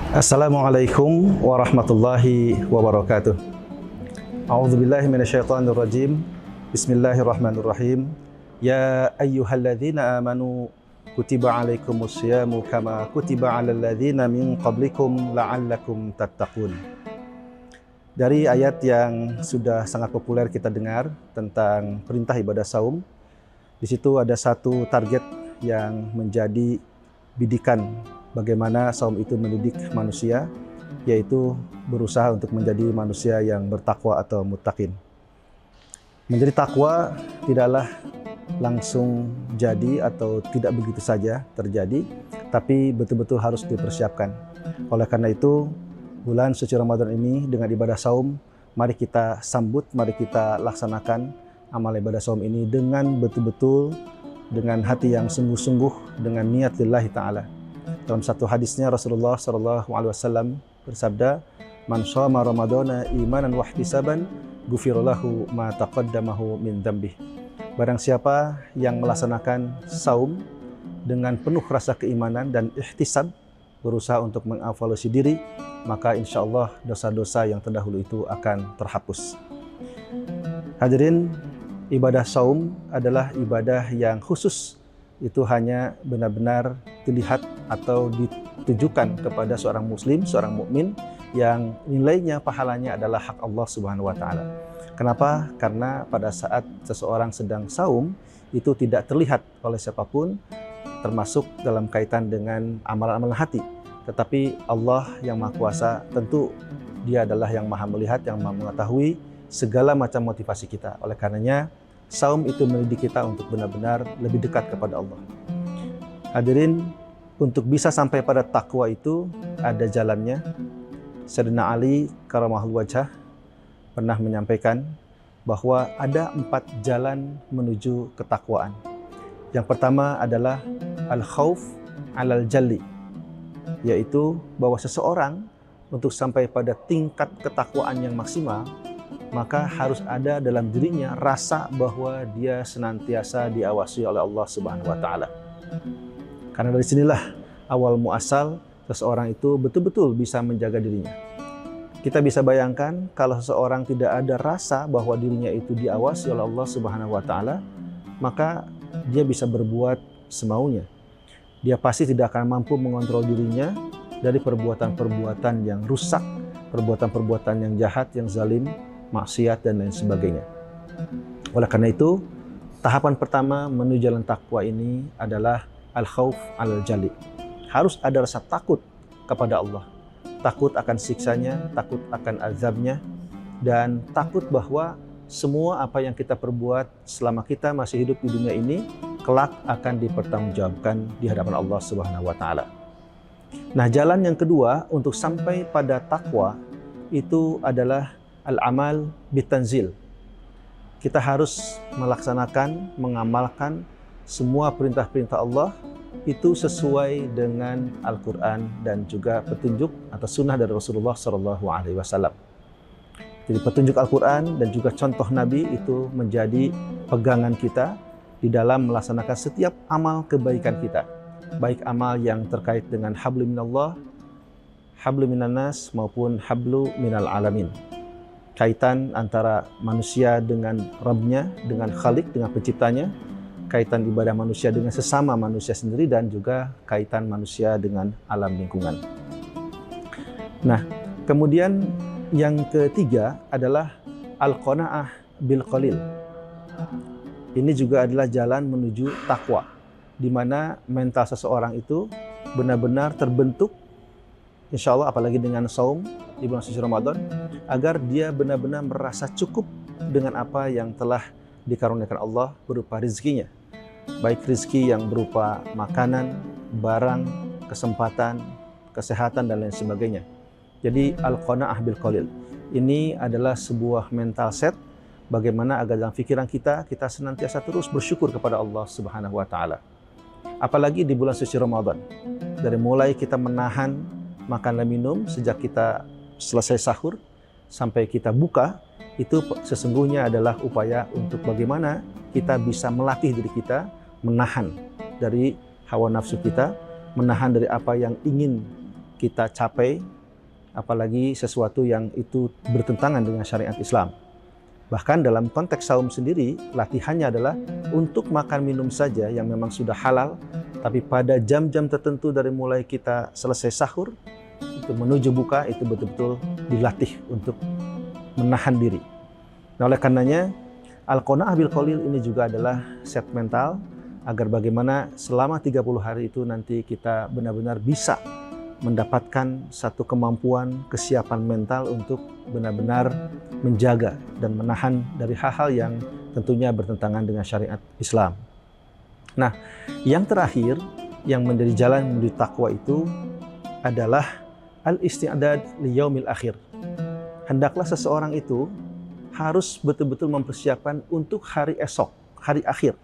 Assalamualaikum warahmatullahi wabarakatuh. A'udzubillahi minasyaitonirrajim. Bismillahirrahmanirrahim. Ya ayyuhalladzina amanu kutiba alaikumusyamu kama kutiba alal ladzina min qablikum la'allakum tattaqun. Dari ayat yang sudah sangat populer kita dengar tentang perintah ibadah saum, di situ ada satu target yang menjadi bidikan bagaimana saum itu mendidik manusia, yaitu berusaha untuk menjadi manusia yang bertakwa atau muttaqin. Menjadi takwa tidaklah langsung jadi atau tidak begitu saja terjadi, tapi betul-betul harus dipersiapkan. Oleh karena itu, bulan suci Ramadan ini dengan ibadah saum, mari kita sambut, mari kita laksanakan amal ibadah saum ini dengan betul-betul, dengan hati yang sungguh-sungguh, dengan niat lillahi ta'ala. Dalam satu hadisnya Rasulullah SAW bersabda, "Man shoma Ramadana imanan wa ihtisaban, ghufira lahu ma taqaddamahu min dzambih." Barang siapa yang melaksanakan saum dengan penuh rasa keimanan dan ihtisab, berusaha untuk mengevaluasi diri, maka insya Allah dosa-dosa yang terdahulu itu akan terhapus. Hadirin, ibadah saum adalah ibadah yang khusus. Itu hanya benar-benar dilihat atau ditujukan kepada seorang muslim, seorang mukmin yang nilainya, pahalanya adalah hak Allah Subhanahu wa taala. Kenapa? Karena pada saat seseorang sedang saum itu tidak terlihat oleh siapapun, termasuk dalam kaitan dengan amalan-amalan hati. Tetapi Allah yang Maha Kuasa, tentu Dia adalah yang Maha melihat, yang Maha mengetahui segala macam motivasi kita. Oleh karenanya, saum itu mendidik kita untuk benar-benar lebih dekat kepada Allah. Hadirin, untuk bisa sampai pada takwa itu ada jalannya. Sayyidina Ali karamahullah wajhah pernah menyampaikan bahwa ada 4 jalan menuju ketakwaan. Yang pertama adalah al-khauf alal jalli, yaitu bahwa seseorang untuk sampai pada tingkat ketakwaan yang maksimal, maka harus ada dalam dirinya rasa bahwa dia senantiasa diawasi oleh Allah Subhanahu wa taala. Karena dari sinilah awal muasal seseorang itu betul-betul bisa menjaga dirinya. Kita bisa bayangkan kalau seseorang tidak ada rasa bahwa dirinya itu diawasi oleh Allah Subhanahu wa taala, maka dia bisa berbuat semaunya. Dia pasti tidak akan mampu mengontrol dirinya dari perbuatan-perbuatan yang rusak, perbuatan-perbuatan yang jahat, yang zalim, maksiat dan lain sebagainya. Oleh karena itu, tahapan pertama menuju jalan takwa ini adalah al-khauf alal jali. Harus ada rasa takut kepada Allah. Takut akan siksanya, takut akan azabnya, dan takut bahwa semua apa yang kita perbuat selama kita masih hidup di dunia ini kelak akan dipertanggungjawabkan di hadapan Allah Subhanahu wa taala. Nah, jalan yang kedua untuk sampai pada takwa itu adalah al-amal bitanzil. Kita harus melaksanakan, mengamalkan semua perintah-perintah Allah itu sesuai dengan Al-Quran dan juga petunjuk atau sunnah dari Rasulullah SAW. Jadi petunjuk Al-Quran dan juga contoh Nabi itu menjadi pegangan kita di dalam melaksanakan setiap amal kebaikan kita. Baik amal yang terkait dengan hablu minallah, hablu minannas maupun hablu minal alamin. Kaitan antara manusia dengan Rabbnya, dengan Khalik, dengan penciptanya, kaitan ibadah manusia dengan sesama manusia sendiri, dan juga kaitan manusia dengan alam lingkungan. Nah, kemudian yang ketiga adalah al-qanaah bil qalil. Ini juga adalah jalan menuju takwa, di mana mental seseorang itu benar-benar terbentuk, insya Allah apalagi dengan saum di bulan suci Ramadan, agar dia benar-benar merasa cukup dengan apa yang telah dikaruniakan Allah berupa rizkinya. Baik rizki yang berupa makanan, barang, kesempatan, kesehatan, dan lain sebagainya. Jadi al-qanaah bil qalil. Ini adalah sebuah mental set bagaimana agar dalam pikiran kita senantiasa terus bersyukur kepada Allah Subhanahu wa taala. Apalagi di bulan suci Ramadan. Dari mulai kita menahan makan dan minum sejak kita selesai sahur sampai kita buka, itu sesungguhnya adalah upaya untuk bagaimana kita bisa melatih diri kita menahan dari hawa nafsu kita, menahan dari apa yang ingin kita capai, apalagi sesuatu yang itu bertentangan dengan syariat Islam. Bahkan dalam konteks saum sendiri, latihannya adalah untuk makan minum saja yang memang sudah halal, tapi pada jam-jam tertentu dari mulai kita selesai sahur, itu menuju buka, itu betul-betul dilatih untuk menahan diri. Nah, oleh karenanya, Al-Qanaah bil Qalil ini juga adalah set mental, agar bagaimana selama 30 hari itu nanti kita benar-benar bisa mendapatkan satu kemampuan, kesiapan mental untuk benar-benar menjaga dan menahan dari hal-hal yang tentunya bertentangan dengan syariat Islam. Nah, yang terakhir yang menjadi jalan menuju takwa itu adalah al-isti'dad li yaumil akhir. Hendaklah seseorang itu harus betul-betul mempersiapkan untuk hari esok, hari akhir.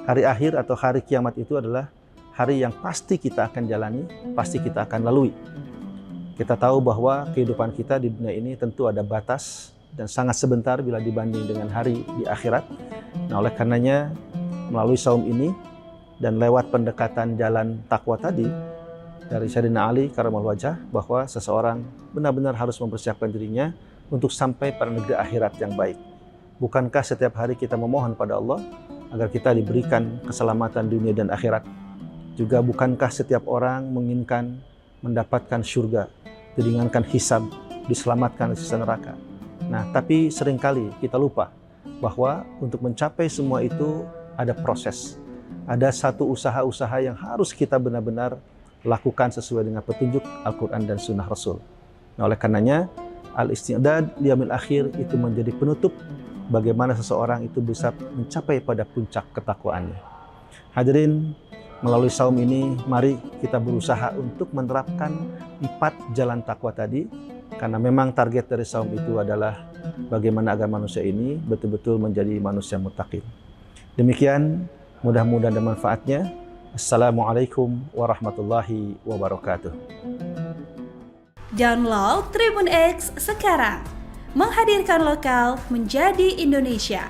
Hari akhir atau hari kiamat itu adalah hari yang pasti kita akan jalani, pasti kita akan lalui. Kita tahu bahwa kehidupan kita di dunia ini tentu ada batas dan sangat sebentar bila dibanding dengan hari di akhirat. Nah, oleh karenanya melalui saum ini dan lewat pendekatan jalan takwa tadi dari Sayyidina Ali karramallahu wajhah, bahwa seseorang benar-benar harus mempersiapkan dirinya untuk sampai pada negeri akhirat yang baik. Bukankah setiap hari kita memohon pada Allah agar kita diberikan keselamatan dunia dan akhirat? Juga bukankah setiap orang menginginkan mendapatkan surga, diringankan hisab, diselamatkan dari siksa neraka? Nah, tapi seringkali kita lupa bahwa untuk mencapai semua itu ada proses. Ada satu usaha-usaha yang harus kita benar-benar lakukan sesuai dengan petunjuk Al-Quran dan Sunnah Rasul. Nah, oleh karenanya, al-isti'dad liyaumil akhir itu menjadi penutup bagaimana seseorang itu bisa mencapai pada puncak ketakwaannya. Hadirin, melalui saum ini, mari kita berusaha untuk menerapkan 4 jalan takwa tadi, karena memang target dari saum itu adalah bagaimana agar manusia ini betul-betul menjadi manusia muttaqin. Demikian, mudah-mudahan ada manfaatnya. Assalamualaikum warahmatullahi wabarakatuh. Download Tribun X sekarang, menghadirkan lokal menjadi Indonesia.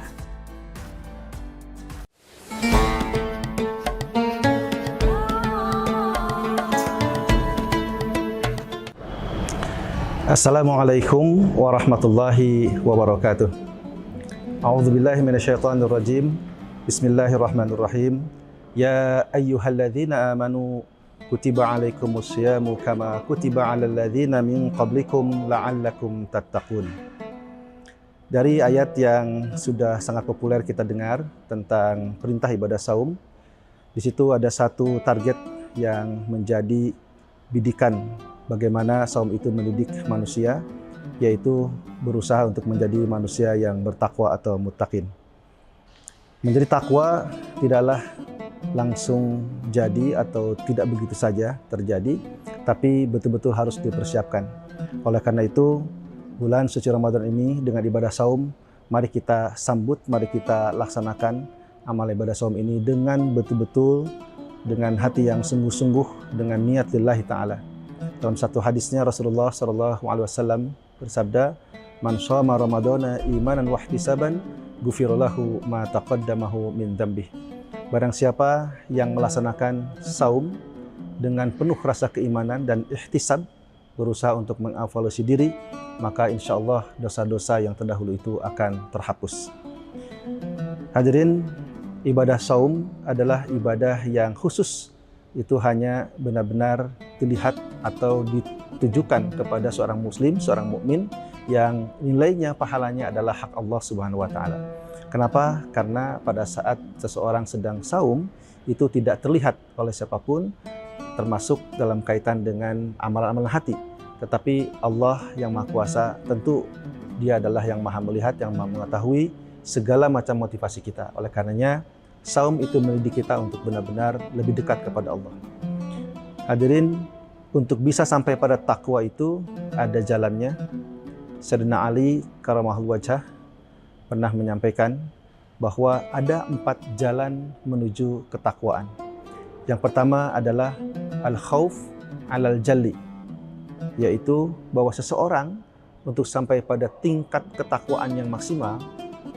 Assalamualaikum warahmatullahi wabarakatuh. A'udzubillahi minasyaitonirrajim. Bismillahirrahmanirrahim. Ya ayyuhalladzina amanu kutiba alaikumus syiyamu kama kutiba alal ladzina min qablikum la'allakum tattaqun. Dari ayat yang sudah sangat populer kita dengar tentang perintah ibadah saum, di situ ada satu target yang menjadi bidikan bagaimana saum itu mendidik manusia, yaitu berusaha untuk menjadi manusia yang bertakwa atau muttaqin. Menjadi takwa tidaklah langsung jadi atau tidak begitu saja terjadi, tapi betul-betul harus dipersiapkan. Oleh karena itu, bulan suci Ramadan ini dengan ibadah saum, mari kita sambut, mari kita laksanakan amal ibadah saum ini dengan betul-betul, dengan hati yang sungguh-sungguh, dengan niat lillahi ta'ala. Dalam satu hadisnya Rasulullah SAW bersabda, "Man shoma Ramadana imanan wa ihtisaban, ghufira lahu ma taqaddamahu min dzambih." Barang siapa yang melaksanakan saum dengan penuh rasa keimanan dan ihtisab, berusaha untuk mengevaluasi diri, maka insya Allah dosa-dosa yang terdahulu itu akan terhapus. Hadirin, ibadah saum adalah ibadah yang khusus. Itu hanya benar-benar dilihat atau ditujukan kepada seorang muslim, seorang mukmin yang nilainya, pahalanya adalah hak Allah Subhanahu wa taala. Kenapa? Karena pada saat seseorang sedang saum itu tidak terlihat oleh siapapun, termasuk dalam kaitan dengan amalan-amalan hati. Tetapi Allah yang Maha Kuasa tentu Dia adalah yang Maha melihat, yang Maha mengetahui segala macam motivasi kita. Oleh karenanya, saum itu mendidik kita untuk benar-benar lebih dekat kepada Allah. Hadirin, untuk bisa sampai pada takwa itu ada jalannya. Sayyidina Ali karramallahu wajhah pernah menyampaikan bahwa ada 4 jalan menuju ketakwaan. Yang pertama adalah al-khauf alal jalli, yaitu bahwa seseorang untuk sampai pada tingkat ketakwaan yang maksimal,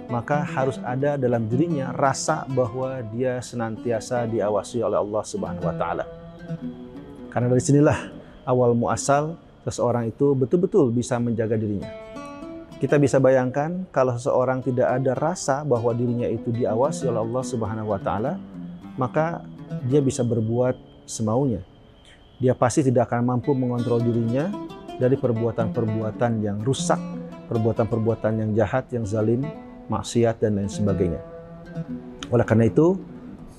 maka harus ada dalam dirinya rasa bahwa dia senantiasa diawasi oleh Allah Subhanahu wa taala. Karena dari sinilah awal muasal seseorang itu betul-betul bisa menjaga dirinya. Kita bisa bayangkan kalau seseorang tidak ada rasa bahwa dirinya itu diawasi oleh Allah Subhanahu wa taala, maka dia bisa berbuat semaunya. Dia pasti tidak akan mampu mengontrol dirinya dari perbuatan-perbuatan yang rusak, perbuatan-perbuatan yang jahat, yang zalim, maksiat dan lain sebagainya. Oleh karena itu,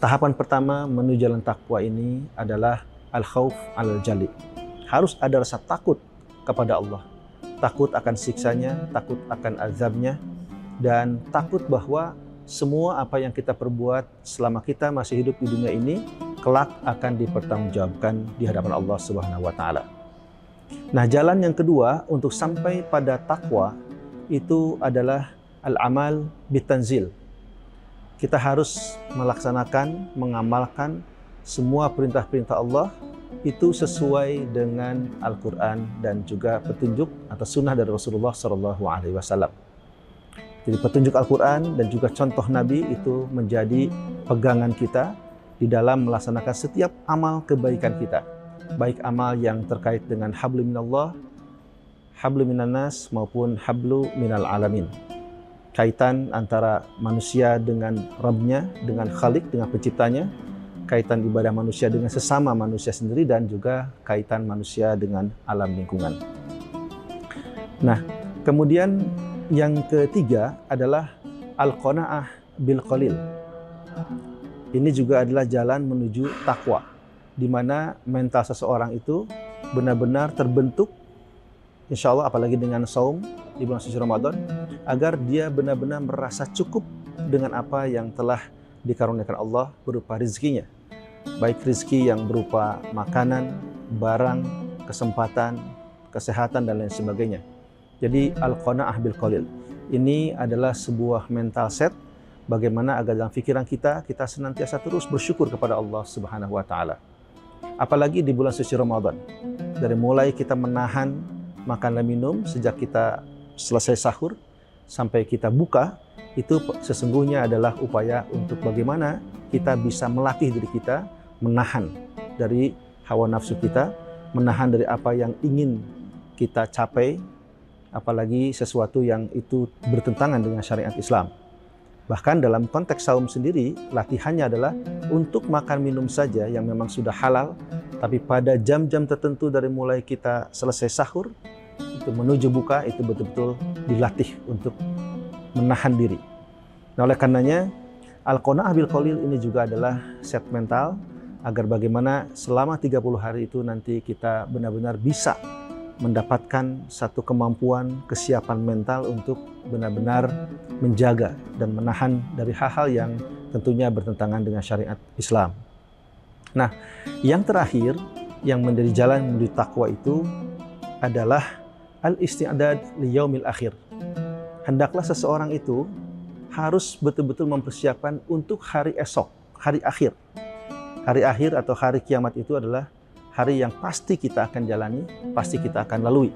tahapan pertama menuju jalan takwa ini adalah al-khauf al-jali. Harus ada rasa takut kepada Allah. Takut akan siksanya, takut akan azabnya, dan takut bahwa semua apa yang kita perbuat selama kita masih hidup di dunia ini, kelak akan dipertanggungjawabkan di hadapan Allah Subhanahu wa taala. Nah, jalan yang kedua untuk sampai pada takwa itu adalah al-amal bitanzil. Kita harus melaksanakan, mengamalkan semua perintah-perintah Allah itu sesuai dengan Al-Quran dan juga petunjuk atau sunnah dari Rasulullah SAW. Jadi petunjuk Al-Quran dan juga contoh Nabi itu menjadi pegangan kita di dalam melaksanakan setiap amal kebaikan kita. Baik amal yang terkait dengan hablu minallah, hablu minannas maupun hablu minal alamin. Kaitan antara manusia dengan Rabbnya, dengan Khalik, dengan penciptanya, kaitan ibadah manusia dengan sesama manusia sendiri, dan juga kaitan manusia dengan alam lingkungan. Nah, kemudian yang ketiga adalah al-qanaah bil qalil. Ini juga adalah jalan menuju takwa, di mana mental seseorang itu benar-benar terbentuk, insya Allah apalagi dengan saum di bulan suci Ramadan, agar dia benar-benar merasa cukup dengan apa yang telah dikaruniakan Allah berupa rizkinya. Baik rizki yang berupa makanan, barang, kesempatan, kesehatan, dan lain sebagainya. Jadi al-qanaah bil qalil ini adalah sebuah mental set bagaimana agar dalam pikiran kita senantiasa terus bersyukur kepada Allah Subhanahu wa taala. Apalagi di bulan suci Ramadan. Dari mulai kita menahan makan dan minum sejak kita selesai sahur sampai kita buka, itu sesungguhnya adalah upaya untuk bagaimana kita bisa melatih diri kita menahan dari hawa nafsu kita, menahan dari apa yang ingin kita capai, apalagi sesuatu yang itu bertentangan dengan syariat Islam. Bahkan dalam konteks saum sendiri, latihannya adalah untuk makan minum saja yang memang sudah halal, tapi pada jam-jam tertentu dari mulai kita selesai sahur, itu menuju buka, itu betul-betul dilatih untuk menahan diri. Nah, oleh karenanya, al-qanaah bil qalil ini juga adalah set mental agar bagaimana selama 30 hari itu nanti kita benar-benar bisa mendapatkan satu kemampuan, kesiapan mental untuk benar-benar menjaga dan menahan dari hal-hal yang tentunya bertentangan dengan syariat Islam. Nah, yang terakhir yang menjadi jalan menuju takwa itu adalah al-isti'dad li yaumil akhir. Hendaklah seseorang itu harus betul-betul mempersiapkan untuk hari esok, hari akhir. Hari akhir atau hari kiamat itu adalah hari yang pasti kita akan jalani, pasti kita akan lalui.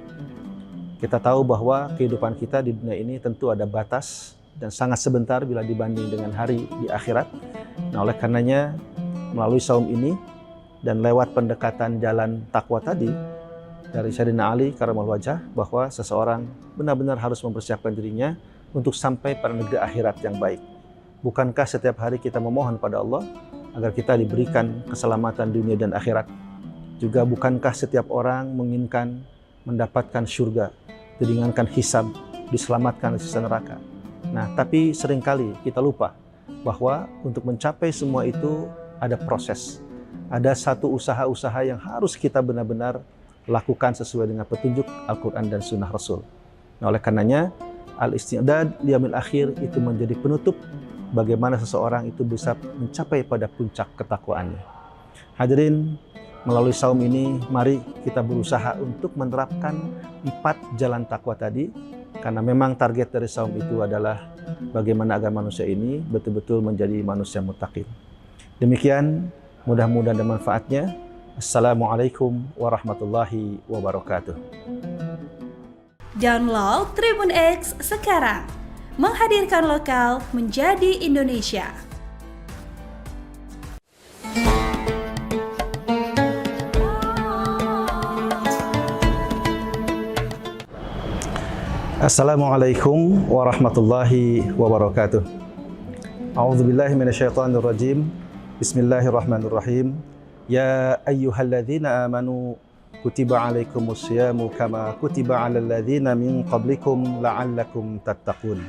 Kita tahu bahwa kehidupan kita di dunia ini tentu ada batas dan sangat sebentar bila dibanding dengan hari di akhirat. Nah, oleh karenanya melalui saum ini dan lewat pendekatan jalan takwa tadi dari Sayyidina Ali Karamallahu Wajhah, bahwa seseorang benar-benar harus mempersiapkan dirinya untuk sampai pada negeri akhirat yang baik. Bukankah setiap hari kita memohon pada Allah agar kita diberikan keselamatan dunia dan akhirat? Juga bukankah setiap orang menginginkan mendapatkan surga, diringankan hisab, diselamatkan dari siksa neraka? Nah, tapi seringkali kita lupa bahwa untuk mencapai semua itu ada proses. Ada satu usaha-usaha yang harus kita benar-benar lakukan sesuai dengan petunjuk Al-Quran dan Sunnah Rasul. Nah, oleh karenanya, al-isti'dad liyaumil akhir itu menjadi penutup bagaimana seseorang itu bisa mencapai pada puncak ketakwaannya. Hadirin, melalui saum ini, mari kita berusaha untuk menerapkan 4 jalan takwa tadi, karena memang target dari saum itu adalah bagaimana agar manusia ini betul-betul menjadi manusia muttaqin. Demikian, mudah-mudahan ada manfaatnya. Assalamualaikum warahmatullahi wabarakatuh. Download Tribun X sekarang, menghadirkan lokal menjadi Indonesia. Assalamualaikum warahmatullahi wabarakatuh. A'udzubillahi minasyaitonirrajim. Bismillahirrahmanirrahim. Ya ayyuhalladzina amanu kutiba alaikumusyamu kama kutiba alal ladzina min qablikum la'allakum tattaqun.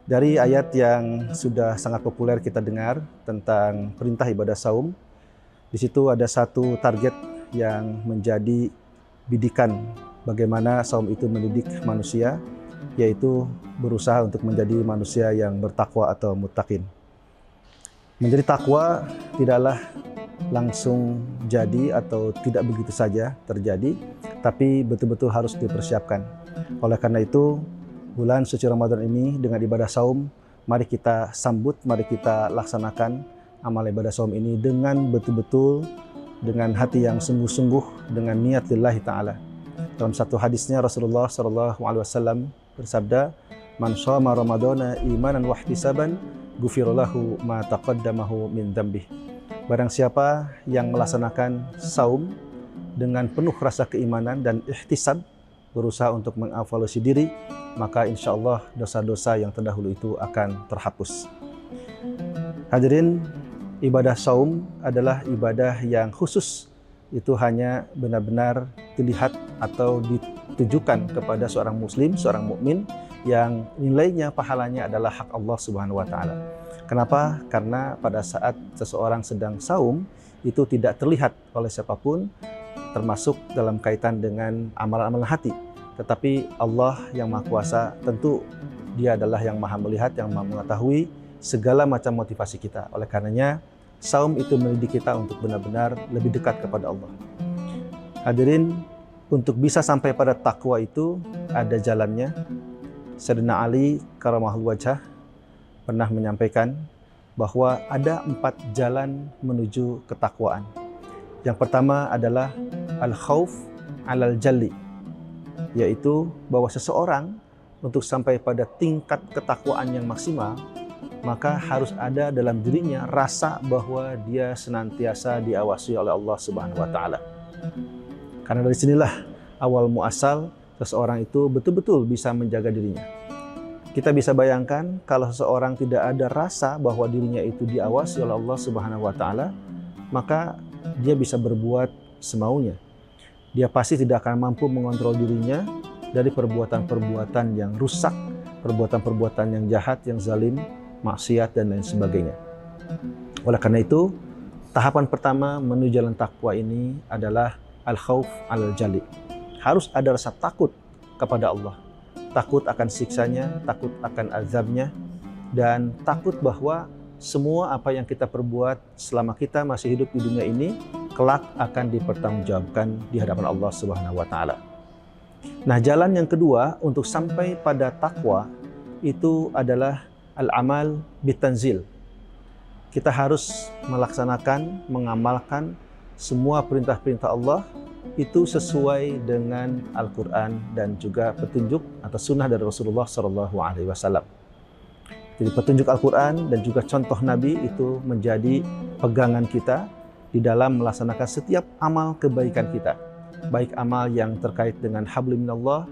Dari ayat yang sudah sangat populer kita dengar tentang perintah ibadah saum, di situ ada satu target yang menjadi bidikan bagaimana saum itu mendidik manusia, yaitu berusaha untuk menjadi manusia yang bertakwa atau muttaqin. Menjadi takwa tidaklah langsung jadi atau tidak begitu saja terjadi, tapi betul-betul harus dipersiapkan. Oleh karena itu, bulan suci Ramadan ini dengan ibadah saum, mari kita sambut, mari kita laksanakan amal ibadah saum ini dengan betul-betul, dengan hati yang sungguh-sungguh, dengan niat lillahi ta'ala. Dalam satu hadisnya Rasulullah SAW bersabda, "Man shoma Ramadana imanan wa ihtisaban, ghufira lahu ma taqaddamahu min dzambih." Barang siapa yang melaksanakan saum dengan penuh rasa keimanan dan ihtisab, berusaha untuk mengevaluasi diri, maka insya Allah dosa-dosa yang terdahulu itu akan terhapus. Hadirin, ibadah saum adalah ibadah yang khusus. Itu hanya benar-benar dilihat atau ditujukan kepada seorang muslim, seorang mukmin yang nilainya, pahalanya adalah hak Allah Subhanahu wa taala. Kenapa? Karena pada saat seseorang sedang saum itu tidak terlihat oleh siapapun, termasuk dalam kaitan dengan amalan-amalan hati. Tetapi Allah yang Maha Kuasa, tentu Dia adalah yang Maha melihat, yang Maha mengetahui segala macam motivasi kita. Oleh karenanya saum itu mendidik kita untuk benar-benar lebih dekat kepada Allah. Hadirin, untuk bisa sampai pada takwa itu ada jalannya. Sayyidina Ali karamahul wajhah pernah menyampaikan bahwa ada 4 jalan menuju ketakwaan. Yang pertama adalah al-khauf alal jalli, yaitu bahwa seseorang untuk sampai pada tingkat ketakwaan yang maksimal, maka harus ada dalam dirinya rasa bahwa dia senantiasa diawasi oleh Allah Subhanahu wa taala. Karena dari sinilah awal muasal seseorang itu betul-betul bisa menjaga dirinya. Kita bisa bayangkan kalau seseorang tidak ada rasa bahwa dirinya itu diawasi oleh Allah Subhanahu wa taala, maka dia bisa berbuat semaunya. Dia pasti tidak akan mampu mengontrol dirinya dari perbuatan-perbuatan yang rusak, perbuatan-perbuatan yang jahat, yang zalim, maksiat dan lain sebagainya. Oleh karena itu, tahapan pertama menuju jalan takwa ini adalah al-khauf alal jali. Harus ada rasa takut kepada Allah. Takut akan siksanya, takut akan azabnya, dan takut bahwa semua apa yang kita perbuat selama kita masih hidup di dunia ini kelak akan dipertanggungjawabkan di hadapan Allah Subhanahu wa taala. Nah, jalan yang kedua untuk sampai pada takwa itu adalah al-amal bitanzil. Kita harus melaksanakan, mengamalkan semua perintah-perintah Allah itu sesuai dengan Al-Quran dan juga petunjuk atau sunnah dari Rasulullah SAW. Jadi petunjuk Al-Quran dan juga contoh Nabi itu menjadi pegangan kita di dalam melaksanakan setiap amal kebaikan kita. Baik amal yang terkait dengan hablu minallah,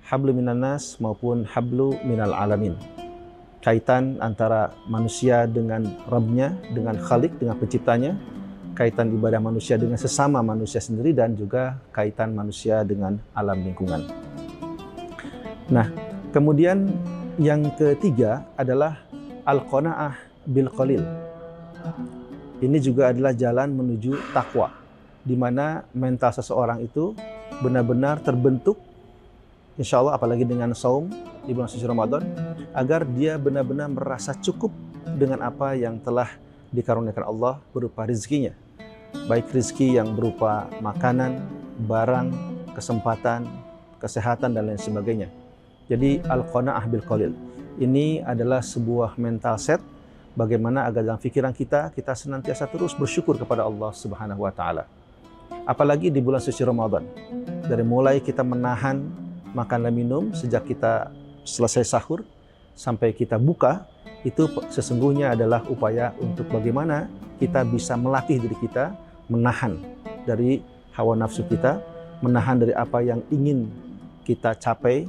hablu minannas maupun hablu minal alamin. Kaitan antara manusia dengan Rabbnya, dengan Khalik, dengan penciptanya, kaitan ibadah manusia dengan sesama manusia sendiri, dan juga kaitan manusia dengan alam lingkungan. Nah, kemudian yang ketiga adalah al-qanaah bil qalil. Ini juga adalah jalan menuju takwa, di mana mental seseorang itu benar-benar terbentuk, insya Allah apalagi dengan saum di bulan suci Ramadan, agar dia benar-benar merasa cukup dengan apa yang telah dikaruniakan Allah berupa rezekinya. Baik rezeki yang berupa makanan, barang, kesempatan, kesehatan, dan lain sebagainya. Jadi al-qanaah bil qalil. Ini adalah sebuah mental set bagaimana agar dalam pikiran kita senantiasa terus bersyukur kepada Allah Subhanahu wa taala. Apalagi di bulan suci Ramadan. Dari mulai kita menahan makan dan minum sejak kita selesai sahur sampai kita buka, itu sesungguhnya adalah upaya untuk bagaimana kita bisa melatih diri kita menahan dari hawa nafsu kita, menahan dari apa yang ingin kita capai,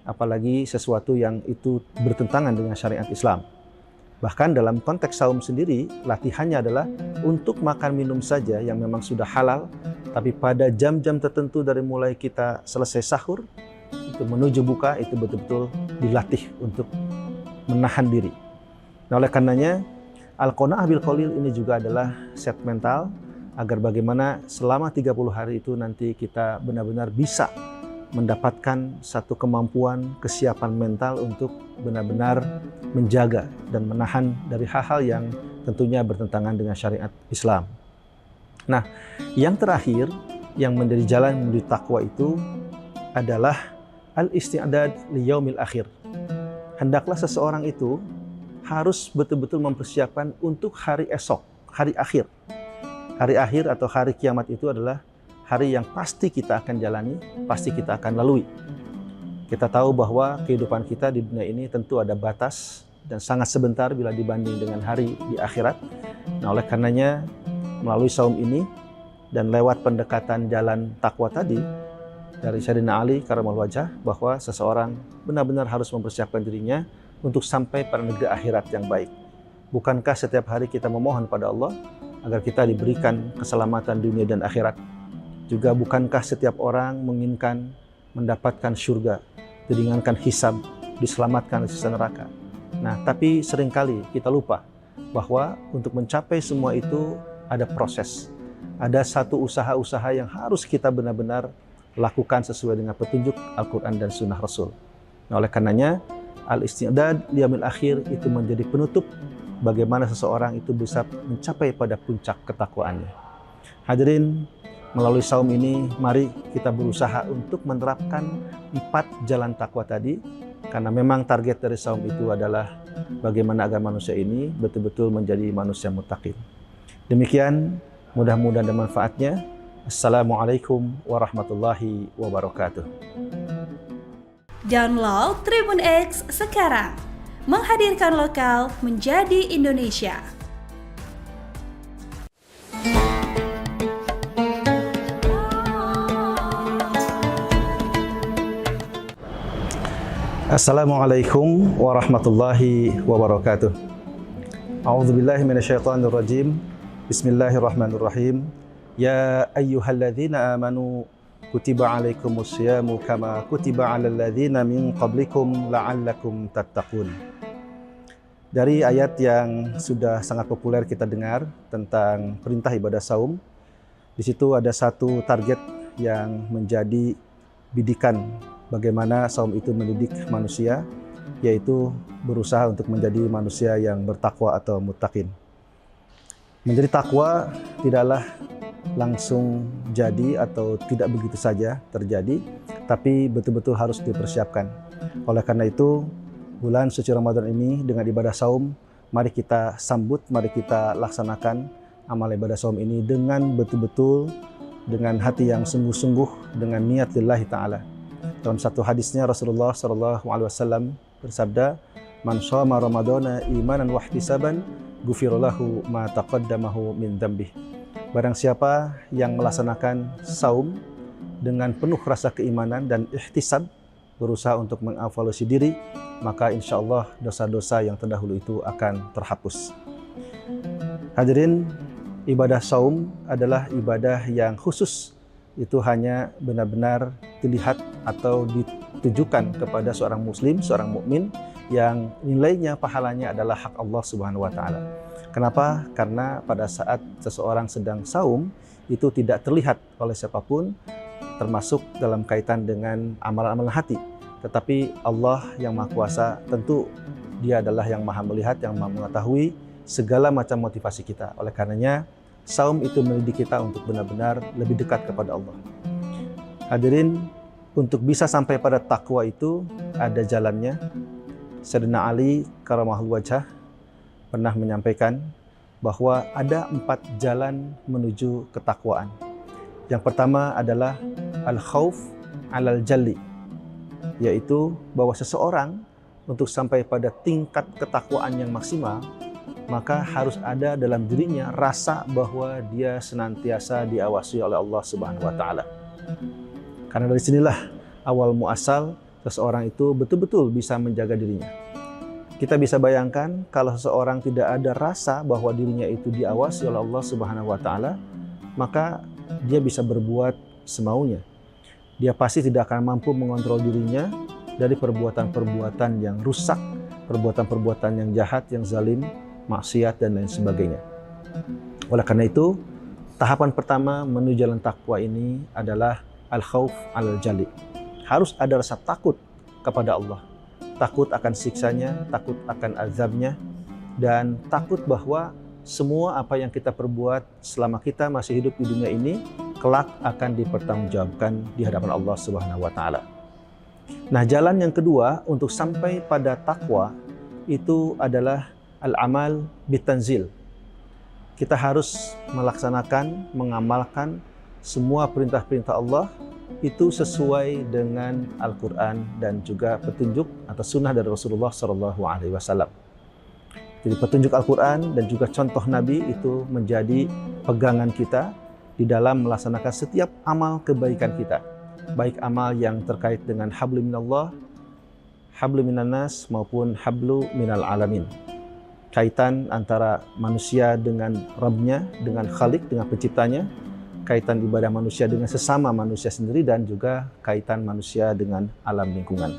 apalagi sesuatu yang itu bertentangan dengan syariat Islam. Bahkan dalam konteks saum sendiri, latihannya adalah untuk makan minum saja yang memang sudah halal, tapi pada jam-jam tertentu dari mulai kita selesai sahur, itu menuju buka, itu betul-betul dilatih untuk menahan diri. Nah, oleh karenanya, Al-Qanaah bil Qalil ini juga adalah set mental, agar bagaimana selama 30 hari itu nanti kita benar-benar bisa mendapatkan satu kemampuan, kesiapan mental untuk benar-benar menjaga dan menahan dari hal-hal yang tentunya bertentangan dengan syariat Islam. Nah, yang terakhir yang menjadi jalan menuju takwa itu adalah al-isti'dad li yaumil akhir. Hendaklah seseorang itu harus betul-betul mempersiapkan untuk hari esok, hari akhir. Hari akhir atau hari kiamat itu adalah hari yang pasti kita akan jalani, pasti kita akan lalui. Kita tahu bahwa kehidupan kita di dunia ini tentu ada batas dan sangat sebentar bila dibanding dengan hari di akhirat. Nah, oleh karenanya melalui saum ini dan lewat pendekatan jalan takwa tadi dari Sayyidina Ali Karamallahu Wajhah, bahwa seseorang benar-benar harus mempersiapkan dirinya untuk sampai pada negeri akhirat yang baik. Bukankah setiap hari kita memohon pada Allah agar kita diberikan keselamatan dunia dan akhirat? Juga bukankah setiap orang menginginkan mendapatkan surga, diringankan hisab, diselamatkan dari siksa neraka? Nah, tapi seringkali kita lupa bahwa untuk mencapai semua itu ada proses. Ada satu usaha-usaha yang harus kita benar-benar lakukan sesuai dengan petunjuk Al-Quran dan Sunnah Rasul. Nah, oleh karenanya, al-isti'dad liyaumil akhir itu menjadi penutup bagaimana seseorang itu bisa mencapai pada puncak ketakwaannya. Hadirin, melalui saum ini, mari kita berusaha untuk menerapkan 4 jalan takwa tadi, karena memang target dari saum itu adalah bagaimana agar manusia ini betul-betul menjadi manusia muttaqin. Demikian, mudah-mudahan ada manfaatnya. Assalamualaikum warahmatullahi wabarakatuh. Download Tribun X sekarang, menghadirkan lokal menjadi Indonesia. Assalamualaikum warahmatullahi wabarakatuh. A'udzubillahi minasyaitonirrajim. Bismillahirrahmanirrahim. Ya ayyuhalladzina amanu kutiba alaikumus syiyamu kama kutiba alal ladzina min qablikum la'allakum tattaqun. Dari ayat yang sudah sangat populer kita dengar tentang perintah ibadah saum, di situ ada satu target yang menjadi bidikan bagaimana saum itu mendidik manusia, yaitu berusaha untuk menjadi manusia yang bertakwa atau muttaqin. Menjadi takwa tidaklah langsung jadi atau tidak begitu saja terjadi, tapi betul-betul harus dipersiapkan. Oleh karena itu, bulan suci Ramadan ini dengan ibadah saum, mari kita sambut, mari kita laksanakan amal ibadah saum ini dengan betul-betul, dengan hati yang sungguh-sungguh, dengan niat lillahi ta'ala. Dalam satu hadisnya Rasulullah SAW bersabda, "Man shoma Ramadana imanan wa ihtisaban, ghufira lahu ma taqaddamahu min dzambih." Barang siapa yang melaksanakan saum dengan penuh rasa keimanan dan ihtisab, berusaha untuk mengevaluasi diri, maka insya Allah dosa-dosa yang terdahulu itu akan terhapus. Hadirin, ibadah saum adalah ibadah yang khusus. Itu hanya benar-benar dilihat atau ditujukan kepada seorang muslim, seorang mukmin yang nilainya, pahalanya adalah hak Allah Subhanahu wa taala. Kenapa? Karena pada saat seseorang sedang saum itu tidak terlihat oleh siapapun, termasuk dalam kaitan dengan amalan-amalan hati. Tetapi Allah yang Maha Kuasa tentu Dia adalah yang Maha melihat, yang Maha mengetahui segala macam motivasi kita. Oleh karenanya, saum itu mendidik kita untuk benar-benar lebih dekat kepada Allah. Hadirin, untuk bisa sampai pada takwa itu ada jalannya. Sayyidina Ali Karamallahu Wajhah pernah menyampaikan bahwa ada 4 jalan menuju ketakwaan. Yang pertama adalah al-khauf alal jalli, yaitu bahwa seseorang untuk sampai pada tingkat ketakwaan yang maksimal, maka harus ada dalam dirinya rasa bahwa dia senantiasa diawasi oleh Allah Subhanahu wa taala. Karena dari sinilah awal muasal seseorang itu betul-betul bisa menjaga dirinya. Kita bisa bayangkan kalau seseorang tidak ada rasa bahwa dirinya itu diawasi oleh Allah Subhanahu wa taala, maka dia bisa berbuat semaunya. Dia pasti tidak akan mampu mengontrol dirinya dari perbuatan-perbuatan yang rusak, perbuatan-perbuatan yang jahat, yang zalim, maksiat dan lain sebagainya. Oleh karena itu, tahapan pertama menuju jalan takwa ini adalah al-khauf al-jali. Harus ada rasa takut kepada Allah. Takut akan siksanya, takut akan azabnya, dan takut bahwa semua apa yang kita perbuat selama kita masih hidup di dunia ini, kelak akan dipertanggungjawabkan di hadapan Allah Subhanahu wa taala. Nah, jalan yang kedua untuk sampai pada takwa itu adalah al-amal bitanzil. Kita harus melaksanakan, mengamalkan semua perintah-perintah Allah itu sesuai dengan Al-Quran dan juga petunjuk atau sunnah dari Rasulullah SAW. Jadi petunjuk Al-Quran dan juga contoh Nabi itu menjadi pegangan kita di dalam melaksanakan setiap amal kebaikan kita. Baik amal yang terkait dengan hablu minallah, hablu minannas maupun hablu minal alamin. Kaitan antara manusia dengan Rabbnya, dengan Khalik, dengan penciptanya, kaitan ibadah manusia dengan sesama manusia sendiri, dan juga kaitan manusia dengan alam lingkungan.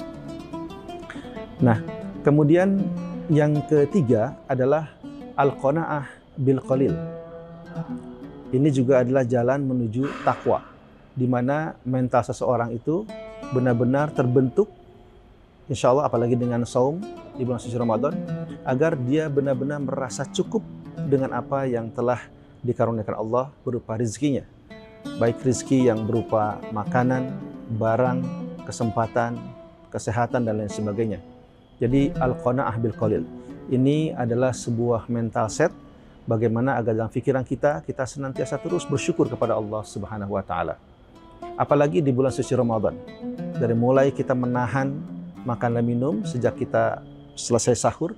Nah, kemudian yang ketiga adalah al-qanaah bil qalil. Ini juga adalah jalan menuju takwa, di mana mental seseorang itu benar-benar terbentuk, insya Allah apalagi dengan saum di bulan suci Ramadan, agar dia benar-benar merasa cukup dengan apa yang telah dikaruniakan Allah berupa rizkinya. Baik rizki yang berupa makanan, barang, kesempatan, kesehatan, dan lain sebagainya. Jadi al-qanaah bil qalil ini adalah sebuah mental set bagaimana agar dalam pikiran kita senantiasa terus bersyukur kepada Allah Subhanahu wa taala. Apalagi di bulan suci Ramadan. Dari mulai kita menahan makan dan minum sejak kita selesai sahur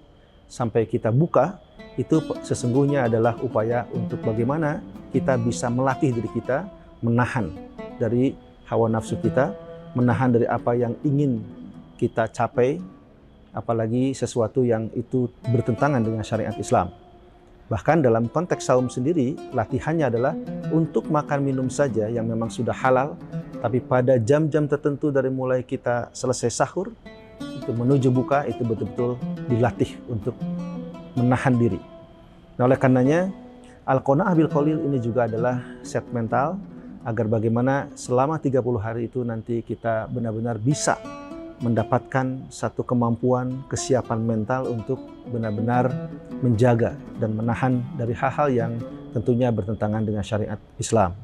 sampai kita buka, itu sesungguhnya adalah upaya untuk bagaimana kita bisa melatih diri kita menahan dari hawa nafsu kita, menahan dari apa yang ingin kita capai, apalagi sesuatu yang itu bertentangan dengan syariat Islam. Bahkan dalam konteks saum sendiri, latihannya adalah untuk makan minum saja yang memang sudah halal, tapi pada jam-jam tertentu dari mulai kita selesai sahur, itu menuju buka, itu betul-betul dilatih untuk menahan diri. Nah, oleh karenanya, al-qanaah bil qalil ini juga adalah set mental agar bagaimana selama 30 hari itu nanti kita benar-benar bisa mendapatkan satu kemampuan, kesiapan mental untuk benar-benar menjaga dan menahan dari hal-hal yang tentunya bertentangan dengan syariat Islam.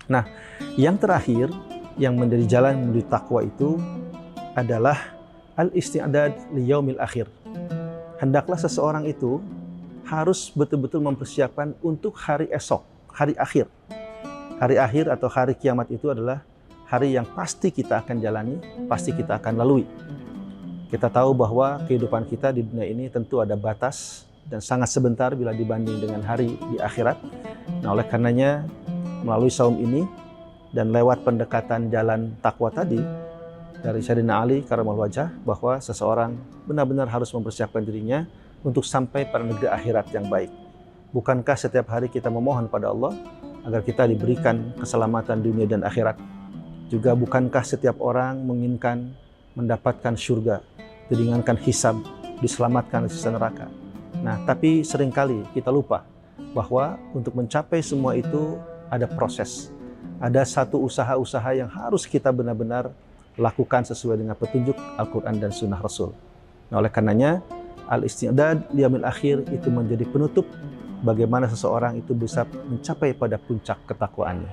Nah, yang terakhir yang menjadi jalan menuju takwa itu adalah al-isti'dad li yaumil akhir. Hendaklah seseorang itu harus betul-betul mempersiapkan untuk hari esok, hari akhir. Hari akhir atau hari kiamat itu adalah hari yang pasti kita akan jalani, pasti kita akan lalui. Kita tahu bahwa kehidupan kita di dunia ini tentu ada batas dan sangat sebentar bila dibanding dengan hari di akhirat. Nah, oleh karenanya melalui saum ini dan lewat pendekatan jalan takwa tadi dari Sayyidina Ali Karamallahu wajhah, bahwa seseorang benar-benar harus mempersiapkan dirinya untuk sampai pada negeri akhirat yang baik. Bukankah setiap hari kita memohon pada Allah agar kita diberikan keselamatan dunia dan akhirat? Juga bukankah setiap orang menginginkan mendapatkan surga, diringankan hisab, diselamatkan dari siksa neraka? Nah, tapi seringkali kita lupa bahwa untuk mencapai semua itu ada proses. Ada satu usaha-usaha yang harus kita benar-benar lakukan sesuai dengan petunjuk Al-Quran dan Sunnah Rasul. Nah, oleh karenanya, al-isti'dad liyaumil akhir itu menjadi penutup bagaimana seseorang itu bisa mencapai pada puncak ketakwaannya.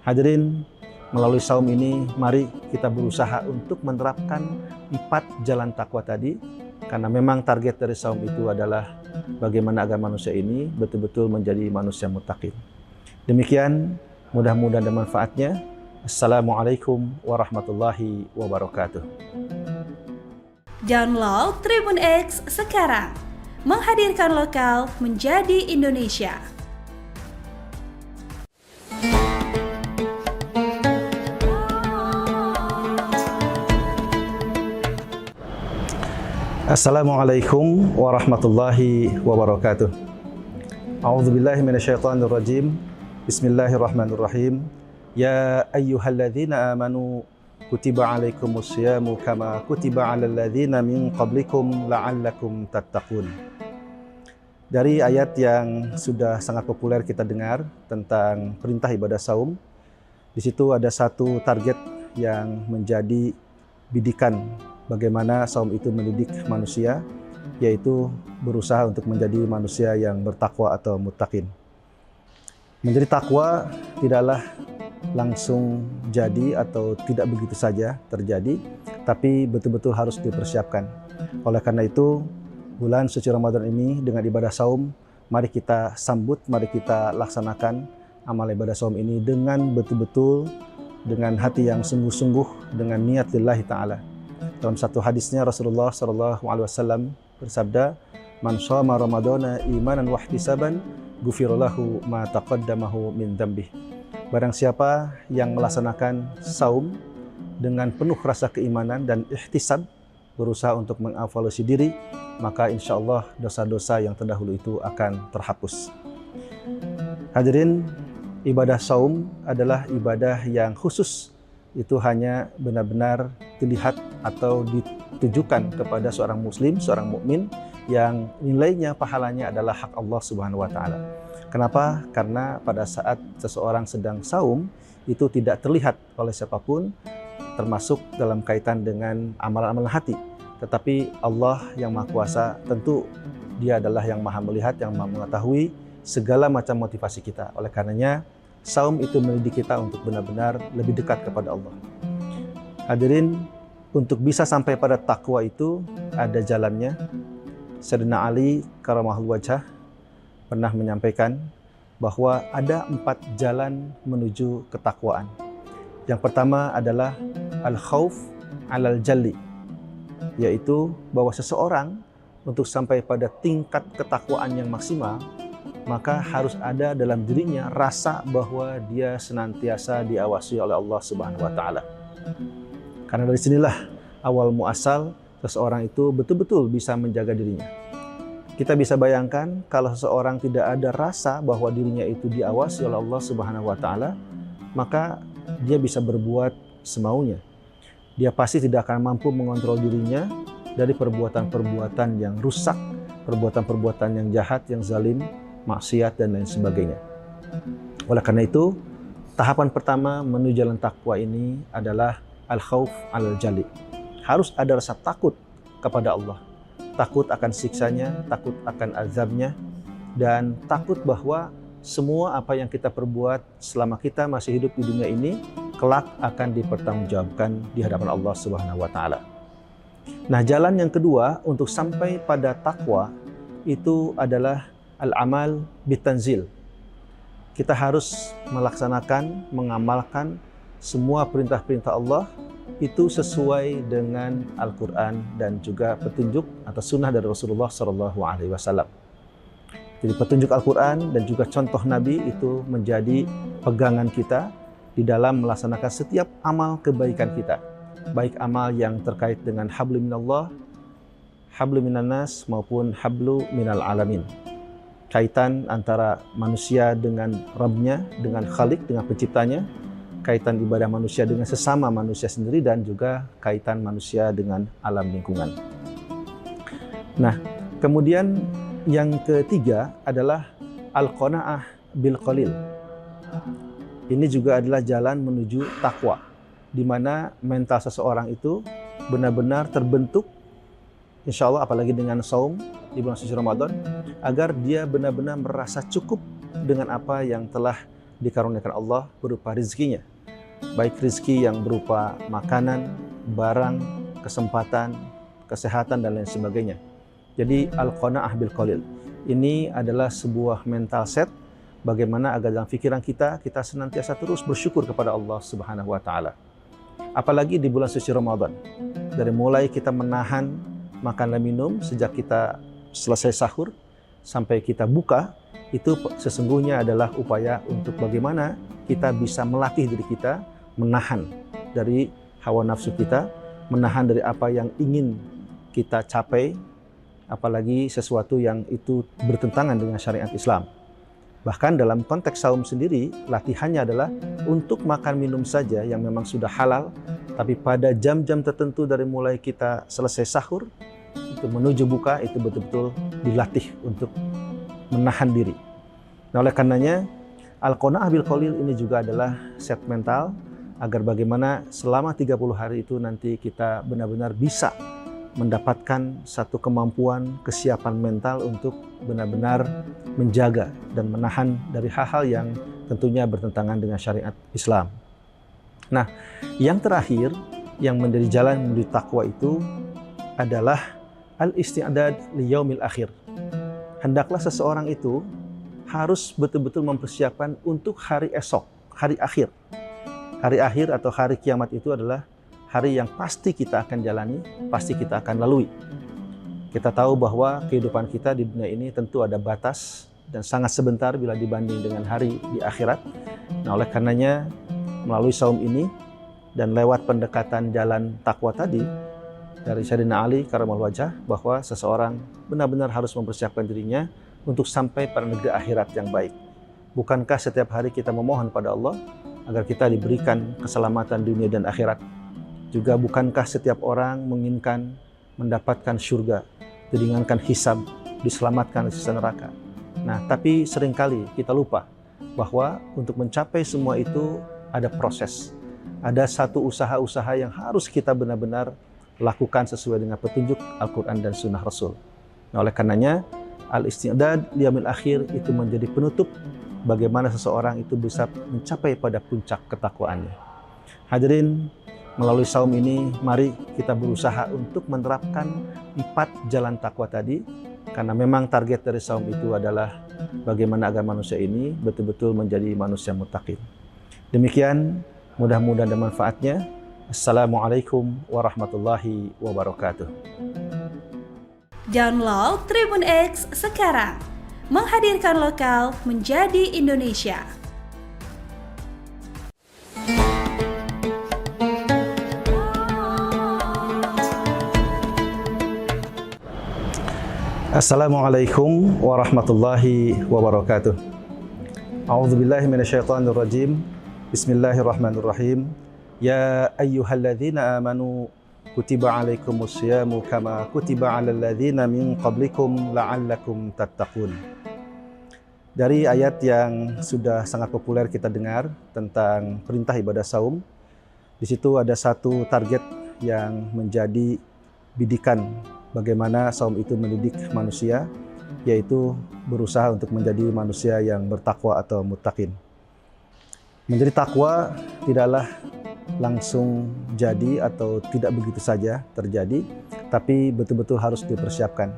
Hadirin, melalui saum ini, mari kita berusaha untuk menerapkan 4 jalan takwa tadi, karena memang target dari saum itu adalah bagaimana agar manusia ini betul-betul menjadi manusia muttaqin. Demikian, mudah-mudahan ada manfaatnya. Assalamualaikum warahmatullahi wabarakatuh. Download Tribun X sekarang, menghadirkan lokal menjadi Indonesia. Assalamualaikum warahmatullahi wabarakatuh. A'udzubillahi minasyaitonirrajim. Bismillahirrahmanirrahim. Ya ayyuhalladzina amanu kutiba alaikumusyamu kama kutiba alal ladzina min qablikum la'allakum tattaqun. Dari ayat yang sudah sangat populer kita dengar tentang perintah ibadah saum, di situ ada satu target yang menjadi bidikan bagaimana saum itu mendidik manusia, yaitu berusaha untuk menjadi manusia yang bertakwa atau muttaqin. Menjadi takwa tidaklah langsung jadi atau tidak begitu saja terjadi, tapi betul-betul harus dipersiapkan. Oleh karena itu, bulan suci Ramadan ini dengan ibadah saum, mari kita sambut, mari kita laksanakan amal ibadah saum ini dengan betul-betul, dengan hati yang sungguh-sungguh, dengan niat lillahi ta'ala. Dalam satu hadisnya Rasulullah SAW bersabda, "Man shoma Ramadana imanan wa ihtisaban, ghufira lahu ma taqaddamahu min dzambih." Barang siapa yang melaksanakan saum dengan penuh rasa keimanan dan ihtisab, berusaha untuk mengevaluasi diri, maka insya Allah dosa-dosa yang terdahulu itu akan terhapus. Hadirin, ibadah saum adalah ibadah yang khusus. Itu hanya benar-benar dilihat atau ditujukan kepada seorang muslim, seorang mukmin yang nilainya, pahalanya adalah hak Allah Subhanahu wa taala. Kenapa? Karena pada saat seseorang sedang saum itu tidak terlihat oleh siapapun, termasuk dalam kaitan dengan amalan-amalan hati. Tetapi Allah yang Maha Kuasa, tentu Dia adalah yang Maha melihat, yang Maha mengetahui segala macam motivasi kita. Oleh karenanya saum itu mendidik kita untuk benar-benar lebih dekat kepada Allah. Hadirin, untuk bisa sampai pada takwa itu ada jalannya. Sayyidina Ali karamahul wajhah pernah menyampaikan bahwa ada 4 jalan menuju ketakwaan. Yang pertama adalah al-khauf alal jalli, yaitu bahwa seseorang untuk sampai pada tingkat ketakwaan yang maksimal, maka harus ada dalam dirinya rasa bahwa dia senantiasa diawasi oleh Allah Subhanahu wa taala. Karena dari sinilah awal muasal seseorang itu betul-betul bisa menjaga dirinya. Kita bisa bayangkan kalau seseorang tidak ada rasa bahwa dirinya itu diawasi oleh Allah Subhanahu wa taala, maka dia bisa berbuat semaunya. Dia pasti tidak akan mampu mengontrol dirinya dari perbuatan-perbuatan yang rusak, perbuatan-perbuatan yang jahat, yang zalim, maksiat dan lain sebagainya. Oleh karena itu, tahapan pertama menuju jalan takwa ini adalah al-khauf alal jali. Harus ada rasa takut kepada Allah. Takut akan siksanya, takut akan azabnya, dan takut bahwa semua apa yang kita perbuat selama kita masih hidup di dunia ini kelak akan dipertanggungjawabkan di hadapan Allah Subhanahu wa taala. Nah, jalan yang kedua untuk sampai pada takwa itu adalah al-amal bitanzil. Kita harus melaksanakan, mengamalkan semua perintah-perintah Allah itu sesuai dengan Al-Quran dan juga petunjuk atau sunnah dari Rasulullah SAW. Jadi petunjuk Al-Quran dan juga contoh Nabi itu menjadi pegangan kita di dalam melaksanakan setiap amal kebaikan kita. Baik amal yang terkait dengan hablu minallah, hablu minannas maupun hablu minal alamin. Kaitan antara manusia dengan Rabbnya, dengan Khalik, dengan penciptanya, kaitan ibadah manusia dengan sesama manusia sendiri, dan juga kaitan manusia dengan alam lingkungan. Nah, kemudian yang ketiga adalah al-qanaah bil qalil. Ini juga adalah jalan menuju takwa, di mana mental seseorang itu benar-benar terbentuk, insya Allah apalagi dengan saum di bulan suci Ramadan, agar dia benar-benar merasa cukup dengan apa yang telah dikaruniakan Allah berupa rezekinya. Baik rezeki yang berupa makanan, barang, kesempatan, kesehatan, dan lain sebagainya. Jadi al-qanaah bil qalil. Ini adalah sebuah mental set bagaimana agar dalam pikiran kita senantiasa terus bersyukur kepada Allah Subhanahu wa taala. Apalagi di bulan suci Ramadan. Dari mulai kita menahan makan dan minum sejak kita selesai sahur sampai kita buka, itu sesungguhnya adalah upaya untuk bagaimana kita bisa melatih diri kita menahan dari hawa nafsu kita, menahan dari apa yang ingin kita capai, apalagi sesuatu yang itu bertentangan dengan syariat Islam. Bahkan dalam konteks saum sendiri, latihannya adalah untuk makan minum saja yang memang sudah halal, tapi pada jam-jam tertentu dari mulai kita selesai sahur, itu menuju buka, itu betul-betul dilatih untuk menahan diri. Nah, oleh karenanya, Al-Qanaah bil Qalil ini juga adalah set mental, agar bagaimana selama 30 hari itu nanti kita benar-benar bisa mendapatkan satu kemampuan, kesiapan mental untuk benar-benar menjaga dan menahan dari hal-hal yang tentunya bertentangan dengan syariat Islam. Nah, yang terakhir yang menjadi jalan menuju takwa itu adalah al-isti'dad li yaumil akhir. Hendaklah seseorang itu harus betul-betul mempersiapkan untuk hari esok, hari akhir. Hari akhir atau hari kiamat itu adalah hari yang pasti kita akan jalani, pasti kita akan lalui. Kita tahu bahwa kehidupan kita di dunia ini tentu ada batas dan sangat sebentar bila dibanding dengan hari di akhirat. Nah, oleh karenanya melalui saum ini dan lewat pendekatan jalan takwa tadi dari Sayyidina Ali Karamallahu Wajhah, bahwa seseorang benar-benar harus mempersiapkan dirinya untuk sampai pada negeri akhirat yang baik. Bukankah setiap hari kita memohon pada Allah agar kita diberikan keselamatan dunia dan akhirat? Juga bukankah setiap orang menginginkan mendapatkan surga, diringankan hisab, diselamatkan dari siksa neraka? Nah, tapi seringkali kita lupa bahwa untuk mencapai semua itu ada proses. Ada satu usaha-usaha yang harus kita benar-benar lakukan sesuai dengan petunjuk Al-Quran dan Sunnah Rasul. Nah, oleh karenanya, al-isti'dad liyaumil akhir itu menjadi penutup bagaimana seseorang itu bisa mencapai pada puncak ketakwaannya. Hadirin, melalui saum ini, mari kita berusaha untuk menerapkan 4 jalan takwa tadi, karena memang target dari saum itu adalah bagaimana agar manusia ini betul-betul menjadi manusia muttaqin. Demikian, mudah-mudahan ada manfaatnya. Assalamualaikum warahmatullahi wabarakatuh. Download Tribun X sekarang, menghadirkan lokal menjadi Indonesia. Assalamualaikum warahmatullahi wabarakatuh. A'udzubillahi minasyaitonirrajim. Bismillahirrahmanirrahim. Ya ayyuhalladzina amanu kutiba alaikumus syiyamu kama kutiba alal ladzina min qablikum la'allakum tattaqun. Dari ayat yang sudah sangat populer kita dengar tentang perintah ibadah saum, di situ ada satu target yang menjadi bidikan bagaimana saum itu mendidik manusia, yaitu berusaha untuk menjadi manusia yang bertakwa atau muttaqin. Menjadi takwa tidaklah langsung jadi atau tidak begitu saja terjadi, tapi betul-betul harus dipersiapkan.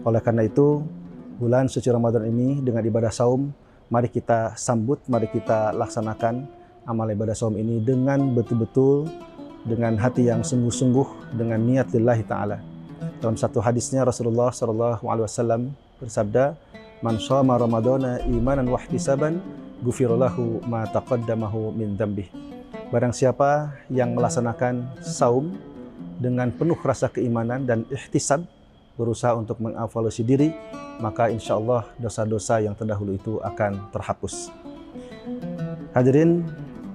Oleh karena itu, bulan suci Ramadan ini dengan ibadah saum, mari kita sambut, mari kita laksanakan amal ibadah saum ini dengan betul-betul, dengan hati yang sungguh-sungguh, dengan niat lillahi ta'ala. Dalam satu hadisnya Rasulullah SAW bersabda, "Man shoma Ramadana imanan wa ihtisaban, ghufira lahu ma taqaddamahu min dzambih." Barang siapa yang melaksanakan saum dengan penuh rasa keimanan dan ihtisab, berusaha untuk mengevaluasi diri, maka insya Allah dosa-dosa yang terdahulu itu akan terhapus. Hadirin,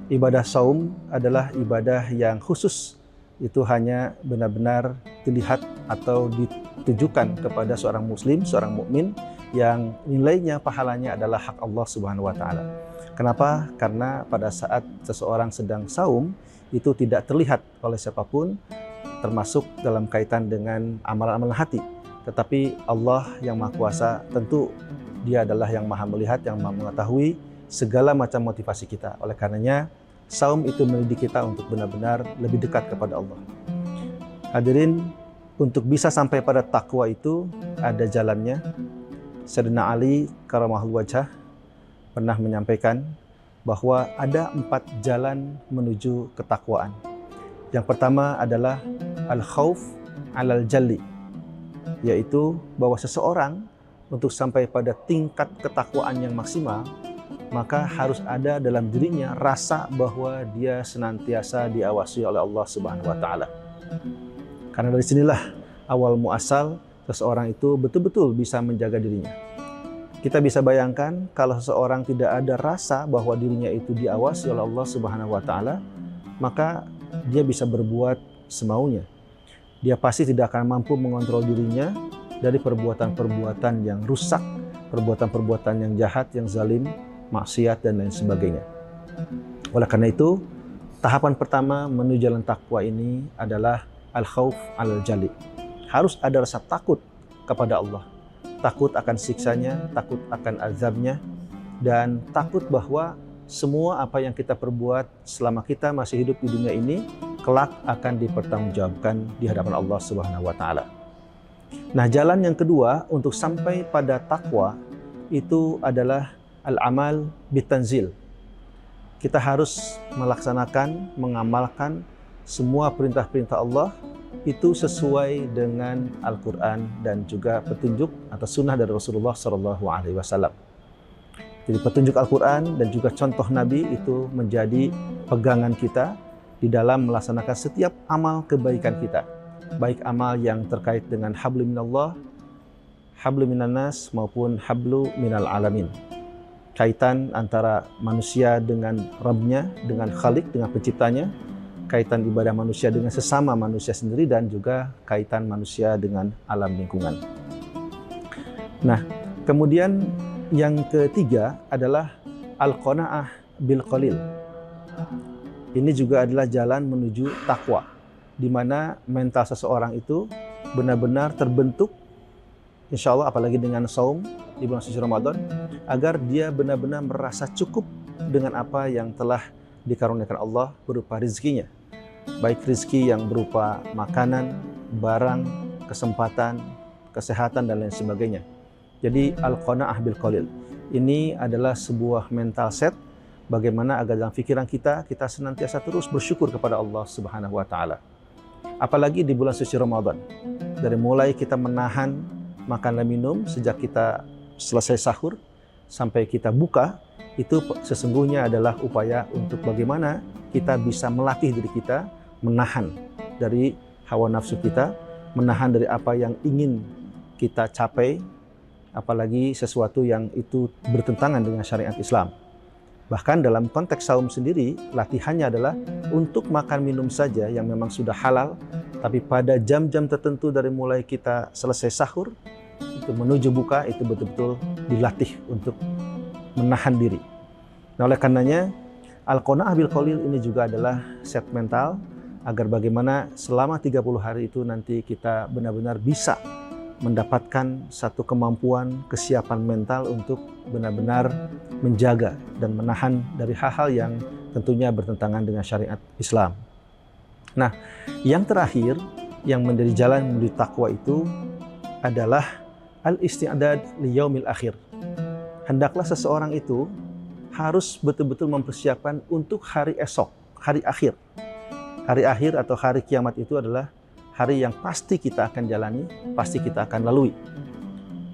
ibadah saum adalah ibadah yang khusus. Itu hanya benar-benar dilihat atau ditujukan kepada seorang muslim, seorang mukmin yang nilainya, pahalanya adalah hak Allah Subhanahu wa taala. Kenapa? Karena pada saat seseorang sedang saum itu tidak terlihat oleh siapapun, termasuk dalam kaitan dengan amalan-amalan hati. Tetapi Allah yang Maha Kuasa tentu Dia adalah yang Maha melihat, yang Maha mengetahui segala macam motivasi kita. Oleh karenanya, saum itu mendidik kita untuk benar-benar lebih dekat kepada Allah. Hadirin, untuk bisa sampai pada takwa itu ada jalannya. Sayyidina Ali Karamallahu Wajhah pernah menyampaikan bahwa ada 4 jalan menuju ketakwaan. Yang pertama adalah al-khauf alal jalli, yaitu bahwa seseorang untuk sampai pada tingkat ketakwaan yang maksimal, maka harus ada dalam dirinya rasa bahwa dia senantiasa diawasi oleh Allah Subhanahu wa taala. Karena dari sinilah awal muasal seseorang itu betul-betul bisa menjaga dirinya. Kita bisa bayangkan kalau seseorang tidak ada rasa bahwa dirinya itu diawasi oleh Allah Subhanahu wa taala, maka dia bisa berbuat semaunya. Dia pasti tidak akan mampu mengontrol dirinya dari perbuatan-perbuatan yang rusak, perbuatan-perbuatan yang jahat, yang zalim, maksiat dan lain sebagainya. Oleh karena itu, tahapan pertama menuju jalan takwa ini adalah al-khauf al-jali. Harus ada rasa takut kepada Allah. Takut akan siksanya, takut akan azabnya, dan takut bahwa semua apa yang kita perbuat selama kita masih hidup di dunia ini, kelak akan dipertanggungjawabkan di hadapan Allah Subhanahu wa taala. Nah, jalan yang kedua untuk sampai pada takwa itu adalah al-amal bitanzil. Kita harus melaksanakan, mengamalkan semua perintah-perintah Allah itu sesuai dengan Al-Quran dan juga petunjuk atau sunnah dari Rasulullah SAW. Jadi petunjuk Al-Quran dan juga contoh Nabi itu menjadi pegangan kita di dalam melaksanakan setiap amal kebaikan kita. Baik amal yang terkait dengan hablu minallah, hablu minannas maupun hablu minal alamin. Kaitan antara manusia dengan Rabbnya, dengan Khalik, dengan penciptanya, kaitan ibadah manusia dengan sesama manusia sendiri, dan juga kaitan manusia dengan alam lingkungan. Nah, kemudian yang ketiga adalah al-qanaah bil qalil. Ini juga adalah jalan menuju takwa, di mana mental seseorang itu benar-benar terbentuk, insya Allah apalagi dengan saum di bulan suci Ramadan, agar dia benar-benar merasa cukup dengan apa yang telah dikaruniakan Allah berupa rizkinya. Baik rizki yang berupa makanan, barang, kesempatan, kesehatan, dan lain sebagainya. Jadi al-qanaah bil qalil ini adalah sebuah mental set bagaimana agar dalam pikiran kita senantiasa terus bersyukur kepada Allah Subhanahu wa taala. Apalagi di bulan suci Ramadan. Dari mulai kita menahan makan dan minum sejak kita selesai sahur sampai kita buka, itu sesungguhnya adalah upaya untuk bagaimana kita bisa melatih diri kita menahan dari hawa nafsu kita, menahan dari apa yang ingin kita capai, apalagi sesuatu yang itu bertentangan dengan syariat Islam. Bahkan dalam konteks saum sendiri, latihannya adalah untuk makan minum saja yang memang sudah halal, tapi pada jam-jam tertentu dari mulai kita selesai sahur, itu menuju buka, itu betul-betul dilatih untuk menahan diri. Nah, oleh karenanya, al-qanaah bil qalil ini juga adalah set mental agar bagaimana selama 30 hari itu nanti kita benar-benar bisa mendapatkan satu kemampuan, kesiapan mental untuk benar-benar menjaga dan menahan dari hal-hal yang tentunya bertentangan dengan syariat Islam. Nah, yang terakhir yang menjadi jalan menuju takwa itu adalah al-isti'dad li yaumil akhir. Hendaklah seseorang itu harus betul-betul mempersiapkan untuk hari esok, hari akhir. Hari akhir atau hari kiamat itu adalah hari yang pasti kita akan jalani, pasti kita akan lalui.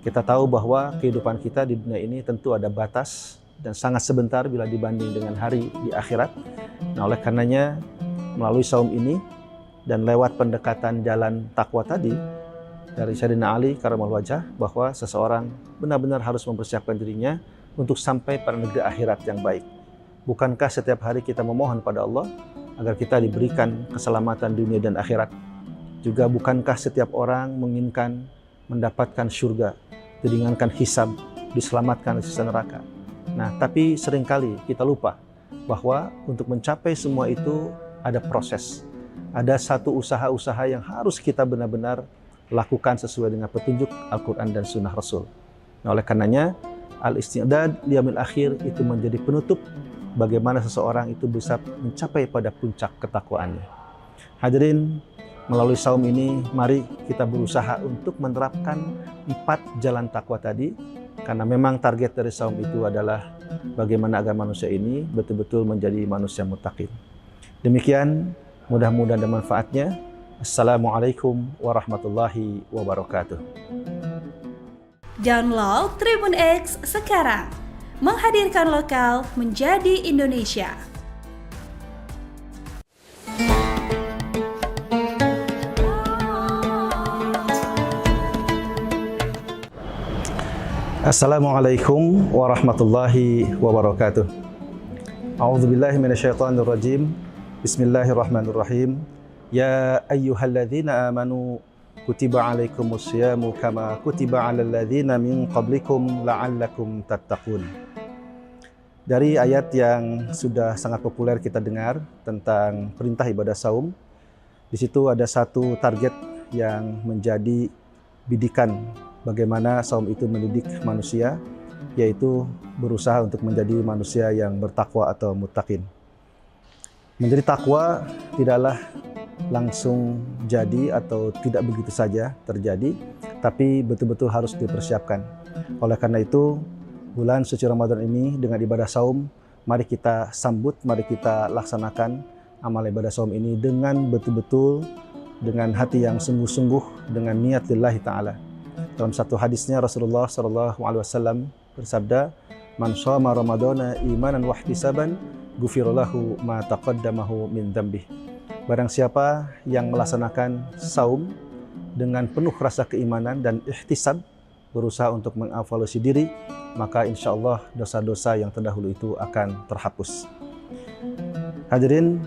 Kita tahu bahwa kehidupan kita di dunia ini tentu ada batas dan sangat sebentar bila dibanding dengan hari di akhirat. Nah, oleh karenanya melalui saum ini dan lewat pendekatan jalan takwa tadi dari Sayyidina Ali Karamallahu Wajhah, bahwa seseorang benar-benar harus mempersiapkan dirinya untuk sampai pada negeri akhirat yang baik. Bukankah setiap hari kita memohon pada Allah agar kita diberikan keselamatan dunia dan akhirat? Juga bukankah setiap orang menginginkan mendapatkan surga, diringankan hisab, diselamatkan dari siksa neraka? Nah, tapi seringkali kita lupa bahwa untuk mencapai semua itu ada proses. Ada satu usaha-usaha yang harus kita benar-benar lakukan sesuai dengan petunjuk Al-Quran dan Sunnah Rasul. Nah, oleh karenanya, al-isti'dad liyaumil akhir itu menjadi penutup bagaimana seseorang itu bisa mencapai pada puncak ketakwaannya. Hadirin, melalui saum ini, mari kita berusaha untuk menerapkan 4 jalan takwa tadi, karena memang target dari saum itu adalah bagaimana agar manusia ini betul-betul menjadi manusia muttaqin. Demikian, mudah-mudahan ada manfaatnya. Assalamualaikum warahmatullahi wabarakatuh. Download Tribun X sekarang, menghadirkan lokal menjadi Indonesia. Assalamualaikum warahmatullahi wabarakatuh. A'udzubillahi minasyaitonirrajim. Bismillahirrahmanirrahim. Ya ayyuhalladzina amanu kutiba alaikumusyamu kama kutiba alal ladzina min qablikum la'allakum tattaqun. Dari ayat yang sudah sangat populer kita dengar tentang perintah ibadah saum, di situ ada satu target yang menjadi bidikan bagaimana saum itu mendidik manusia, yaitu berusaha untuk menjadi manusia yang bertakwa atau muttaqin. Menjadi takwa tidaklah langsung jadi atau tidak begitu saja terjadi, tapi betul-betul harus dipersiapkan. Oleh karena itu, bulan suci Ramadan ini dengan ibadah saum, mari kita sambut, mari kita laksanakan amal ibadah saum ini dengan betul-betul, dengan hati yang sungguh-sungguh, dengan niat lillahi ta'ala. Dalam satu hadisnya Rasulullah SAW bersabda, "Man shoma Ramadana imanan wa ihtisaban, ghufira lahu ma taqaddamahu min dzambih." Barang siapa yang melaksanakan saum dengan penuh rasa keimanan dan ihtisab, berusaha untuk mengevaluasi diri, maka insya Allah dosa-dosa yang terdahulu itu akan terhapus. Hadirin,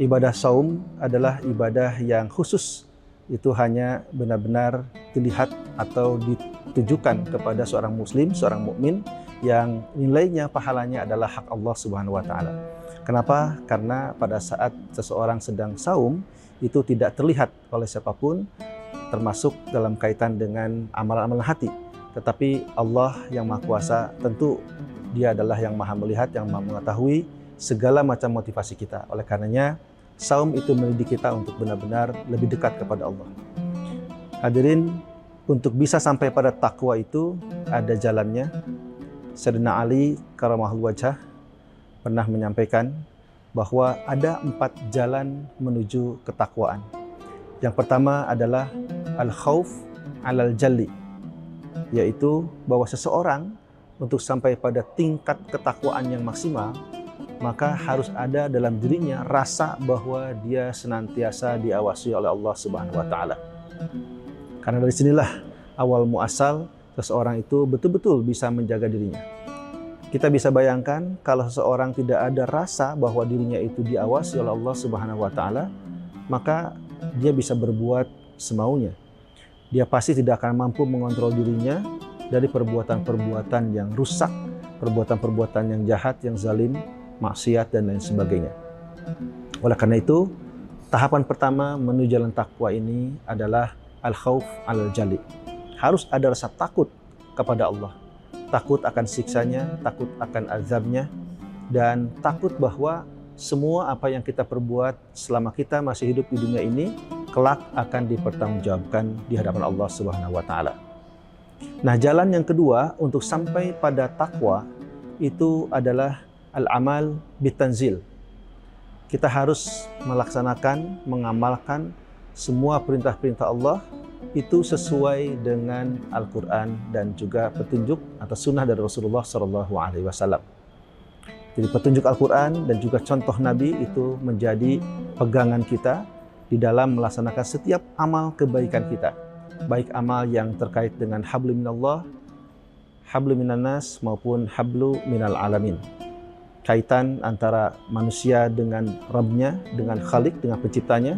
ibadah saum adalah ibadah yang khusus. Itu hanya benar-benar dilihat atau ditujukan kepada seorang muslim, seorang mukmin yang nilainya, pahalanya adalah hak Allah Subhanahu wa Ta'ala. Kenapa? Karena pada saat seseorang sedang saum, itu tidak terlihat oleh siapapun, termasuk dalam kaitan dengan amalan-amalan hati. Tetapi Allah yang Maha Kuasa, tentu Dia adalah yang Maha Melihat, yang Maha Mengetahui segala macam motivasi kita. Oleh karenanya, saum itu mendidik kita untuk benar-benar lebih dekat kepada Allah. Hadirin, untuk bisa sampai pada takwa itu ada jalannya. Sayyidina Ali karamahul wajhah pernah menyampaikan bahwa ada 4 jalan menuju ketakwaan. Yang pertama adalah al-khauf alal jalli, yaitu bahwa seseorang untuk sampai pada tingkat ketakwaan yang maksimal, maka harus ada dalam dirinya rasa bahwa dia senantiasa diawasi oleh Allah Subhanahu wa Ta'ala. Karena dari sinilah awal muasal seseorang itu betul-betul bisa menjaga dirinya. Kita bisa bayangkan kalau seseorang tidak ada rasa bahwa dirinya itu diawasi oleh Allah Subhanahu wa Ta'ala, maka dia bisa berbuat semaunya. Dia pasti tidak akan mampu mengontrol dirinya dari perbuatan-perbuatan yang rusak, perbuatan-perbuatan yang jahat, yang zalim, maksiat, dan lain sebagainya. Oleh karena itu, tahapan pertama menuju jalan takwa ini adalah al-khauf alal jali. Harus ada rasa takut kepada Allah. Takut akan siksanya, takut akan azabnya, dan takut bahwa semua apa yang kita perbuat selama kita masih hidup di dunia ini, kelak akan dipertanggungjawabkan di hadapan Allah Subhanahu wa Ta'ala. Nah, jalan yang kedua untuk sampai pada takwa itu adalah al-amal bitanzil. Kita harus melaksanakan, mengamalkan semua perintah-perintah Allah itu sesuai dengan Al-Quran dan juga petunjuk atau sunnah dari Rasulullah SAW. Jadi petunjuk Al-Quran dan juga contoh Nabi itu menjadi pegangan kita di dalam melaksanakan setiap amal kebaikan kita. Baik amal yang terkait dengan hablu minallah, hablu minannas, maupun hablu minal alamin. Kaitan antara manusia dengan Rabbnya, dengan Khalik, dengan penciptanya,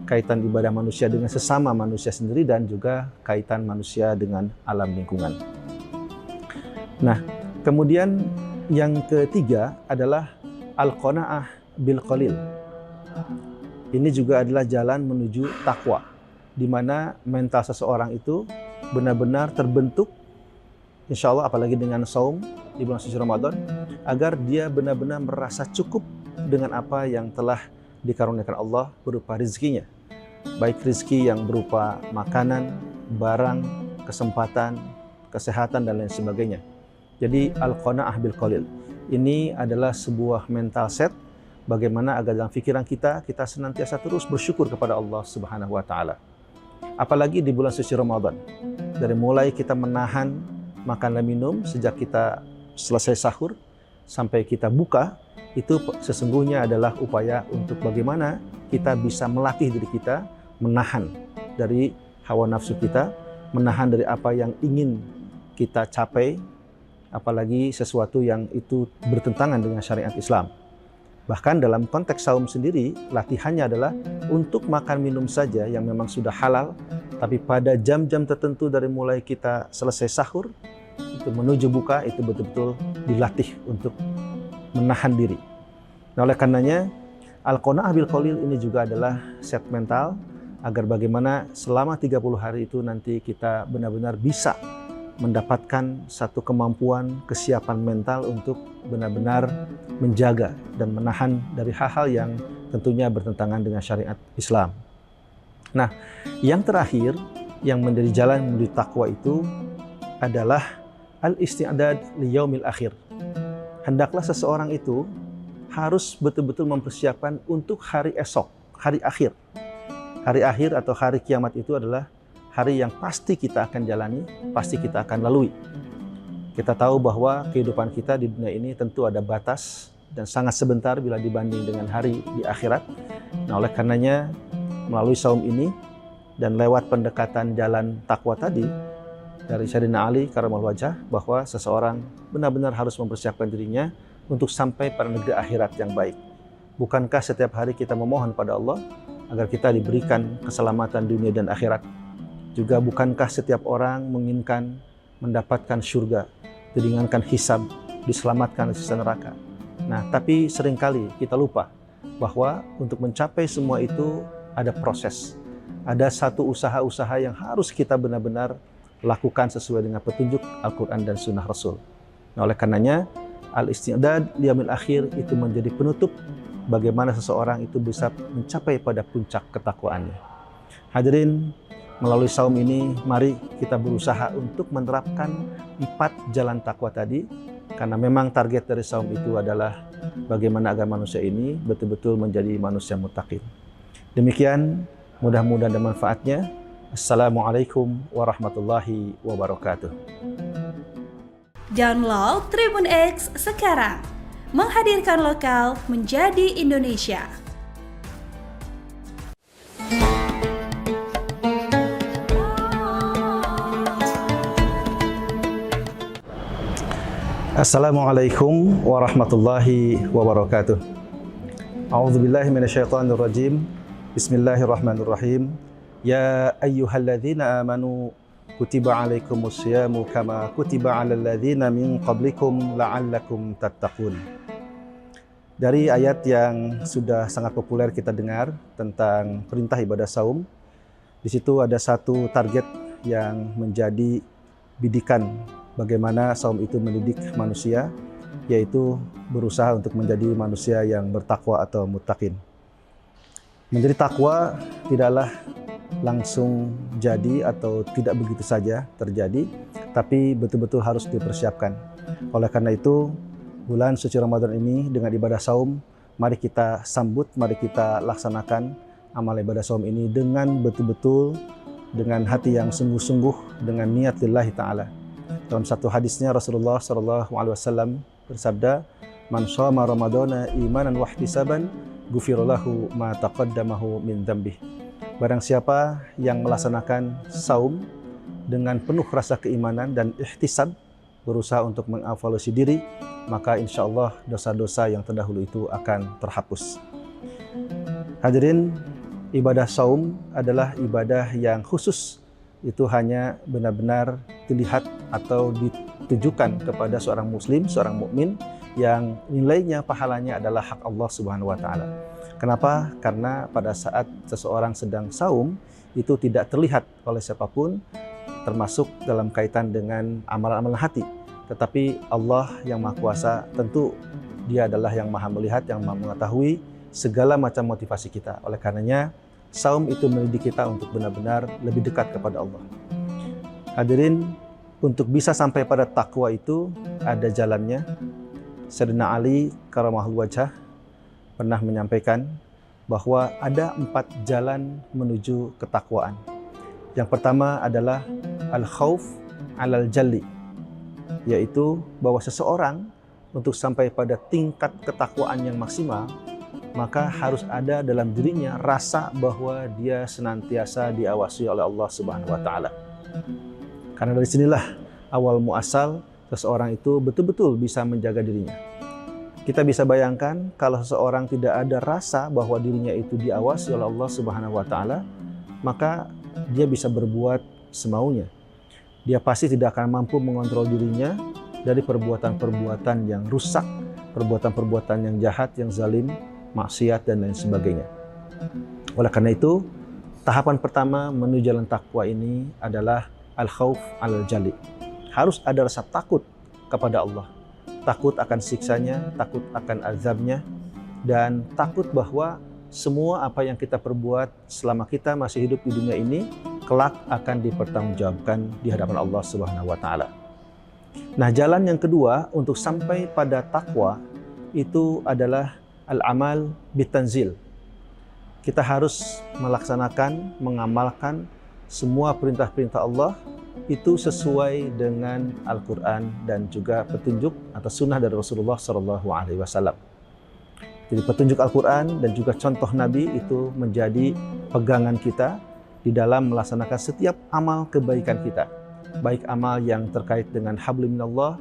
kaitan ibadah manusia dengan sesama manusia sendiri, dan juga kaitan manusia dengan alam lingkungan. Nah, kemudian yang ketiga adalah al-qanaah bil qalil. Ini juga adalah jalan menuju takwa, di mana mental seseorang itu benar-benar terbentuk, insya Allah apalagi dengan saum di bulan suci Ramadan, agar dia benar-benar merasa cukup dengan apa yang telah dikaruniakan Allah berupa rezekinya. Baik rezeki yang berupa makanan, barang, kesempatan, kesehatan, dan lain sebagainya. Jadi al-qanaah bil qalil. Ini adalah sebuah mental set bagaimana agar dalam pikiran kita senantiasa terus bersyukur kepada Allah Subhanahu wa Ta'ala. Apalagi di bulan suci Ramadan. Dari mulai kita menahan makan dan minum sejak kita selesai sahur sampai kita buka, itu sesungguhnya adalah upaya untuk bagaimana kita bisa melatih diri kita menahan dari hawa nafsu kita, menahan dari apa yang ingin kita capai, apalagi sesuatu yang itu bertentangan dengan syariat Islam. Bahkan dalam konteks saum sendiri, latihannya adalah untuk makan minum saja yang memang sudah halal, tapi pada jam-jam tertentu dari mulai kita selesai sahur, itu menuju buka, itu betul-betul dilatih untuk menahan diri. Nah, oleh karenanya, Al-Qanaah bil Qalil ini juga adalah set mental, agar bagaimana selama 30 hari itu nanti kita benar-benar bisa mendapatkan satu kemampuan, kesiapan mental untuk benar-benar menjaga dan menahan dari hal-hal yang tentunya bertentangan dengan syariat Islam. Nah, yang terakhir yang menjadi jalan menuju takwa itu adalah al-isti'dad li yaumil akhir. Hendaklah seseorang itu harus betul-betul mempersiapkan untuk hari esok, hari akhir. Hari akhir atau hari kiamat itu adalah hari yang pasti kita akan jalani, pasti kita akan lalui. Kita tahu bahwa kehidupan kita di dunia ini tentu ada batas dan sangat sebentar bila dibanding dengan hari di akhirat. Nah, oleh karenanya melalui saum ini dan lewat pendekatan jalan takwa tadi dari Sayyidina Ali karramallahu wajhah, bahwa seseorang benar-benar harus mempersiapkan dirinya untuk sampai pada negeri akhirat yang baik. Bukankah setiap hari kita memohon pada Allah agar kita diberikan keselamatan dunia dan akhirat? Juga bukankah setiap orang menginginkan mendapatkan surga, diringankan hisab, diselamatkan dari siksa neraka? Nah, tapi seringkali kita lupa bahwa untuk mencapai semua itu ada proses. Ada satu usaha-usaha yang harus kita benar-benar lakukan sesuai dengan petunjuk Al-Quran dan Sunnah Rasul. Nah, oleh karenanya, al-isti'dad liyamil akhir itu menjadi penutup bagaimana seseorang itu bisa mencapai pada puncak ketakwaannya. Hadirin, melalui saum ini, mari kita berusaha untuk menerapkan 4 jalan takwa tadi, karena memang target dari saum itu adalah bagaimana agar manusia ini betul-betul menjadi manusia muttaqin. Demikian, mudah-mudahan ada manfaatnya. Assalamualaikum warahmatullahi wabarakatuh. Download Tribun X sekarang, menghadirkan lokal menjadi Indonesia. Assalamualaikum warahmatullahi wabarakatuh. A'udzubillahi minasyaitonir rajim. Bismillahirrahmanirrahim. Ya ayyuhalladzina amanu kutiba alaikumus syamu kama kutiba alal ladzina min qablikum la'allakum tattaqun. Dari ayat yang sudah sangat populer kita dengar tentang perintah ibadah saum, di situ ada satu target yang menjadi bidikan bagaimana saum itu mendidik manusia, yaitu berusaha untuk menjadi manusia yang bertakwa atau muttaqin. Menjadi takwa tidaklah langsung jadi atau tidak begitu saja terjadi, tapi betul-betul harus dipersiapkan. Oleh karena itu, bulan suci Ramadan ini dengan ibadah saum, mari kita sambut, mari kita laksanakan amal ibadah saum ini dengan betul-betul, dengan hati yang sungguh-sungguh, dengan niat lillahi ta'ala. Dalam satu hadisnya Rasulullah SAW bersabda, "Man shoma Ramadana imanan wa ihtisaban, ghufira lahu ma taqaddamahu min dzambih." Barang siapa yang melaksanakan saum dengan penuh rasa keimanan dan ihtisab, berusaha untuk mengevaluasi diri, maka insya Allah dosa-dosa yang terdahulu itu akan terhapus. Hadirin, ibadah saum adalah ibadah yang khusus. Itu hanya benar-benar dilihat atau ditujukan kepada seorang muslim, seorang mukmin yang nilainya, pahalanya adalah hak Allah Subhanahu wa taala. Kenapa? Karena pada saat seseorang sedang saum itu tidak terlihat oleh siapapun, termasuk dalam kaitan dengan amalan-amalan hati. Tetapi Allah yang Maha Kuasa tentu Dia adalah yang Maha melihat, yang Maha mengetahui segala macam motivasi kita. Oleh karenanya, saum itu mendidik kita untuk benar-benar lebih dekat kepada Allah. Hadirin, untuk bisa sampai pada takwa itu ada jalannya. Sayyidina Ali karramallahu wajhah pernah menyampaikan bahwa ada 4 jalan menuju ketakwaan. Yang pertama adalah al-khauf alal jalli, yaitu bahwa seseorang untuk sampai pada tingkat ketakwaan yang maksimal, maka harus ada dalam dirinya rasa bahwa dia senantiasa diawasi oleh Allah Subhanahu wa taala. Karena dari sinilah awal muasal seseorang itu betul-betul bisa menjaga dirinya. Kita bisa bayangkan kalau seseorang tidak ada rasa bahwa dirinya itu diawasi oleh Allah Subhanahu wa taala, maka dia bisa berbuat semaunya. Dia pasti tidak akan mampu mengontrol dirinya dari perbuatan-perbuatan yang rusak, perbuatan-perbuatan yang jahat, yang zalim, maksiat dan lain sebagainya. Oleh karena itu, tahapan pertama menuju jalan takwa ini adalah al-khauf al-jali. Harus ada rasa takut kepada Allah. Takut akan siksanya, takut akan azabnya, dan takut bahwa semua apa yang kita perbuat selama kita masih hidup di dunia ini, kelak akan dipertanggungjawabkan di hadapan Allah Subhanahu wa taala. Nah, jalan yang kedua untuk sampai pada takwa itu adalah al-amal bitanzil. Kita harus melaksanakan, mengamalkan semua perintah-perintah Allah itu sesuai dengan Al-Quran dan juga petunjuk atau sunnah dari Rasulullah SAW. Jadi petunjuk Al-Quran dan juga contoh Nabi itu menjadi pegangan kita di dalam melaksanakan setiap amal kebaikan kita. Baik amal yang terkait dengan hablu minallah,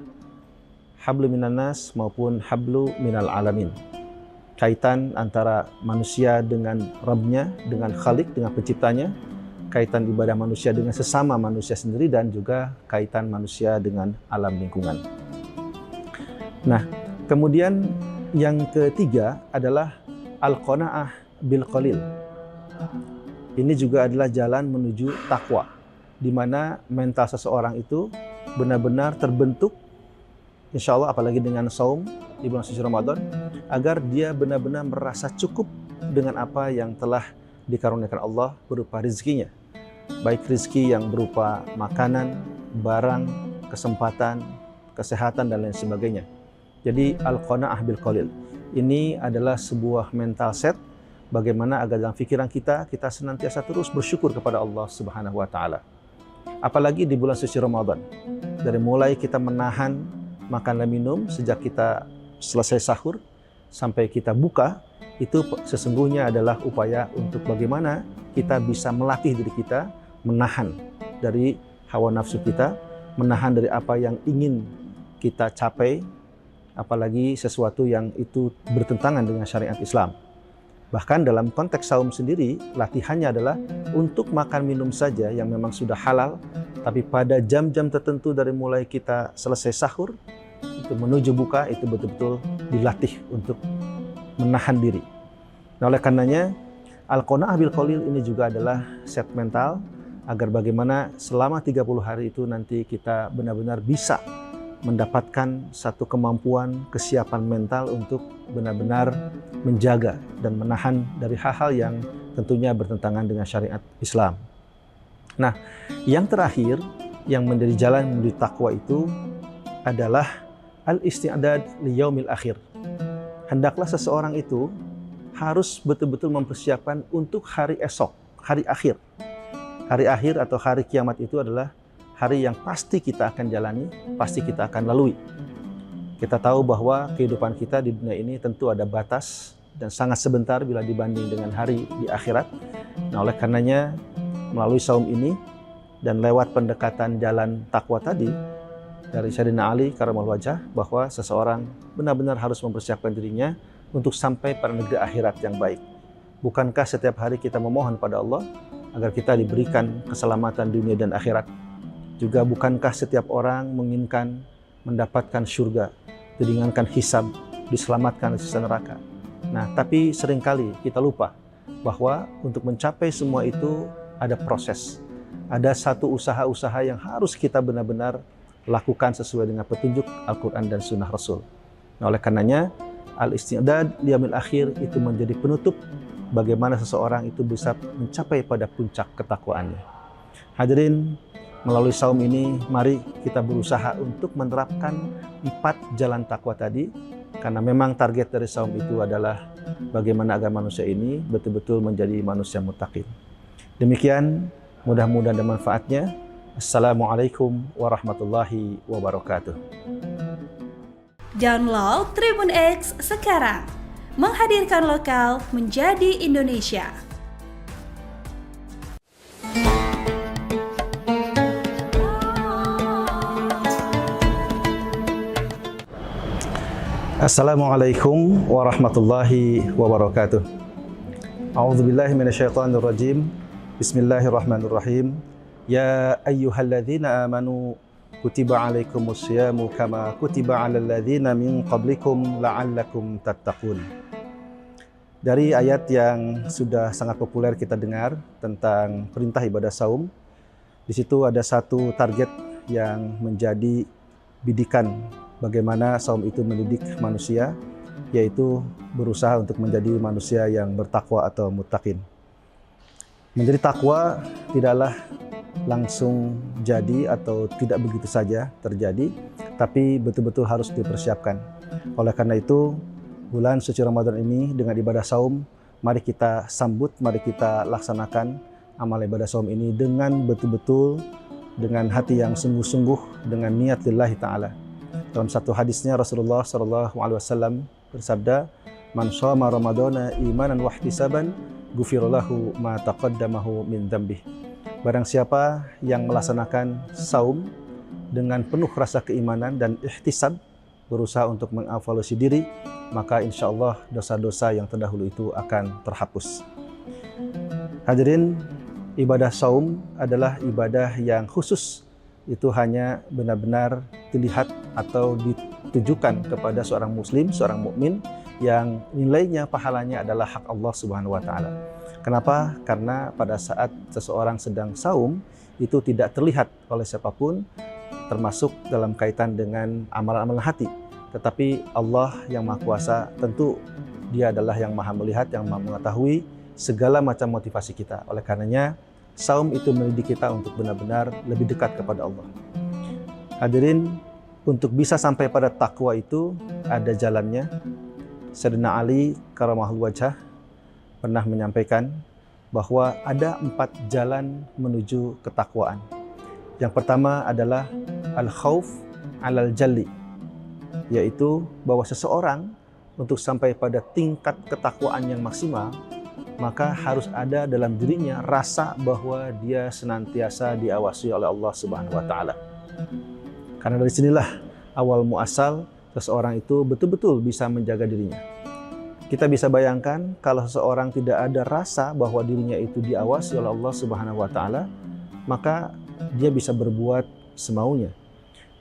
hablu minannas maupun hablu minal alamin. Kaitan antara manusia dengan Rabbnya, dengan Khalik, dengan penciptanya, kaitan ibadah manusia dengan sesama manusia sendiri, dan juga kaitan manusia dengan alam lingkungan. Nah, kemudian yang ketiga adalah al-qanaah bil qalil. Ini juga adalah jalan menuju takwa, di mana mental seseorang itu benar-benar terbentuk, insya Allah apalagi dengan saum di bulan suci Ramadan, agar dia benar-benar merasa cukup dengan apa yang telah dikaruniakan Allah berupa rizkinya. Baik rizki yang berupa makanan, barang, kesempatan, kesehatan, dan lain sebagainya. Jadi al-qanaah bil qalil ini adalah sebuah mental set bagaimana agar dalam pikiran kita senantiasa terus bersyukur kepada Allah Subhanahu wa taala. Apalagi di bulan suci Ramadan. Dari mulai kita menahan makan dan minum sejak kita selesai sahur sampai kita buka, itu sesungguhnya adalah upaya untuk bagaimana kita bisa melatih diri kita menahan dari hawa nafsu kita, menahan dari apa yang ingin kita capai, apalagi sesuatu yang itu bertentangan dengan syariat Islam. Bahkan dalam konteks saum sendiri, latihannya adalah untuk makan minum saja yang memang sudah halal, tapi pada jam-jam tertentu dari mulai kita selesai sahur, itu menuju buka, itu betul-betul dilatih untuk menahan diri. Nah, oleh karenanya, al-qanaah bil qalil ini juga adalah set mental agar bagaimana selama 30 hari itu nanti kita benar-benar bisa mendapatkan satu kemampuan, kesiapan mental untuk benar-benar menjaga dan menahan dari hal-hal yang tentunya bertentangan dengan syariat Islam. Nah, yang terakhir yang menjadi jalan menuju takwa itu adalah al-isti'dad li yaumil akhir. Hendaklah seseorang itu harus betul-betul mempersiapkan untuk hari esok, hari akhir. Hari akhir atau hari kiamat itu adalah hari yang pasti kita akan jalani, pasti kita akan lalui. Kita tahu bahwa kehidupan kita di dunia ini tentu ada batas dan sangat sebentar bila dibanding dengan hari di akhirat. Nah, oleh karenanya melalui saum ini dan lewat pendekatan jalan takwa tadi dari Sayyidina Ali Karamallahu wajhah, bahwa seseorang benar-benar harus mempersiapkan dirinya untuk sampai pada negeri akhirat yang baik. Bukankah setiap hari kita memohon pada Allah agar kita diberikan keselamatan dunia dan akhirat? Juga bukankah setiap orang menginginkan mendapatkan surga, diringankan hisab, diselamatkan dari siksa neraka? Nah, tapi seringkali kita lupa bahwa untuk mencapai semua itu ada proses. Ada satu usaha-usaha yang harus kita benar-benar lakukan sesuai dengan petunjuk Al-Quran dan Sunnah Rasul. Nah, oleh karenanya, al-isti'dad liyaumil akhir itu menjadi penutup bagaimana seseorang itu bisa mencapai pada puncak ketakwaannya. Hadirin, melalui saum ini, mari kita berusaha untuk menerapkan 4 jalan takwa tadi, karena memang target dari saum itu adalah bagaimana agar manusia ini betul-betul menjadi manusia muttaqin. Demikian, mudah-mudahan ada manfaatnya. Assalamualaikum warahmatullahi wabarakatuh. Download Tribun X sekarang, menghadirkan lokal menjadi Indonesia. Assalamualaikum warahmatullahi wabarakatuh. A'udzubillahi minasyaitonirrajim. Bismillahirrahmanirrahim. Ya ayyuhalladzina amanu kutiba alaikumusyamu kama kutiba alal ladzina min qablikum la'allakum tattaqun. Dari ayat yang sudah sangat populer kita dengar tentang perintah ibadah saum, di situ ada satu target yang menjadi bidikan bagaimana saum itu mendidik manusia, yaitu berusaha untuk menjadi manusia yang bertakwa atau muttaqin. Menjadi takwa tidaklah langsung jadi atau tidak begitu saja terjadi, tapi betul-betul harus dipersiapkan. Oleh karena itu, bulan suci Ramadan ini dengan ibadah saum, mari kita sambut, mari kita laksanakan amal ibadah saum ini dengan betul-betul, dengan hati yang sungguh-sungguh, dengan niat lillahi ta'ala. Dalam satu hadisnya Rasulullah SAW bersabda, "Man shoma Ramadana imanan wa ihtisaban, ghufira lahu ma taqaddamahu min dzambih." Barang siapa yang melaksanakan saum dengan penuh rasa keimanan dan ihtisab, berusaha untuk mengevaluasi diri, maka insya Allah dosa-dosa yang terdahulu itu akan terhapus. Hadirin, ibadah saum adalah ibadah yang khusus. Itu hanya benar-benar dilihat atau ditujukan kepada seorang muslim, seorang mukmin yang nilainya, pahalanya adalah hak Allah Subhanahu wa taala. Kenapa? Karena pada saat seseorang sedang saum itu tidak terlihat oleh siapapun, termasuk dalam kaitan dengan amalan-amalan hati. Tetapi Allah yang Maha Kuasa, tentu Dia adalah yang Maha melihat, yang Maha mengetahui segala macam motivasi kita. Oleh karenanya saum itu mendidik kita untuk benar-benar lebih dekat kepada Allah. Hadirin, untuk bisa sampai pada takwa itu ada jalannya. Sayyidina Ali karamahul wajhah pernah menyampaikan bahwa ada 4 jalan menuju ketakwaan. Yang pertama adalah al-khauf alal jalli, yaitu bahwa seseorang untuk sampai pada tingkat ketakwaan yang maksimal, maka harus ada dalam dirinya rasa bahwa dia senantiasa diawasi oleh Allah Subhanahu wa taala. Karena dari sinilah awal muasal seseorang itu betul-betul bisa menjaga dirinya. Kita bisa bayangkan kalau seseorang tidak ada rasa bahwa dirinya itu diawasi oleh Allah Subhanahu wa taala, maka dia bisa berbuat semaunya.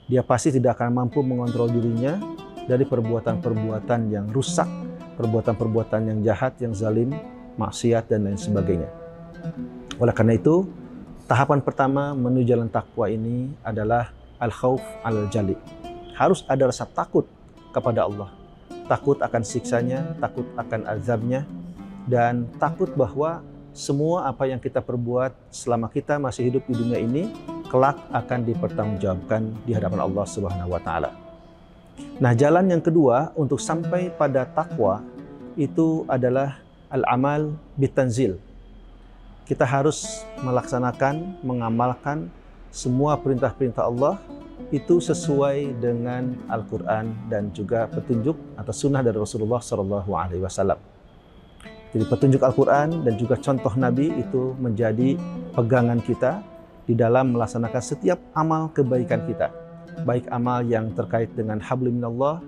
Dia pasti tidak akan mampu mengontrol dirinya dari perbuatan-perbuatan yang rusak, perbuatan-perbuatan yang jahat, yang zalim, maksiat dan lain sebagainya. Oleh karena itu, tahapan pertama menuju jalan takwa ini adalah al-khauf alal jali. Harus ada rasa takut kepada Allah. Takut akan siksanya, takut akan azabnya, dan takut bahwa semua apa yang kita perbuat selama kita masih hidup di dunia ini kelak akan dipertanggungjawabkan di hadapan Allah Subhanahu wa taala. Nah, jalan yang kedua untuk sampai pada takwa itu adalah al-amal bitanzil. Kita harus melaksanakan, mengamalkan semua perintah-perintah Allah itu sesuai dengan Al-Quran dan juga petunjuk atau sunnah dari Rasulullah SAW. Jadi petunjuk Al-Quran dan juga contoh Nabi itu menjadi pegangan kita di dalam melaksanakan setiap amal kebaikan kita. Baik amal yang terkait dengan hablu minallah,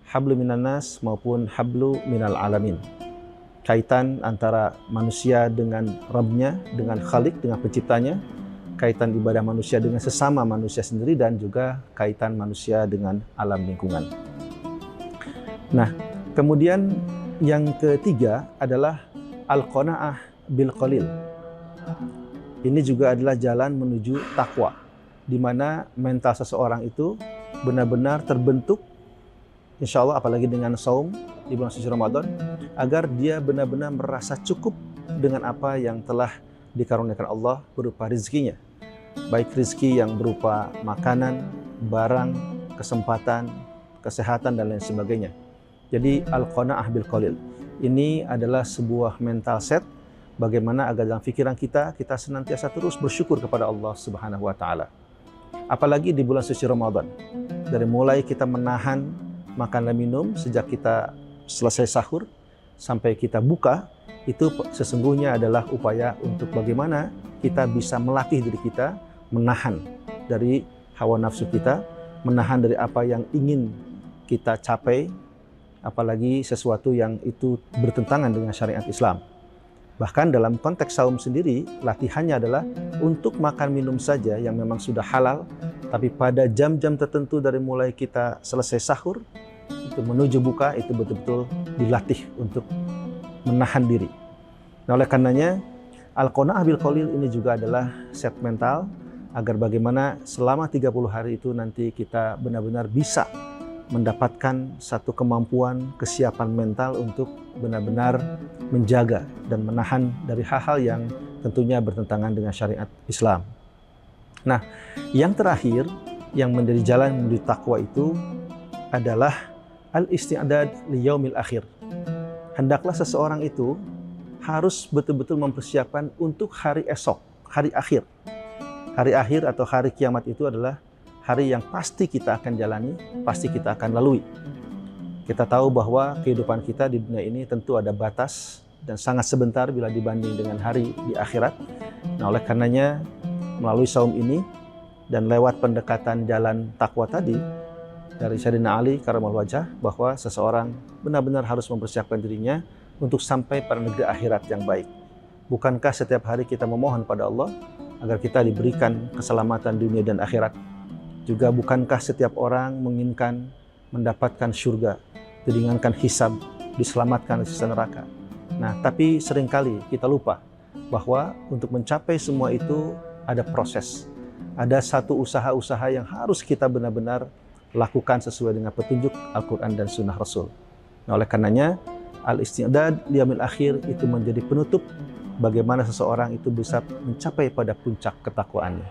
hablu minannas maupun hablu minal alamin. Kaitan antara manusia dengan Rabbnya, dengan Khalik, dengan penciptanya, kaitan ibadah manusia dengan sesama manusia sendiri, dan juga kaitan manusia dengan alam lingkungan. Nah, kemudian yang ketiga adalah al-qanaah bil qalil. Ini juga adalah jalan menuju takwa, di mana mental seseorang itu benar-benar terbentuk, insya Allah apalagi dengan saum di bulan suci Ramadan, agar dia benar-benar merasa cukup dengan apa yang telah dikaruniakan Allah berupa rezekinya. Baik rezeki yang berupa makanan, barang, kesempatan, kesehatan, dan lain sebagainya. Jadi al-qanaah bil qalil. Ini adalah sebuah mental set bagaimana agar dalam pikiran kita senantiasa terus bersyukur kepada Allah Subhanahu wa taala. Apalagi di bulan suci Ramadan. Dari mulai kita menahan makan dan minum sejak kita selesai sahur sampai kita buka, itu sesungguhnya adalah upaya untuk bagaimana kita bisa melatih diri kita menahan dari hawa nafsu kita, menahan dari apa yang ingin kita capai, apalagi sesuatu yang itu bertentangan dengan syariat Islam. Bahkan dalam konteks saum sendiri, latihannya adalah untuk makan minum saja yang memang sudah halal, tapi pada jam-jam tertentu dari mulai kita selesai sahur, itu menuju buka, itu betul-betul dilatih untuk menahan diri. Nah, oleh karenanya, Al-Qanaah bil Qalil ini juga adalah set mental, agar bagaimana selama 30 hari itu nanti kita benar-benar bisa mendapatkan satu kemampuan, kesiapan mental untuk benar-benar menjaga dan menahan dari hal-hal yang tentunya bertentangan dengan syariat Islam. Nah, yang terakhir yang menjadi jalan menuju takwa itu adalah al-isti'dad li yaumil akhir. Hendaklah seseorang itu harus betul-betul mempersiapkan untuk hari esok, hari akhir. Hari akhir atau hari kiamat itu adalah hari yang pasti kita akan jalani, pasti kita akan lalui. Kita tahu bahwa kehidupan kita di dunia ini tentu ada batas dan sangat sebentar bila dibanding dengan hari di akhirat. Nah, oleh karenanya melalui saum ini dan lewat pendekatan jalan takwa tadi dari Sayyidina Ali Karamallahu Wajhah, bahwa seseorang benar-benar harus mempersiapkan dirinya untuk sampai pada negeri akhirat yang baik. Bukankah setiap hari kita memohon pada Allah agar kita diberikan keselamatan dunia dan akhirat? Juga bukankah setiap orang menginginkan mendapatkan surga, diringankan hisab, diselamatkan dari siksa neraka? Nah, tapi seringkali kita lupa bahwa untuk mencapai semua itu ada proses. Ada satu usaha-usaha yang harus kita benar-benar lakukan sesuai dengan petunjuk Al-Quran dan Sunnah Rasul. Nah, oleh karenanya, al-isti'dad liyamil akhir itu menjadi penutup bagaimana seseorang itu bisa mencapai pada puncak ketakwaannya.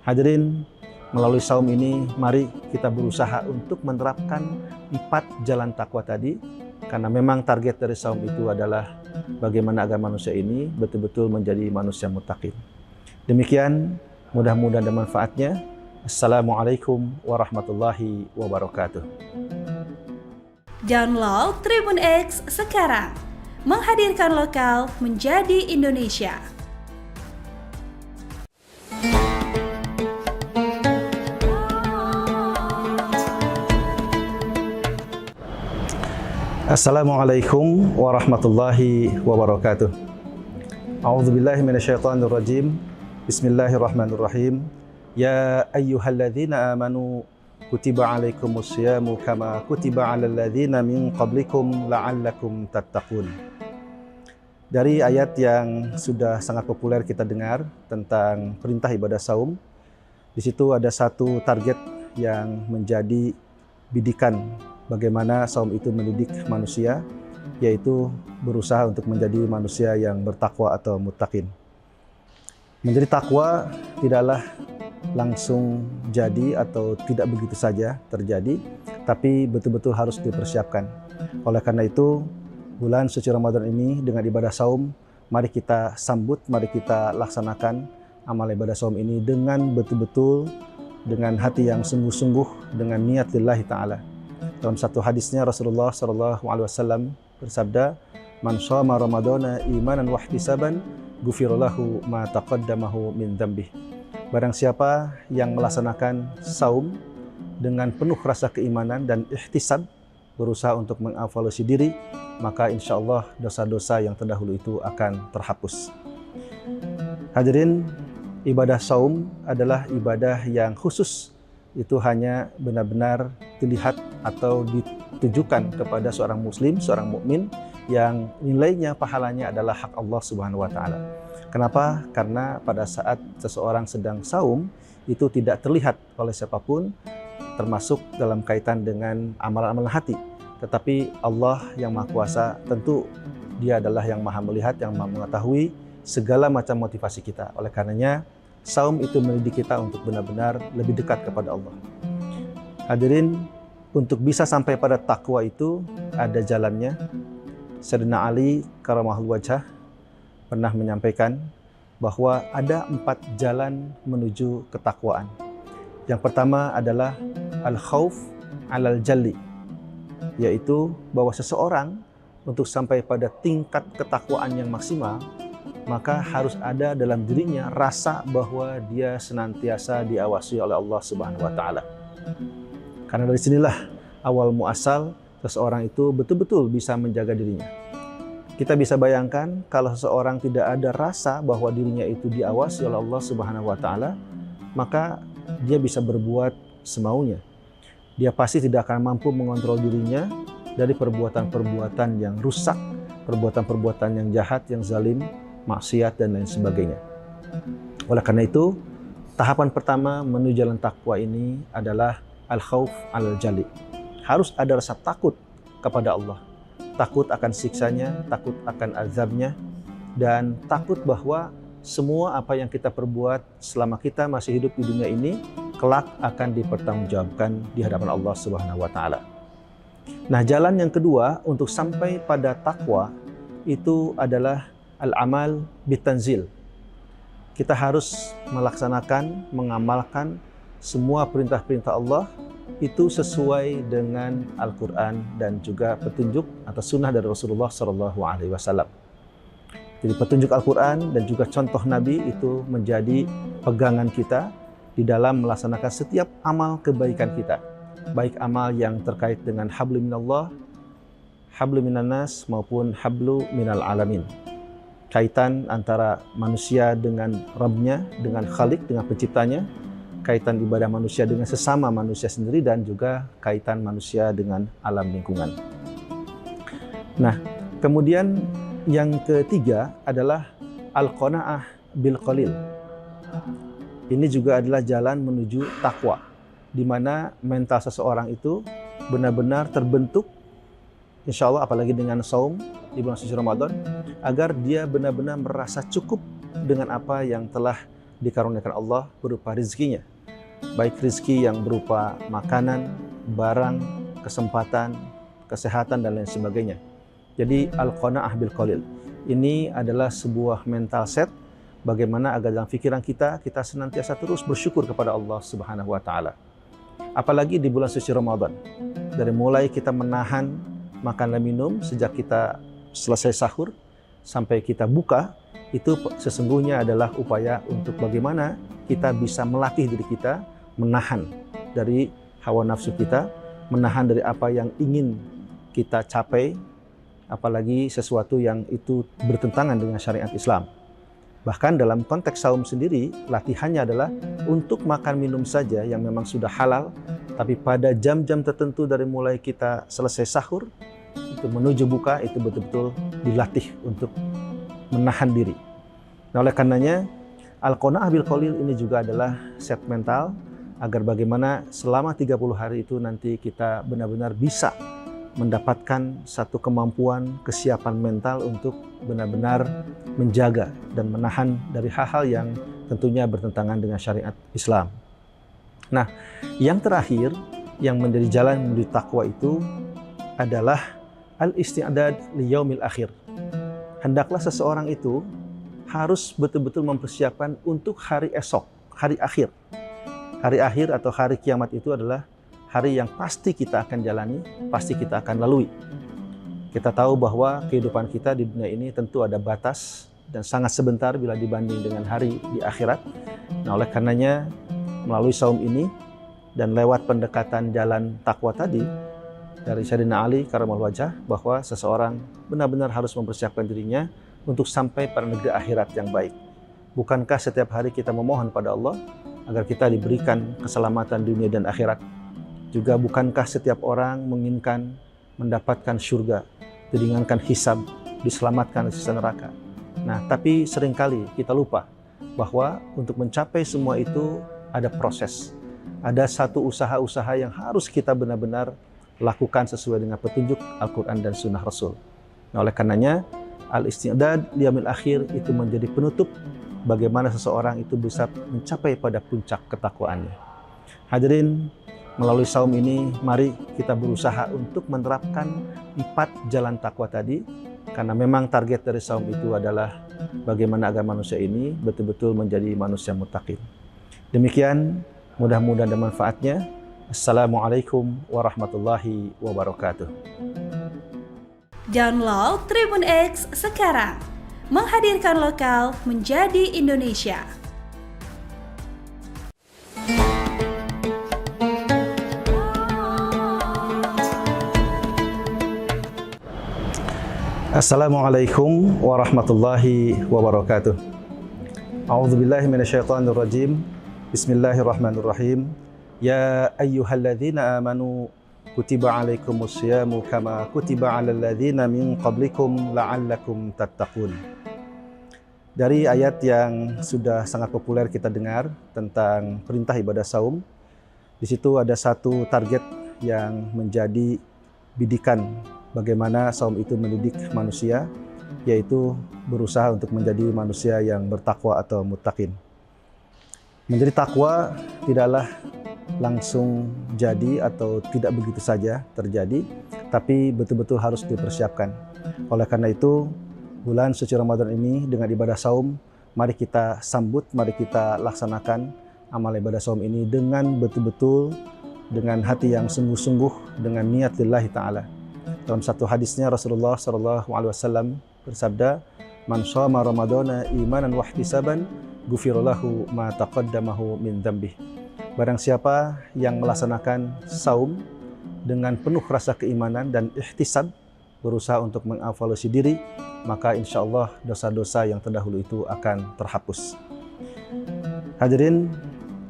Hadirin, melalui saum ini, mari kita berusaha untuk menerapkan 4 jalan takwa tadi, karena memang target dari saum itu adalah bagaimana agar manusia ini betul-betul menjadi manusia muttaqin. Demikian, mudah-mudahan ada manfaatnya. Assalamualaikum warahmatullahi wabarakatuh. Download Tribun X sekarang, menghadirkan lokal menjadi Indonesia. Assalamualaikum warahmatullahi wabarakatuh. A'udzubillahi minasyaitonirrajim. Bismillahirrahmanirrahim. Ya ayyuhalladzina amanu kutiba alaikumusyamu kama kutiba alal ladzina min qablikum la'allakum tattaqun. Dari ayat yang sudah sangat populer kita dengar tentang perintah ibadah saum, di situ ada satu target yang menjadi bidikan bagaimana saum itu mendidik manusia, yaitu berusaha untuk menjadi manusia yang bertakwa atau muttaqin. Menjadi takwa tidaklah langsung jadi atau tidak begitu saja terjadi, tapi betul-betul harus dipersiapkan. Oleh karena itu, bulan suci Ramadan ini dengan ibadah saum, mari kita sambut, mari kita laksanakan amal ibadah saum ini dengan betul-betul, dengan hati yang sungguh-sungguh, dengan niat lillahi ta'ala. Dalam satu hadisnya Rasulullah SAW bersabda, "Man shoma Ramadana imanan wa ihtisaban, ghufira lahu ma taqaddamahu min dzambih." Barang siapa yang melaksanakan saum dengan penuh rasa keimanan dan ihtisab, berusaha untuk mengevaluasi diri, maka insya Allah dosa-dosa yang terdahulu itu akan terhapus. Hadirin, ibadah saum adalah ibadah yang khusus. Itu hanya benar-benar dilihat atau ditujukan kepada seorang muslim, seorang mukmin yang nilainya, pahalanya adalah hak Allah Subhanahu wa taala. Kenapa? Karena pada saat seseorang sedang saum itu tidak terlihat oleh siapapun, termasuk dalam kaitan dengan amalan-amalan hati. Tetapi Allah yang Maha Kuasa tentu Dia adalah yang Maha melihat, yang Maha mengetahui segala macam motivasi kita. Oleh karenanya, saum itu mendidik kita untuk benar-benar lebih dekat kepada Allah. Hadirin, untuk bisa sampai pada takwa itu ada jalannya. Sayyidina Ali Karamallahu Wajhah pernah menyampaikan bahwa ada 4 jalan menuju ketakwaan. Yang pertama adalah al-khauf alal jalli, yaitu bahwa seseorang untuk sampai pada tingkat ketakwaan yang maksimal, maka harus ada dalam dirinya rasa bahwa dia senantiasa diawasi oleh Allah Subhanahu wa taala. Karena dari sinilah awal muasal seseorang itu betul-betul bisa menjaga dirinya. Kita bisa bayangkan kalau seseorang tidak ada rasa bahwa dirinya itu diawasi oleh Allah Subhanahu wa taala, maka dia bisa berbuat semaunya. Dia pasti tidak akan mampu mengontrol dirinya dari perbuatan-perbuatan yang rusak, perbuatan-perbuatan yang jahat, yang zalim, maksiat dan lain sebagainya. Oleh karena itu, tahapan pertama menuju jalan takwa ini adalah al-khauf al-jali. Harus ada rasa takut kepada Allah. Takut akan siksanya, takut akan azabnya, dan takut bahwa semua apa yang kita perbuat selama kita masih hidup di dunia ini, kelak akan dipertanggungjawabkan di hadapan Allah Subhanahu wa taala. Nah, jalan yang kedua untuk sampai pada takwa itu adalah al-amal bitanzil. Kita harus melaksanakan, mengamalkan semua perintah-perintah Allah itu sesuai dengan Al-Quran dan juga petunjuk atau sunnah dari Rasulullah SAW. Jadi petunjuk Al-Quran dan juga contoh Nabi itu menjadi pegangan kita di dalam melaksanakan setiap amal kebaikan kita. Baik amal yang terkait dengan hablu minallah, hablu minannas maupun hablu minal alamin. Kaitan antara manusia dengan Rabbnya, dengan Khalik, dengan penciptanya, kaitan ibadah manusia dengan sesama manusia sendiri, dan juga kaitan manusia dengan alam lingkungan. Nah, kemudian yang ketiga adalah al-qanaah bil qalil. Ini juga adalah jalan menuju takwa, di mana mental seseorang itu benar-benar terbentuk, insya Allah apalagi dengan saum di bulan suci Ramadan, agar dia benar-benar merasa cukup dengan apa yang telah dikaruniakan Allah berupa rizkinya. Baik rizki yang berupa makanan, barang, kesempatan, kesehatan, dan lain sebagainya. Jadi al-qanaah bil qalil ini adalah sebuah mental set bagaimana agar dalam pikiran kita senantiasa terus bersyukur kepada Allah Subhanahu wa taala. Apalagi di bulan suci Ramadan. Dari mulai kita menahan makan dan minum sejak kita selesai sahur sampai kita buka, itu sesungguhnya adalah upaya untuk bagaimana kita bisa melatih diri kita menahan dari hawa nafsu kita, menahan dari apa yang ingin kita capai, apalagi sesuatu yang itu bertentangan dengan syariat Islam. Bahkan dalam konteks saum sendiri, latihannya adalah untuk makan minum saja yang memang sudah halal, tapi pada jam-jam tertentu dari mulai kita selesai sahur, itu menuju buka, itu betul-betul dilatih untuk menahan diri. Nah, oleh karenanya, al-qanaah bil qalil ini juga adalah set mental agar bagaimana selama 30 hari itu nanti kita benar-benar bisa mendapatkan satu kemampuan, kesiapan mental untuk benar-benar menjaga dan menahan dari hal-hal yang tentunya bertentangan dengan syariat Islam. Nah, yang terakhir yang menjadi jalan menuju takwa itu adalah al-isti'dad li yaumil akhir. Hendaklah seseorang itu harus betul-betul mempersiapkan untuk hari esok, hari akhir. Hari akhir atau hari kiamat itu adalah hari yang pasti kita akan jalani, pasti kita akan lalui. Kita tahu bahwa kehidupan kita di dunia ini tentu ada batas dan sangat sebentar bila dibanding dengan hari di akhirat. Nah, oleh karenanya melalui saum ini dan lewat pendekatan jalan takwa tadi dari Sayyidina Ali Karamallahu wajhah, bahwa seseorang benar-benar harus mempersiapkan dirinya untuk sampai pada negeri akhirat yang baik. Bukankah setiap hari kita memohon pada Allah agar kita diberikan keselamatan dunia dan akhirat? Juga bukankah setiap orang menginginkan mendapatkan surga, diringankan hisab, diselamatkan dari siksa neraka? Nah, tapi seringkali kita lupa bahwa untuk mencapai semua itu ada proses. Ada satu usaha-usaha yang harus kita benar-benar lakukan sesuai dengan petunjuk Al-Quran dan Sunnah Rasul. Nah, oleh karenanya, al-isti'dad liyaumil akhir itu menjadi penutup bagaimana seseorang itu bisa mencapai pada puncak ketakwaannya. Hadirin, melalui saum ini, mari kita berusaha untuk menerapkan 4 jalan takwa tadi, karena memang target dari saum itu adalah bagaimana agar manusia ini betul-betul menjadi manusia muttaqin. Demikian, mudah-mudahan ada manfaatnya. Assalamualaikum warahmatullahi wabarakatuh. Download Tribun X sekarang, menghadirkan lokal menjadi Indonesia. Assalamualaikum warahmatullahi wabarakatuh. A'udzubillahi minasyaitonirrajim. Bismillahirrahmanirrahim. Ya ayyuhalladzina amanu kutiba alaikumusyamu kama kutiba alal ladzina min qablikum la'allakum tattaqun. Dari ayat yang sudah sangat populer kita dengar tentang perintah ibadah saum, di situ ada satu target yang menjadi bidikan bagaimana saum itu mendidik manusia, yaitu berusaha untuk menjadi manusia yang bertakwa atau muttaqin. Menjadi takwa tidaklah langsung jadi atau tidak begitu saja terjadi, tapi betul-betul harus dipersiapkan. Oleh karena itu, bulan suci Ramadan ini dengan ibadah saum, mari kita sambut, mari kita laksanakan amal ibadah saum ini dengan betul-betul, dengan hati yang sungguh-sungguh, dengan niat lillahi ta'ala. Dalam satu hadisnya Rasulullah SAW bersabda, "Man shoma Ramadana imanan wa ihtisaban, ghufira lahu ma taqaddamahu min dzambih." Barang siapa yang melaksanakan saum dengan penuh rasa keimanan dan ihtisab, berusaha untuk mengevaluasi diri, maka insya Allah dosa-dosa yang terdahulu itu akan terhapus. Hadirin,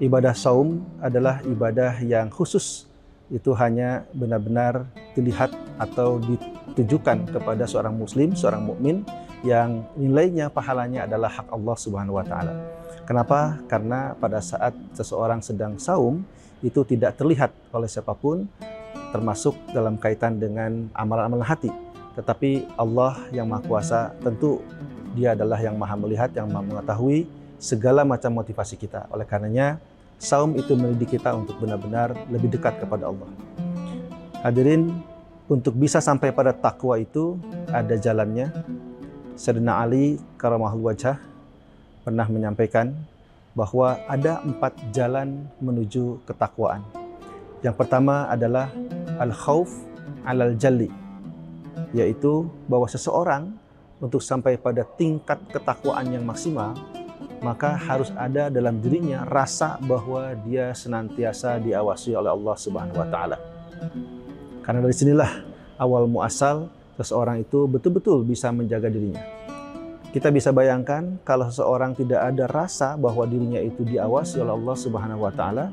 ibadah saum adalah ibadah yang khusus. Itu hanya benar-benar dilihat atau ditujukan kepada seorang muslim, seorang mukmin yang nilainya, pahalanya adalah hak Allah Subhanahu wa taala. Kenapa? Karena pada saat seseorang sedang saum itu tidak terlihat oleh siapapun, termasuk dalam kaitan dengan amalan-amalan hati. Tetapi Allah yang Maha Kuasa, tentu Dia adalah yang Maha melihat, yang Maha mengetahui segala macam motivasi kita. Oleh karenanya saum itu mendidik kita untuk benar-benar lebih dekat kepada Allah. Hadirin, untuk bisa sampai pada takwa itu ada jalannya. Sayyidina Ali karamahul wajhah pernah menyampaikan bahwa ada 4 jalan menuju ketakwaan. Yang pertama adalah al-khauf alal jalli, yaitu bahwa seseorang untuk sampai pada tingkat ketakwaan yang maksimal, maka harus ada dalam dirinya rasa bahwa dia senantiasa diawasi oleh Allah Subhanahu wa taala. Karena dari sinilah awal muasal seseorang itu betul-betul bisa menjaga dirinya. Kita bisa bayangkan kalau seseorang tidak ada rasa bahwa dirinya itu diawasi oleh Allah Subhanahu wa taala,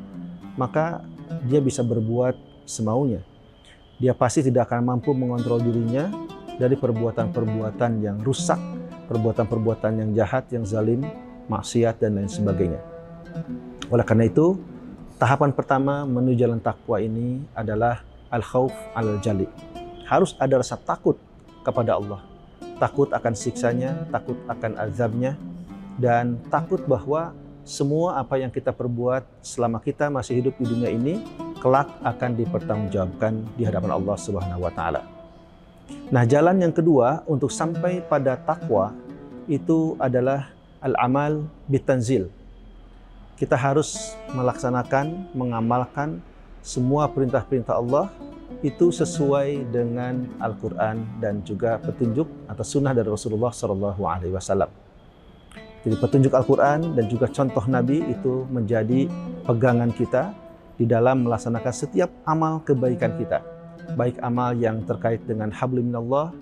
maka dia bisa berbuat semaunya. Dia pasti tidak akan mampu mengontrol dirinya dari perbuatan-perbuatan yang rusak, perbuatan-perbuatan yang jahat, yang zalim, maksiat dan lain sebagainya. Oleh karena itu, tahapan pertama menuju jalan takwa ini adalah al-khauf alal jali. Harus ada rasa takut kepada Allah. Takut akan siksanya, takut akan azabnya, dan takut bahwa semua apa yang kita perbuat selama kita masih hidup di dunia ini kelak akan dipertanggungjawabkan di hadapan Allah Subhanahu wa taala. Nah, jalan yang kedua untuk sampai pada takwa itu adalah al-amal bitanzil. Kita harus melaksanakan, mengamalkan semua perintah-perintah Allah itu sesuai dengan Al-Quran dan juga petunjuk atau sunnah dari Rasulullah SAW. Jadi petunjuk Al-Quran dan juga contoh Nabi itu menjadi pegangan kita di dalam melaksanakan setiap amal kebaikan kita. Baik amal yang terkait dengan hablu minallah,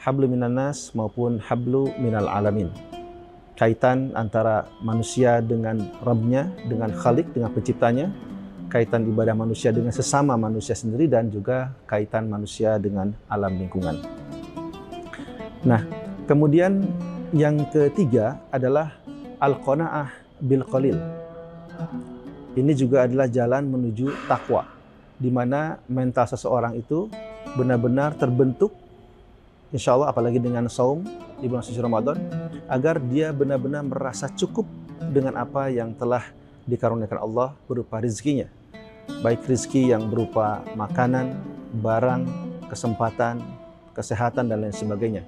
hablu minannas maupun hablu minal alamin. Kaitan antara manusia dengan Rabb-nya, dengan Khalik, dengan penciptanya, kaitan ibadah manusia dengan sesama manusia sendiri, dan juga kaitan manusia dengan alam lingkungan. Nah, kemudian yang ketiga adalah al-qanaah bil qalil. Ini juga adalah jalan menuju takwa, di mana mental seseorang itu benar-benar terbentuk, insya Allah apalagi dengan saum di bulan suci Ramadan, agar dia benar-benar merasa cukup dengan apa yang telah dikaruniakan Allah berupa rezekinya. Baik rezeki yang berupa makanan, barang, kesempatan, kesehatan, dan lain sebagainya.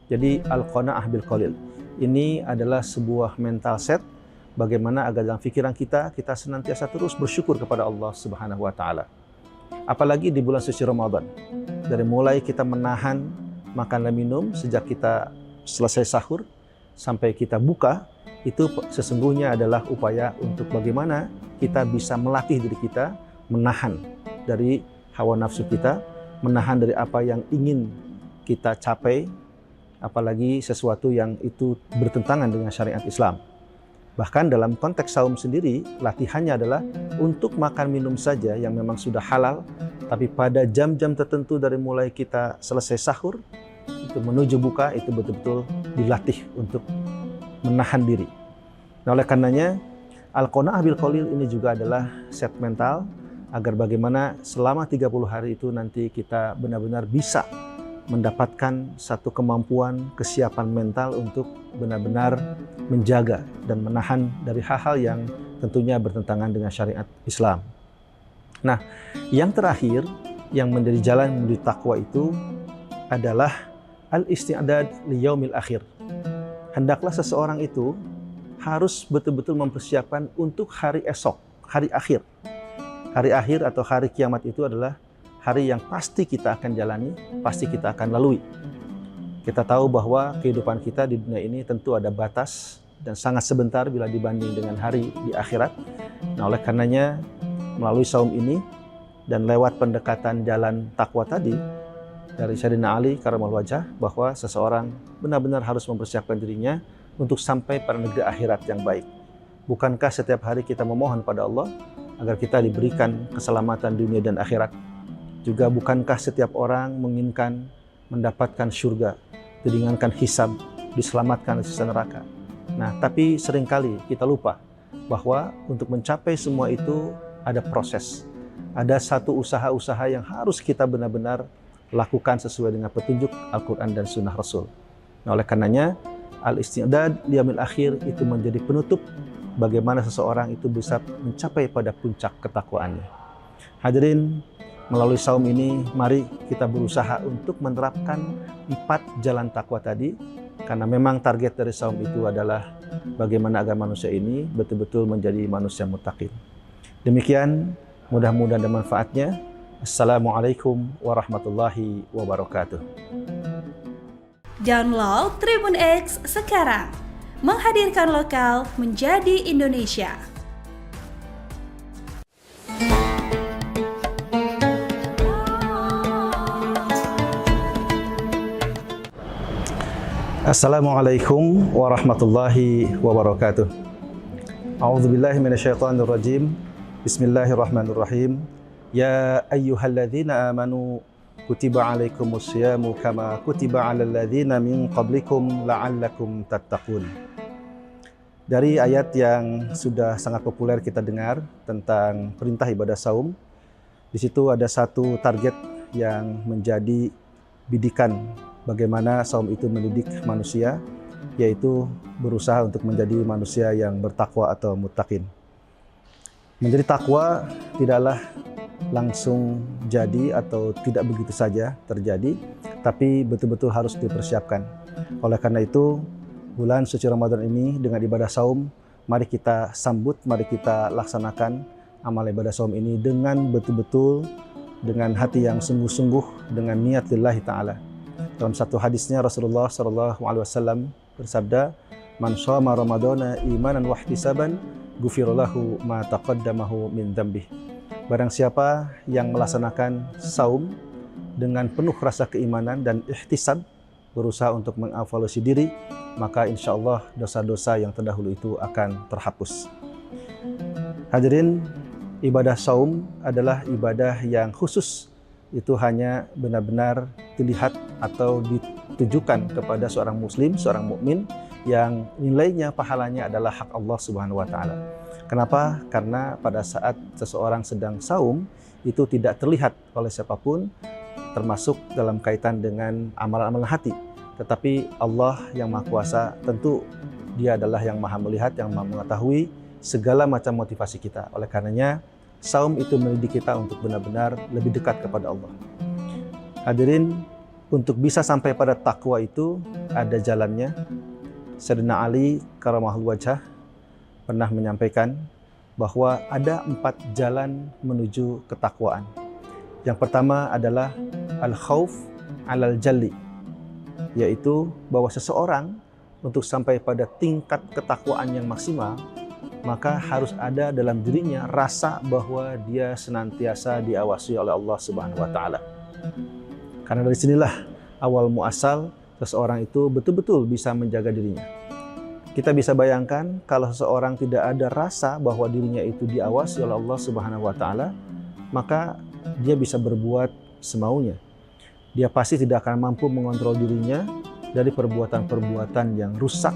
Jadi al-qanaah bil qalil. Ini adalah sebuah mental set bagaimana agar dalam pikiran kita senantiasa terus bersyukur kepada Allah Subhanahu wa taala. Apalagi di bulan suci Ramadan. Dari mulai kita menahan makan dan minum sejak kita selesai sahur sampai kita buka, itu sesungguhnya adalah upaya untuk bagaimana kita bisa melatih diri kita menahan dari hawa nafsu kita, menahan dari apa yang ingin kita capai, apalagi sesuatu yang itu bertentangan dengan syariat Islam. Bahkan dalam konteks saum sendiri, latihannya adalah untuk makan minum saja yang memang sudah halal, tapi pada jam-jam tertentu dari mulai kita selesai sahur, itu menuju buka, itu betul-betul dilatih untuk menahan diri. Nah, oleh karenanya, Al-Qanaah bil Qalil ini juga adalah set mental, agar bagaimana selama 30 hari itu nanti kita benar-benar bisa mendapatkan satu kemampuan, kesiapan mental untuk benar-benar menjaga dan menahan dari hal-hal yang tentunya bertentangan dengan syariat Islam. Nah, yang terakhir yang menjadi jalan menuju takwa itu adalah al-isti'dad li yaumil akhir. Hendaklah seseorang itu harus betul-betul mempersiapkan untuk hari esok, hari akhir. Hari akhir atau hari kiamat itu adalah hari yang pasti kita akan jalani, pasti kita akan lalui. Kita tahu bahwa kehidupan kita di dunia ini tentu ada batas dan sangat sebentar bila dibanding dengan hari di akhirat. Nah, oleh karenanya melalui saum ini dan lewat pendekatan jalan takwa tadi dari Sayyidina Ali Karamallahu Wajhah, bahwa seseorang benar-benar harus mempersiapkan dirinya untuk sampai pada negeri akhirat yang baik. Bukankah setiap hari kita memohon pada Allah agar kita diberikan keselamatan dunia dan akhirat? Juga bukankah setiap orang menginginkan mendapatkan surga, diringankan hisab, diselamatkan dari siksa neraka? Nah, tapi seringkali kita lupa bahwa untuk mencapai semua itu ada proses. Ada satu usaha-usaha yang harus kita benar-benar lakukan sesuai dengan petunjuk Al-Quran dan Sunnah Rasul. Nah, oleh karenanya, al-isti'dad liyamil akhir itu menjadi penutup bagaimana seseorang itu bisa mencapai pada puncak ketakwaannya. Hadirin, melalui saum ini, mari kita berusaha untuk menerapkan 4 jalan takwa tadi, karena memang target dari saum itu adalah bagaimana agar manusia ini betul-betul menjadi manusia muttaqin. Demikian, mudah-mudahan ada manfaatnya. Assalamualaikum warahmatullahi wabarakatuh. Download Tribun X sekarang, menghadirkan lokal menjadi Indonesia. Assalamualaikum warahmatullahi wabarakatuh. A'udzubillahi minasyaitonirrajim. Bismillahirrahmanirrahim. Ya ayyuhalladzina amanu kutiba alaikumusyamu kama kutiba alal ladzina min qablikum la'allakum tattaqun. Dari ayat yang sudah sangat populer kita dengar tentang perintah ibadah saum, di situ ada satu target yang menjadi bidikan bagaimana saum itu mendidik manusia, yaitu berusaha untuk menjadi manusia yang bertakwa atau muttaqin. Menjadi takwa tidaklah langsung jadi atau tidak begitu saja terjadi, tapi betul-betul harus dipersiapkan. Oleh karena itu, bulan suci Ramadan ini dengan ibadah saum, mari kita sambut, mari kita laksanakan amal ibadah saum ini dengan betul-betul, dengan hati yang sungguh-sungguh, dengan niat lillahi ta'ala. Dalam satu hadisnya Rasulullah SAW bersabda, "Man shoma Ramadana imanan wa ihtisaban, ghufira lahu ma taqaddamahu min dzambih." Barang siapa yang melaksanakan saum dengan penuh rasa keimanan dan ihtisab, berusaha untuk mengevaluasi diri, maka insya Allah dosa-dosa yang terdahulu itu akan terhapus. Hadirin, ibadah saum adalah ibadah yang khusus. Itu hanya benar-benar dilihat atau ditujukan kepada seorang muslim, seorang mukmin yang nilainya, pahalanya adalah hak Allah Subhanahu wa taala. Kenapa? Karena pada saat seseorang sedang saum itu tidak terlihat oleh siapapun, termasuk dalam kaitan dengan amalan-amalan hati. Tetapi Allah yang Maha Kuasa tentu Dia adalah yang Maha melihat, yang Maha mengetahui segala macam motivasi kita. Oleh karenanya, saum itu mendidik kita untuk benar-benar lebih dekat kepada Allah. Hadirin, untuk bisa sampai pada takwa itu ada jalannya. Sayyidina Ali Karamallahu Wajhah pernah menyampaikan bahwa ada 4 jalan menuju ketakwaan. Yang pertama adalah al-khauf alal jalli, yaitu bahwa seseorang untuk sampai pada tingkat ketakwaan yang maksimal, maka harus ada dalam dirinya rasa bahwa dia senantiasa diawasi oleh Allah Subhanahu wa taala. Karena dari sinilah awal muasal seseorang itu betul-betul bisa menjaga dirinya. Kita bisa bayangkan kalau seseorang tidak ada rasa bahwa dirinya itu diawasi oleh Allah Subhanahu wa taala, maka dia bisa berbuat semaunya. Dia pasti tidak akan mampu mengontrol dirinya dari perbuatan-perbuatan yang rusak,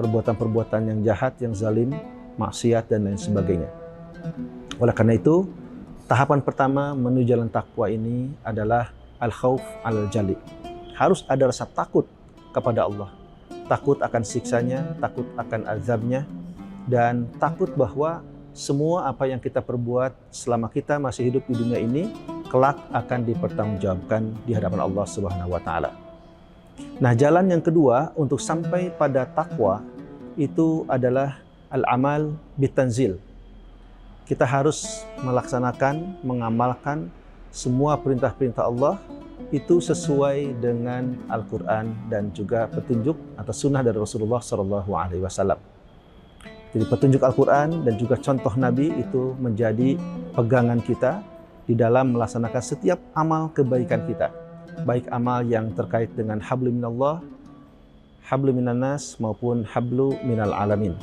perbuatan-perbuatan yang jahat, yang zalim, maksiat dan lain sebagainya. Oleh karena itu, tahapan pertama menuju jalan takwa ini adalah al-khauf al-jali. Harus ada rasa takut kepada Allah. Takut akan siksanya, takut akan azabnya, dan takut bahwa semua apa yang kita perbuat selama kita masih hidup di dunia ini, kelak akan dipertanggungjawabkan di hadapan Allah Subhanahu wa taala. Nah, jalan yang kedua untuk sampai pada takwa itu adalah al-amal bitanzil. Kita harus melaksanakan, mengamalkan semua perintah-perintah Allah itu sesuai dengan Al-Quran dan juga petunjuk atau sunnah dari Rasulullah SAW. Jadi petunjuk Al-Quran dan juga contoh Nabi itu menjadi pegangan kita di dalam melaksanakan setiap amal kebaikan kita. Baik amal yang terkait dengan hablu minallah, hablu minannas maupun hablu minal alamin.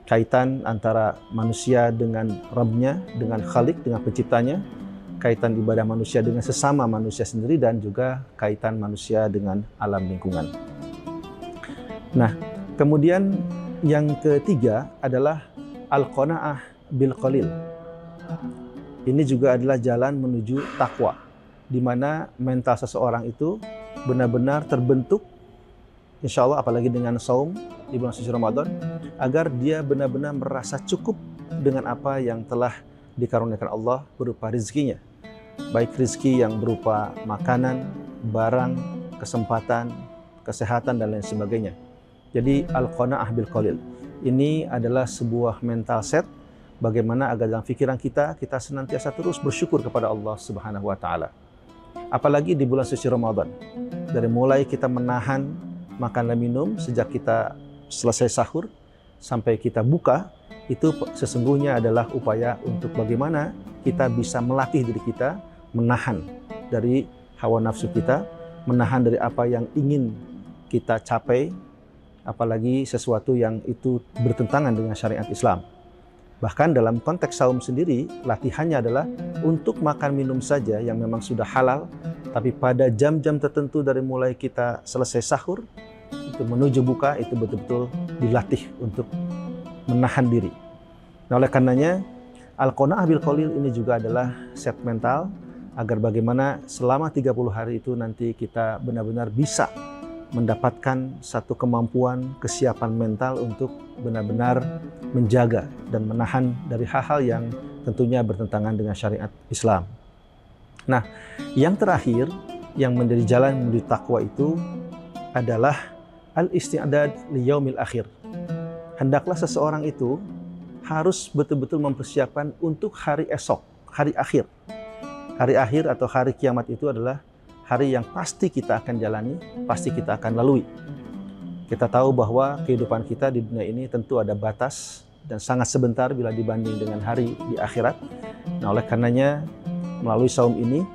Kaitan antara manusia dengan Rabbnya, dengan Khalik, dengan penciptanya, kaitan ibadah manusia dengan sesama manusia sendiri, dan juga kaitan manusia dengan alam lingkungan. Nah, kemudian yang ketiga adalah al-qanaah bil qalil. Ini juga adalah jalan menuju takwa, di mana mental seseorang itu benar-benar terbentuk, insya Allah apalagi dengan saum di bulan suci Ramadan, agar dia benar-benar merasa cukup dengan apa yang telah dikaruniakan Allah berupa rizkinya. Baik rizki yang berupa makanan, barang, kesempatan, kesehatan, dan lain sebagainya. Jadi al-qanaah bil qalil ini adalah sebuah mental set bagaimana agar dalam pikiran kita senantiasa terus bersyukur kepada Allah Subhanahu wa taala. Apalagi di bulan suci Ramadan. Dari mulai kita menahan makan dan minum sejak kita selesai sahur sampai kita buka, itu sesungguhnya adalah upaya untuk bagaimana kita bisa melatih diri kita menahan dari hawa nafsu kita, menahan dari apa yang ingin kita capai, apalagi sesuatu yang itu bertentangan dengan syariat Islam. Bahkan dalam konteks saum sendiri, latihannya adalah untuk makan minum saja yang memang sudah halal, tapi pada jam-jam tertentu dari mulai kita selesai sahur, itu menuju buka, itu betul-betul dilatih untuk menahan diri. Nah, oleh karenanya, al-qanaah bil qalil ini juga adalah set mental agar bagaimana selama 30 hari itu nanti kita benar-benar bisa mendapatkan satu kemampuan, kesiapan mental untuk benar-benar menjaga dan menahan dari hal-hal yang tentunya bertentangan dengan syariat Islam. Nah, yang terakhir yang menjadi jalan menuju takwa itu adalah al-isti'dad li yaumil akhir. Hendaklah seseorang itu harus betul-betul mempersiapkan untuk hari esok, hari akhir. Hari akhir atau hari kiamat itu adalah hari yang pasti kita akan jalani, pasti kita akan lalui. Kita tahu bahwa kehidupan kita di dunia ini tentu ada batas dan sangat sebentar bila dibanding dengan hari di akhirat. Nah, oleh karenanya melalui saum ini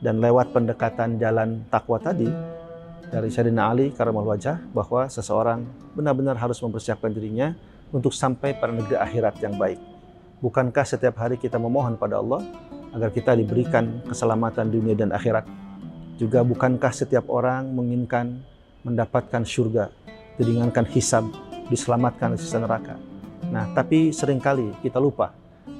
dan lewat pendekatan jalan takwa tadi dari Sayyidina Ali Karamallahu wajhah, bahwa seseorang benar-benar harus mempersiapkan dirinya untuk sampai pada negeri akhirat yang baik. Bukankah setiap hari kita memohon pada Allah agar kita diberikan keselamatan dunia dan akhirat? Juga bukankah setiap orang menginginkan mendapatkan surga, diringankan hisab, diselamatkan dari siksa neraka? Nah, tapi seringkali kita lupa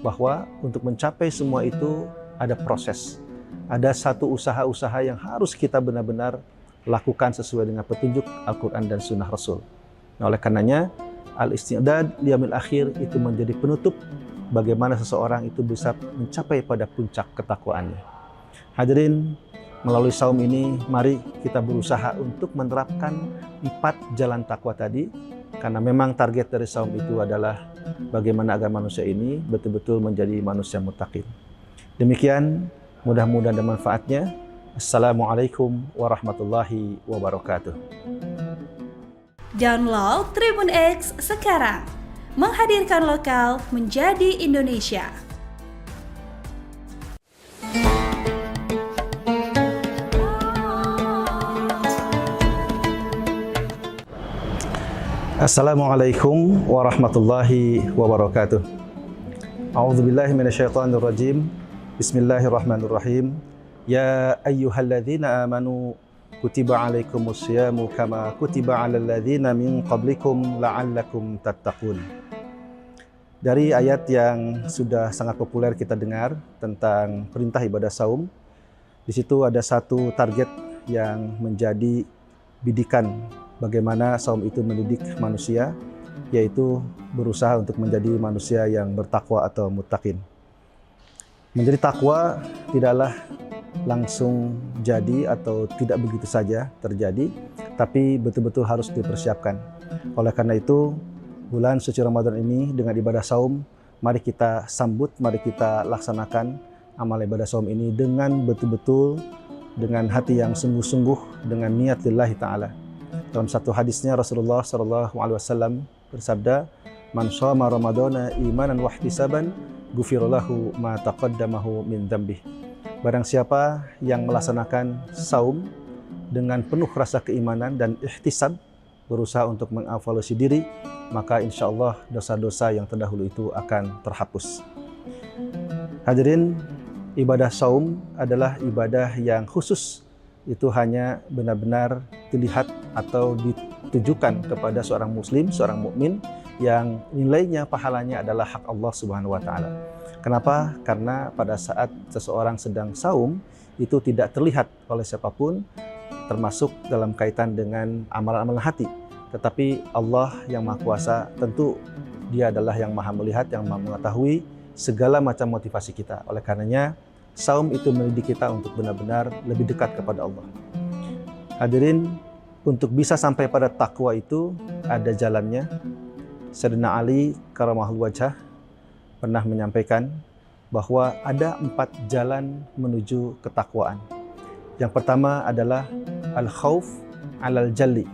bahwa untuk mencapai semua itu ada proses. Ada satu usaha-usaha yang harus kita benar-benar lakukan sesuai dengan petunjuk Al-Quran dan Sunnah Rasul. Nah, oleh karenanya, al-isti'dad liyaumil akhir itu menjadi penutup bagaimana seseorang itu bisa mencapai pada puncak ketakwaannya. Hadirin, melalui saum ini, mari kita berusaha untuk menerapkan 4 jalan takwa tadi, karena memang target dari saum itu adalah bagaimana agar manusia ini betul-betul menjadi manusia muttaqin. Demikian, mudah-mudahan ada manfaatnya. Assalamualaikum warahmatullahi wabarakatuh. Download Tribun X sekarang, menghadirkan lokal menjadi Indonesia. Assalamualaikum warahmatullahi wabarakatuh. A'udzubillahi minasyaitonirrajim. Bismillahirrahmanirrahim. Ya ayyuhalladzina amanu kutiba alaikumusyamu kama kutiba alal ladzina min qablikum la'allakum tattaqun. Dari ayat yang sudah sangat populer kita dengar tentang perintah ibadah saum, di situ ada satu target yang menjadi bidikan bagaimana saum itu mendidik manusia, yaitu berusaha untuk menjadi manusia yang bertakwa atau muttaqin. Menjadi takwa tidaklah langsung jadi atau tidak begitu saja terjadi, tapi betul-betul harus dipersiapkan. Oleh karena itu, bulan suci Ramadan ini dengan ibadah saum, mari kita sambut, mari kita laksanakan amal ibadah saum ini dengan betul-betul, dengan hati yang sungguh-sungguh, dengan niat lillahi ta'ala. Dalam satu hadisnya Rasulullah SAW bersabda, "Man shoma Ramadana imanan wa ihtisaban, ghufira lahu ma taqaddamahu min dzambih." Barang siapa yang melaksanakan saum dengan penuh rasa keimanan dan ihtisab, berusaha untuk mengevaluasi diri, maka insya Allah dosa-dosa yang terdahulu itu akan terhapus. Hadirin, ibadah saum adalah ibadah yang khusus. Itu hanya benar-benar dilihat atau ditujukan kepada seorang muslim, seorang mukmin yang nilainya, pahalanya adalah hak Allah Subhanahu wa taala. Kenapa? Karena pada saat seseorang sedang saum itu tidak terlihat oleh siapapun, termasuk dalam kaitan dengan amalan-amalan hati. Tetapi Allah yang Maha Kuasa, tentu Dia adalah yang Maha melihat, yang Maha mengetahui segala macam motivasi kita. Oleh karenanya saum itu mendidik kita untuk benar-benar lebih dekat kepada Allah. Hadirin, untuk bisa sampai pada takwa itu ada jalannya. Sayyidina Ali karamahul wajah pernah menyampaikan bahwa ada 4 jalan menuju ketakwaan. Yang pertama adalah al-khauf alal jalli,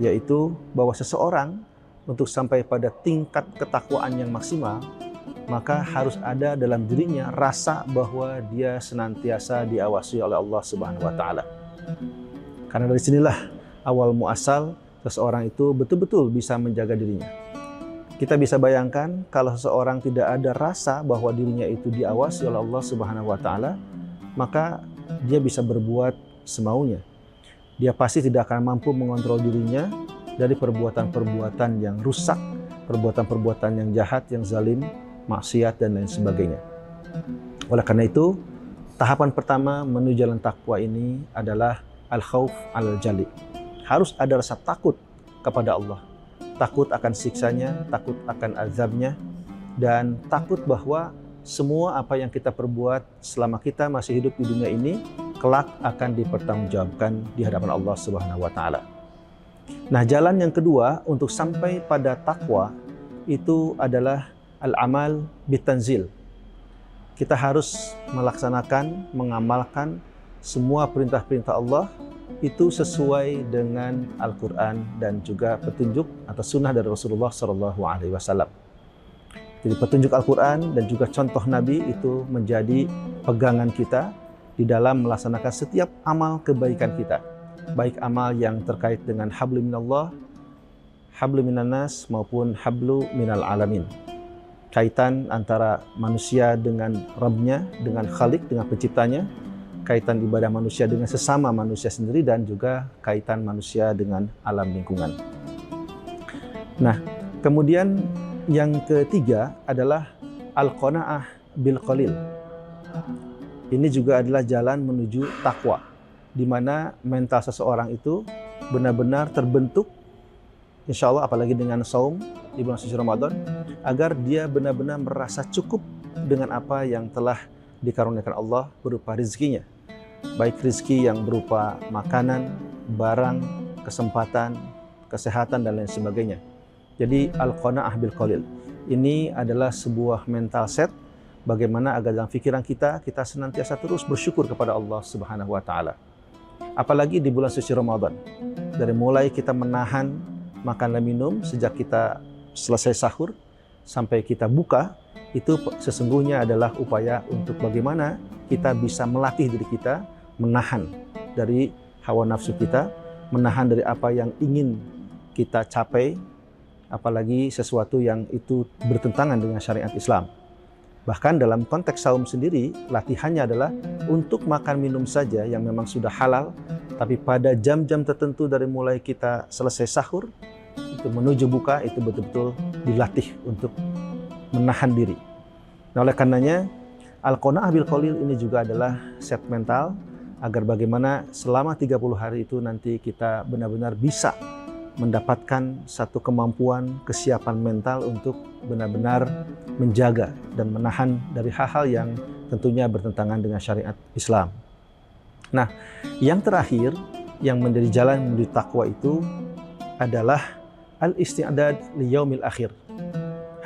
yaitu bahwa seseorang untuk sampai pada tingkat ketakwaan yang maksimal, maka harus ada dalam dirinya rasa bahwa dia senantiasa diawasi oleh Allah Subhanahu wa taala. Karena dari sinilah awal muasal seseorang itu betul-betul bisa menjaga dirinya. Kita bisa bayangkan kalau seseorang tidak ada rasa bahwa dirinya itu diawasi oleh Allah Subhanahu wa taala, maka dia bisa berbuat semaunya. Dia pasti tidak akan mampu mengontrol dirinya dari perbuatan-perbuatan yang rusak, perbuatan-perbuatan yang jahat, yang zalim, maksiat dan lain sebagainya. Oleh karena itu, tahapan pertama menuju jalan takwa ini adalah al-khauf alal jali. Harus ada rasa takut kepada Allah. Takut akan siksanya, takut akan azabnya, dan takut bahwa semua apa yang kita perbuat selama kita masih hidup di dunia ini kelak akan dipertanggungjawabkan di hadapan Allah Subhanahu wa taala. Nah, jalan yang kedua untuk sampai pada takwa itu adalah al-amal bitanzil. Kita harus melaksanakan, mengamalkan semua perintah-perintah Allah itu sesuai dengan Al-Quran dan juga petunjuk atau sunnah dari Rasulullah SAW. Jadi petunjuk Al-Quran dan juga contoh Nabi itu menjadi pegangan kita di dalam melaksanakan setiap amal kebaikan kita. Baik amal yang terkait dengan hablu minallah, hablu minannas maupun hablu minal alamin. Kaitan antara manusia dengan Rabb-nya, dengan Khalik, dengan penciptanya, kaitan ibadah manusia dengan sesama manusia sendiri, dan juga kaitan manusia dengan alam lingkungan. Nah, kemudian yang ketiga adalah al-qanaah bil qalil. Ini juga adalah jalan menuju takwa, di mana mental seseorang itu benar-benar terbentuk, insya Allah apalagi dengan saum di bulan suci Ramadan, agar dia benar-benar merasa cukup dengan apa yang telah dikaruniakan Allah berupa rezekinya. Baik rezeki yang berupa makanan, barang, kesempatan, kesehatan, dan lain sebagainya. Jadi al-qanaah bil qalil. Ini adalah sebuah mental set bagaimana agar dalam pikiran kita senantiasa terus bersyukur kepada Allah Subhanahu wa taala. Apalagi di bulan suci Ramadan. Dari mulai kita menahan makan dan minum sejak kita selesai sahur sampai kita buka, itu sesungguhnya adalah upaya untuk bagaimana kita bisa melatih diri kita menahan dari hawa nafsu kita, menahan dari apa yang ingin kita capai, apalagi sesuatu yang itu bertentangan dengan syariat Islam. Bahkan dalam konteks saum sendiri, latihannya adalah untuk makan minum saja yang memang sudah halal, tapi pada jam-jam tertentu dari mulai kita selesai sahur, itu menuju buka, itu betul-betul dilatih untuk menahan diri. Nah, oleh karenanya, Al-Qanaah bil Qalil ini juga adalah set mental, agar bagaimana selama 30 hari itu nanti kita benar-benar bisa mendapatkan satu kemampuan, kesiapan mental untuk benar-benar menjaga dan menahan dari hal-hal yang tentunya bertentangan dengan syariat Islam. Nah, yang terakhir yang menjadi jalan menuju takwa itu adalah al-isti'dad li yaumil akhir.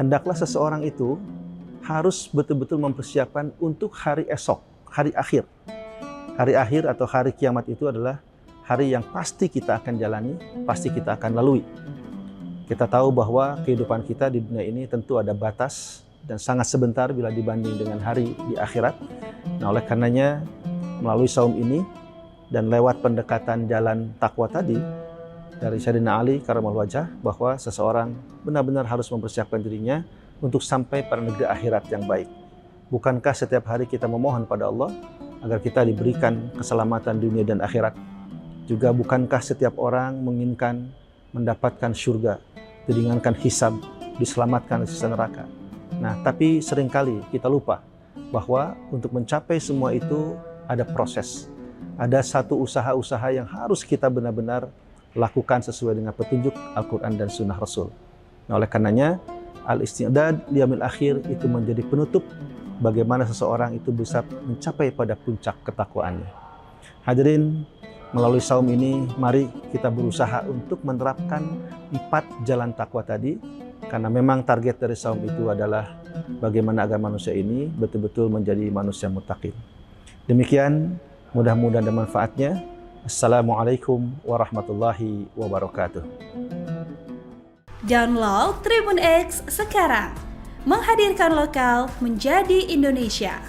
Hendaklah seseorang itu harus betul-betul mempersiapkan untuk hari esok, hari akhir. Hari akhir atau hari kiamat itu adalah hari yang pasti kita akan jalani, pasti kita akan lalui. Kita tahu bahwa kehidupan kita di dunia ini tentu ada batas dan sangat sebentar bila dibanding dengan hari di akhirat. Nah, oleh karenanya melalui saum ini dan lewat pendekatan jalan takwa tadi dari Sayyidina Ali karramallahu wajhah, bahwa seseorang benar-benar harus mempersiapkan dirinya untuk sampai pada negeri akhirat yang baik. Bukankah setiap hari kita memohon pada Allah agar kita diberikan keselamatan dunia dan akhirat? Juga bukankah setiap orang menginginkan mendapatkan surga, diringankan hisab, diselamatkan dari siksa neraka? Nah, tapi seringkali kita lupa bahwa untuk mencapai semua itu ada proses. Ada satu usaha-usaha yang harus kita benar-benar lakukan sesuai dengan petunjuk Al-Quran dan Sunnah Rasul. Nah, oleh karenanya, al-isti'dad liyamil akhir itu menjadi penutup bagaimana seseorang itu bisa mencapai pada puncak ketakwaannya. Hadirin, melalui saum ini, mari kita berusaha untuk menerapkan 4 jalan takwa tadi, karena memang target dari saum itu adalah bagaimana agar manusia ini betul-betul menjadi manusia muttaqin. Demikian, mudah-mudahan ada manfaatnya. Assalamualaikum warahmatullahi wabarakatuh. Download Tribun X sekarang, menghadirkan lokal menjadi Indonesia.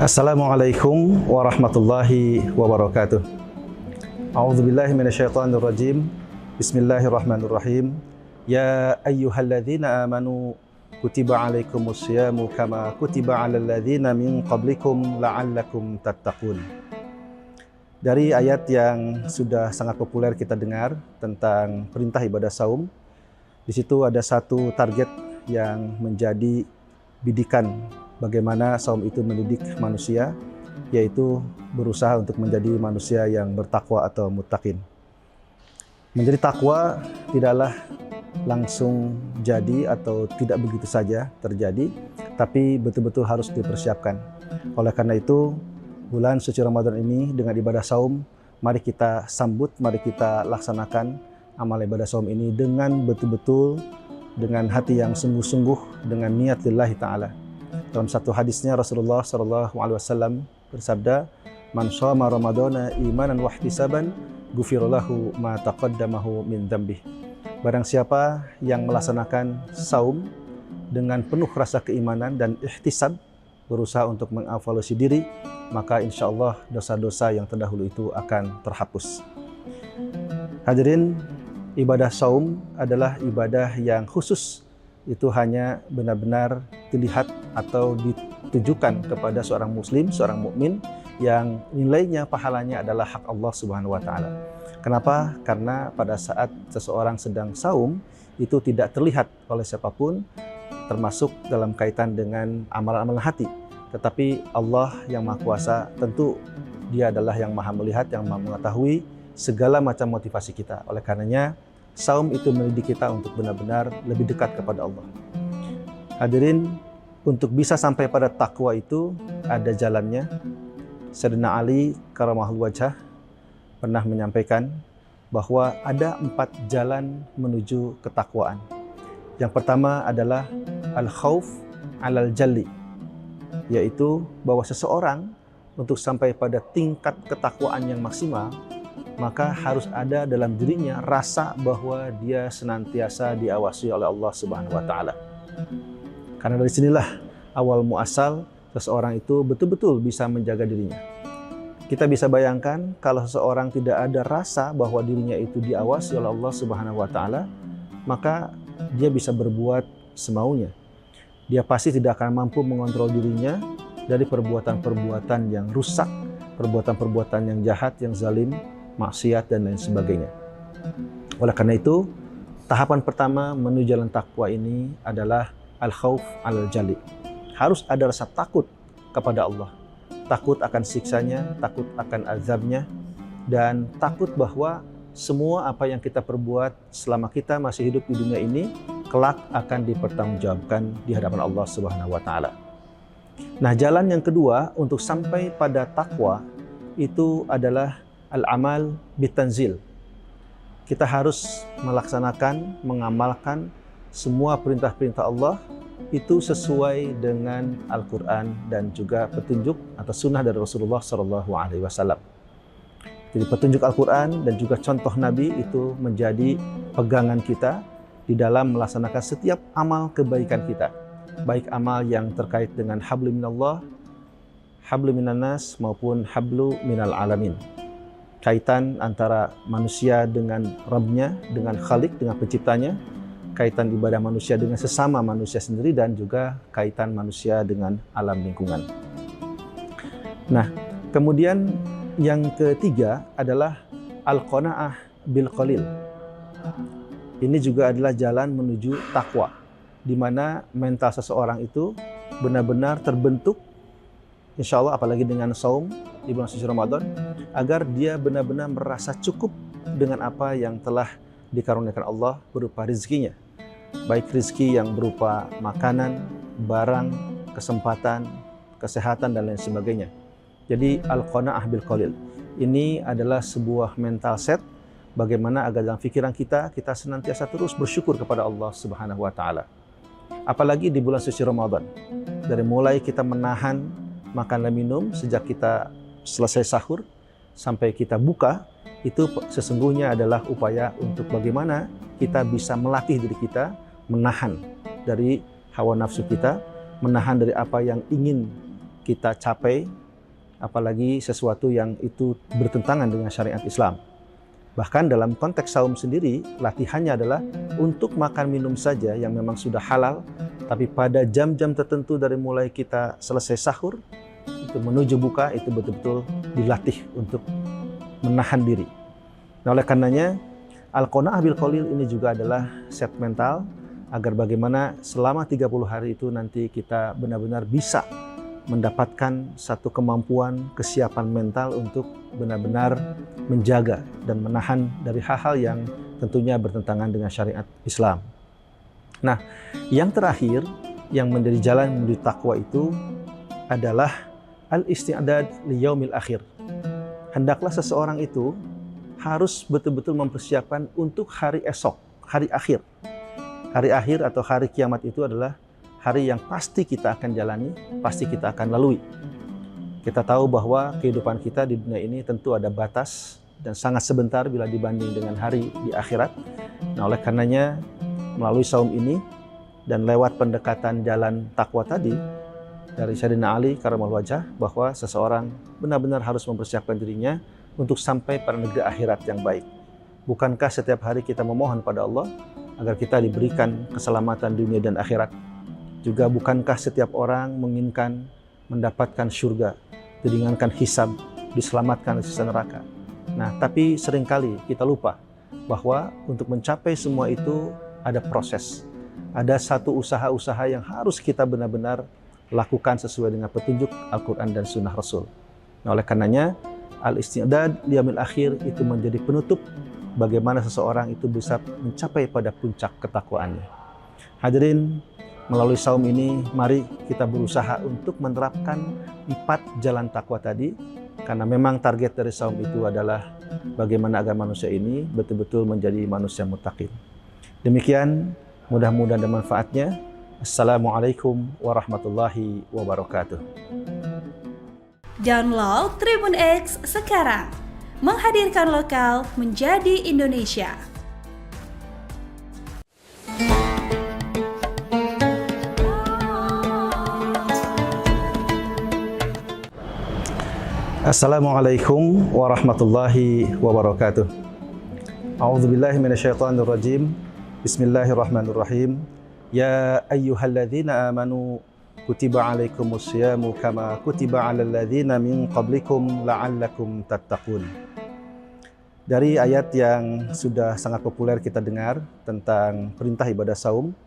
Assalamualaikum warahmatullahi wabarakatuh. A'udzubillahi minasyaitonirrajim. Bismillahirrahmanirrahim. Ya ayyuhalladzina amanu kutiba alaikumus syiyamu kama kutiba alal ladzina min qablikum la'allakum tattaqun. Dari ayat yang sudah sangat populer kita dengar tentang perintah ibadah saum, di situ ada satu target yang menjadi bidikan bagaimana saum itu mendidik manusia, yaitu berusaha untuk menjadi manusia yang bertakwa atau muttaqin. Menjadi takwa tidaklah langsung jadi atau tidak begitu saja terjadi, tapi betul-betul harus dipersiapkan. Oleh karena itu, bulan suci Ramadan ini dengan ibadah saum, mari kita sambut, mari kita laksanakan amal ibadah saum ini dengan betul-betul, dengan hati yang sungguh-sungguh, dengan niat lillahi ta'ala. Dalam satu hadisnya Rasulullah SAW bersabda, "Man shoma Ramadana imanan wa ihtisaban, ghufira lahu ma taqaddamahu min dzambih." Barang siapa yang melaksanakan saum dengan penuh rasa keimanan dan ihtisab, berusaha untuk mengevaluasi diri, maka insya Allah dosa-dosa yang terdahulu itu akan terhapus. Hadirin, ibadah saum adalah ibadah yang khusus. Itu hanya benar-benar dilihat atau ditujukan kepada seorang muslim, seorang mukmin yang nilainya, pahalanya adalah hak Allah Subhanahu wa taala. Kenapa? Karena pada saat seseorang sedang saum itu tidak terlihat oleh siapapun, termasuk dalam kaitan dengan amalan-amalan hati. Tetapi Allah yang Maha Kuasa tentu Dia adalah yang Maha melihat, yang Maha mengetahui segala macam motivasi kita. Oleh karenanya, saum itu mendidik kita untuk benar-benar lebih dekat kepada Allah. Hadirin, untuk bisa sampai pada takwa itu ada jalannya. Sayyidina Ali karramallahu wajhah pernah menyampaikan bahwa ada 4 jalan menuju ketakwaan. Yang pertama adalah al-khauf alal jalli, yaitu bahwa seseorang untuk sampai pada tingkat ketakwaan yang maksimal, maka harus ada dalam dirinya rasa bahwa dia senantiasa diawasi oleh Allah Subhanahu wa taala. Karena dari sinilah awal muasal seseorang itu betul-betul bisa menjaga dirinya. Kita bisa bayangkan kalau seseorang tidak ada rasa bahwa dirinya itu diawasi oleh Allah Subhanahu wa taala, maka dia bisa berbuat semaunya. Dia pasti tidak akan mampu mengontrol dirinya dari perbuatan-perbuatan yang rusak, perbuatan-perbuatan yang jahat, yang zalim, maksiat dan lain sebagainya. Oleh karena itu, tahapan pertama menuju jalan takwa ini adalah al-khauf al-jali. Harus ada rasa takut kepada Allah. Takut akan siksanya, takut akan azabnya, dan takut bahwa semua apa yang kita perbuat selama kita masih hidup di dunia ini, kelak akan dipertanggungjawabkan di hadapan Allah Subhanahu wa taala. Nah, jalan yang kedua untuk sampai pada takwa itu adalah al-amal bitanzil. Kita harus melaksanakan, mengamalkan semua perintah-perintah Allah itu sesuai dengan Al-Quran dan juga petunjuk atau sunnah dari Rasulullah SAW. Jadi petunjuk Al-Quran dan juga contoh Nabi itu menjadi pegangan kita di dalam melaksanakan setiap amal kebaikan kita. Baik amal yang terkait dengan hablu minallah, hablu minannas maupun hablu minal alamin. Kaitan antara manusia dengan Rabbnya, dengan Khalik, dengan penciptanya, kaitan ibadah manusia dengan sesama manusia sendiri, dan juga kaitan manusia dengan alam lingkungan. Nah, kemudian yang ketiga adalah al-qanaah bil qalil. Ini juga adalah jalan menuju takwa, di mana mental seseorang itu benar-benar terbentuk, insya Allah apalagi dengan saum di bulan suci Ramadan, agar dia benar-benar merasa cukup dengan apa yang telah dikaruniakan Allah berupa rizkinya. Baik rizki yang berupa makanan, barang, kesempatan, kesehatan, dan lain sebagainya. Jadi al-qanaah bil qalil ini adalah sebuah mental set bagaimana agar dalam pikiran kita senantiasa terus bersyukur kepada Allah Subhanahu wa taala. Apalagi di bulan suci Ramadan. Dari mulai kita menahan makan dan minum sejak kita selesai sahur sampai kita buka, itu sesungguhnya adalah upaya untuk bagaimana kita bisa melatih diri kita menahan dari hawa nafsu kita, menahan dari apa yang ingin kita capai, apalagi sesuatu yang itu bertentangan dengan syariat Islam. Bahkan dalam konteks saum sendiri, latihannya adalah untuk makan minum saja yang memang sudah halal, tapi pada jam-jam tertentu dari mulai kita selesai sahur, itu menuju buka, itu betul-betul dilatih untuk menahan diri. Nah, oleh karenanya, al-qanaah bil qalil ini juga adalah set mental, agar bagaimana selama 30 hari itu nanti kita benar-benar bisa mendapatkan satu kemampuan, kesiapan mental untuk benar-benar menjaga dan menahan dari hal-hal yang tentunya bertentangan dengan syariat Islam. Nah, yang terakhir yang menjadi jalan menuju takwa itu adalah al-isti'dad li yaumil akhir. Hendaklah seseorang itu harus betul-betul mempersiapkan untuk hari esok, hari akhir. Hari akhir atau hari kiamat itu adalah hari yang pasti kita akan jalani, pasti kita akan lalui. Kita tahu bahwa kehidupan kita di dunia ini tentu ada batas dan sangat sebentar bila dibanding dengan hari di akhirat. Nah, oleh karenanya melalui saum ini dan lewat pendekatan jalan takwa tadi dari Sayyidina Ali Karamallahu wajhah, bahwa seseorang benar-benar harus mempersiapkan dirinya untuk sampai pada negeri akhirat yang baik. Bukankah setiap hari kita memohon pada Allah agar kita diberikan keselamatan dunia dan akhirat? Juga bukankah setiap orang menginginkan mendapatkan surga, diringankan hisab, diselamatkan dari siksa neraka? Nah, tapi seringkali kita lupa bahwa untuk mencapai semua itu ada proses. Ada satu usaha-usaha yang harus kita benar-benar lakukan sesuai dengan petunjuk Al-Quran dan Sunnah Rasul. Nah, oleh karenanya, al-isti'dad liyaumil akhir itu menjadi penutup bagaimana seseorang itu bisa mencapai pada puncak ketakwaannya. Hadirin, melalui saum ini, mari kita berusaha untuk menerapkan 4 jalan takwa tadi, karena memang target dari saum itu adalah bagaimana agar manusia ini betul-betul menjadi manusia muttaqin. Demikian, mudah-mudahan ada manfaatnya. Assalamualaikum warahmatullahi wabarakatuh. Download Tribun X sekarang, menghadirkan lokal menjadi Indonesia. Assalamualaikum warahmatullahi wabarakatuh. A'udzubillahi minasyaitonirrajim. Bismillahirrahmanirrahim. Ya ayyuhalladzina amanu kutiba alaikumusyamu kama kutiba alal ladzina min qablikum la'allakum tattaqun. Dari ayat yang sudah sangat populer kita dengar tentang perintah ibadah saum,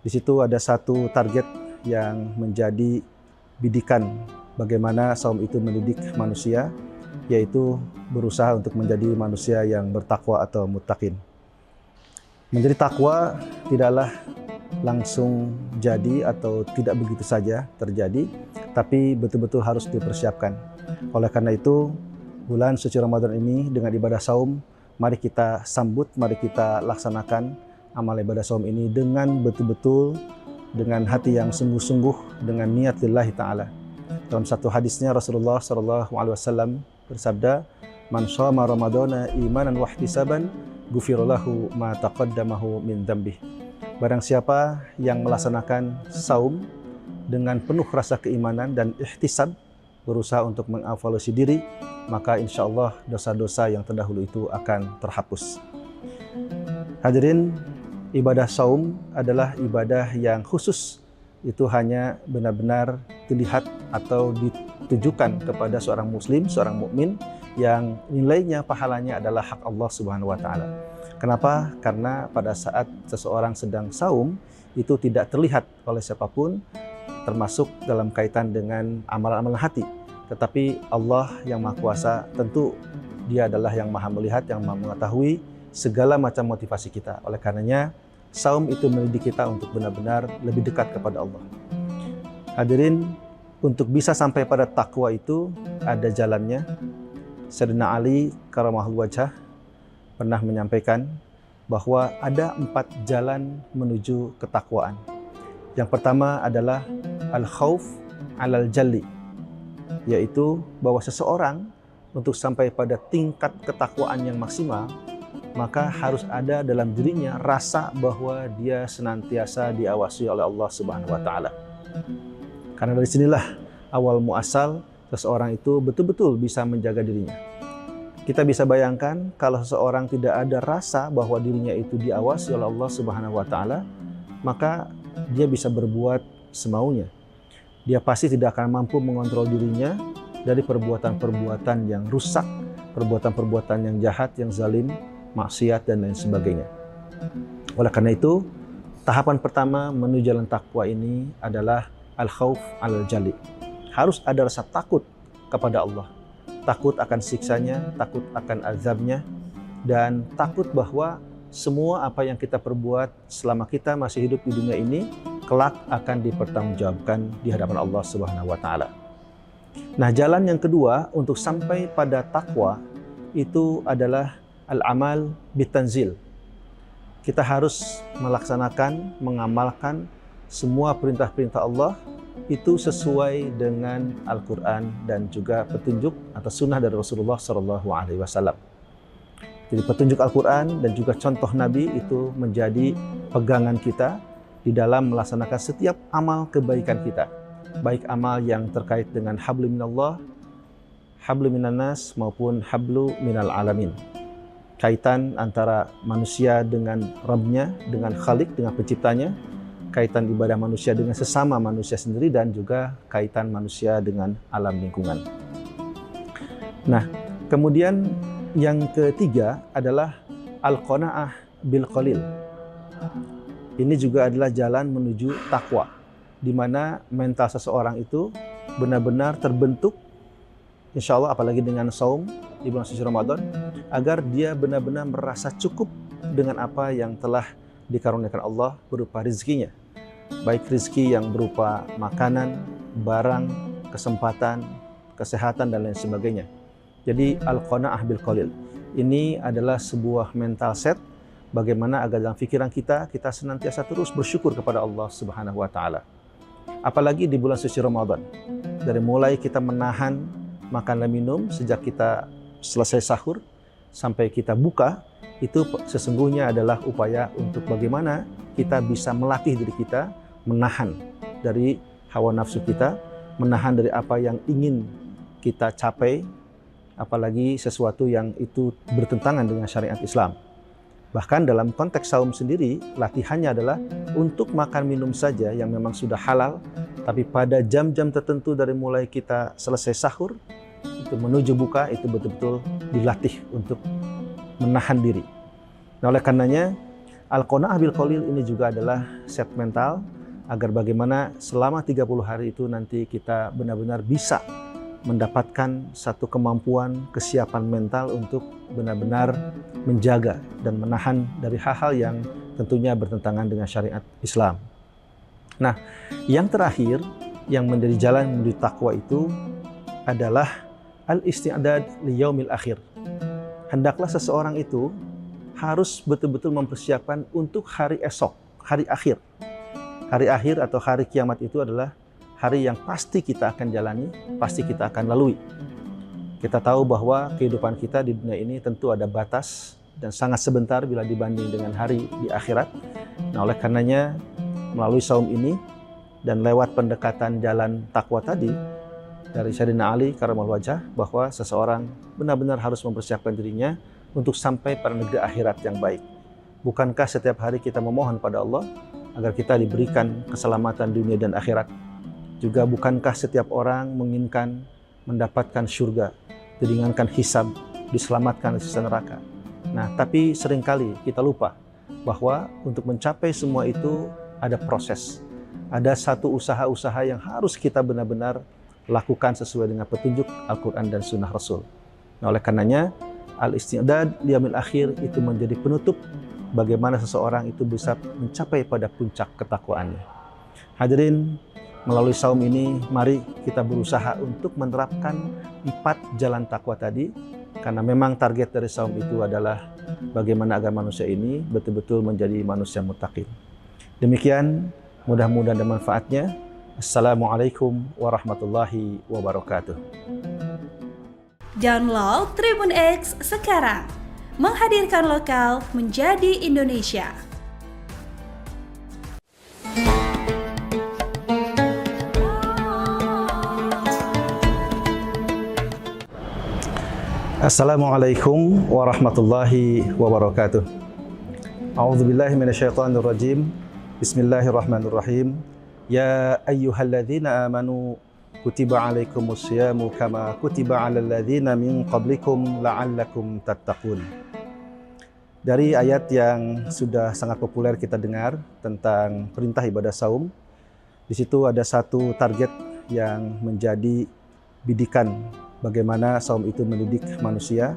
di situ ada satu target yang menjadi bidikan bagaimana saum itu mendidik manusia, yaitu berusaha untuk menjadi manusia yang bertakwa atau muttaqin. Menjadi takwa tidaklah langsung jadi atau tidak begitu saja terjadi, tapi betul-betul harus dipersiapkan. Oleh karena itu, bulan suci Ramadan ini dengan ibadah saum, mari kita sambut, mari kita laksanakan amal ibadah saum ini dengan betul-betul, dengan hati yang sungguh-sungguh, dengan niat lillahi ta'ala. Dalam satu hadisnya Rasulullah SAW bersabda, "Man shoma Ramadana imanan wa ihtisaban, ghufira lahu ma taqaddamahu min dzambih." Barang siapa yang melaksanakan saum dengan penuh rasa keimanan dan ihtisab, berusaha untuk mengevaluasi diri, maka insya Allah dosa-dosa yang terdahulu itu akan terhapus. Hadirin, ibadah saum adalah ibadah yang khusus. Itu hanya benar-benar dilihat atau ditujukan kepada seorang muslim, seorang mukmin yang nilainya, pahalanya adalah hak Allah Subhanahu wa taala. Kenapa? Karena pada saat seseorang sedang saum itu tidak terlihat oleh siapapun, termasuk dalam kaitan dengan amalan-amalan hati. Tetapi Allah yang Maha Kuasa, tentu Dia adalah yang Maha melihat, yang Maha mengetahui segala macam motivasi kita. Oleh karenanya, saum itu mendidik kita untuk benar-benar lebih dekat kepada Allah. Hadirin, untuk bisa sampai pada takwa itu ada jalannya. Sayyidina Ali karamahullah wajhah pernah menyampaikan bahwa ada 4 jalan menuju ketakwaan. Yang pertama adalah al-khauf alal jalli, yaitu bahwa seseorang untuk sampai pada tingkat ketakwaan yang maksimal, maka harus ada dalam dirinya rasa bahwa dia senantiasa diawasi oleh Allah Subhanahu wa taala. Karena dari sinilah awal muasal seseorang itu betul-betul bisa menjaga dirinya. Kita bisa bayangkan kalau seseorang tidak ada rasa bahwa dirinya itu diawasi oleh Allah Subhanahu wa taala, maka dia bisa berbuat semaunya. Dia pasti tidak akan mampu mengontrol dirinya dari perbuatan-perbuatan yang rusak, perbuatan-perbuatan yang jahat, yang zalim, maksiat dan lain sebagainya. Oleh karena itu, tahapan pertama menuju jalan takwa ini adalah al-khauf alal jali. Harus ada rasa takut kepada Allah. Takut akan siksanya, takut akan azabnya, dan takut bahwa semua apa yang kita perbuat selama kita masih hidup di dunia ini kelak akan dipertanggungjawabkan di hadapan Allah Subhanahu wa taala. Nah, jalan yang kedua untuk sampai pada takwa itu adalah al-amal bitanzil. Kita harus melaksanakan, mengamalkan semua perintah-perintah Allah itu sesuai dengan Al-Quran dan juga petunjuk atau sunnah dari Rasulullah SAW. Jadi petunjuk Al-Quran dan juga contoh Nabi itu menjadi pegangan kita di dalam melaksanakan setiap amal kebaikan kita. Baik amal yang terkait dengan hablu minallah, hablu minannas maupun hablu minal alamin. Kaitan antara manusia dengan Rabb-nya, dengan Khalik, dengan penciptanya, kaitan ibadah manusia dengan sesama manusia sendiri, dan juga kaitan manusia dengan alam lingkungan. Nah, kemudian yang ketiga adalah al-qanaah bil qalil. Ini juga adalah jalan menuju takwa, di mana mental seseorang itu benar-benar terbentuk, insya Allah apalagi dengan saum di bulan suci Ramadan, agar dia benar-benar merasa cukup dengan apa yang telah dikaruniakan Allah berupa rizkinya. Baik rizki yang berupa makanan, barang, kesempatan, kesehatan, dan lain sebagainya. Jadi al-qanaah bil qalil. Ini adalah sebuah mental set bagaimana agar dalam pikiran kita senantiasa terus bersyukur kepada Allah Subhanahu wa taala. Apalagi di bulan suci Ramadan. Dari mulai kita menahan makan dan minum sejak kita selesai sahur sampai kita buka, itu sesungguhnya adalah upaya untuk bagaimana kita bisa melatih diri kita menahan dari hawa nafsu kita, menahan dari apa yang ingin kita capai, apalagi sesuatu yang itu bertentangan dengan syariat Islam. Bahkan dalam konteks saum sendiri, latihannya adalah untuk makan minum saja yang memang sudah halal, tapi pada jam-jam tertentu dari mulai kita selesai sahur, itu menuju buka, itu betul-betul dilatih untuk menahan diri. Nah, oleh karenanya, Al-Qanaah bil Qalil ini juga adalah set mental, agar bagaimana selama 30 hari itu nanti kita benar-benar bisa mendapatkan satu kemampuan, kesiapan mental untuk benar-benar menjaga dan menahan dari hal-hal yang tentunya bertentangan dengan syariat Islam. Nah, yang terakhir yang menjadi jalan menuju takwa itu adalah al-isti'dad li yaumil akhir. Hendaklah seseorang itu harus betul-betul mempersiapkan untuk hari esok, hari akhir. Hari akhir atau hari kiamat itu adalah hari yang pasti kita akan jalani, pasti kita akan lalui. Kita tahu bahwa kehidupan kita di dunia ini tentu ada batas dan sangat sebentar bila dibanding dengan hari di akhirat. Nah, oleh karenanya melalui saum ini dan lewat pendekatan jalan takwa tadi dari Sayyidina Ali karramallahu wajhah, bahwa seseorang benar-benar harus mempersiapkan dirinya untuk sampai pada negeri akhirat yang baik. Bukankah setiap hari kita memohon pada Allah agar kita diberikan keselamatan dunia dan akhirat? Juga bukankah setiap orang menginginkan mendapatkan surga, diringankan hisab, diselamatkan dari siksa neraka? Nah, tapi seringkali kita lupa bahwa untuk mencapai semua itu ada proses. Ada satu usaha-usaha yang harus kita benar-benar lakukan sesuai dengan petunjuk Al-Quran dan Sunnah Rasul. Nah, oleh karenanya, al-isti'dad li yaumil akhir itu menjadi penutup bagaimana seseorang itu bisa mencapai pada puncak ketakwaannya. Hadirin, melalui saum ini, mari kita berusaha untuk menerapkan 4 jalan takwa tadi, karena memang target dari saum itu adalah bagaimana agar manusia ini betul-betul menjadi manusia muttaqin. Demikian, mudah-mudahan ada manfaatnya. Assalamualaikum warahmatullahi wabarakatuh. Download Tribun X sekarang, menghadirkan lokal menjadi Indonesia. Assalamualaikum warahmatullahi wabarakatuh. A'udzubillahi minasyaitonirrajim. Bismillahirrahmanirrahim. Ya ayyuhalladzina amanu kutiba alaikumusyamu kama kutiba alal ladzina min qablikum la'allakum tattaqun. Dari ayat yang sudah sangat populer kita dengar tentang perintah ibadah saum, di situ ada satu target yang menjadi bidikan bagaimana saum itu mendidik manusia,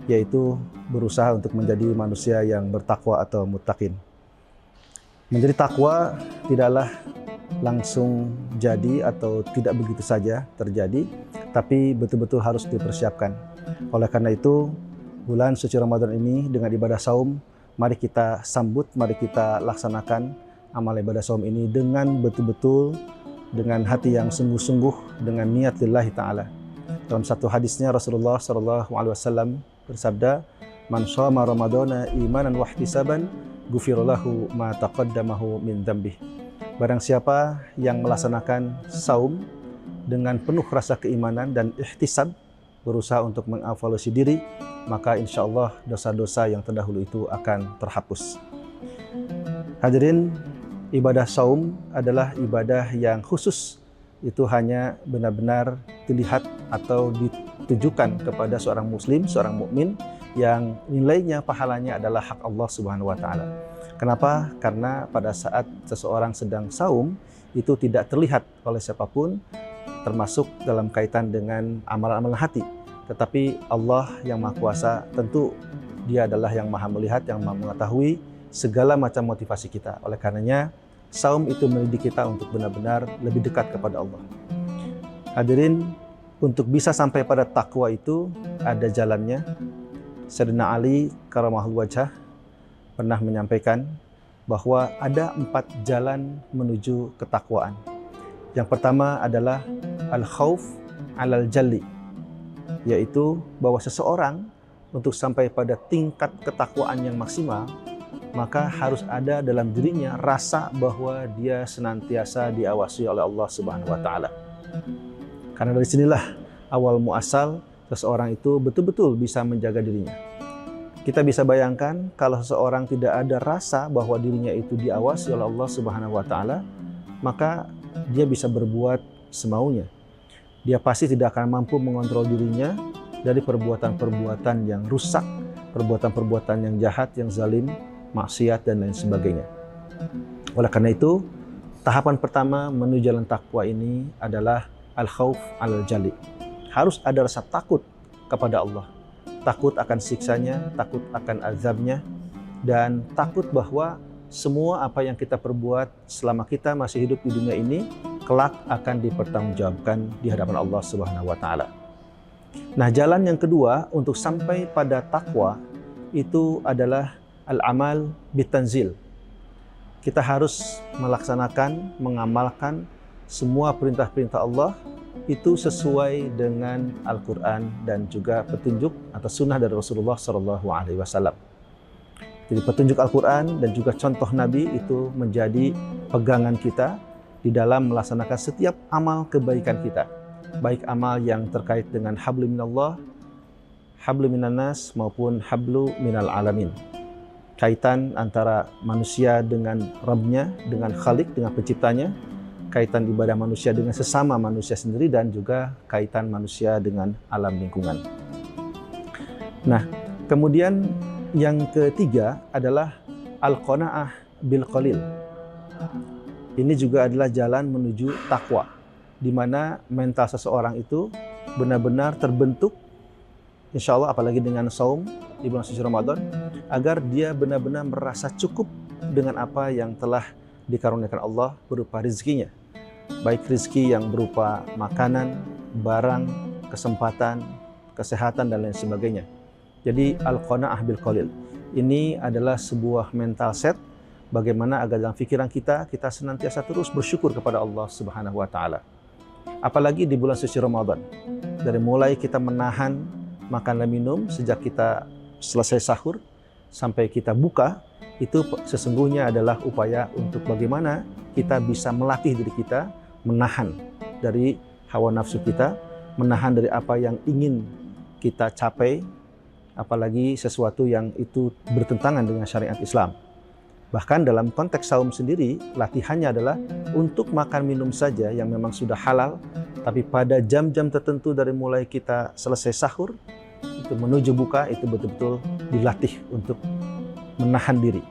yaitu berusaha untuk menjadi manusia yang bertakwa atau muttaqin. Menjadi takwa tidaklah langsung jadi atau tidak begitu saja terjadi, tapi betul-betul harus dipersiapkan. Oleh karena itu, bulan suci Ramadan ini dengan ibadah saum, mari kita sambut, mari kita laksanakan amal ibadah saum ini dengan betul-betul, dengan hati yang sungguh-sungguh, dengan niat lillahi ta'ala. Dalam satu hadisnya Rasulullah SAW bersabda, "Man shoma Ramadana imanan wa ihtisaban, ghufira lahu ma taqaddamahu min dzambih." Barang siapa yang melaksanakan saum dengan penuh rasa keimanan dan ihtisab, berusaha untuk mengevaluasi diri, maka insya Allah dosa-dosa yang terdahulu itu akan terhapus. Hadirin, ibadah saum adalah ibadah yang khusus. Itu hanya benar-benar dilihat atau ditujukan kepada seorang muslim, seorang mukmin yang nilainya, pahalanya adalah hak Allah Subhanahu wa taala. Kenapa? Karena pada saat seseorang sedang saum itu tidak terlihat oleh siapapun, termasuk dalam kaitan dengan amalan-amalan hati. Tetapi Allah yang Maha Kuasa tentu Dia adalah yang Maha melihat, yang Maha mengetahui segala macam motivasi kita. Oleh karenanya, saum itu mendidik kita untuk benar-benar lebih dekat kepada Allah. Hadirin, untuk bisa sampai pada takwa itu ada jalannya. Sayyidina Ali karramallahu wajhah pernah menyampaikan bahwa ada 4 jalan menuju ketakwaan. Yang pertama adalah al-khauf alal jalli, yaitu bahwa seseorang untuk sampai pada tingkat ketakwaan yang maksimal, maka harus ada dalam dirinya rasa bahwa dia senantiasa diawasi oleh Allah Subhanahu wa taala. Karena dari sinilah awal muasal seseorang itu betul-betul bisa menjaga dirinya. Kita bisa bayangkan kalau seseorang tidak ada rasa bahwa dirinya itu diawasi oleh Allah Subhanahu wa taala, maka dia bisa berbuat semaunya. Dia pasti tidak akan mampu mengontrol dirinya dari perbuatan-perbuatan yang rusak, perbuatan-perbuatan yang jahat, yang zalim, maksiat dan lain sebagainya. Oleh karena itu, tahapan pertama menuju jalan takwa ini adalah al-khauf al-jali. Harus ada rasa takut kepada Allah. Takut akan siksanya, takut akan azabnya, dan takut bahwa semua apa yang kita perbuat selama kita masih hidup di dunia ini, kelak akan dipertanggungjawabkan di hadapan Allah Subhanahu wa taala. Nah, jalan yang kedua untuk sampai pada takwa itu adalah al-amal bitanzil. Kita harus melaksanakan, mengamalkan semua perintah-perintah Allah itu sesuai dengan Al-Quran dan juga petunjuk atau sunnah dari Rasulullah SAW. Jadi petunjuk Al-Quran dan juga contoh Nabi itu menjadi pegangan kita di dalam melaksanakan setiap amal kebaikan kita. Baik amal yang terkait dengan hablu minallah, hablu minannas maupun hablu minal alamin. Kaitan antara manusia dengan Rabbnya, dengan Khalik, dengan penciptanya, kaitan ibadah manusia dengan sesama manusia sendiri, dan juga kaitan manusia dengan alam lingkungan. Nah, kemudian yang ketiga adalah al-qanaah bil qalil. Ini juga adalah jalan menuju takwa, di mana mental seseorang itu benar-benar terbentuk, insya Allah apalagi dengan saum di bulan suci Ramadan, agar dia benar-benar merasa cukup dengan apa yang telah dikaruniakan Allah berupa rizkinya. Baik rizki yang berupa makanan, barang, kesempatan, kesehatan, dan lain sebagainya. Jadi al-qanaah bil qalil ini adalah sebuah mental set bagaimana agar dalam pikiran kita senantiasa terus bersyukur kepada Allah Subhanahu wa taala. Apalagi di bulan suci Ramadan. Dari mulai kita menahan makan dan minum sejak kita selesai sahur sampai kita buka, itu sesungguhnya adalah upaya untuk bagaimana kita bisa melatih diri kita menahan dari hawa nafsu kita, menahan dari apa yang ingin kita capai, apalagi sesuatu yang itu bertentangan dengan syariat Islam. Bahkan dalam konteks saum sendiri, latihannya adalah untuk makan minum saja yang memang sudah halal, tapi pada jam-jam tertentu dari mulai kita selesai sahur, itu menuju buka, itu betul-betul dilatih untuk menahan diri.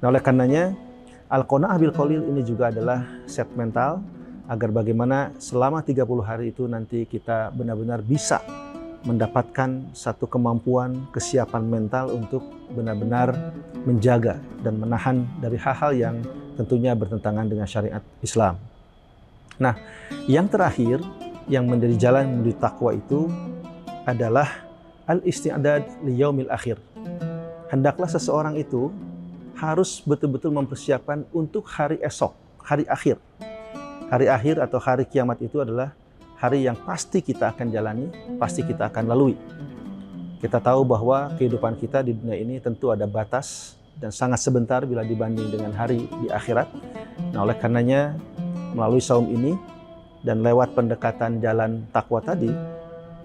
Nah, oleh karenanya, al-qanaah bil qalil ini juga adalah set mental agar bagaimana selama 30 hari itu nanti kita benar-benar bisa mendapatkan satu kemampuan, kesiapan mental untuk benar-benar menjaga dan menahan dari hal-hal yang tentunya bertentangan dengan syariat Islam. Nah, yang terakhir yang menjadi jalan menuju takwa itu adalah al-isti'dad li yaumil akhir. Hendaklah seseorang itu harus betul-betul mempersiapkan untuk hari esok, hari akhir. Hari akhir atau hari kiamat itu adalah hari yang pasti kita akan jalani, pasti kita akan lalui. Kita tahu bahwa kehidupan kita di dunia ini tentu ada batas dan sangat sebentar bila dibanding dengan hari di akhirat. Nah, oleh karenanya melalui saum ini dan lewat pendekatan jalan takwa tadi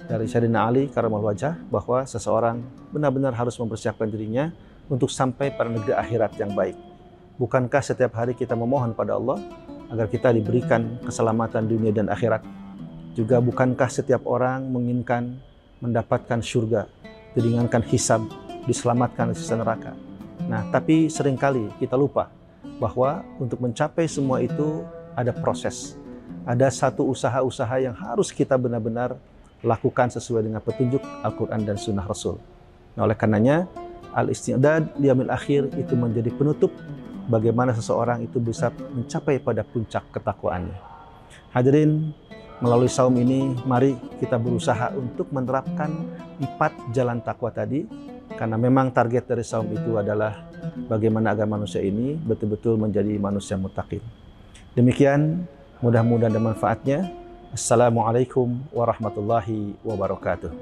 dari Sayyidina Ali Karamallahu wajhah, bahwa seseorang benar-benar harus mempersiapkan dirinya untuk sampai pada negeri akhirat yang baik. Bukankah setiap hari kita memohon pada Allah agar kita diberikan keselamatan dunia dan akhirat? Juga bukankah setiap orang menginginkan mendapatkan surga, diringankan hisab, diselamatkan dari siksa neraka? Nah, tapi seringkali kita lupa bahwa untuk mencapai semua itu ada proses. Ada satu usaha-usaha yang harus kita benar-benar lakukan sesuai dengan petunjuk Al-Quran dan Sunnah Rasul. Nah, oleh karenanya, al-isti'dad liyaumil akhir itu menjadi penutup bagaimana seseorang itu bisa mencapai pada puncak ketakwaannya. Hadirin, melalui saum ini, mari kita berusaha untuk menerapkan 4 jalan takwa tadi, karena memang target dari saum itu adalah bagaimana agar manusia ini betul-betul menjadi manusia muttaqin. Demikian, mudah-mudahan ada manfaatnya. Assalamualaikum warahmatullahi wabarakatuh.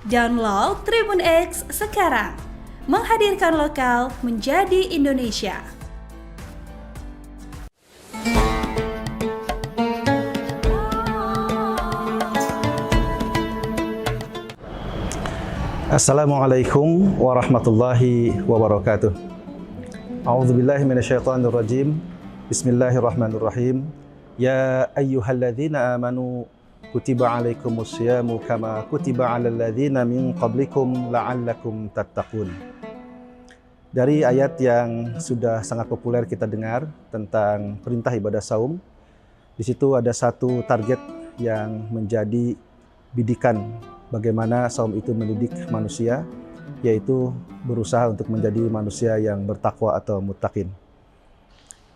Download Tribun X sekarang, menghadirkan lokal menjadi Indonesia. Assalamualaikum warahmatullahi wabarakatuh. A'udzubillahi minasyaitonirrajim. Bismillahirrahmanirrahim. Ya ayyuhalladzina amanu kutiba alaikumusyamu kama kutiba alal ladzina min qablikum la'allakum tattaqun. Dari ayat yang sudah sangat populer kita dengar tentang perintah ibadah saum, di situ ada satu target yang menjadi bidikan bagaimana saum itu mendidik manusia, yaitu berusaha untuk menjadi manusia yang bertakwa atau muttaqin.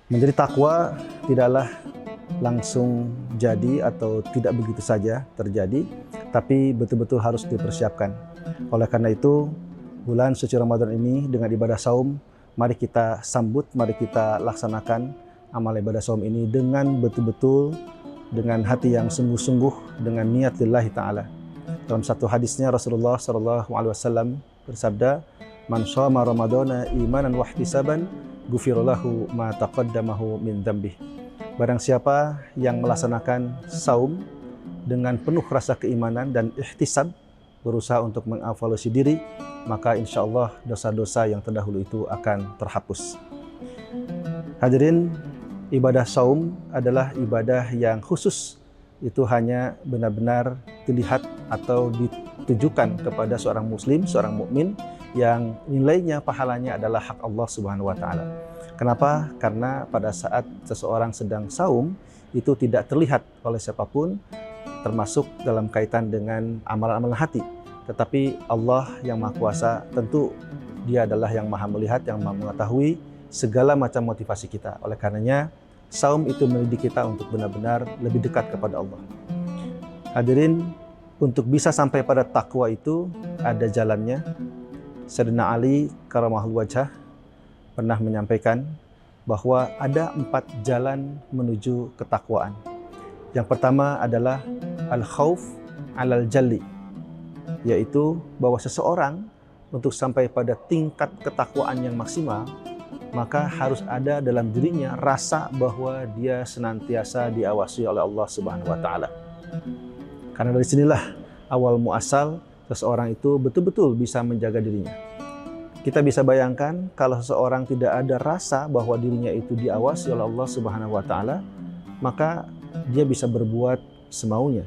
Menjadi takwa tidaklah langsung jadi atau tidak begitu saja terjadi, tapi betul-betul harus dipersiapkan. Oleh karena itu, bulan suci Ramadan ini dengan ibadah saum, mari kita sambut, mari kita laksanakan amal ibadah saum ini dengan betul-betul, dengan hati yang sungguh-sungguh, dengan niat lillahi ta'ala. Dalam satu hadisnya Rasulullah SAW bersabda, "Man shoma Ramadana imanan wa ihtisaban, ghufira lahu ma taqaddamahu min dzambih." Barang siapa yang melaksanakan saum dengan penuh rasa keimanan dan ihtisab, berusaha untuk mengevaluasi diri, maka insya Allah dosa-dosa yang terdahulu itu akan terhapus. Hadirin, ibadah saum adalah ibadah yang khusus. Itu hanya benar-benar dilihat atau ditujukan kepada seorang muslim, seorang mukmin yang nilainya, pahalanya adalah hak Allah Subhanahu wa taala. Kenapa? Karena pada saat seseorang sedang saum itu tidak terlihat oleh siapapun, termasuk dalam kaitan dengan amalan-amalan hati. Tetapi Allah yang Maha Kuasa, tentu Dia adalah yang Maha Melihat, yang Maha Mengetahui segala macam motivasi kita. Oleh karenanya, saum itu mendidik kita untuk benar-benar lebih dekat kepada Allah. Hadirin, untuk bisa sampai pada takwa itu ada jalannya. Sayyidina Ali karamahul wajhah pernah menyampaikan bahwa ada 4 jalan menuju ketakwaan. Yang pertama adalah al-khauf alal jalli, yaitu bahwa seseorang untuk sampai pada tingkat ketakwaan yang maksimal, maka harus ada dalam dirinya rasa bahwa dia senantiasa diawasi oleh Allah Subhanahu wa taala. Karena dari sinilah awal muasal seseorang itu betul-betul bisa menjaga dirinya. Kita bisa bayangkan kalau seseorang tidak ada rasa bahwa dirinya itu diawasi oleh Allah Subhanahu wa taala, maka dia bisa berbuat semaunya.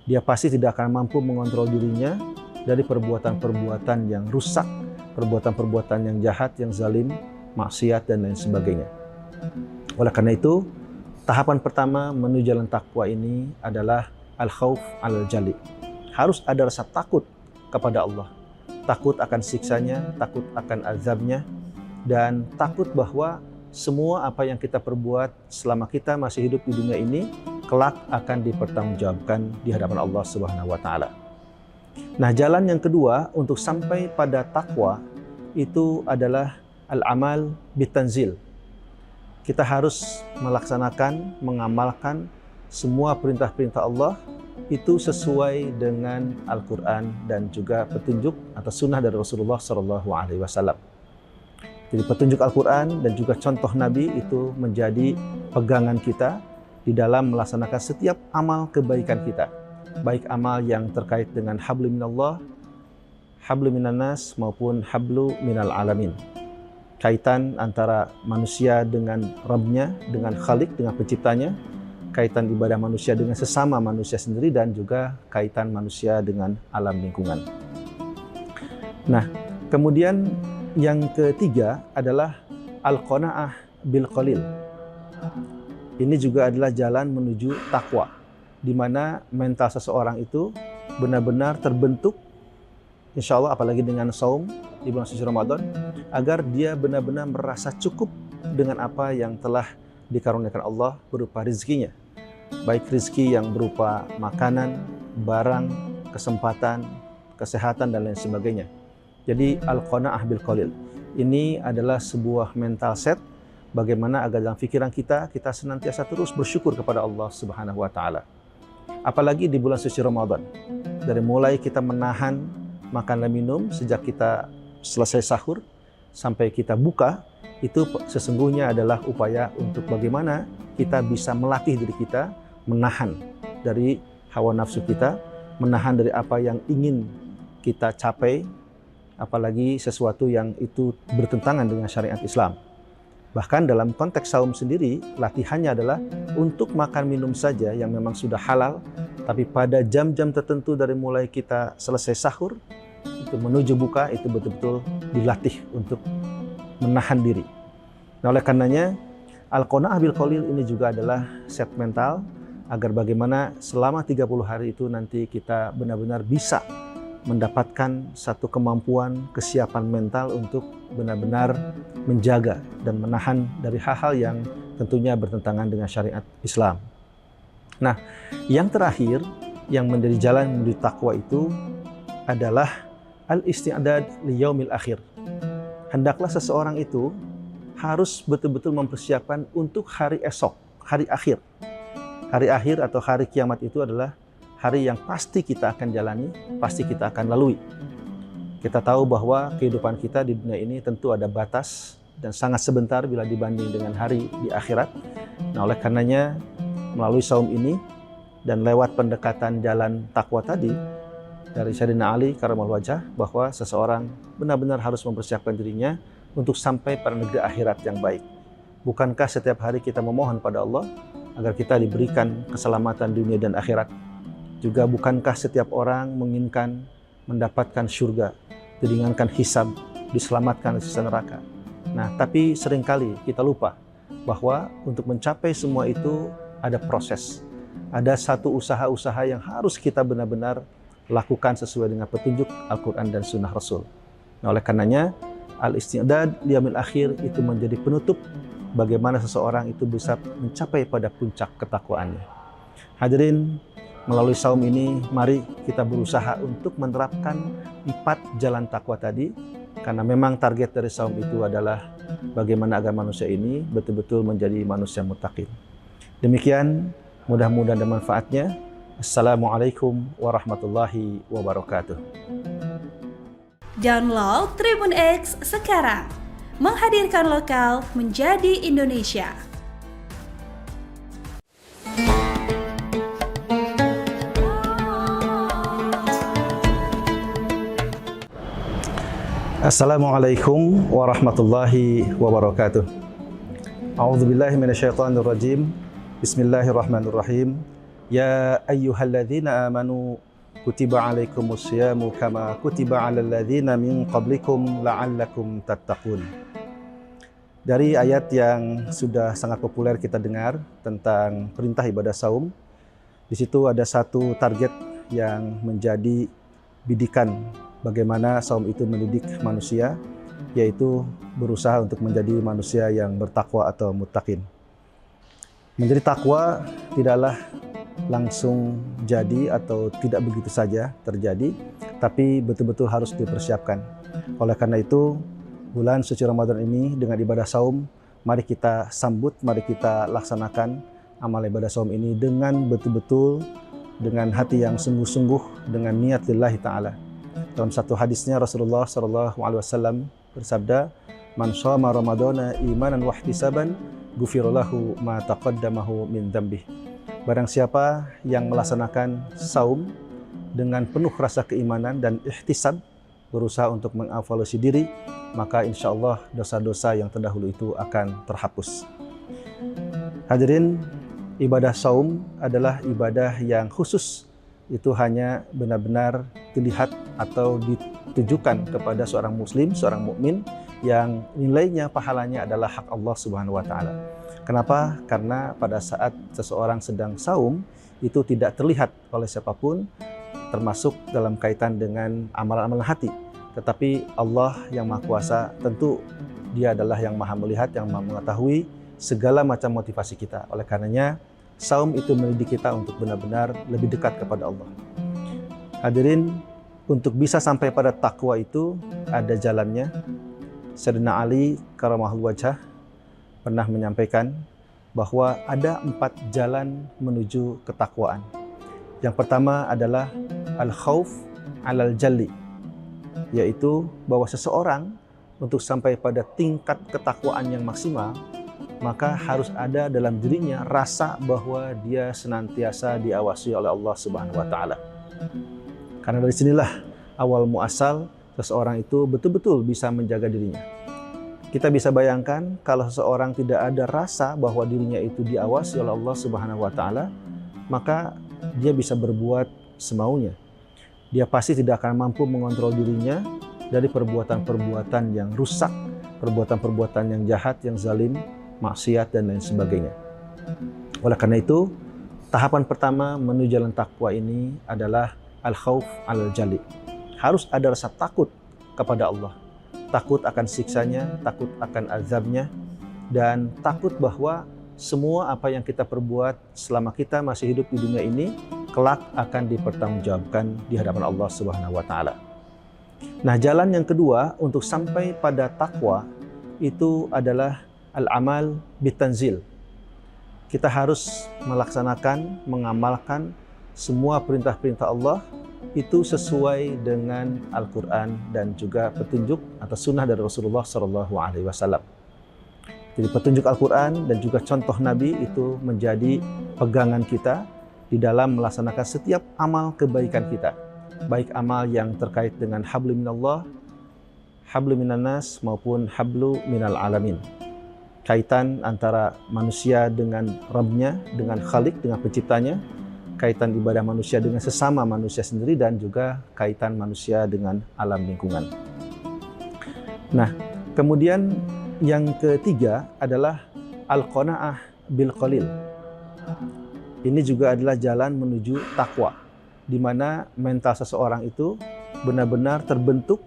Dia pasti tidak akan mampu mengontrol dirinya dari perbuatan-perbuatan yang rusak, perbuatan-perbuatan yang jahat, yang zalim, maksiat dan lain sebagainya. Oleh karena itu, tahapan pertama menuju jalan takwa ini adalah al-khauf alal jali. Harus ada rasa takut kepada Allah. Takut akan siksanya, takut akan azabnya, dan takut bahwa semua apa yang kita perbuat selama kita masih hidup di dunia ini kelak akan dipertanggungjawabkan di hadapan Allah Subhanahu wa taala. Nah, jalan yang kedua untuk sampai pada takwa itu adalah al-amal bitanzil. Kita harus melaksanakan, mengamalkan semua perintah-perintah Allah itu sesuai dengan Al-Quran dan juga petunjuk atau sunnah dari Rasulullah SAW. Jadi petunjuk Al-Quran dan juga contoh Nabi itu menjadi pegangan kita di dalam melaksanakan setiap amal kebaikan kita. Baik amal yang terkait dengan hablu minallah, hablu minannas maupun hablu minal alamin. Kaitan antara manusia dengan Rabbnya, dengan Khalik, dengan penciptanya, kaitan ibadah manusia dengan sesama manusia sendiri, dan juga kaitan manusia dengan alam lingkungan. Nah, kemudian yang ketiga adalah al-qanaah bil qalil. Ini juga adalah jalan menuju takwa, di mana mental seseorang itu benar-benar terbentuk, insya Allah apalagi dengan saum di bulan suci Ramadan, agar dia benar-benar merasa cukup dengan apa yang telah dikaruniakan Allah berupa rezekinya. Baik rezeki yang berupa makanan, barang, kesempatan, kesehatan, dan lain sebagainya. Jadi al-qanaah bil qalil. Ini adalah sebuah mental set bagaimana agar dalam pikiran kita senantiasa terus bersyukur kepada Allah Subhanahu wa taala. Apalagi di bulan suci Ramadan. Dari mulai kita menahan makan dan minum sejak kita selesai sahur sampai kita buka, itu sesungguhnya adalah upaya untuk bagaimana kita bisa melatih diri kita menahan dari hawa nafsu kita, menahan dari apa yang ingin kita capai, apalagi sesuatu yang itu bertentangan dengan syariat Islam. Bahkan dalam konteks saum sendiri, latihannya adalah untuk makan minum saja yang memang sudah halal, tapi pada jam-jam tertentu dari mulai kita selesai sahur, itu menuju buka, itu betul-betul dilatih untuk menahan diri. Nah, oleh karenanya, Al-Qanaah bil Qalil ini juga adalah set mental, agar bagaimana selama 30 hari itu nanti kita benar-benar bisa mendapatkan satu kemampuan, kesiapan mental untuk benar-benar menjaga dan menahan dari hal-hal yang tentunya bertentangan dengan syariat Islam. Nah, yang terakhir yang menjadi jalan menuju takwa itu adalah al-isti'dad li yaumil akhir. Hendaklah seseorang itu harus betul-betul mempersiapkan untuk hari esok, hari akhir. Hari akhir atau hari kiamat itu adalah hari yang pasti kita akan jalani, pasti kita akan lalui. Kita tahu bahwa kehidupan kita di dunia ini tentu ada batas dan sangat sebentar bila dibanding dengan hari di akhirat. Nah, oleh karenanya melalui saum ini dan lewat pendekatan jalan takwa tadi dari Sayyidina Ali karramallahu wajhah, bahwa seseorang benar-benar harus mempersiapkan dirinya untuk sampai pada negeri akhirat yang baik. Bukankah setiap hari kita memohon pada Allah agar kita diberikan keselamatan dunia dan akhirat? Juga bukankah setiap orang menginginkan mendapatkan surga, diringankan hisab, diselamatkan dari siksa neraka? Nah, tapi seringkali kita lupa bahwa untuk mencapai semua itu ada proses. Ada satu usaha-usaha yang harus kita benar-benar lakukan sesuai dengan petunjuk Al-Quran dan Sunnah Rasul. Nah, oleh karenanya, al-isti'dad li yaumil akhir itu menjadi penutup bagaimana seseorang itu bisa mencapai pada puncak ketakwaannya. Hadirin, melalui saum ini, mari kita berusaha untuk menerapkan 4 jalan takwa tadi, karena memang target dari saum itu adalah bagaimana agar manusia ini betul-betul menjadi manusia muttaqin. Demikian, mudah-mudahan ada manfaatnya. Assalamualaikum warahmatullahi wabarakatuh. Download Tribun X sekarang, menghadirkan lokal menjadi Indonesia. Assalamualaikum warahmatullahi wabarakatuh. A'udzubillahi minasyaitonirrajim. Bismillahirrahmanirrahim. Ya ayyuhalladzina amanu kutiba alaikumusyamu kama kutiba alal ladzina min qablikum la'allakum tattaqun. Dari ayat yang sudah sangat populer kita dengar tentang perintah ibadah saum, di situ ada satu target yang menjadi bidikan bagaimana saum itu mendidik manusia, yaitu berusaha untuk menjadi manusia yang bertakwa atau muttaqin. Menjadi takwa tidaklah langsung jadi atau tidak begitu saja terjadi, tapi betul-betul harus dipersiapkan. Oleh karena itu, bulan suci Ramadan ini dengan ibadah saum, mari kita sambut, mari kita laksanakan amal ibadah saum ini dengan betul-betul, dengan hati yang sungguh-sungguh, dengan niat lillahi ta'ala. Dalam satu hadisnya Rasulullah SAW bersabda, "Man shoma Ramadana imanan wa ihtisaban, ghufira lahu ma taqaddamahu min dzambih." Barang siapa yang melaksanakan saum dengan penuh rasa keimanan dan ihtisab, berusaha untuk mengevaluasi diri, maka insya Allah dosa-dosa yang terdahulu itu akan terhapus. Hadirin, ibadah saum adalah ibadah yang khusus. Itu hanya benar-benar dilihat atau ditujukan kepada seorang muslim, seorang mukmin yang nilainya, pahalanya adalah hak Allah Subhanahu wa taala. Kenapa? Karena pada saat seseorang sedang saum itu tidak terlihat oleh siapapun, termasuk dalam kaitan dengan amalan-amalan hati. Tetapi Allah yang Maha Kuasa tentu Dia adalah yang Maha melihat, yang Maha mengetahui segala macam motivasi kita. Oleh karenanya, saum itu mendidik kita untuk benar-benar lebih dekat kepada Allah. Hadirin, untuk bisa sampai pada takwa itu ada jalannya. Sayyidina Ali karramallahu wajhah pernah menyampaikan bahwa ada 4 jalan menuju ketakwaan. Yang pertama adalah al-khauf alal jalli, yaitu bahwa seseorang untuk sampai pada tingkat ketakwaan yang maksimal, maka harus ada dalam dirinya rasa bahwa dia senantiasa diawasi oleh Allah Subhanahu wa taala. Karena dari sinilah awal muasal seseorang itu betul-betul bisa menjaga dirinya. Kita bisa bayangkan kalau seseorang tidak ada rasa bahwa dirinya itu diawasi oleh Allah Subhanahu wa taala, maka dia bisa berbuat semaunya. Dia pasti tidak akan mampu mengontrol dirinya dari perbuatan-perbuatan yang rusak, perbuatan-perbuatan yang jahat, yang zalim, maksiat dan lain sebagainya. Oleh karena itu, tahapan pertama menuju jalan takwa ini adalah al-khauf al-jali. Harus ada rasa takut kepada Allah. Takut akan siksanya, takut akan azabnya, dan takut bahwa semua apa yang kita perbuat selama kita masih hidup di dunia ini, kelak akan dipertanggungjawabkan di hadapan Allah Subhanahu wa taala. Nah, jalan yang kedua untuk sampai pada takwa itu adalah al-amal bitanzil. Kita harus melaksanakan, mengamalkan semua perintah-perintah Allah itu sesuai dengan Al-Quran dan juga petunjuk atau sunnah dari Rasulullah SAW. Jadi petunjuk Al-Quran dan juga contoh Nabi itu menjadi pegangan kita di dalam melaksanakan setiap amal kebaikan kita. Baik amal yang terkait dengan hablu minallah, hablu minannas maupun hablu minal alamin. Kaitan antara manusia dengan Rabbnya, dengan Khalik, dengan penciptanya, kaitan ibadah manusia dengan sesama manusia sendiri, dan juga kaitan manusia dengan alam lingkungan. Nah, kemudian yang ketiga adalah al-qanaah bil qalil. Ini juga adalah jalan menuju takwa, di mana mental seseorang itu benar-benar terbentuk,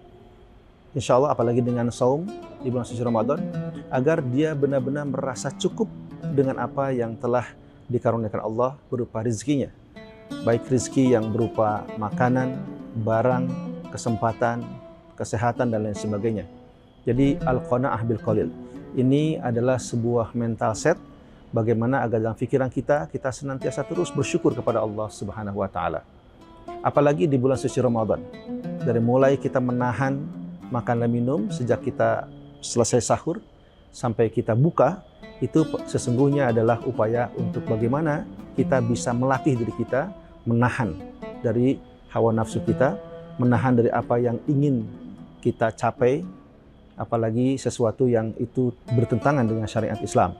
insya Allah apalagi dengan saum di bulan suci Ramadan, agar dia benar-benar merasa cukup dengan apa yang telah dikaruniakan Allah berupa rizkinya. Baik rizki yang berupa makanan, barang, kesempatan, kesehatan, dan lain sebagainya. Jadi al-qanaah bil qalil ini adalah sebuah mental set bagaimana agar dalam pikiran kita senantiasa terus bersyukur kepada Allah Subhanahu wa taala. Apalagi di bulan suci Ramadan. Dari mulai kita menahan makan dan minum sejak kita selesai sahur sampai kita buka, itu sesungguhnya adalah upaya untuk bagaimana kita bisa melatih diri kita menahan dari hawa nafsu kita, menahan dari apa yang ingin kita capai, apalagi sesuatu yang itu bertentangan dengan syariat Islam.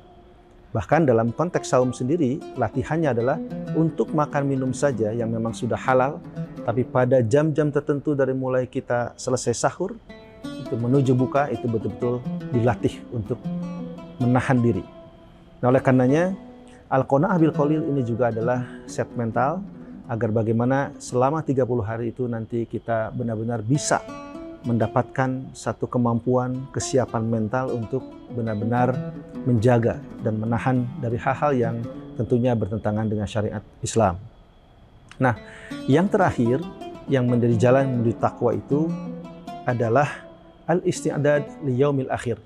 Bahkan dalam konteks saum sendiri, latihannya adalah untuk makan minum saja yang memang sudah halal, tapi pada jam-jam tertentu dari mulai kita selesai sahur, itu menuju buka, itu betul-betul dilatih untuk menahan diri. Nah, oleh karenanya, al-qanaah bil qalil ini juga adalah set mental agar bagaimana selama 30 hari itu nanti kita benar-benar bisa mendapatkan satu kemampuan, kesiapan mental untuk benar-benar menjaga dan menahan dari hal-hal yang tentunya bertentangan dengan syariat Islam. Nah, yang terakhir yang menjadi jalan menuju takwa itu adalah al-isti'dad li yaumil akhir.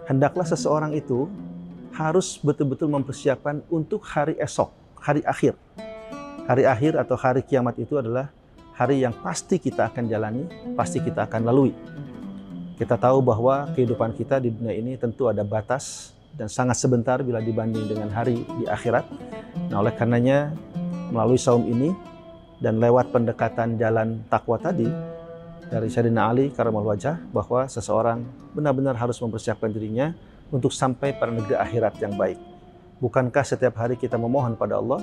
Hendaklah seseorang itu harus betul-betul mempersiapkan untuk hari esok, hari akhir. Hari akhir atau hari kiamat itu adalah hari yang pasti kita akan jalani, pasti kita akan lalui. Kita tahu bahwa kehidupan kita di dunia ini tentu ada batas dan sangat sebentar bila dibanding dengan hari di akhirat. Nah, oleh karenanya melalui saum ini dan lewat pendekatan jalan takwa tadi dari Sayyidina Ali Karamallahu wajhah, bahwa seseorang benar-benar harus mempersiapkan dirinya untuk sampai pada negeri akhirat yang baik. Bukankah setiap hari kita memohon pada Allah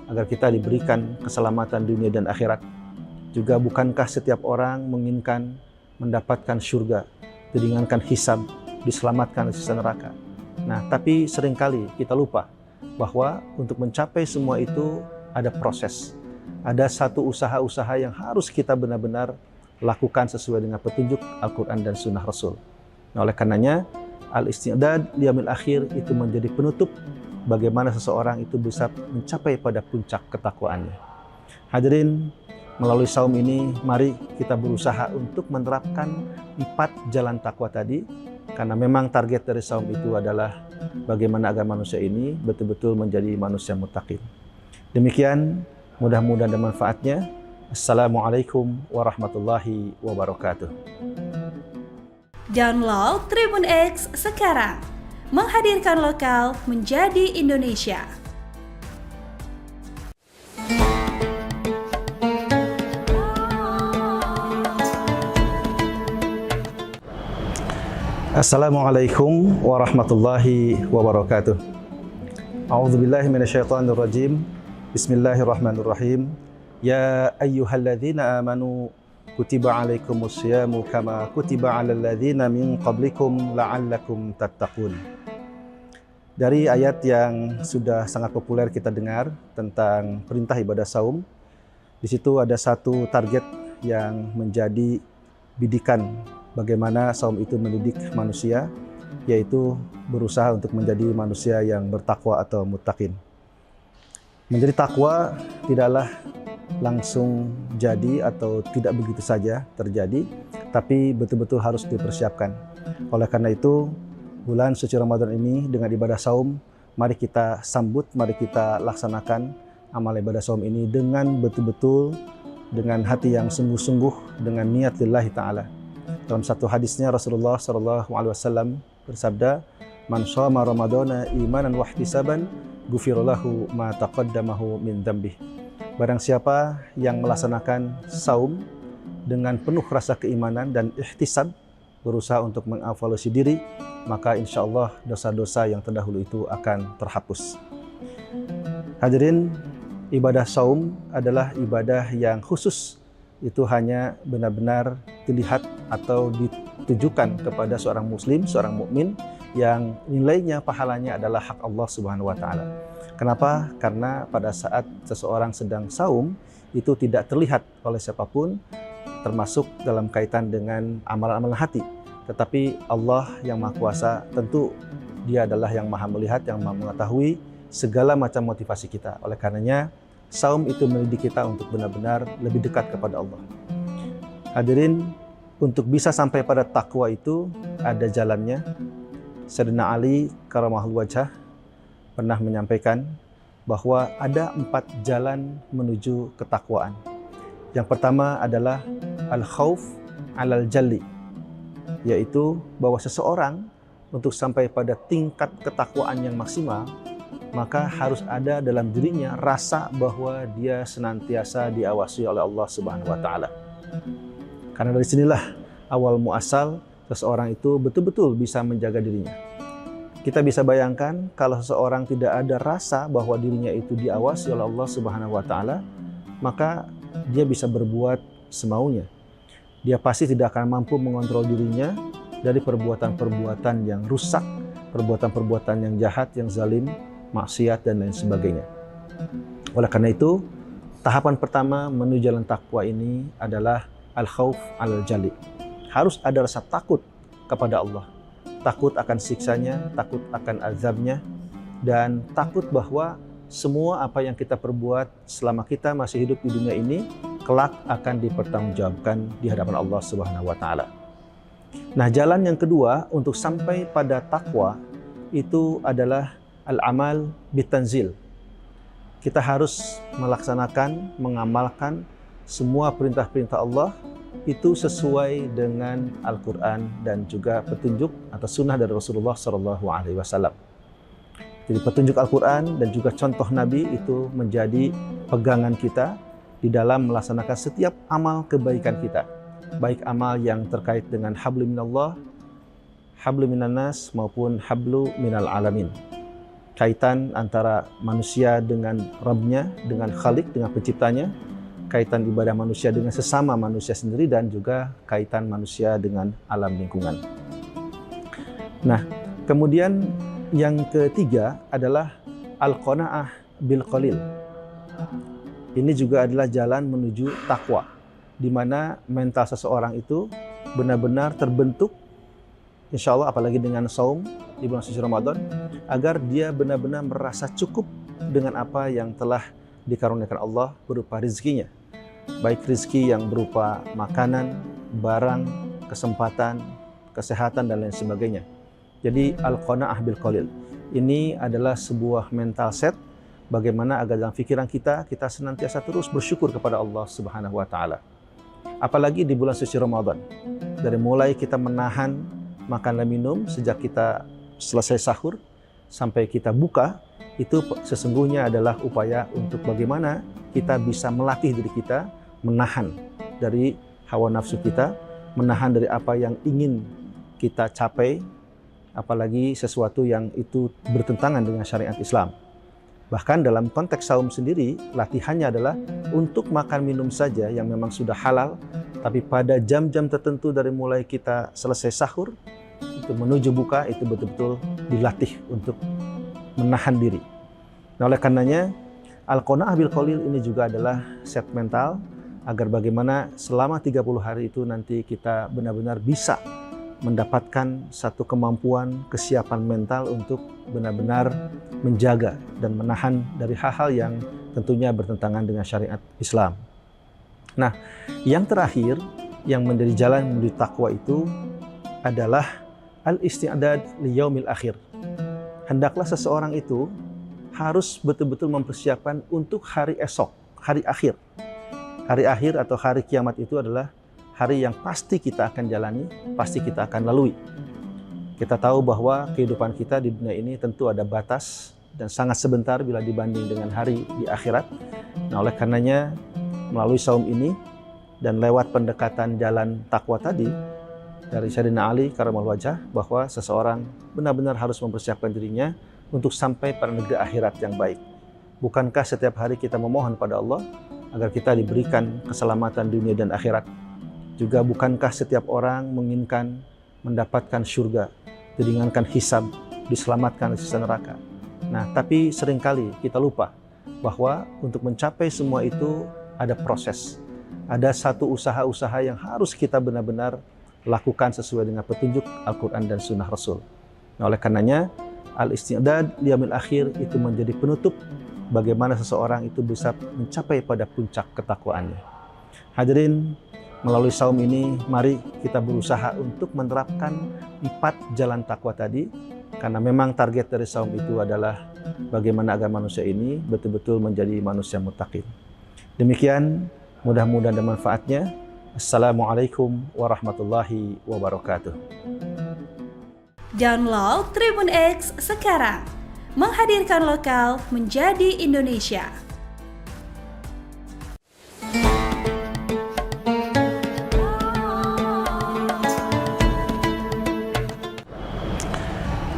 agar kita diberikan keselamatan dunia dan akhirat? Juga bukankah setiap orang menginginkan mendapatkan surga, diringankan hisab, diselamatkan dari siksa neraka? Nah, tapi seringkali kita lupa bahwa untuk mencapai semua itu ada proses. Ada satu usaha-usaha yang harus kita benar-benar lakukan sesuai dengan petunjuk Al-Quran dan Sunnah Rasul. Nah, oleh karenanya, al-isti'dad liyaumil akhir itu menjadi penutup bagaimana seseorang itu bisa mencapai pada puncak ketakwaannya. Hadirin, melalui saum ini, mari kita berusaha untuk menerapkan 4 jalan takwa tadi, karena memang target dari saum itu adalah bagaimana agar manusia ini betul-betul menjadi manusia muttaqin. Demikian, mudah-mudahan ada manfaatnya. Assalamualaikum warahmatullahi wabarakatuh. Download Tribun X sekarang, menghadirkan lokal menjadi Indonesia. Assalamualaikum warahmatullahi wabarakatuh. A'udzubillahi minasyaitonirrajim. Bismillahirrahmanirrahim. Ya ayyuhalladzina amanu kutiba alaikumusyamu kama kutiba alal ladzina min qablikum la'allakum tattaqun. Dari ayat yang sudah sangat populer kita dengar tentang perintah ibadah saum, di situ ada satu target yang menjadi bidikan bagaimana saum itu mendidik manusia, yaitu berusaha untuk menjadi manusia yang bertakwa atau muttaqin. Menjadi takwa tidaklah langsung jadi atau tidak begitu saja terjadi, tapi betul-betul harus dipersiapkan. Oleh karena itu, bulan suci Ramadan ini dengan ibadah saum, mari kita sambut, mari kita laksanakan amal ibadah saum ini dengan betul-betul, dengan hati yang sungguh-sungguh, dengan niat lillahi ta'ala. Dalam satu hadisnya Rasulullah SAW bersabda, "Man shoma Ramadana imanan wa ihtisaban, ghufira lahu ma taqaddamahu min dzambih." Barang siapa yang melaksanakan saum dengan penuh rasa keimanan dan ihtisab, berusaha untuk mengevaluasi diri, maka insya Allah dosa-dosa yang terdahulu itu akan terhapus. Hadirin, ibadah saum adalah ibadah yang khusus. Itu hanya benar-benar dilihat atau ditujukan kepada seorang muslim, seorang mukmin yang nilainya, pahalanya adalah hak Allah Subhanahu wa taala. Kenapa? Karena pada saat seseorang sedang saum itu tidak terlihat oleh siapapun, termasuk dalam kaitan dengan amalan-amalan hati. Tetapi Allah yang Maha Kuasa, tentu Dia adalah yang Maha melihat, yang Maha mengetahui segala macam motivasi kita. Oleh karenanya, saum itu mendidik kita untuk benar-benar lebih dekat kepada Allah. Hadirin, untuk bisa sampai pada takwa itu ada jalannya. Sayyidina Ali karamahullah wajhah pernah menyampaikan bahwa ada 4 jalan menuju ketakwaan. Yang pertama adalah al-khauf alal jalli, yaitu bahwa seseorang untuk sampai pada tingkat ketakwaan yang maksimal, maka harus ada dalam dirinya rasa bahwa dia senantiasa diawasi oleh Allah Subhanahu wa taala. Karena dari sinilah awal muasal seseorang itu betul-betul bisa menjaga dirinya. Kita bisa bayangkan kalau seseorang tidak ada rasa bahwa dirinya itu diawasi oleh Allah Subhanahu wa taala, maka dia bisa berbuat semaunya. Dia pasti tidak akan mampu mengontrol dirinya dari perbuatan-perbuatan yang rusak, perbuatan-perbuatan yang jahat, yang zalim, maksiat dan lain sebagainya. Oleh karena itu, tahapan pertama menuju jalan takwa ini adalah al-khauf alal jali. Harus ada rasa takut kepada Allah. Takut akan siksanya, takut akan azabnya, dan takut bahwa semua apa yang kita perbuat selama kita masih hidup di dunia ini kelak akan dipertanggungjawabkan di hadapan Allah Subhanahu wa taala. Nah, jalan yang kedua untuk sampai pada takwa itu adalah al-amal bitanzil. Kita harus melaksanakan, mengamalkan semua perintah-perintah Allah itu sesuai dengan Al-Quran dan juga petunjuk atau sunnah dari Rasulullah SAW. Jadi petunjuk Al-Quran dan juga contoh Nabi itu menjadi pegangan kita di dalam melaksanakan setiap amal kebaikan kita. Baik amal yang terkait dengan hablu minallah, hablu minannas maupun hablu minal alamin. Kaitan antara manusia dengan Rabbnya, dengan Khalik, dengan penciptanya, kaitan ibadah manusia dengan sesama manusia sendiri, dan juga kaitan manusia dengan alam lingkungan. Nah, kemudian yang ketiga adalah al-qanaah bil qalil. Ini juga adalah jalan menuju takwa, di mana mental seseorang itu benar-benar terbentuk, insya Allah apalagi dengan saum di bulan suci Ramadan, agar dia benar-benar merasa cukup dengan apa yang telah dikaruniakan Allah berupa rezekinya. Baik rezeki yang berupa makanan, barang, kesempatan, kesehatan, dan lain sebagainya. Jadi al-qanaah bil qalil. Ini adalah sebuah mental set bagaimana agar dalam pikiran kita senantiasa terus bersyukur kepada Allah Subhanahu wa taala. Apalagi di bulan suci Ramadan. Dari mulai kita menahan makan dan minum sejak kita selesai sahur sampai kita buka, itu sesungguhnya adalah upaya untuk bagaimana kita bisa melatih diri kita menahan dari hawa nafsu kita, menahan dari apa yang ingin kita capai, apalagi sesuatu yang itu bertentangan dengan syariat Islam. Bahkan dalam konteks saum sendiri, latihannya adalah untuk makan minum saja yang memang sudah halal, tapi pada jam-jam tertentu dari mulai kita selesai sahur, itu menuju buka, itu betul-betul dilatih untuk menahan diri. Nah, oleh karenanya, Al-Qanaah bil Qalil ini juga adalah set mental, agar bagaimana selama 30 hari itu nanti kita benar-benar bisa mendapatkan satu kemampuan, kesiapan mental untuk benar-benar menjaga dan menahan dari hal-hal yang tentunya bertentangan dengan syariat Islam. Nah, yang terakhir yang menjadi jalan menuju takwa itu adalah al-isti'dad li yaumil akhir. Hendaklah seseorang itu harus betul-betul mempersiapkan untuk hari esok, hari akhir. Hari akhir atau hari kiamat itu adalah hari yang pasti kita akan jalani, pasti kita akan lalui. Kita tahu bahwa kehidupan kita di dunia ini tentu ada batas dan sangat sebentar bila dibanding dengan hari di akhirat. Nah, oleh karenanya melalui saum ini dan lewat pendekatan jalan takwa tadi dari Sayyidina Ali Karamallahu Wajhah, bahwa seseorang benar-benar harus mempersiapkan dirinya untuk sampai pada negeri akhirat yang baik. Bukankah setiap hari kita memohon pada Allah agar kita diberikan keselamatan dunia dan akhirat? Juga bukankah setiap orang menginginkan mendapatkan surga, diringankan hisab, diselamatkan dari siksa neraka? Nah, tapi seringkali kita lupa bahwa untuk mencapai semua itu ada proses. Ada satu usaha-usaha yang harus kita benar-benar lakukan sesuai dengan petunjuk Al-Quran dan Sunnah Rasul. Nah, oleh karenanya, al-isti'dad liyaumil akhir itu menjadi penutup bagaimana seseorang itu bisa mencapai pada puncak ketakwaannya. Hadirin, melalui saum ini, mari kita berusaha untuk menerapkan 4 jalan takwa tadi, karena memang target dari saum itu adalah bagaimana agar manusia ini betul-betul menjadi manusia muttaqin. Demikian, mudah-mudahan ada manfaatnya. Assalamualaikum warahmatullahi wabarakatuh. Download Tribun X sekarang, menghadirkan lokal menjadi Indonesia.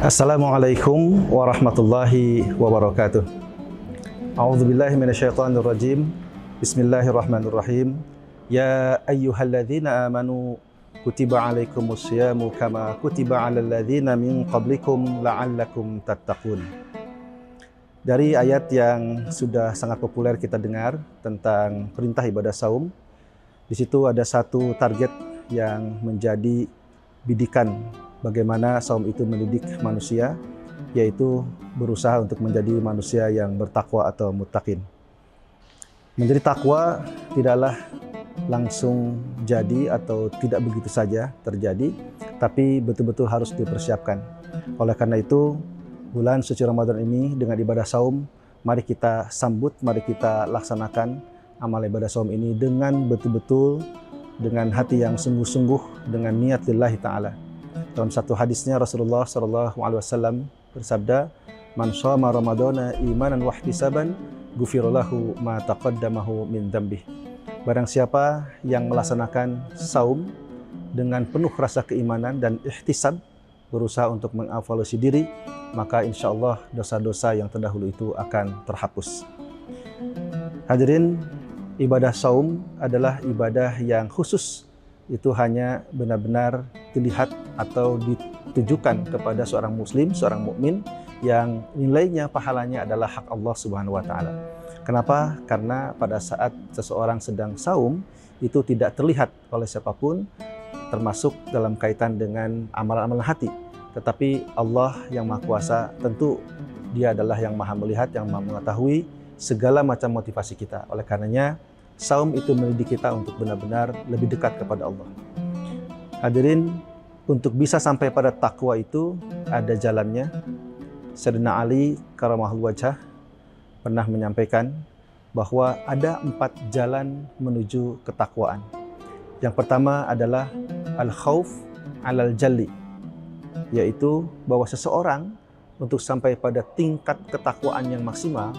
Assalamualaikum warahmatullahi wabarakatuh. A'udzubillahi minasyaitonirrajim. Bismillahirrahmanirrahim. Ya ayyuhalladzina amanu kutiba alaikumus syiyamu kama kutiba alal ladzina min qablikum la'allakum tattaqun. Dari ayat yang sudah sangat populer kita dengar tentang perintah ibadah saum, di situ ada satu target yang menjadi bidikan bagaimana saum itu mendidik manusia, yaitu berusaha untuk menjadi manusia yang bertakwa atau muttaqin. Menjadi takwa tidaklah langsung jadi atau tidak begitu saja terjadi, tapi betul-betul harus dipersiapkan. Oleh karena itu, bulan suci Ramadan ini dengan ibadah saum, mari kita sambut, mari kita laksanakan amal ibadah saum ini dengan betul-betul, dengan hati yang sungguh-sungguh, dengan niat lillahi ta'ala. Dalam satu hadisnya Rasulullah SAW bersabda, "Man shoma Ramadana imanan wa ihtisaban, ghufira lahu ma taqaddamahu min dzambih." Barang siapa yang melaksanakan saum dengan penuh rasa keimanan dan ihtisab, berusaha untuk mengevaluasi diri, maka insya Allah dosa-dosa yang terdahulu itu akan terhapus. Hadirin, ibadah saum adalah ibadah yang khusus. Itu hanya benar-benar dilihat atau ditujukan kepada seorang muslim, seorang mukmin yang nilainya, pahalanya adalah hak Allah Subhanahu wa taala. Kenapa? Karena pada saat seseorang sedang saum itu tidak terlihat oleh siapapun, termasuk dalam kaitan dengan amalan-amalan hati. Tetapi Allah yang Maha Kuasa tentu Dia adalah yang Maha melihat, yang Maha mengetahui segala macam motivasi kita. Oleh karenanya, saum itu mendidik kita untuk benar-benar lebih dekat kepada Allah. Hadirin, untuk bisa sampai pada takwa itu ada jalannya. Sayyidina Ali Karamallahu Wajhah pernah menyampaikan bahwa ada 4 jalan menuju ketakwaan. Yang pertama adalah al-khauf alal jalli, yaitu bahwa seseorang untuk sampai pada tingkat ketakwaan yang maksimal,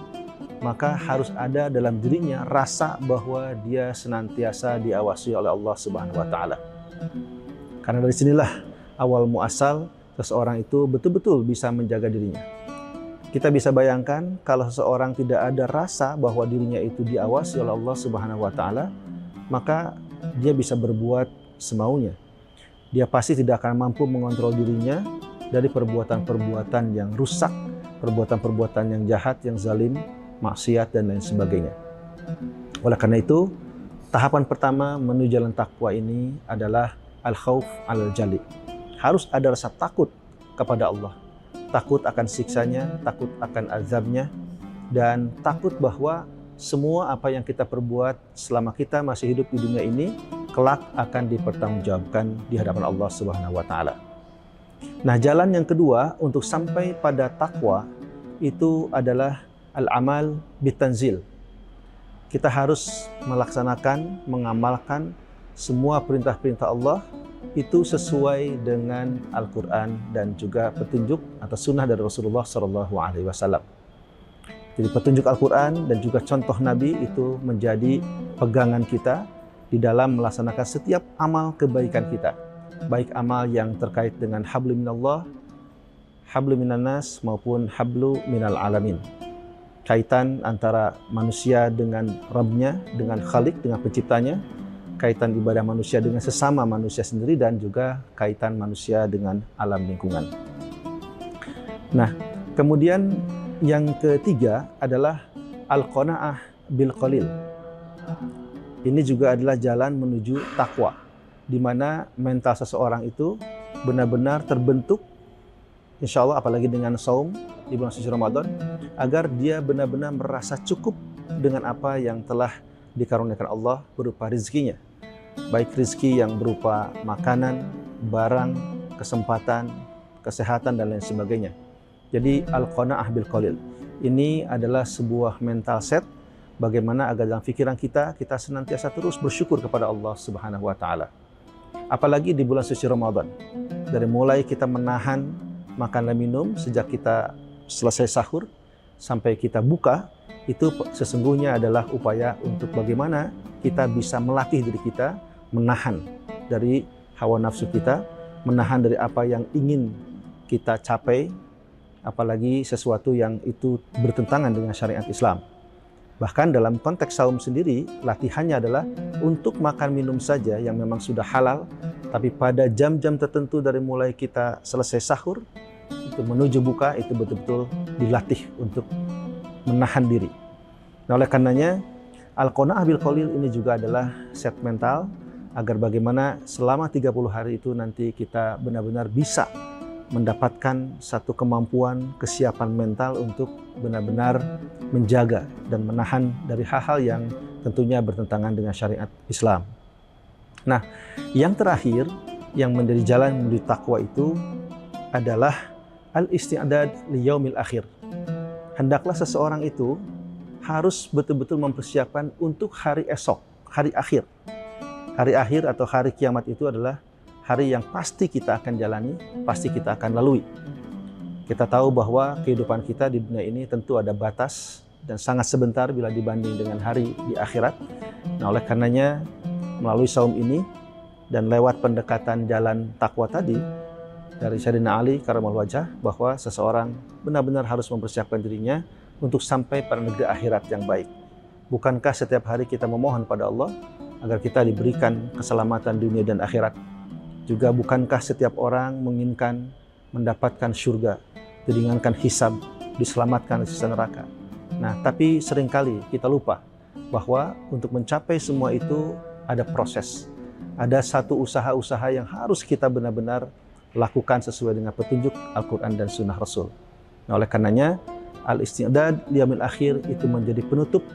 maka harus ada dalam dirinya rasa bahwa dia senantiasa diawasi oleh Allah Subhanahu wa taala. Karena dari sinilah awal muasal seseorang itu betul-betul bisa menjaga dirinya. Kita bisa bayangkan kalau seseorang tidak ada rasa bahwa dirinya itu diawasi oleh Allah Subhanahu wa taala, maka dia bisa berbuat semaunya. Dia pasti tidak akan mampu mengontrol dirinya dari perbuatan-perbuatan yang rusak, perbuatan-perbuatan yang jahat, yang zalim, maksiat dan lain sebagainya. Oleh karena itu, tahapan pertama menuju jalan takwa ini adalah al-khauf al-jali. Harus ada rasa takut kepada Allah. Takut akan siksanya, takut akan azabnya, dan takut bahwa semua apa yang kita perbuat selama kita masih hidup di dunia ini, kelak akan dipertanggungjawabkan di hadapan Allah Subhanahu wa taala. Nah, jalan yang kedua untuk sampai pada takwa itu adalah al-amal bitanzil. Kita harus melaksanakan, mengamalkan semua perintah-perintah Allah itu sesuai dengan Al-Quran dan juga petunjuk atau sunnah dari Rasulullah SAW. Jadi petunjuk Al-Quran dan juga contoh Nabi itu menjadi pegangan kita di dalam melaksanakan setiap amal kebaikan kita. Baik amal yang terkait dengan hablu minallah, hablu minannas maupun hablu minal alamin. Kaitan antara manusia dengan Rabbnya, dengan Khalik, dengan penciptanya, kaitan ibadah manusia dengan sesama manusia sendiri, dan juga kaitan manusia dengan alam lingkungan. Nah, kemudian yang ketiga adalah al-qanaah bil qalil. Ini juga adalah jalan menuju takwa, di mana mental seseorang itu benar-benar terbentuk, insya Allah apalagi dengan saum di bulan suci Ramadan, agar dia benar-benar merasa cukup dengan apa yang telah dikaruniakan Allah berupa rizkinya. Baik rizki yang berupa makanan, barang, kesempatan, kesehatan, dan lain sebagainya. Jadi al-qanaah bil qalil ini adalah sebuah mental set bagaimana agar dalam pikiran kita senantiasa terus bersyukur kepada Allah Subhanahu wa taala. Apalagi di bulan suci Ramadan. Dari mulai kita menahan makan dan minum sejak kita selesai sahur sampai kita buka, itu sesungguhnya adalah upaya untuk bagaimana kita bisa melatih diri kita menahan dari hawa nafsu kita, menahan dari apa yang ingin kita capai, apalagi sesuatu yang itu bertentangan dengan syariat Islam. Bahkan dalam konteks saum sendiri, latihannya adalah untuk makan minum saja yang memang sudah halal, tapi pada jam-jam tertentu dari mulai kita selesai sahur, itu menuju buka, itu betul-betul dilatih untuk menahan diri. Nah, oleh karenanya, al-qanaah bil qalil ini juga adalah set mental agar bagaimana selama 30 hari itu nanti kita benar-benar bisa mendapatkan satu kemampuan, kesiapan mental untuk benar-benar menjaga dan menahan dari hal-hal yang tentunya bertentangan dengan syariat Islam. Nah, yang terakhir yang menjadi jalan menuju takwa itu adalah al-isti'dad li yaumil akhir. Hendaklah seseorang itu harus betul-betul mempersiapkan untuk hari esok, hari akhir. Hari akhir atau hari kiamat itu adalah hari yang pasti kita akan jalani, pasti kita akan lalui. Kita tahu bahwa kehidupan kita di dunia ini tentu ada batas dan sangat sebentar bila dibanding dengan hari di akhirat. Nah, oleh karenanya melalui saum ini dan lewat pendekatan jalan takwa tadi dari Sayyidina Ali Karamallahu wajhah, bahwa seseorang benar-benar harus mempersiapkan dirinya untuk sampai pada negeri akhirat yang baik. Bukankah setiap hari kita memohon pada Allah agar kita diberikan keselamatan dunia dan akhirat? Juga bukankah setiap orang menginginkan mendapatkan surga, diringankan hisab, diselamatkan dari siksa neraka? Nah, tapi seringkali kita lupa bahwa untuk mencapai semua itu ada proses. Ada satu usaha-usaha yang harus kita benar-benar lakukan sesuai dengan petunjuk Al-Quran dan Sunnah Rasul. Nah, oleh karenanya, al-isti'dad liyaumil akhir itu menjadi penutup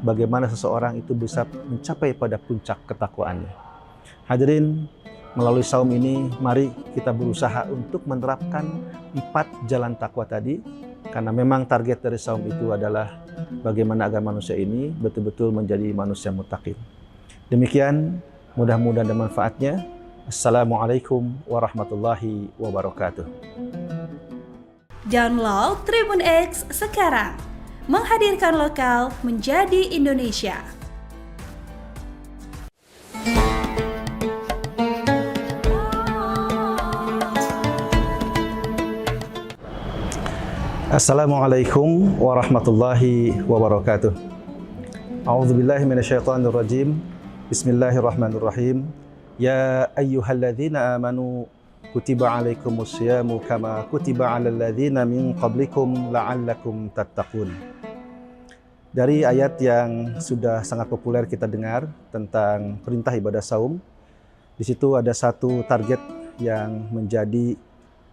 bagaimana seseorang itu bisa mencapai pada puncak ketakwaannya. Hadirin, melalui saum ini, mari kita berusaha untuk menerapkan 4 jalan takwa tadi, karena memang target dari saum itu adalah bagaimana agar manusia ini betul-betul menjadi manusia muttaqin. Demikian, mudah-mudahan ada manfaatnya. Assalamualaikum warahmatullahi wabarakatuh. Download Tribun X sekarang, menghadirkan lokal menjadi Indonesia. Assalamualaikum warahmatullahi wabarakatuh. A'udzubillahi minasyaitonirrajim. Bismillahirrahmanirrahim. Ya ayyuhalladzina amanu kutiba alaikumusyamu kama kutiba alal ladzina min qablikum la'allakum tattaqun. Dari ayat yang sudah sangat populer kita dengar tentang perintah ibadah saum, di situ ada satu target yang menjadi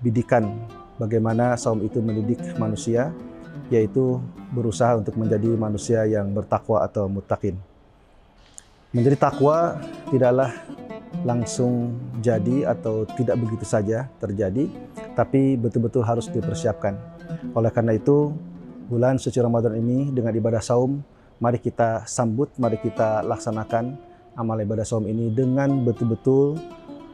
bidikan bagaimana saum itu mendidik manusia, yaitu berusaha untuk menjadi manusia yang bertakwa atau muttaqin. Menjadi takwa tidaklah langsung jadi atau tidak begitu saja terjadi, tapi betul-betul harus dipersiapkan. Oleh karena itu, bulan suci Ramadan ini dengan ibadah saum, mari kita sambut, mari kita laksanakan amal ibadah saum ini dengan betul-betul,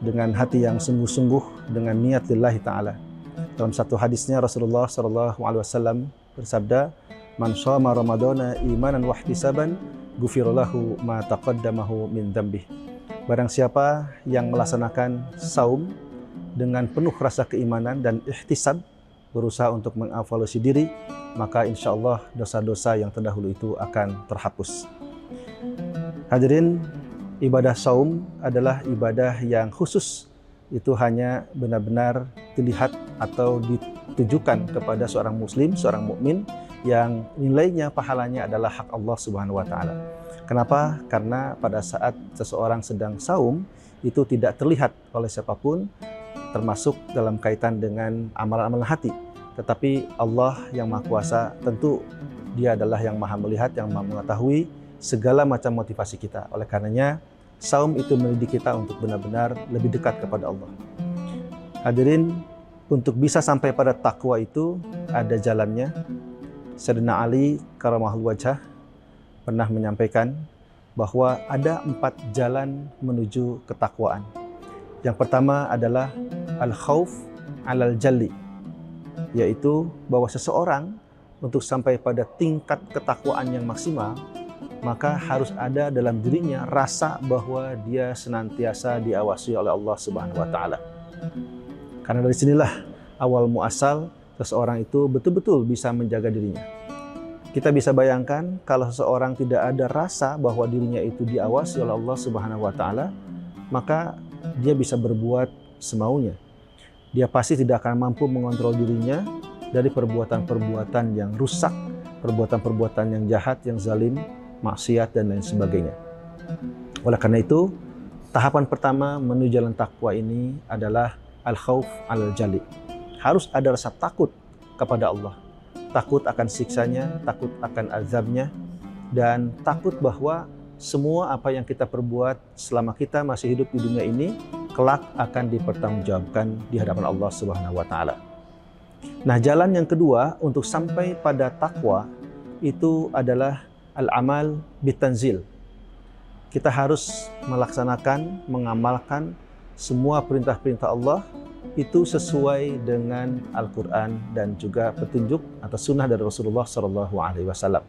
dengan hati yang sungguh-sungguh, dengan niat lillahi ta'ala. Dalam satu hadisnya Rasulullah SAW bersabda, "Man shoma Ramadana imanan wa ihtisaban, ghufira lahu ma taqaddamahu min dzambih." Barang siapa yang melaksanakan saum dengan penuh rasa keimanan dan ihtisab, berusaha untuk mengevaluasi diri, maka insya Allah dosa-dosa yang terdahulu itu akan terhapus. Hadirin, ibadah saum adalah ibadah yang khusus. Itu hanya benar-benar dilihat atau ditujukan kepada seorang muslim, seorang mukmin yang nilainya, pahalanya adalah hak Allah Subhanahu wa taala. Kenapa? Karena pada saat seseorang sedang saum itu tidak terlihat oleh siapapun, termasuk dalam kaitan dengan amalan-amalan hati. Tetapi Allah yang Maha Kuasa, tentu Dia adalah yang Maha melihat, yang Maha mengetahui segala macam motivasi kita. Oleh karenanya saum itu mendidik kita untuk benar-benar lebih dekat kepada Allah. Hadirin, untuk bisa sampai pada takwa itu ada jalannya. Sayyidina Ali karamahul wajhah pernah menyampaikan bahwa ada 4 jalan menuju ketakwaan. Yang pertama adalah al-khauf alal jalli, yaitu bahwa seseorang untuk sampai pada tingkat ketakwaan yang maksimal, maka harus ada dalam dirinya rasa bahwa dia senantiasa diawasi oleh Allah Subhanahu wa taala. Karena dari sinilah awal muasal seseorang itu betul-betul bisa menjaga dirinya. Kita bisa bayangkan kalau seseorang tidak ada rasa bahwa dirinya itu diawasi oleh Allah Subhanahu wa taala, maka dia bisa berbuat semaunya. Dia pasti tidak akan mampu mengontrol dirinya dari perbuatan-perbuatan yang rusak, perbuatan-perbuatan yang jahat, yang zalim, maksiat dan lain sebagainya. Oleh karena itu, tahapan pertama menuju jalan takwa ini adalah al-khauf alal jali. Harus ada rasa takut kepada Allah. Takut akan siksanya, takut akan azabnya, dan takut bahwa semua apa yang kita perbuat selama kita masih hidup di dunia ini kelak akan dipertanggungjawabkan di hadapan Allah Subhanahu wa taala. Nah, jalan yang kedua untuk sampai pada takwa itu adalah al-amal bitanzil. Kita harus melaksanakan, mengamalkan semua perintah-perintah Allah itu sesuai dengan Al-Quran dan juga petunjuk atau sunnah dari Rasulullah SAW.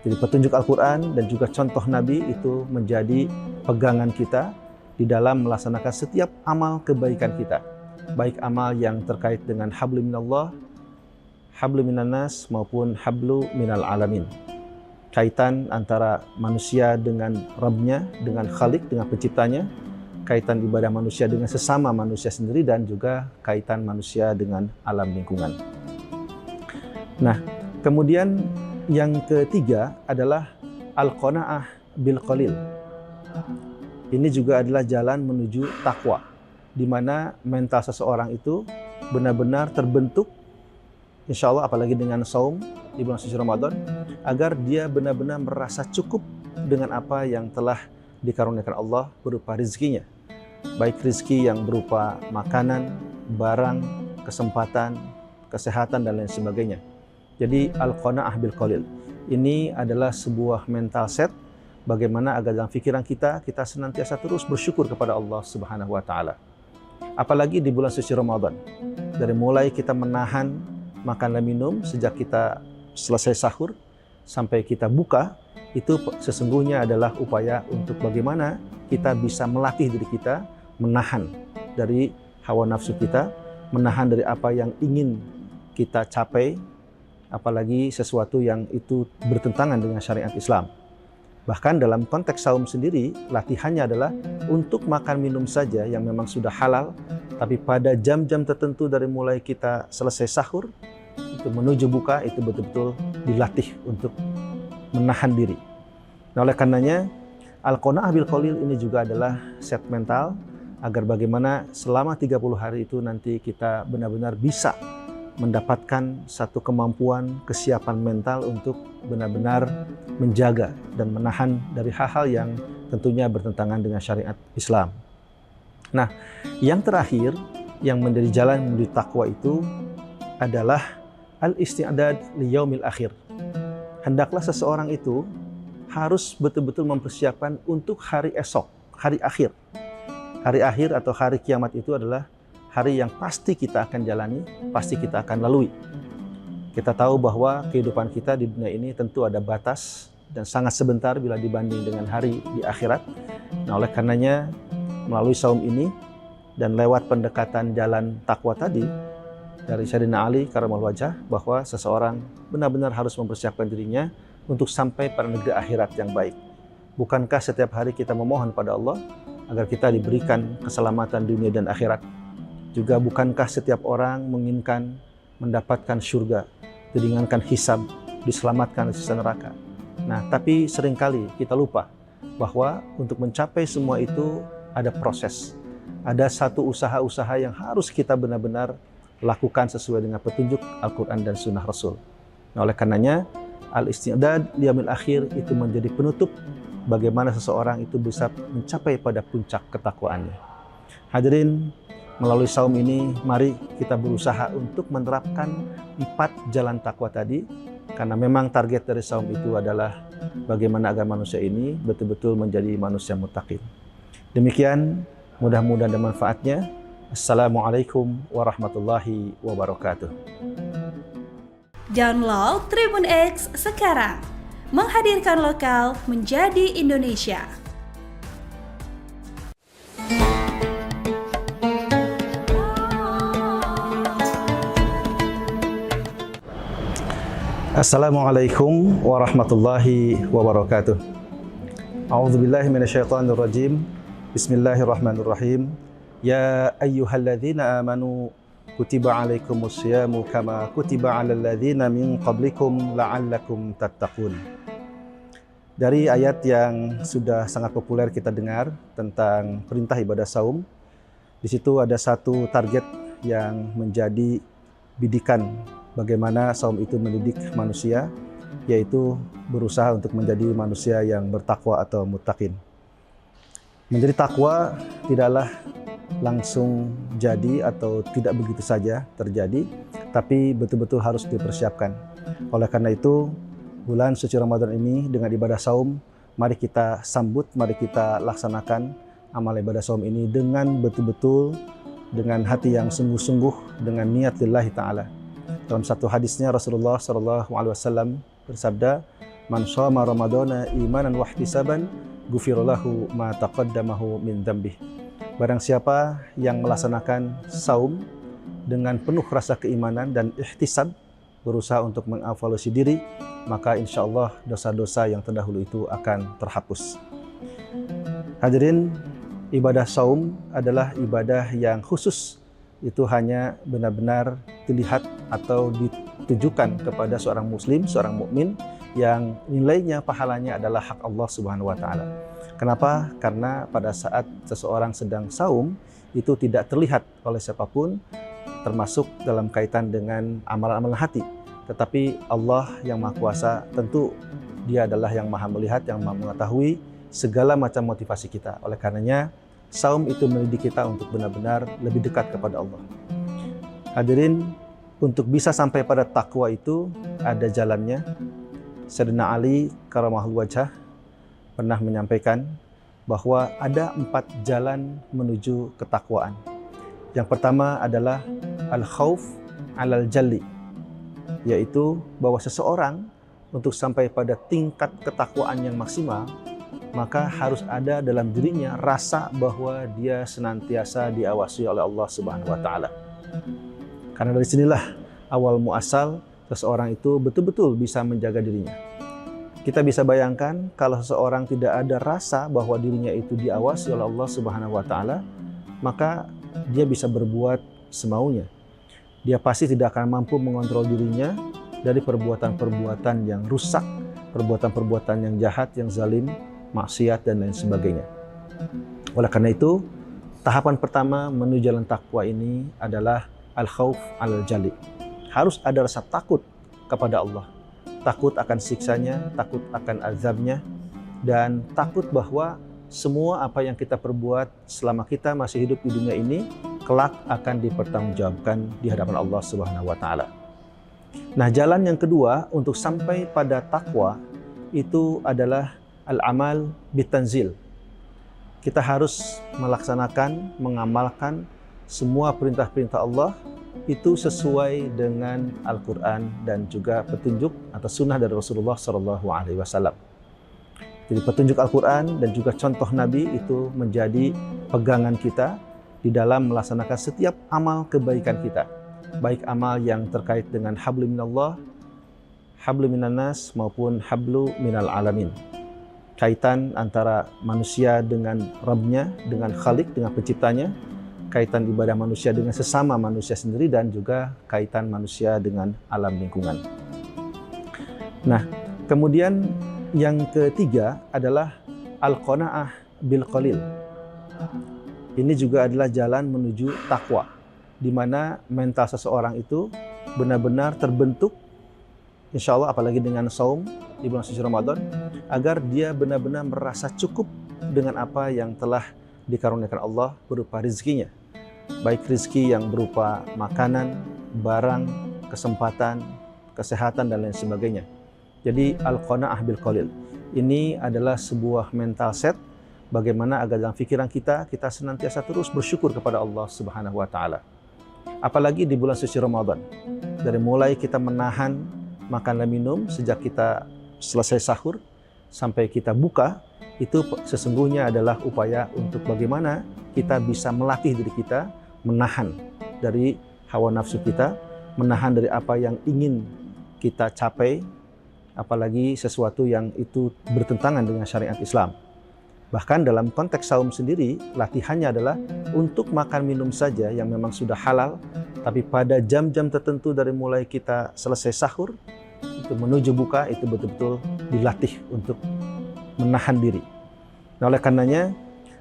Jadi petunjuk Al-Quran dan juga contoh Nabi itu menjadi pegangan kita di dalam melaksanakan setiap amal kebaikan kita. Baik amal yang terkait dengan hablu minallah, hablu minannas maupun hablu minal alamin. Kaitan antara manusia dengan Rabbnya, dengan Khalik, dengan penciptanya, kaitan ibadah manusia dengan sesama manusia sendiri, dan juga kaitan manusia dengan alam lingkungan. Nah, kemudian yang ketiga adalah al-qanaah bil qalil. Ini juga adalah jalan menuju takwa, di mana mental seseorang itu benar-benar terbentuk, insya Allah apalagi dengan saum di bulan suci Ramadan, agar dia benar-benar merasa cukup dengan apa yang telah dikaruniakan Allah berupa rezekinya. Baik rezeki yang berupa makanan, barang, kesempatan, kesehatan, dan lain sebagainya. Jadi al-qanaah bil qalil. Ini adalah sebuah mental set bagaimana agar dalam pikiran kita senantiasa terus bersyukur kepada Allah Subhanahu wa taala. Apalagi di bulan suci Ramadan. Dari mulai kita menahan makan dan minum sejak kita selesai sahur sampai kita buka, itu sesungguhnya adalah upaya untuk bagaimana kita bisa melatih diri kita menahan dari hawa nafsu kita, menahan dari apa yang ingin kita capai, apalagi sesuatu yang itu bertentangan dengan syariat Islam. Bahkan dalam konteks saum sendiri, latihannya adalah untuk makan minum saja yang memang sudah halal, tapi pada jam-jam tertentu dari mulai kita selesai sahur, itu menuju buka, itu betul-betul dilatih untuk menahan diri. Nah, oleh karenanya, Al-Qanaah bil Qalil ini juga adalah set mental, agar bagaimana selama 30 hari itu nanti kita benar-benar bisa mendapatkan satu kemampuan, kesiapan mental untuk benar-benar menjaga dan menahan dari hal-hal yang tentunya bertentangan dengan syariat Islam. Nah, yang terakhir yang menjadi jalan menuju takwa itu adalah al-isti'dad li yaumil akhir. Hendaklah seseorang itu harus betul-betul mempersiapkan untuk hari esok, hari akhir. Hari akhir atau hari kiamat itu adalah hari yang pasti kita akan jalani, pasti kita akan lalui. Kita tahu bahwa kehidupan kita di dunia ini tentu ada batas dan sangat sebentar bila dibanding dengan hari di akhirat. Nah, oleh karenanya melalui saum ini dan lewat pendekatan jalan takwa tadi dari Sayyidina Ali Karamallahu Wajhah, bahwa seseorang benar-benar harus mempersiapkan dirinya untuk sampai pada negeri akhirat yang baik. Bukankah setiap hari kita memohon pada Allah agar kita diberikan keselamatan dunia dan akhirat? Juga bukankah setiap orang menginginkan mendapatkan surga, diringankan hisab, diselamatkan dari siksa neraka? Nah, tapi seringkali kita lupa bahwa untuk mencapai semua itu ada proses. Ada satu usaha-usaha yang harus kita benar-benar lakukan sesuai dengan petunjuk Al-Quran dan Sunnah Rasul. Nah, oleh karenanya, al-isti'dad liyaumil akhir itu menjadi penutup bagaimana seseorang itu bisa mencapai pada puncak ketakwaannya. Hadirin, melalui saum ini, mari kita berusaha untuk menerapkan 4 jalan takwa tadi, karena memang target dari saum itu adalah bagaimana agar manusia ini betul-betul menjadi manusia muttaqin. Demikian, mudah-mudahan ada manfaatnya. Assalamualaikum warahmatullahi wabarakatuh. Download Tribun X sekarang, menghadirkan lokal menjadi Indonesia. Assalamualaikum warahmatullahi wabarakatuh. A'udzubillahi minasyaitonirrajim. Bismillahirrahmanirrahim. Ya ayyuhalladzina amanu kutiba alaikumusyamu kama kutiba alal ladzina min qablikum la'allakum tattaqun. Dari ayat yang sudah sangat populer kita dengar tentang perintah ibadah saum, di situ ada satu target yang menjadi bidikan bagaimana saum itu mendidik manusia, yaitu berusaha untuk menjadi manusia yang bertakwa atau muttaqin. Menjadi takwa tidaklah langsung jadi atau tidak begitu saja terjadi, tapi betul-betul harus dipersiapkan. Oleh karena itu, bulan suci Ramadan ini dengan ibadah saum, mari kita sambut, mari kita laksanakan amal ibadah saum ini dengan betul-betul, dengan hati yang sungguh-sungguh, dengan niat lillahi ta'ala. Dalam satu hadisnya Rasulullah SAW bersabda, "Man shoma Ramadana imanan wa ihtisaban, ghufira lahu ma taqaddamahu min dzambih." Barang siapa yang melaksanakan saum dengan penuh rasa keimanan dan ihtisab, berusaha untuk mengevaluasi diri, maka insya Allah dosa-dosa yang terdahulu itu akan terhapus. Hadirin, ibadah saum adalah ibadah yang khusus. Itu hanya benar-benar dilihat atau ditujukan kepada seorang muslim, seorang mukmin yang nilainya, pahalanya adalah hak Allah Subhanahu wa taala. Kenapa? Karena pada saat seseorang sedang saum itu tidak terlihat oleh siapapun, termasuk dalam kaitan dengan amalan-amalan hati. Tetapi Allah yang Maha Kuasa tentu Dia adalah yang Maha melihat, yang Maha mengetahui segala macam motivasi kita. Oleh karenanya, saum itu mendidik kita untuk benar-benar lebih dekat kepada Allah. Hadirin, untuk bisa sampai pada takwa itu ada jalannya. Sayyidina Ali Karamallahu Wajhah pernah menyampaikan bahwa ada 4 jalan menuju ketakwaan. Yang pertama adalah al-khauf alal jalli, yaitu bahwa seseorang untuk sampai pada tingkat ketakwaan yang maksimal, maka harus ada dalam dirinya rasa bahwa dia senantiasa diawasi oleh Allah Subhanahu wa taala. Karena dari sinilah awal muasal seseorang itu betul-betul bisa menjaga dirinya. Kita bisa bayangkan kalau seseorang tidak ada rasa bahwa dirinya itu diawasi oleh Allah Subhanahu wa taala, maka dia bisa berbuat semaunya. Dia pasti tidak akan mampu mengontrol dirinya dari perbuatan-perbuatan yang rusak, perbuatan-perbuatan yang jahat, yang zalim, maksiat dan lain sebagainya. Oleh karena itu, tahapan pertama menuju jalan takwa ini adalah al-khauf al-jali. Harus ada rasa takut kepada Allah. Takut akan siksanya, takut akan azabnya, dan takut bahwa semua apa yang kita perbuat selama kita masih hidup di dunia ini, kelak akan dipertanggungjawabkan di hadapan Allah Subhanahu wa taala. Nah, jalan yang kedua untuk sampai pada takwa itu adalah al-amal bitanzil. Kita harus melaksanakan, mengamalkan semua perintah-perintah Allah itu sesuai dengan Al-Quran dan juga petunjuk atau sunnah dari Rasulullah SAW. Jadi petunjuk Al-Quran dan juga contoh Nabi itu menjadi pegangan kita di dalam melaksanakan setiap amal kebaikan kita. Baik amal yang terkait dengan hablu minallah, hablu minannas maupun hablu minal alamin. Kaitan antara manusia dengan Rabbnya, dengan Khalik, dengan penciptanya, kaitan ibadah manusia dengan sesama manusia sendiri, dan juga kaitan manusia dengan alam lingkungan. Nah, kemudian yang ketiga adalah al-qanaah bil qalil. Ini juga adalah jalan menuju takwa, di mana mental seseorang itu benar-benar terbentuk, insya Allah apalagi dengan saum di bulan suci Ramadan, agar dia benar-benar merasa cukup dengan apa yang telah dikaruniakan Allah berupa rizkinya. Baik rizki yang berupa makanan, barang, kesempatan, kesehatan, dan lain sebagainya. Jadi al-qanaah bil qalil ini adalah sebuah mental set bagaimana agar dalam pikiran kita senantiasa terus bersyukur kepada Allah Subhanahu wa taala. Apalagi di bulan suci Ramadan. Dari mulai kita menahan makan dan minum sejak kita selesai sahur sampai kita buka, itu sesungguhnya adalah upaya untuk bagaimana kita bisa melatih diri kita menahan dari hawa nafsu kita, menahan dari apa yang ingin kita capai, apalagi sesuatu yang itu bertentangan dengan syariat Islam. Bahkan dalam konteks saum sendiri, latihannya adalah untuk makan minum saja yang memang sudah halal, tapi pada jam-jam tertentu dari mulai kita selesai sahur, itu menuju buka, itu betul-betul dilatih untuk menahan diri. Nah, oleh karenanya,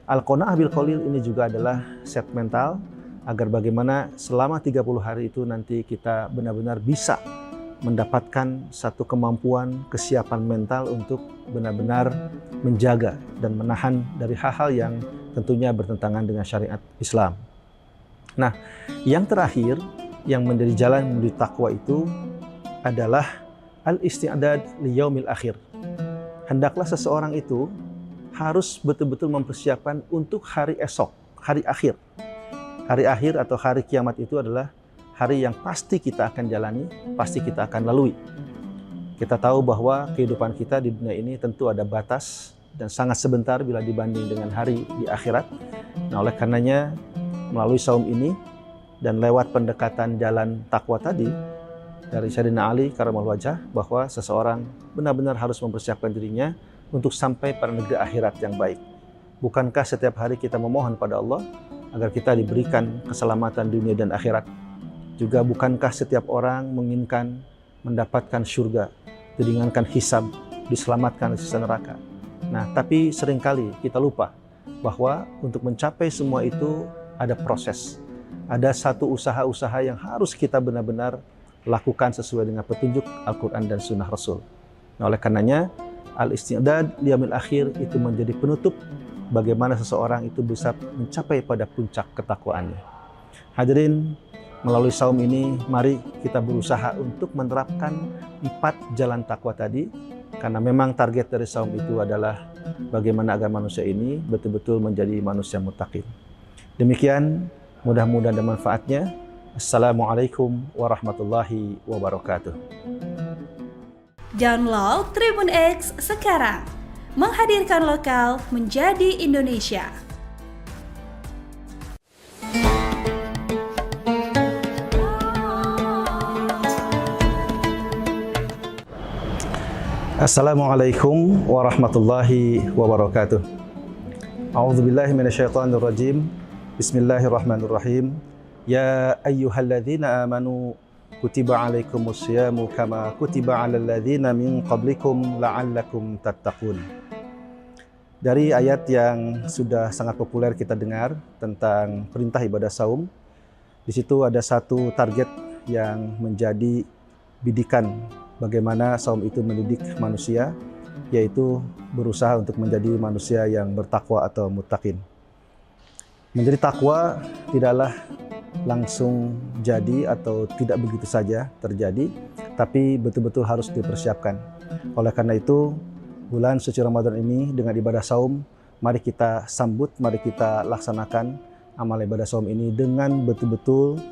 al-qanaah bil qalil ini juga adalah set mental agar bagaimana selama 30 hari itu nanti kita benar-benar bisa mendapatkan satu kemampuan, kesiapan mental untuk benar-benar menjaga dan menahan dari hal-hal yang tentunya bertentangan dengan syariat Islam. Nah, yang terakhir yang menjadi jalan menuju takwa itu adalah al-isti'dad li yaumil akhir. Hendaklah seseorang itu harus betul-betul mempersiapkan untuk hari esok, hari akhir. Hari akhir atau hari kiamat itu adalah hari yang pasti kita akan jalani, pasti kita akan lalui. Kita tahu bahwa kehidupan kita di dunia ini tentu ada batas dan sangat sebentar bila dibanding dengan hari di akhirat. Nah, oleh karenanya melalui saum ini dan lewat pendekatan jalan takwa tadi dari Sayyidina Ali Karamallahu wajhah, bahwa seseorang benar-benar harus mempersiapkan dirinya untuk sampai pada negeri akhirat yang baik. Bukankah setiap hari kita memohon pada Allah agar kita diberikan keselamatan dunia dan akhirat? Juga bukankah setiap orang menginginkan mendapatkan surga, diringankan hisab, diselamatkan dari siksa neraka? Nah, tapi seringkali kita lupa bahwa untuk mencapai semua itu ada proses. Ada satu usaha-usaha yang harus kita benar-benar lakukan sesuai dengan petunjuk Al-Quran dan Sunnah Rasul. Nah, oleh karenanya, al-isti'dad liyaumil akhir itu menjadi penutup bagaimana seseorang itu bisa mencapai pada puncak ketakwaannya. Hadirin, melalui saum ini, mari kita berusaha untuk menerapkan 4 jalan takwa tadi, karena memang target dari saum itu adalah bagaimana agar manusia ini betul-betul menjadi manusia muttaqin. Demikian, mudah-mudahan ada manfaatnya. Assalamualaikum warahmatullahi wabarakatuh. Download Tribun X sekarang, menghadirkan lokal menjadi Indonesia. Assalamualaikum warahmatullahi wabarakatuh. A'udzubillahi minasyaitonirrajim. Bismillahirrahmanirrahim. Ya ayyuhalladzina amanu kutiba alaikumusyamu kama kutiba alal ladzina min qablikum la'allakum tattaqun. Dari ayat yang sudah sangat populer kita dengar tentang perintah ibadah saum, di situ ada satu target yang menjadi bidikan bagaimana saum itu mendidik manusia, yaitu berusaha untuk menjadi manusia yang bertakwa atau muttaqin. Menjadi takwa tidaklah langsung jadi atau tidak begitu saja terjadi, tapi betul-betul harus dipersiapkan. Oleh karena itu, bulan suci Ramadan ini dengan ibadah saum, mari kita sambut, mari kita laksanakan amal ibadah saum ini dengan betul-betul,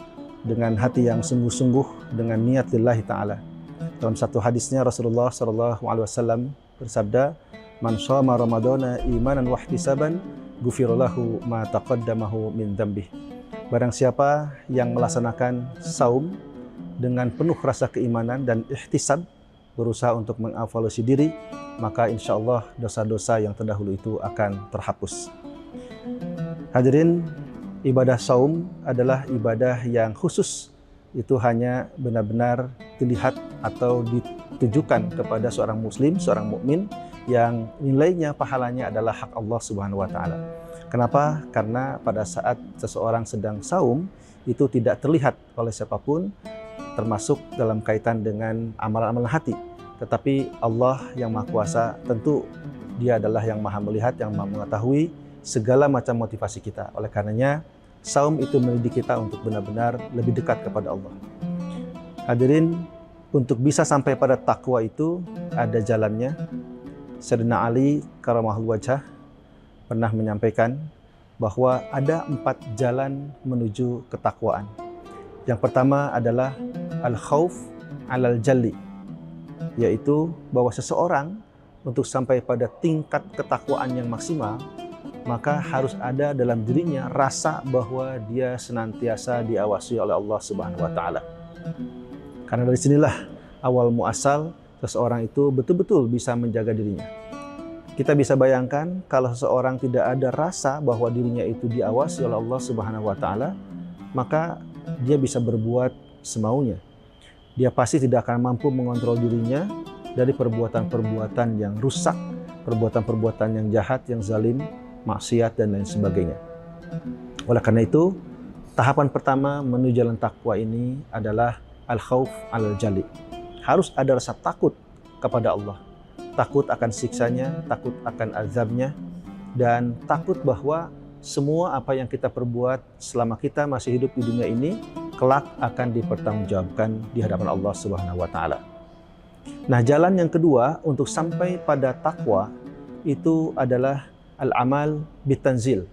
dengan hati yang sungguh-sungguh, dengan niat lillahi ta'ala. Dalam satu hadisnya Rasulullah SAW bersabda, "Man shoma Ramadana imanan wa ihtisaban, ghufira lahu ma taqaddamahu min dzambih." Barang siapa yang melaksanakan saum dengan penuh rasa keimanan dan ihtisab, berusaha untuk mengevaluasi diri, maka insya Allah dosa-dosa yang terdahulu itu akan terhapus. Hadirin, ibadah saum adalah ibadah yang khusus. Itu hanya benar-benar dilihat atau ditujukan kepada seorang muslim, seorang mukmin yang nilainya, pahalanya adalah hak Allah Subhanahu wa taala. Kenapa? Karena pada saat seseorang sedang saum itu tidak terlihat oleh siapapun, termasuk dalam kaitan dengan amalan-amalan hati. Tetapi Allah yang Maha Kuasa, tentu Dia adalah yang Maha melihat, yang Maha mengetahui segala macam motivasi kita. Oleh karenanya saum itu mendidik kita untuk benar-benar lebih dekat kepada Allah. Hadirin, untuk bisa sampai pada takwa itu ada jalannya. Sayyidina Ali karamahul wajhah pernah menyampaikan bahwa ada 4 jalan menuju ketakwaan. Yang pertama adalah al-khauf alal jalli, yaitu bahwa seseorang untuk sampai pada tingkat ketakwaan yang maksimal, maka harus ada dalam dirinya rasa bahwa dia senantiasa diawasi oleh Allah Subhanahu wa taala. Karena dari sinilah awal muasal seseorang itu betul-betul bisa menjaga dirinya. Kita bisa bayangkan kalau seseorang tidak ada rasa bahwa dirinya itu diawasi oleh Allah Subhanahu wa taala, maka dia bisa berbuat semaunya. Dia pasti tidak akan mampu mengontrol dirinya dari perbuatan-perbuatan yang rusak, perbuatan-perbuatan yang jahat, yang zalim, maksiat dan lain sebagainya. Oleh karena itu, tahapan pertama menuju jalan takwa ini adalah al-khauf alal jali. Harus ada rasa takut kepada Allah. Takut akan siksanya, takut akan azabnya, dan takut bahwa semua apa yang kita perbuat selama kita masih hidup di dunia ini kelak akan dipertanggungjawabkan di hadapan Allah Subhanahu wa taala. Nah, jalan yang kedua untuk sampai pada takwa itu adalah al-amal bitanzil.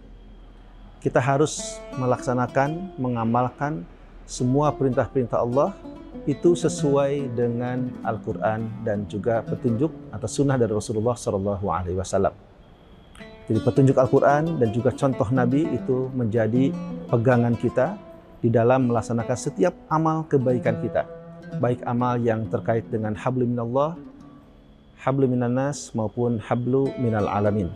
Kita harus melaksanakan, mengamalkan semua perintah-perintah Allah itu sesuai dengan Al-Quran dan juga petunjuk atau sunnah dari Rasulullah SAW. Jadi petunjuk Al-Quran dan juga contoh Nabi itu menjadi pegangan kita di dalam melaksanakan setiap amal kebaikan kita. Baik amal yang terkait dengan hablu minallah, hablu minannas maupun hablu minal alamin.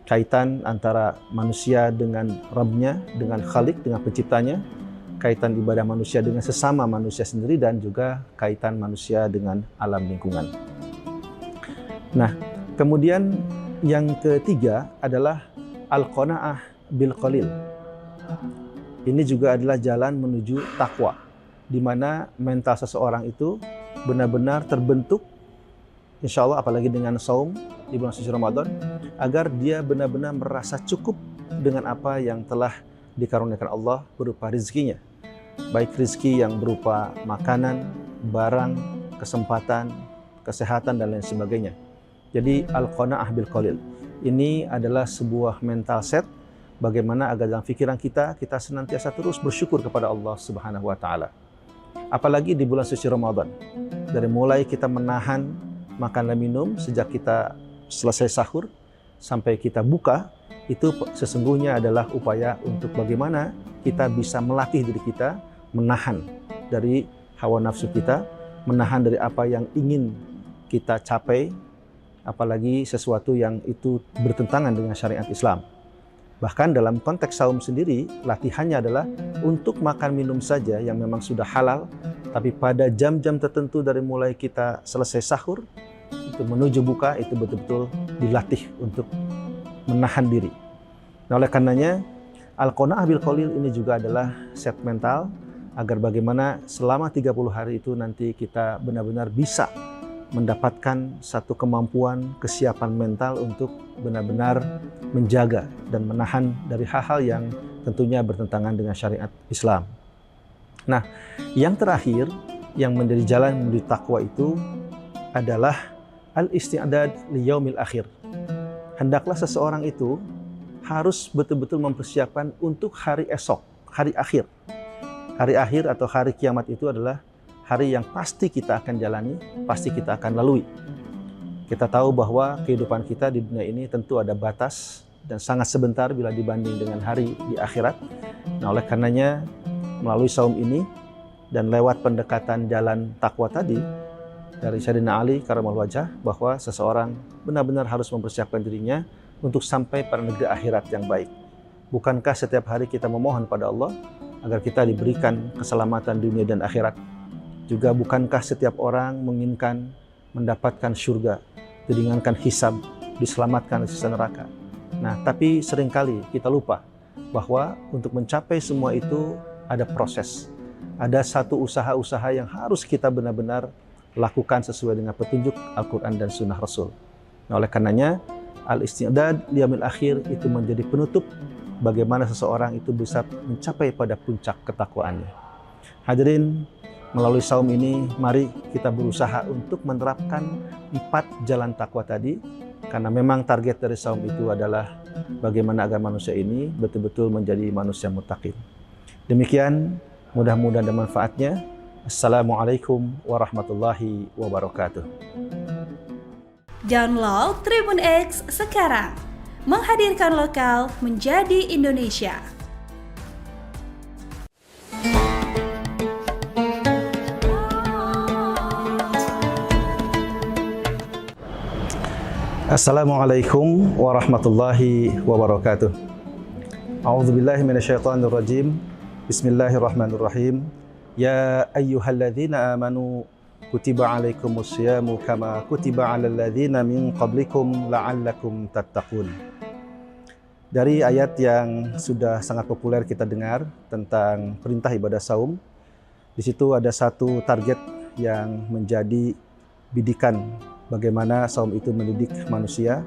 Kaitan antara manusia dengan Rabbnya, dengan Khalik, dengan penciptanya, kaitan ibadah manusia dengan sesama manusia sendiri, dan juga kaitan manusia dengan alam lingkungan. Nah, kemudian yang ketiga adalah al-qanaah bil qalil. Ini juga adalah jalan menuju takwa, di mana mental seseorang itu benar-benar terbentuk, insya Allah apalagi dengan saum di bulan suci Ramadan, agar dia benar-benar merasa cukup dengan apa yang telah dikaruniakan Allah berupa rezekinya. Baik rezeki yang berupa makanan, barang, kesempatan, kesehatan, dan lain sebagainya. Jadi al-qanaah bil qalil. Ini adalah sebuah mental set bagaimana agar dalam pikiran kita senantiasa terus bersyukur kepada Allah Subhanahu wa taala. Apalagi di bulan suci Ramadan. Dari mulai kita menahan makan dan minum sejak kita selesai sahur sampai kita buka, itu sesungguhnya adalah upaya untuk bagaimana kita bisa melatih diri kita menahan dari hawa nafsu kita, menahan dari apa yang ingin kita capai, apalagi sesuatu yang itu bertentangan dengan syariat Islam. Bahkan dalam konteks saum sendiri, latihannya adalah untuk makan minum saja yang memang sudah halal, tapi pada jam-jam tertentu dari mulai kita selesai sahur, itu menuju buka, itu betul-betul dilatih untuk menahan diri. Nah, oleh karenanya, Al-Qanaah bil Qalil ini juga adalah set mental, agar bagaimana selama 30 hari itu nanti kita benar-benar bisa mendapatkan satu kemampuan, kesiapan mental untuk benar-benar menjaga dan menahan dari hal-hal yang tentunya bertentangan dengan syariat Islam. Nah, yang terakhir yang menjadi jalan menuju takwa itu adalah al-isti'dad li yaumil akhir. Hendaklah seseorang itu harus betul-betul mempersiapkan untuk hari esok, hari akhir. Hari akhir atau hari kiamat itu adalah hari yang pasti kita akan jalani, pasti kita akan lalui. Kita tahu bahwa kehidupan kita di dunia ini tentu ada batas dan sangat sebentar bila dibanding dengan hari di akhirat. Nah, oleh karenanya melalui saum ini dan lewat pendekatan jalan takwa tadi dari Sayyidina Ali Karamallahu Wajhah, bahwa seseorang benar-benar harus mempersiapkan dirinya untuk sampai pada negeri akhirat yang baik. Bukankah setiap hari kita memohon pada Allah agar kita diberikan keselamatan dunia dan akhirat? Juga bukankah setiap orang menginginkan mendapatkan surga, diringankan hisab, diselamatkan dari siksa neraka? Nah, tapi seringkali kita lupa bahwa untuk mencapai semua itu ada proses. Ada satu usaha-usaha yang harus kita benar-benar lakukan sesuai dengan petunjuk Al-Quran dan Sunnah Rasul. Nah, oleh karenanya, al-isti'dad liyamil akhir itu menjadi penutup bagaimana seseorang itu bisa mencapai pada puncak ketakwaannya. Hadirin, melalui saum ini, mari kita berusaha untuk menerapkan 4 jalan takwa tadi, karena memang target dari saum itu adalah bagaimana agar manusia ini betul-betul menjadi manusia muttaqin. Demikian, mudah-mudahan ada manfaatnya. Assalamualaikum warahmatullahi wabarakatuh. Download Tribun X sekarang, menghadirkan lokal menjadi Indonesia. Assalamualaikum warahmatullahi wabarakatuh. A'udzubillahi minasyaitonirrajim. Bismillahirrahmanirrahim. Ya ayyuhalladzina amanu kutiba alaikumusyamu kama kutiba alal ladzina min qablikum la'allakum tattaqun. Dari ayat yang sudah sangat populer kita dengar tentang perintah ibadah saum, di situ ada satu target yang menjadi bidikan bagaimana saum itu mendidik manusia,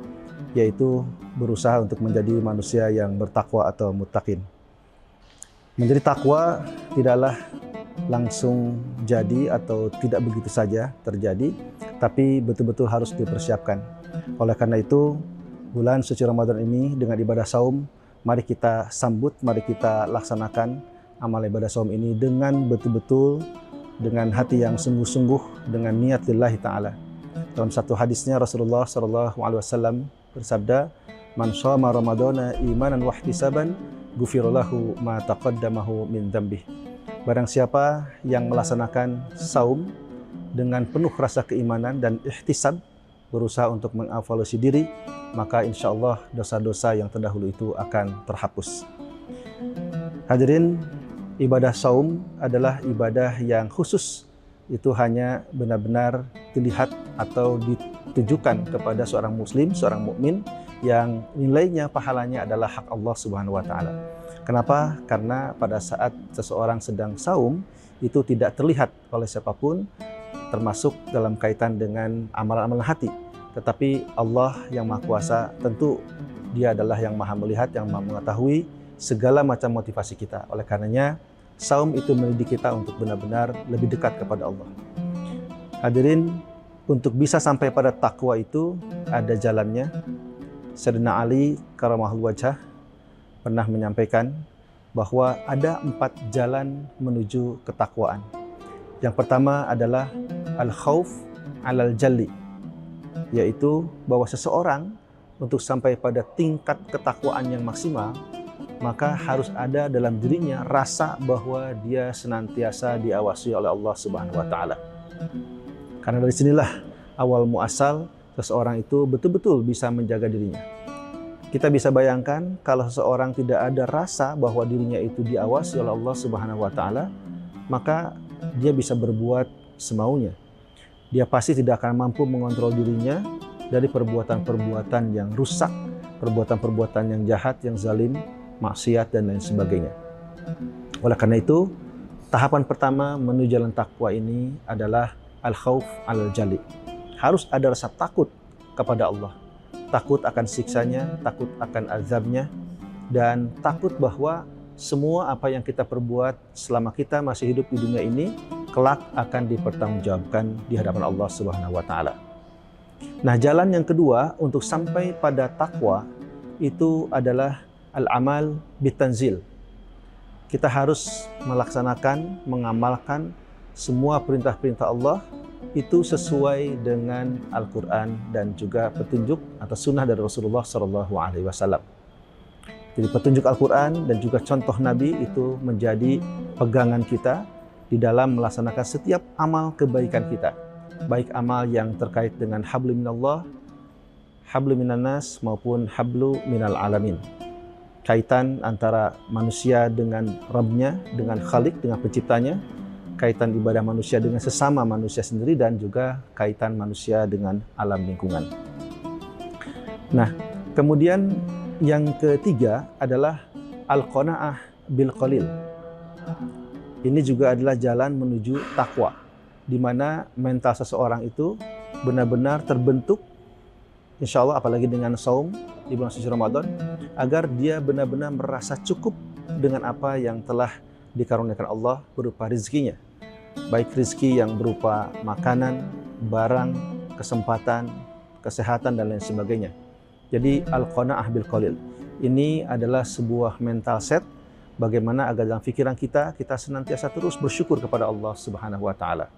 yaitu berusaha untuk menjadi manusia yang bertakwa atau muttaqin. Menjadi takwa tidaklah langsung jadi atau tidak begitu saja terjadi, tapi betul-betul harus dipersiapkan. Oleh karena itu, bulan suci Ramadan ini dengan ibadah saum, mari kita sambut, mari kita laksanakan amal ibadah saum ini dengan betul-betul, dengan hati yang sungguh-sungguh, dengan niat lillahi ta'ala. Dalam satu hadisnya Rasulullah SAW bersabda, "Man shoma Ramadana imanan wa ihtisaban, ghufira lahu ma taqaddamahu min dzambih." Barang siapa yang melaksanakan saum dengan penuh rasa keimanan dan ihtisab, berusaha untuk mengevaluasi diri, maka insya Allah dosa-dosa yang terdahulu itu akan terhapus. Hadirin, ibadah saum adalah ibadah yang khusus. Itu hanya benar-benar dilihat atau ditujukan kepada seorang muslim, seorang mukmin yang nilainya, pahalanya adalah hak Allah Subhanahu wa taala. Kenapa? Karena pada saat seseorang sedang saum itu tidak terlihat oleh siapapun, termasuk dalam kaitan dengan amalan-amalan hati. Tetapi Allah yang Maha Kuasa tentu Dia adalah yang Maha melihat, yang Maha mengetahui segala macam motivasi kita. Oleh karenanya, saum itu mendidik kita untuk benar-benar lebih dekat kepada Allah. Hadirin, untuk bisa sampai pada takwa itu ada jalannya. Sayyidina Ali Karamallahu Wajhah pernah menyampaikan bahwa ada 4 jalan menuju ketakwaan. Yang pertama adalah al-khauf alal jalli, yaitu bahwa seseorang untuk sampai pada tingkat ketakwaan yang maksimal, maka harus ada dalam dirinya rasa bahwa dia senantiasa diawasi oleh Allah Subhanahu wa taala. Karena dari sinilah awal muasal seseorang itu betul-betul bisa menjaga dirinya. Kita bisa bayangkan kalau seseorang tidak ada rasa bahwa dirinya itu diawasi oleh Allah Subhanahu wa taala, maka dia bisa berbuat semaunya. Dia pasti tidak akan mampu mengontrol dirinya dari perbuatan-perbuatan yang rusak, perbuatan-perbuatan yang jahat, yang zalim, maksiat dan lain sebagainya. Oleh karena itu, tahapan pertama menuju jalan takwa ini adalah al-khauf al-jali. Harus ada rasa takut kepada Allah. Takut akan siksanya, takut akan azabnya, dan takut bahwa semua apa yang kita perbuat selama kita masih hidup di dunia ini, kelak akan dipertanggungjawabkan di hadapan Allah Subhanahu wa taala. Nah, jalan yang kedua untuk sampai pada takwa itu adalah al-amal bitanzil. Kita harus melaksanakan, mengamalkan semua perintah-perintah Allah itu sesuai dengan Al-Quran dan juga petunjuk atau sunnah dari Rasulullah SAW. Jadi petunjuk Al-Quran dan juga contoh Nabi itu menjadi pegangan kita di dalam melaksanakan setiap amal kebaikan kita. Baik amal yang terkait dengan hablu minallah, hablu minannas maupun hablu minal alamin. Kaitan antara manusia dengan Rabbnya, dengan Khalik, dengan penciptanya, kaitan ibadah manusia dengan sesama manusia sendiri, dan juga kaitan manusia dengan alam lingkungan. Nah, kemudian yang ketiga adalah al-qanaah bil qalil. Ini juga adalah jalan menuju takwa, di mana mental seseorang itu benar-benar terbentuk, insya Allah apalagi dengan saum di bulan suci Ramadan, agar dia benar-benar merasa cukup dengan apa yang telah dikaruniakan Allah berupa rizkinya. Baik rizki yang berupa makanan, barang, kesempatan, kesehatan, dan lain sebagainya. Jadi al-qanaah bil qalil ini adalah sebuah mental set bagaimana agar dalam pikiran kita senantiasa terus bersyukur kepada Allah Subhanahu wa taala.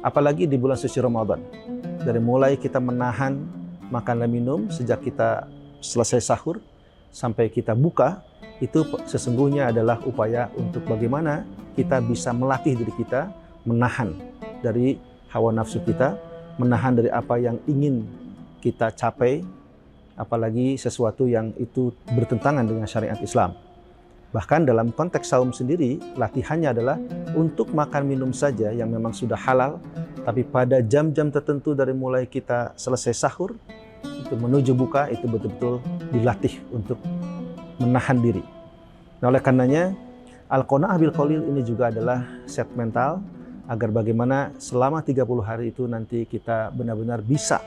Apalagi di bulan suci Ramadan. Dari mulai kita menahan makan dan minum sejak kita selesai sahur sampai kita buka, itu sesungguhnya adalah upaya untuk bagaimana kita bisa melatih diri kita menahan dari hawa nafsu kita, menahan dari apa yang ingin kita capai, apalagi sesuatu yang itu bertentangan dengan syariat Islam. Bahkan dalam konteks saum sendiri, latihannya adalah untuk makan minum saja yang memang sudah halal, tapi pada jam-jam tertentu dari mulai kita selesai sahur, itu menuju buka, itu betul-betul dilatih untuk menahan diri. Nah, oleh karenanya, al-qanaah bil qalil ini juga adalah set mental agar bagaimana selama 30 hari itu nanti kita benar-benar bisa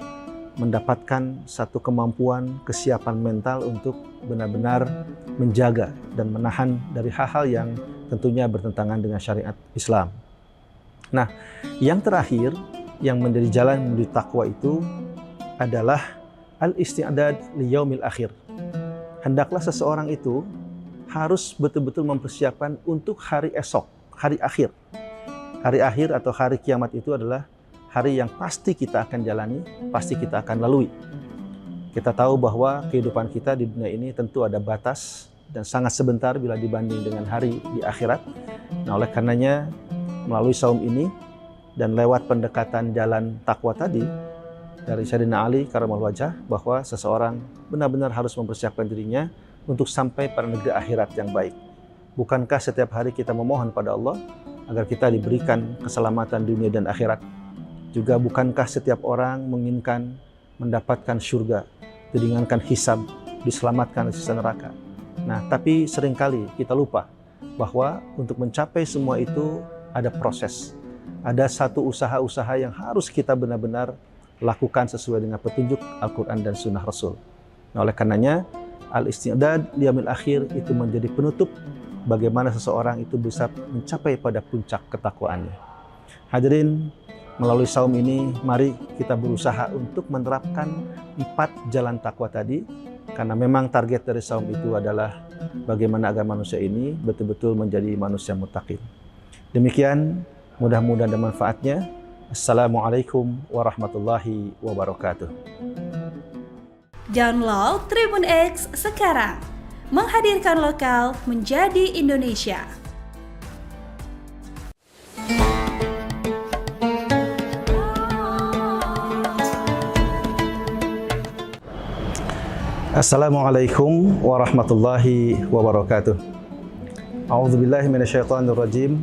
mendapatkan satu kemampuan, kesiapan mental untuk benar-benar menjaga dan menahan dari hal-hal yang tentunya bertentangan dengan syariat Islam. Nah, yang terakhir yang menjadi jalan menuju takwa itu adalah al-isti'dad li yaumil akhir. Hendaklah seseorang itu harus betul-betul mempersiapkan untuk hari esok, hari akhir. Hari akhir atau hari kiamat itu adalah hari yang pasti kita akan jalani, pasti kita akan lalui. Kita tahu bahwa kehidupan kita di dunia ini tentu ada batas dan sangat sebentar bila dibanding dengan hari di akhirat. Nah, oleh karenanya melalui saum ini dan lewat pendekatan jalan takwa tadi dari Sayyidina Ali Karamallahu wajhah, bahwa seseorang benar-benar harus mempersiapkan dirinya untuk sampai pada negeri akhirat yang baik. Bukankah setiap hari kita memohon pada Allah agar kita diberikan keselamatan dunia dan akhirat? Juga bukankah setiap orang menginginkan mendapatkan surga, diringankan hisab, diselamatkan dari siksa neraka? Nah, tapi seringkali kita lupa bahwa untuk mencapai semua itu ada proses. Ada satu usaha-usaha yang harus kita benar-benar lakukan sesuai dengan petunjuk Al-Quran dan Sunnah Rasul. Nah, oleh karenanya, al-isti'dad liyaumil akhir itu menjadi penutup bagaimana seseorang itu bisa mencapai pada puncak ketakwaannya. Hadirin, melalui saum ini, mari kita berusaha untuk menerapkan 4 jalan takwa tadi, karena memang target dari saum itu adalah bagaimana agar manusia ini betul-betul menjadi manusia muttaqin. Demikian, mudah-mudahan ada manfaatnya. Assalamualaikum warahmatullahi wabarakatuh. Download Tribun X sekarang, menghadirkan lokal menjadi Indonesia. Assalamualaikum warahmatullahi wabarakatuh. A'udzubillahi minasyaitonirrajim.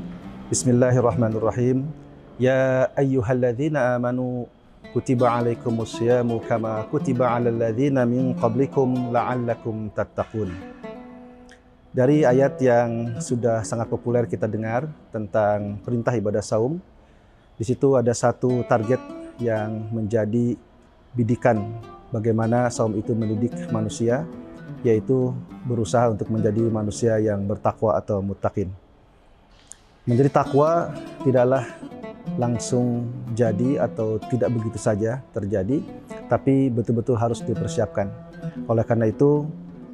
Bismillahirrahmanirrahim. Ya ayyuhalladzina amanu kutiba alaikumusyamu kama kutiba alal ladzina min qablikum la'allakum tattaqun. Dari ayat yang sudah sangat populer kita dengar tentang perintah ibadah saum, di situ ada satu target yang menjadi bidikan bagaimana saum itu mendidik manusia, yaitu berusaha untuk menjadi manusia yang bertakwa atau muttaqin. Menjadi takwa tidaklah langsung jadi atau tidak begitu saja terjadi, tapi betul-betul harus dipersiapkan. Oleh karena itu,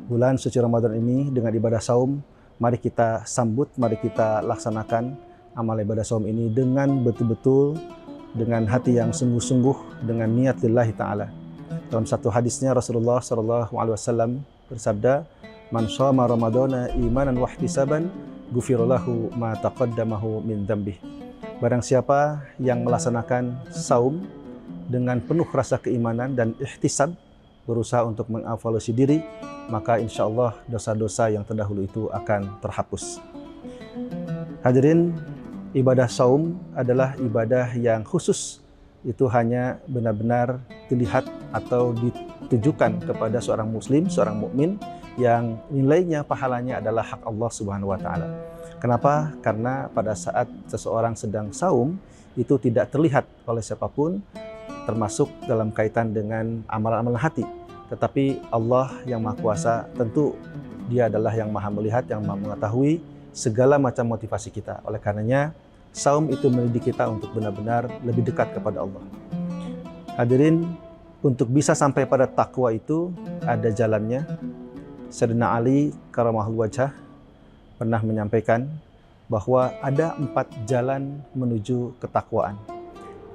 bulan suci Ramadan ini dengan ibadah saum, mari kita sambut, mari kita laksanakan amal ibadah saum ini dengan betul-betul, dengan hati yang sungguh-sungguh, dengan niat lillahi ta'ala. Dalam satu hadisnya Rasulullah SAW bersabda, "Man shoma Ramadana imanan wa ihtisaban, ghufira lahu ma taqaddamahu min dzambih." Barang siapa yang melaksanakan saum dengan penuh rasa keimanan dan ihtisab, berusaha untuk mengevaluasi diri, maka insya Allah dosa-dosa yang terdahulu itu akan terhapus. Hadirin, ibadah saum adalah ibadah yang khusus. Itu hanya benar-benar dilihat atau ditujukan kepada seorang muslim, seorang mukmin yang nilainya, pahalanya adalah hak Allah Subhanahu wa taala. Kenapa? Karena pada saat seseorang sedang saum itu tidak terlihat oleh siapapun, termasuk dalam kaitan dengan amalan-amalan hati. Tetapi Allah yang Maha Kuasa, tentu Dia adalah yang Maha melihat, yang Maha mengetahui segala macam motivasi kita. Oleh karenanya, saum itu mendidik kita untuk benar-benar lebih dekat kepada Allah. Hadirin, untuk bisa sampai pada takwa itu ada jalannya. Sayyidina Ali karamahul wajhah pernah menyampaikan bahwa ada 4 jalan menuju ketakwaan.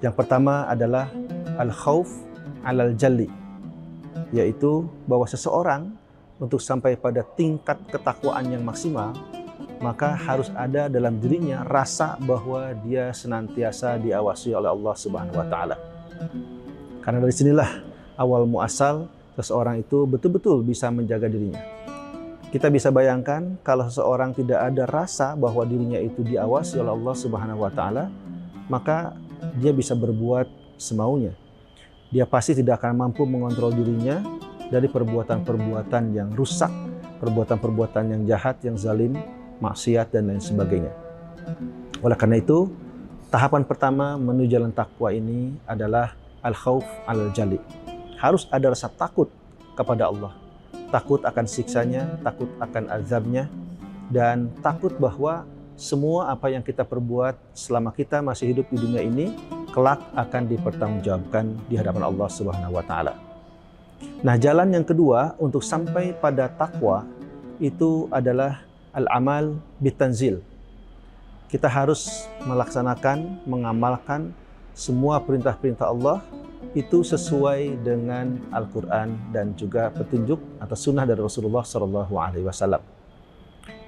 Yang pertama adalah al-khauf alal jalli, yaitu bahwa seseorang untuk sampai pada tingkat ketakwaan yang maksimal, maka harus ada dalam dirinya rasa bahwa dia senantiasa diawasi oleh Allah Subhanahu wa taala. Karena dari sinilah awal muasal seseorang itu betul-betul bisa menjaga dirinya. Kita bisa bayangkan kalau seseorang tidak ada rasa bahwa dirinya itu diawasi oleh Allah Subhanahu wa taala, maka dia bisa berbuat semaunya. Dia pasti tidak akan mampu mengontrol dirinya dari perbuatan-perbuatan yang rusak, perbuatan-perbuatan yang jahat, yang zalim, maksiat dan lain sebagainya. Oleh karena itu, tahapan pertama menuju jalan takwa ini adalah al-khauf alal jali. Harus ada rasa takut kepada Allah. Takut akan siksanya, takut akan azabnya, dan takut bahwa semua apa yang kita perbuat selama kita masih hidup di dunia ini kelak akan dipertanggungjawabkan di hadapan Allah Subhanahu wa taala. Nah, jalan yang kedua untuk sampai pada takwa itu adalah al-amal bitanzil. Kita harus melaksanakan, mengamalkan semua perintah-perintah Allah itu sesuai dengan Al-Quran dan juga petunjuk atau sunnah dari Rasulullah SAW.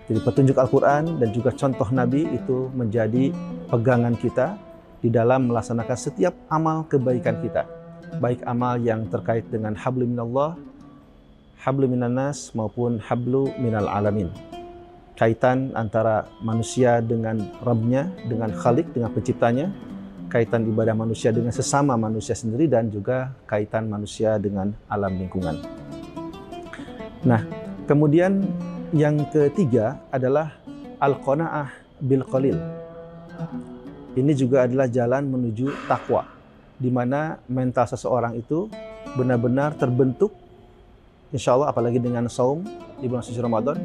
Jadi petunjuk Al-Quran dan juga contoh Nabi itu menjadi pegangan kita di dalam melaksanakan setiap amal kebaikan kita. Baik amal yang terkait dengan hablu minallah, hablu minannas maupun hablu minal alamin. Kaitan antara manusia dengan Rabbnya, dengan Khalik, dengan penciptanya, kaitan ibadah manusia dengan sesama manusia sendiri, dan juga kaitan manusia dengan alam lingkungan. Nah, kemudian yang ketiga adalah al-qanaah bil qalil. Ini juga adalah jalan menuju takwa, di mana mental seseorang itu benar-benar terbentuk, insya Allah apalagi dengan saum di bulan suci Ramadan,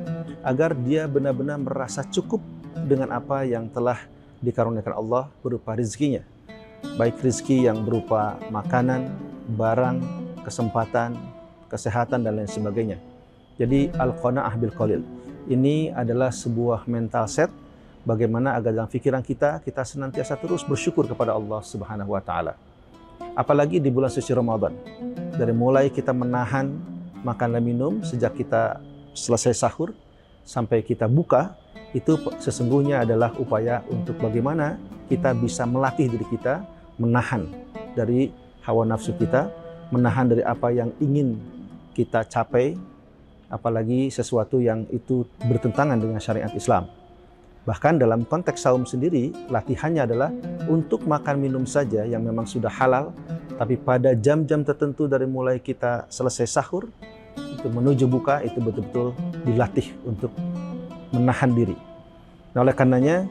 agar dia benar-benar merasa cukup dengan apa yang telah dikaruniakan Allah berupa rezekinya. Baik rezeki yang berupa makanan, barang, kesempatan, kesehatan, dan lain sebagainya. Jadi al-qanaah bil qalil. Ini adalah sebuah mental set bagaimana agar dalam pikiran kita senantiasa terus bersyukur kepada Allah Subhanahu wa taala. Apalagi di bulan suci Ramadan. Dari mulai kita menahan makan dan minum sejak kita selesai sahur sampai kita buka, itu sesungguhnya adalah upaya untuk bagaimana kita bisa melatih diri kita menahan dari hawa nafsu kita, menahan dari apa yang ingin kita capai, apalagi sesuatu yang itu bertentangan dengan syariat Islam. Bahkan dalam konteks saum sendiri, latihannya adalah untuk makan minum saja yang memang sudah halal, tapi pada jam-jam tertentu dari mulai kita selesai sahur, itu menuju buka, itu betul-betul dilatih untuk menahan diri. Nah, oleh karenanya,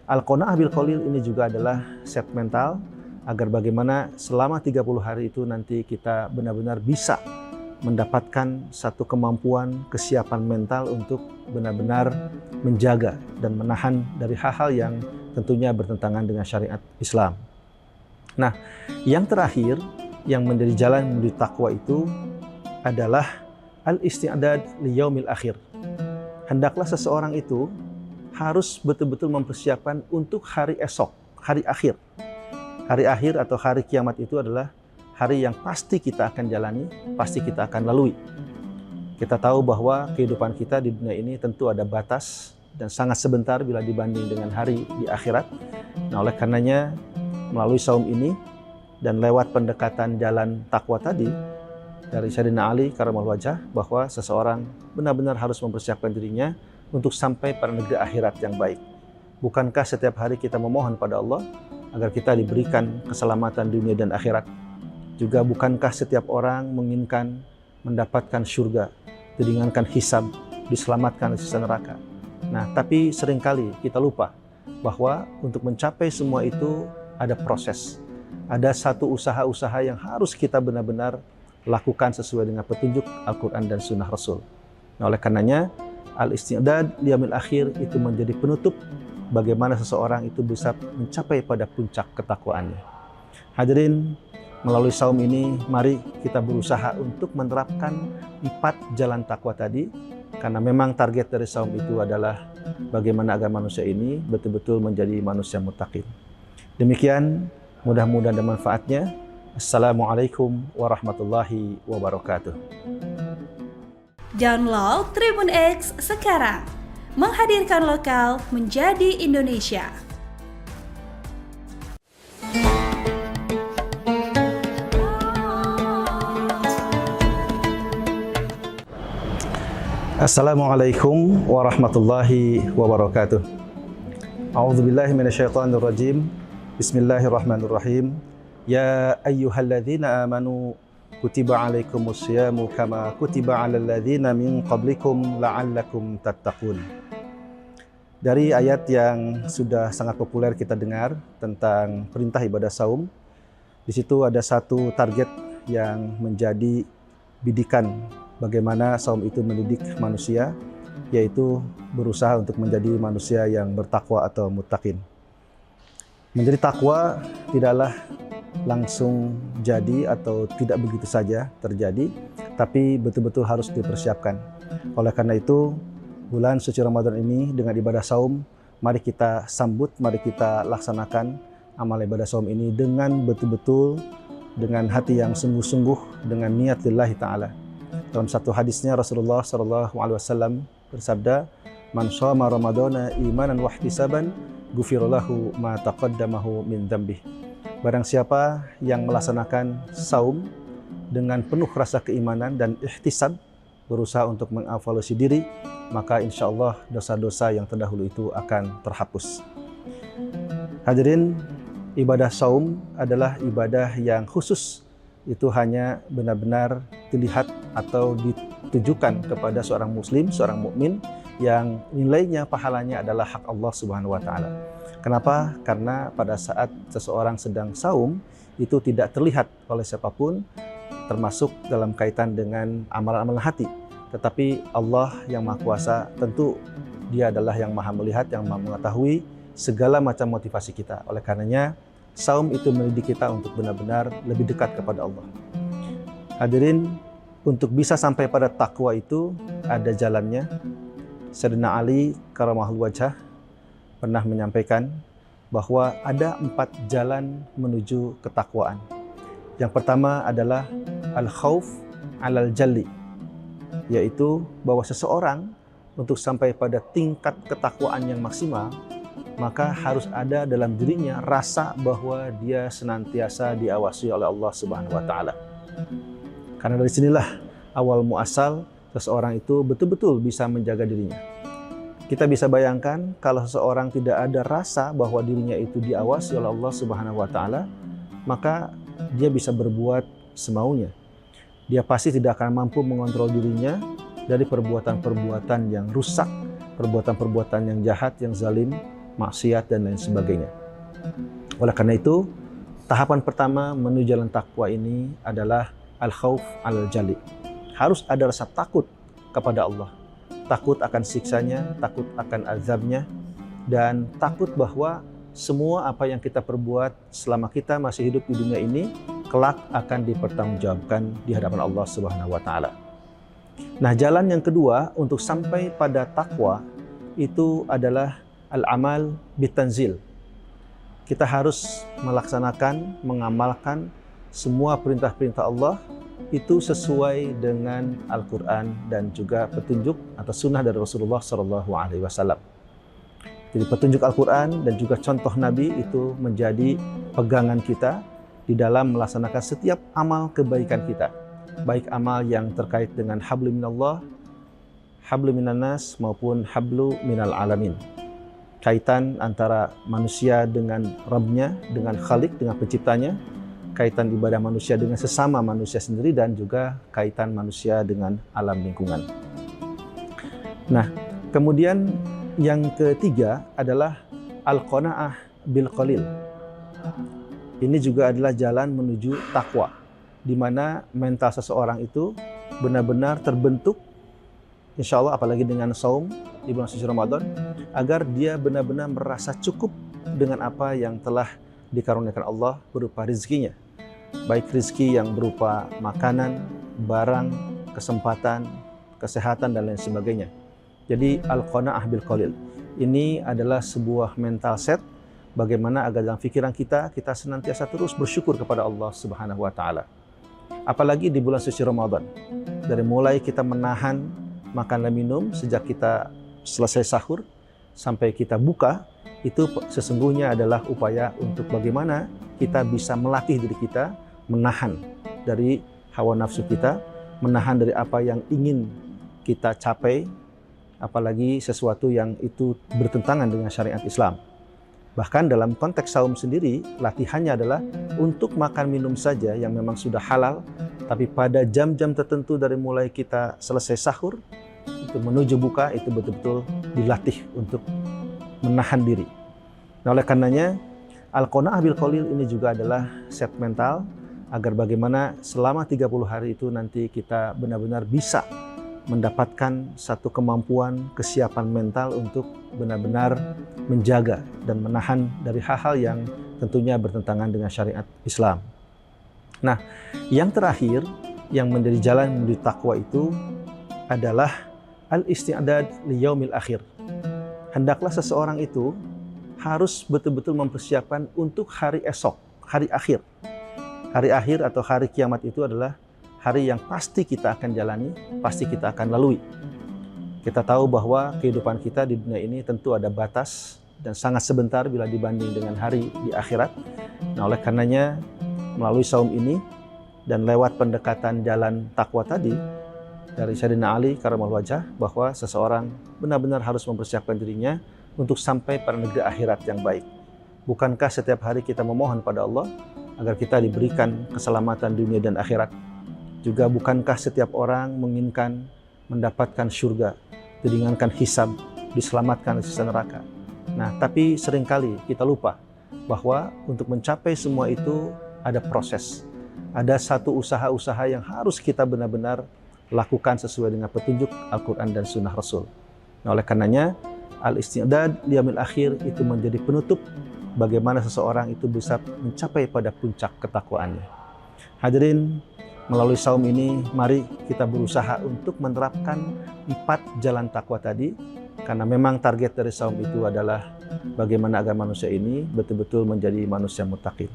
Al-Qanaah bil Qalil ini juga adalah set mental, agar bagaimana selama 30 hari itu nanti kita benar-benar bisa mendapatkan satu kemampuan, kesiapan mental untuk benar-benar menjaga dan menahan dari hal-hal yang tentunya bertentangan dengan syariat Islam. Nah, yang terakhir yang menjadi jalan menuju takwa itu adalah al-isti'dad li yaumil akhir. Hendaklah seseorang itu harus betul-betul mempersiapkan untuk hari esok, hari akhir. Hari akhir atau hari kiamat itu adalah hari yang pasti kita akan jalani, pasti kita akan lalui. Kita tahu bahwa kehidupan kita di dunia ini tentu ada batas dan sangat sebentar bila dibanding dengan hari di akhirat. Nah, oleh karenanya melalui saum ini dan lewat pendekatan jalan takwa tadi dari Sayyidina Ali Karamallahu Wajhah, bahwa seseorang benar-benar harus mempersiapkan dirinya untuk sampai pada negeri akhirat yang baik. Bukankah setiap hari kita memohon pada Allah agar kita diberikan keselamatan dunia dan akhirat? Juga bukankah setiap orang menginginkan mendapatkan surga, diringankan hisab, diselamatkan dari siksa neraka? Nah, tapi seringkali kita lupa bahwa untuk mencapai semua itu ada proses. Ada satu usaha-usaha yang harus kita benar-benar lakukan sesuai dengan petunjuk Al-Quran dan Sunnah Rasul. Nah, oleh karenanya, al-isti'dad liyamil akhir itu menjadi penutup bagaimana seseorang itu bisa mencapai pada puncak ketakwaannya. Hadirin, melalui saum ini, mari kita berusaha untuk menerapkan 4 jalan takwa tadi, karena memang target dari saum itu adalah bagaimana agar manusia ini betul-betul menjadi manusia muttaqin. Demikian, mudah-mudahan ada manfaatnya. Assalamualaikum warahmatullahi wabarakatuh. Download Tribun X sekarang, menghadirkan lokal menjadi Indonesia. Assalamualaikum warahmatullahi wabarakatuh. A'udzubillahi minasyaitonirrajim. Bismillahirrahmanirrahim. Ya ayyuhalladzina amanu kutiba alaikumusyamu kama kutiba alal ladzina min qablikum la'allakum tattaqun. Dari ayat yang sudah sangat populer kita dengar tentang perintah ibadah saum, di situ ada satu target yang menjadi bidikan bagaimana saum itu mendidik manusia, yaitu berusaha untuk menjadi manusia yang bertakwa atau muttaqin. Menjadi takwa tidaklah langsung jadi atau tidak begitu saja terjadi, tapi betul-betul harus dipersiapkan. Oleh karena itu, bulan suci Ramadan ini dengan ibadah saum, mari kita sambut, mari kita laksanakan amal ibadah saum ini dengan betul-betul, dengan hati yang sungguh-sungguh, dengan niat lillahi ta'ala. Dalam satu hadisnya Rasulullah SAW bersabda, "Man shoma Ramadana imanan wa ihtisaban, ghufira lahu ma taqaddamahu min dzambih." Barang siapa yang melaksanakan saum dengan penuh rasa keimanan dan ihtisab, berusaha untuk mengevaluasi diri, maka insya Allah dosa-dosa yang terdahulu itu akan terhapus. Hadirin, ibadah saum adalah ibadah yang khusus. Itu hanya benar-benar dilihat atau ditujukan kepada seorang muslim, seorang mukmin yang nilainya, pahalanya adalah hak Allah Subhanahu wa taala. Kenapa? Karena pada saat seseorang sedang saum itu tidak terlihat oleh siapapun, termasuk dalam kaitan dengan amalan-amalan hati. Tetapi Allah yang Maha Kuasa tentu Dia adalah yang Maha melihat, yang Maha mengetahui segala macam motivasi kita. Oleh karenanya, saum itu mendidik kita untuk benar-benar lebih dekat kepada Allah. Hadirin, untuk bisa sampai pada takwa itu ada jalannya. Sayyidina Ali Karamallahu Wajhah pernah menyampaikan bahwa ada 4 jalan menuju ketakwaan. Yang pertama adalah al-khauf alal jalli, yaitu bahwa seseorang untuk sampai pada tingkat ketakwaan yang maksimal, maka harus ada dalam dirinya rasa bahwa dia senantiasa diawasi oleh Allah Subhanahu wa taala. Karena dari sinilah awal muasal seseorang itu betul-betul bisa menjaga dirinya. Kita bisa bayangkan kalau seseorang tidak ada rasa bahwa dirinya itu diawasi oleh Allah Subhanahu wa taala, maka dia bisa berbuat semaunya. Dia pasti tidak akan mampu mengontrol dirinya dari perbuatan-perbuatan yang rusak, perbuatan-perbuatan yang jahat, yang zalim, maksiat dan lain sebagainya. Oleh karena itu, tahapan pertama menuju jalan takwa ini adalah al-khauf al-jali. Harus ada rasa takut kepada Allah. Takut akan siksanya, takut akan azabnya, dan takut bahwa semua apa yang kita perbuat selama kita masih hidup di dunia ini, kelak akan dipertanggungjawabkan di hadapan Allah Subhanahu wa taala. Nah, jalan yang kedua untuk sampai pada takwa itu adalah al-amal bitanzil. Kita harus melaksanakan, mengamalkan semua perintah-perintah Allah itu sesuai dengan Al-Quran dan juga petunjuk atau sunnah dari Rasulullah SAW. Jadi petunjuk Al-Quran dan juga contoh Nabi itu menjadi pegangan kita di dalam melaksanakan setiap amal kebaikan kita. Baik amal yang terkait dengan hablu minallah, hablu minannas maupun hablu minal alamin. Kaitan antara manusia dengan Rabbnya, dengan Khalik, dengan penciptanya, kaitan ibadah manusia dengan sesama manusia sendiri, dan juga kaitan manusia dengan alam lingkungan. Nah, kemudian yang ketiga adalah al-qanaah bil qalil. Ini juga adalah jalan menuju takwa, di mana mental seseorang itu benar-benar terbentuk, insya Allah apalagi dengan saum di bulan suci Ramadan, agar dia benar-benar merasa cukup dengan apa yang telah dikaruniakan Allah berupa rizkinya. Baik rizki yang berupa makanan, barang, kesempatan, kesehatan, dan lain sebagainya. Jadi al-qanaah bil qalil ini adalah sebuah mental set bagaimana agar dalam pikiran kita senantiasa terus bersyukur kepada Allah Subhanahu wa taala. Apalagi di bulan suci Ramadan. Dari mulai kita menahan makan dan minum sejak kita selesai sahur sampai kita buka, itu sesungguhnya adalah upaya untuk bagaimana kita bisa melatih diri kita menahan dari hawa nafsu kita, menahan dari apa yang ingin kita capai, apalagi sesuatu yang itu bertentangan dengan syariat Islam. Bahkan dalam konteks saum sendiri, latihannya adalah untuk makan minum saja yang memang sudah halal, tapi pada jam-jam tertentu dari mulai kita selesai sahur, itu menuju buka, itu betul-betul dilatih untuk menahan diri. Nah, oleh karenanya, al-qanaah bil qalil ini juga adalah set mental agar bagaimana selama 30 hari itu nanti kita benar-benar bisa mendapatkan satu kemampuan, kesiapan mental untuk benar-benar menjaga dan menahan dari hal-hal yang tentunya bertentangan dengan syariat Islam. Nah, yang terakhir yang menjadi jalan menuju takwa itu adalah al-isti'dad li yaumil akhir. Hendaklah seseorang itu harus betul-betul mempersiapkan untuk hari esok, hari akhir. Hari akhir atau hari kiamat itu adalah hari yang pasti kita akan jalani, pasti kita akan lalui. Kita tahu bahwa kehidupan kita di dunia ini tentu ada batas dan sangat sebentar bila dibanding dengan hari di akhirat. Nah, oleh karenanya melalui saum ini dan lewat pendekatan jalan takwa tadi dari Sayyidina Ali Karamallahu wajhah, bahwa seseorang benar-benar harus mempersiapkan dirinya untuk sampai pada negeri akhirat yang baik. Bukankah setiap hari kita memohon pada Allah agar kita diberikan keselamatan dunia dan akhirat? Juga bukankah setiap orang menginginkan mendapatkan surga, diringankan hisab, diselamatkan dari siksa neraka? Nah, tapi seringkali kita lupa bahwa untuk mencapai semua itu ada proses. Ada satu usaha-usaha yang harus kita benar-benar lakukan sesuai dengan petunjuk Al-Quran dan Sunnah Rasul. Nah, oleh karenanya, al-isti'dad liyaumil akhir itu menjadi penutup bagaimana seseorang itu bisa mencapai pada puncak ketakwaannya. Hadirin, melalui saum ini, mari kita berusaha untuk menerapkan 4 jalan takwa tadi, karena memang target dari saum itu adalah bagaimana agar manusia ini betul-betul menjadi manusia muttaqin.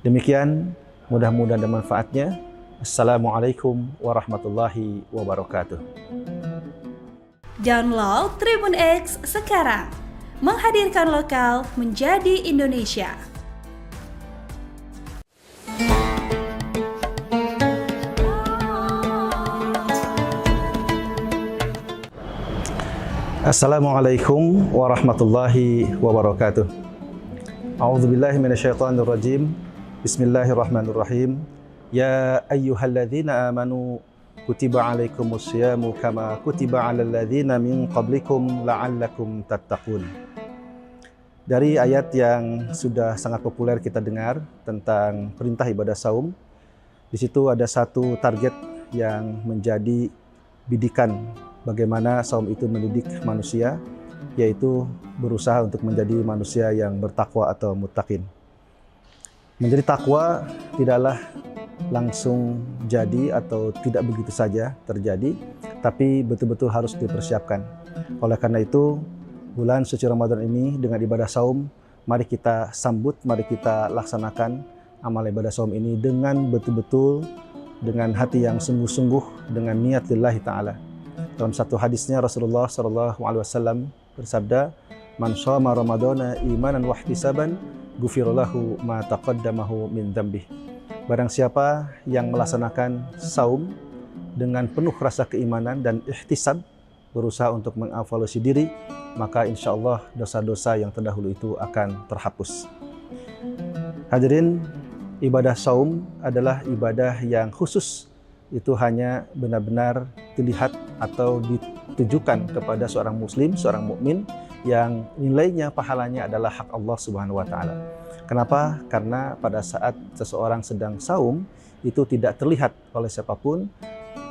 Demikian, mudah-mudahan ada manfaatnya. Assalamualaikum warahmatullahi wabarakatuh. Download Tribun X sekarang, menghadirkan lokal menjadi Indonesia. Assalamualaikum warahmatullahi wabarakatuh. A'udzubillahi minasyaitonirrajim. Bismillahirrahmanirrahim. Ya ayyuhalladzina amanu kutiba alaikumusyamu kama kutiba alal ladzina min qablikum la'allakum tattaqun. Dari ayat yang sudah sangat populer kita dengar tentang perintah ibadah saum, di situ ada satu target yang menjadi bidikan bagaimana saum itu mendidik manusia, yaitu berusaha untuk menjadi manusia yang bertakwa atau muttaqin. Menjadi takwa tidaklah langsung jadi atau tidak begitu saja terjadi, tapi betul-betul harus dipersiapkan. Oleh karena itu, bulan suci Ramadan ini dengan ibadah saum, mari kita sambut, mari kita laksanakan amal ibadah saum ini dengan betul-betul, dengan hati yang sungguh-sungguh, dengan niat lillahi ta'ala. Dalam satu hadisnya Rasulullah SAW bersabda, "Man shoma Ramadana imanan wa ihtisaban, ghufira lahu ma taqaddamahu min dzambih." Barang siapa yang melaksanakan saum dengan penuh rasa keimanan dan ihtisab, berusaha untuk mengevaluasi diri, maka insya Allah dosa-dosa yang terdahulu itu akan terhapus. Hadirin, ibadah saum adalah ibadah yang khusus. Itu hanya benar-benar dilihat atau ditujukan kepada seorang muslim, seorang mukmin yang nilainya, pahalanya adalah hak Allah Subhanahu wa taala. Kenapa? Karena pada saat seseorang sedang saum itu tidak terlihat oleh siapapun,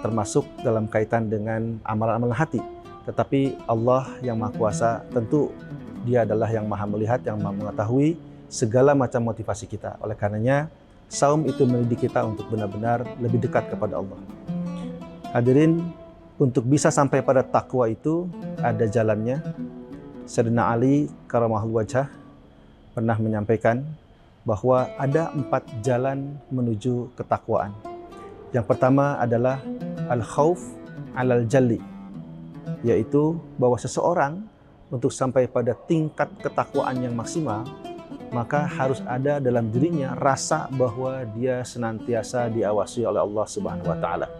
termasuk dalam kaitan dengan amalan-amalan hati. Tetapi Allah yang Maha Kuasa, tentu Dia adalah yang Maha melihat, yang Maha mengetahui segala macam motivasi kita. Oleh karenanya, saum itu mendidik kita untuk benar-benar lebih dekat kepada Allah. Hadirin, untuk bisa sampai pada takwa itu ada jalannya. Sayyidina Ali karamahul wajhah pernah menyampaikan bahwa ada 4 jalan menuju ketakwaan. Yang pertama adalah al-khauf alal jalli, yaitu bahwa seseorang untuk sampai pada tingkat ketakwaan yang maksimal, maka harus ada dalam dirinya rasa bahwa dia senantiasa diawasi oleh Allah Subhanahu wa taala.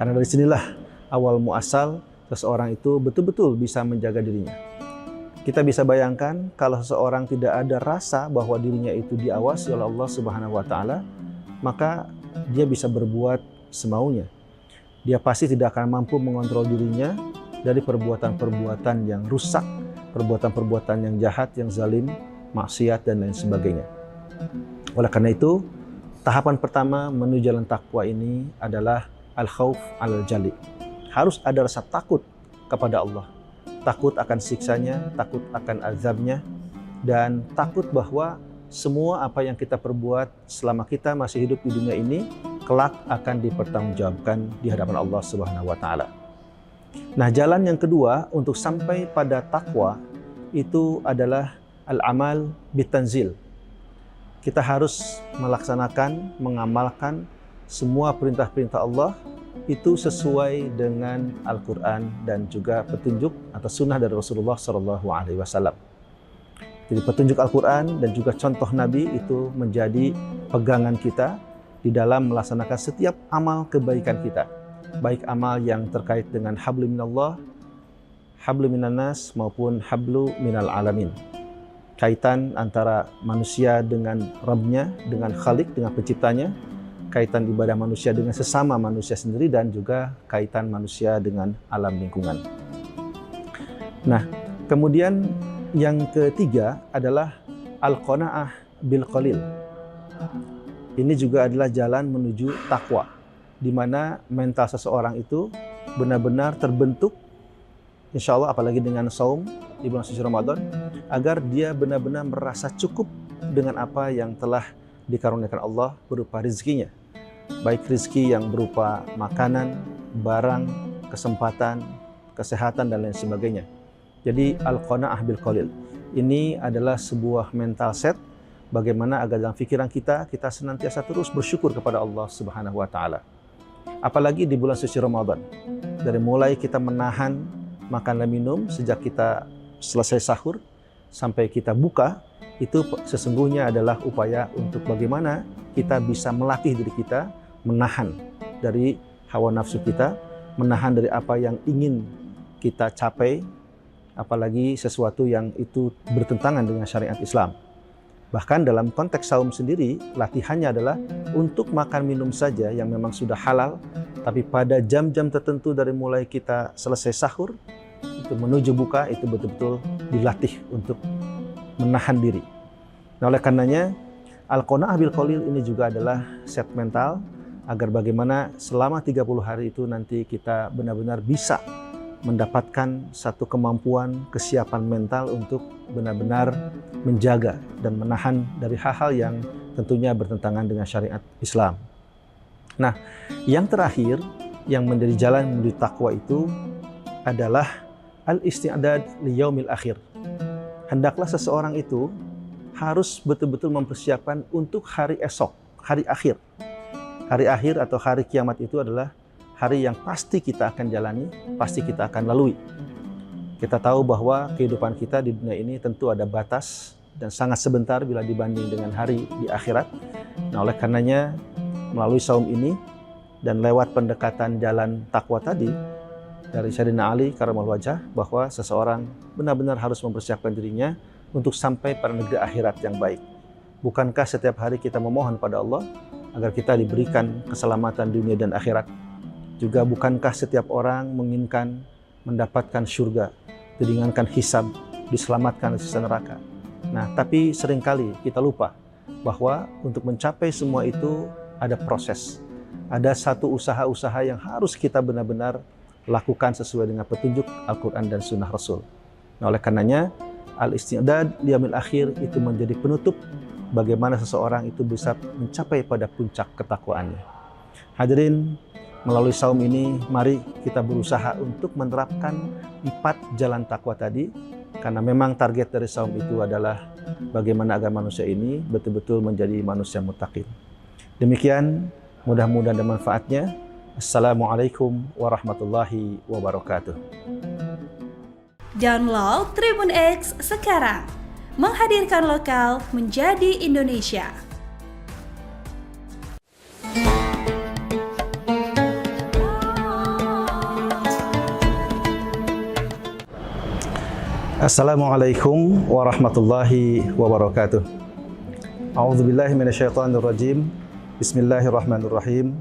Karena dari sinilah awal muasal seseorang itu betul-betul bisa menjaga dirinya. Kita bisa bayangkan kalau seseorang tidak ada rasa bahwa dirinya itu diawasi oleh Allah Subhanahu wa taala, maka dia bisa berbuat semaunya. Dia pasti tidak akan mampu mengontrol dirinya dari perbuatan-perbuatan yang rusak, perbuatan-perbuatan yang jahat, yang zalim, maksiat dan lain sebagainya. Oleh karena itu, tahapan pertama menuju jalan takwa ini adalah al-khauf alal jali. Harus ada rasa takut kepada Allah. Takut akan siksanya, takut akan azabnya, dan takut bahwa semua apa yang kita perbuat selama kita masih hidup di dunia ini kelak akan dipertanggungjawabkan di hadapan Allah Subhanahu wa taala. Nah, jalan yang kedua untuk sampai pada takwa itu adalah al-amal bitanzil. Kita harus melaksanakan, mengamalkan semua perintah-perintah Allah itu sesuai dengan Al-Quran dan juga petunjuk atau sunnah dari Rasulullah SAW. Jadi petunjuk Al-Quran dan juga contoh Nabi itu menjadi pegangan kita di dalam melaksanakan setiap amal kebaikan kita. Baik amal yang terkait dengan hablu minallah, hablu minannas maupun hablu minal alamin. Kaitan antara manusia dengan Rabbnya, dengan Khalik, dengan penciptanya, kaitan ibadah manusia dengan sesama manusia sendiri, dan juga kaitan manusia dengan alam lingkungan. Nah, kemudian yang ketiga adalah al-qanaah bil qalil. Ini juga adalah jalan menuju takwa, di mana mental seseorang itu benar-benar terbentuk, insya Allah apalagi dengan saum di bulan suci Ramadan, agar dia benar-benar merasa cukup dengan apa yang telah dikaruniakan Allah berupa rezekinya. Baik rezeki yang berupa makanan, barang, kesempatan, kesehatan, dan lain sebagainya. Jadi al-qanaah bil qalil. Ini adalah sebuah mental set bagaimana agar dalam pikiran kita senantiasa terus bersyukur kepada Allah Subhanahu wa taala. Apalagi di bulan suci Ramadan. Dari mulai kita menahan makan dan minum sejak kita selesai sahur sampai kita buka, itu sesungguhnya adalah upaya untuk bagaimana kita bisa melatih diri kita menahan dari hawa nafsu kita, menahan dari apa yang ingin kita capai, apalagi sesuatu yang itu bertentangan dengan syariat Islam. Bahkan dalam konteks saum sendiri, latihannya adalah untuk makan minum saja yang memang sudah halal, tapi pada jam-jam tertentu dari mulai kita selesai sahur, itu menuju buka, itu betul-betul dilatih untuk menahan diri. Nah, oleh karenanya, Al-Qanaah bil Qalil ini juga adalah set mental, agar bagaimana selama 30 hari itu nanti kita benar-benar bisa mendapatkan satu kemampuan, kesiapan mental untuk benar-benar menjaga dan menahan dari hal-hal yang tentunya bertentangan dengan syariat Islam. Nah, yang terakhir yang menjadi jalan menuju takwa itu adalah al-isti'dad li yaumil akhir. Hendaklah seseorang itu harus betul-betul mempersiapkan untuk hari esok, hari akhir. Hari akhir atau hari kiamat itu adalah hari yang pasti kita akan jalani, pasti kita akan lalui. Kita tahu bahwa kehidupan kita di dunia ini tentu ada batas dan sangat sebentar bila dibanding dengan hari di akhirat. Nah, oleh karenanya melalui saum ini dan lewat pendekatan jalan takwa tadi dari Sayyidina Ali karramallahu wajhah, bahwa seseorang benar-benar harus mempersiapkan dirinya untuk sampai pada negeri akhirat yang baik. Bukankah setiap hari kita memohon pada Allah agar kita diberikan keselamatan dunia dan akhirat? Juga bukankah setiap orang menginginkan mendapatkan surga, diringankan hisab, diselamatkan dari siksa neraka? Nah, tapi seringkali kita lupa bahwa untuk mencapai semua itu ada proses. Ada satu usaha-usaha yang harus kita benar-benar lakukan sesuai dengan petunjuk Al-Quran dan Sunnah Rasul. Nah, oleh karenanya, al-isti'dad li yaumil akhir itu menjadi penutup bagaimana seseorang itu bisa mencapai pada puncak ketakwaannya. Hadirin, melalui saum ini, mari kita berusaha untuk menerapkan 4 jalan takwa tadi, karena memang target dari saum itu adalah bagaimana agar manusia ini betul-betul menjadi manusia muttaqin. Demikian, mudah-mudahan ada manfaatnya. Assalamualaikum warahmatullahi wabarakatuh. Download Tribun X sekarang, menghadirkan lokal menjadi Indonesia. Assalamualaikum warahmatullahi wabarakatuh. A'udzubillahi minasyaitonirrajim. Bismillahirrahmanirrahim.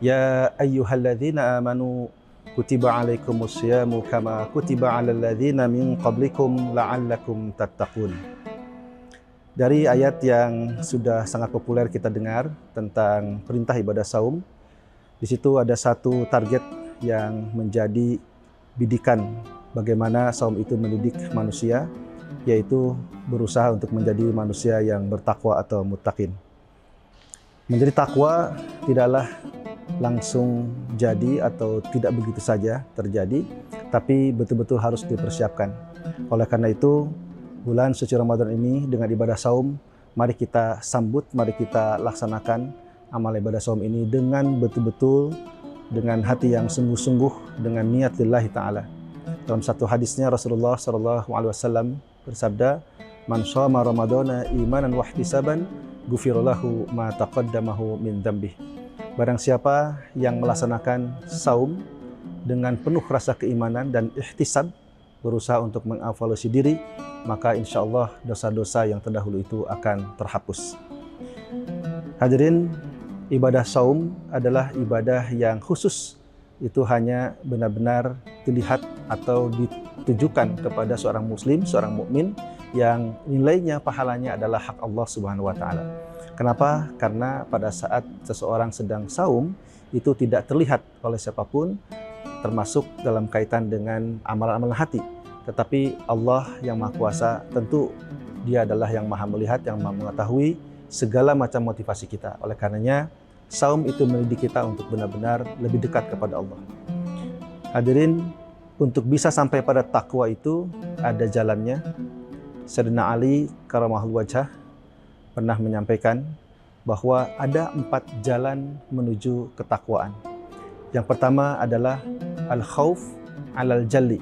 Ya ayyuhalladzina amanu kutiba alaikumusyamu kama kutiba alal ladzina min qablikum la'allakum tattaqun. Dari ayat yang sudah sangat populer kita dengar tentang perintah ibadah saum, di situ ada satu target yang menjadi bidikan bagaimana saum itu mendidik manusia, yaitu berusaha untuk menjadi manusia yang bertakwa atau muttaqin. Menjadi takwa tidaklah langsung jadi atau tidak begitu saja terjadi, tapi betul-betul harus dipersiapkan. Oleh karena itu, bulan suci Ramadan ini dengan ibadah saum, mari kita sambut, mari kita laksanakan amal ibadah saum ini dengan betul-betul, dengan hati yang sungguh-sungguh, dengan niat lillahi ta'ala. Dalam satu hadisnya Rasulullah SAW bersabda, "Man shoma Ramadana imanan wa ihtisaban, ghufira lahu ma taqaddamahu min dzambih." Barang siapa yang melaksanakan saum dengan penuh rasa keimanan dan ihtisab, berusaha untuk mengevaluasi diri, maka insya Allah dosa-dosa yang terdahulu itu akan terhapus. Hadirin, ibadah saum adalah ibadah yang khusus. Itu hanya benar-benar dilihat atau ditujukan kepada seorang muslim, seorang mukmin yang nilainya, pahalanya adalah hak Allah Subhanahu wa taala. Kenapa? Karena pada saat seseorang sedang saum itu tidak terlihat oleh siapapun, termasuk dalam kaitan dengan amalan-amalan hati. Tetapi Allah yang Maha Kuasa tentu Dia adalah yang Maha melihat, yang Maha mengetahui segala macam motivasi kita. Oleh karenanya, saum itu mendidik kita untuk benar-benar lebih dekat kepada Allah. Hadirin, untuk bisa sampai pada takwa itu ada jalannya. Sayyidina Ali karramallahu wajhah pernah menyampaikan bahwa ada 4 jalan menuju ketakwaan. Yang pertama adalah al-khauf alal jalli,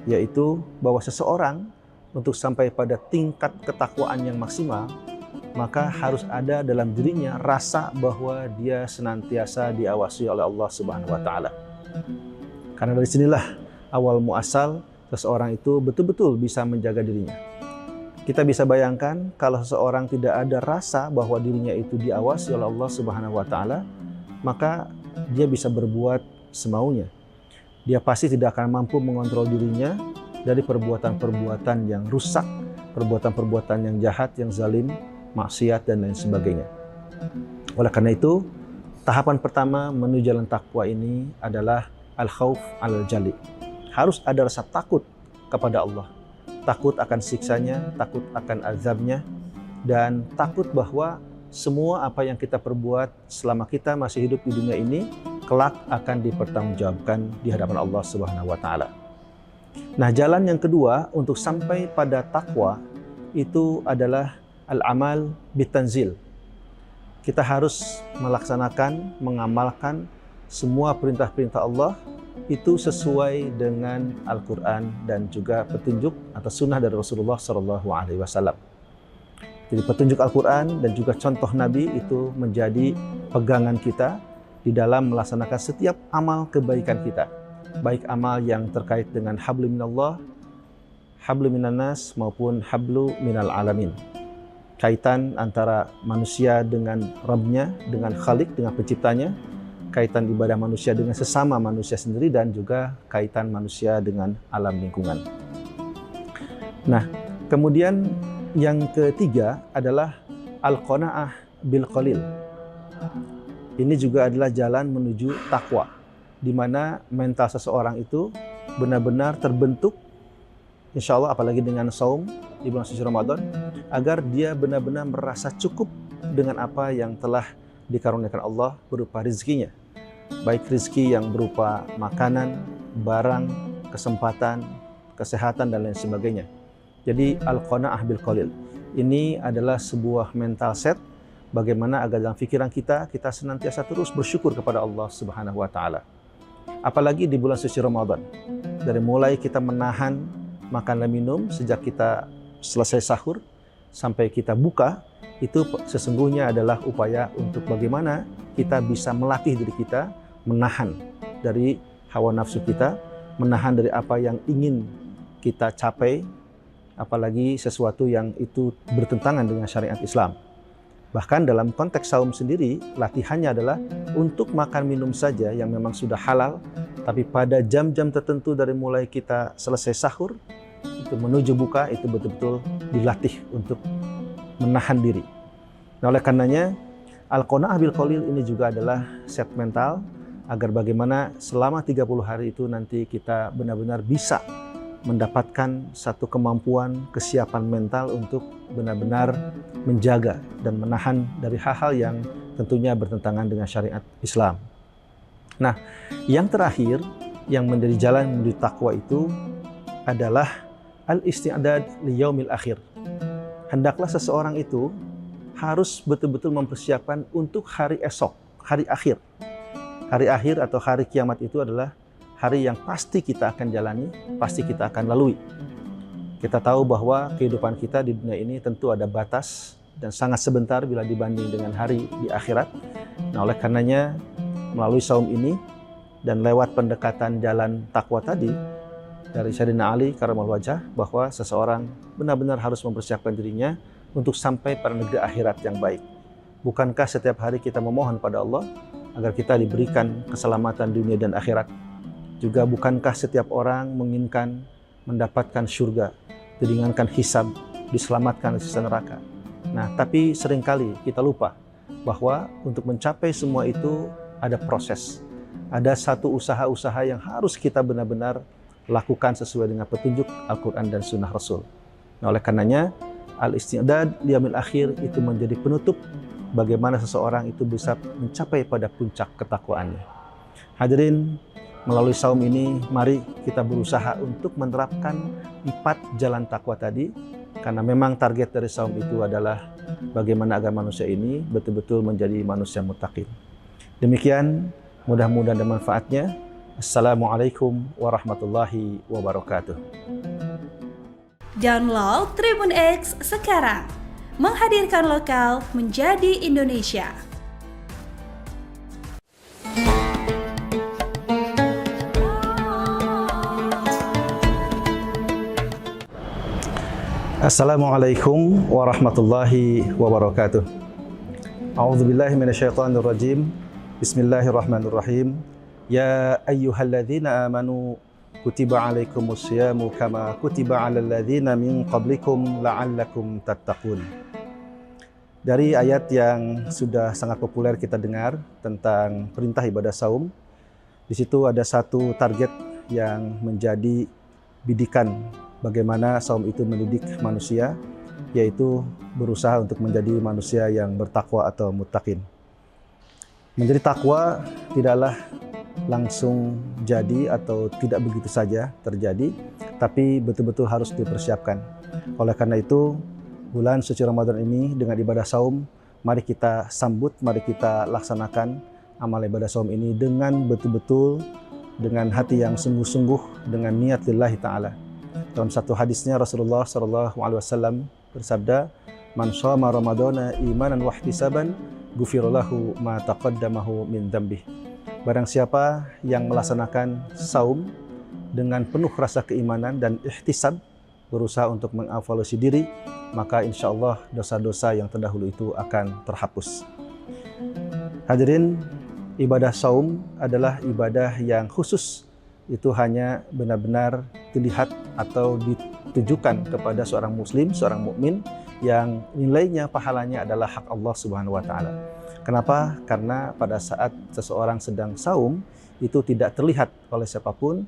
yaitu bahwa seseorang untuk sampai pada tingkat ketakwaan yang maksimal, maka harus ada dalam dirinya rasa bahwa dia senantiasa diawasi oleh Allah Subhanahu wa taala. Karena dari sinilah awal muasal seseorang itu betul-betul bisa menjaga dirinya. Kita bisa bayangkan kalau seseorang tidak ada rasa bahwa dirinya itu diawasi oleh Allah Subhanahu wa taala, maka dia bisa berbuat semaunya. Dia pasti tidak akan mampu mengontrol dirinya dari perbuatan-perbuatan yang rusak, perbuatan-perbuatan yang jahat, yang zalim, maksiat dan lain sebagainya. Oleh karena itu, tahapan pertama menuju jalan takwa ini adalah al-khauf al-jali. Harus ada rasa takut kepada Allah. Takut akan siksanya, takut akan azabnya, dan takut bahwa semua apa yang kita perbuat selama kita masih hidup di dunia ini, kelak akan dipertanggungjawabkan di hadapan Allah Subhanahu wa taala. Nah, jalan yang kedua untuk sampai pada takwa itu adalah al-amal bitanzil. Kita harus melaksanakan, mengamalkan semua perintah-perintah Allah itu sesuai dengan Al-Quran dan juga petunjuk atau sunnah dari Rasulullah SAW. Jadi petunjuk Al-Quran dan juga contoh Nabi itu menjadi pegangan kita di dalam melaksanakan setiap amal kebaikan kita. Baik amal yang terkait dengan hablu minallah, hablu minannas maupun hablu minal alamin. Kaitan antara manusia dengan Rabbnya, dengan Khalik, dengan penciptanya, kaitan ibadah manusia dengan sesama manusia sendiri, dan juga kaitan manusia dengan alam lingkungan. Nah, kemudian yang ketiga adalah al-qanaah bil qalil. Ini juga adalah jalan menuju takwa, di mana mental seseorang itu benar-benar terbentuk, insya Allah apalagi dengan saum di bulan suci Ramadan, agar dia benar-benar merasa cukup dengan apa yang telah dikaruniakan Allah berupa rizkinya. Baik rizki yang berupa makanan, barang, kesempatan, kesehatan, dan lain sebagainya. Jadi al-qanaah bil qalil ini adalah sebuah mental set bagaimana agar dalam pikiran kita senantiasa terus bersyukur kepada Allah Subhanahu wa taala. Apalagi di bulan suci Ramadan. Dari mulai kita menahan makan dan minum sejak kita selesai sahur sampai kita buka, itu sesungguhnya adalah upaya untuk bagaimana kita bisa melatih diri kita menahan dari hawa nafsu kita, menahan dari apa yang ingin kita capai, apalagi sesuatu yang itu bertentangan dengan syariat Islam. Bahkan dalam konteks saum sendiri, latihannya adalah untuk makan minum saja yang memang sudah halal, tapi pada jam-jam tertentu dari mulai kita selesai sahur, itu menuju buka, itu betul-betul dilatih untuk menahan diri. Nah, oleh karenanya, al-qanaah bil qalil ini juga adalah set mental, agar bagaimana selama 30 hari itu nanti kita benar-benar bisa mendapatkan satu kemampuan, kesiapan mental untuk benar-benar menjaga dan menahan dari hal-hal yang tentunya bertentangan dengan syariat Islam. Nah, yang terakhir yang menjadi jalan menuju takwa itu adalah al-isti'dad li yaumil akhir. Hendaklah seseorang itu harus betul-betul mempersiapkan untuk hari esok, hari akhir. Hari akhir atau hari kiamat itu adalah hari yang pasti kita akan jalani, pasti kita akan lalui. Kita tahu bahwa kehidupan kita di dunia ini tentu ada batas dan sangat sebentar bila dibanding dengan hari di akhirat. Nah, oleh karenanya melalui saum ini dan lewat pendekatan jalan takwa tadi dari Sayyidina Ali Karamallahu wajhah, bahwa seseorang benar-benar harus mempersiapkan dirinya untuk sampai pada negeri akhirat yang baik. Bukankah setiap hari kita memohon pada Allah agar kita diberikan keselamatan dunia dan akhirat? Juga bukankah setiap orang menginginkan mendapatkan surga, diringankan hisab, diselamatkan dari siksa neraka? Nah, tapi seringkali kita lupa bahwa untuk mencapai semua itu ada proses. Ada satu usaha-usaha yang harus kita benar-benar lakukan sesuai dengan petunjuk Al-Quran dan Sunnah Rasul. Nah, oleh karenanya, al-isti'dad liyaumil akhir itu menjadi penutup bagaimana seseorang itu bisa mencapai pada puncak ketakwaannya. Hadirin, melalui saum ini, mari kita berusaha untuk menerapkan 4 jalan takwa tadi, karena memang target dari saum itu adalah bagaimana agar manusia ini betul-betul menjadi manusia muttaqin. Demikian, mudah-mudahan ada manfaatnya. Assalamualaikum warahmatullahi wabarakatuh. Download Tribun X sekarang, menghadirkan lokal menjadi Indonesia. Assalamualaikum warahmatullahi wabarakatuh. A'udzubillahi minasyaitonirrajim. Bismillahirrahmanirrahim. Ya ayyuhalladzina amanu kutiba alaikumusyamu kama kutiba alal ladzina min qablikum la'allakum tattaqun. Dari ayat yang sudah sangat populer kita dengar tentang perintah ibadah saum, di situ ada satu target yang menjadi bidikan bagaimana saum itu mendidik manusia, yaitu berusaha untuk menjadi manusia yang bertakwa atau muttaqin. Menjadi takwa tidaklah langsung jadi atau tidak begitu saja terjadi, tapi betul-betul harus dipersiapkan. Oleh karena itu, bulan suci Ramadan ini dengan ibadah saum, mari kita sambut, mari kita laksanakan amal ibadah saum ini dengan betul-betul, dengan hati yang sungguh-sungguh, dengan niat lillahi ta'ala. Dalam satu hadisnya Rasulullah SAW bersabda, "Man shoma Ramadana imanan wa ihtisaban, ghufira lahu ma taqaddamahu min dzambih." Barang siapa yang melaksanakan saum dengan penuh rasa keimanan dan ihtisab, berusaha untuk mengevaluasi diri, maka insya Allah dosa-dosa yang terdahulu itu akan terhapus. Hadirin, ibadah saum adalah ibadah yang khusus. Itu hanya benar-benar dilihat atau ditujukan kepada seorang muslim, seorang mukmin yang nilainya, pahalanya adalah hak Allah Subhanahu wa taala. Kenapa? Karena pada saat seseorang sedang saum itu tidak terlihat oleh siapapun,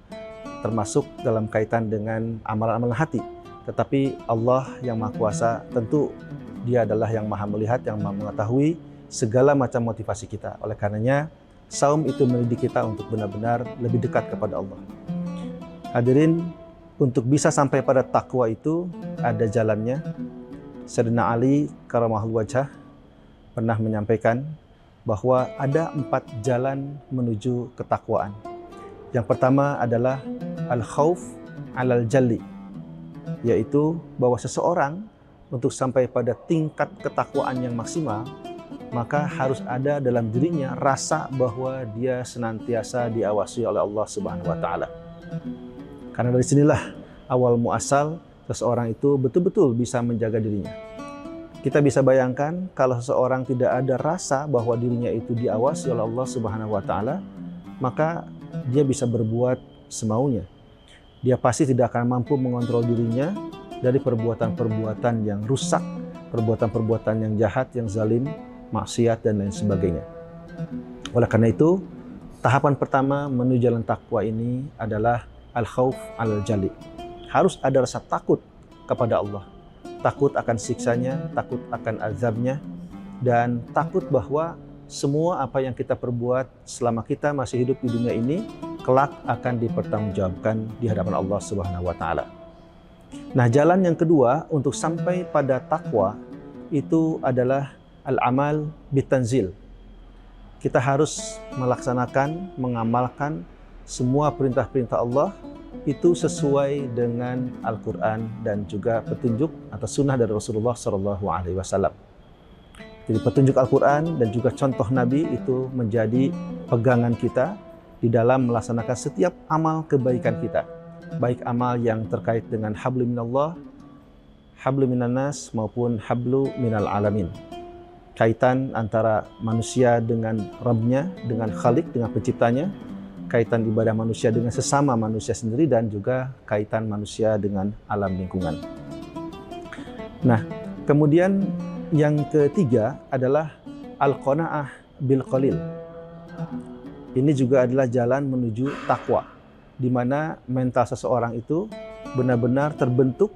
termasuk dalam kaitan dengan amalan-amalan hati. Tetapi Allah yang Maha Kuasa, tentu Dia adalah yang Maha melihat, yang Maha mengetahui segala macam motivasi kita. Oleh karenanya saum itu mendidik kita untuk benar-benar lebih dekat kepada Allah. Hadirin, untuk bisa sampai pada takwa itu ada jalannya. Sayyidina Ali karamahul wajah pernah menyampaikan bahwa ada 4 jalan menuju ketakwaan. Yang pertama adalah al-khauf alal jalli, yaitu bahwa seseorang untuk sampai pada tingkat ketakwaan yang maksimal, maka harus ada dalam dirinya rasa bahwa dia senantiasa diawasi oleh Allah Subhanahu wa taala. Karena dari sinilah awal muasal seseorang itu betul-betul bisa menjaga dirinya. Kita bisa bayangkan kalau seseorang tidak ada rasa bahwa dirinya itu diawasi oleh Allah Subhanahu wa taala, maka dia bisa berbuat semaunya. Dia pasti tidak akan mampu mengontrol dirinya dari perbuatan-perbuatan yang rusak, perbuatan-perbuatan yang jahat, yang zalim, maksiat dan lain sebagainya. Oleh karena itu, tahapan pertama menuju jalan takwa ini adalah al-khauf alal jali. Harus ada rasa takut kepada Allah. Takut akan siksanya, takut akan azabnya, dan takut bahwa semua apa yang kita perbuat selama kita masih hidup di dunia ini kelak akan dipertanggungjawabkan di hadapan Allah Subhanahu wa taala. Nah, jalan yang kedua untuk sampai pada takwa itu adalah al-amal bitanzil. Kita harus melaksanakan, mengamalkan semua perintah-perintah Allah itu sesuai dengan Al-Quran dan juga petunjuk atau sunnah dari Rasulullah SAW. Jadi petunjuk Al-Quran dan juga contoh Nabi itu menjadi pegangan kita di dalam melaksanakan setiap amal kebaikan kita. Baik amal yang terkait dengan hablu minallah, hablu minannas maupun hablu minal alamin. Kaitan antara manusia dengan Rabbnya, dengan Khalik, dengan penciptanya, kaitan ibadah manusia dengan sesama manusia sendiri, dan juga kaitan manusia dengan alam lingkungan. Nah, kemudian yang ketiga adalah al-qanaah bil qalil. Ini juga adalah jalan menuju takwa, di mana mental seseorang itu benar-benar terbentuk,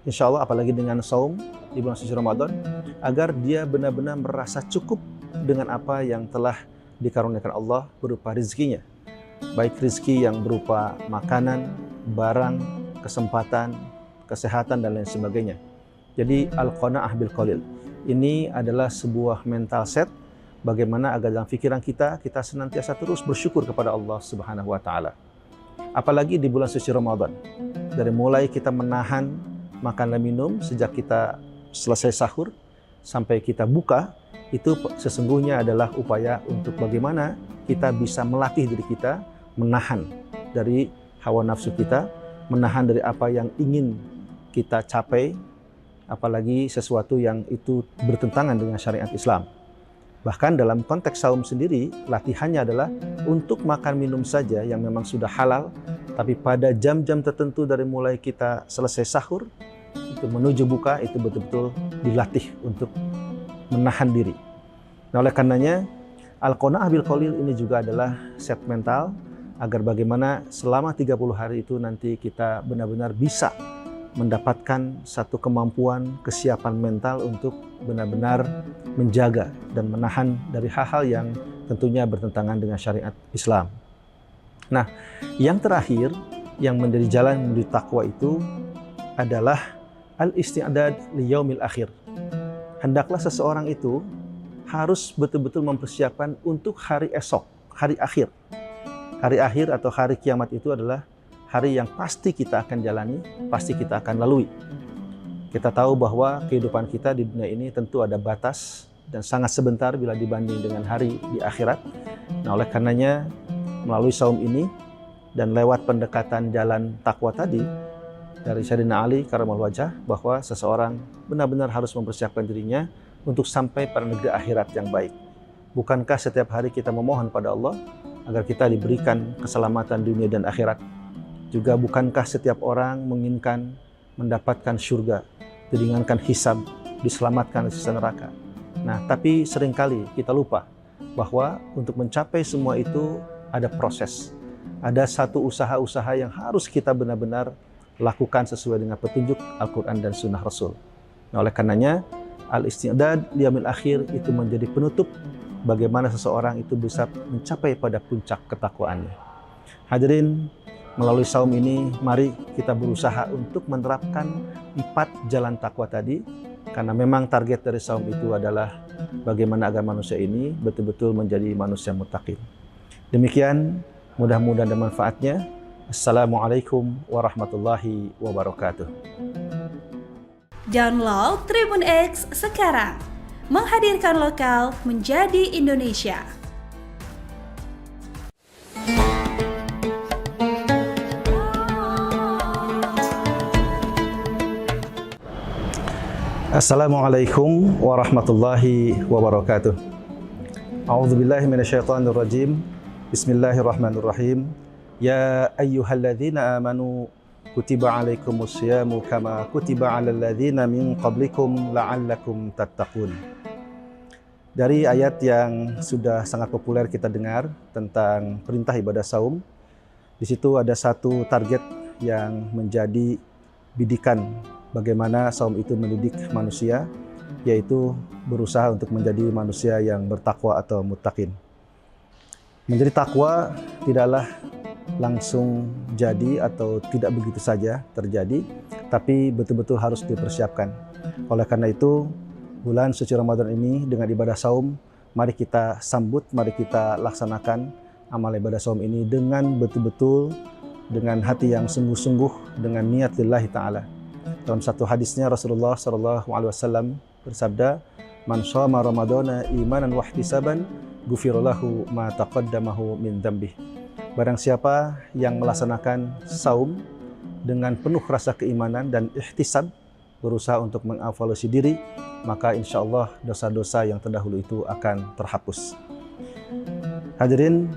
insya Allah apalagi dengan saum di bulan suci Ramadan, agar dia benar-benar merasa cukup dengan apa yang telah dikaruniakan Allah berupa rezekinya. Baik rezeki yang berupa makanan, barang, kesempatan, kesehatan, dan lain sebagainya. Jadi al-qanaah bil qalil. Ini adalah sebuah mental set bagaimana agar dalam pikiran kita senantiasa terus bersyukur kepada Allah Subhanahu wa taala. Apalagi di bulan suci Ramadan. Dari mulai kita menahan makan dan minum sejak kita selesai sahur sampai kita buka, itu sesungguhnya adalah upaya untuk bagaimana kita bisa melatih diri kita menahan dari hawa nafsu kita, menahan dari apa yang ingin kita capai, apalagi sesuatu yang itu bertentangan dengan syariat Islam. Bahkan dalam konteks saum sendiri, latihannya adalah untuk makan minum saja yang memang sudah halal, tapi pada jam-jam tertentu dari mulai kita selesai sahur, itu menuju buka, itu betul-betul dilatih untuk menahan diri. Nah, oleh karenanya, Al-Qanaah bil Qalil ini juga adalah set mental, agar bagaimana selama 30 hari itu nanti kita benar-benar bisa mendapatkan satu kemampuan, kesiapan mental untuk benar-benar menjaga dan menahan dari hal-hal yang tentunya bertentangan dengan syariat Islam. Nah, yang terakhir yang menjadi jalan menuju takwa itu adalah al-isti'dad li yaumil akhir. Hendaklah seseorang itu harus betul-betul mempersiapkan untuk hari esok, hari akhir. Hari akhir atau hari kiamat itu adalah hari yang pasti kita akan jalani, pasti kita akan lalui. Kita tahu bahwa kehidupan kita di dunia ini tentu ada batas dan sangat sebentar bila dibanding dengan hari di akhirat. Nah, oleh karenanya melalui saum ini dan lewat pendekatan jalan takwa tadi dari Sayyidina Ali karramallahu wajhah, bahwa seseorang benar-benar harus mempersiapkan dirinya untuk sampai pada negeri akhirat yang baik. Bukankah setiap hari kita memohon pada Allah agar kita diberikan keselamatan dunia dan akhirat? Juga bukankah setiap orang menginginkan mendapatkan surga, diringankan hisab, diselamatkan dari siksa neraka? Nah, tapi seringkali kita lupa bahwa untuk mencapai semua itu ada proses. Ada satu usaha-usaha yang harus kita benar-benar lakukan sesuai dengan petunjuk Al-Quran dan Sunnah Rasul. Nah, oleh karenanya, al-isti'dad li yaumil akhir itu menjadi penutup bagaimana seseorang itu bisa mencapai pada puncak ketakwaannya. Hadirin, melalui saum ini, mari kita berusaha untuk menerapkan 4 jalan takwa tadi, karena memang target dari saum itu adalah bagaimana agar manusia ini betul-betul menjadi manusia muttaqin. Demikian, mudah-mudahan ada manfaatnya. Assalamualaikum warahmatullahi wabarakatuh. Download Tribun X sekarang, menghadirkan lokal menjadi Indonesia. Assalamualaikum warahmatullahi wabarakatuh. A'udzubillahi minasyaitonirrajim. Bismillahirrahmanirrahim. Ya ayyuhalladzina amanu kutiba alaikumusyamu kama kutiba alal ladzina min qablikum la'allakum tattaqun. Dari ayat yang sudah sangat populer kita dengar tentang perintah ibadah saum, di situ ada satu target yang menjadi bidikan bagaimana saum itu mendidik manusia, yaitu berusaha untuk menjadi manusia yang bertakwa atau muttaqin. Menjadi takwa tidaklah langsung jadi atau tidak begitu saja terjadi, tapi betul-betul harus dipersiapkan. Oleh karena itu, bulan suci Ramadan ini dengan ibadah saum, mari kita sambut, mari kita laksanakan amal ibadah saum ini dengan betul-betul, dengan hati yang sungguh-sungguh, dengan niat lillahi ta'ala. Dalam satu hadisnya Rasulullah SAW bersabda, "Man shoma Ramadana imanan wa ihtisaban, ghufira lahu ma taqaddamahu min dzambih." Barang siapa yang melaksanakan saum dengan penuh rasa keimanan dan ihtisab, berusaha untuk mengevaluasi diri, maka insya Allah dosa-dosa yang terdahulu itu akan terhapus. Hadirin,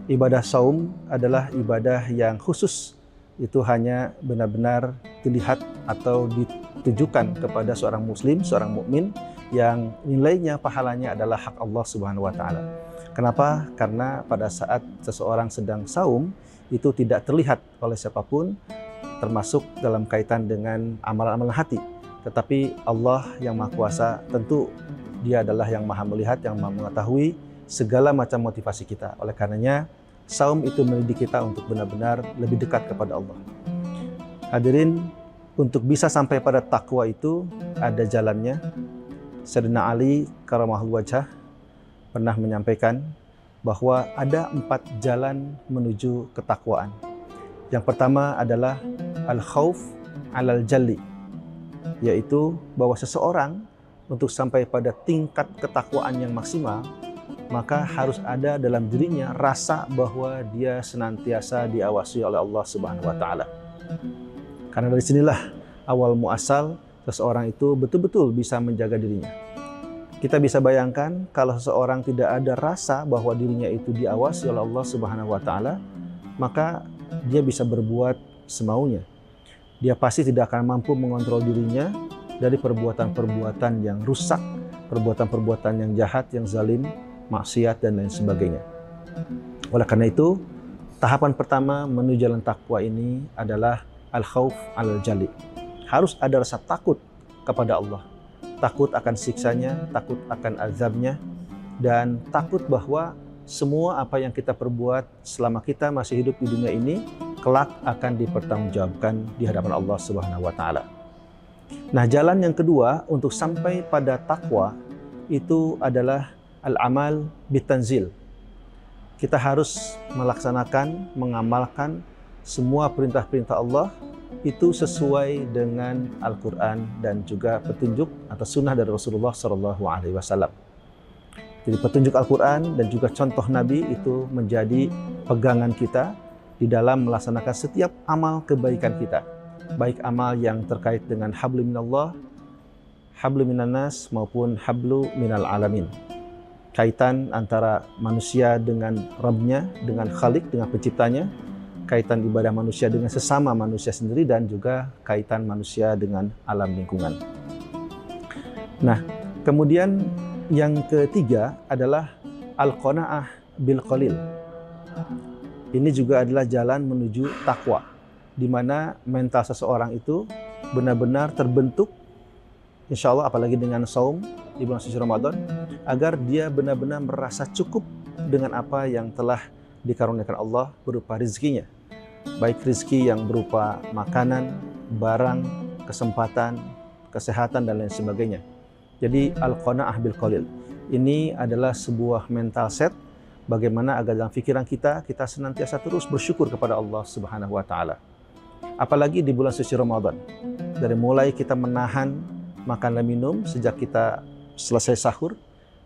ibadah saum adalah ibadah yang khusus. Itu hanya benar-benar dilihat atau ditujukan kepada seorang muslim, seorang mukmin yang nilainya, pahalanya adalah hak Allah Subhanahu wa taala. Kenapa? Karena pada saat seseorang sedang saum itu tidak terlihat oleh siapapun, termasuk dalam kaitan dengan amalan-amalan hati. Tetapi Allah yang Maha Kuasa tentu Dia adalah yang Maha melihat, yang Maha mengetahui segala macam motivasi kita. Oleh karenanya, saum itu mendidik kita untuk benar-benar lebih dekat kepada Allah. Hadirin, untuk bisa sampai pada takwa itu ada jalannya. Sayyidina Ali karramallahu wajhah pernah menyampaikan bahwa ada 4 jalan menuju ketakwaan. Yang pertama adalah al-khauf alal jalli, yaitu bahwa seseorang untuk sampai pada tingkat ketakwaan yang maksimal, maka harus ada dalam dirinya rasa bahwa dia senantiasa diawasi oleh Allah Subhanahu wa taala. Karena dari sinilah awal muasal seseorang itu betul-betul bisa menjaga dirinya. Kita bisa bayangkan kalau seseorang tidak ada rasa bahwa dirinya itu diawasi oleh Allah Subhanahu wa taala, maka dia bisa berbuat semaunya. Dia pasti tidak akan mampu mengontrol dirinya dari perbuatan-perbuatan yang rusak, perbuatan-perbuatan yang jahat, yang zalim, maksiat dan lain sebagainya. Oleh karena itu, tahapan pertama menuju jalan takwa ini adalah al-khauf al-jali. Harus ada rasa takut kepada Allah. Takut akan siksanya, takut akan azabnya, dan takut bahwa semua apa yang kita perbuat selama kita masih hidup di dunia ini, kelak akan dipertanggungjawabkan di hadapan Allah Subhanahu wa taala. Nah, jalan yang kedua untuk sampai pada takwa itu adalah al-amal bitanzil. Kita harus melaksanakan, mengamalkan semua perintah-perintah Allah itu sesuai dengan Al-Quran dan juga petunjuk atau sunnah dari Rasulullah SAW. Jadi petunjuk Al-Quran dan juga contoh Nabi itu menjadi pegangan kita di dalam melaksanakan setiap amal kebaikan kita. Baik amal yang terkait dengan hablu minallah, hablu minannas maupun hablu minal alamin. Kaitan antara manusia dengan Rabbnya, dengan Khalik, dengan penciptanya, kaitan ibadah manusia dengan sesama manusia sendiri, dan juga kaitan manusia dengan alam lingkungan. Nah, kemudian yang ketiga adalah al-qanaah bil qalil. Ini juga adalah jalan menuju takwa, di mana mental seseorang itu benar-benar terbentuk, insya Allah apalagi dengan saum di bulan suci Ramadan, agar dia benar-benar merasa cukup dengan apa yang telah dikaruniakan Allah berupa rizkinya. Baik rizki yang berupa makanan, barang, kesempatan, kesehatan, dan lain sebagainya. Jadi al-qanaah bil qalil ini adalah sebuah mental set bagaimana agar dalam pikiran kita senantiasa terus bersyukur kepada Allah Subhanahu wa taala. Apalagi di bulan suci Ramadan. Dari mulai kita menahan makan dan minum sejak kita selesai sahur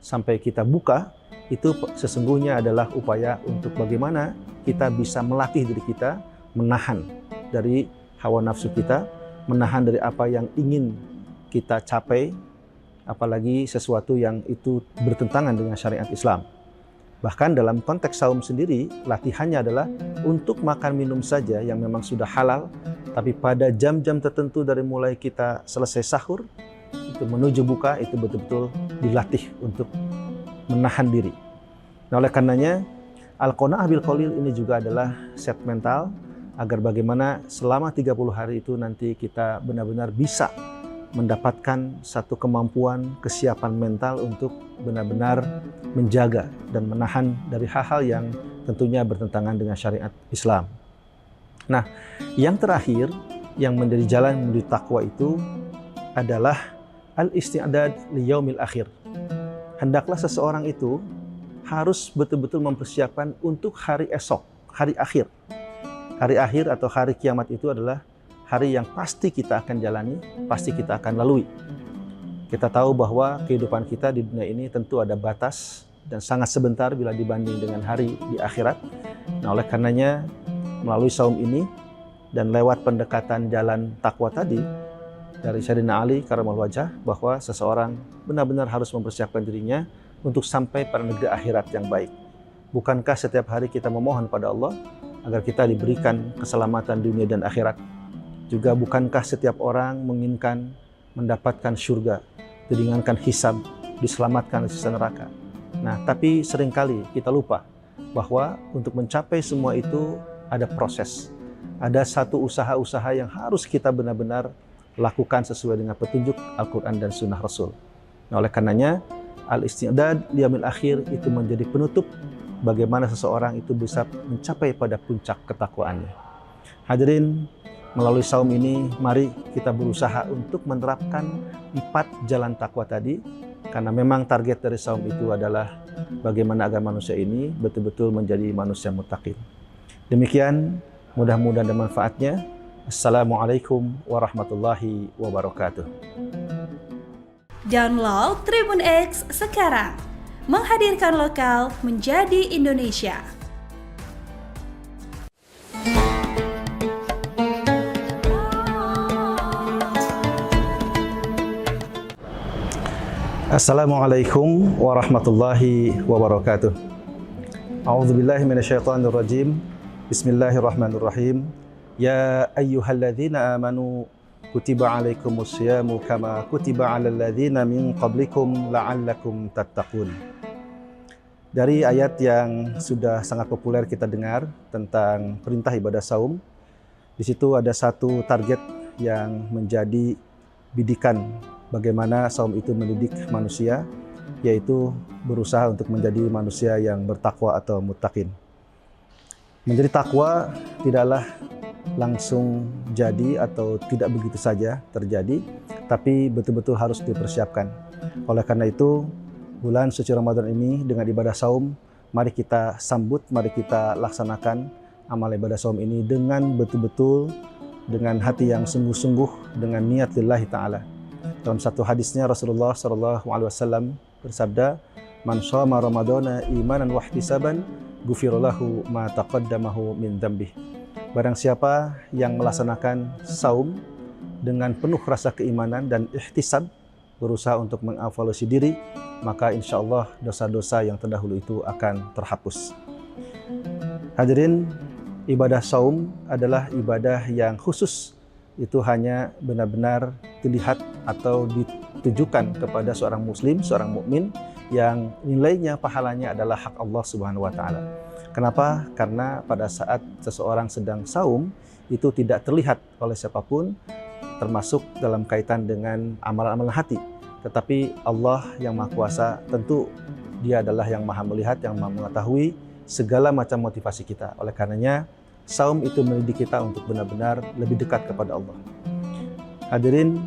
sampai kita buka, itu sesungguhnya adalah upaya untuk bagaimana kita bisa melatih diri kita menahan dari hawa nafsu kita, menahan dari apa yang ingin kita capai, apalagi sesuatu yang itu bertentangan dengan syariat Islam. Bahkan dalam konteks saum sendiri, latihannya adalah untuk makan minum saja yang memang sudah halal, tapi pada jam-jam tertentu dari mulai kita selesai sahur, itu menuju buka, itu betul-betul dilatih untuk menahan diri. Nah, oleh karenanya, al-qanaah bil qalil ini juga adalah set mental, agar bagaimana selama 30 hari itu nanti kita benar-benar bisa mendapatkan satu kemampuan, kesiapan mental untuk benar-benar menjaga dan menahan dari hal-hal yang tentunya bertentangan dengan syariat Islam. Nah, yang terakhir yang menjadi jalan menuju takwa itu adalah al-isti'dad li yaumil akhir. Hendaklah seseorang itu harus betul-betul mempersiapkan untuk hari esok, hari akhir. Hari akhir atau hari kiamat itu adalah hari yang pasti kita akan jalani, pasti kita akan lalui. Kita tahu bahwa kehidupan kita di dunia ini tentu ada batas dan sangat sebentar bila dibanding dengan hari di akhirat. Nah, oleh karenanya melalui saum ini dan lewat pendekatan jalan takwa tadi dari Sayyidina Ali Karamallahu wajhah, bahwa seseorang benar-benar harus mempersiapkan dirinya untuk sampai pada negeri akhirat yang baik. Bukankah setiap hari kita memohon pada Allah agar kita diberikan keselamatan dunia dan akhirat? Juga bukankah setiap orang menginginkan mendapatkan surga, diringankan hisab, diselamatkan dari siksa neraka? Nah, tapi seringkali kita lupa bahwa untuk mencapai semua itu ada proses. Ada satu usaha-usaha yang harus kita benar-benar lakukan sesuai dengan petunjuk Al-Quran dan Sunnah Rasul. Nah, oleh karenanya, al-isti'dad liyaumil akhir itu menjadi penutup bagaimana seseorang itu bisa mencapai pada puncak ketakwaannya. Hadirin, melalui saum ini, mari kita berusaha untuk menerapkan 4 jalan takwa tadi, karena memang target dari saum itu adalah bagaimana agar manusia ini betul-betul menjadi manusia muttaqin. Demikian, mudah-mudahan ada manfaatnya. Assalamualaikum warahmatullahi wabarakatuh. Download Tribun X sekarang, menghadirkan lokal menjadi Indonesia. Assalamualaikum warahmatullahi wabarakatuh. A'udzubillahi minasyaitonirrajim. Bismillahirrahmanirrahim. Ya ayyuhalladzina amanu kutiba alaikumusyamu kama kutiba alal ladzina min qablikum la'allakum tattaqun. Dari ayat yang sudah sangat populer kita dengar tentang perintah ibadah saum, di situ ada satu target yang menjadi bidikan bagaimana saum itu mendidik manusia, yaitu berusaha untuk menjadi manusia yang bertakwa atau muttaqin. Menjadi takwa tidaklah langsung jadi atau tidak begitu saja terjadi, tapi betul-betul harus dipersiapkan. Oleh karena itu, bulan suci Ramadan ini dengan ibadah saum, mari kita sambut, mari kita laksanakan amal ibadah saum ini dengan betul-betul, dengan hati yang sungguh-sungguh, dengan niat lillahi ta'ala. Dalam satu hadisnya Rasulullah SAW bersabda, "Man shoma Ramadana imanan wa ihtisaban, ghufira lahu ma taqaddamahu min dzambih." Barang siapa yang melaksanakan saum dengan penuh rasa keimanan dan ihtisab, berusaha untuk mengevaluasi diri, maka insya Allah dosa-dosa yang terdahulu itu akan terhapus. Hadirin, ibadah saum adalah ibadah yang khusus. Itu hanya benar-benar dilihat atau ditujukan kepada seorang muslim, seorang mukmin yang nilainya, pahalanya adalah hak Allah Subhanahu wa taala. Kenapa? Karena pada saat seseorang sedang saum itu tidak terlihat oleh siapapun, termasuk dalam kaitan dengan amalan-amalan hati. Tetapi Allah yang Maha Kuasa, tentu Dia adalah yang Maha melihat, yang Maha mengetahui segala macam motivasi kita. Oleh karenanya, saum itu mendidik kita untuk benar-benar lebih dekat kepada Allah. Hadirin,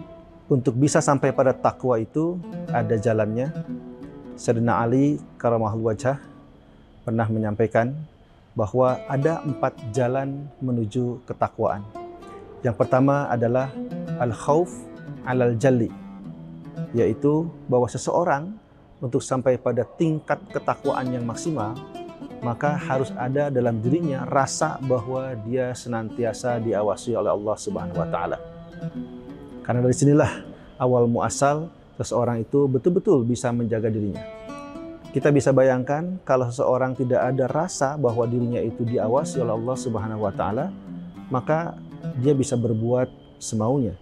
untuk bisa sampai pada takwa itu ada jalannya. Sayyidina Ali karamahul wajah pernah menyampaikan bahwa ada 4 jalan menuju ketakwaan. Yang pertama adalah al-khauf alal jalli, yaitu bahwa seseorang untuk sampai pada tingkat ketakwaan yang maksimal, maka harus ada dalam dirinya rasa bahwa dia senantiasa diawasi oleh Allah Subhanahu wa taala. Karena dari sinilah awal muasal seseorang itu betul-betul bisa menjaga dirinya. Kita bisa bayangkan kalau seseorang tidak ada rasa bahwa dirinya itu diawasi oleh Allah Subhanahu wa taala, maka dia bisa berbuat semaunya.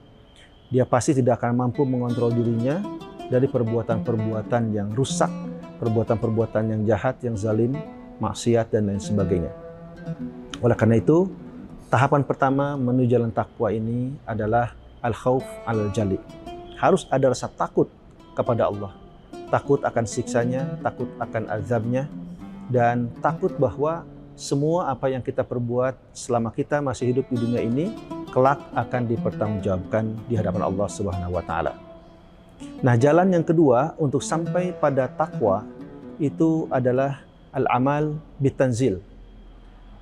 Dia pasti tidak akan mampu mengontrol dirinya dari perbuatan-perbuatan yang rusak, perbuatan-perbuatan yang jahat, yang zalim, maksiat dan lain sebagainya. Oleh karena itu, tahapan pertama menuju jalan takwa ini adalah al-khauf alal jali. Harus ada rasa takut kepada Allah. Takut akan siksanya, takut akan azabnya, dan takut bahwa semua apa yang kita perbuat selama kita masih hidup di dunia ini kelak akan dipertanggungjawabkan di hadapan Allah Subhanahu wa taala. Nah, jalan yang kedua untuk sampai pada takwa itu adalah al-amal bitanzil.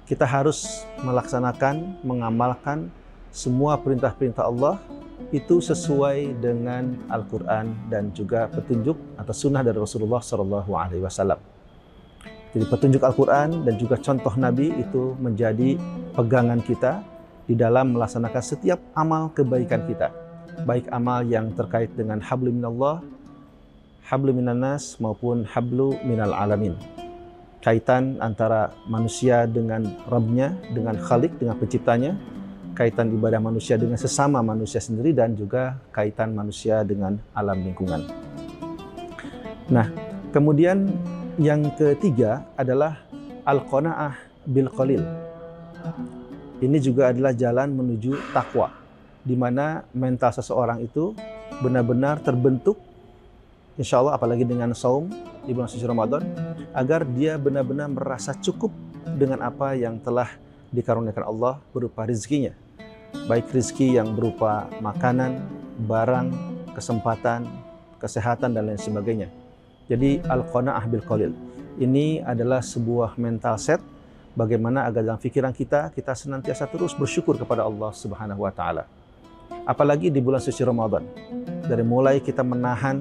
Kita harus melaksanakan, mengamalkan semua perintah-perintah Allah itu sesuai dengan Al-Quran dan juga petunjuk atau sunnah dari Rasulullah SAW. Jadi petunjuk Al-Quran dan juga contoh Nabi itu menjadi pegangan kita di dalam melaksanakan setiap amal kebaikan kita. Baik amal yang terkait dengan hablu minallah, hablu minannas maupun hablu minal alamin. Kaitan antara manusia dengan Rabbnya, dengan Khalik, dengan penciptanya, kaitan ibadah manusia dengan sesama manusia sendiri, dan juga kaitan manusia dengan alam lingkungan. Nah, kemudian yang ketiga adalah al-qanaah bil qalil. Ini juga adalah jalan menuju takwa, di mana mental seseorang itu benar-benar terbentuk, insya Allah apalagi dengan saum di bulan suci Ramadan, agar dia benar-benar merasa cukup dengan apa yang telah dikaruniakan Allah berupa rezekinya. Baik rezeki yang berupa makanan, barang, kesempatan, kesehatan, dan lain sebagainya. Jadi al-qanaah bil qalil. Ini adalah sebuah mental set bagaimana agar dalam pikiran kita senantiasa terus bersyukur kepada Allah Subhanahu wa taala. Apalagi di bulan suci Ramadan. Dari mulai kita menahan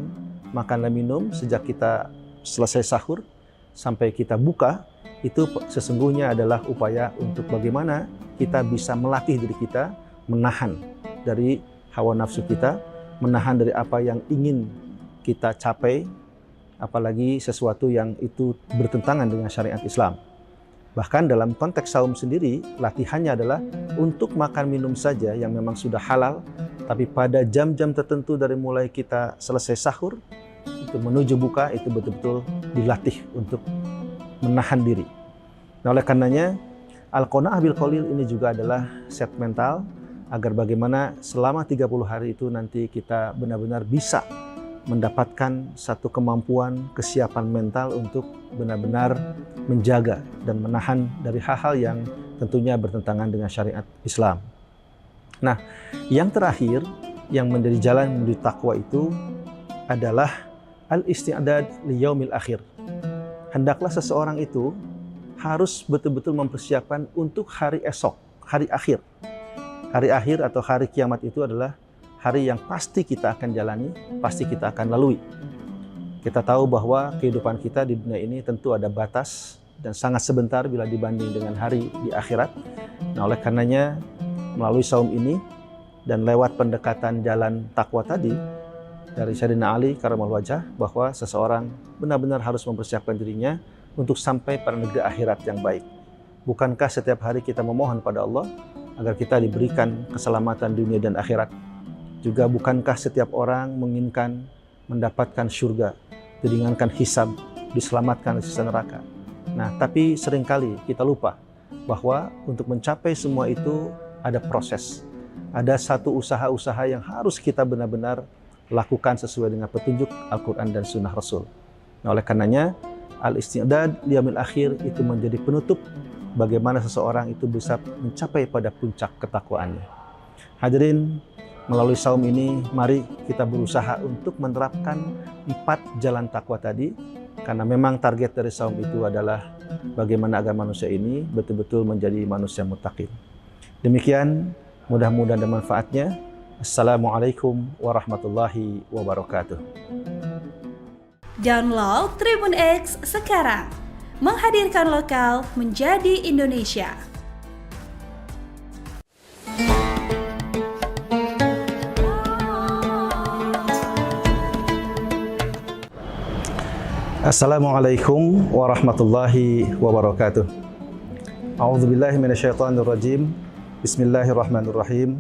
makan dan minum sejak kita selesai sahur sampai kita buka, itu sesungguhnya adalah upaya untuk bagaimana kita bisa melatih diri kita menahan dari hawa nafsu kita, menahan dari apa yang ingin kita capai, apalagi sesuatu yang itu bertentangan dengan syariat Islam. Bahkan dalam konteks saum sendiri, latihannya adalah untuk makan minum saja yang memang sudah halal, tapi pada jam-jam tertentu dari mulai kita selesai sahur, itu menuju buka, itu betul-betul dilatih untuk menahan diri. Nah, oleh karenanya, Al-Qanaah bil Qalil ini juga adalah set mental, agar bagaimana selama 30 hari itu nanti kita benar-benar bisa mendapatkan satu kemampuan, kesiapan mental untuk benar-benar menjaga dan menahan dari hal-hal yang tentunya bertentangan dengan syariat Islam. Nah, yang terakhir yang menjadi jalan menuju takwa itu adalah al-isti'dad li yaumil akhir. Hendaklah seseorang itu harus betul-betul mempersiapkan untuk hari esok, hari akhir. Hari akhir atau hari kiamat itu adalah hari yang pasti kita akan jalani, pasti kita akan lalui. Kita tahu bahwa kehidupan kita di dunia ini tentu ada batas dan sangat sebentar bila dibanding dengan hari di akhirat. Nah, oleh karenanya melalui saum ini dan lewat pendekatan jalan takwa tadi dari Sayyidina Ali karramallahu wajhah, bahwa seseorang benar-benar harus mempersiapkan dirinya untuk sampai pada negeri akhirat yang baik. Bukankah setiap hari kita memohon pada Allah agar kita diberikan keselamatan dunia dan akhirat? Juga bukankah setiap orang menginginkan mendapatkan surga, diringankan hisab, diselamatkan dari siksa neraka? Nah, tapi seringkali kita lupa bahwa untuk mencapai semua itu ada proses. Ada satu usaha-usaha yang harus kita benar-benar lakukan sesuai dengan petunjuk Al-Quran dan Sunnah Rasul. Nah, oleh karenanya, al-isti'dad li yaumil akhir itu menjadi penutup bagaimana seseorang itu bisa mencapai pada puncak ketakwaannya. Hadirin, melalui saum ini, mari kita berusaha untuk menerapkan 4 jalan takwa tadi, karena memang target dari saum itu adalah bagaimana agar manusia ini betul-betul menjadi manusia muttaqin. Demikian, mudah-mudahan ada manfaatnya. Assalamualaikum warahmatullahi wabarakatuh. Download Tribun X sekarang, menghadirkan lokal menjadi Indonesia. Assalamualaikum warahmatullahi wabarakatuh. A'udzubillahi minasyaitonirrajim. Bismillahirrahmanirrahim.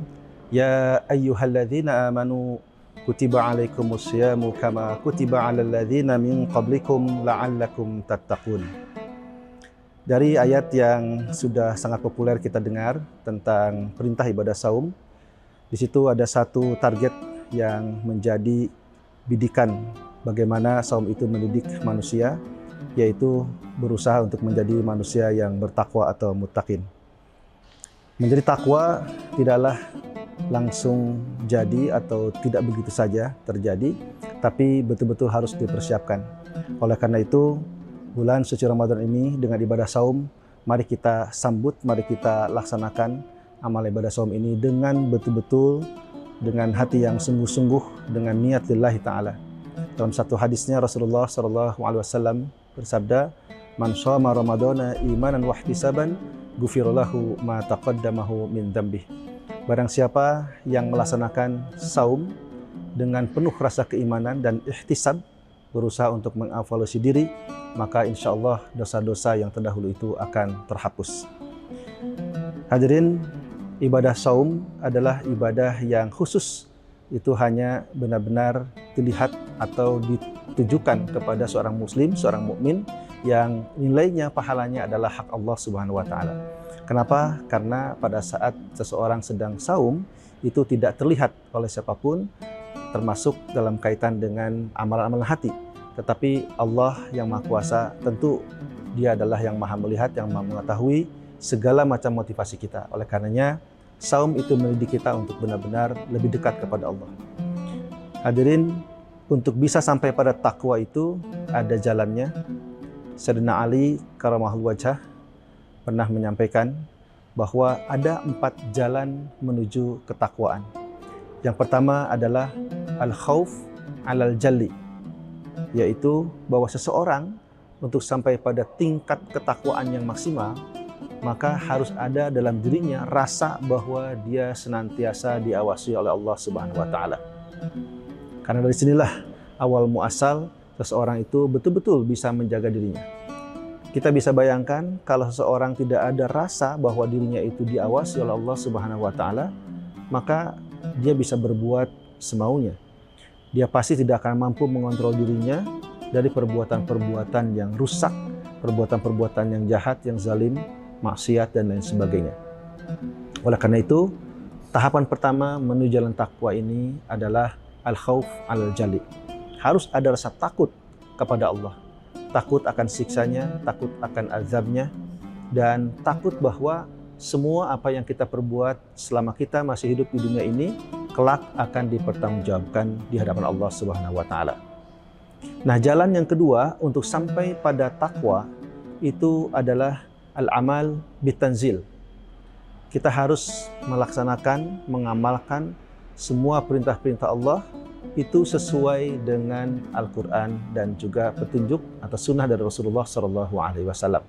Ya ayyuhalladzina amanu kutiba alaikumus syiyamu kama kutiba alal ladzina min qablikum la'allakum tattaqun. Dari ayat yang sudah sangat populer kita dengar tentang perintah ibadah saum, di situ ada satu target yang menjadi bidikan bagaimana saum itu mendidik manusia, yaitu berusaha untuk menjadi manusia yang bertakwa atau muttaqin. Menjadi takwa tidaklah langsung jadi atau tidak begitu saja terjadi, tapi betul-betul harus dipersiapkan. Oleh karena itu, bulan suci Ramadan ini dengan ibadah saum, mari kita sambut, mari kita laksanakan amal ibadah saum ini dengan betul-betul, dengan hati yang sungguh-sungguh, dengan niat lillahi ta'ala. Dalam satu hadisnya Rasulullah SAW bersabda, "Man shoma Ramadana imanan wa ihtisaban, ghufira lahu ma taqaddamahu min dzambih." Barang siapa yang melaksanakan saum dengan penuh rasa keimanan dan ihtisab, berusaha untuk mengevaluasi diri, maka insya Allah dosa-dosa yang terdahulu itu akan terhapus. Hadirin, ibadah saum adalah ibadah yang khusus. Itu hanya benar-benar dilihat atau ditujukan kepada seorang muslim, seorang mukmin yang nilainya, pahalanya adalah hak Allah Subhanahu wa taala. Kenapa? Karena pada saat seseorang sedang saum itu tidak terlihat oleh siapapun, termasuk dalam kaitan dengan amalan-amalan hati. Tetapi Allah yang Maha Kuasa tentu Dia adalah yang Maha melihat, yang Maha mengetahui segala macam motivasi kita. Oleh karenanya, saum itu mendidik kita untuk benar-benar lebih dekat kepada Allah. Hadirin, untuk bisa sampai pada takwa itu ada jalannya. Sayyidina Ali karramallahu wajhah pernah menyampaikan bahwa ada 4 jalan menuju ketakwaan. Yang pertama adalah al-khauf alal jalli, yaitu bahwa seseorang untuk sampai pada tingkat ketakwaan yang maksimal, maka harus ada dalam dirinya rasa bahwa dia senantiasa diawasi oleh Allah Subhanahu wa taala. Karena dari sinilah awal muasal seseorang itu betul-betul bisa menjaga dirinya. Kita bisa bayangkan kalau seseorang tidak ada rasa bahwa dirinya itu diawasi oleh Allah Subhanahu wa taala, maka dia bisa berbuat semaunya. Dia pasti tidak akan mampu mengontrol dirinya dari perbuatan-perbuatan yang rusak, perbuatan-perbuatan yang jahat, yang zalim, maksiat dan lain sebagainya. Oleh karena itu, tahapan pertama menuju jalan takwa ini adalah al-khauf al-jali. Harus ada rasa takut kepada Allah. Takut akan siksanya, takut akan azabnya, dan takut bahwa semua apa yang kita perbuat selama kita masih hidup di dunia ini, kelak akan dipertanggungjawabkan di hadapan Allah Subhanahu wa taala. Nah, jalan yang kedua untuk sampai pada takwa itu adalah al-amal bitanzil. Kita harus melaksanakan, mengamalkan semua perintah-perintah Allah itu sesuai dengan Al-Quran dan juga petunjuk atau sunnah dari Rasulullah SAW.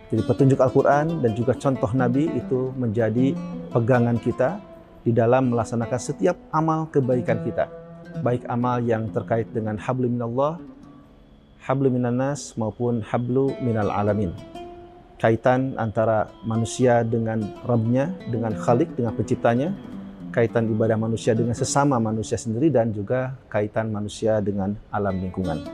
Jadi petunjuk Al-Quran dan juga contoh Nabi itu menjadi pegangan kita di dalam melaksanakan setiap amal kebaikan kita. Baik amal yang terkait dengan hablu minallah, hablu minannas maupun hablu minal alamin. Kaitan antara manusia dengan Rabbnya, dengan Khalik, dengan penciptanya, kaitan ibadah manusia dengan sesama manusia sendiri, dan juga kaitan manusia dengan alam lingkungan.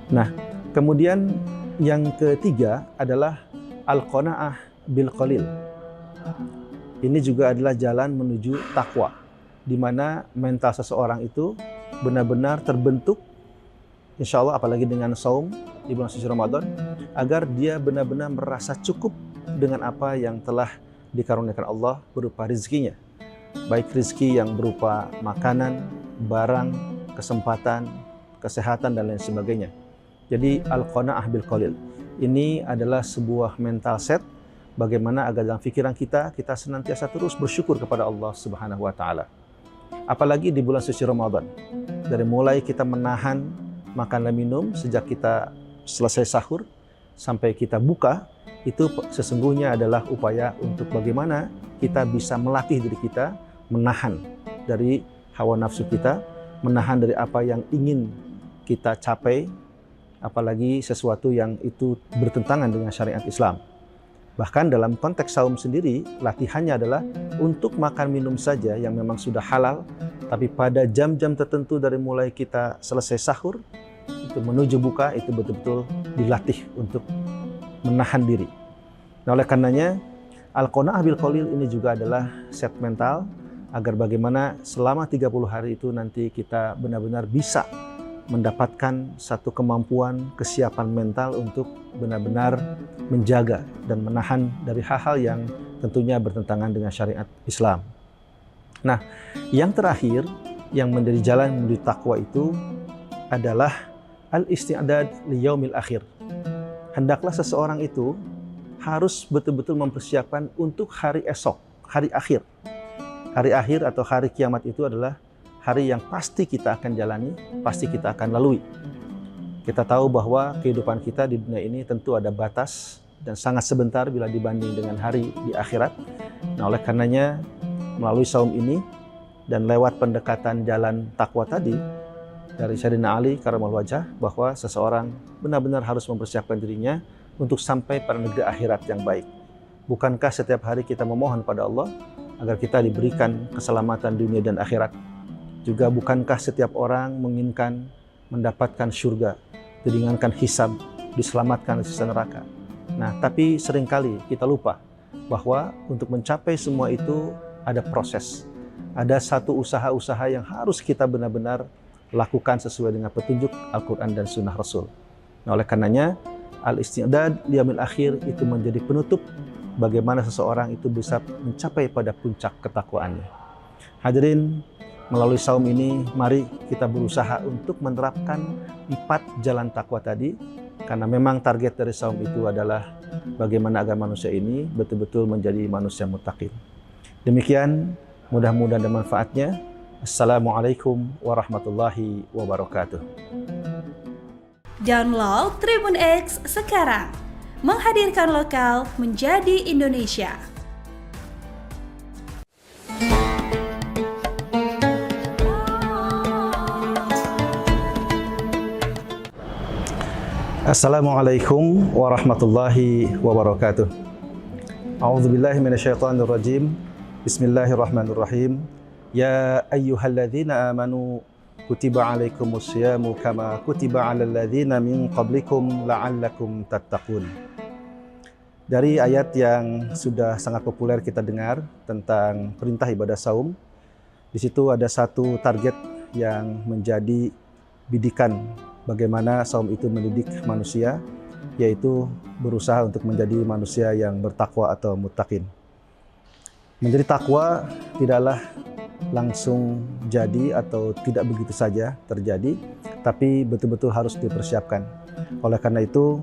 Nah, kemudian yang ketiga adalah al-qanaah bil qalil. Ini juga adalah jalan menuju takwa, di mana mental seseorang itu benar-benar terbentuk, insya Allah apalagi dengan saum di bulan suci Ramadan, agar dia benar-benar merasa cukup dengan apa yang telah dikaruniakan Allah berupa rizkinya. Baik rizki yang berupa makanan, barang, kesempatan, kesehatan, dan lain sebagainya. Jadi al-qanaah bil qalil ini adalah sebuah mental set bagaimana agar dalam pikiran kita senantiasa terus bersyukur kepada Allah Subhanahu wa taala. Apalagi di bulan suci Ramadan. Dari mulai kita menahan makan dan minum sejak kita selesai sahur sampai kita buka, itu sesungguhnya adalah upaya untuk bagaimana kita bisa melatih diri kita menahan dari hawa nafsu kita, menahan dari apa yang ingin kita capai, apalagi sesuatu yang itu bertentangan dengan syariat Islam. Bahkan dalam konteks saum sendiri, latihannya adalah untuk makan minum saja yang memang sudah halal, tapi pada jam-jam tertentu dari mulai kita selesai sahur, itu menuju buka, itu betul-betul dilatih untuk menahan diri. Nah, oleh karenanya, al-qanaah bil qalil ini juga adalah set mental, agar bagaimana selama 30 hari itu nanti kita benar-benar bisa mendapatkan satu kemampuan, kesiapan mental untuk benar-benar menjaga dan menahan dari hal-hal yang tentunya bertentangan dengan syariat Islam. Nah, yang terakhir yang menjadi jalan menuju takwa itu adalah al-isti'dad li yaumil akhir. Hendaklah seseorang itu harus betul-betul mempersiapkan untuk hari esok, hari akhir. Hari akhir atau hari kiamat itu adalah hari yang pasti kita akan jalani, pasti kita akan lalui. Kita tahu bahwa kehidupan kita di dunia ini tentu ada batas dan sangat sebentar bila dibanding dengan hari di akhirat. Nah, oleh karenanya melalui saum ini dan lewat pendekatan jalan takwa tadi dari Sayyidina Ali Karamallahu wajhah, bahwa seseorang benar-benar harus mempersiapkan dirinya untuk sampai pada negeri akhirat yang baik. Bukankah setiap hari kita memohon pada Allah agar kita diberikan keselamatan dunia dan akhirat? Juga bukankah setiap orang menginginkan mendapatkan surga, diringankan hisab, diselamatkan dari siksa neraka? Nah, tapi seringkali kita lupa bahwa untuk mencapai semua itu ada proses. Ada satu usaha-usaha yang harus kita benar-benar lakukan sesuai dengan petunjuk Al-Quran dan Sunnah Rasul. Nah, oleh karenanya, al-isti'dad liyaumil akhir itu menjadi penutup bagaimana seseorang itu bisa mencapai pada puncak ketakwaannya. Hadirin, melalui saum ini, mari kita berusaha untuk menerapkan 4 jalan takwa tadi, karena memang target dari saum itu adalah bagaimana agar manusia ini betul-betul menjadi manusia muttaqin. Demikian, mudah-mudahan ada manfaatnya. Assalamualaikum warahmatullahi wabarakatuh. Download Tribun X sekarang, menghadirkan lokal menjadi Indonesia. Assalamualaikum warahmatullahi wabarakatuh. A'udzubillahi minasyaitonirrajim. Bismillahirrahmanirrahim. Ya ayyuhalladzina amanu kutiba alaikumusyamu kama kutiba alal ladzina min qablikum la'allakum tattaqun. Dari ayat yang sudah sangat populer kita dengar tentang perintah ibadah saum, di situ ada satu target yang menjadi bidikan bagaimana saum itu mendidik manusia, yaitu berusaha untuk menjadi manusia yang bertakwa atau muttaqin. Menjadi takwa tidaklah langsung jadi atau tidak begitu saja terjadi, tapi betul-betul harus dipersiapkan. Oleh karena itu,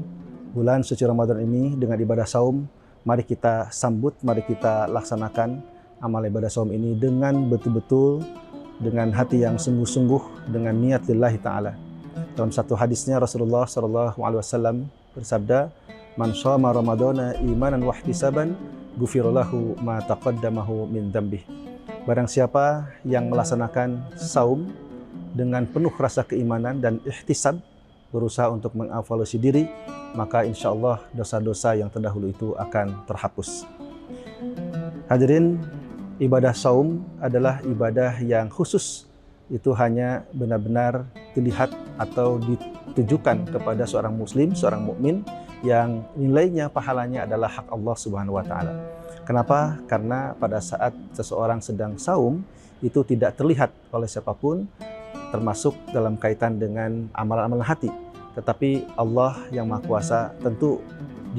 bulan suci Ramadan ini dengan ibadah saum, mari kita sambut, mari kita laksanakan amal ibadah saum ini dengan betul-betul, dengan hati yang sungguh-sungguh, dengan niat lillahi ta'ala. Dalam satu hadisnya Rasulullah SAW bersabda, "Man shoma Ramadana imanan wa ihtisaban, ghufira lahu ma taqaddamahu min dzambih." Barang siapa yang melaksanakan saum dengan penuh rasa keimanan dan ihtisab, berusaha untuk mengevaluasi diri, maka insya Allah dosa-dosa yang terdahulu itu akan terhapus. Hadirin, ibadah saum adalah ibadah yang khusus. Itu hanya benar-benar dilihat atau ditujukan kepada seorang muslim, seorang mukmin yang nilainya, pahalanya adalah hak Allah Subhanahu wa taala. Kenapa? Karena pada saat seseorang sedang saum itu tidak terlihat oleh siapapun, termasuk dalam kaitan dengan amalan-amalan hati. Tetapi Allah yang Maha Kuasa, tentu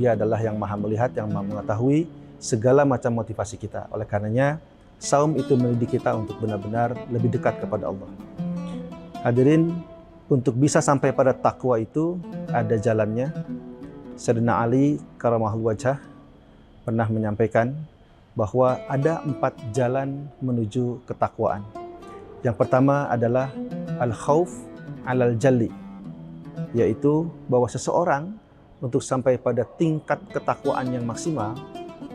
Dia adalah yang Maha melihat, yang Maha mengetahui segala macam motivasi kita. Oleh karenanya, saum itu mendidik kita untuk benar-benar lebih dekat kepada Allah. Hadirin, untuk bisa sampai pada takwa itu ada jalannya. Sayyidina Ali karamahul wajah pernah menyampaikan bahwa ada 4 jalan menuju ketakwaan. Yang pertama adalah al-khauf alal jalli, yaitu bahwa seseorang untuk sampai pada tingkat ketakwaan yang maksimal,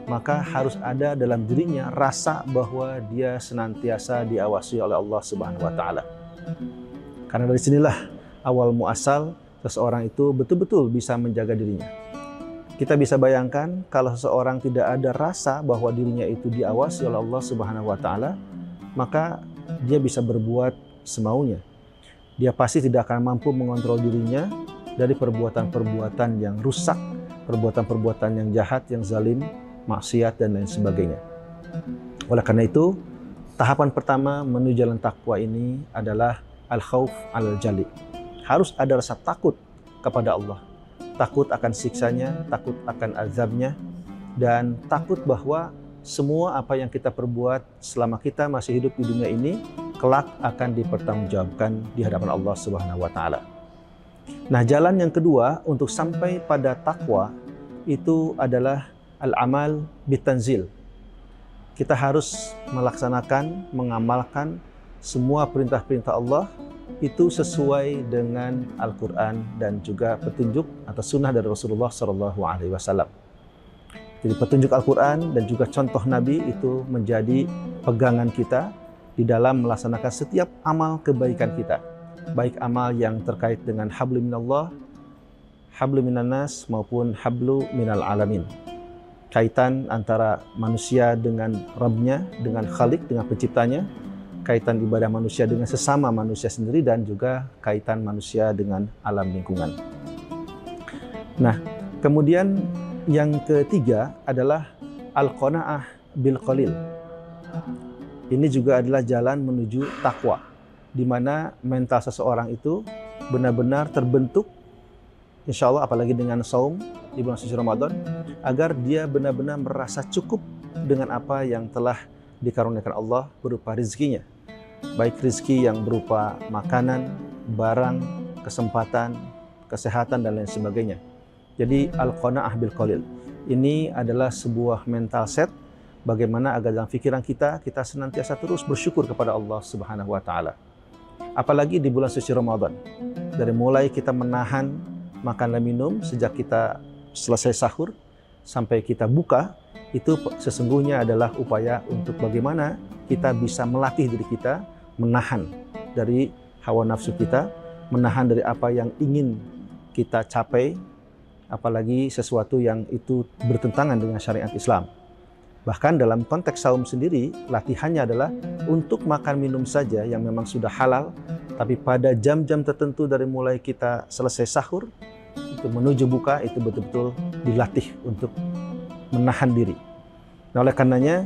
maka harus ada dalam dirinya rasa bahwa dia senantiasa diawasi oleh Allah Subhanahu wa taala. Karena dari sinilah awal muasal seseorang itu betul-betul bisa menjaga dirinya. Kita bisa bayangkan kalau seseorang tidak ada rasa bahwa dirinya itu diawasi oleh Allah Subhanahu wa taala, maka dia bisa berbuat semaunya. Dia pasti tidak akan mampu mengontrol dirinya dari perbuatan-perbuatan yang rusak, perbuatan-perbuatan yang jahat, yang zalim, maksiat dan lain sebagainya. Oleh karena itu, tahapan pertama menuju jalan takwa ini adalah al-khauf alal jali. Harus ada rasa takut kepada Allah. Takut akan siksanya, takut akan azabnya, dan takut bahwa semua apa yang kita perbuat selama kita masih hidup di dunia ini kelak akan dipertanggungjawabkan di hadapan Allah Subhanahu wa taala. Nah, jalan yang kedua untuk sampai pada takwa itu adalah al-amal bitanzil. Kita harus melaksanakan, mengamalkan semua perintah-perintah Allah itu sesuai dengan Al-Quran dan juga petunjuk atau sunnah dari Rasulullah SAW. Jadi petunjuk Al-Quran dan juga contoh Nabi itu menjadi pegangan kita di dalam melaksanakan setiap amal kebaikan kita. Baik amal yang terkait dengan hablu minallah, hablu minannas maupun hablu minal alamin. Kaitan antara manusia dengan Rabbnya, dengan Khalik, dengan penciptanya, kaitan ibadah manusia dengan sesama manusia sendiri, dan juga kaitan manusia dengan alam lingkungan. Nah, kemudian yang ketiga adalah al-qanaah bil qalil. Ini juga adalah jalan menuju takwa, di mana mental seseorang itu benar-benar terbentuk, insya Allah apalagi dengan saum di bulan suci Ramadan, agar dia benar-benar merasa cukup dengan apa yang telah dikaruniakan Allah berupa rezekinya. Baik rezeki yang berupa makanan, barang, kesempatan, kesehatan, dan lain sebagainya. Jadi al-qanaah bil qalil. Ini adalah sebuah mental set bagaimana agar dalam pikiran kita senantiasa terus bersyukur kepada Allah Subhanahu wa taala. Apalagi di bulan suci Ramadan. Dari mulai kita menahan makan dan minum sejak kita selesai sahur sampai kita buka, itu sesungguhnya adalah upaya untuk bagaimana kita bisa melatih diri kita menahan dari hawa nafsu kita, menahan dari apa yang ingin kita capai, apalagi sesuatu yang itu bertentangan dengan syariat Islam. Bahkan dalam konteks saum sendiri, latihannya adalah untuk makan minum saja yang memang sudah halal, tapi pada jam-jam tertentu dari mulai kita selesai sahur, itu menuju buka, itu betul-betul dilatih untuk menahan diri. Nah, oleh karenanya,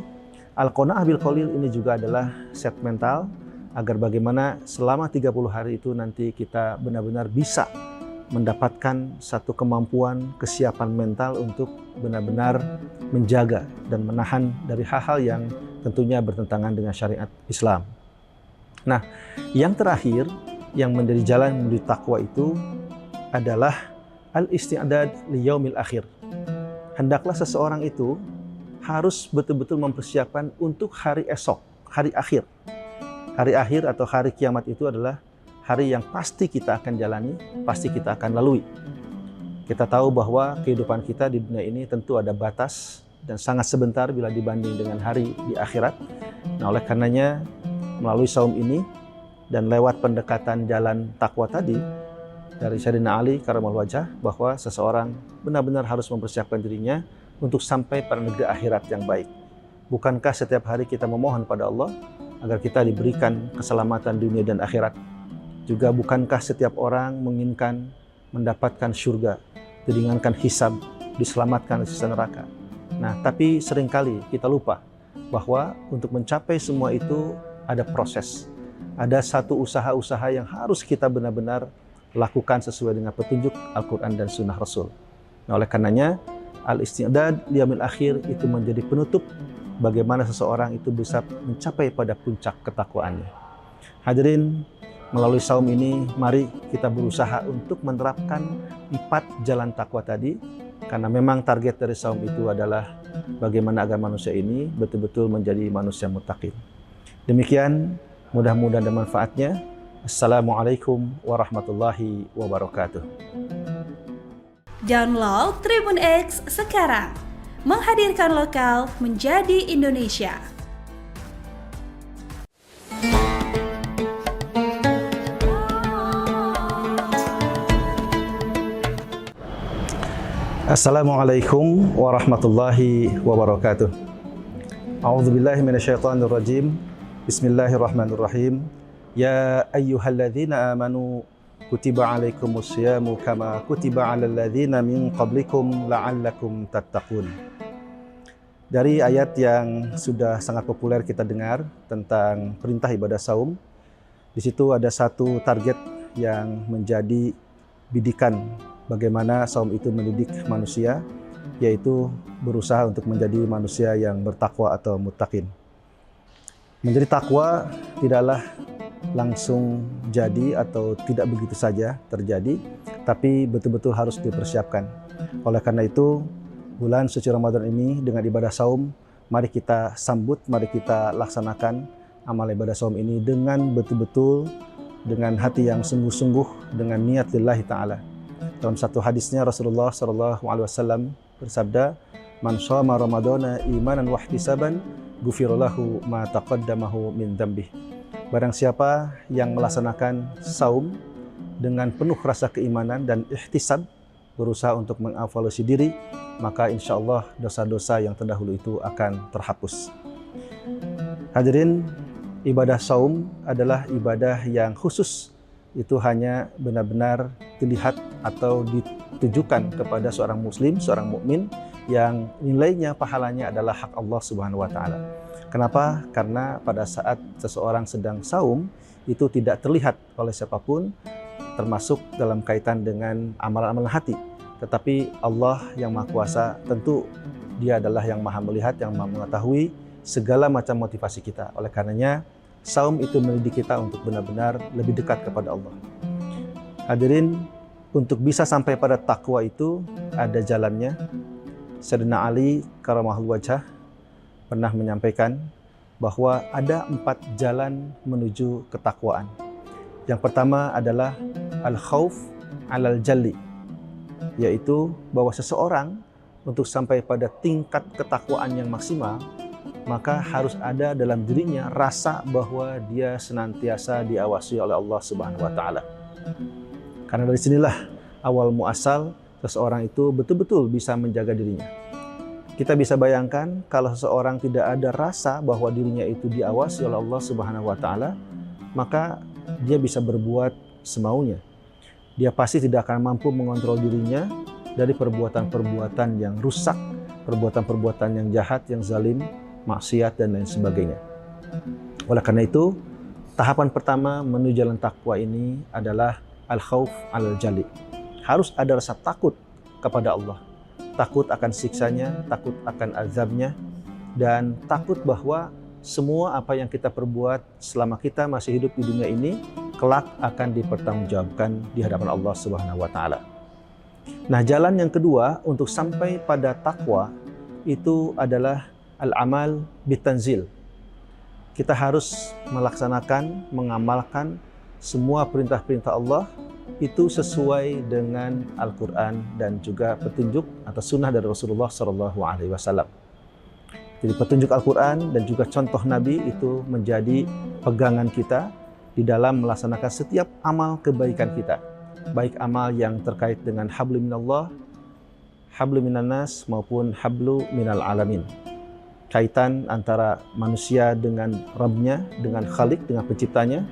Al-Qanaah bil Qalil ini juga adalah set mental, agar bagaimana selama 30 hari itu nanti kita benar-benar bisa mendapatkan satu kemampuan, kesiapan mental untuk benar-benar menjaga dan menahan dari hal-hal yang tentunya bertentangan dengan syariat Islam. Nah, yang terakhir yang menjadi jalan menuju takwa itu adalah al-isti'dad li yaumil akhir. Hendaklah seseorang itu harus betul-betul mempersiapkan untuk hari esok, hari akhir. Hari akhir atau hari kiamat itu adalah hari yang pasti kita akan jalani, pasti kita akan lalui. Kita tahu bahwa kehidupan kita di dunia ini tentu ada batas dan sangat sebentar bila dibanding dengan hari di akhirat. Nah, oleh karenanya melalui saum ini dan lewat pendekatan jalan takwa tadi dari Sayyidina Ali Karamallahu Wajhah, bahwa seseorang benar-benar harus mempersiapkan dirinya untuk sampai pada negeri akhirat yang baik. Bukankah setiap hari kita memohon pada Allah agar kita diberikan keselamatan dunia dan akhirat? Juga bukankah setiap orang menginginkan mendapatkan surga, diringankan hisab, diselamatkan dari siksa neraka? Nah, tapi seringkali kita lupa bahwa untuk mencapai semua itu ada proses. Ada satu usaha-usaha yang harus kita benar-benar lakukan sesuai dengan petunjuk Al-Quran dan Sunnah Rasul. Nah, oleh karenanya, al-isti'dad liyaumil akhir itu menjadi penutup bagaimana seseorang itu bisa mencapai pada puncak ketakwaannya. Hadirin, melalui saum ini, mari kita berusaha untuk menerapkan 4 jalan takwa tadi, karena memang target dari saum itu adalah bagaimana agar manusia ini betul-betul menjadi manusia muttaqin. Demikian, mudah-mudahan ada manfaatnya. Assalamualaikum warahmatullahi wabarakatuh. Download Tribun X sekarang, menghadirkan lokal menjadi Indonesia. Assalamualaikum warahmatullahi wabarakatuh. A'udzubillahi minasyaitonirrajim. Bismillahirrahmanirrahim. Ya ayyuhalladzina amanu kutiba alaikumusyamu kama kutiba alal ladzina min qablikum la'allakum tattaqun. Dari ayat yang sudah sangat populer kita dengar tentang perintah ibadah saum, di situ ada satu target yang menjadi bidikan bagaimana saum itu mendidik manusia, yaitu berusaha untuk menjadi manusia yang bertakwa atau muttaqin. Menjadi takwa tidaklah langsung jadi atau tidak begitu saja terjadi, tapi betul-betul harus dipersiapkan. Oleh karena itu, bulan suci Ramadan ini dengan ibadah saum, mari kita sambut, mari kita laksanakan amal ibadah saum ini dengan betul-betul, dengan hati yang sungguh-sungguh, dengan niat lillahi ta'ala. Dalam satu hadisnya Rasulullah SAW bersabda, "Man shoma Ramadana imanan wa ihtisaban, ghufira lahu ma taqaddamahu min dzambih." Barang siapa yang melaksanakan saum dengan penuh rasa keimanan dan ihtisab, berusaha untuk mengevaluasi diri, maka insya Allah dosa-dosa yang terdahulu itu akan terhapus. Hadirin, ibadah saum adalah ibadah yang khusus. Itu hanya benar-benar dilihat atau ditujukan kepada seorang muslim, seorang mukmin yang nilainya, pahalanya adalah hak Allah Subhanahu wa taala. Kenapa? Karena pada saat seseorang sedang saum itu tidak terlihat oleh siapapun, termasuk dalam kaitan dengan amalan-amalan hati. Tetapi Allah yang Maha Kuasa tentu Dia adalah yang Maha melihat, yang Maha mengetahui segala macam motivasi kita. Oleh karenanya, saum itu mendidik kita untuk benar-benar lebih dekat kepada Allah. Hadirin, untuk bisa sampai pada takwa itu ada jalannya. Sayyidina Ali Karamallahu Wajhah pernah menyampaikan bahwa ada 4 jalan menuju ketakwaan. Yang pertama adalah al-khauf alal jalli, yaitu bahwa seseorang untuk sampai pada tingkat ketakwaan yang maksimal, maka harus ada dalam dirinya rasa bahwa dia senantiasa diawasi oleh Allah Subhanahu wa taala. Karena dari sinilah awal muasal seseorang itu betul-betul bisa menjaga dirinya. Kita bisa bayangkan kalau seseorang tidak ada rasa bahwa dirinya itu diawasi oleh Allah Subhanahu wa taala, maka dia bisa berbuat semaunya. Dia pasti tidak akan mampu mengontrol dirinya dari perbuatan-perbuatan yang rusak, perbuatan-perbuatan yang jahat, yang zalim, maksiat dan lain sebagainya. Oleh karena itu, tahapan pertama menuju jalan takwa ini adalah al-khauf al-jali. Harus ada rasa takut kepada Allah. Takut akan siksanya, takut akan azabnya, dan takut bahwa semua apa yang kita perbuat selama kita masih hidup di dunia ini, kelak akan dipertanggungjawabkan di hadapan Allah Subhanahu wa taala. Nah, jalan yang kedua untuk sampai pada takwa itu adalah al-amal bitanzil. Kita harus melaksanakan, mengamalkan semua perintah-perintah Allah itu sesuai dengan Al-Quran dan juga petunjuk atau sunnah dari Rasulullah SAW. Jadi petunjuk Al-Quran dan juga contoh Nabi itu menjadi pegangan kita di dalam melaksanakan setiap amal kebaikan kita. Baik amal yang terkait dengan hablu minallah, hablu minannas maupun hablu minal alamin. Kaitan antara manusia dengan Rabbnya, dengan Khalik, dengan penciptanya,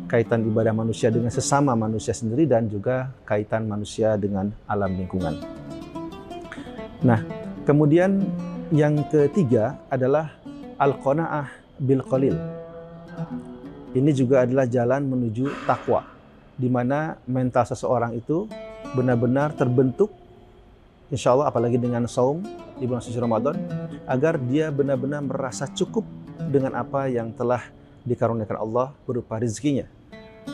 kaitan ibadah manusia dengan sesama manusia sendiri, dan juga kaitan manusia dengan alam lingkungan. Nah, kemudian yang ketiga adalah al-qanaah bil qalil. Ini juga adalah jalan menuju takwa, di mana mental seseorang itu benar-benar terbentuk, insya Allah apalagi dengan saum di bulan suci Ramadan, agar dia benar-benar merasa cukup dengan apa yang telah dikaruniakan Allah berupa rizkinya.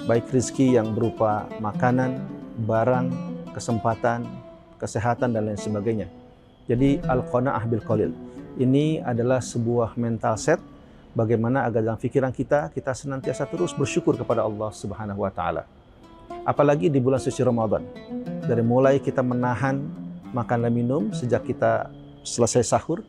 Baik rizki yang berupa makanan, barang, kesempatan, kesehatan, dan lain sebagainya. Jadi al-qanaah bil qalil ini adalah sebuah mental set bagaimana agar dalam pikiran kita senantiasa terus bersyukur kepada Allah Subhanahu wa taala. Apalagi di bulan suci Ramadan. Dari mulai kita menahan makan dan minum sejak kita selesai sahur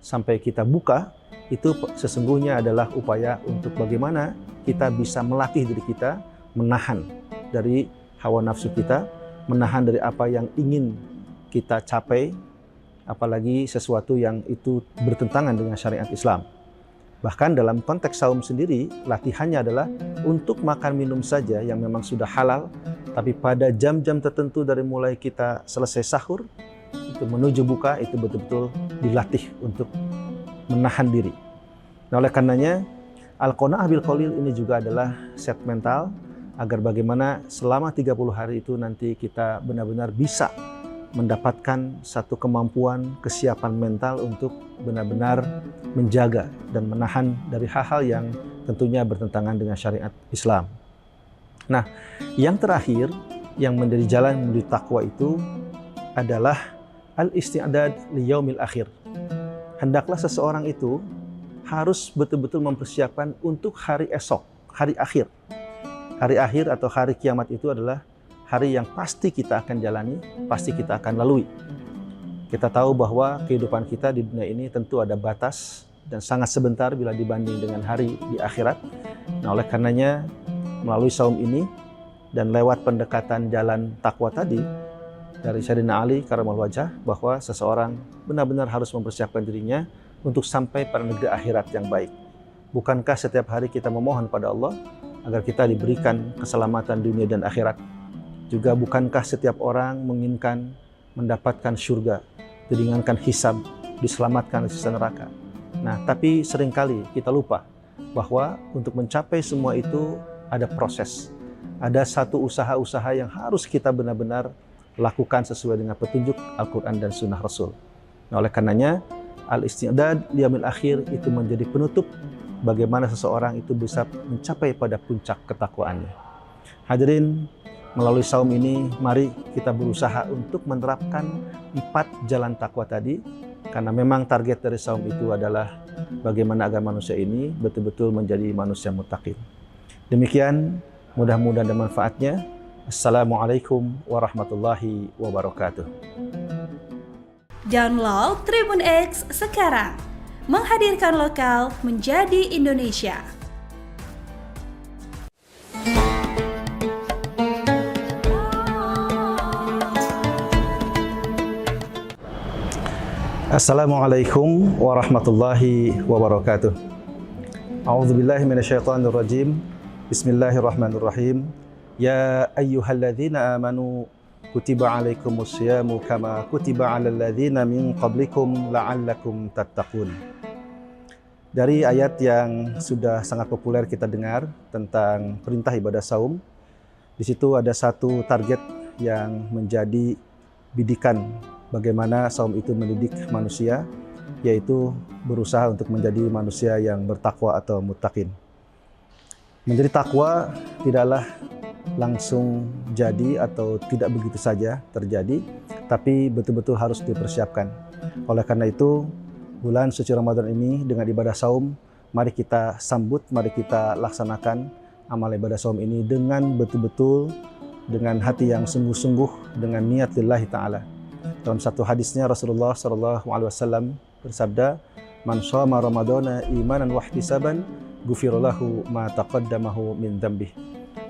sampai kita buka, itu sesungguhnya adalah upaya untuk bagaimana kita bisa melatih diri kita menahan dari hawa nafsu kita, menahan dari apa yang ingin kita capai, apalagi sesuatu yang itu bertentangan dengan syariat Islam. Bahkan dalam konteks saum sendiri, latihannya adalah untuk makan minum saja yang memang sudah halal, tapi pada jam-jam tertentu dari mulai kita selesai sahur, itu menuju buka, itu betul-betul dilatih untuk menahan diri. Nah, oleh karenanya, al-qanaah bil qalil ini juga adalah set mental agar bagaimana selama 30 hari itu nanti kita benar-benar bisa mendapatkan satu kemampuan, kesiapan mental untuk benar-benar menjaga dan menahan dari hal-hal yang tentunya bertentangan dengan syariat Islam. Nah, yang terakhir yang menjadi jalan menuju takwa itu adalah al-isti'dad li yaumil akhir. Hendaklah seseorang itu harus betul-betul mempersiapkan untuk hari esok, hari akhir. Hari akhir atau hari kiamat itu adalah hari yang pasti kita akan jalani, pasti kita akan lalui. Kita tahu bahwa kehidupan kita di dunia ini tentu ada batas dan sangat sebentar bila dibanding dengan hari di akhirat. Nah, oleh karenanya melalui saum ini dan lewat pendekatan jalan takwa tadi dari Sayyidina Ali karramallahu wajhah, bahwa seseorang benar-benar harus mempersiapkan dirinya untuk sampai pada negeri akhirat yang baik. Bukankah setiap hari kita memohon pada Allah agar kita diberikan keselamatan dunia dan akhirat? Juga bukankah setiap orang menginginkan mendapatkan surga, diringankan hisab, diselamatkan dari siksa neraka? Nah, tapi seringkali kita lupa bahwa untuk mencapai semua itu ada proses. Ada satu usaha-usaha yang harus kita benar-benar lakukan sesuai dengan petunjuk Al-Quran dan Sunnah Rasul. Nah, oleh karenanya, al-isti'dad liyaumil akhir itu menjadi penutup bagaimana seseorang itu bisa mencapai pada puncak ketakwaannya. Hadirin, melalui saum ini, mari kita berusaha untuk menerapkan 4 jalan takwa tadi, karena memang target dari saum itu adalah bagaimana agar manusia ini betul-betul menjadi manusia muttaqin. Demikian, mudah-mudahan ada manfaatnya. Assalamualaikum warahmatullahi wabarakatuh. Download Tribun X sekarang, menghadirkan lokal menjadi Indonesia. Assalamualaikum warahmatullahi wabarakatuh. A'udzubillahi minasyaitonirrajim. Bismillahirrahmanirrahim. Ya ayyuhalladzina amanu kutiba alaikumusyamu kama kutiba alal ladzina min qablikum la'allakum tattaqun. Dari ayat yang sudah sangat populer kita dengar tentang perintah ibadah saum, di situ ada satu target yang menjadi bidikan bagaimana saum itu mendidik manusia, yaitu berusaha untuk menjadi manusia yang bertakwa atau muttaqin. Menjadi takwa tidaklah langsung jadi atau tidak begitu saja terjadi, tapi betul-betul harus dipersiapkan. Oleh karena itu, bulan suci Ramadan ini dengan ibadah saum, mari kita sambut, mari kita laksanakan amal ibadah saum ini dengan betul-betul, dengan hati yang sungguh-sungguh, dengan niat lillahi ta'ala. Dalam satu hadisnya Rasulullah SAW bersabda, "Man shoma Ramadana imanan wa ihtisaban, ghufira lahu ma taqaddamahu min dzambih."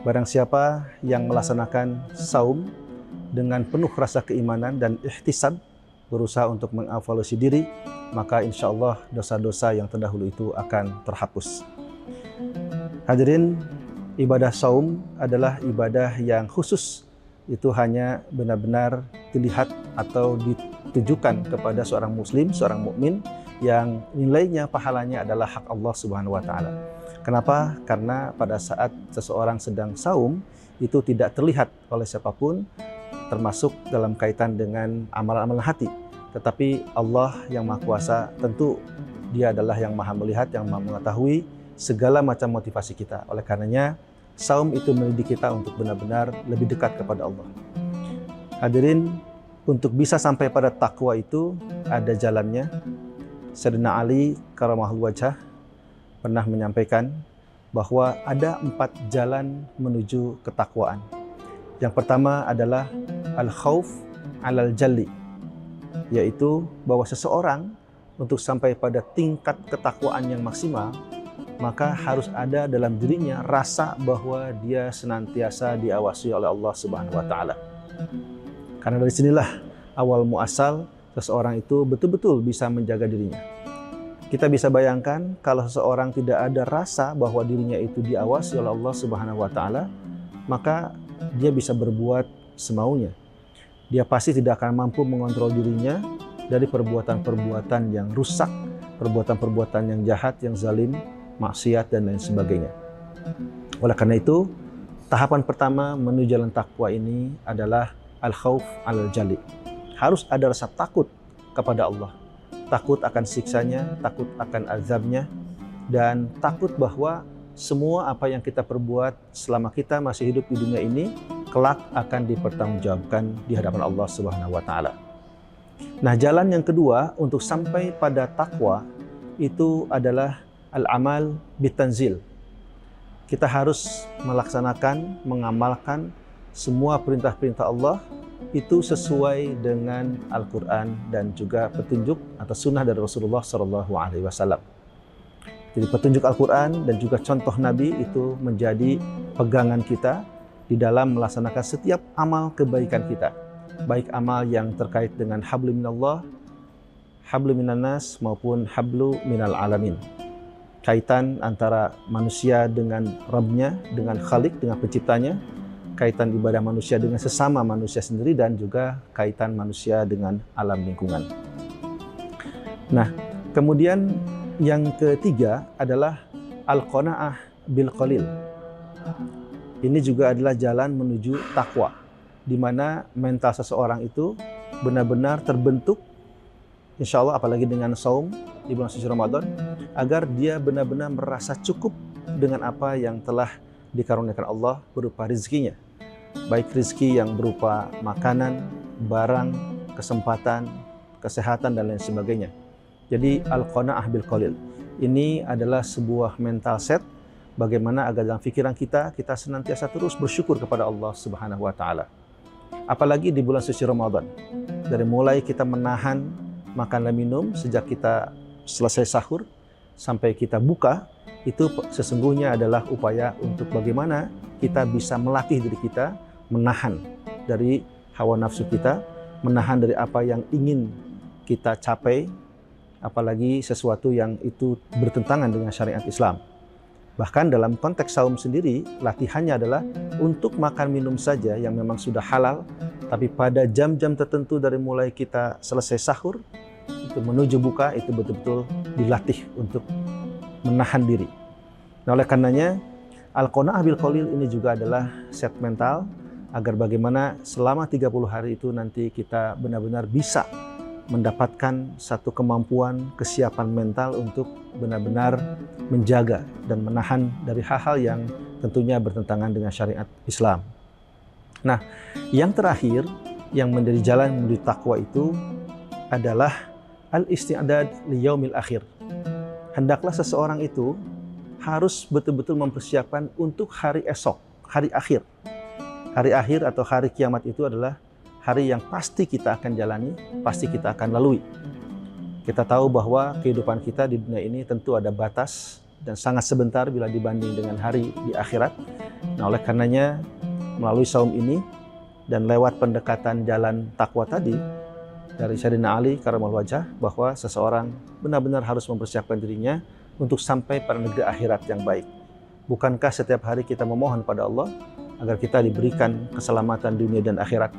Barang siapa yang melaksanakan saum dengan penuh rasa keimanan dan ihtisab, berusaha untuk mengevaluasi diri, maka insya Allah dosa-dosa yang terdahulu itu akan terhapus. Hadirin, ibadah saum adalah ibadah yang khusus. Itu hanya benar-benar dilihat atau ditujukan kepada seorang muslim, seorang mukmin yang nilainya, pahalanya adalah hak Allah Subhanahu wa taala. Kenapa? Karena pada saat seseorang sedang saum itu tidak terlihat oleh siapapun, termasuk dalam kaitan dengan amalan-amalan hati. Tetapi Allah yang Maha Kuasa, tentu Dia adalah yang Maha melihat, yang Maha mengetahui segala macam motivasi kita. Oleh karenanya, saum itu mendidik kita untuk benar-benar lebih dekat kepada Allah. Hadirin, untuk bisa sampai pada takwa itu ada jalannya. Sayyidina Ali karamahul wajah pernah menyampaikan bahwa ada 4 jalan menuju ketakwaan. Yang pertama adalah al-khauf alal jalli, yaitu bahwa seseorang untuk sampai pada tingkat ketakwaan yang maksimal, maka harus ada dalam dirinya rasa bahwa dia senantiasa diawasi oleh Allah Subhanahu wa taala. Karena dari sinilah awal muasal seseorang itu betul-betul bisa menjaga dirinya. Kita bisa bayangkan kalau seseorang tidak ada rasa bahwa dirinya itu diawasi oleh Allah Subhanahu wa taala, maka dia bisa berbuat semaunya. Dia pasti tidak akan mampu mengontrol dirinya dari perbuatan-perbuatan yang rusak, perbuatan-perbuatan yang jahat, yang zalim, maksiat dan lain sebagainya. Oleh karena itu, tahapan pertama menuju jalan takwa ini adalah al-khauf alal jali. Harus ada rasa takut kepada Allah. Takut akan siksanya, takut akan azabnya, dan takut bahwa semua apa yang kita perbuat selama kita masih hidup di dunia ini kelak akan dipertanggungjawabkan di hadapan Allah Subhanahu wa taala. Nah, jalan yang kedua untuk sampai pada takwa itu adalah al-amal bitanzil. Kita harus melaksanakan, mengamalkan semua perintah-perintah Allah itu sesuai dengan Al-Quran dan juga petunjuk atau sunnah dari Rasulullah SAW. Jadi petunjuk Al-Quran dan juga contoh Nabi itu menjadi pegangan kita di dalam melaksanakan setiap amal kebaikan kita. Baik amal yang terkait dengan hablu minallah, hablu minannas maupun hablu minal alamin. Kaitan antara manusia dengan Rabbnya, dengan Khalik, dengan penciptanya, kaitan ibadah manusia dengan sesama manusia sendiri, dan juga kaitan manusia dengan alam lingkungan. Nah, kemudian yang ketiga adalah al-qanaah bil qalil. Ini juga adalah jalan menuju takwa, di mana mental seseorang itu benar-benar terbentuk, insya Allah apalagi dengan saum di bulan suci Ramadan, agar dia benar-benar merasa cukup dengan apa yang telah dikaruniakan Allah berupa rezekinya. Baik rezeki yang berupa makanan, barang, kesempatan, kesehatan, dan lain sebagainya. Jadi al-qanaah bil qalil. Ini adalah sebuah mental set bagaimana agar dalam pikiran kita senantiasa terus bersyukur kepada Allah Subhanahu wa taala. Apalagi di bulan suci Ramadan. Dari mulai kita menahan makan dan minum sejak kita selesai sahur sampai kita buka, itu sesungguhnya adalah upaya untuk bagaimana kita bisa melatih diri kita menahan dari hawa nafsu kita, menahan dari apa yang ingin kita capai, apalagi sesuatu yang itu bertentangan dengan syariat Islam. Bahkan dalam konteks saum sendiri, latihannya adalah untuk makan minum saja yang memang sudah halal, tapi pada jam-jam tertentu dari mulai kita selesai sahur, itu menuju buka, itu betul-betul dilatih untuk menahan diri. Nah, oleh karenanya, Al-Qanaah bil Qalil ini juga adalah set mental, agar bagaimana selama 30 hari itu nanti kita benar-benar bisa mendapatkan satu kemampuan, kesiapan mental untuk benar-benar menjaga dan menahan dari hal-hal yang tentunya bertentangan dengan syariat Islam. Nah, yang terakhir yang menjadi jalan menuju takwa itu adalah al-isti'dad li yaumil akhir. Hendaklah seseorang itu harus betul-betul mempersiapkan untuk hari esok, hari akhir. Hari akhir atau hari kiamat itu adalah hari yang pasti kita akan jalani, pasti kita akan lalui. Kita tahu bahwa kehidupan kita di dunia ini tentu ada batas dan sangat sebentar bila dibanding dengan hari di akhirat. Nah, oleh karenanya melalui saum ini dan lewat pendekatan jalan takwa tadi dari Sayyidina Ali Karamallahu Wajhah, bahwa seseorang benar-benar harus mempersiapkan dirinya untuk sampai pada negeri akhirat yang baik. Bukankah setiap hari kita memohon pada Allah agar kita diberikan keselamatan dunia dan akhirat?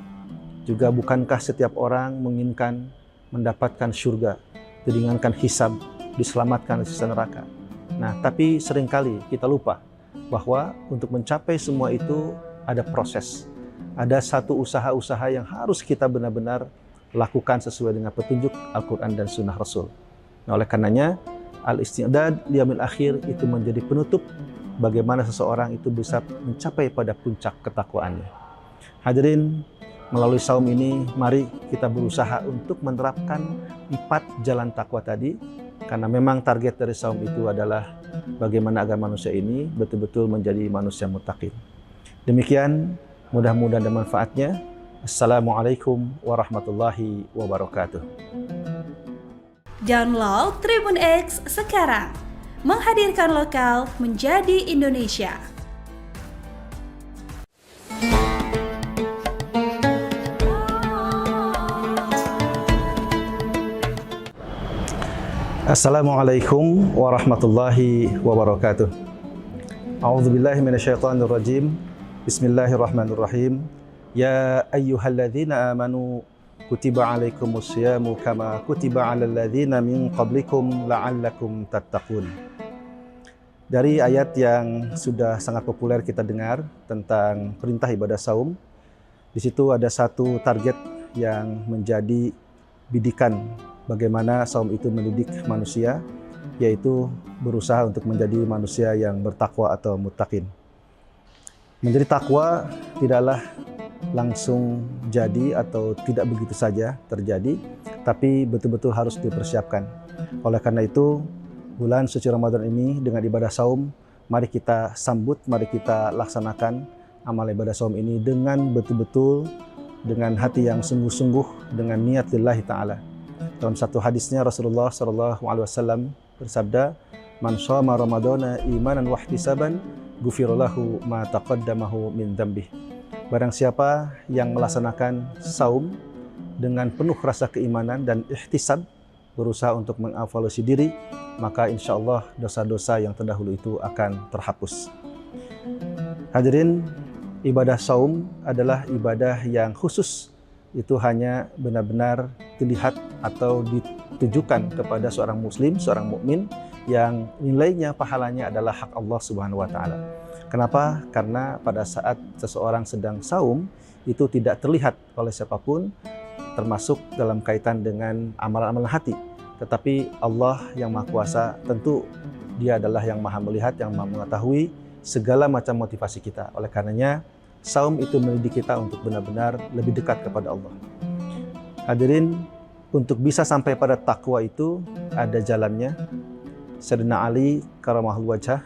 Juga bukankah setiap orang menginginkan mendapatkan surga, diringankan hisab, diselamatkan dari siksa neraka? Nah, tapi seringkali kita lupa bahwa untuk mencapai semua itu ada proses. Ada satu usaha-usaha yang harus kita benar-benar lakukan sesuai dengan petunjuk Al-Quran dan Sunnah Rasul. Nah, oleh karenanya, al-isti'dad liyaumil akhir itu menjadi penutup bagaimana seseorang itu bisa mencapai pada puncak ketakwaannya. Hadirin, melalui saum ini, mari kita berusaha untuk menerapkan 4 jalan takwa tadi, karena memang target dari saum itu adalah bagaimana agar manusia ini betul-betul menjadi manusia muttaqin. Demikian, mudah-mudahan ada manfaatnya. Assalamualaikum warahmatullahi wabarakatuh. Download Tribun X sekarang, menghadirkan lokal menjadi Indonesia. Assalamualaikum warahmatullahi wabarakatuh. A'udzubillahi minasyaitonirrajim. Bismillahirrahmanirrahim. Ya ayyuhalladzina amanu kutiba alaikumusyamu kama kutiba alal ladzina min qablikum la'allakum tattaqun. Dari ayat yang sudah sangat populer kita dengar tentang perintah ibadah saum, di situ ada satu target yang menjadi bidikan bagaimana saum itu mendidik manusia, yaitu berusaha untuk menjadi manusia yang bertakwa atau muttaqin. Menjadi takwa tidaklah langsung jadi atau tidak begitu saja terjadi, tapi betul-betul harus dipersiapkan. Oleh karena itu, bulan suci Ramadan ini dengan ibadah saum, mari kita sambut, mari kita laksanakan amal ibadah saum ini dengan betul-betul, dengan hati yang sungguh-sungguh, dengan niat lillahi ta'ala. Dalam satu hadisnya Rasulullah SAW bersabda, "Man shoma Ramadana imanan wa ihtisaban, ghufira lahu ma taqaddamahu min dzambih." Barang siapa yang melaksanakan saum dengan penuh rasa keimanan dan ihtisab, berusaha untuk mengevaluasi diri, maka insya Allah dosa-dosa yang terdahulu itu akan terhapus. Hadirin, ibadah saum adalah ibadah yang khusus. Itu hanya benar-benar dilihat atau ditujukan kepada seorang muslim, seorang mukmin yang nilainya, pahalanya adalah hak Allah Subhanahu wa taala. Kenapa? Karena pada saat seseorang sedang saum itu tidak terlihat oleh siapapun, termasuk dalam kaitan dengan amalan-amalan hati. Tetapi Allah yang Maha Kuasa tentu Dia adalah yang Maha melihat, yang Maha mengetahui segala macam motivasi kita. Oleh karenanya, saum itu mendidik kita untuk benar-benar lebih dekat kepada Allah. Hadirin, untuk bisa sampai pada takwa itu ada jalannya. Sayyidina Ali Karamallahu Wajhah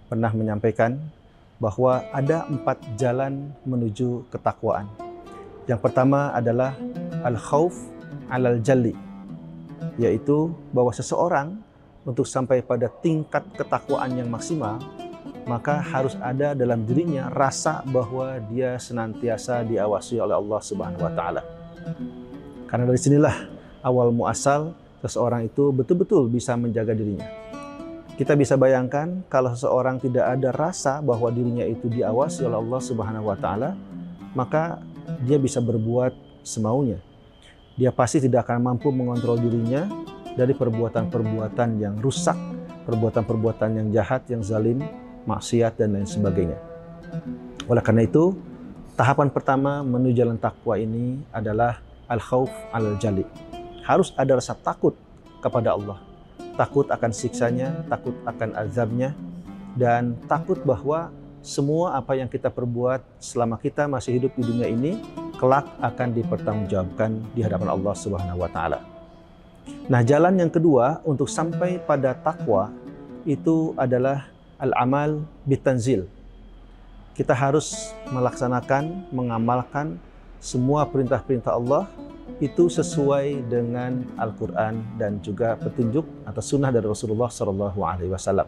pernah menyampaikan bahwa ada 4 jalan menuju ketakwaan. Yang pertama adalah al-khauf alal jalli, yaitu bahwa seseorang untuk sampai pada tingkat ketakwaan yang maksimal, maka harus ada dalam dirinya rasa bahwa dia senantiasa diawasi oleh Allah Subhanahu wa taala. Karena dari sinilah awal muasal seseorang itu betul-betul bisa menjaga dirinya. Kita bisa bayangkan kalau seseorang tidak ada rasa bahwa dirinya itu diawasi oleh Allah Subhanahu wa taala, maka dia bisa berbuat semaunya. Dia pasti tidak akan mampu mengontrol dirinya dari perbuatan-perbuatan yang rusak, perbuatan-perbuatan yang jahat, yang zalim, maksiat dan lain sebagainya. Oleh karena itu, tahapan pertama menuju jalan takwa ini adalah al-khauf al-jali. Harus ada rasa takut kepada Allah. Takut akan siksanya, takut akan azabnya, dan takut bahwa semua apa yang kita perbuat selama kita masih hidup di dunia ini, kelak akan dipertanggungjawabkan di hadapan Allah Subhanahu wa taala. Nah, jalan yang kedua untuk sampai pada takwa itu adalah al-amal bitanzil. Kita harus melaksanakan, mengamalkan semua perintah-perintah Allah itu sesuai dengan Al-Quran dan juga petunjuk atau sunnah dari Rasulullah SAW.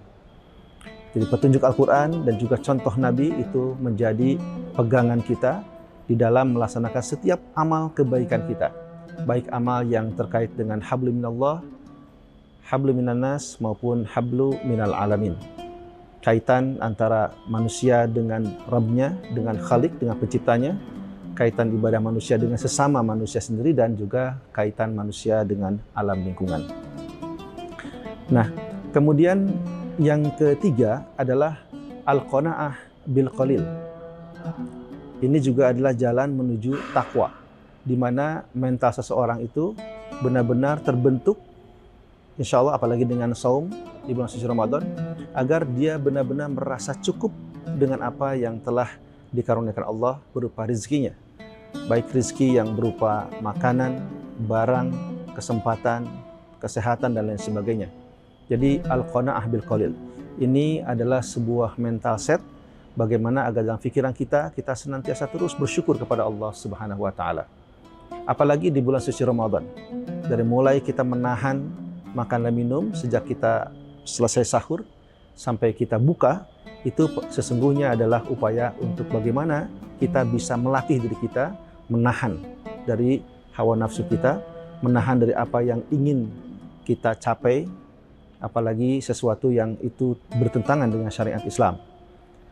Jadi petunjuk Al-Quran dan juga contoh Nabi itu menjadi pegangan kita di dalam melaksanakan setiap amal kebaikan kita. Baik amal yang terkait dengan hablu minallah, hablu minannas maupun hablu minal alamin. Kaitan antara manusia dengan Rabbnya, dengan Khalik, dengan penciptanya, kaitan ibadah manusia dengan sesama manusia sendiri, dan juga kaitan manusia dengan alam lingkungan. Nah, kemudian yang ketiga adalah al-qanaah bil qalil. Ini juga adalah jalan menuju takwa, di mana mental seseorang itu benar-benar terbentuk, insya Allah apalagi dengan saum di bulan suci Ramadan, agar dia benar-benar merasa cukup dengan apa yang telah dikaruniakan Allah berupa rizkinya. Baik rizki yang berupa makanan, barang, kesempatan, kesehatan, dan lain sebagainya. Jadi al-qanaah bil qalil ini adalah sebuah mental set bagaimana agar dalam pikiran kita senantiasa terus bersyukur kepada Allah Subhanahu wa taala. Apalagi di bulan suci Ramadan. Dari mulai kita menahan makan dan minum sejak kita selesai sahur sampai kita buka, itu sesungguhnya adalah upaya untuk bagaimana kita bisa melatih diri kita menahan dari hawa nafsu kita, menahan dari apa yang ingin kita capai, apalagi sesuatu yang itu bertentangan dengan syariat Islam.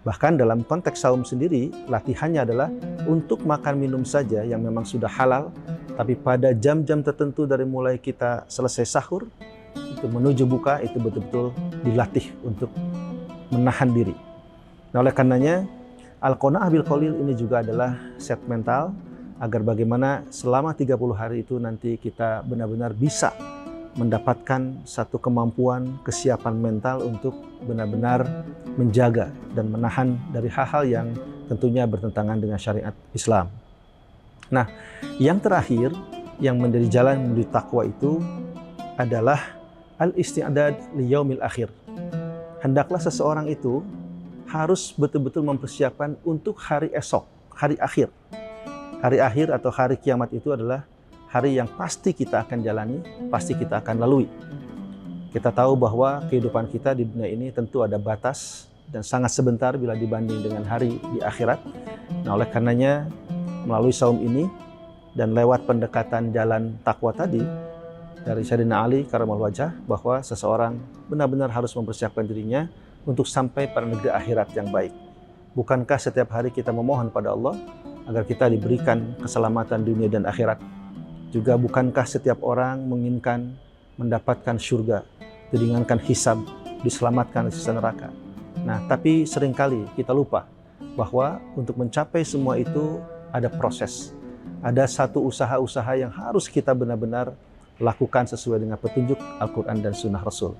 Bahkan dalam konteks saum sendiri, latihannya adalah untuk makan minum saja yang memang sudah halal, tapi pada jam-jam tertentu dari mulai kita selesai sahur, itu menuju buka, itu betul-betul dilatih untuk menahan diri. Nah, oleh karenanya, al-qanaah bil qalil ini juga adalah set mental agar bagaimana selama 30 hari itu nanti kita benar-benar bisa mendapatkan satu kemampuan, kesiapan mental untuk benar-benar menjaga dan menahan dari hal-hal yang tentunya bertentangan dengan syariat Islam. Nah, yang terakhir yang menjadi jalan menuju takwa itu adalah al-isti'dad li yaumil akhir. Hendaklah seseorang itu harus betul-betul mempersiapkan untuk hari esok, hari akhir. Hari akhir atau hari kiamat itu adalah hari yang pasti kita akan jalani, pasti kita akan lalui. Kita tahu bahwa kehidupan kita di dunia ini tentu ada batas dan sangat sebentar bila dibanding dengan hari di akhirat. Nah, oleh karenanya melalui saum ini dan lewat pendekatan jalan takwa tadi dari Sayyidina Ali karramallahu wajhah, bahwa seseorang benar-benar harus mempersiapkan dirinya untuk sampai pada negeri akhirat yang baik. Bukankah setiap hari kita memohon pada Allah agar kita diberikan keselamatan dunia dan akhirat? Juga bukankah setiap orang menginginkan mendapatkan surga, diringankan hisab, diselamatkan dari siksa neraka? Nah, tapi seringkali kita lupa bahwa untuk mencapai semua itu ada proses. Ada satu usaha-usaha yang harus kita benar-benar lakukan sesuai dengan petunjuk Al-Quran dan Sunnah Rasul.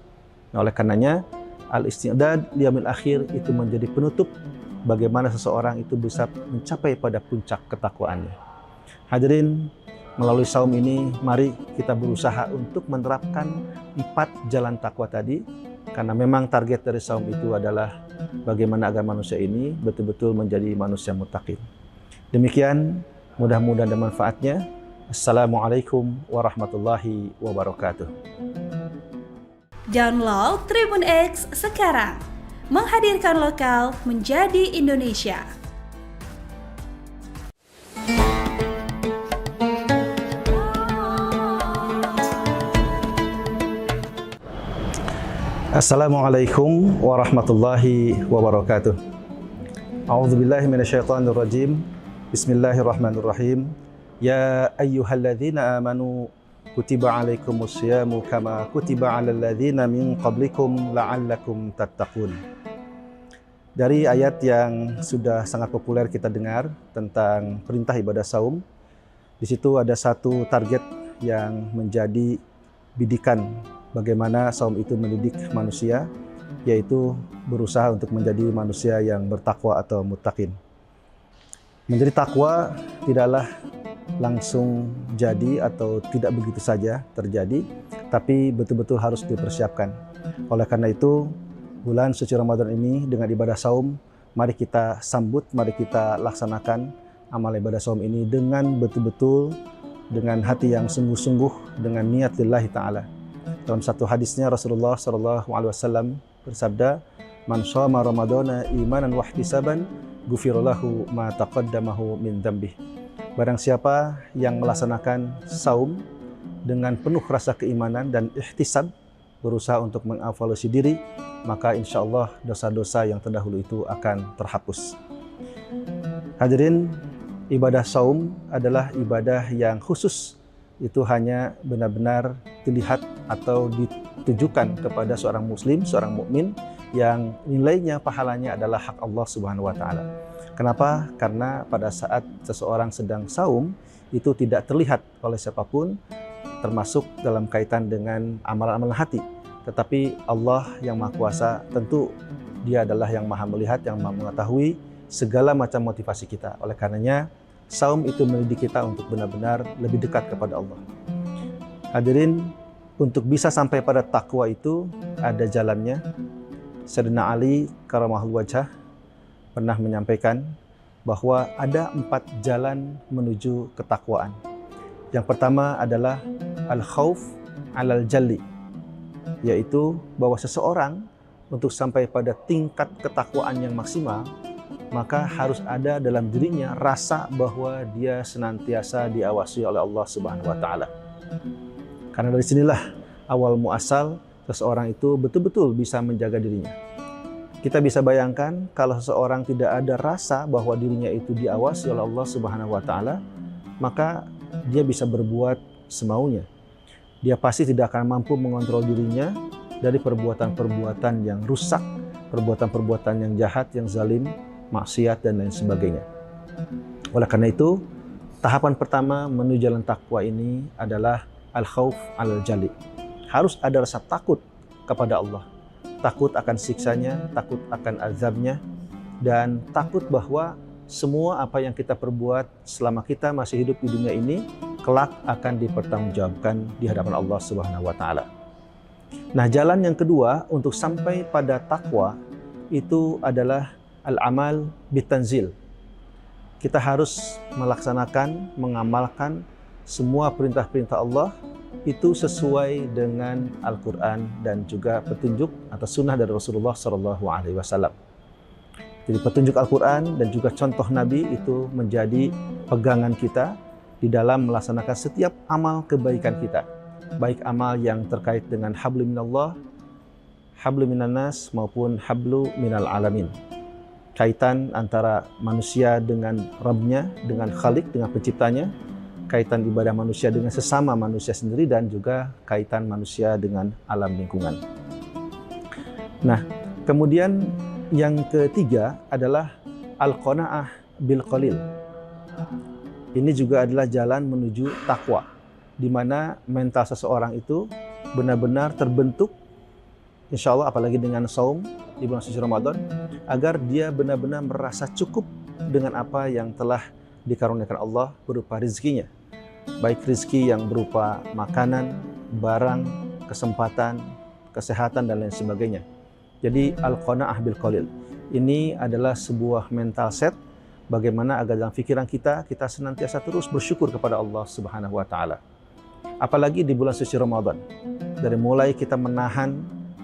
Nah, oleh karenanya, al-isti'dad liyaumil akhir itu menjadi penutup bagaimana seseorang itu bisa mencapai pada puncak ketakwaannya. Hadirin, melalui saum ini, mari kita berusaha untuk menerapkan 4 jalan takwa tadi, karena memang target dari saum itu adalah bagaimana agar manusia ini betul-betul menjadi manusia muttaqin. Demikian, mudah-mudahan ada manfaatnya. Assalamualaikum warahmatullahi wabarakatuh. Download Tribun X sekarang, menghadirkan lokal menjadi Indonesia. Assalamualaikum warahmatullahi wabarakatuh. A'udzubillahi minasyaitonirrajim. Bismillahirrahmanirrahim. Ya ayyuhalladzina amanu kutiba alaikumusyamu kama kutiba alal ladzina min qablikum la'allakum tattaqun. Dari ayat yang sudah sangat populer kita dengar tentang perintah ibadah saum, di situ ada satu target yang menjadi bidikan bagaimana saum itu mendidik manusia, yaitu berusaha untuk menjadi manusia yang bertakwa atau muttaqin. Menjadi takwa tidaklah langsung jadi atau tidak begitu saja terjadi, tapi betul-betul harus dipersiapkan. Oleh karena itu, bulan suci Ramadan ini dengan ibadah saum, mari kita sambut, mari kita laksanakan amal ibadah saum ini dengan betul-betul, dengan hati yang sungguh-sungguh, dengan niat lillahi ta'ala. Dalam satu hadisnya Rasulullah SAW bersabda, "Man shoma Ramadana imanan wa ihtisaban, ghufira lahu ma taqaddamahu min dzambih." Barang siapa yang melaksanakan saum dengan penuh rasa keimanan dan ihtisab, berusaha untuk mengevaluasi diri, maka insya Allah dosa-dosa yang terdahulu itu akan terhapus. Hadirin, ibadah saum adalah ibadah yang khusus. Itu hanya benar-benar dilihat atau ditujukan kepada seorang muslim, seorang mukmin yang nilainya, pahalanya adalah hak Allah Subhanahu wa taala. Kenapa? Karena pada saat seseorang sedang saum itu tidak terlihat oleh siapapun, termasuk dalam kaitan dengan amalan-amalan hati. Tetapi Allah yang Maha Kuasa, tentu Dia adalah yang Maha melihat, yang Maha mengetahui segala macam motivasi kita. Oleh karenanya, saum itu mendidik kita untuk benar-benar lebih dekat kepada Allah. Hadirin, untuk bisa sampai pada takwa itu ada jalannya. Sayyidina Ali karamahul wajah pernah menyampaikan bahwa ada 4 jalan menuju ketakwaan. Yang pertama adalah al-khauf alal jalli, yaitu bahwa seseorang untuk sampai pada tingkat ketakwaan yang maksimal, maka harus ada dalam dirinya rasa bahwa dia senantiasa diawasi oleh Allah Subhanahu wa taala. Karena dari sinilah awal muasal seseorang itu betul-betul bisa menjaga dirinya. Kita bisa bayangkan kalau seseorang tidak ada rasa bahwa dirinya itu diawasi oleh Allah Subhanahu wa taala, maka dia bisa berbuat semaunya. Dia pasti tidak akan mampu mengontrol dirinya dari perbuatan-perbuatan yang rusak, perbuatan-perbuatan yang jahat, yang zalim, maksiat dan lain sebagainya. Oleh karena itu, tahapan pertama menuju jalan takwa ini adalah al-khauf alal jali. Harus ada rasa takut kepada Allah. Takut akan siksanya, takut akan azabnya, dan takut bahwa semua apa yang kita perbuat selama kita masih hidup di dunia ini kelak akan dipertanggungjawabkan di hadapan Allah Subhanahu wa taala. Nah, jalan yang kedua untuk sampai pada takwa itu adalah al-amal bitanzil. Kita harus melaksanakan, mengamalkan semua perintah-perintah Allah itu sesuai dengan Al-Quran dan juga petunjuk atau sunnah dari Rasulullah SAW. Jadi petunjuk Al-Quran dan juga contoh Nabi itu menjadi pegangan kita di dalam melaksanakan setiap amal kebaikan kita. Baik amal yang terkait dengan hablu minallah, hablu minannas maupun hablu minal alamin. Kaitan antara manusia dengan Rabb-nya, dengan Khalik, dengan penciptanya, kaitan ibadah manusia dengan sesama manusia sendiri, dan juga kaitan manusia dengan alam lingkungan. Nah, kemudian yang ketiga adalah al-qanaah bil qalil. Ini juga adalah jalan menuju takwa, di mana mental seseorang itu benar-benar terbentuk, insya Allah apalagi dengan saum di bulan suci Ramadan, agar dia benar-benar merasa cukup dengan apa yang telah dikaruniakan Allah berupa rezekinya. Baik rezeki yang berupa makanan, barang, kesempatan, kesehatan, dan lain sebagainya. Jadi al-qanaah bil qalil. Ini adalah sebuah mental set bagaimana agar dalam pikiran kita senantiasa terus bersyukur kepada Allah Subhanahu wa taala. Apalagi di bulan suci Ramadan. Dari mulai kita menahan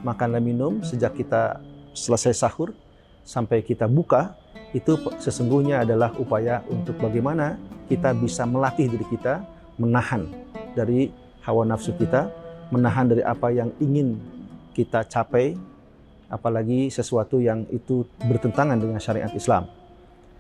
makan dan minum sejak kita selesai sahur sampai kita buka, itu sesungguhnya adalah upaya untuk bagaimana kita bisa melatih diri kita menahan dari hawa nafsu kita, menahan dari apa yang ingin kita capai apalagi sesuatu yang itu bertentangan dengan syariat Islam.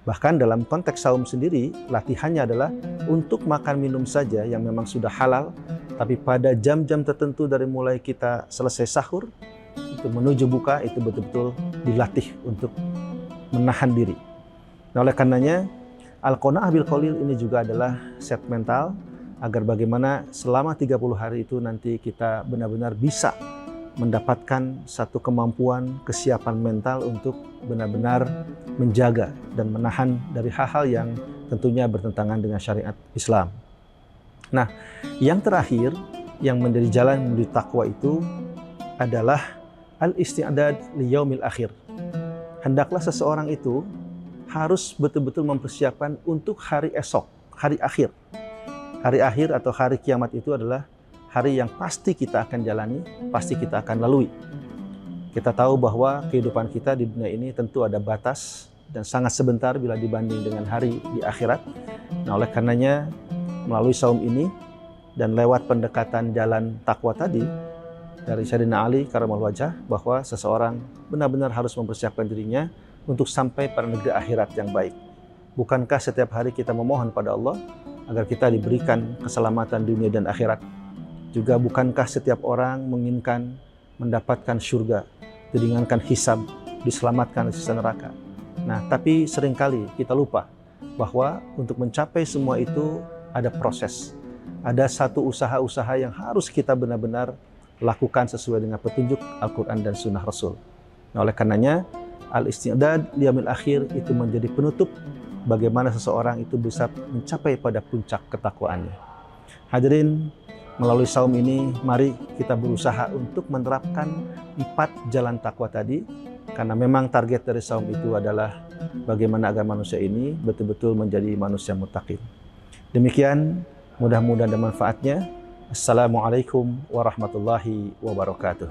Bahkan dalam konteks saum sendiri, latihannya adalah untuk makan minum saja yang memang sudah halal, tapi pada jam-jam tertentu dari mulai kita selesai sahur, itu menuju buka, itu betul-betul dilatih untuk menahan diri. Nah, oleh karenanya, Al-Qanaah bil Qalil ini juga adalah set mental, agar bagaimana selama 30 hari itu nanti kita benar-benar bisa mendapatkan satu kemampuan, kesiapan mental untuk benar-benar menjaga dan menahan dari hal-hal yang tentunya bertentangan dengan syariat Islam. Nah, yang terakhir yang menjadi jalan menuju takwa itu adalah al-isti'dad li yaumil akhir. Hendaklah seseorang itu harus betul-betul mempersiapkan untuk hari esok, hari akhir. Hari akhir atau hari kiamat itu adalah hari yang pasti kita akan jalani, pasti kita akan lalui. Kita tahu bahwa kehidupan kita di dunia ini tentu ada batas dan sangat sebentar bila dibanding dengan hari di akhirat. Nah, oleh karenanya melalui saum ini dan lewat pendekatan jalan takwa tadi dari Sayyidina Ali Karamallahu Wajhah, bahwa seseorang benar-benar harus mempersiapkan dirinya untuk sampai pada negeri akhirat yang baik. Bukankah setiap hari kita memohon pada Allah agar kita diberikan keselamatan dunia dan akhirat? Juga bukankah setiap orang menginginkan mendapatkan surga, diringankan hisab, diselamatkan dari siksa neraka? Nah, tapi seringkali kita lupa bahwa untuk mencapai semua itu ada proses. Ada satu usaha-usaha yang harus kita benar-benar lakukan sesuai dengan petunjuk Al-Quran dan Sunnah Rasul. Nah, oleh karenanya, al-isti'dad liyamil akhir itu menjadi penutup bagaimana seseorang itu bisa mencapai pada puncak ketakwaannya. Hadirin, melalui saum ini, mari kita berusaha untuk menerapkan 4 jalan takwa tadi, karena memang target dari saum itu adalah bagaimana agar manusia ini betul-betul menjadi manusia muttaqin. Demikian, mudah-mudahan ada manfaatnya. Assalamualaikum warahmatullahi wabarakatuh.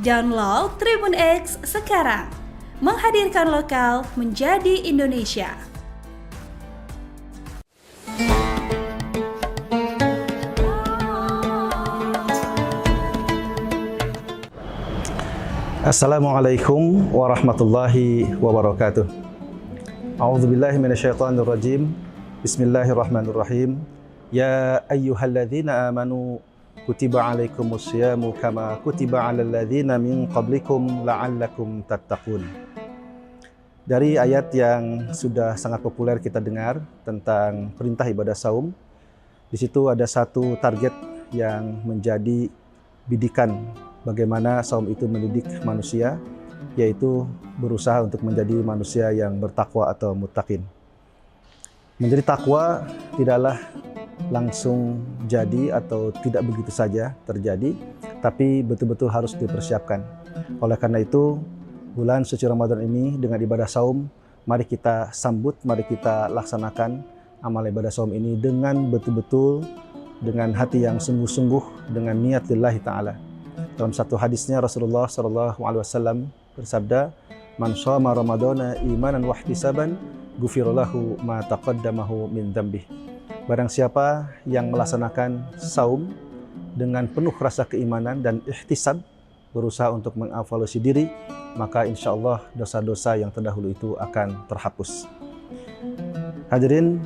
Download Tribun X sekarang, menghadirkan lokal menjadi Indonesia. Assalamualaikum warahmatullahi wabarakatuh. A'udzubillahi minasyaitonirrajim. Bismillahirrahmanirrahim. Ya ayyuhalladzina amanu kutiba alaikumusyamu kama kutiba alal ladzina min qablikum la'allakum tattaqun. Dari ayat yang sudah sangat populer kita dengar tentang perintah ibadah saum, di situ ada satu target yang menjadi bidikan bagaimana saum itu mendidik manusia, yaitu berusaha untuk menjadi manusia yang bertakwa atau muttaqin. Menjadi takwa tidaklah langsung jadi atau tidak begitu saja terjadi, tapi betul-betul harus dipersiapkan. Oleh karena itu, bulan suci Ramadan ini dengan ibadah saum, mari kita sambut, mari kita laksanakan amal ibadah saum ini dengan betul-betul, dengan hati yang sungguh-sungguh, dengan niat lillahi ta'ala. Dalam satu hadisnya Rasulullah SAW bersabda, "Man shoma Ramadana imanan wa ihtisaban, ghufira lahu ma taqaddamahu min dzambih." Barang siapa yang melaksanakan saum dengan penuh rasa keimanan dan ihtisab, berusaha untuk mengevaluasi diri, maka insya Allah dosa-dosa yang terdahulu itu akan terhapus. Hadirin,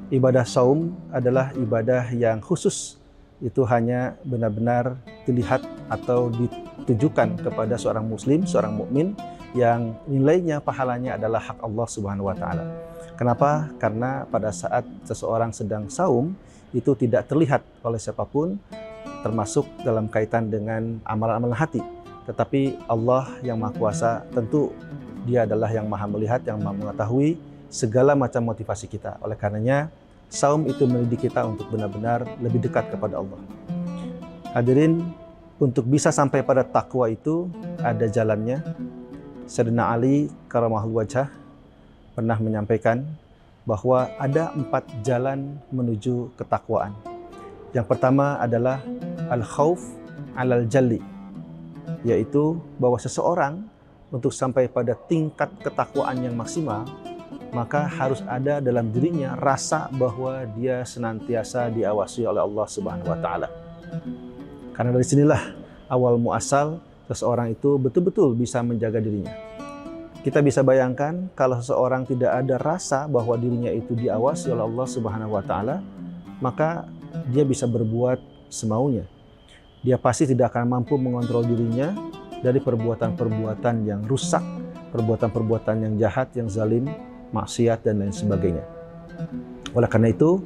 ibadah saum adalah ibadah yang khusus. Itu hanya benar-benar dilihat atau ditujukan kepada seorang muslim, seorang mukmin yang nilainya, pahalanya adalah hak Allah Subhanahu wa taala. Kenapa? Karena pada saat seseorang sedang saum itu tidak terlihat oleh siapapun, termasuk dalam kaitan dengan amalan-amalan hati. Tetapi Allah yang Maha Kuasa, tentu Dia adalah yang Maha melihat, yang Maha mengetahui segala macam motivasi kita. Oleh karenanya, saum itu mendidik kita untuk benar-benar lebih dekat kepada Allah. Hadirin, untuk bisa sampai pada takwa itu ada jalannya. Sayyidina Ali Karamallahu Wajhah pernah menyampaikan bahwa ada 4 jalan menuju ketakwaan. Yang pertama adalah al-khauf alal jalli, yaitu bahwa seseorang untuk sampai pada tingkat ketakwaan yang maksimal, maka harus ada dalam dirinya rasa bahwa dia senantiasa diawasi oleh Allah Subhanahu wa taala. Karena dari sinilah awal muasal seseorang itu betul-betul bisa menjaga dirinya. Kita bisa bayangkan kalau seseorang tidak ada rasa bahwa dirinya itu diawasi oleh Allah Subhanahu wa taala, maka dia bisa berbuat semaunya. Dia pasti tidak akan mampu mengontrol dirinya dari perbuatan-perbuatan yang rusak, perbuatan-perbuatan yang jahat, yang zalim, maksiat dan lain sebagainya. Oleh karena itu,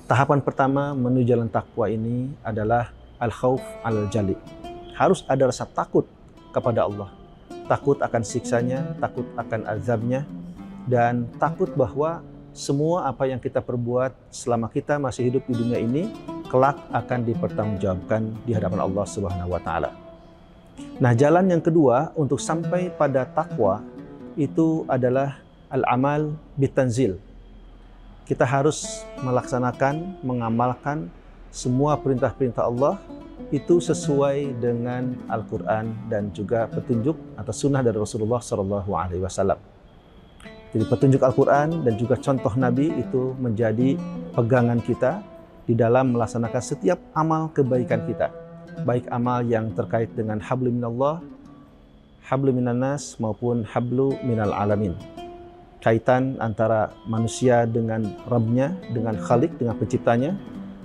tahapan pertama menuju jalan takwa ini adalah al-khauf al-jali. Harus ada rasa takut kepada Allah. Takut akan siksanya, takut akan azabnya, dan takut bahwa semua apa yang kita perbuat selama kita masih hidup di dunia ini, kelak akan dipertanggungjawabkan di hadapan Allah Subhanahu wa taala. Nah, jalan yang kedua untuk sampai pada takwa itu adalah al-amal bitanzil. Kita harus melaksanakan, mengamalkan semua perintah-perintah Allah itu sesuai dengan Al-Quran dan juga petunjuk atau sunnah dari Rasulullah SAW. Jadi petunjuk Al-Quran dan juga contoh Nabi itu menjadi pegangan kita di dalam melaksanakan setiap amal kebaikan kita. Baik amal yang terkait dengan hablu minallah, hablu minannas maupun hablu minal alamin. Kaitan antara manusia dengan Rabbnya, dengan Khalik, dengan penciptanya,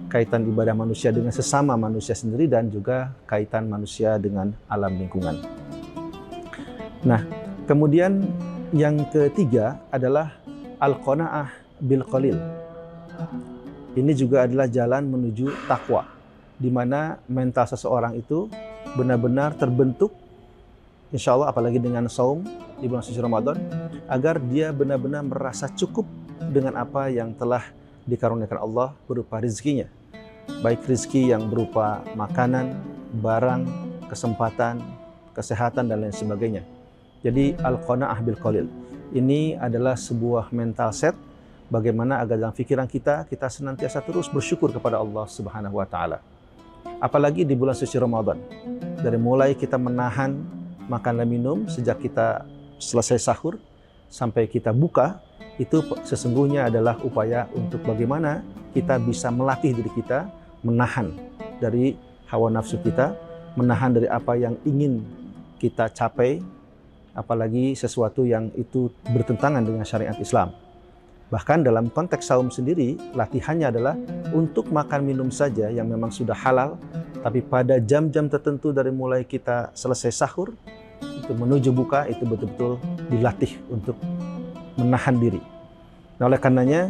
kaitan ibadah manusia dengan sesama manusia sendiri, dan juga kaitan manusia dengan alam lingkungan. Nah, kemudian yang ketiga adalah al-qanaah bil qalil. Ini juga adalah jalan menuju takwa, di mana mental seseorang itu benar-benar terbentuk, insya Allah apalagi dengan saum di bulan suci Ramadan, agar dia benar-benar merasa cukup dengan apa yang telah dikaruniakan Allah berupa rizkinya. Baik rizki yang berupa makanan, barang, kesempatan, kesehatan, dan lain sebagainya. Jadi al-qanaah bil qalil. Ini adalah sebuah mental set bagaimana agar dalam pikiran kita senantiasa terus bersyukur kepada Allah Subhanahu wa taala. Apalagi di bulan suci Ramadan. Dari mulai kita menahan makan dan minum sejak kita selesai sahur sampai kita buka, itu sesungguhnya adalah upaya untuk bagaimana kita bisa melatih diri kita menahan dari hawa nafsu kita, menahan dari apa yang ingin kita capai, apalagi sesuatu yang itu bertentangan dengan syariat Islam. Bahkan dalam konteks saum sendiri, latihannya adalah untuk makan minum saja yang memang sudah halal, tapi pada jam-jam tertentu dari mulai kita selesai sahur, itu menuju buka, itu betul-betul dilatih untuk menahan diri. Nah, oleh karenanya,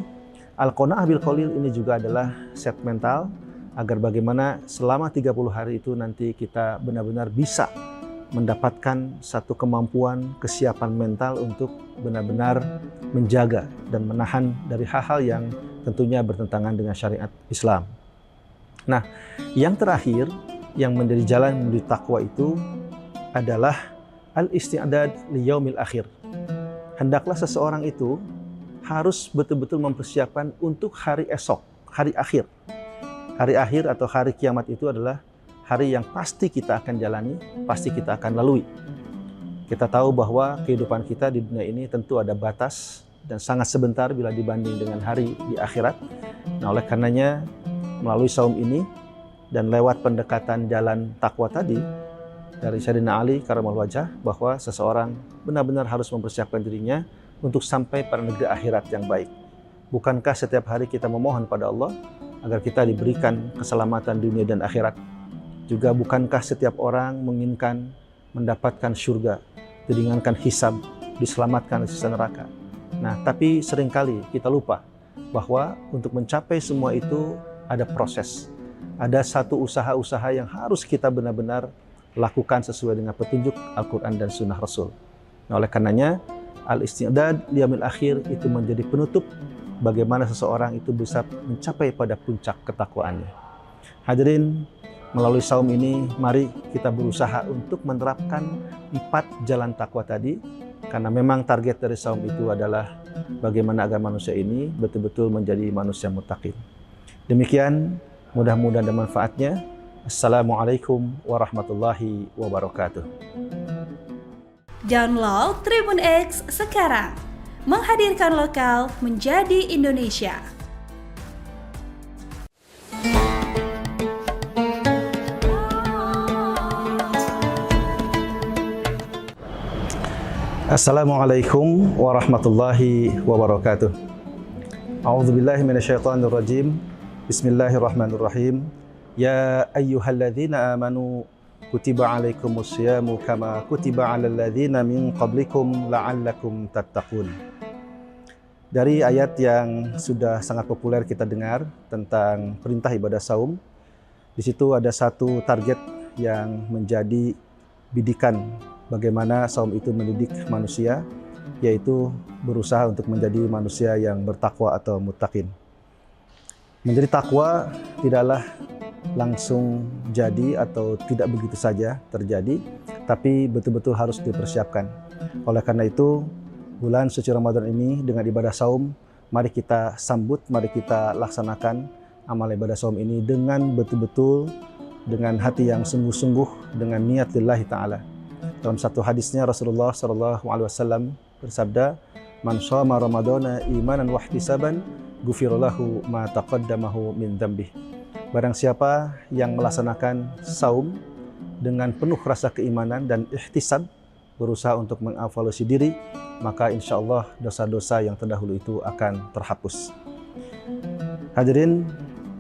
al-qanaah bil qalil ini juga adalah set mental, agar bagaimana selama 30 hari itu nanti kita benar-benar bisa mendapatkan satu kemampuan, kesiapan mental untuk benar-benar menjaga dan menahan dari hal-hal yang tentunya bertentangan dengan syariat Islam. Nah, yang terakhir yang menjadi jalan menuju takwa itu adalah al-isti'dad li yaumil akhir. Hendaklah seseorang itu harus betul-betul mempersiapkan untuk hari esok, hari akhir. Hari akhir atau hari kiamat itu adalah hari yang pasti kita akan jalani, pasti kita akan lalui. Kita tahu bahwa kehidupan kita di dunia ini tentu ada batas dan sangat sebentar bila dibanding dengan hari di akhirat. Nah, oleh karenanya melalui saum ini dan lewat pendekatan jalan takwa tadi dari Sayyidina Ali Karamal Wajah, bahwa seseorang benar-benar harus mempersiapkan dirinya untuk sampai pada negeri akhirat yang baik. Bukankah setiap hari kita memohon pada Allah agar kita diberikan keselamatan dunia dan akhirat? Juga bukankah setiap orang menginginkan mendapatkan surga, diringankan hisab, diselamatkan dari siksa neraka? Nah, tapi seringkali kita lupa bahwa untuk mencapai semua itu ada proses. Ada satu usaha-usaha yang harus kita benar-benar lakukan sesuai dengan petunjuk Al-Quran dan Sunnah Rasul. Nah, oleh karenanya, al-isti'dad liyaumil akhir itu menjadi penutup bagaimana seseorang itu bisa mencapai pada puncak ketakwaannya. Hadirin, melalui saum ini, mari kita berusaha untuk menerapkan 4 jalan takwa tadi, karena memang target dari saum itu adalah bagaimana agar manusia ini betul-betul menjadi manusia muttaqin. Demikian, mudah-mudahan ada manfaatnya. Assalamualaikum warahmatullahi wabarakatuh. Download Tribun X sekarang, menghadirkan lokal menjadi Indonesia. Assalamualaikum warahmatullahi wabarakatuh. A'udzubillahi minasyaitonirrajim. Bismillahirrahmanirrahim. Ya ayyuhalladzina amanu kutiba alaikumusyamu kama kutiba alal ladzina min qablikum la'allakum tattaqun. Dari ayat yang sudah sangat populer kita dengar tentang perintah ibadah saum, di situ ada satu target yang menjadi bidikan bagaimana saum itu mendidik manusia, yaitu berusaha untuk menjadi manusia yang bertakwa atau muttaqin. Menjadi takwa tidaklah langsung jadi atau tidak begitu saja terjadi, tapi betul-betul harus dipersiapkan. Oleh karena itu, bulan suci Ramadan ini dengan ibadah saum, mari kita sambut, mari kita laksanakan amal ibadah saum ini dengan betul-betul, dengan hati yang sungguh-sungguh, dengan niat lillahi ta'ala. Dalam satu hadisnya Rasulullah SAW bersabda, "Man shoma Ramadana imanan wa ihtisaban, ghufira lahu ma taqaddamahu min dzambih." Barang siapa yang melaksanakan saum dengan penuh rasa keimanan dan ihtisab, berusaha untuk mengevaluasi diri, maka insya Allah dosa-dosa yang terdahulu itu akan terhapus. Hadirin,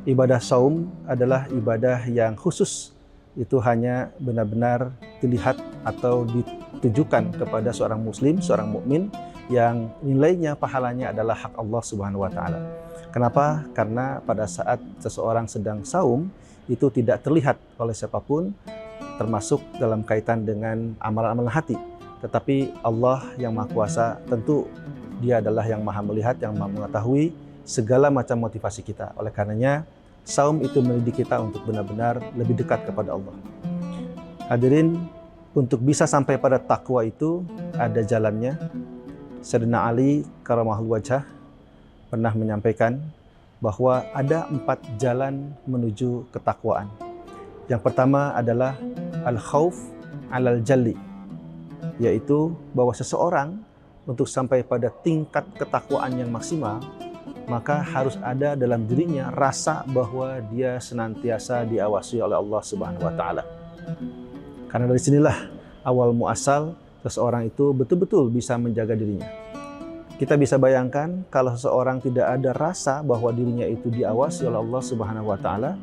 ibadah saum adalah ibadah yang khusus. Itu hanya benar-benar dilihat atau ditujukan kepada seorang muslim, seorang mukmin yang nilainya, pahalanya adalah hak Allah Subhanahu wa taala. Kenapa? Karena pada saat seseorang sedang saum itu tidak terlihat oleh siapapun, termasuk dalam kaitan dengan amalan-amalan hati. Tetapi Allah yang Maha Kuasa, tentu Dia adalah yang Maha melihat, yang Maha mengetahui segala macam motivasi kita. Oleh karenanya, saum itu mendidik kita untuk benar-benar lebih dekat kepada Allah. Hadirin, untuk bisa sampai pada takwa itu ada jalannya. Sayyidina Ali karamahul wajah pernah menyampaikan bahwa ada 4 jalan menuju ketakwaan. Yang pertama adalah al-khauf alal jalli, yaitu bahwa seseorang untuk sampai pada tingkat ketakwaan yang maksimal, maka harus ada dalam dirinya rasa bahwa dia senantiasa diawasi oleh Allah Subhanahu wa taala. Karena dari sinilah awal muasal seseorang itu betul-betul bisa menjaga dirinya. Kita bisa bayangkan kalau seseorang tidak ada rasa bahwa dirinya itu diawasi oleh Allah Subhanahu wa taala,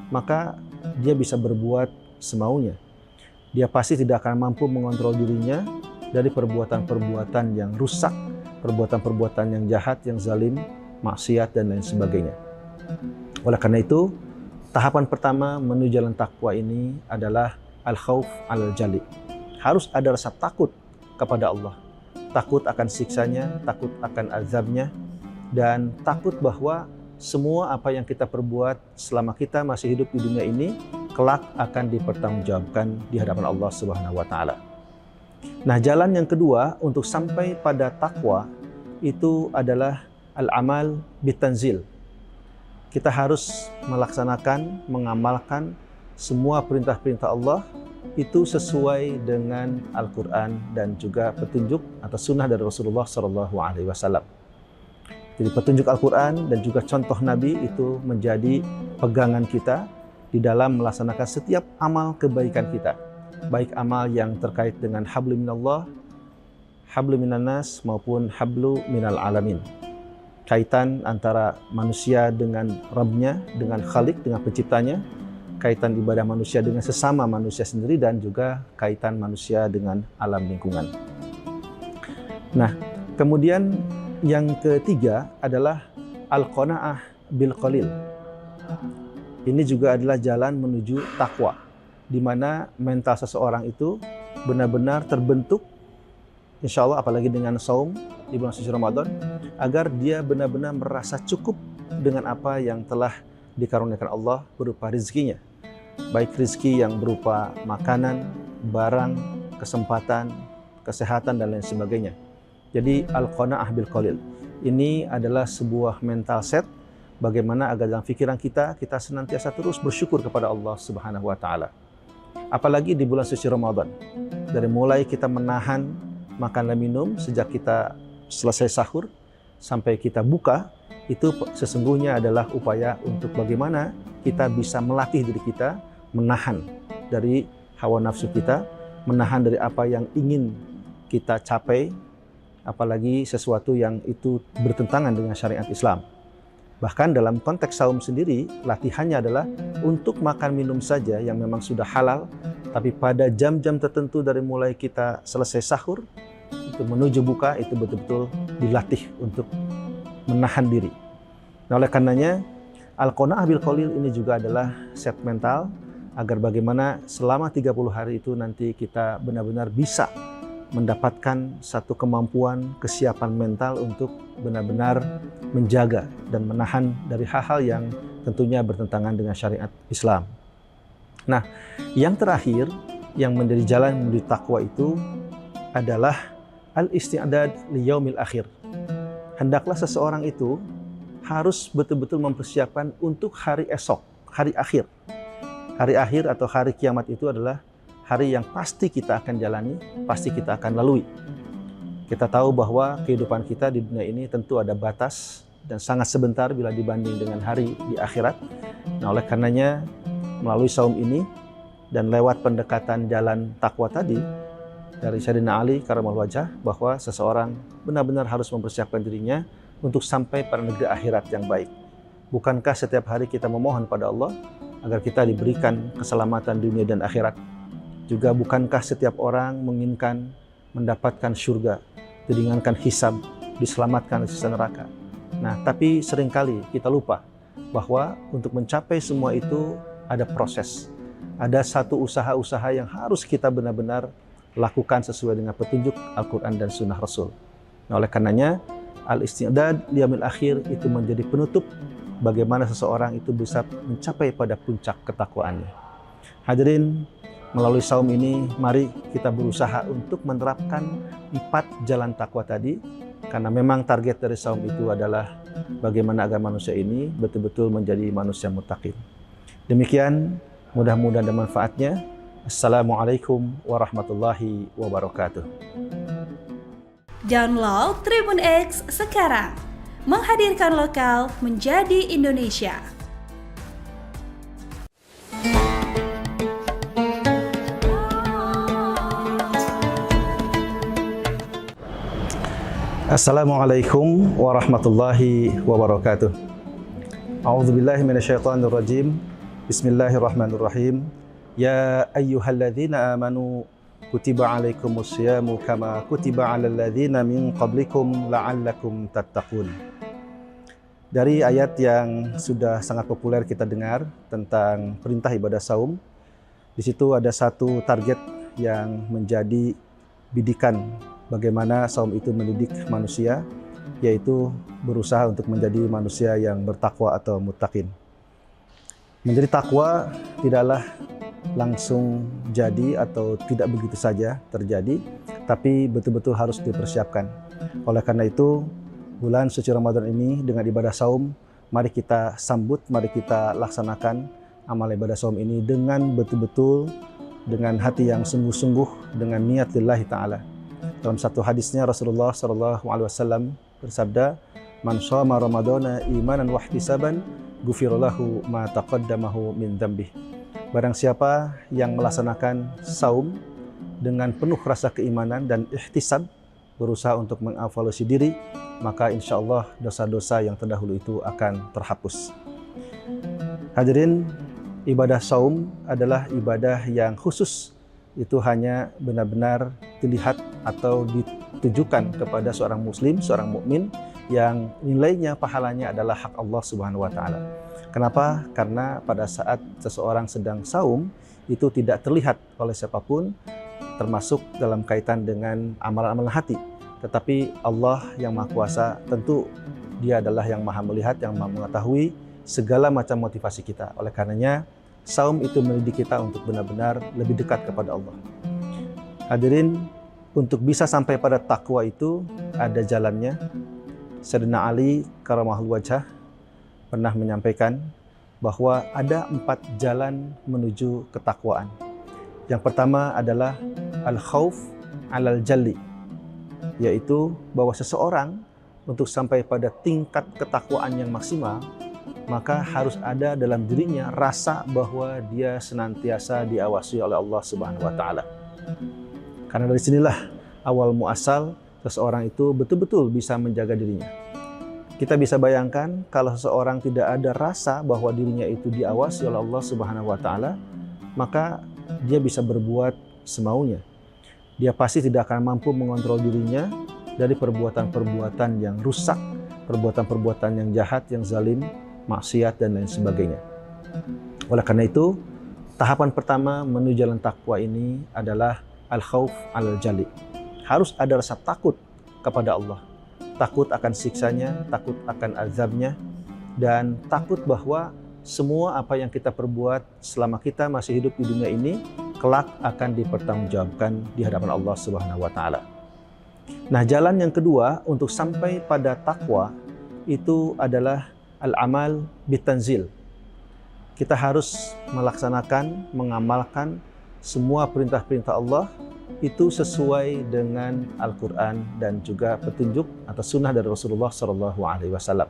maka dia bisa berbuat semaunya. Dia pasti tidak akan mampu mengontrol dirinya dari perbuatan-perbuatan yang rusak, perbuatan-perbuatan yang jahat, yang zalim, maksiat dan lain sebagainya. Oleh karena itu, tahapan pertama menuju jalan takwa ini adalah al-khauf alal jali. Harus ada rasa takut kepada Allah. Takut akan siksanya, takut akan azabnya, dan takut bahwa semua apa yang kita perbuat selama kita masih hidup di dunia ini kelak akan dipertanggungjawabkan di hadapan Allah Subhanahu wa taala. Nah, jalan yang kedua untuk sampai pada takwa itu adalah al-amal bitanzil. Kita harus melaksanakan, mengamalkan semua perintah-perintah Allah itu sesuai dengan Al-Quran dan juga petunjuk atau sunnah dari Rasulullah SAW. Jadi petunjuk Al-Quran dan juga contoh Nabi itu menjadi pegangan kita di dalam melaksanakan setiap amal kebaikan kita. Baik amal yang terkait dengan hablu minallah, hablu minannas maupun hablu minal alamin. Kaitan antara manusia dengan Rabb-nya, dengan Khalik, dengan penciptanya, kaitan ibadah manusia dengan sesama manusia sendiri, dan juga kaitan manusia dengan alam lingkungan. Nah, kemudian yang ketiga adalah al-qanaah bil qalil. Ini juga adalah jalan menuju takwa, di mana mental seseorang itu benar-benar terbentuk, insya Allah apalagi dengan saum di bulan suci Ramadan, agar dia benar-benar merasa cukup dengan apa yang telah dikaruniakan Allah berupa rezekinya. Baik rezeki yang berupa makanan, barang, kesempatan, kesehatan, dan lain sebagainya. Jadi al-qanaah bil qalil. Ini adalah sebuah mental set bagaimana agar dalam pikiran kita senantiasa terus bersyukur kepada Allah Subhanahu wa taala. Apalagi di bulan suci Ramadan. Dari mulai kita menahan makan dan minum sejak kita selesai sahur sampai kita buka, itu sesungguhnya adalah upaya untuk bagaimana kita bisa melatih diri kita menahan dari hawa nafsu kita, menahan dari apa yang ingin kita capai, apalagi sesuatu yang itu bertentangan dengan syariat Islam. Bahkan dalam konteks saum sendiri, latihannya adalah untuk makan minum saja yang memang sudah halal, tapi pada jam-jam tertentu dari mulai kita selesai sahur, itu menuju buka, itu betul-betul dilatih untuk menahan diri. Nah, oleh karenanya, Al-Qanaah bil Qalil ini juga adalah set mental, agar bagaimana selama 30 hari itu nanti kita benar-benar bisa mendapatkan satu kemampuan, kesiapan mental untuk benar-benar menjaga dan menahan dari hal-hal yang tentunya bertentangan dengan syariat Islam. Nah, yang terakhir yang menjadi jalan menuju takwa itu adalah al-isti'dad li yaumil akhir. Hendaklah seseorang itu harus betul-betul mempersiapkan untuk hari esok, hari akhir. Hari akhir atau hari kiamat itu adalah hari yang pasti kita akan jalani, pasti kita akan lalui. Kita tahu bahwa kehidupan kita di dunia ini tentu ada batas dan sangat sebentar bila dibanding dengan hari di akhirat. Nah, oleh karenanya melalui saum ini dan lewat pendekatan jalan takwa tadi dari Sayyidina Ali Karamallahu Wajhah, bahwa seseorang benar-benar harus mempersiapkan dirinya untuk sampai pada negeri akhirat yang baik. Bukankah setiap hari kita memohon pada Allah agar kita diberikan keselamatan dunia dan akhirat? Juga bukankah setiap orang menginginkan mendapatkan surga, diringankan hisab, diselamatkan dari siksa neraka? Nah, tapi seringkali kita lupa bahwa untuk mencapai semua itu ada proses. Ada satu usaha-usaha yang harus kita benar-benar lakukan sesuai dengan petunjuk Al-Quran dan Sunnah Rasul. Nah, oleh karenanya, al-isti'dad liyamil akhir itu menjadi penutup bagaimana seseorang itu bisa mencapai pada puncak ketakwaannya. Hadirin, melalui saum ini, mari kita berusaha untuk menerapkan 4 jalan takwa tadi, karena memang target dari saum itu adalah bagaimana agar manusia ini betul-betul menjadi manusia muttaqin. Demikian, mudah-mudahan ada manfaatnya. Assalamualaikum warahmatullahi wabarakatuh. Download Tribun X sekarang, menghadirkan lokal menjadi Indonesia. Assalamualaikum warahmatullahi wabarakatuh. A'udzubillahi minasyaitonirrajim. Bismillahirrahmanirrahim. Ya ayyuhalladzina amanu kutiba alaikumusyamu kama kutiba alal ladzina min qablikum la'allakum tattaqun. Dari ayat yang sudah sangat populer kita dengar tentang perintah ibadah saum, di situ ada satu target yang menjadi bidikan bagaimana saum itu mendidik manusia, yaitu berusaha untuk menjadi manusia yang bertakwa atau muttaqin. Menjadi takwa tidaklah langsung jadi atau tidak begitu saja terjadi, tapi betul-betul harus dipersiapkan. Oleh karena itu, bulan suci Ramadan ini dengan ibadah saum, mari kita sambut, mari kita laksanakan amal ibadah saum ini dengan betul-betul, dengan hati yang sungguh-sungguh, dengan niat lillahi ta'ala. Dalam satu hadisnya Rasulullah SAW bersabda, "Man shoma Ramadana imanan wa ihtisaban, ghufira lahu ma taqaddamahu min dzambih." Barang siapa yang melaksanakan saum dengan penuh rasa keimanan dan ihtisab, berusaha untuk mengevaluasi diri, maka insya Allah dosa-dosa yang terdahulu itu akan terhapus. Hadirin, ibadah saum adalah ibadah yang khusus. Itu hanya benar-benar dilihat atau ditujukan kepada seorang muslim, seorang mukmin yang nilainya, pahalanya adalah hak Allah Subhanahu wa taala. Kenapa? Karena pada saat seseorang sedang saum itu tidak terlihat oleh siapapun, termasuk dalam kaitan dengan amalan-amalan hati. Tetapi Allah yang Maha Kuasa tentu Dia adalah yang Maha melihat, yang Maha mengetahui segala macam motivasi kita. Oleh karenanya, saum itu mendidik kita untuk benar-benar lebih dekat kepada Allah. Hadirin, untuk bisa sampai pada takwa itu ada jalannya. Sayyidina Ali Karamallahu Wajhah pernah menyampaikan bahwa ada 4 jalan menuju ketakwaan. Yang pertama adalah al-khauf alal jalli, yaitu bahwa seseorang untuk sampai pada tingkat ketakwaan yang maksimal, maka harus ada dalam dirinya rasa bahwa dia senantiasa diawasi oleh Allah Subhanahu wa taala. Karena dari sinilah awal muasal seseorang itu betul-betul bisa menjaga dirinya. Kita bisa bayangkan kalau seseorang tidak ada rasa bahwa dirinya itu diawasi oleh Allah Subhanahu wa taala, maka dia bisa berbuat semaunya. Dia pasti tidak akan mampu mengontrol dirinya dari perbuatan-perbuatan yang rusak, perbuatan-perbuatan yang jahat, yang zalim, maksiat dan lain sebagainya. Oleh karena itu, tahapan pertama menuju jalan takwa ini adalah al-khauf al-jali. Harus ada rasa takut kepada Allah. Takut akan siksanya, takut akan azabnya, dan takut bahwa semua apa yang kita perbuat selama kita masih hidup di dunia ini, kelak akan dipertanggungjawabkan di hadapan Allah Subhanahu wa taala. Nah, jalan yang kedua untuk sampai pada takwa itu adalah al-amal bitanzil. Kita harus melaksanakan, mengamalkan semua perintah-perintah Allah itu sesuai dengan Al-Quran dan juga petunjuk atau sunnah dari Rasulullah SAW.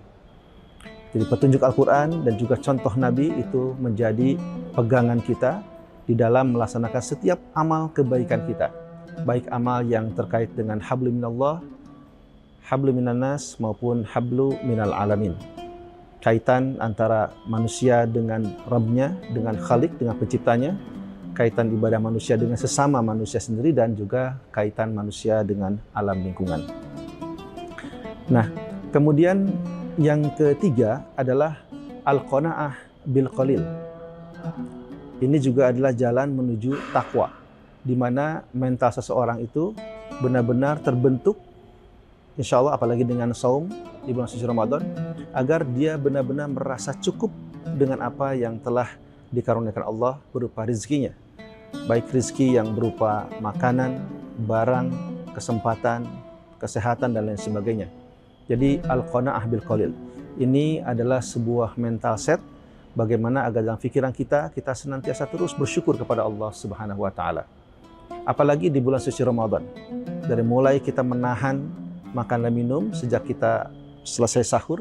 Jadi petunjuk Al-Quran dan juga contoh Nabi itu menjadi pegangan kita di dalam melaksanakan setiap amal kebaikan kita. Baik amal yang terkait dengan hablu minallah, hablu minannas maupun hablu minal alamin. Kaitan antara manusia dengan Rabbnya, dengan Khalik, dengan penciptanya, kaitan ibadah manusia dengan sesama manusia sendiri, dan juga kaitan manusia dengan alam lingkungan. Nah, kemudian yang ketiga adalah al-qanaah bil qalil. Ini juga adalah jalan menuju takwa, di mana mental seseorang itu benar-benar terbentuk, insya Allah apalagi dengan saum di bulan suci Ramadan, agar dia benar-benar merasa cukup dengan apa yang telah dikaruniakan Allah berupa rizkinya. Baik rizki yang berupa makanan, barang, kesempatan, kesehatan, dan lain sebagainya. Jadi al-qanaah bil qalil ini adalah sebuah mental set bagaimana agar dalam pikiran kita senantiasa terus bersyukur kepada Allah Subhanahu wa taala. Apalagi di bulan suci Ramadan. Dari mulai kita menahan makan dan minum sejak kita selesai sahur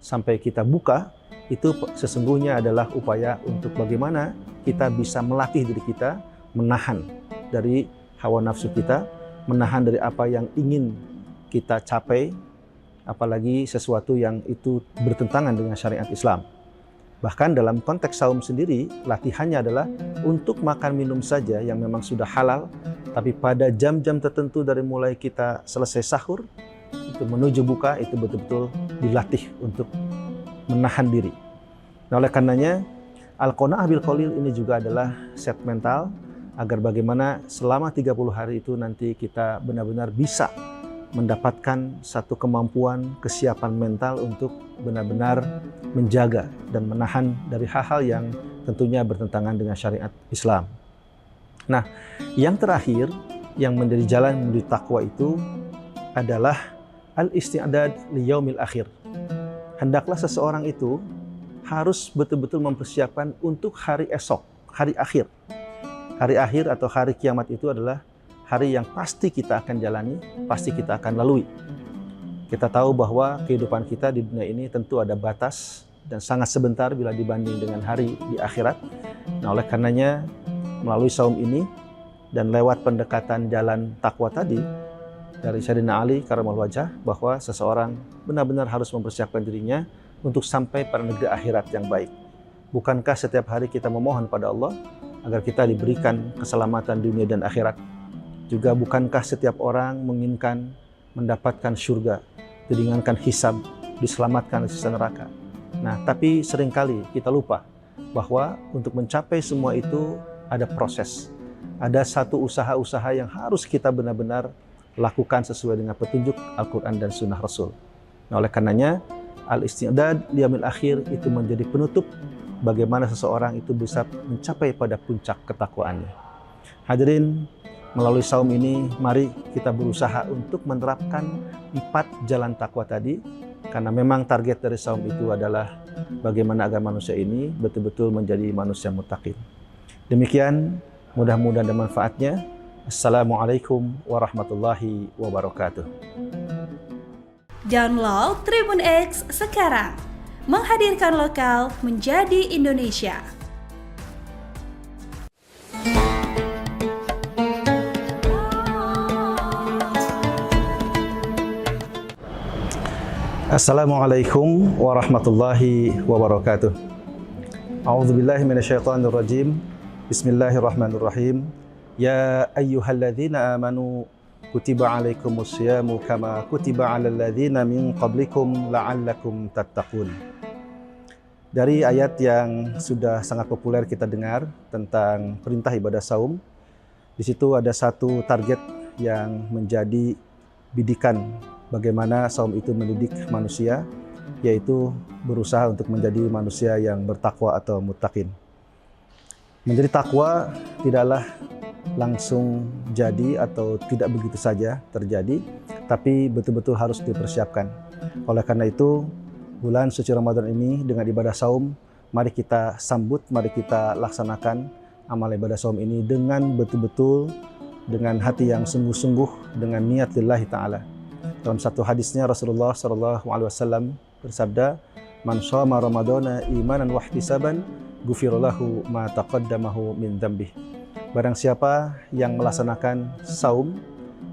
sampai kita buka, itu sesungguhnya adalah upaya untuk bagaimana kita bisa melatih diri kita menahan dari hawa nafsu kita, menahan dari apa yang ingin kita capai, apalagi sesuatu yang itu bertentangan dengan syariat Islam. Bahkan dalam konteks saum sendiri, latihannya adalah untuk makan minum saja yang memang sudah halal, tapi pada jam-jam tertentu dari mulai kita selesai sahur, itu menuju buka, itu betul-betul dilatih untuk menahan diri. Nah, oleh karenanya, al-qanaah bil qalil ini juga adalah set mental agar bagaimana selama 30 hari itu nanti kita benar-benar bisa mendapatkan satu kemampuan, kesiapan mental untuk benar-benar menjaga dan menahan dari hal-hal yang tentunya bertentangan dengan syariat Islam. Nah, yang terakhir yang menjadi jalan menuju takwa itu adalah al-isti'dad li yaumil akhir. Hendaklah seseorang itu harus betul-betul mempersiapkan untuk hari esok, hari akhir. Hari akhir atau hari kiamat itu adalah hari yang pasti kita akan jalani, pasti kita akan lalui. Kita tahu bahwa kehidupan kita di dunia ini tentu ada batas dan sangat sebentar bila dibanding dengan hari di akhirat. Nah, oleh karenanya melalui saum ini dan lewat pendekatan jalan takwa tadi dari Sayyidina Ali karramallahu wajhah, bahwa seseorang benar-benar harus mempersiapkan dirinya untuk sampai pada negeri akhirat yang baik. Bukankah setiap hari kita memohon pada Allah agar kita diberikan keselamatan dunia dan akhirat? Juga bukankah setiap orang menginginkan mendapatkan surga, diringankan hisab, diselamatkan dari siksa neraka? Nah, tapi seringkali kita lupa bahwa untuk mencapai semua itu ada proses. Ada satu usaha-usaha yang harus kita benar-benar lakukan sesuai dengan petunjuk Al-Quran dan Sunnah Rasul. Nah, oleh karenanya, al-isti'dad liyaumil akhir itu menjadi penutup bagaimana seseorang itu bisa mencapai pada puncak ketakwaannya. Hadirin, melalui saum ini, mari kita berusaha untuk menerapkan 4 jalan takwa tadi, karena memang target dari saum itu adalah bagaimana agar manusia ini betul-betul menjadi manusia muttaqin. Demikian, mudah-mudahan ada manfaatnya. Assalamualaikum warahmatullahi wabarakatuh. Download Tribun X sekarang, menghadirkan lokal menjadi Indonesia. Assalamualaikum warahmatullahi wabarakatuh. A'udzubillahi minasyaitonirrajim. Bismillahirrahmanirrahim. Ya ayyuhalladzina amanu kutiba alaikumusyamu kama kutiba alal ladzina min qablikum la'allakum tattaqun. Dari ayat yang sudah sangat populer kita dengar tentang perintah ibadah saum, di situ ada satu target yang menjadi bidikan bagaimana saum itu mendidik manusia, yaitu berusaha untuk menjadi manusia yang bertakwa atau muttaqin. Menjadi takwa tidaklah langsung jadi atau tidak begitu saja terjadi, tapi betul-betul harus dipersiapkan. Oleh karena itu, bulan suci Ramadan ini dengan ibadah saum, mari kita sambut, mari kita laksanakan amal ibadah saum ini dengan betul-betul, dengan hati yang sungguh-sungguh, dengan niat lillahi ta'ala. Dalam satu hadisnya Rasulullah SAW bersabda, "Man shoma Ramadana imanan wa ihtisaban, ghufira lahu ma taqaddamahu min dzambih." Barang siapa yang melaksanakan saum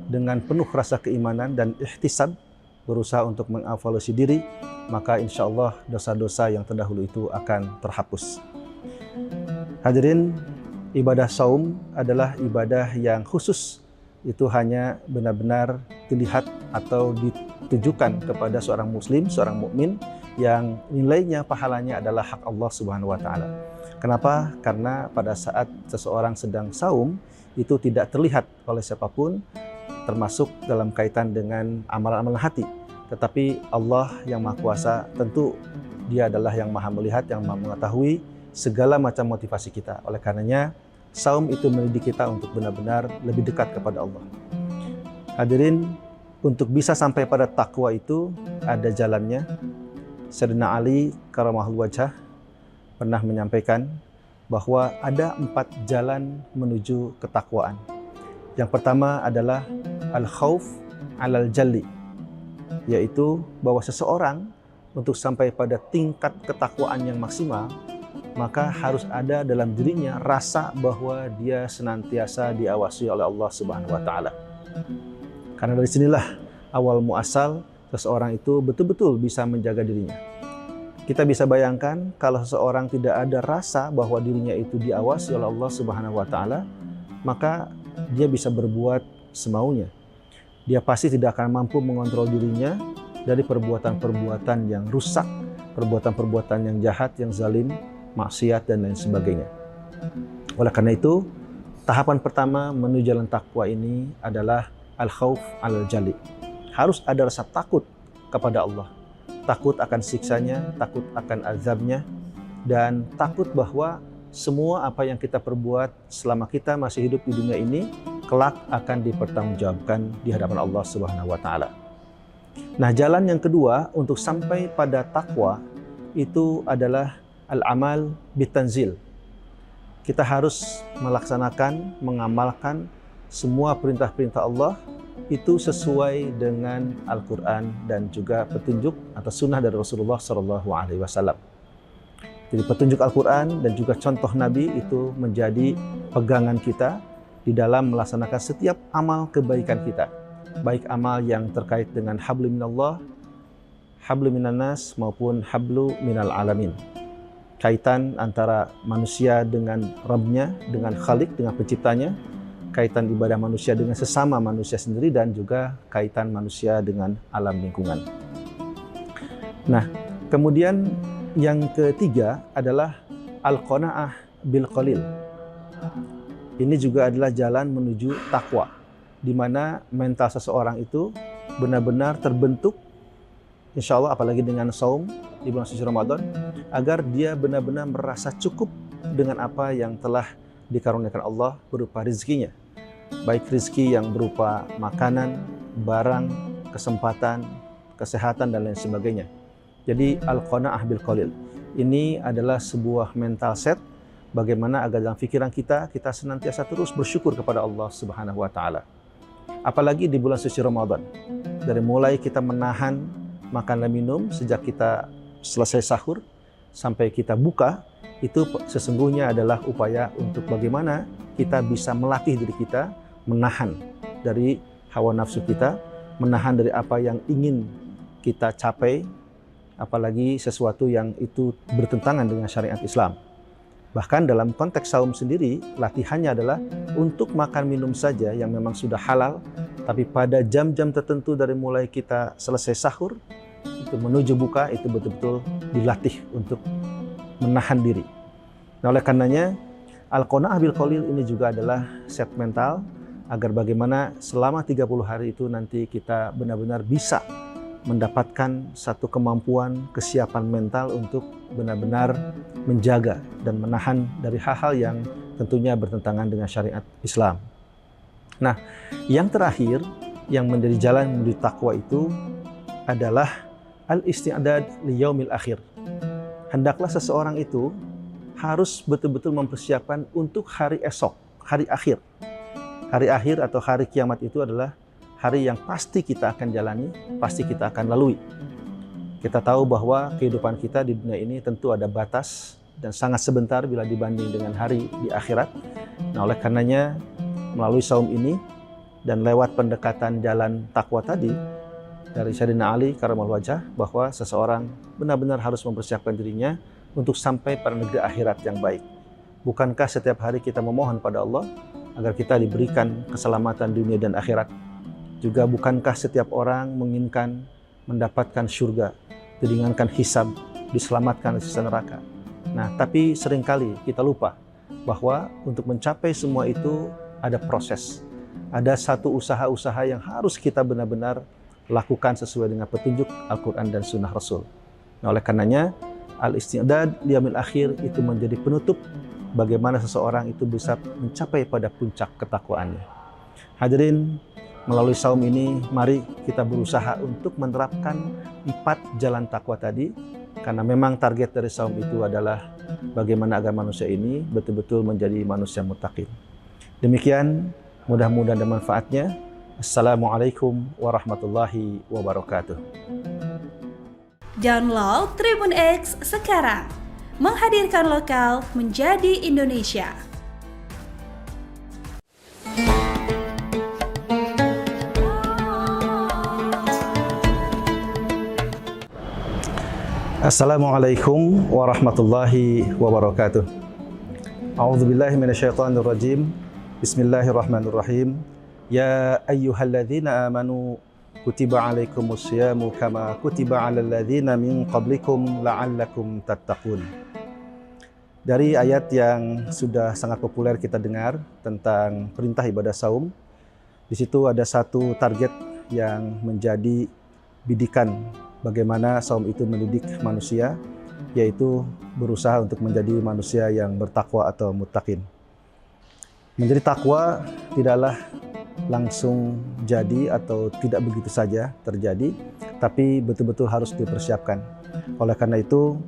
dengan penuh rasa keimanan dan ihtisab, berusaha untuk mengevaluasi diri, maka insya Allah dosa-dosa yang terdahulu itu akan terhapus. Hadirin, ibadah saum adalah ibadah yang khusus. Itu hanya benar-benar dilihat atau ditujukan kepada seorang muslim, seorang mukmin yang nilainya, pahalanya adalah hak Allah Subhanahu wa taala. Kenapa? Karena pada saat seseorang sedang saum itu tidak terlihat oleh siapapun, termasuk dalam kaitan dengan amalan-amalan hati. Tetapi Allah yang Maha Kuasa, tentu Dia adalah yang Maha melihat, yang Maha mengetahui segala macam motivasi kita. Oleh karenanya, saum itu mendidik kita untuk benar-benar lebih dekat kepada Allah. Hadirin, untuk bisa sampai pada takwa itu ada jalannya. Sayyidina Ali karamahul wajah pernah menyampaikan bahwa ada 4 jalan menuju ketakwaan. Yang pertama adalah al-khauf alal jalli, yaitu bahwa seseorang untuk sampai pada tingkat ketakwaan yang maksimal, maka harus ada dalam dirinya rasa bahwa dia senantiasa diawasi oleh Allah Subhanahu wa taala. Karena dari sinilah awal muasal seseorang itu betul-betul bisa menjaga dirinya. Kita bisa bayangkan kalau seseorang tidak ada rasa bahwa dirinya itu diawasi oleh Allah Subhanahu wa taala, maka dia bisa berbuat semaunya. Dia pasti tidak akan mampu mengontrol dirinya dari perbuatan-perbuatan yang rusak, perbuatan-perbuatan yang jahat, yang zalim, maksiat dan lain sebagainya. Oleh karena itu, tahapan pertama menuju jalan takwa ini adalah al-khauf alal jali. Harus ada rasa takut kepada Allah. Takut akan siksanya, takut akan azabnya, dan takut bahwa semua apa yang kita perbuat selama kita masih hidup di dunia ini kelak akan dipertanggungjawabkan di hadapan Allah Subhanahu wa taala. Nah, jalan yang kedua untuk sampai pada takwa itu adalah al-amal bitanzil. Kita harus melaksanakan, mengamalkan semua perintah-perintah Allah itu sesuai dengan Al-Quran dan juga petunjuk atau sunnah dari Rasulullah SAW. Jadi petunjuk Al-Quran dan juga contoh Nabi itu menjadi pegangan kita di dalam melaksanakan setiap amal kebaikan kita. Baik amal yang terkait dengan hablu minallah, hablu minannas maupun hablu minal alamin. Kaitan antara manusia dengan Rabb-nya, dengan Khalik, dengan penciptanya, kaitan ibadah manusia dengan sesama manusia sendiri, dan juga kaitan manusia dengan alam lingkungan. Nah, kemudian yang ketiga adalah al-qanaah bil qalil. Ini juga adalah jalan menuju takwa, di mana mental seseorang itu benar-benar terbentuk, insya Allah apalagi dengan saum di bulan suci Ramadan, agar dia benar-benar merasa cukup dengan apa yang telah dikaruniakan Allah berupa rezekinya. Baik rezeki yang berupa makanan, barang, kesempatan, kesehatan, dan lain sebagainya. Jadi al-qanaah bil qalil. Ini adalah sebuah mental set bagaimana agar dalam pikiran kita senantiasa terus bersyukur kepada Allah Subhanahu wa taala. Apalagi di bulan suci Ramadan. Dari mulai kita menahan makan dan minum sejak kita selesai sahur sampai kita buka, itu sesungguhnya adalah upaya untuk bagaimana kita bisa melatih diri kita menahan dari hawa nafsu kita, menahan dari apa yang ingin kita capai, apalagi sesuatu yang itu bertentangan dengan syariat Islam. Bahkan dalam konteks saum sendiri, latihannya adalah untuk makan minum saja yang memang sudah halal, tapi pada jam-jam tertentu dari mulai kita selesai sahur, itu menuju buka, itu betul-betul dilatih untuk menahan diri. Nah, oleh karenanya, Al-Qanaah bil Qalil ini juga adalah set mental, agar bagaimana selama 30 hari itu nanti kita benar-benar bisa mendapatkan satu kemampuan, kesiapan mental untuk benar-benar menjaga dan menahan dari hal-hal yang tentunya bertentangan dengan syariat Islam. Nah, yang terakhir yang menjadi jalan menuju takwa itu adalah al-isti'dad li yaumil akhir. Hendaklah seseorang itu harus betul-betul mempersiapkan untuk hari esok, hari akhir. Hari akhir atau hari kiamat itu adalah hari yang pasti kita akan jalani, pasti kita akan lalui. Kita tahu bahwa kehidupan kita di dunia ini tentu ada batas dan sangat sebentar bila dibanding dengan hari di akhirat. Nah, oleh karenanya melalui saum ini dan lewat pendekatan jalan takwa tadi dari Sayyidina Ali Karamallahu Wajhah, bahwa seseorang benar-benar harus mempersiapkan dirinya untuk sampai pada negeri akhirat yang baik. Bukankah setiap hari kita memohon pada Allah agar kita diberikan keselamatan dunia dan akhirat? Juga bukankah setiap orang menginginkan mendapatkan surga, diringankan hisab, diselamatkan dari siksa neraka? Nah, tapi seringkali kita lupa bahwa untuk mencapai semua itu ada proses. Ada satu usaha-usaha yang harus kita benar-benar lakukan sesuai dengan petunjuk Al-Quran dan Sunnah Rasul. Nah, oleh karenanya, al-isti'dad liyamil akhir itu menjadi penutup bagaimana seseorang itu bisa mencapai pada puncak ketakwaannya. Hadirin, melalui saum ini, mari kita berusaha untuk menerapkan 4 jalan takwa tadi, karena memang target dari saum itu adalah bagaimana agar manusia ini betul-betul menjadi manusia muttaqin. Demikian, mudah-mudahan ada manfaatnya. Assalamualaikum warahmatullahi wabarakatuh. Download Tribun X sekarang, menghadirkan lokal menjadi Indonesia. Assalamualaikum warahmatullahi wabarakatuh. A'udzubillahi minasyaitonirrajim. Bismillahirrahmanirrahim. Ya ayyuhalladzina amanu kutiba alaikumusyamu kama kutiba alal ladzina min qablikum la'allakum tattaqun. Dari ayat yang sudah sangat populer kita dengar tentang perintah ibadah saum, di situ ada satu target yang menjadi bidikan bagaimana saum itu mendidik manusia, yaitu berusaha untuk menjadi manusia yang bertakwa atau muttaqin. Menjadi takwa tidaklah langsung jadi atau tidak begitu saja terjadi, tapi betul-betul harus dipersiapkan. Oleh karena itu,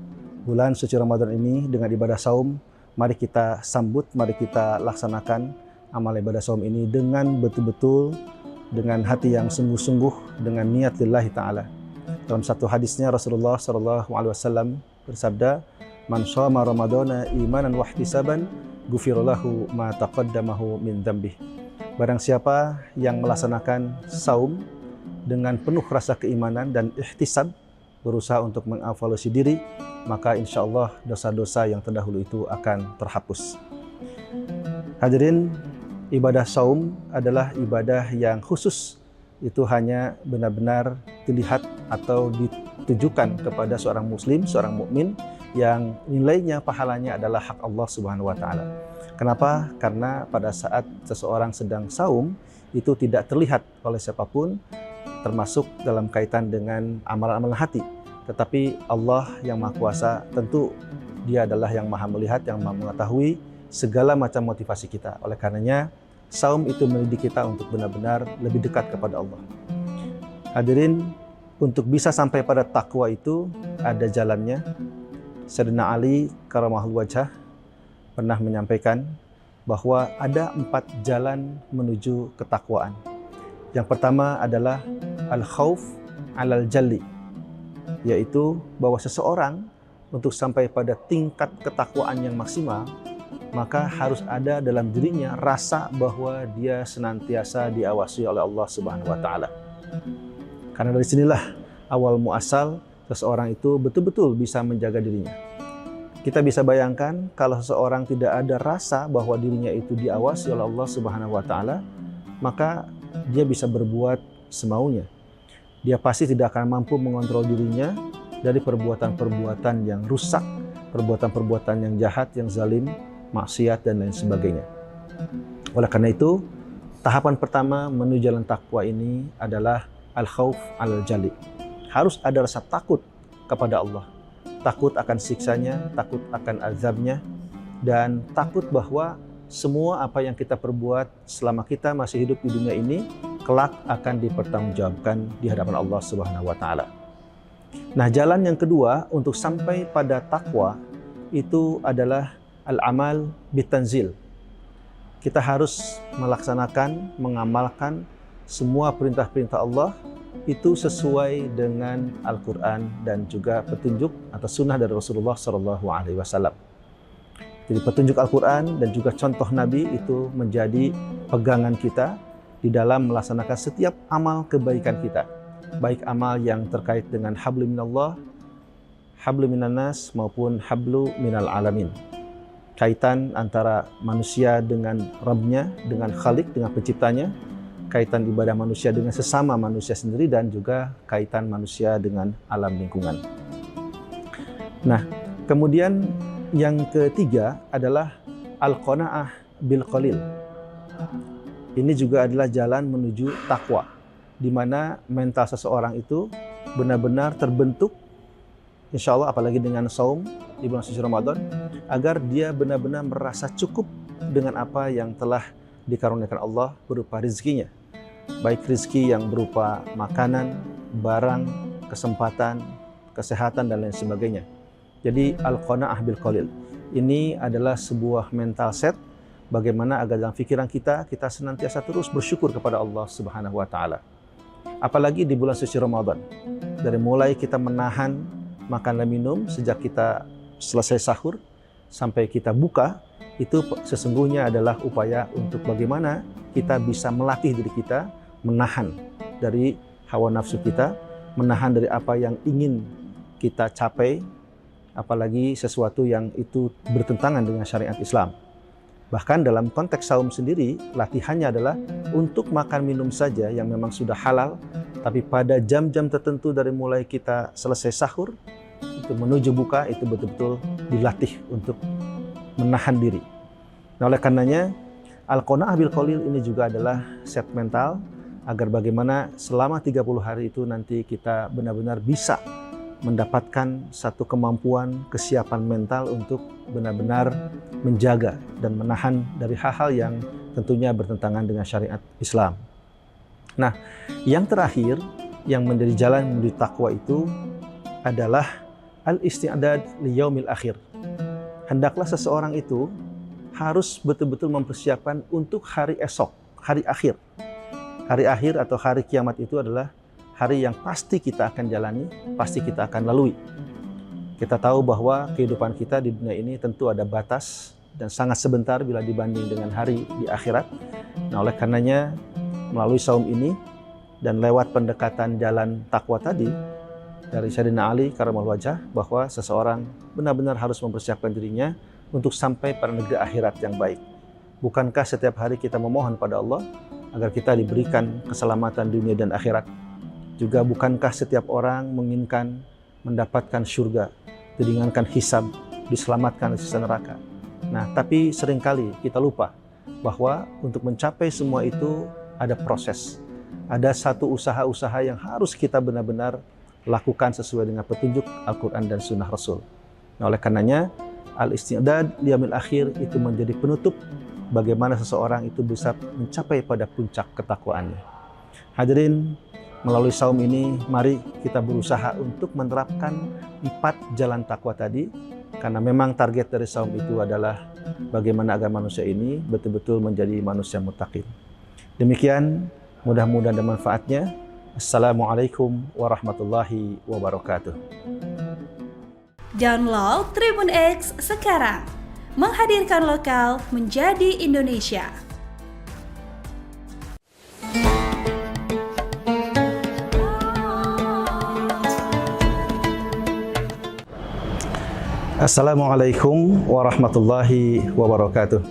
bulan suci Ramadan ini dengan ibadah saum, mari kita sambut, mari kita laksanakan amal ibadah saum ini dengan betul-betul, dengan hati yang sungguh-sungguh, dengan niat lillahi ta'ala. Dalam satu hadisnya Rasulullah SAW bersabda, "Man shoma Ramadana imanan wa ihtisaban, ghufira lahu ma taqaddamahu min dzambih." Barang siapa yang melaksanakan saum dengan penuh rasa keimanan dan ihtisab, berusaha untuk mengevaluasi diri, maka insya Allah dosa-dosa yang terdahulu itu akan terhapus. Hadirin, ibadah saum adalah ibadah yang khusus. Itu hanya benar-benar dilihat atau ditujukan kepada seorang muslim, seorang mukmin yang nilainya, pahalanya adalah hak Allah Subhanahu wa taala. Kenapa? Karena pada saat seseorang sedang saum itu tidak terlihat oleh siapapun, termasuk dalam kaitan dengan amalan-amalan hati. Tetapi Allah yang Maha Kuasa, tentu Dia adalah yang Maha melihat, yang Maha mengetahui segala macam motivasi kita. Oleh karenanya, saum itu mendidik kita untuk benar-benar lebih dekat kepada Allah. Hadirin, untuk bisa sampai pada takwa itu ada jalannya. Sayyidina Ali Karamallahu Wajhah pernah menyampaikan bahwa ada 4 jalan menuju ketakwaan. Yang pertama adalah al-khauf alal jalli, yaitu bahwa seseorang untuk sampai pada tingkat ketakwaan yang maksimal, maka harus ada dalam dirinya rasa bahwa dia senantiasa diawasi oleh Allah Subhanahu wa taala. Karena dari sinilah awal muasal seseorang itu betul-betul bisa menjaga dirinya. Kita bisa bayangkan kalau seseorang tidak ada rasa bahwa dirinya itu diawasi oleh Allah Subhanahu wa taala, maka dia bisa berbuat semaunya. Dia pasti tidak akan mampu mengontrol dirinya dari perbuatan-perbuatan yang rusak, perbuatan-perbuatan yang jahat, yang zalim, maksiat dan lain sebagainya. Oleh karena itu, tahapan pertama menuju jalan takwa ini adalah al-khauf al-jali. Harus ada rasa takut kepada Allah. Takut akan siksanya, takut akan azabnya, dan takut bahwa semua apa yang kita perbuat selama kita masih hidup di dunia ini, kelak akan dipertanggungjawabkan di hadapan Allah Subhanahu wa taala. Nah, jalan yang kedua untuk sampai pada takwa itu adalah al-amal bitanzil. Kita harus melaksanakan, mengamalkan semua perintah-perintah Allah itu sesuai dengan Al-Quran dan juga petunjuk atau sunnah dari Rasulullah SAW. Jadi petunjuk Al-Quran dan juga contoh Nabi itu menjadi pegangan kita di dalam melaksanakan setiap amal kebaikan kita. Baik amal yang terkait dengan hablu minallah, hablu minannas maupun hablu minal alamin. Kaitan antara manusia dengan Rabbnya, dengan Khalik, dengan penciptanya, kaitan ibadah manusia dengan sesama manusia sendiri, dan juga kaitan manusia dengan alam lingkungan. Nah, kemudian yang ketiga adalah al-qanaah bil qalil. Ini juga adalah jalan menuju takwa, di mana mental seseorang itu benar-benar terbentuk, insya Allah apalagi dengan saum di bulan suci Ramadan, agar dia benar-benar merasa cukup dengan apa yang telah dikaruniakan Allah berupa rizkinya. Baik rizki yang berupa makanan, barang, kesempatan, kesehatan, dan lain sebagainya. Jadi al-qanaah bil qalil ini adalah sebuah mental set bagaimana agar dalam pikiran kita senantiasa terus bersyukur kepada Allah Subhanahu wa taala. Apalagi di bulan suci Ramadan. Dari mulai kita menahan makan dan minum sejak kita selesai sahur sampai kita buka, itu sesungguhnya adalah upaya untuk bagaimana kita bisa melatih diri kita menahan dari hawa nafsu kita, menahan dari apa yang ingin kita capai, apalagi sesuatu yang itu bertentangan dengan syariat Islam. Bahkan dalam konteks saum sendiri, latihannya adalah untuk makan minum saja yang memang sudah halal, tapi pada jam-jam tertentu dari mulai kita selesai sahur, itu menuju buka, itu betul-betul dilatih untuk menahan diri. Nah, oleh karenanya, al-qanaah bil qalil ini juga adalah set mental agar bagaimana selama 30 hari itu nanti kita benar-benar bisa mendapatkan satu kemampuan, kesiapan mental untuk benar-benar menjaga dan menahan dari hal-hal yang tentunya bertentangan dengan syariat Islam. Nah, yang terakhir yang menjadi jalan menuju takwa itu adalah al-isti'dad li yaumil akhir. Hendaklah seseorang itu harus betul-betul mempersiapkan untuk hari esok, hari akhir. Hari akhir atau hari kiamat itu adalah hari yang pasti kita akan jalani, pasti kita akan lalui. Kita tahu bahwa kehidupan kita di dunia ini tentu ada batas dan sangat sebentar bila dibanding dengan hari di akhirat. Nah, oleh karenanya melalui saum ini dan lewat pendekatan jalan takwa tadi dari Sayyidina Ali karramallahu wajhah, bahwa seseorang benar-benar harus mempersiapkan dirinya untuk sampai pada negeri akhirat yang baik. Bukankah setiap hari kita memohon pada Allah agar kita diberikan keselamatan dunia dan akhirat? Juga bukankah setiap orang menginginkan mendapatkan surga, diringankan hisab, diselamatkan dari siksa neraka? Nah, tapi seringkali kita lupa bahwa untuk mencapai semua itu ada proses. Ada satu usaha-usaha yang harus kita benar-benar lakukan sesuai dengan petunjuk Al-Quran dan Sunnah Rasul. Nah, oleh karenanya, al-isti'dad liyaumil akhir itu menjadi penutup bagaimana seseorang itu bisa mencapai pada puncak ketakwaannya. Hadirin, melalui saum ini, mari kita berusaha untuk menerapkan 4 jalan takwa tadi, karena memang target dari saum itu adalah bagaimana agar manusia ini betul-betul menjadi manusia muttaqin. Demikian, mudah-mudahan ada manfaatnya. Assalamualaikum warahmatullahi wabarakatuh. Download Tribun X sekarang, menghadirkan lokal menjadi Indonesia. Assalamualaikum warahmatullahi wabarakatuh.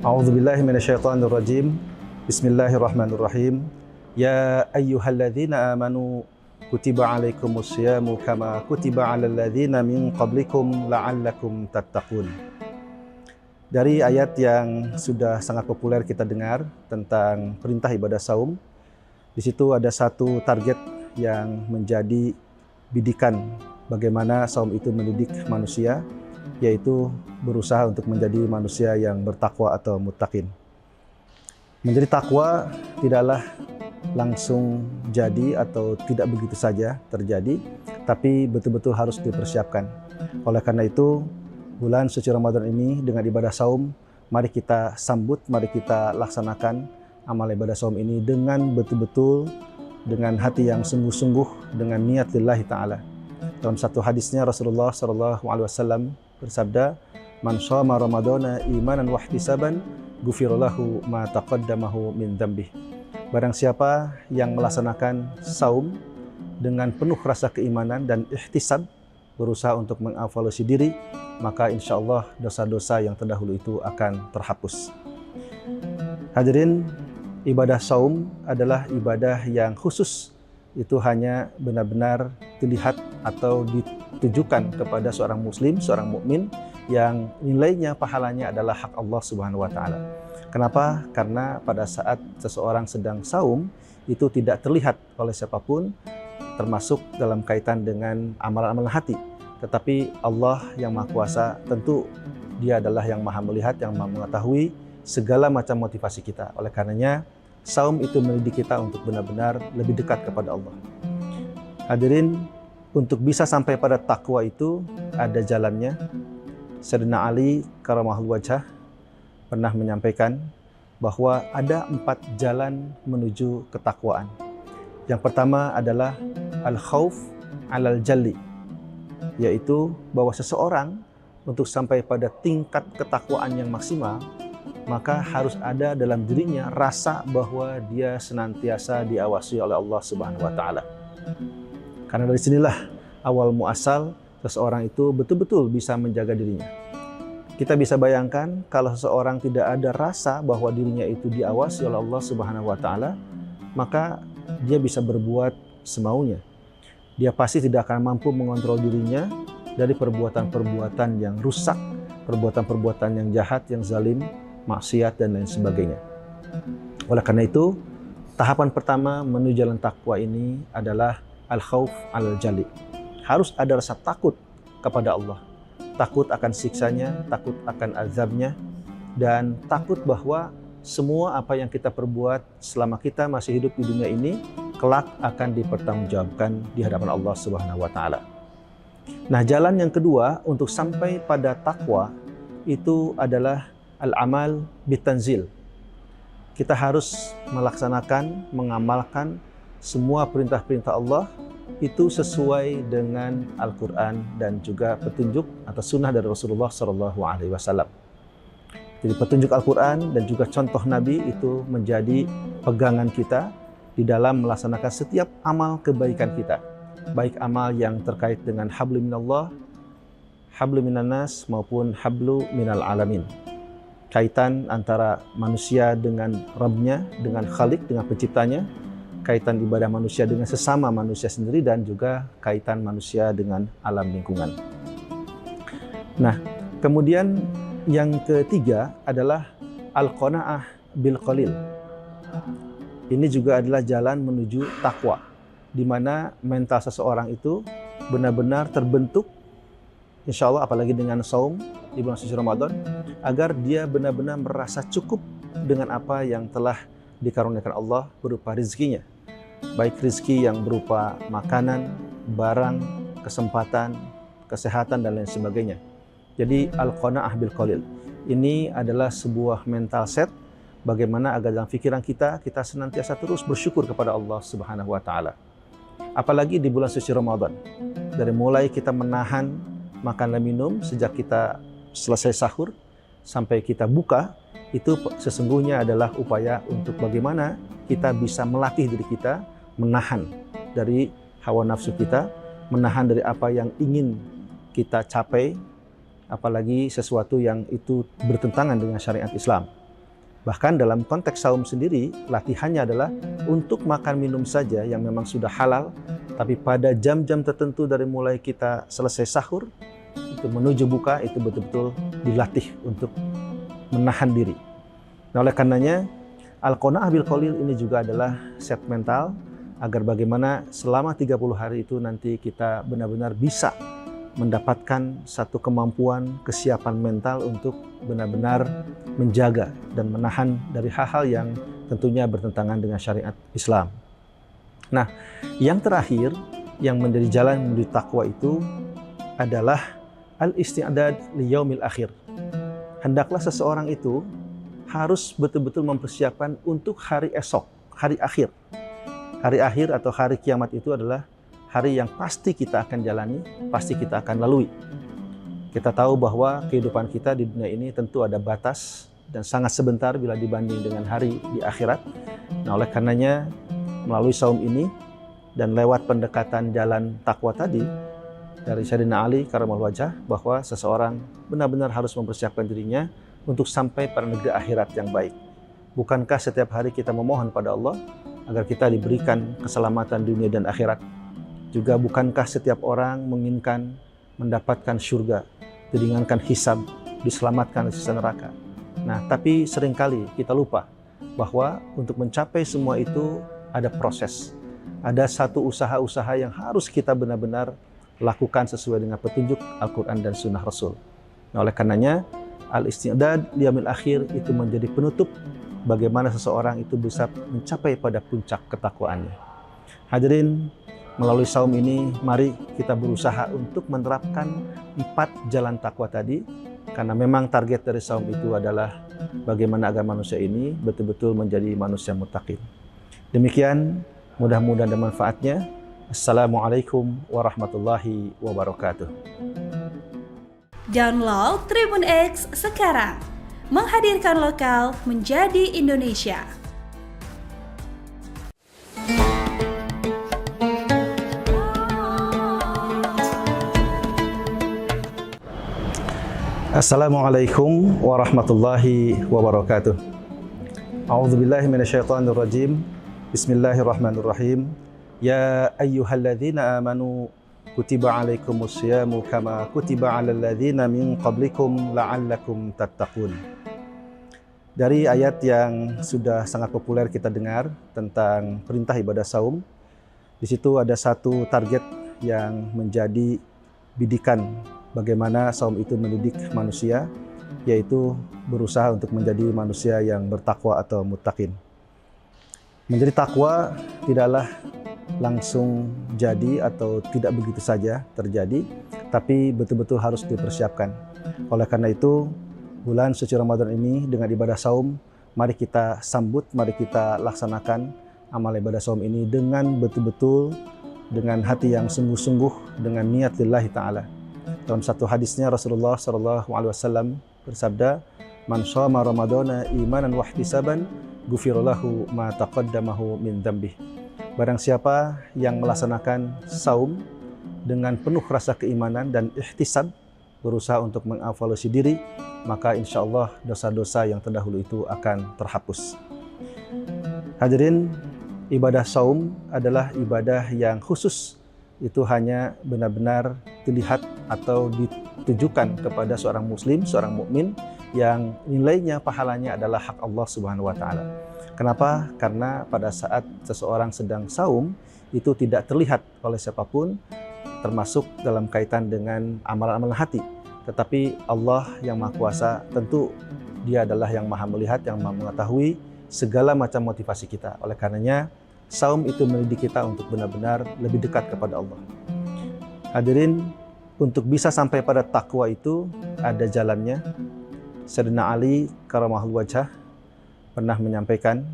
A'udzubillahi minasyaitonirrajim. Bismillahirrahmanirrahim. Ya ayyuhalladzina amanu kutiba alaikumusyamu kama kutiba alal ladzina min qablikum la'allakum tattaqun. Dari ayat yang sudah sangat populer kita dengar tentang perintah ibadah saum, di situ ada satu target yang menjadi bidikan bagaimana saum itu mendidik manusia, yaitu berusaha untuk menjadi manusia yang bertakwa atau muttaqin. Menjadi takwa tidaklah langsung jadi atau tidak begitu saja terjadi, tapi betul-betul harus dipersiapkan. Oleh karena itu, bulan suci Ramadan ini dengan ibadah saum, mari kita sambut, mari kita laksanakan amal ibadah saum ini dengan betul-betul, dengan hati yang sungguh-sungguh, dengan niat lillahi ta'ala. Dalam satu hadisnya Rasulullah SAW bersabda, "Man shoma Ramadana imanan wa ihtisaban, ghufira lahu ma taqaddamahu min dzambih." Barang siapa yang melaksanakan saum dengan penuh rasa keimanan dan ihtisab, berusaha untuk mengevaluasi diri, maka insya Allah dosa-dosa yang terdahulu itu akan terhapus. Hadirin, ibadah saum adalah ibadah yang khusus. Itu hanya benar-benar dilihat atau ditujukan kepada seorang muslim, seorang mukmin yang nilainya, pahalanya adalah hak Allah Subhanahu wa taala. Kenapa? Karena pada saat seseorang sedang saum itu tidak terlihat oleh siapapun, termasuk dalam kaitan dengan amalan-amalan hati. Tetapi Allah yang Maha Kuasa, tentu Dia adalah yang Maha melihat, yang Maha mengetahui segala macam motivasi kita. Oleh karenanya, saum itu mendidik kita untuk benar-benar lebih dekat kepada Allah. Hadirin, untuk bisa sampai pada takwa itu ada jalannya. Sayyidina Ali karamahul wajhah pernah menyampaikan bahwa ada 4 jalan menuju ketakwaan. Yang pertama adalah al-khauf alal jalli, yaitu bahwa seseorang untuk sampai pada tingkat ketakwaan yang maksimal, maka harus ada dalam dirinya rasa bahwa dia senantiasa diawasi oleh Allah Subhanahu wa taala. Karena dari sinilah awal muasal seseorang itu betul-betul bisa menjaga dirinya. Kita bisa bayangkan kalau seseorang tidak ada rasa bahwa dirinya itu diawasi oleh Allah Subhanahu wa taala, maka dia bisa berbuat semaunya. Dia pasti tidak akan mampu mengontrol dirinya dari perbuatan-perbuatan yang rusak, perbuatan-perbuatan yang jahat, yang zalim, maksiat dan lain sebagainya. Oleh karena itu, tahapan pertama menuju jalan takwa ini adalah al-khauf alal jali. Harus ada rasa takut kepada Allah. Takut akan siksanya, takut akan azabnya, dan takut bahwa semua apa yang kita perbuat selama kita masih hidup di dunia ini kelak akan dipertanggungjawabkan di hadapan Allah Subhanahu wa taala. Nah, jalan yang kedua untuk sampai pada takwa itu adalah al-amal bitanzil. Kita harus melaksanakan, mengamalkan semua perintah-perintah Allah itu sesuai dengan Al-Quran dan juga petunjuk atau sunnah dari Rasulullah SAW. Jadi petunjuk Al-Quran dan juga contoh Nabi itu menjadi pegangan kita di dalam melaksanakan setiap amal kebaikan kita. Baik amal yang terkait dengan hablu minallah, hablu minannas maupun hablu minal alamin. Kaitan antara manusia dengan Rabb-nya, dengan Khalik, dengan penciptanya, kaitan ibadah manusia dengan sesama manusia sendiri, dan juga kaitan manusia dengan alam lingkungan. Nah, kemudian yang ketiga adalah al-qanaah bil qalil. Ini juga adalah jalan menuju takwa, di mana mental seseorang itu benar-benar terbentuk, insya Allah apalagi dengan saum di bulan suci Ramadan, agar dia benar-benar merasa cukup dengan apa yang telah dikaruniakan Allah berupa rezekinya. Baik rezeki yang berupa makanan, barang, kesempatan, kesehatan, dan lain sebagainya. Jadi al-qanaah bil qalil. Ini adalah sebuah mental set bagaimana agar dalam pikiran kita senantiasa terus bersyukur kepada Allah Subhanahu wa taala. Apalagi di bulan suci Ramadan. Dari mulai kita menahan makan dan minum sejak kita selesai sahur sampai kita buka, itu sesungguhnya adalah upaya untuk bagaimana kita bisa melatih diri kita menahan dari hawa nafsu kita, menahan dari apa yang ingin kita capai, apalagi sesuatu yang itu bertentangan dengan syariat Islam. Bahkan dalam konteks saum sendiri, latihannya adalah untuk makan minum saja yang memang sudah halal, tapi pada jam-jam tertentu dari mulai kita selesai sahur, itu menuju buka, itu betul-betul dilatih untuk menahan diri. Nah, oleh karenanya, Al-Qanaah bil Qalil ini juga adalah set mental, agar bagaimana selama 30 hari itu nanti kita benar-benar bisa mendapatkan satu kemampuan, kesiapan mental untuk benar-benar menjaga dan menahan dari hal-hal yang tentunya bertentangan dengan syariat Islam. Nah, yang terakhir yang menjadi jalan menuju takwa itu adalah al-isti'dad li yaumil akhir. Hendaklah seseorang itu harus betul-betul mempersiapkan untuk hari esok, hari akhir. Hari akhir atau hari kiamat itu adalah hari yang pasti kita akan jalani, pasti kita akan lalui. Kita tahu bahwa kehidupan kita di dunia ini tentu ada batas dan sangat sebentar bila dibanding dengan hari di akhirat. Nah, oleh karenanya melalui saum ini dan lewat pendekatan jalan takwa tadi dari Sayyidina Ali Karamallahu Wajhah, bahwa seseorang benar-benar harus mempersiapkan dirinya untuk sampai pada negeri akhirat yang baik. Bukankah setiap hari kita memohon pada Allah agar kita diberikan keselamatan dunia dan akhirat? Juga bukankah setiap orang menginginkan mendapatkan surga, diringankan hisab, diselamatkan dari siksa neraka? Nah, tapi seringkali kita lupa bahwa untuk mencapai semua itu ada proses. Ada satu usaha-usaha yang harus kita benar-benar lakukan sesuai dengan petunjuk Al-Quran dan Sunnah Rasul. Nah, oleh karenanya, al-isti'dad liyamil akhir itu menjadi penutup bagaimana seseorang itu bisa mencapai pada puncak ketakwaannya. Hadirin, melalui saum ini, mari kita berusaha untuk menerapkan 4 jalan takwa tadi, karena memang target dari saum itu adalah bagaimana agar manusia ini betul-betul menjadi manusia muttaqin. Demikian, mudah-mudahan ada manfaatnya. Assalamualaikum warahmatullahi wabarakatuh. Download Tribun X sekarang, menghadirkan lokal menjadi Indonesia. Assalamualaikum warahmatullahi wabarakatuh. A'udzubillahi minasyaitonirrajim. Bismillahirrahmanirrahim. Ya ayyuhalladzina amanu kutiba alaikumusyamu kama kutiba alal ladzina min qablikum la'allakum tattaqun. Dari ayat yang sudah sangat populer kita dengar tentang perintah ibadah saum, di situ ada satu target yang menjadi bidikan bagaimana saum itu mendidik manusia, yaitu berusaha untuk menjadi manusia yang bertakwa atau muttaqin. Menjadi takwa tidaklah langsung jadi atau tidak begitu saja terjadi, tapi betul-betul harus dipersiapkan. Oleh karena itu, bulan suci Ramadan ini dengan ibadah saum, mari kita sambut, mari kita laksanakan amal ibadah saum ini dengan betul-betul, dengan hati yang sungguh-sungguh, dengan niat lillahi ta'ala. Dalam satu hadisnya Rasulullah SAW bersabda, "Man shoma Ramadana imanan wa ihtisaban, ghufira lahu ma taqaddamahu min dzambih." Barang siapa yang melaksanakan saum dengan penuh rasa keimanan dan ihtisab, berusaha untuk mengevaluasi diri, maka insya Allah dosa-dosa yang terdahulu itu akan terhapus. Hadirin, ibadah saum adalah ibadah yang khusus. Itu hanya benar-benar dilihat atau ditujukan kepada seorang muslim, seorang mukmin yang nilainya, pahalanya adalah hak Allah Subhanahu wa taala. Kenapa? Karena pada saat seseorang sedang saum itu tidak terlihat oleh siapapun, termasuk dalam kaitan dengan amalan-amalan hati. Tetapi Allah yang Maha Kuasa, tentu Dia adalah yang Maha melihat, yang Maha mengetahui segala macam motivasi kita. Oleh karenanya, saum itu mendidik kita untuk benar-benar lebih dekat kepada Allah. Hadirin, untuk bisa sampai pada takwa itu ada jalannya. Sayyidina Ali Karamallahu Wajhah pernah menyampaikan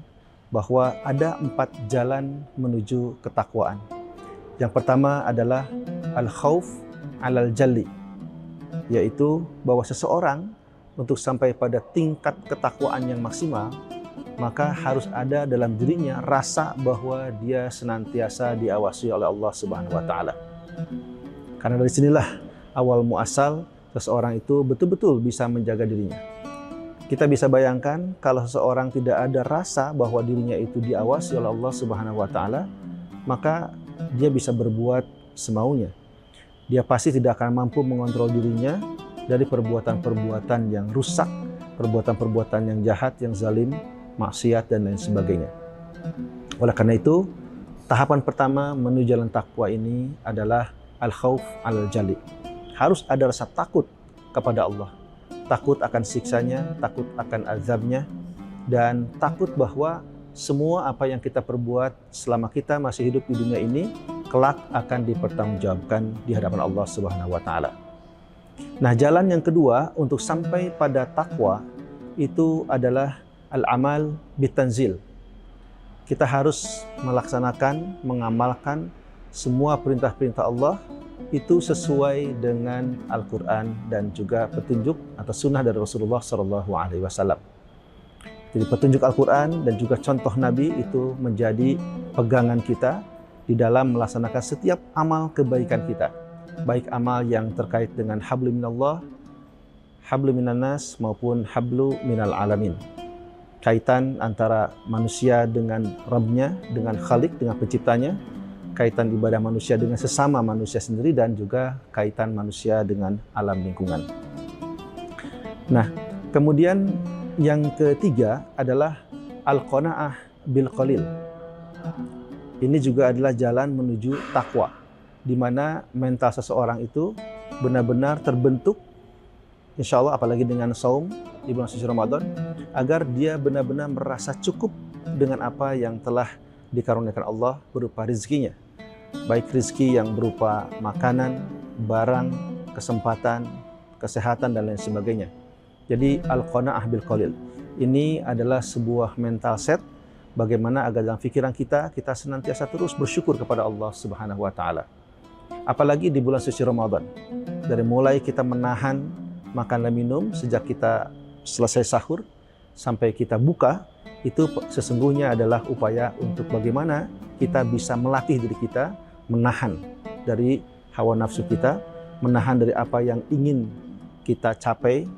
bahwa ada 4 jalan menuju ketakwaan. Yang pertama adalah al-khauf alal jalli, yaitu bahwa seseorang untuk sampai pada tingkat ketakwaan yang maksimal, maka harus ada dalam dirinya rasa bahwa dia senantiasa diawasi oleh Allah Subhanahu wa taala. Karena dari sinilah awal muasal seseorang itu betul-betul bisa menjaga dirinya. Kita bisa bayangkan kalau seseorang tidak ada rasa bahwa dirinya itu diawasi oleh Allah Subhanahu wa taala, maka dia bisa berbuat semaunya. Dia pasti tidak akan mampu mengontrol dirinya dari perbuatan-perbuatan yang rusak, perbuatan-perbuatan yang jahat, yang zalim, maksiat dan lain sebagainya. Oleh karena itu, tahapan pertama menuju jalan takwa ini adalah al-khauf al-jali. Harus ada rasa takut kepada Allah. Takut akan siksanya, takut akan azabnya, dan takut bahwa semua apa yang kita perbuat selama kita masih hidup di dunia ini, kelak akan dipertanggungjawabkan di hadapan Allah Subhanahu wa taala. Nah, jalan yang kedua untuk sampai pada takwa itu adalah al-amal bitanzil. Kita harus melaksanakan, mengamalkan semua perintah-perintah Allah itu sesuai dengan Al-Quran dan juga petunjuk atau sunnah dari Rasulullah SAW. Jadi petunjuk Al-Quran dan juga contoh Nabi itu menjadi pegangan kita di dalam melaksanakan setiap amal kebaikan kita. Baik amal yang terkait dengan hablu minallah, hablu minannas maupun hablu minal alamin. Kaitan antara manusia dengan Rabbnya, dengan Khalik, dengan penciptanya, kaitan ibadah manusia dengan sesama manusia sendiri, dan juga kaitan manusia dengan alam lingkungan. Nah, kemudian yang ketiga adalah al-qanaah bil qalil. Ini juga adalah jalan menuju takwa, di mana mental seseorang itu benar-benar terbentuk, insya Allah apalagi dengan saum di bulan suci Ramadan, agar dia benar-benar merasa cukup dengan apa yang telah dikaruniakan Allah berupa rizkinya. Baik rizki yang berupa makanan, barang, kesempatan, kesehatan, dan lain sebagainya. Jadi al-qanaah bil qalil ini adalah sebuah mental set bagaimana agar dalam pikiran kita senantiasa terus bersyukur kepada Allah Subhanahu wa taala. Apalagi di bulan suci Ramadan. Dari mulai kita menahan makan dan minum sejak kita selesai sahur sampai kita buka, itu sesungguhnya adalah upaya untuk bagaimana kita bisa melatih diri kita menahan dari hawa nafsu kita, menahan dari apa yang ingin kita capai,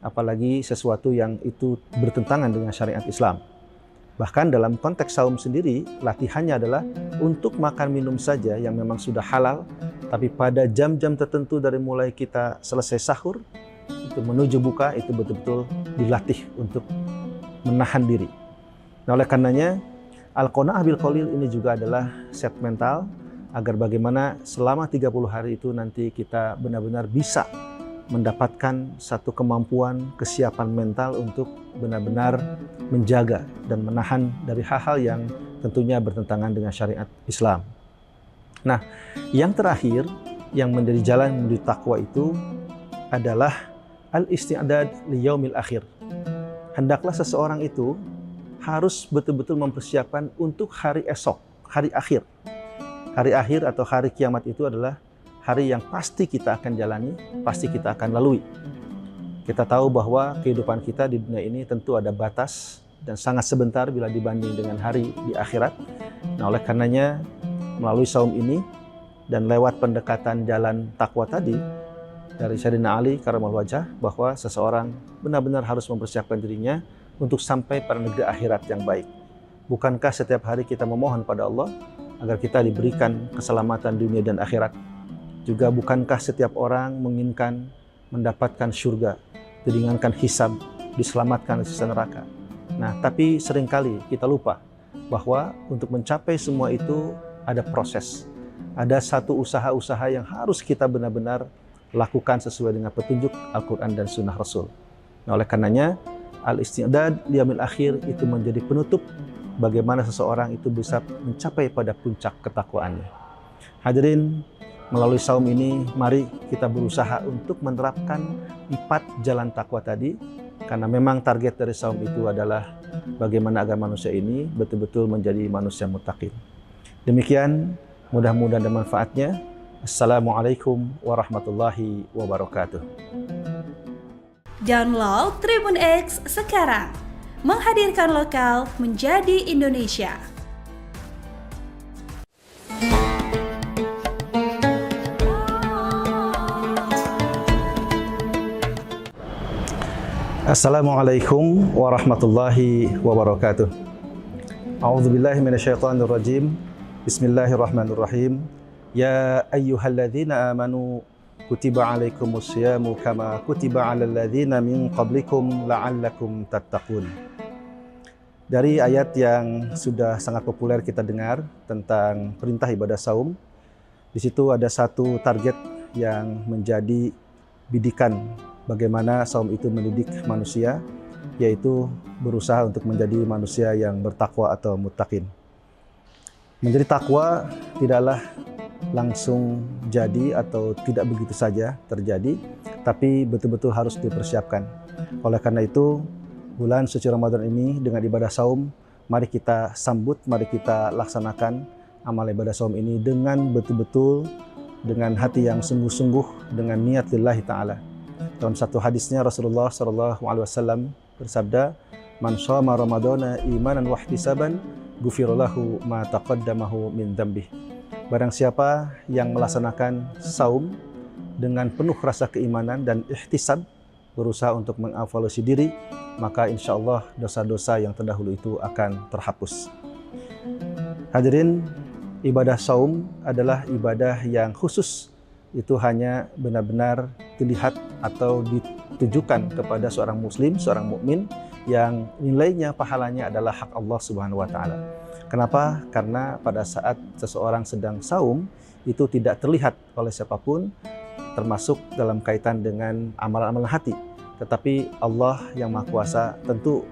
apalagi sesuatu yang itu bertentangan dengan syariat Islam. Bahkan dalam konteks saum sendiri, latihannya adalah untuk makan minum saja yang memang sudah halal, tapi pada jam-jam tertentu dari mulai kita selesai sahur, itu menuju buka, itu betul-betul dilatih untuk menahan diri. Nah, oleh karenanya, al-qanaah bil qalil ini juga adalah set mental agar bagaimana selama 30 hari itu nanti kita benar-benar bisa mendapatkan satu kemampuan, kesiapan mental untuk benar-benar menjaga dan menahan dari hal-hal yang tentunya bertentangan dengan syariat Islam. Nah, yang terakhir yang menjadi jalan menuju takwa itu adalah al-isti'dad li yaumil akhir. Hendaklah seseorang itu harus betul-betul mempersiapkan untuk hari esok, hari akhir. Hari akhir atau hari kiamat itu adalah hari yang pasti kita akan jalani, pasti kita akan lalui. Kita tahu bahwa kehidupan kita di dunia ini tentu ada batas dan sangat sebentar bila dibanding dengan hari di akhirat. Nah, oleh karenanya melalui saum ini dan lewat pendekatan jalan takwa tadi dari Sayyidina Ali karramallahu wajhah, bahwa seseorang benar-benar harus mempersiapkan dirinya untuk sampai pada negeri akhirat yang baik. Bukankah setiap hari kita memohon pada Allah agar kita diberikan keselamatan dunia dan akhirat? Juga bukankah setiap orang menginginkan mendapatkan surga, diringankan hisab, diselamatkan dari siksa neraka? Nah, tapi seringkali kita lupa bahwa untuk mencapai semua itu ada proses. Ada satu usaha-usaha yang harus kita benar-benar lakukan sesuai dengan petunjuk Al-Quran dan Sunnah Rasul. Nah, oleh karenanya, al-isti'dad liyaumil akhir itu menjadi penutup bagaimana seseorang itu bisa mencapai pada puncak ketakwaannya. Hadirin, melalui saum ini, mari kita berusaha untuk menerapkan 4 jalan takwa tadi, karena memang target dari saum itu adalah bagaimana agar manusia ini betul-betul menjadi manusia muttaqin. Demikian, mudah-mudahan ada manfaatnya. Assalamualaikum warahmatullahi wabarakatuh. Download Tribun X sekarang, menghadirkan lokal menjadi Indonesia. Assalamualaikum warahmatullahi wabarakatuh. A'udzubillahi minasyaitonirrajim. Bismillahirrahmanirrahim. Ya ayyuhalladzina amanu kutiba alaikumusyamu kama kutiba alal ladzina min qablikum la'allakum tattaqun. Dari ayat yang sudah sangat populer kita dengar tentang perintah ibadah saum, di situ ada satu target yang menjadi bidikan bagaimana saum itu mendidik manusia, yaitu berusaha untuk menjadi manusia yang bertakwa atau muttaqin. Menjadi takwa tidaklah langsung jadi atau tidak begitu saja terjadi, tapi betul-betul harus dipersiapkan. Oleh karena itu, bulan suci Ramadan ini dengan ibadah saum, mari kita sambut, mari kita laksanakan amal ibadah saum ini dengan betul-betul, dengan hati yang sungguh-sungguh, dengan niat lillahi ta'ala. Dalam satu hadisnya Rasulullah SAW bersabda, "Man shoma Ramadana imanan wa ihtisaban, ghufira lahu ma taqaddamahu min dzambih." Barang siapa yang melaksanakan saum dengan penuh rasa keimanan dan ihtisab, berusaha untuk mengevaluasi diri, maka insya Allah dosa-dosa yang terdahulu itu akan terhapus. Hadirin, ibadah saum adalah ibadah yang khusus. Itu hanya benar-benar dilihat atau ditujukan kepada seorang muslim, seorang mukmin yang nilainya, pahalanya adalah hak Allah Subhanahu wa taala. Kenapa? Karena pada saat seseorang sedang saum itu tidak terlihat oleh siapapun, termasuk dalam kaitan dengan amalan-amalan hati. Tetapi Allah yang Maha Kuasa, tentu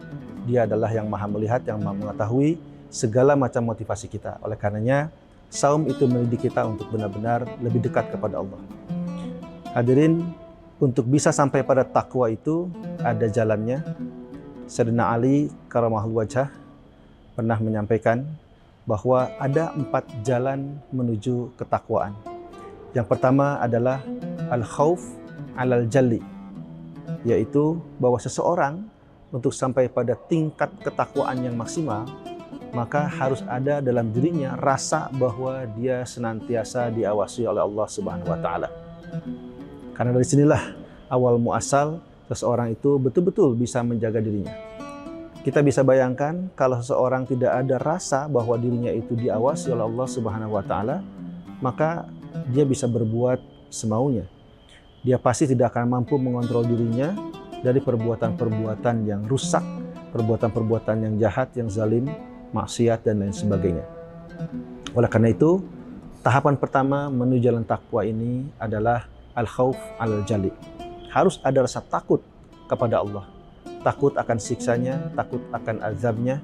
Dia adalah yang Maha melihat, yang Maha mengetahui segala macam motivasi kita. Oleh karenanya, saum itu mendidik kita untuk benar-benar lebih dekat kepada Allah. Hadirin, untuk bisa sampai pada takwa itu ada jalannya. Sayyidina Ali karamahul wajah pernah menyampaikan bahwa ada 4 jalan menuju ketakwaan. Yang pertama adalah al-khauf alal jalli, yaitu bahwa seseorang untuk sampai pada tingkat ketakwaan yang maksimal, maka harus ada dalam dirinya rasa bahwa dia senantiasa diawasi oleh Allah Subhanahu wa taala. Karena dari sinilah awal muasal seseorang itu betul-betul bisa menjaga dirinya. Kita bisa bayangkan kalau seseorang tidak ada rasa bahwa dirinya itu diawasi oleh Allah Subhanahu wa taala, maka dia bisa berbuat semaunya. Dia pasti tidak akan mampu mengontrol dirinya dari perbuatan-perbuatan yang rusak, perbuatan-perbuatan yang jahat, yang zalim, maksiat, dan lain sebagainya. Oleh karena itu, tahapan pertama menuju jalan takwa ini adalah al-khauf al-jali. Harus ada rasa takut kepada Allah. Takut akan siksanya, takut akan azabnya,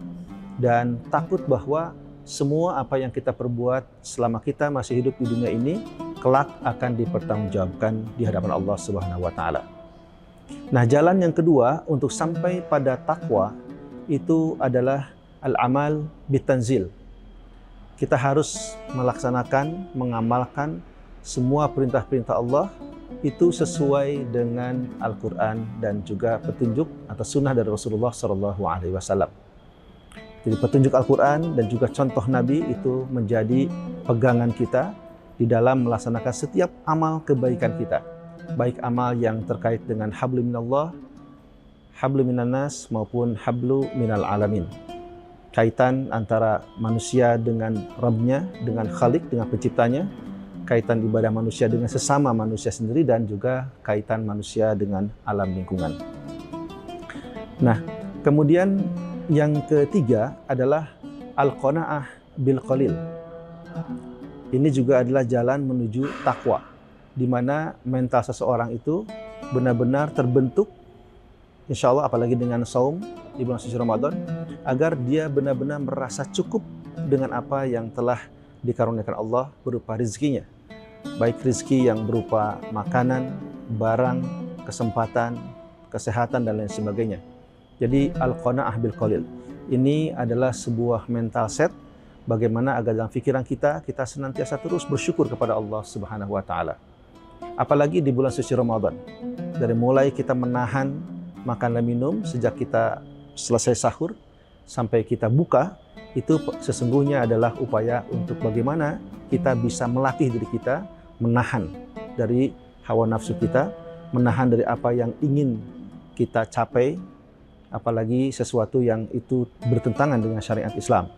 dan takut bahwa semua apa yang kita perbuat selama kita masih hidup di dunia ini, kelak akan dipertanggungjawabkan di hadapan Allah Subhanahu wa taala. Nah, jalan yang kedua untuk sampai pada takwa itu adalah al-amal bitanzil. Kita harus melaksanakan, mengamalkan semua perintah-perintah Allah itu sesuai dengan Al-Quran dan juga petunjuk atau sunnah dari Rasulullah SAW. Jadi petunjuk Al-Quran dan juga contoh Nabi itu menjadi pegangan kita di dalam melaksanakan setiap amal kebaikan kita. Baik amal yang terkait dengan hablu minallah, hablu minannas maupun hablu minal alamin. Kaitan antara manusia dengan Rabbnya, dengan Khalik, dengan penciptanya, kaitan ibadah manusia dengan sesama manusia sendiri, dan juga kaitan manusia dengan alam lingkungan. Nah, kemudian yang ketiga adalah al-qanaah bil qalil. Ini juga adalah jalan menuju takwa, di mana mental seseorang itu benar-benar terbentuk, insya Allah apalagi dengan saum di bulan suci Ramadan, agar dia benar-benar merasa cukup dengan apa yang telah dikaruniakan Allah berupa rezekinya. Baik rezeki yang berupa makanan, barang, kesempatan, kesehatan, dan lain sebagainya. Jadi al-qanaah bil qalil ini adalah sebuah mental set bagaimana agar dalam pikiran kita senantiasa terus bersyukur kepada Allah Subhanahu wa taala. Apalagi di bulan suci Ramadan. Dari mulai kita menahan makan dan minum sejak kita selesai sahur sampai kita buka, itu sesungguhnya adalah upaya untuk bagaimana kita bisa melatih diri kita menahan dari hawa nafsu kita, menahan dari apa yang ingin kita capai, apalagi sesuatu yang itu bertentangan dengan syariat Islam.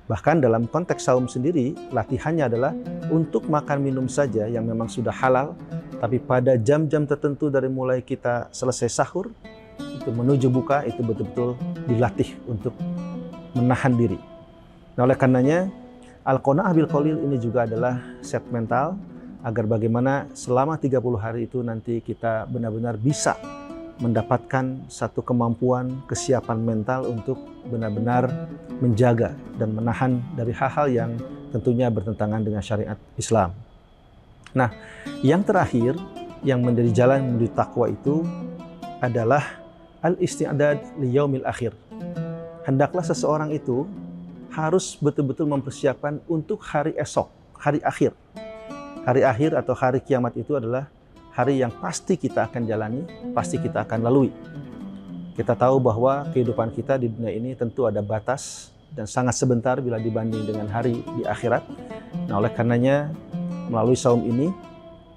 Bahkan dalam konteks saum sendiri, latihannya adalah untuk makan minum saja yang memang sudah halal, tapi pada jam-jam tertentu dari mulai kita selesai sahur, itu menuju buka, itu betul-betul dilatih untuk menahan diri. Nah, oleh karenanya, Al-Qanaah bil Qalil ini juga adalah set mental, agar bagaimana selama 30 hari itu nanti kita benar-benar bisa mendapatkan satu kemampuan, kesiapan mental untuk benar-benar menjaga dan menahan dari hal-hal yang tentunya bertentangan dengan syariat Islam. Nah, yang terakhir yang menjadi jalan menuju takwa itu adalah al-isti'dad li yaumil akhir. Hendaklah seseorang itu harus betul-betul mempersiapkan untuk hari esok, hari akhir. Hari akhir atau hari kiamat itu adalah hari yang pasti kita akan jalani, pasti kita akan lalui. Kita tahu bahwa kehidupan kita di dunia ini tentu ada batas dan sangat sebentar bila dibanding dengan hari di akhirat. Nah, oleh karenanya melalui saum ini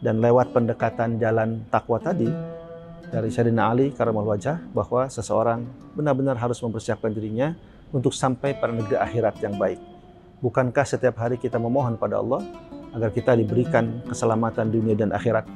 dan lewat pendekatan jalan takwa tadi dari Sayyidina Ali Karamallahu Wajhah, bahwa seseorang benar-benar harus mempersiapkan dirinya untuk sampai pada negeri akhirat yang baik. Bukankah setiap hari kita memohon pada Allah agar kita diberikan keselamatan dunia dan akhirat?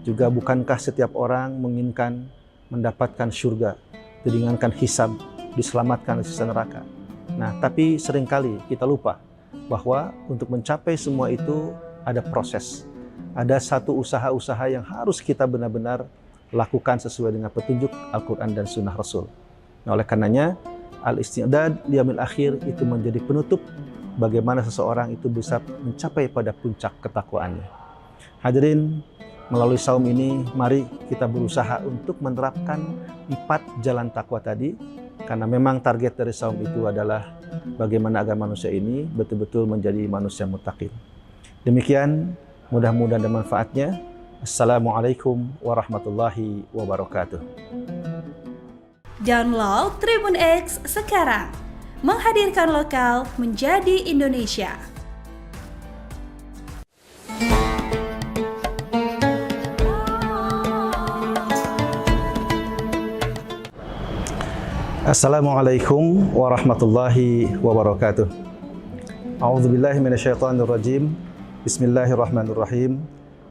Juga bukankah setiap orang menginginkan mendapatkan surga, diringankan hisab, diselamatkan dari siksa neraka? Nah, tapi seringkali kita lupa bahwa untuk mencapai semua itu ada proses. Ada satu usaha-usaha yang harus kita benar-benar lakukan sesuai dengan petunjuk Al-Quran dan Sunnah Rasul. Nah, oleh karenanya, al-isti'dad liyaumil akhir itu menjadi penutup bagaimana seseorang itu bisa mencapai pada puncak ketakwaannya. Hadirin, melalui saum ini, mari kita berusaha untuk menerapkan 4 jalan takwa tadi, karena memang target dari saum itu adalah bagaimana agar manusia ini betul-betul menjadi manusia muttaqin. Demikian, mudah-mudahan ada manfaatnya. Assalamualaikum warahmatullahi wabarakatuh. Download Tribun X sekarang, menghadirkan lokal menjadi Indonesia. Assalamualaikum warahmatullahi wabarakatuh. A'udzubillahi minasyaitonirrajim. Bismillahirrahmanirrahim.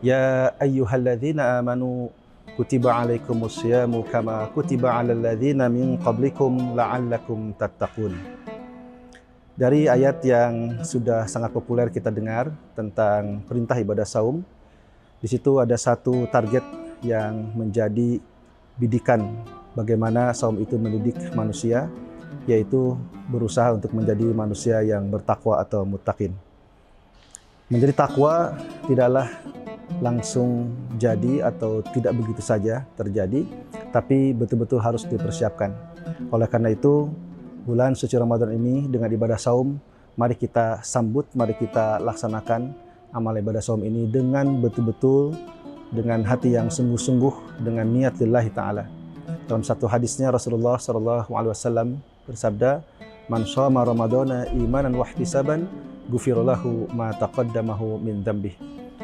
Ya ayyuhalladzina amanu kutiba alaikumusyamu kama kutiba alal ladzina min qablikum la'allakum tattaqun. Dari ayat yang sudah sangat populer kita dengar tentang perintah ibadah saum, di situ ada satu target yang menjadi bidikan bagaimana saum itu mendidik manusia, yaitu berusaha untuk menjadi manusia yang bertakwa atau muttaqin. Menjadi takwa tidaklah langsung jadi atau tidak begitu saja terjadi, tapi betul-betul harus dipersiapkan. Oleh karena itu, bulan suci Ramadan ini dengan ibadah saum, mari kita sambut, mari kita laksanakan amal ibadah saum ini dengan betul-betul, dengan hati yang sungguh-sungguh, dengan niat lillahi ta'ala. Dalam satu hadisnya Rasulullah SAW bersabda, "Man shoma Ramadana imanan wa ihtisaban, ghufira lahu ma taqaddamahu min dzambih."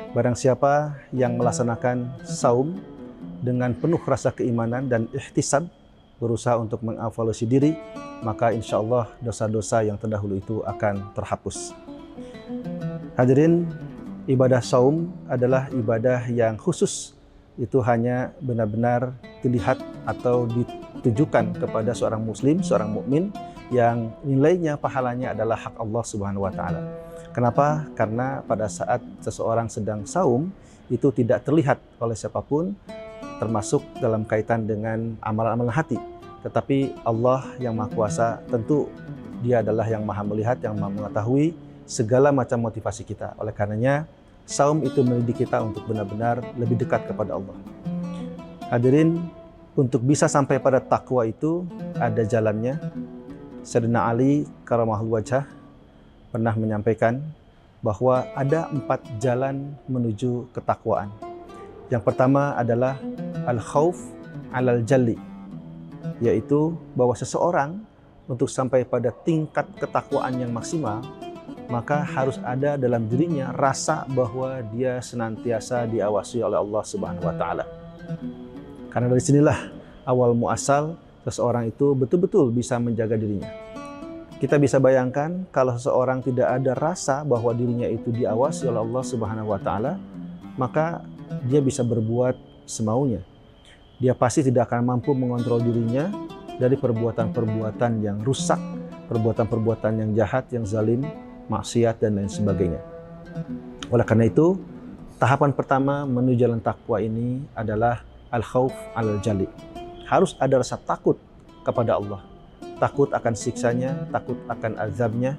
Barang siapa yang melaksanakan saum dengan penuh rasa keimanan dan ihtisab, berusaha untuk mengevaluasi diri, maka insya Allah dosa-dosa yang terdahulu itu akan terhapus. Hadirin, ibadah saum adalah ibadah yang khusus. Itu hanya benar-benar dilihat atau ditujukan kepada seorang muslim, seorang mukmin yang nilainya, pahalanya adalah hak Allah Subhanahu wa taala. Kenapa? Karena pada saat seseorang sedang saum itu tidak terlihat oleh siapapun, termasuk dalam kaitan dengan amalan-amalan hati. Tetapi Allah yang Maha Kuasa, tentu Dia adalah yang Maha melihat, yang Maha mengetahui segala macam motivasi kita. Oleh karenanya, saum itu mendidik kita untuk benar-benar lebih dekat kepada Allah. Hadirin, untuk bisa sampai pada takwa itu ada jalannya. Sayyidina Ali Karamallahu Wajhah pernah menyampaikan bahwa ada 4 jalan menuju ketakwaan. Yang pertama adalah al-khauf alal jalli, yaitu bahwa seseorang untuk sampai pada tingkat ketakwaan yang maksimal, maka harus ada dalam dirinya rasa bahwa dia senantiasa diawasi oleh Allah Subhanahu wa taala. Karena dari sinilah awal muasal seseorang itu betul-betul bisa menjaga dirinya. Kita bisa bayangkan kalau seseorang tidak ada rasa bahwa dirinya itu diawasi oleh Allah Subhanahu wa taala, maka dia bisa berbuat semaunya. Dia pasti tidak akan mampu mengontrol dirinya dari perbuatan-perbuatan yang rusak, perbuatan-perbuatan yang jahat, yang zalim, maksiat dan lain sebagainya. Oleh karena itu, tahapan pertama menuju jalan takwa ini adalah al-khauf al-jali. Harus ada rasa takut kepada Allah. Takut akan siksanya, takut akan azabnya,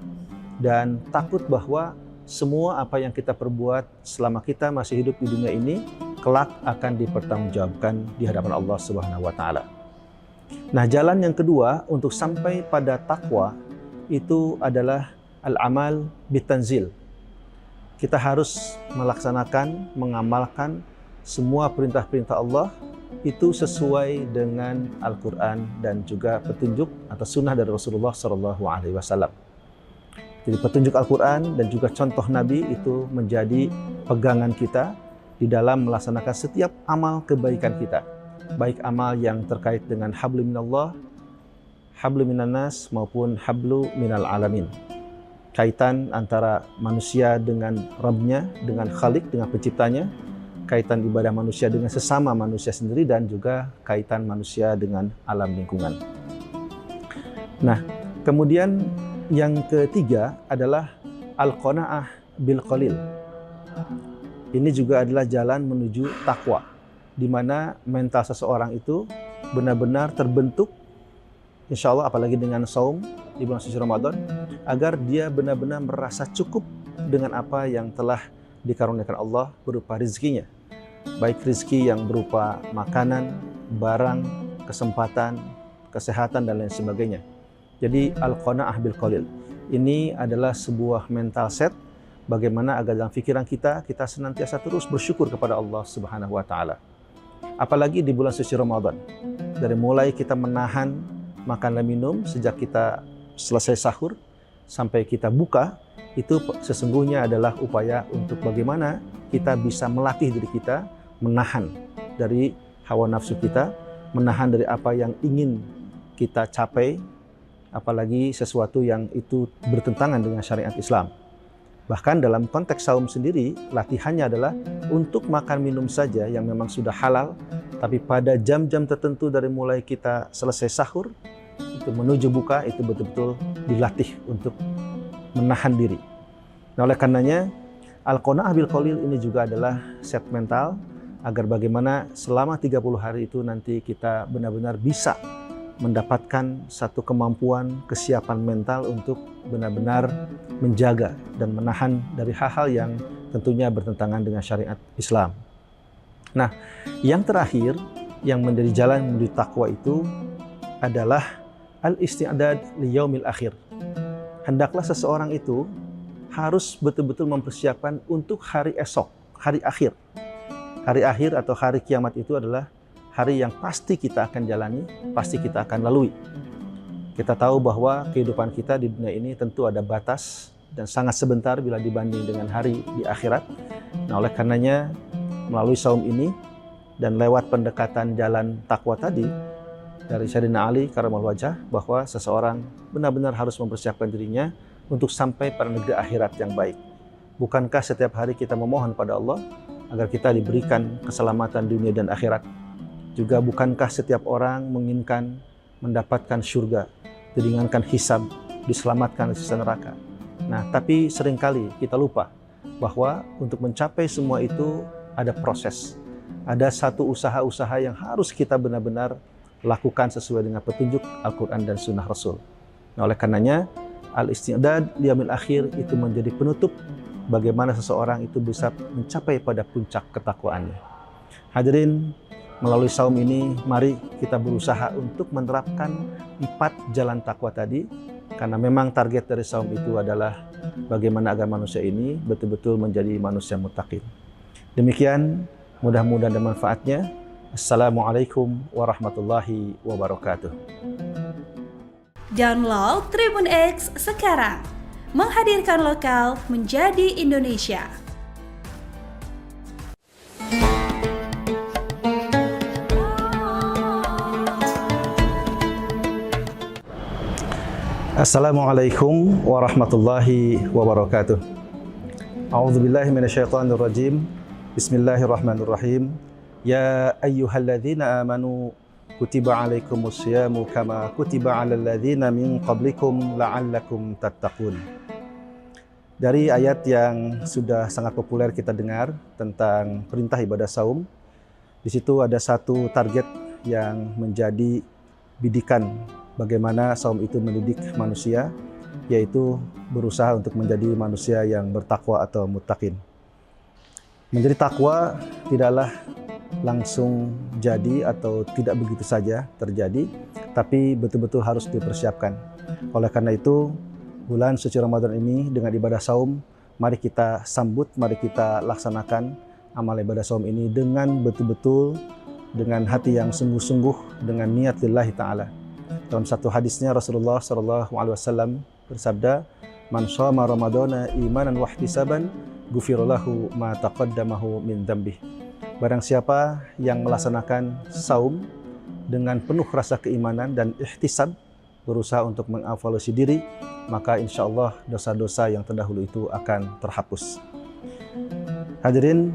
dan takut bahwa semua apa yang kita perbuat selama kita masih hidup di dunia ini, kelak akan dipertanggungjawabkan di hadapan Allah Subhanahu wa taala. Nah, jalan yang kedua untuk sampai pada takwa itu adalah al-amal bitanzil. Kita harus melaksanakan, mengamalkan semua perintah-perintah Allah itu sesuai dengan Al-Quran dan juga petunjuk atau sunnah dari Rasulullah SAW. Jadi petunjuk Al-Quran dan juga contoh Nabi itu menjadi pegangan kita di dalam melaksanakan setiap amal kebaikan kita. Baik amal yang terkait dengan hablu minallah, hablu minannas maupun hablu minal alamin. Kaitan antara manusia dengan Rabbnya, dengan Khalik, dengan penciptanya, kaitan ibadah manusia dengan sesama manusia sendiri, dan juga kaitan manusia dengan alam lingkungan. Nah, kemudian yang ketiga adalah al-qanaah bil qalil. Ini juga adalah jalan menuju takwa, di mana mental seseorang itu benar-benar terbentuk, insya Allah apalagi dengan saum di bulan suci Ramadan, agar dia benar-benar merasa cukup dengan apa yang telah dikaruniakan Allah berupa rizkinya. Baik rizki yang berupa makanan, barang, kesempatan, kesehatan, dan lain sebagainya. Jadi al-qanaah bil qalil. Ini adalah sebuah mental set bagaimana agar dalam pikiran kita senantiasa terus bersyukur kepada Allah Subhanahu wa taala. Apalagi di bulan suci Ramadan. Dari mulai kita menahan makan dan minum sejak kita selesai sahur sampai kita buka, itu sesungguhnya adalah upaya untuk bagaimana kita bisa melatih diri kita menahan dari hawa nafsu kita, menahan dari apa yang ingin kita capai, apalagi sesuatu yang itu bertentangan dengan syariat Islam. Bahkan dalam konteks saum sendiri, latihannya adalah untuk makan minum saja yang memang sudah halal, tapi pada jam-jam tertentu dari mulai kita selesai sahur, itu menuju buka, itu betul-betul dilatih untuk menahan diri. Nah, oleh karenanya, al-qanaah bil qalil ini juga adalah set mental agar bagaimana selama 30 hari itu nanti kita benar-benar bisa mendapatkan satu kemampuan, kesiapan mental untuk benar-benar menjaga dan menahan dari hal-hal yang tentunya bertentangan dengan syariat Islam. Nah, yang terakhir yang menjadi jalan menuju takwa itu adalah al-isti'dad li yaumil akhir. Hendaklah seseorang itu harus betul-betul mempersiapkan untuk hari esok, hari akhir. Hari akhir atau hari kiamat itu adalah hari yang pasti kita akan jalani, pasti kita akan lalui. Kita tahu bahwa kehidupan kita di dunia ini tentu ada batas dan sangat sebentar bila dibanding dengan hari di akhirat. Nah, oleh karenanya melalui saum ini dan lewat pendekatan jalan takwa tadi dari Sayyidina Ali karramallahu wajhah, bahwa seseorang benar-benar harus mempersiapkan dirinya untuk sampai pada negeri akhirat yang baik. Bukankah setiap hari kita memohon pada Allah agar kita diberikan keselamatan dunia dan akhirat? Juga bukankah setiap orang menginginkan mendapatkan surga, diringankan hisab, diselamatkan dari siksa neraka? Nah, tapi seringkali kita lupa bahwa untuk mencapai semua itu ada proses. Ada satu usaha-usaha yang harus kita benar-benar lakukan sesuai dengan petunjuk Al-Quran dan Sunnah Rasul. Nah, oleh karenanya, al-isti'dad liyaumil akhir itu menjadi penutup bagaimana seseorang itu bisa mencapai pada puncak ketakwaannya. Hadirin, melalui saum ini, mari kita berusaha untuk menerapkan 4 jalan takwa tadi, karena memang target dari saum itu adalah bagaimana agar manusia ini betul-betul menjadi manusia muttaqin. Demikian, mudah-mudahan ada manfaatnya. Assalamualaikum warahmatullahi wabarakatuh. Download Tribun X sekarang, menghadirkan lokal menjadi Indonesia. Assalamualaikum warahmatullahi wabarakatuh. A'udzubillahi minasyaitonirrajim. Bismillahirrahmanirrahim. Ya ayyuhalladzina amanu kutiba alaikumusyamu kama kutiba alal ladzina min qablikum la'allakum tattaqun. Dari ayat yang sudah sangat populer kita dengar tentang perintah ibadah saum, di situ ada satu target yang menjadi bidikan bagaimana saum itu mendidik manusia, yaitu berusaha untuk menjadi manusia yang bertakwa atau muttaqin. Menjadi takwa tidaklah langsung jadi atau tidak begitu saja terjadi, tapi betul-betul harus dipersiapkan. Oleh karena itu, bulan suci Ramadan ini dengan ibadah saum, mari kita sambut, mari kita laksanakan amal ibadah saum ini dengan betul-betul, dengan hati yang sungguh-sungguh, dengan niat lillahi ta'ala. Dalam satu hadisnya Rasulullah SAW bersabda, "Man shoma Ramadana imanan wa ihtisaban, ghufira lahu ma taqaddamahu min dzambih." Barang siapa yang melaksanakan saum dengan penuh rasa keimanan dan ihtisab, berusaha untuk mengevaluasi diri, maka insya Allah dosa-dosa yang terdahulu itu akan terhapus. Hadirin,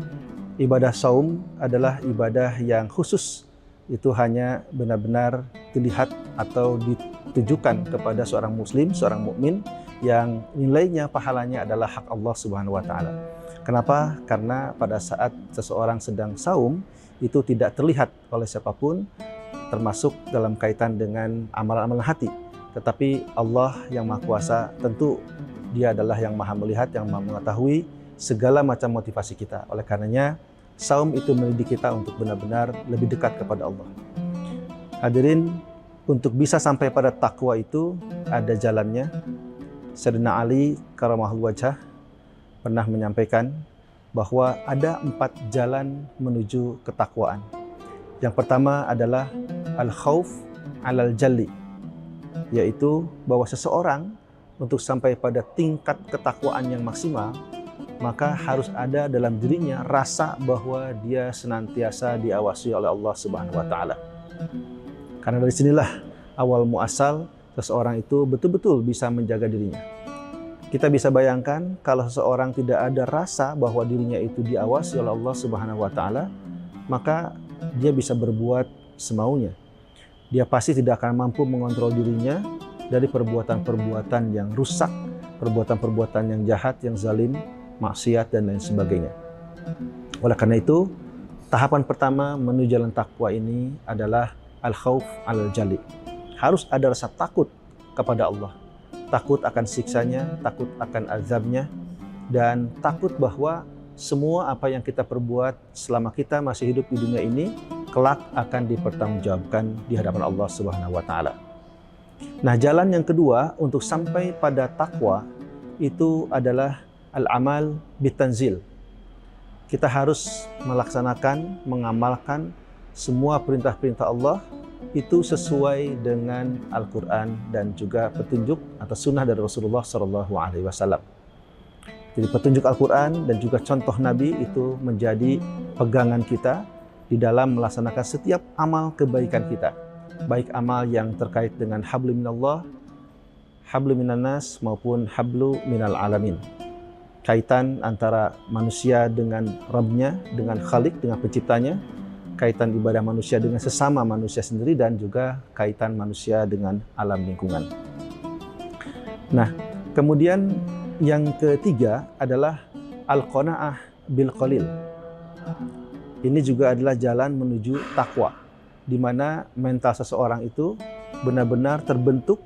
ibadah saum adalah ibadah yang khusus. Itu hanya benar-benar dilihat atau ditujukan kepada seorang muslim, seorang mukmin yang nilainya, pahalanya adalah hak Allah Subhanahu wa taala. Kenapa? Karena pada saat seseorang sedang saum itu tidak terlihat oleh siapapun, termasuk dalam kaitan dengan amalan-amalan hati. Tetapi Allah yang Maha Kuasa, tentu Dia adalah yang Maha melihat, yang Maha mengetahui segala macam motivasi kita. Oleh karenanya, saum itu mendidik kita untuk benar-benar lebih dekat kepada Allah. Hadirin, untuk bisa sampai pada takwa itu ada jalannya. Sayyidina Ali karamahul wajah pernah menyampaikan bahwa ada 4 jalan menuju ketakwaan. Yang pertama adalah al-khauf alal jalli, yaitu bahwa seseorang untuk sampai pada tingkat ketakwaan yang maksimal, maka harus ada dalam dirinya rasa bahwa dia senantiasa diawasi oleh Allah Subhanahu wa taala. Karena dari sinilah awal muasal seseorang itu betul-betul bisa menjaga dirinya. Kita bisa bayangkan kalau seseorang tidak ada rasa bahwa dirinya itu diawasi oleh Allah Subhanahu wa taala, maka dia bisa berbuat semaunya. Dia pasti tidak akan mampu mengontrol dirinya dari perbuatan-perbuatan yang rusak, perbuatan-perbuatan yang jahat, yang zalim, maksiat dan lain sebagainya. Oleh karena itu, tahapan pertama menuju jalan takwa ini adalah al-khauf alal jali. Harus ada rasa takut kepada Allah. Takut akan siksanya, takut akan azabnya, dan takut bahwa semua apa yang kita perbuat selama kita masih hidup di dunia ini kelak akan dipertanggungjawabkan di hadapan Allah Subhanahu wa taala. Nah, jalan yang kedua untuk sampai pada takwa itu adalah al-amal bitanzil. Kita harus melaksanakan, mengamalkan semua perintah-perintah Allah itu sesuai dengan Al-Quran dan juga petunjuk atau sunnah dari Rasulullah SAW. Jadi petunjuk Al-Quran dan juga contoh Nabi itu menjadi pegangan kita di dalam melaksanakan setiap amal kebaikan kita. Baik amal yang terkait dengan hablu minallah, hablu minannas maupun hablu minal alamin. Kaitan antara manusia dengan Rabb-nya, dengan Khalik, dengan penciptanya, kaitan ibadah manusia dengan sesama manusia sendiri, dan juga kaitan manusia dengan alam lingkungan. Nah, kemudian yang ketiga adalah al-qanaah bil qalil. Ini juga adalah jalan menuju takwa, di mana mental seseorang itu benar-benar terbentuk,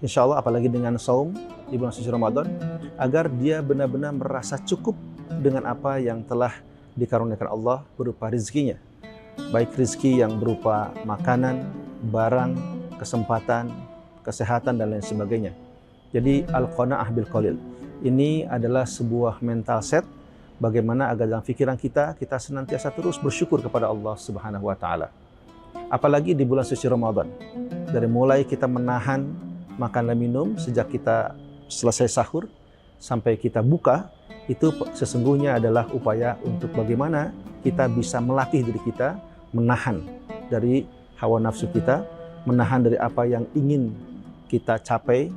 insya Allah apalagi dengan saum di bulan suci Ramadan, agar dia benar-benar merasa cukup dengan apa yang telah dikaruniakan Allah berupa rezekinya. Baik rezeki yang berupa makanan, barang, kesempatan, kesehatan, dan lain sebagainya. Jadi al-qanaah bil qalil. Ini adalah sebuah mental set bagaimana agar dalam pikiran kita senantiasa terus bersyukur kepada Allah Subhanahu wa taala. Apalagi di bulan suci Ramadan. Dari mulai kita menahan makan dan minum sejak kita selesai sahur sampai kita buka, itu sesungguhnya adalah upaya untuk bagaimana kita bisa melatih diri kita menahan dari hawa nafsu kita, menahan dari apa yang ingin kita capai,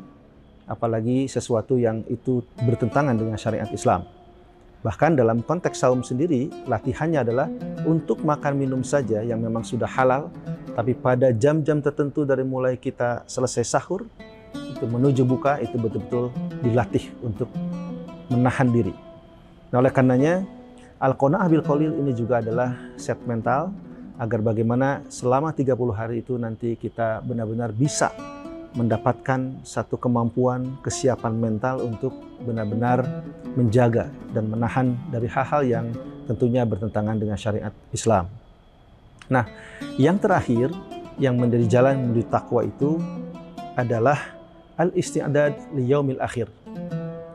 apalagi sesuatu yang itu bertentangan dengan syariat Islam. Bahkan dalam konteks saum sendiri, latihannya adalah untuk makan minum saja yang memang sudah halal, tapi pada jam-jam tertentu dari mulai kita selesai sahur, itu menuju buka, itu betul-betul dilatih untuk menahan diri. Nah, oleh karenanya, Al-Qanaah bil Qalil ini juga adalah set mental, agar bagaimana selama 30 hari itu nanti kita benar-benar bisa mendapatkan satu kemampuan, kesiapan mental untuk benar-benar menjaga dan menahan dari hal-hal yang tentunya bertentangan dengan syariat Islam. Nah, yang terakhir yang menjadi jalan menuju takwa itu adalah al-isti'dad li yaumil akhir.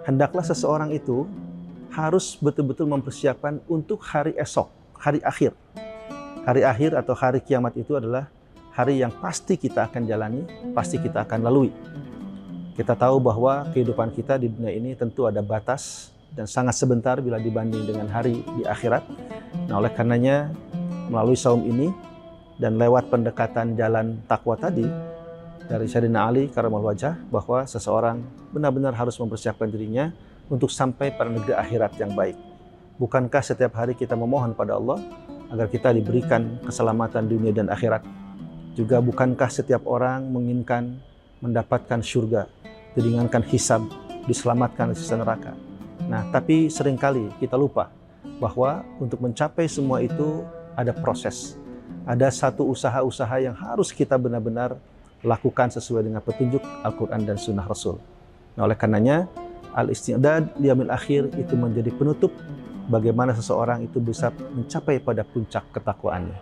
Hendaklah seseorang itu harus betul-betul mempersiapkan untuk hari esok, hari akhir. Hari akhir atau hari kiamat itu adalah hari yang pasti kita akan jalani, pasti kita akan lalui. Kita tahu bahwa kehidupan kita di dunia ini tentu ada batas dan sangat sebentar bila dibanding dengan hari di akhirat. Nah, oleh karenanya melalui saum ini dan lewat pendekatan jalan takwa tadi dari Sayyidina Ali Karamallahu Wajhah, bahwa seseorang benar-benar harus mempersiapkan dirinya untuk sampai pada negeri akhirat yang baik. Bukankah setiap hari kita memohon pada Allah agar kita diberikan keselamatan dunia dan akhirat? Juga bukankah setiap orang menginginkan mendapatkan surga, diringankan hisab, diselamatkan dari siksa neraka? Nah, tapi seringkali kita lupa bahwa untuk mencapai semua itu ada proses. Ada satu usaha-usaha yang harus kita benar-benar lakukan sesuai dengan petunjuk Al-Quran dan Sunnah Rasul. Nah, oleh karenanya, al-isti'dad liyaumil akhir itu menjadi penutup bagaimana seseorang itu bisa mencapai pada puncak ketakwaannya.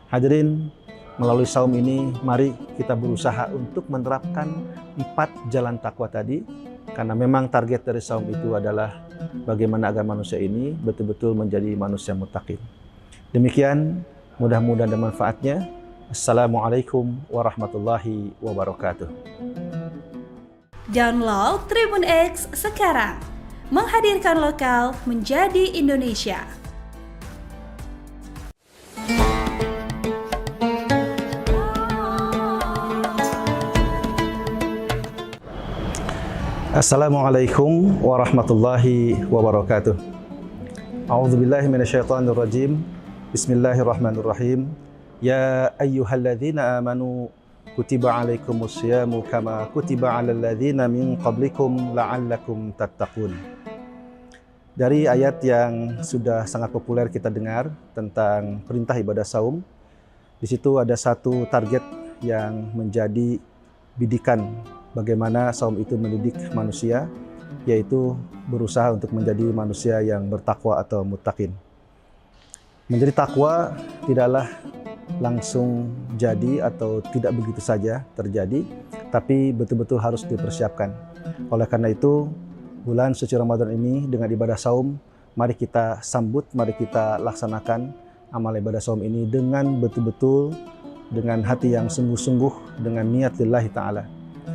Hadirin, melalui saum ini, mari kita berusaha untuk menerapkan 4 jalan takwa tadi, karena memang target dari saum itu adalah bagaimana agar manusia ini betul-betul menjadi manusia muttaqin. Demikian, mudah-mudahan ada manfaatnya. Assalamualaikum warahmatullahi wabarakatuh. Download Tribun X sekarang, menghadirkan lokal menjadi Indonesia. Assalamualaikum warahmatullahi wabarakatuh. A'udzubillahi minasyaitonir rajim. Bismillahirrahmanirrahim. Ya ayyuhalladzina amanu kutiba alaikumus syamu kama kutiba alal ladzina min qablikum la'allakum tattaqun. Dari ayat yang sudah sangat populer kita dengar tentang perintah ibadah saum, di situ ada satu target yang menjadi bidikan bagaimana saum itu mendidik manusia, yaitu berusaha untuk menjadi manusia yang bertakwa atau muttaqin. Menjadi takwa tidaklah langsung jadi atau tidak begitu saja terjadi, tapi betul-betul harus dipersiapkan. Oleh karena itu, bulan suci Ramadan ini dengan ibadah saum, mari kita sambut, mari kita laksanakan amal ibadah saum ini dengan betul-betul, dengan hati yang sungguh-sungguh, dengan niat lillahi ta'ala.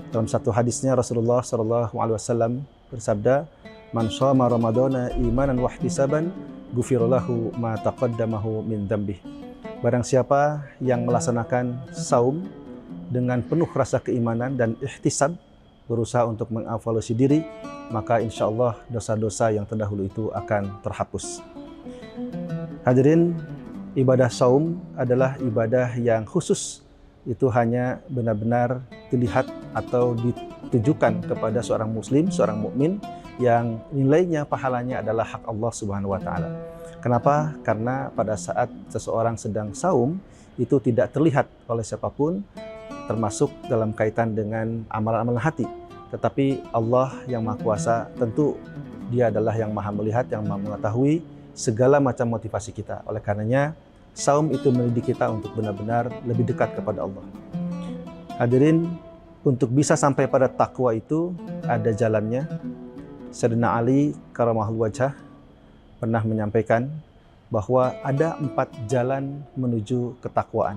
Dalam satu hadisnya Rasulullah SAW bersabda, "Man shoma Ramadana imanan wa ihtisaban, ghufira lahu ma taqaddamahu min dzambih." Barang siapa yang melaksanakan saum dengan penuh rasa keimanan dan ihtisab, berusaha untuk mengevaluasi diri, maka insya Allah dosa-dosa yang terdahulu itu akan terhapus. Hadirin, ibadah saum adalah ibadah yang khusus. Itu hanya benar-benar dilihat atau ditujukan kepada seorang muslim, seorang mukmin yang nilainya, pahalanya adalah hak Allah Subhanahu wa taala. Kenapa? Karena pada saat seseorang sedang saum itu tidak terlihat oleh siapapun, termasuk dalam kaitan dengan amalan-amalan hati. Tetapi Allah yang Maha Kuasa, tentu Dia adalah yang Maha melihat, yang Maha mengetahui segala macam motivasi kita. Oleh karenanya, saum itu mendidik kita untuk benar-benar lebih dekat kepada Allah. Hadirin, untuk bisa sampai pada takwa itu ada jalannya. Sayyidina Ali Karamallahu Wajhah pernah menyampaikan bahwa ada 4 jalan menuju ketakwaan.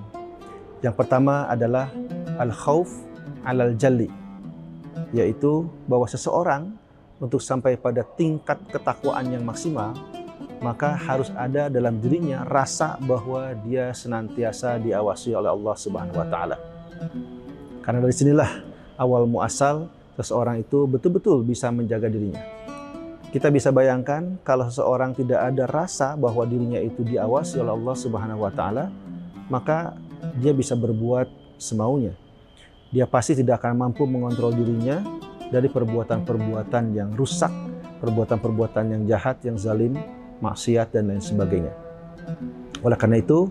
Yang pertama adalah al-khauf alal jalli, yaitu bahwa seseorang untuk sampai pada tingkat ketakwaan yang maksimal, maka harus ada dalam dirinya rasa bahwa dia senantiasa diawasi oleh Allah Subhanahu wa taala. Karena dari sinilah awal muasal seseorang itu betul-betul bisa menjaga dirinya. Kita bisa bayangkan kalau seseorang tidak ada rasa bahwa dirinya itu diawasi oleh Allah Subhanahu wa taala, maka dia bisa berbuat semaunya. Dia pasti tidak akan mampu mengontrol dirinya dari perbuatan-perbuatan yang rusak, perbuatan-perbuatan yang jahat, yang zalim, maksiat dan lain sebagainya. Oleh karena itu,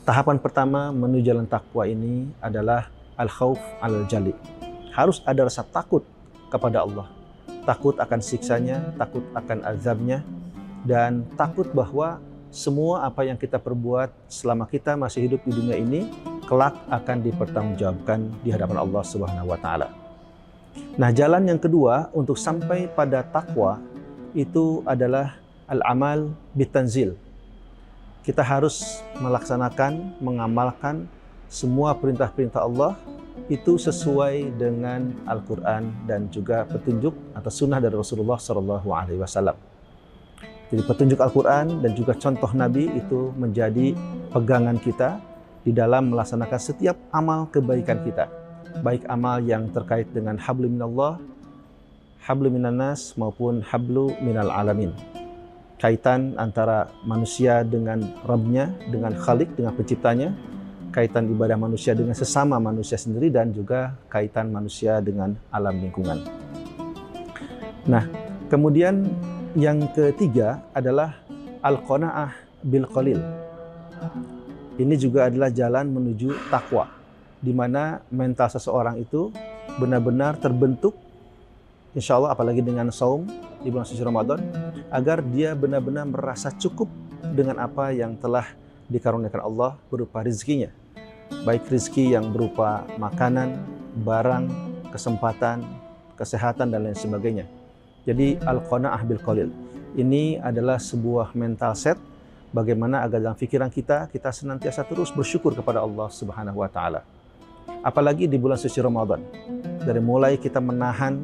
tahapan pertama menuju jalan takwa ini adalah al-khauf al-jali. Harus ada rasa takut kepada Allah. Takut akan siksanya, takut akan azabnya, dan takut bahwa semua apa yang kita perbuat selama kita masih hidup di dunia ini, kelak akan dipertanggungjawabkan di hadapan Allah Subhanahu wa taala. Nah, jalan yang kedua untuk sampai pada takwa itu adalah al-amal bitanzil. Kita harus melaksanakan, mengamalkan semua perintah-perintah Allah itu sesuai dengan Al-Quran dan juga petunjuk atau sunnah dari Rasulullah SAW. Jadi petunjuk Al-Quran dan juga contoh Nabi itu menjadi pegangan kita di dalam melaksanakan setiap amal kebaikan kita. Baik amal yang terkait dengan hablu minallah, hablu minannas maupun hablu minal alamin. Kaitan antara manusia dengan Rabbnya, dengan Khalik, dengan penciptanya, kaitan ibadah manusia dengan sesama manusia sendiri, dan juga kaitan manusia dengan alam lingkungan. Nah, kemudian yang ketiga adalah al-qanaah bil qalil. Ini juga adalah jalan menuju takwa, di mana mental seseorang itu benar-benar terbentuk, insya Allah apalagi dengan saum di bulan suci Ramadan, agar dia benar-benar merasa cukup dengan apa yang telah dikaruniakan Allah berupa rizkinya. Baik rizki yang berupa makanan, barang, kesempatan, kesehatan, dan lain sebagainya. Jadi al-qanaah bil qalil ini adalah sebuah mental set bagaimana agar dalam pikiran kita senantiasa terus bersyukur kepada Allah Subhanahu wa taala. Apalagi di bulan suci Ramadan. Dari mulai kita menahan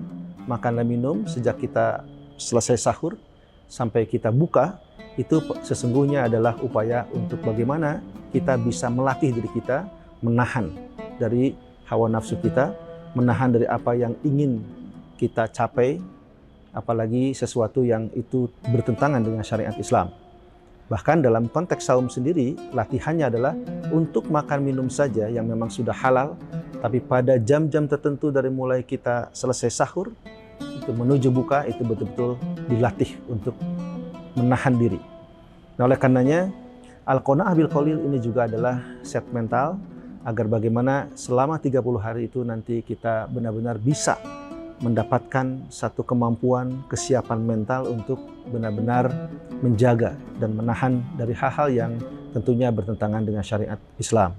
makan dan minum sejak kita selesai sahur sampai kita buka, itu sesungguhnya adalah upaya untuk bagaimana kita bisa melatih diri kita menahan dari hawa nafsu kita, menahan dari apa yang ingin kita capai, apalagi sesuatu yang itu bertentangan dengan syariat Islam. Bahkan dalam konteks saum sendiri, latihannya adalah untuk makan minum saja yang memang sudah halal, tapi pada jam-jam tertentu dari mulai kita selesai sahur, itu menuju buka, itu betul-betul dilatih untuk menahan diri. Nah, oleh karenanya, al-qanaah bil qalil ini juga adalah set mental agar bagaimana selama 30 hari itu nanti kita benar-benar bisa mendapatkan satu kemampuan, kesiapan mental untuk benar-benar menjaga dan menahan dari hal-hal yang tentunya bertentangan dengan syariat Islam.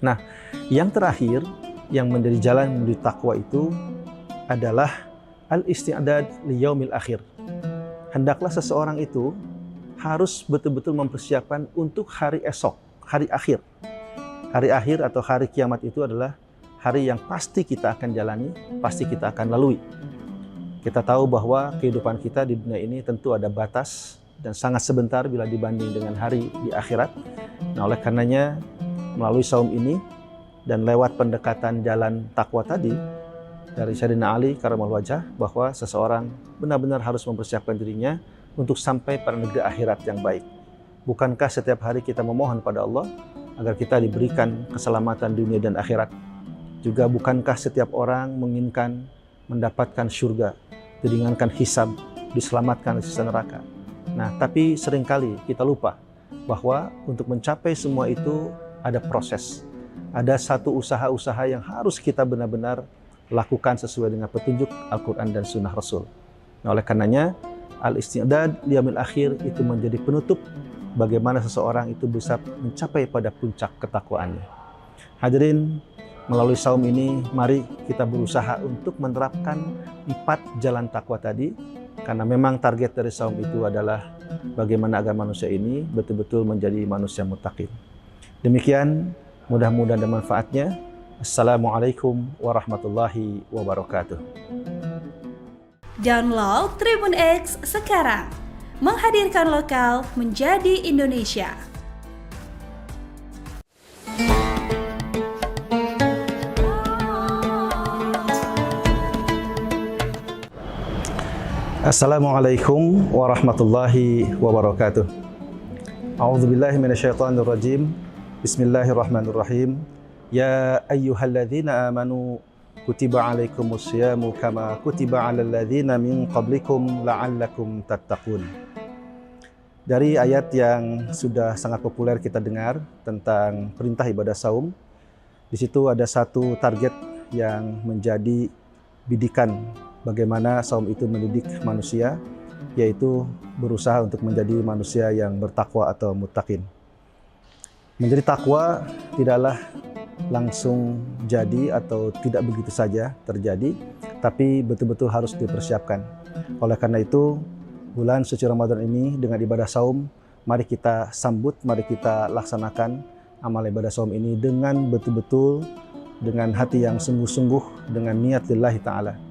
Nah, yang terakhir yang menjadi jalan menuju takwa itu adalah al-isti'dad li yaumil akhir. Hendaklah seseorang itu harus betul-betul mempersiapkan untuk hari esok, hari akhir. Hari akhir atau hari kiamat itu adalah hari yang pasti kita akan jalani, pasti kita akan lalui. Kita tahu bahwa kehidupan kita di dunia ini tentu ada batas dan sangat sebentar bila dibanding dengan hari di akhirat. Nah, oleh karenanya melalui saum ini dan lewat pendekatan jalan takwa tadi dari Sayyidina Ali karramallahu wajhah, bahwa seseorang benar-benar harus mempersiapkan dirinya untuk sampai pada negeri akhirat yang baik. Bukankah setiap hari kita memohon pada Allah agar kita diberikan keselamatan dunia dan akhirat? Juga bukankah setiap orang menginginkan mendapatkan surga, diringankan hisab, diselamatkan dari siksa neraka? Nah, tapi seringkali kita lupa bahwa untuk mencapai semua itu ada proses. Ada satu usaha-usaha yang harus kita benar-benar lakukan sesuai dengan petunjuk Al-Quran dan Sunnah Rasul. Nah, oleh karenanya, al-isti'dad liyaumil akhir itu menjadi penutup bagaimana seseorang itu bisa mencapai pada puncak ketakwaannya. Hadirin, melalui saum ini, mari kita berusaha untuk menerapkan 4 jalan takwa tadi, karena memang target dari saum itu adalah bagaimana agar manusia ini betul-betul menjadi manusia muttaqin. Demikian, mudah-mudahan ada manfaatnya. Assalamualaikum warahmatullahi wabarakatuh. Download Tribun X sekarang, menghadirkan lokal menjadi Indonesia. Assalamualaikum warahmatullahi wabarakatuh. A'udzubillahi minasyaitonirrajim. Bismillahirrahmanirrahim. Ya ayyuhalladzina amanu kutiba alaikumusyamu kama kutiba alal ladzina min qablikum la'allakum tattaqun. Dari ayat yang sudah sangat populer kita dengar tentang perintah ibadah saum, di situ ada satu target yang menjadi bidikan bagaimana saum itu mendidik manusia, yaitu berusaha untuk menjadi manusia yang bertakwa atau muttaqin. Menjadi takwa tidaklah langsung jadi atau tidak begitu saja terjadi, tapi betul-betul harus dipersiapkan. Oleh karena itu, bulan suci Ramadan ini dengan ibadah saum, mari kita sambut, mari kita laksanakan amal ibadah saum ini dengan betul-betul, dengan hati yang sungguh-sungguh, dengan niat lillahi ta'ala.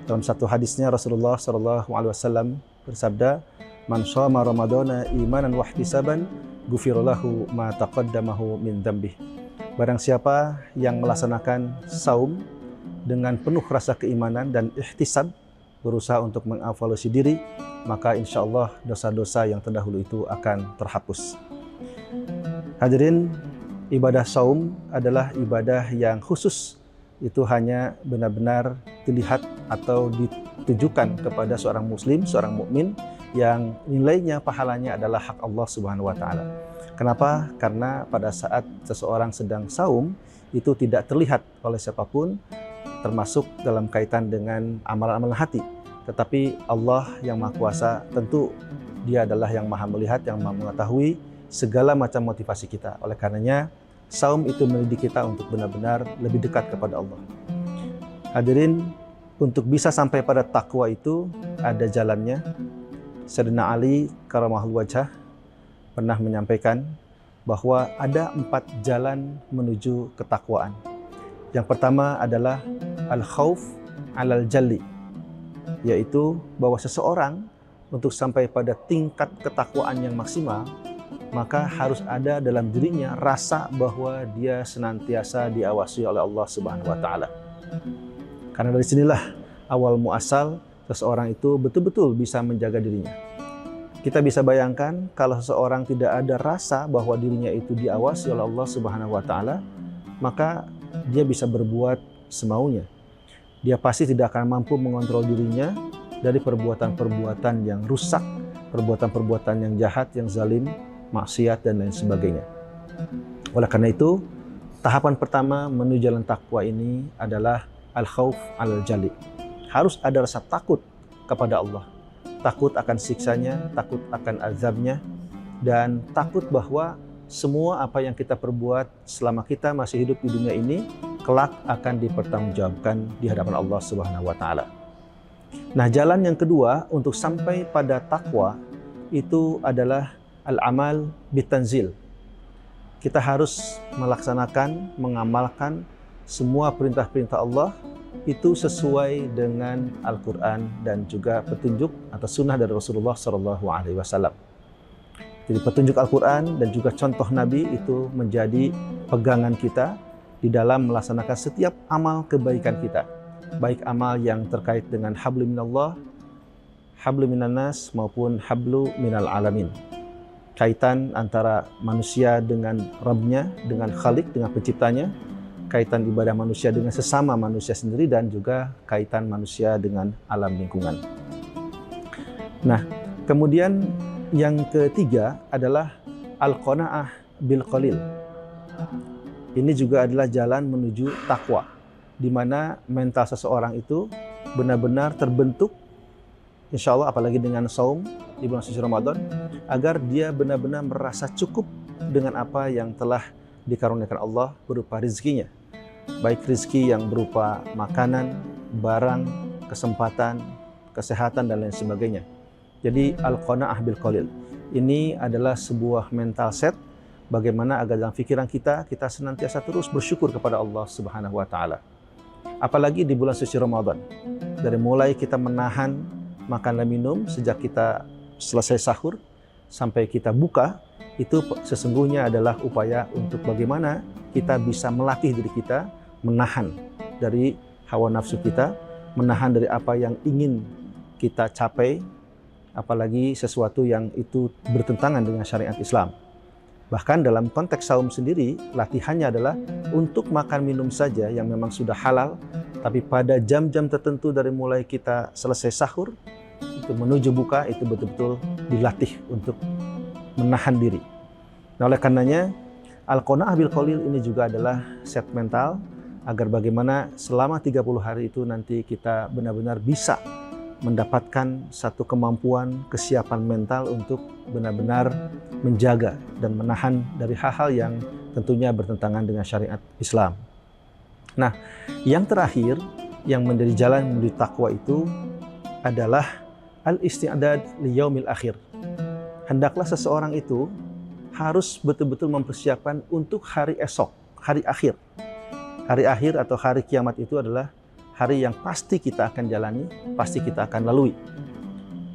Dalam satu hadisnya Rasulullah SAW bersabda, "Man shoma Ramadana imanan wa ihtisaban, ghufira lahu ma taqaddamahu min dzambih." Barang siapa yang melaksanakan saum dengan penuh rasa keimanan dan ihtisab, berusaha untuk mengevaluasi diri, maka insya Allah dosa-dosa yang terdahulu itu akan terhapus. Hadirin, ibadah saum adalah ibadah yang khusus. Itu hanya benar-benar dilihat atau ditujukan kepada seorang muslim, seorang mukmin yang nilainya, pahalanya adalah hak Allah Subhanahu wa taala. Kenapa? Karena pada saat seseorang sedang saum itu tidak terlihat oleh siapapun, termasuk dalam kaitan dengan amalan-amalan hati. Tetapi Allah yang Maha Kuasa, tentu Dia adalah yang Maha melihat, yang Maha mengetahui segala macam motivasi kita. Oleh karenanya, saum itu mendidik kita untuk benar-benar lebih dekat kepada Allah. Hadirin, untuk bisa sampai pada takwa itu ada jalannya. Sayyidina Ali karamahul wajah pernah menyampaikan bahwa ada 4 jalan menuju ketakwaan. Yang pertama adalah al-khauf alal jalli, yaitu bahwa seseorang untuk sampai pada tingkat ketakwaan yang maksimal, maka harus ada dalam dirinya rasa bahwa dia senantiasa diawasi oleh Allah Subhanahu wa taala. Karena dari sinilah awal muasal seseorang itu betul-betul bisa menjaga dirinya. Kita bisa bayangkan kalau seseorang tidak ada rasa bahwa dirinya itu diawasi oleh Allah Subhanahu wa taala, maka dia bisa berbuat semaunya. Dia pasti tidak akan mampu mengontrol dirinya dari perbuatan-perbuatan yang rusak, perbuatan-perbuatan yang jahat, yang zalim, maksiat dan lain sebagainya. Oleh karena itu, tahapan pertama menuju jalan takwa ini adalah al-khauf alal jali. Harus ada rasa takut kepada Allah. Takut akan siksanya, takut akan azabnya, dan takut bahwa semua apa yang kita perbuat selama kita masih hidup di dunia ini kelak akan dipertanggungjawabkan di hadapan Allah Subhanahu wa taala. Nah, jalan yang kedua untuk sampai pada takwa itu adalah al-amal bitanzil. Kita harus melaksanakan, mengamalkan semua perintah-perintah Allah itu sesuai dengan Al-Quran dan juga petunjuk atau sunnah dari Rasulullah SAW. Jadi petunjuk Al-Quran dan juga contoh Nabi itu menjadi pegangan kita di dalam melaksanakan setiap amal kebaikan kita. Baik amal yang terkait dengan hablu minallah, hablu minannas maupun hablu minal alamin. Kaitan antara manusia dengan Rabb-nya, dengan Khalik, dengan penciptanya, kaitan ibadah manusia dengan sesama manusia sendiri, dan juga kaitan manusia dengan alam lingkungan. Nah, kemudian yang ketiga adalah al-qanaah bil qalil. Ini juga adalah jalan menuju takwa, di mana mental seseorang itu benar-benar terbentuk, insya Allah apalagi dengan saum di bulan suci Ramadan, agar dia benar-benar merasa cukup dengan apa yang telah dikaruniakan Allah berupa rezekinya. Baik rezeki yang berupa makanan, barang, kesempatan, kesehatan, dan lain sebagainya. Jadi al-qanaah bil qalil. Ini adalah sebuah mental set bagaimana agar dalam pikiran kita senantiasa terus bersyukur kepada Allah Subhanahu wa taala. Apalagi di bulan suci Ramadan. Dari mulai kita menahan makan dan minum sejak kita selesai sahur sampai kita buka, itu sesungguhnya adalah upaya untuk bagaimana kita bisa melatih diri kita menahan dari hawa nafsu kita, menahan dari apa yang ingin kita capai, apalagi sesuatu yang itu bertentangan dengan syariat Islam. Bahkan dalam konteks saum sendiri, latihannya adalah untuk makan minum saja yang memang sudah halal, tapi pada jam-jam tertentu dari mulai kita selesai sahur, itu menuju buka, itu betul-betul dilatih untuk menahan diri. Nah, oleh karenanya, Al-Qanaah bil Qalil ini juga adalah set mental, agar bagaimana selama 30 hari itu nanti kita benar-benar bisa mendapatkan satu kemampuan, kesiapan mental untuk benar-benar menjaga dan menahan dari hal-hal yang tentunya bertentangan dengan syariat Islam. Nah, yang terakhir yang menjadi jalan menuju takwa itu adalah al-isti'dad li yaumil akhir. Hendaklah seseorang itu harus betul-betul mempersiapkan untuk hari esok, hari akhir. Hari akhir atau hari kiamat itu adalah hari yang pasti kita akan jalani, pasti kita akan lalui.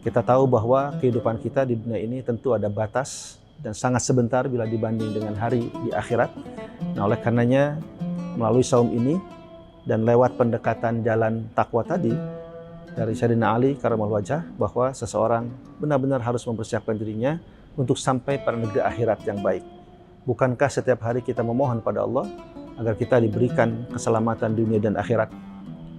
Kita tahu bahwa kehidupan kita di dunia ini tentu ada batas dan sangat sebentar bila dibanding dengan hari di akhirat. Nah, oleh karenanya melalui saum ini dan lewat pendekatan jalan takwa tadi dari Sayyidina Ali karamallahu wajhah, bahwa seseorang benar-benar harus mempersiapkan dirinya untuk sampai pada negeri akhirat yang baik. Bukankah setiap hari kita memohon pada Allah agar kita diberikan keselamatan dunia dan akhirat?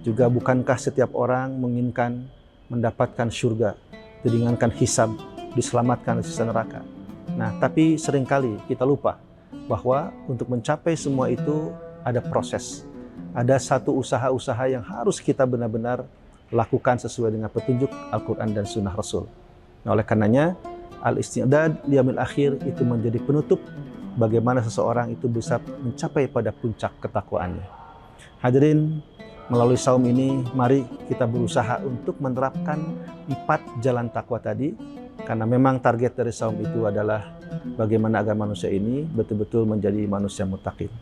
Juga bukankah setiap orang menginginkan mendapatkan surga, diringankan hisab, diselamatkan dari siksa neraka? Nah, tapi seringkali kita lupa bahwa untuk mencapai semua itu ada proses. Ada satu usaha-usaha yang harus kita benar-benar lakukan sesuai dengan petunjuk Al-Quran dan Sunnah Rasul. Nah, oleh karenanya, al-isti'dad liyaumil akhir itu menjadi penutup bagaimana seseorang itu bisa mencapai pada puncak ketakwaannya. Hadirin, melalui saum ini, mari kita berusaha untuk menerapkan 4 jalan takwa tadi, karena memang target dari saum itu adalah bagaimana agar manusia ini betul-betul menjadi manusia muttaqin.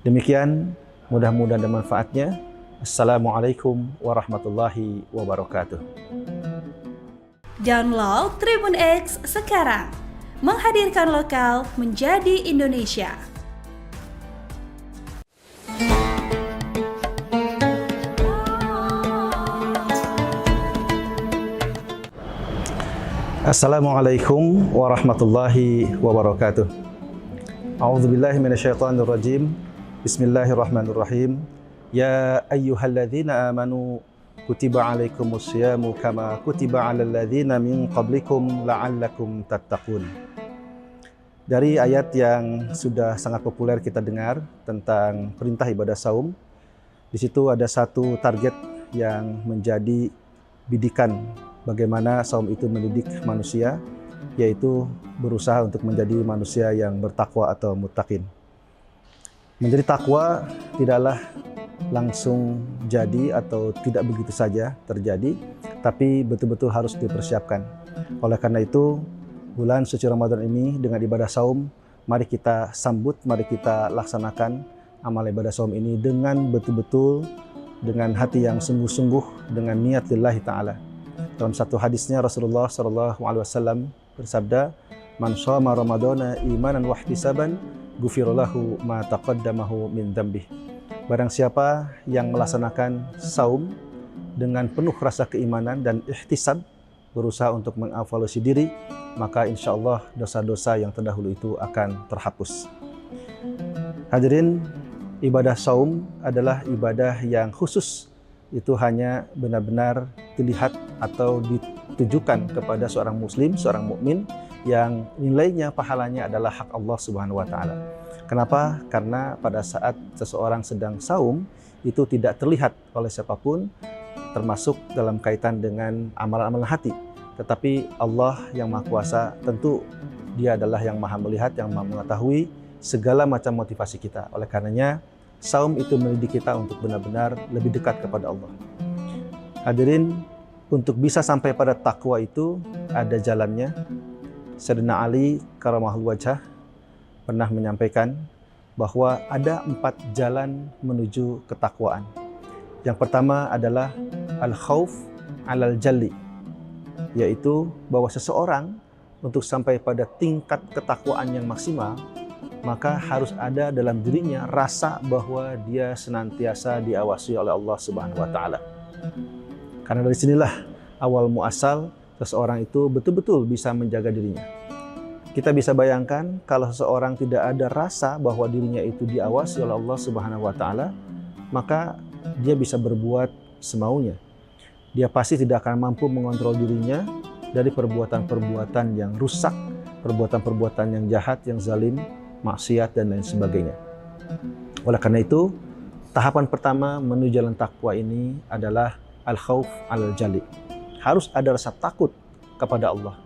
Demikian, mudah-mudahan ada manfaatnya. Assalamualaikum warahmatullahi wabarakatuh. Download Tribun X sekarang, menghadirkan lokal menjadi Indonesia. Assalamualaikum warahmatullahi wabarakatuh. A'udzubillahi minasyaitonir rajim. Bismillahirrahmanirrahim. Ya ayyuhalladzina amanu kutiba alaikumus syamu kama kutiba alal ladzina min qablikum la'allakum tattaqun. Dari ayat yang sudah sangat populer kita dengar tentang perintah ibadah saum, di situ ada satu target yang menjadi bidikan bagaimana saum itu mendidik manusia, yaitu berusaha untuk menjadi manusia yang bertakwa atau muttaqin. Menjadi takwa tidaklah langsung jadi atau tidak begitu saja terjadi, tapi betul-betul harus dipersiapkan. Oleh karena itu, bulan suci Ramadan ini dengan ibadah saum, mari kita sambut, mari kita laksanakan amal ibadah saum ini dengan betul-betul, dengan hati yang sungguh-sungguh, dengan niat lillahi ta'ala. Dalam satu hadisnya Rasulullah SAW bersabda, "Man shoma Ramadana imanan wa ihtisaban, ghufira lahu ma taqaddamahu min dzambih." Barang siapa yang melaksanakan saum dengan penuh rasa keimanan dan ihtisab, berusaha untuk mengevaluasi diri, maka insya Allah dosa-dosa yang terdahulu itu akan terhapus. Hadirin, ibadah saum adalah ibadah yang khusus. Itu hanya benar-benar dilihat atau ditujukan kepada seorang muslim, seorang mukmin yang nilainya, pahalanya adalah hak Allah Subhanahu wa taala. Kenapa? Karena pada saat seseorang sedang saum itu tidak terlihat oleh siapapun, termasuk dalam kaitan dengan amalan-amalan hati. Tetapi Allah yang Maha Kuasa, tentu Dia adalah yang Maha melihat, yang Maha mengetahui segala macam motivasi kita. Oleh karenanya, saum itu mendidik kita untuk benar-benar lebih dekat kepada Allah. Hadirin, untuk bisa sampai pada takwa itu ada jalannya. Sayyidina Ali karamallahu wajhah pernah menyampaikan bahwa ada 4 jalan menuju ketakwaan. Yang pertama adalah al-khauf alal jalli, yaitu bahwa seseorang untuk sampai pada tingkat ketakwaan yang maksimal, maka harus ada dalam dirinya rasa bahwa dia senantiasa diawasi oleh Allah Subhanahu wa taala. Karena dari sinilah awal muasal seseorang itu betul-betul bisa menjaga dirinya. Kita bisa bayangkan kalau seseorang tidak ada rasa bahwa dirinya itu diawasi oleh Allah Subhanahu wa taala, maka dia bisa berbuat semaunya. Dia pasti tidak akan mampu mengontrol dirinya dari perbuatan-perbuatan yang rusak, perbuatan-perbuatan yang jahat, yang zalim, maksiat dan lain sebagainya. Oleh karena itu, tahapan pertama menuju jalan takwa ini adalah al-khauf al-jali. Harus ada rasa takut kepada Allah.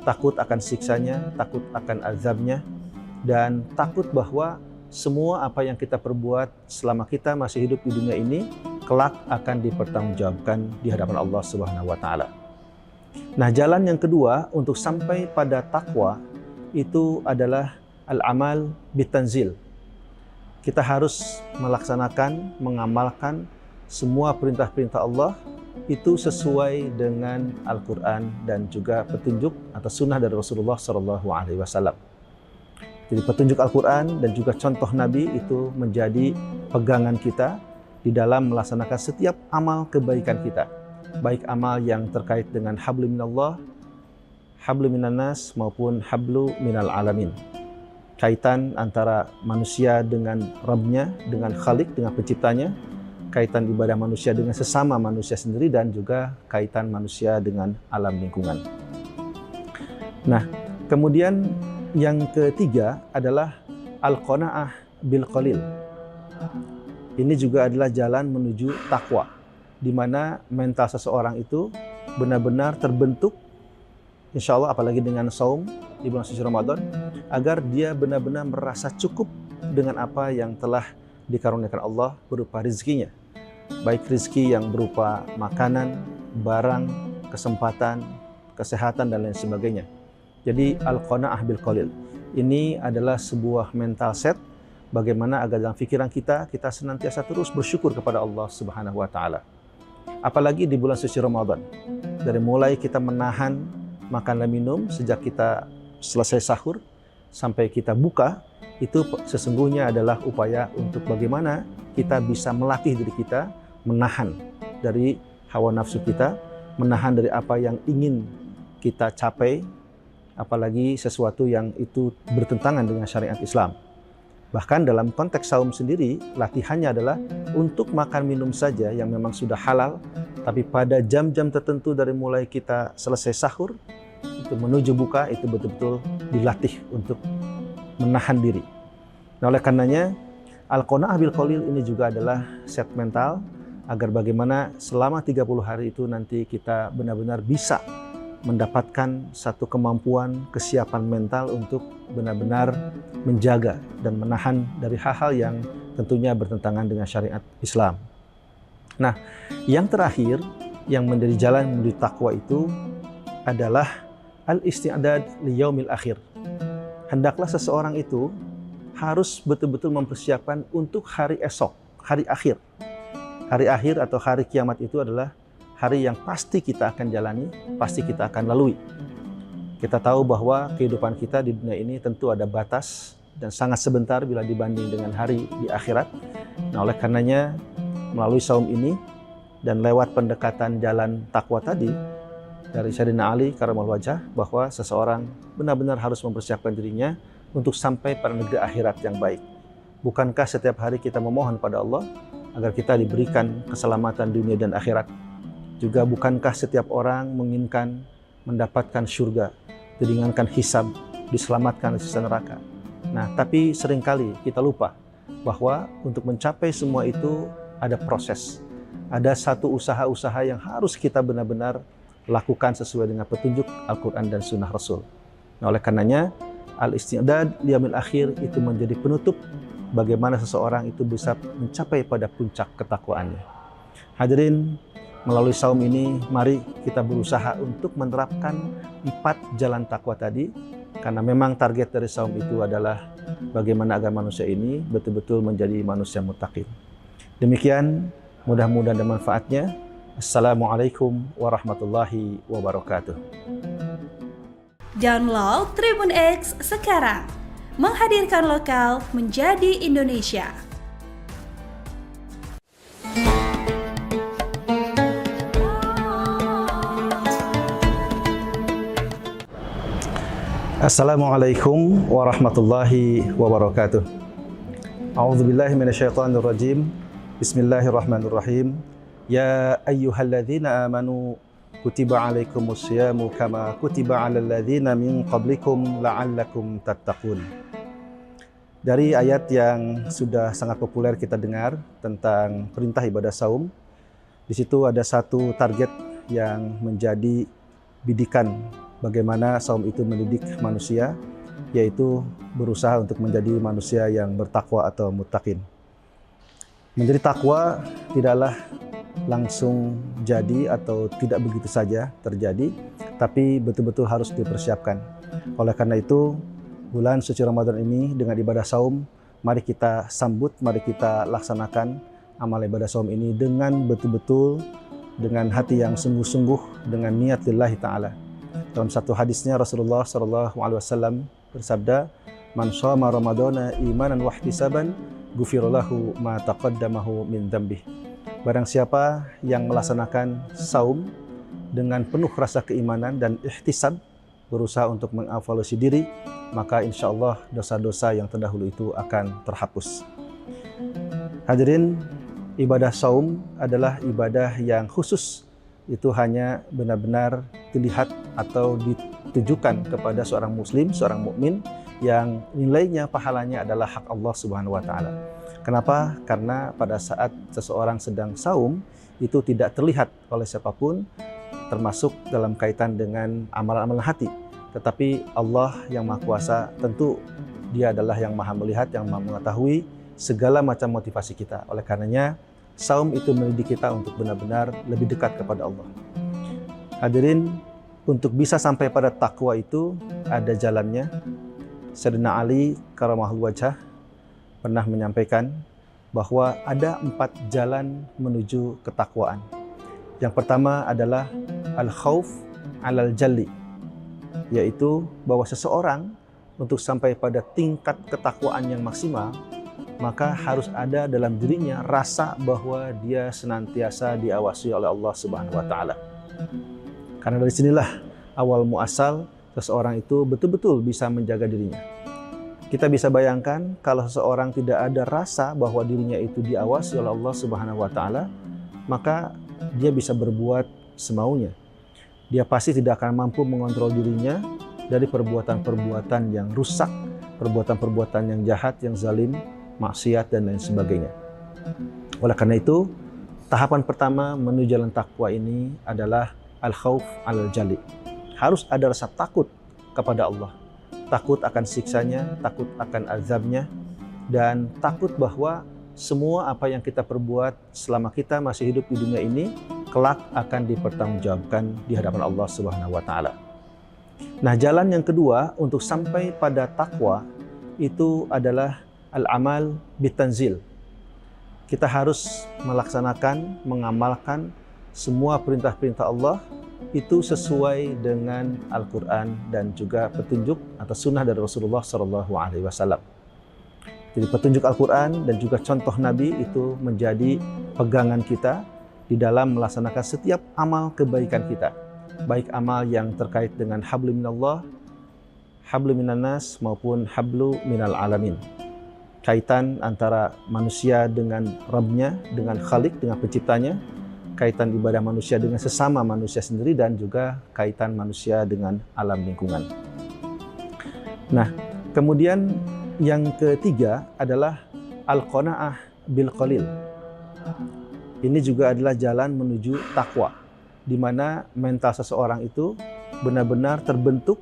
Takut akan siksanya, takut akan azabnya, dan takut bahwa semua apa yang kita perbuat selama kita masih hidup di dunia ini, kelak akan dipertanggungjawabkan di hadapan Allah Subhanahu wa taala. Nah, jalan yang kedua untuk sampai pada takwa itu adalah al-amal bitanzil. Kita harus melaksanakan, mengamalkan semua perintah-perintah Allah itu sesuai dengan Al-Quran dan juga petunjuk atau sunnah dari Rasulullah SAW. Jadi petunjuk Al-Quran dan juga contoh Nabi itu menjadi pegangan kita di dalam melaksanakan setiap amal kebaikan kita. Baik amal yang terkait dengan hablu minallah, hablu minannas maupun hablu minal alamin. Kaitan antara manusia dengan Rabbnya, dengan Khalik, dengan penciptanya, kaitan ibadah manusia dengan sesama manusia sendiri, dan juga kaitan manusia dengan alam lingkungan. Nah, kemudian yang ketiga adalah al-qanaah bil qalil. Ini juga adalah jalan menuju takwa, di mana mental seseorang itu benar-benar terbentuk, insya Allah apalagi dengan saum di bulan suci Ramadan, agar dia benar-benar merasa cukup dengan apa yang telah dikaruniakan Allah berupa rizkinya. Baik rizki yang berupa makanan, barang, kesempatan, kesehatan, dan lain sebagainya. Jadi al-qanaah bil qalil ini adalah sebuah mental set bagaimana agar dalam pikiran kita senantiasa terus bersyukur kepada Allah Subhanahu wa taala. Apalagi di bulan suci Ramadan. Dari mulai kita menahan makan dan minum sejak kita selesai sahur sampai kita buka, itu sesungguhnya adalah upaya untuk bagaimana kita bisa melatih diri kita menahan dari hawa nafsu kita, menahan dari apa yang ingin kita capai, apalagi sesuatu yang itu bertentangan dengan syariat Islam. Bahkan dalam konteks saum sendiri, latihannya adalah untuk makan minum saja yang memang sudah halal, tapi pada jam-jam tertentu dari mulai kita selesai sahur, itu menuju buka, itu betul-betul dilatih untuk menahan diri. Nah, oleh karenanya, al-qanaah bil qalil ini juga adalah set mental agar bagaimana selama 30 hari itu nanti kita benar-benar bisa mendapatkan satu kemampuan, kesiapan mental untuk benar-benar menjaga dan menahan dari hal-hal yang tentunya bertentangan dengan syariat Islam. Nah, yang terakhir yang menjadi jalan menuju takwa itu adalah al-isti'dad li yaumil akhir. Hendaklah seseorang itu harus betul-betul mempersiapkan untuk hari esok, hari akhir. Hari akhir atau hari kiamat itu adalah hari yang pasti kita akan jalani, pasti kita akan lalui. Kita tahu bahwa kehidupan kita di dunia ini tentu ada batas dan sangat sebentar bila dibanding dengan hari di akhirat. Nah, oleh karenanya melalui saum ini dan lewat pendekatan jalan takwa tadi dari Sayyidina Ali Karamallahu wajhah, bahwa seseorang benar-benar harus mempersiapkan dirinya untuk sampai pada negeri akhirat yang baik. Bukankah setiap hari kita memohon pada Allah agar kita diberikan keselamatan dunia dan akhirat? Juga bukankah setiap orang menginginkan mendapatkan surga, diringankan hisab, diselamatkan dari siksa neraka? Nah, tapi seringkali kita lupa bahwa untuk mencapai semua itu ada proses. Ada satu usaha-usaha yang harus kita benar-benar lakukan sesuai dengan petunjuk Al-Quran dan Sunnah Rasul. Nah, oleh karenanya, al-isti'dad liyaumil akhir itu menjadi penutup bagaimana seseorang itu bisa mencapai pada puncak ketakwaannya. Hadirin, melalui saum ini, mari kita berusaha untuk menerapkan 4 jalan takwa tadi, karena memang target dari saum itu adalah bagaimana agar manusia ini betul-betul menjadi manusia muttaqin. Demikian, mudah-mudahan ada manfaatnya. Assalamualaikum warahmatullahi wabarakatuh. Download Tribun X sekarang, menghadirkan lokal menjadi Indonesia. Assalamualaikum warahmatullahi wabarakatuh. A'udzubillahi minasyaitonirrajim. Bismillahirrahmanirrahim. Ya ayyuhalladzina amanu kutiba alaikumusyamu kama kutiba alal ladzina min qablikum la'allakum tattaqun. Dari ayat yang sudah sangat populer kita dengar tentang perintah ibadah saum, di situ ada satu target yang menjadi bidikan bagaimana saum itu mendidik manusia, yaitu berusaha untuk menjadi manusia yang bertakwa atau muttaqin. Menjadi takwa tidaklah langsung jadi atau tidak begitu saja terjadi, tapi betul-betul harus dipersiapkan. Oleh karena itu, bulan suci Ramadan ini dengan ibadah saum, mari kita sambut, mari kita laksanakan amal ibadah saum ini dengan betul-betul, dengan hati yang sungguh-sungguh, dengan niat lillahi ta'ala. Dalam satu hadisnya Rasulullah SAW bersabda, "Man shoma Ramadana imanan wa ihtisaban, ghufira lahu ma taqaddamahu min dzambih." Barang siapa yang melaksanakan saum dengan penuh rasa keimanan dan ihtisab, berusaha untuk mengevaluasi diri, maka insya Allah dosa-dosa yang terdahulu itu akan terhapus. Hadirin, ibadah saum adalah ibadah yang khusus. Itu hanya benar-benar dilihat atau ditujukan kepada seorang muslim, seorang mukmin yang nilainya, pahalanya adalah hak Allah Subhanahu wa taala. Kenapa? Karena pada saat seseorang sedang saum itu tidak terlihat oleh siapapun, termasuk dalam kaitan dengan amalan-amalan hati. Tetapi Allah yang Maha Kuasa, tentu Dia adalah yang Maha melihat, yang Maha mengetahui segala macam motivasi kita. Oleh karenanya, saum itu mendidik kita untuk benar-benar lebih dekat kepada Allah. Hadirin, untuk bisa sampai pada takwa itu ada jalannya. Sayyidina Ali karamahul wajah pernah menyampaikan bahwa ada 4 jalan menuju ketakwaan. Yang pertama adalah al-khauf alal jalli, yaitu bahwa seseorang untuk sampai pada tingkat ketakwaan yang maksimal, maka harus ada dalam dirinya rasa bahwa dia senantiasa diawasi oleh Allah Subhanahu wa taala. Karena dari sinilah awal muasal seseorang itu betul-betul bisa menjaga dirinya. Kita bisa bayangkan kalau seseorang tidak ada rasa bahwa dirinya itu diawasi oleh Allah Subhanahu wa taala, maka dia bisa berbuat semaunya. Dia pasti tidak akan mampu mengontrol dirinya dari perbuatan-perbuatan yang rusak, perbuatan-perbuatan yang jahat, yang zalim, maksiat dan lain sebagainya. Oleh karena itu, tahapan pertama menuju jalan takwa ini adalah al-khauf alal jali. Harus ada rasa takut kepada Allah. Takut akan siksanya, takut akan azabnya, dan takut bahwa semua apa yang kita perbuat selama kita masih hidup di dunia ini kelak akan dipertanggungjawabkan di hadapan Allah Subhanahu wa taala. Nah, jalan yang kedua untuk sampai pada takwa itu adalah al-amal bitanzil. Kita harus melaksanakan, mengamalkan semua perintah-perintah Allah itu sesuai dengan Al-Quran dan juga petunjuk atau sunnah dari Rasulullah SAW. Jadi petunjuk Al-Quran dan juga contoh Nabi itu menjadi pegangan kita di dalam melaksanakan setiap amal kebaikan kita. Baik amal yang terkait dengan hablu minallah, hablu minannas maupun hablu minal alamin. Kaitan antara manusia dengan Rabbnya, dengan Khalik, dengan penciptanya, kaitan ibadah manusia dengan sesama manusia sendiri, dan juga kaitan manusia dengan alam lingkungan. Nah, kemudian yang ketiga adalah al-qanaah bil qalil. Ini juga adalah jalan menuju takwa, di mana mental seseorang itu benar-benar terbentuk,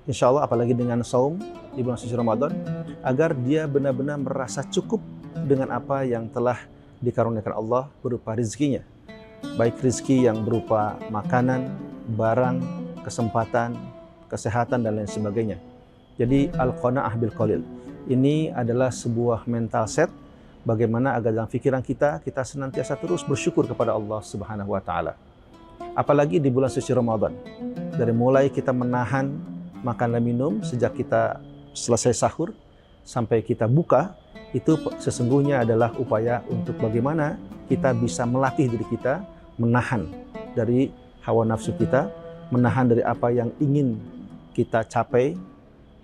insya Allah apalagi dengan saum di bulan suci Ramadan, agar dia benar-benar merasa cukup dengan apa yang telah dikaruniakan Allah berupa rezekinya. Baik rezeki yang berupa makanan, barang, kesempatan, kesehatan, dan lain sebagainya. Jadi al-qanaah bil qalil. Ini adalah sebuah mental set bagaimana agar dalam pikiran kita senantiasa terus bersyukur kepada Allah Subhanahu wa taala. Apalagi di bulan suci Ramadan. Dari mulai kita menahan makan dan minum sejak kita selesai sahur sampai kita buka, itu sesungguhnya adalah upaya untuk bagaimana kita bisa melatih diri kita menahan dari hawa nafsu kita, menahan dari apa yang ingin kita capai,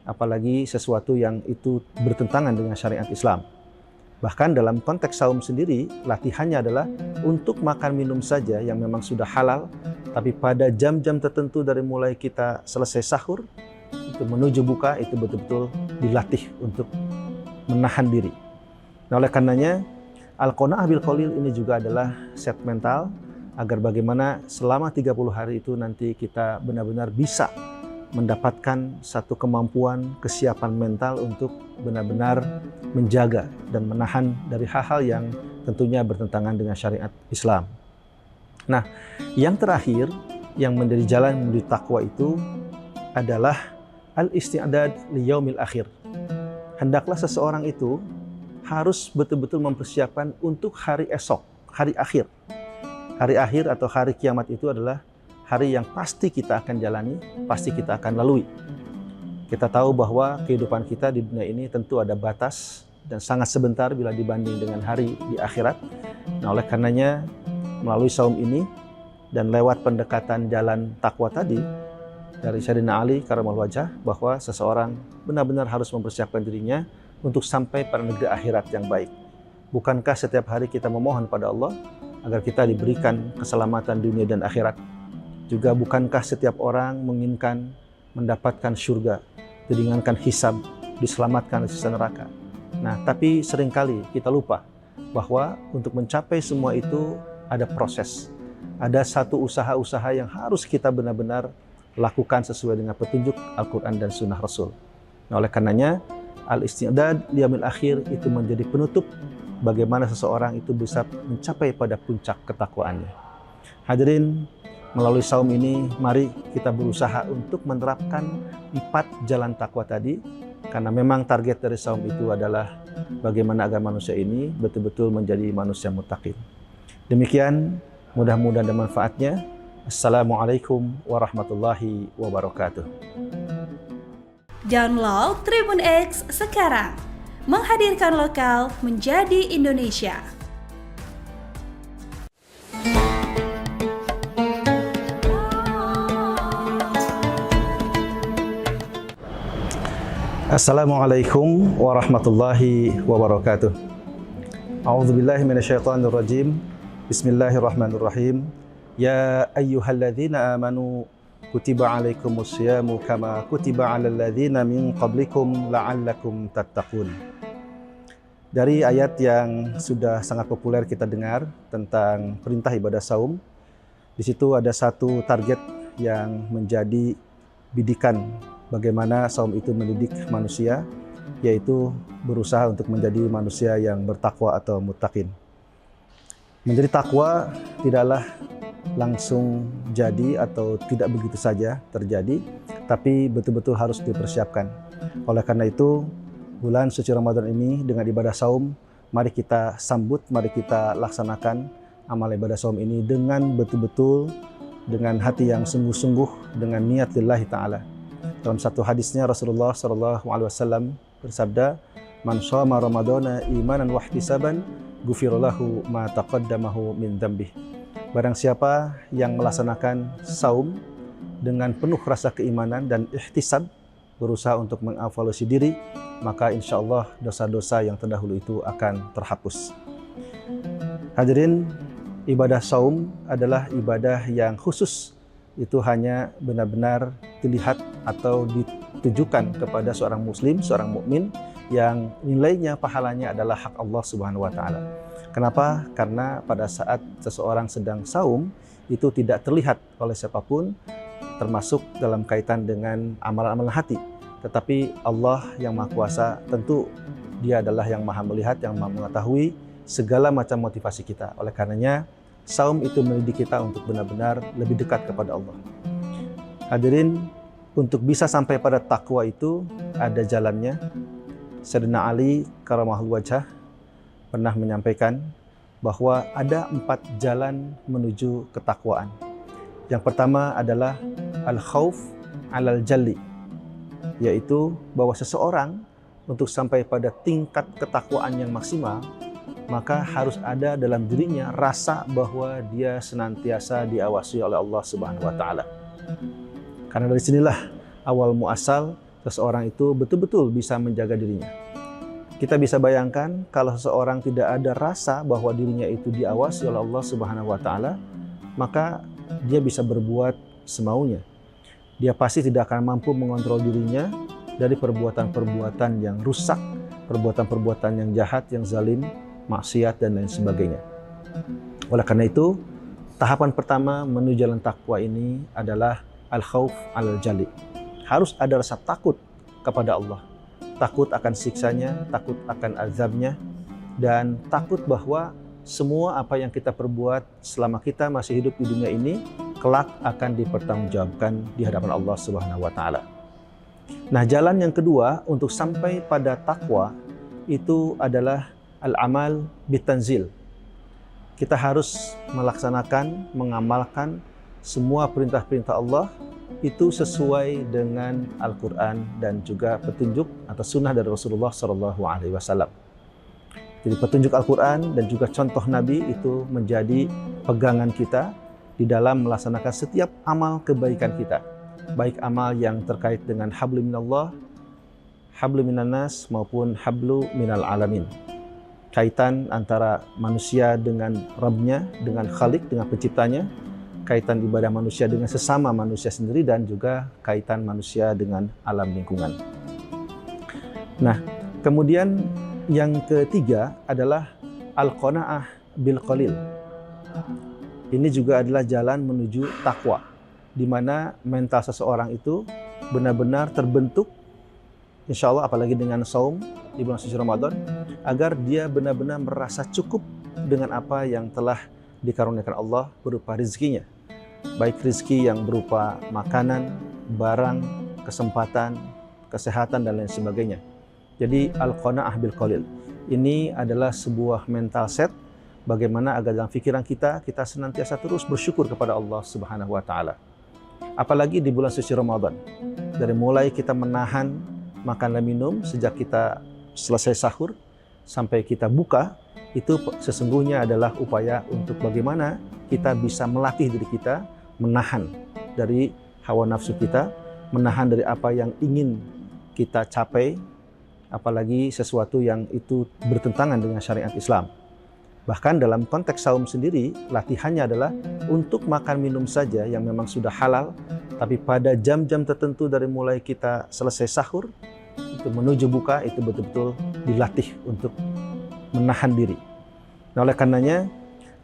apalagi sesuatu yang itu bertentangan dengan syariat Islam. Bahkan dalam konteks saum sendiri, latihannya adalah untuk makan minum saja yang memang sudah halal, tapi pada jam-jam tertentu dari mulai kita selesai sahur, itu menuju buka, itu betul-betul dilatih untuk menahan diri. Nah, oleh karenanya, Al-Qanaah bil Qalil ini juga adalah set mental, agar bagaimana selama 30 hari itu nanti kita benar-benar bisa mendapatkan satu kemampuan, kesiapan mental untuk benar-benar menjaga dan menahan dari hal-hal yang tentunya bertentangan dengan syariat Islam. Nah, yang terakhir yang menjadi jalan menuju takwa itu adalah al-isti'dad li yaumil akhir. Hendaklah seseorang itu harus betul-betul mempersiapkan untuk hari esok, hari akhir. Hari akhir atau hari kiamat itu adalah hari yang pasti kita akan jalani, pasti kita akan lalui. Kita tahu bahwa kehidupan kita di dunia ini tentu ada batas dan sangat sebentar bila dibanding dengan hari di akhirat. Nah, oleh karenanya melalui saum ini dan lewat pendekatan jalan takwa tadi dari Sayyidina Ali karamallahu wajhah, bahwa seseorang benar-benar harus mempersiapkan dirinya untuk sampai pada negeri akhirat yang baik. Bukankah setiap hari kita memohon pada Allah agar kita diberikan keselamatan dunia dan akhirat? Juga bukankah setiap orang menginginkan mendapatkan surga, diringankan hisab, diselamatkan dari siksa neraka? Nah, tapi seringkali kita lupa bahwa untuk mencapai semua itu ada proses. Ada satu usaha-usaha yang harus kita benar-benar lakukan sesuai dengan petunjuk Al-Quran dan Sunnah Rasul. Nah, oleh karenanya, al-isti'dad liyaumil akhir itu menjadi penutup bagaimana seseorang itu bisa mencapai pada puncak ketakwaannya. Hadirin, melalui saum ini, mari kita berusaha untuk menerapkan 4 jalan takwa tadi, karena memang target dari saum itu adalah bagaimana agar manusia ini betul-betul menjadi manusia muttaqin. Demikian, mudah-mudahan ada manfaatnya. Assalamualaikum warahmatullahi wabarakatuh. Download Tribun X sekarang, menghadirkan lokal menjadi Indonesia. Assalamualaikum warahmatullahi wabarakatuh. A'udzubillahi minasyaitonir rajim. Bismillahirrahmanirrahim. Ya ayyuhalladzina amanu kutiba alaikumus syamu kama kutiba alal ladzina min qablikum la'allakum tattaqun. Dari ayat yang sudah sangat populer kita dengar tentang perintah ibadah saum, di situ ada satu target yang menjadi bidikan bagaimana saum itu mendidik manusia, yaitu berusaha untuk menjadi manusia yang bertakwa atau muttaqin. Menjadi takwa tidaklah langsung jadi atau tidak begitu saja terjadi, tapi betul-betul harus dipersiapkan. Oleh karena itu, bulan suci Ramadan ini dengan ibadah saum, mari kita sambut, mari kita laksanakan amal ibadah saum ini dengan betul-betul, dengan hati yang sungguh-sungguh, dengan niat lillahi ta'ala. Dalam satu hadisnya Rasulullah SAW bersabda, "Man shoma Ramadana imanan wa ihtisaban, ghufira lahu ma taqaddamahu min dzambih." Barang siapa yang melaksanakan saum dengan penuh rasa keimanan dan ihtisab, berusaha untuk mengevaluasi diri, maka insya Allah dosa-dosa yang terdahulu itu akan terhapus. Hadirin, ibadah saum adalah ibadah yang khusus. Itu hanya benar-benar dilihat atau ditujukan kepada seorang muslim, seorang mukmin yang nilainya, pahalanya adalah hak Allah Subhanahu wa taala. Kenapa? Karena pada saat seseorang sedang saum itu tidak terlihat oleh siapapun, termasuk dalam kaitan dengan amalan-amalan hati. Tetapi Allah yang Maha Kuasa, tentu Dia adalah yang Maha melihat, yang Maha mengetahui segala macam motivasi kita. Oleh karenanya, saum itu mendidik kita untuk benar-benar lebih dekat kepada Allah. Hadirin, untuk bisa sampai pada takwa itu ada jalannya. Sayyidina Ali karamallahu wajhah pernah menyampaikan bahwa ada 4 jalan menuju ketakwaan. Yang pertama adalah al-khauf alal jalli, yaitu bahwa seseorang untuk sampai pada tingkat ketakwaan yang maksimal, maka harus ada dalam dirinya rasa bahwa dia senantiasa diawasi oleh Allah Subhanahu wa taala. Karena dari sinilah awal muasal seseorang itu betul-betul bisa menjaga dirinya. Kita bisa bayangkan kalau seseorang tidak ada rasa bahwa dirinya itu diawasi oleh Allah Subhanahu wa taala, maka dia bisa berbuat semaunya. Dia pasti tidak akan mampu mengontrol dirinya dari perbuatan-perbuatan yang rusak, perbuatan-perbuatan yang jahat, yang zalim, maksiat dan lain sebagainya. Oleh karena itu, tahapan pertama menuju jalan takwa ini adalah al-khauf al-jali. Harus ada rasa takut kepada Allah. Takut akan siksanya, takut akan azabnya, dan takut bahwa semua apa yang kita perbuat selama kita masih hidup di dunia ini, kelak akan dipertanggungjawabkan di hadapan Allah Subhanahu wa taala. Nah, jalan yang kedua untuk sampai pada takwa itu adalah al-amal bitanzil. Kita harus melaksanakan, mengamalkan semua perintah-perintah Allah itu sesuai dengan Al-Quran dan juga petunjuk atau sunnah dari Rasulullah SAW. Jadi petunjuk Al-Quran dan juga contoh Nabi itu menjadi pegangan kita di dalam melaksanakan setiap amal kebaikan kita. Baik amal yang terkait dengan hablu minallah, hablu minannas maupun hablu minal alamin. Kaitan antara manusia dengan Rabbnya, dengan Khalik, dengan penciptanya, kaitan ibadah manusia dengan sesama manusia sendiri, dan juga kaitan manusia dengan alam lingkungan. Nah, kemudian yang ketiga adalah al-qanaah bil qalil. Ini juga adalah jalan menuju takwa, di mana mental seseorang itu benar-benar terbentuk, insya Allah apalagi dengan saum di bulan suci Ramadan, agar dia benar-benar merasa cukup dengan apa yang telah dikaruniakan Allah berupa rizkinya. Baik rizki yang berupa makanan, barang, kesempatan, kesehatan, dan lain sebagainya. Jadi al-qanaah bil qalil ini adalah sebuah mental set bagaimana agar dalam pikiran kita senantiasa terus bersyukur kepada Allah Subhanahu wa taala. Apalagi di bulan suci Ramadan. Dari mulai kita menahan makan dan minum sejak kita selesai sahur sampai kita buka, itu sesungguhnya adalah upaya untuk bagaimana kita bisa melatih diri kita menahan dari hawa nafsu kita, menahan dari apa yang ingin kita capai, apalagi sesuatu yang itu bertentangan dengan syariat Islam. Bahkan dalam konteks saum sendiri, latihannya adalah untuk makan minum saja yang memang sudah halal, tapi pada jam-jam tertentu dari mulai kita selesai sahur, itu menuju buka, itu betul-betul dilatih untuk menahan diri. Nah, oleh karenanya,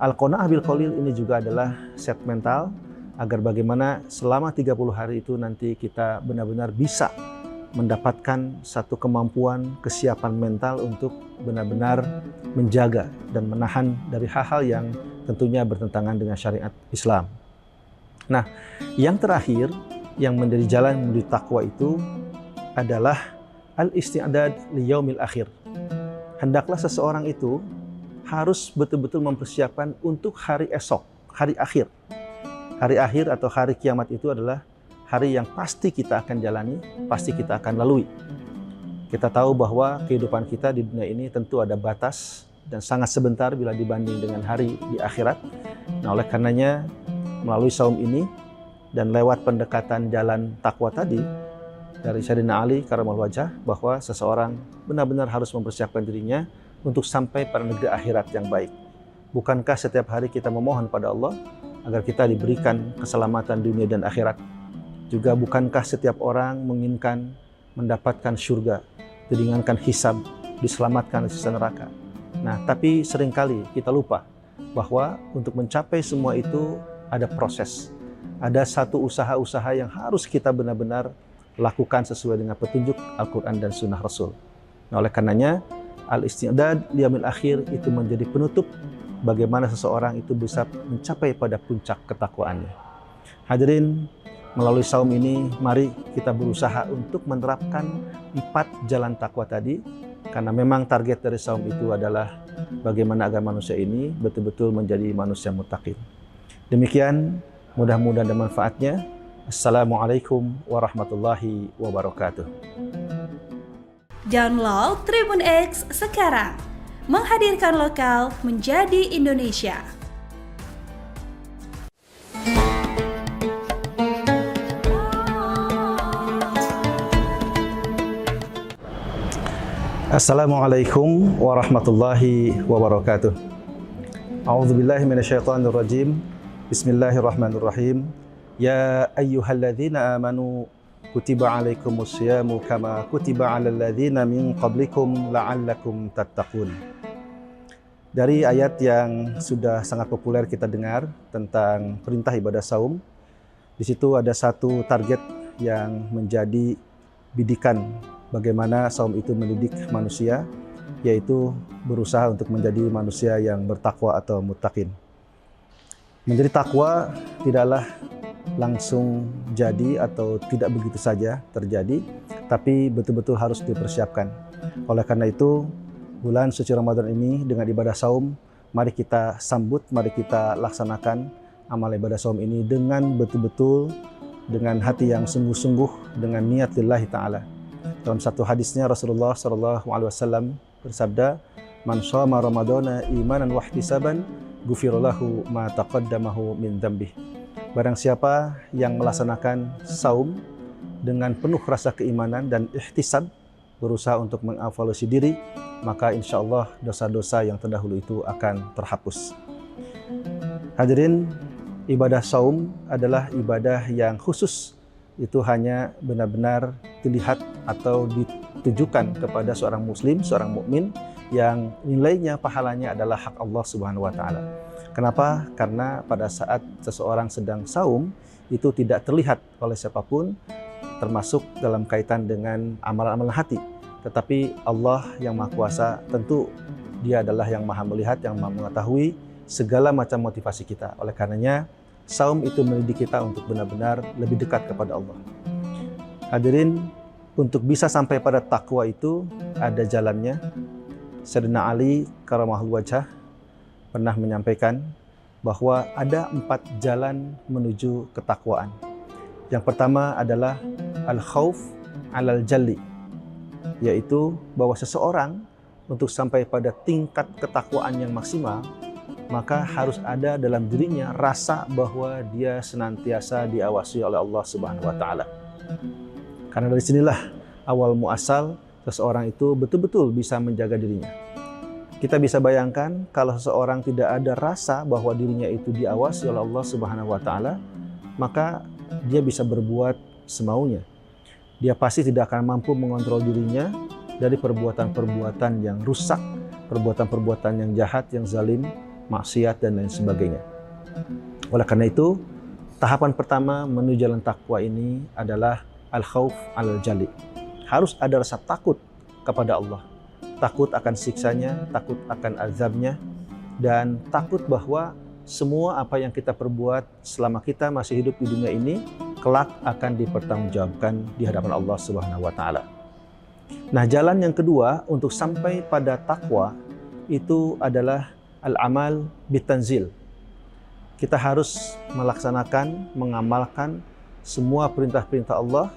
al-qanaah bil qalil ini juga adalah set mental agar bagaimana selama 30 hari itu nanti kita benar-benar bisa mendapatkan satu kemampuan, kesiapan mental untuk benar-benar menjaga dan menahan dari hal-hal yang tentunya bertentangan dengan syariat Islam. Nah, yang terakhir yang menjadi jalan menuju takwa itu adalah al-isti'dad li yaumil akhir. Hendaklah seseorang itu harus betul-betul mempersiapkan untuk hari esok, hari akhir. Hari akhir atau hari kiamat itu adalah hari yang pasti kita akan jalani, pasti kita akan lalui. Kita tahu bahwa kehidupan kita di dunia ini tentu ada batas dan sangat sebentar bila dibanding dengan hari di akhirat. Nah, oleh karenanya melalui saum ini dan lewat pendekatan jalan takwa tadi dari Sayyidina Ali Karamallahu wajhah, bahwa seseorang benar-benar harus mempersiapkan dirinya untuk sampai pada negeri akhirat yang baik. Bukankah setiap hari kita memohon pada Allah agar kita diberikan keselamatan dunia dan akhirat? Juga bukankah setiap orang menginginkan mendapatkan surga, diringankan hisab, diselamatkan dari siksa neraka? Nah, tapi seringkali kita lupa bahwa untuk mencapai semua itu ada proses. Ada satu usaha-usaha yang harus kita benar-benar lakukan sesuai dengan petunjuk Al-Quran dan Sunnah Rasul. Nah, oleh karenanya, al-isti'dad liyaumil akhir itu menjadi penutup bagaimana seseorang itu bisa mencapai pada puncak ketakwaannya. Hadirin, melalui saum ini, mari kita berusaha untuk menerapkan 4 jalan takwa tadi, karena memang target dari saum itu adalah bagaimana agar manusia ini betul-betul menjadi manusia muttaqin. Demikian, mudah-mudahan ada manfaatnya. Assalamualaikum warahmatullahi wabarakatuh. Download Tribun X sekarang, menghadirkan lokal menjadi Indonesia. Assalamualaikum warahmatullahi wabarakatuh. A'udzubillahi minasyaitonirrajim. Bismillahirrahmanirrahim. Ya ayyuhalladzina amanu kutiba alaikumusyamu kama kutiba alal ladzina min qablikum la'allakum tattaqun. Dari ayat yang sudah sangat populer kita dengar tentang perintah ibadah saum, di situ ada satu target yang menjadi bidikan bagaimana saum itu mendidik manusia, yaitu berusaha untuk menjadi manusia yang bertakwa atau muttaqin. Menjadi takwa tidaklah langsung jadi atau tidak begitu saja terjadi, tapi betul-betul harus dipersiapkan. Oleh karena itu, bulan suci Ramadan ini dengan ibadah saum, mari kita sambut, mari kita laksanakan amal ibadah saum ini dengan betul-betul, dengan hati yang sungguh-sungguh, dengan niat lillahi ta'ala. Dalam satu hadisnya Rasulullah SAW bersabda, "Man shoma Ramadana imanan wa ihtisaban, ghufira lahu ma taqaddamahu min dzambih." Barang siapa yang melaksanakan saum dengan penuh rasa keimanan dan ihtisab, berusaha untuk mengevaluasi diri, maka insya Allah dosa-dosa yang terdahulu itu akan terhapus. Hadirin, ibadah saum adalah ibadah yang khusus. Itu hanya benar-benar dilihat atau ditujukan kepada seorang muslim, seorang mukmin yang nilainya, pahalanya adalah hak Allah Subhanahu wa taala. Kenapa? Karena pada saat seseorang sedang saum itu tidak terlihat oleh siapapun, termasuk dalam kaitan dengan amalan-amalan hati. Tetapi Allah yang Maha Kuasa, tentu Dia adalah yang Maha melihat, yang Maha mengetahui segala macam motivasi kita. Oleh karenanya, saum itu mendidik kita untuk benar-benar lebih dekat kepada Allah. Hadirin, untuk bisa sampai pada takwa itu ada jalannya. Sayyidina Ali karamahul wajah pernah menyampaikan bahwa ada 4 jalan menuju ketakwaan. Yang pertama adalah al-khauf alal jalli, yaitu bahwa seseorang untuk sampai pada tingkat ketakwaan yang maksimal, maka harus ada dalam dirinya rasa bahwa dia senantiasa diawasi oleh Allah Subhanahu wa taala. Karena dari sinilah awal muasal seseorang itu betul-betul bisa menjaga dirinya. Kita bisa bayangkan kalau seseorang tidak ada rasa bahwa dirinya itu diawasi oleh Allah Subhanahu wa taala, maka dia bisa berbuat semaunya. Dia pasti tidak akan mampu mengontrol dirinya dari perbuatan-perbuatan yang rusak, perbuatan-perbuatan yang jahat, yang zalim, maksiat dan lain sebagainya. Oleh karena itu, tahapan pertama menuju jalan takwa ini adalah al-khauf alal jali. Harus ada rasa takut kepada Allah. Takut akan siksanya, takut akan azabnya, dan takut bahwa semua apa yang kita perbuat selama kita masih hidup di dunia ini, kelak akan dipertanggungjawabkan di hadapan Allah Subhanahu wa taala. Nah, jalan yang kedua untuk sampai pada takwa itu adalah al-amal bitanzil. Kita harus melaksanakan, mengamalkan semua perintah-perintah Allah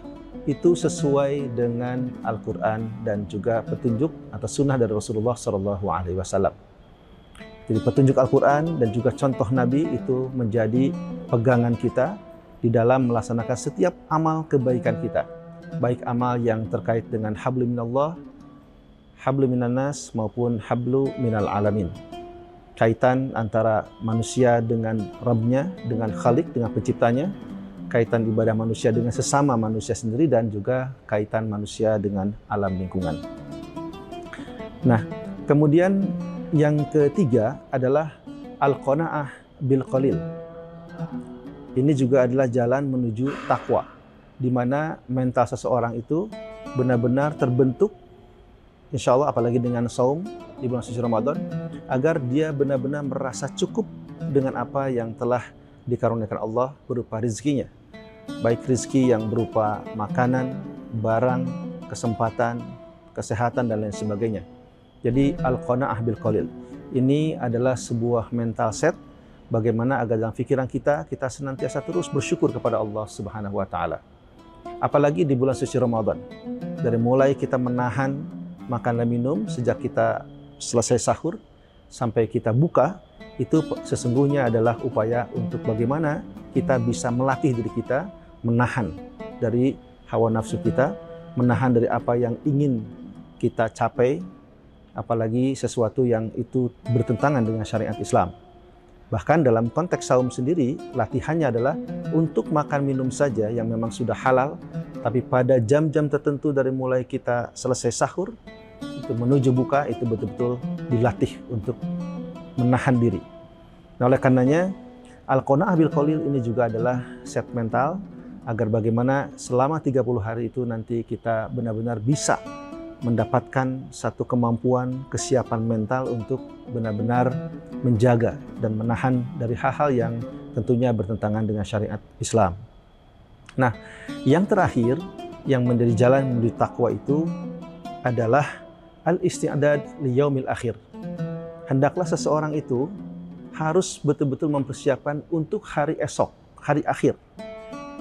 itu sesuai dengan Al-Quran dan juga petunjuk atau sunnah dari Rasulullah SAW. Jadi petunjuk Al-Quran dan juga contoh Nabi itu menjadi pegangan kita di dalam melaksanakan setiap amal kebaikan kita. Baik amal yang terkait dengan hablu minallah, hablu minannas maupun hablu minal alamin. Kaitan antara manusia dengan Rabb-nya, dengan Khalik, dengan penciptanya, kaitan ibadah manusia dengan sesama manusia sendiri, dan juga kaitan manusia dengan alam lingkungan. Nah, kemudian yang ketiga adalah al-qanaah bil qalil. Ini juga adalah jalan menuju takwa, di mana mental seseorang itu benar-benar terbentuk, insya Allah apalagi dengan saum di bulan suci Ramadan, agar dia benar-benar merasa cukup dengan apa yang telah dikaruniakan Allah berupa rezekinya. Baik rezeki yang berupa makanan, barang, kesempatan, kesehatan, dan lain sebagainya. Jadi al-qanaah bil qalil. Ini adalah sebuah mental set bagaimana agar dalam pikiran kita senantiasa terus bersyukur kepada Allah Subhanahu wa taala. Apalagi di bulan suci Ramadan. Dari mulai kita menahan makan dan minum sejak kita selesai sahur sampai kita buka, itu sesungguhnya adalah upaya untuk bagaimana kita bisa melatih diri kita menahan dari hawa nafsu kita, menahan dari apa yang ingin kita capai, apalagi sesuatu yang itu bertentangan dengan syariat Islam. Bahkan dalam konteks saum sendiri, latihannya adalah untuk makan minum saja yang memang sudah halal, tapi pada jam-jam tertentu dari mulai kita selesai sahur, itu menuju buka, itu betul-betul dilatih untuk menahan diri. Nah, oleh karenanya, Al-Qanaah bil Qalil ini juga adalah set mental, agar bagaimana selama 30 hari itu nanti kita benar-benar bisa mendapatkan satu kemampuan, kesiapan mental untuk benar-benar menjaga dan menahan dari hal-hal yang tentunya bertentangan dengan syariat Islam. Nah, yang terakhir yang menjadi jalan menuju takwa itu adalah al-isti'dad li yaumil akhir. Hendaklah seseorang itu harus betul-betul mempersiapkan untuk hari esok, hari akhir.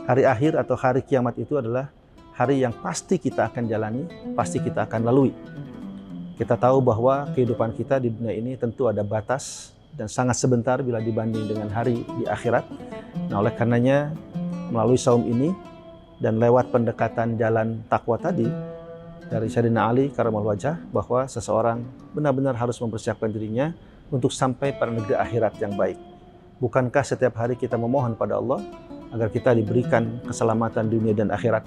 Hari akhir atau hari kiamat itu adalah hari yang pasti kita akan jalani, pasti kita akan lalui. Kita tahu bahwa kehidupan kita di dunia ini tentu ada batas dan sangat sebentar bila dibanding dengan hari di akhirat. Nah, oleh karenanya melalui saum ini dan lewat pendekatan jalan takwa tadi dari Sayyidina Ali karamallahu wajhah, bahwa seseorang benar-benar harus mempersiapkan dirinya untuk sampai pada negeri akhirat yang baik. Bukankah setiap hari kita memohon pada Allah agar kita diberikan keselamatan dunia dan akhirat?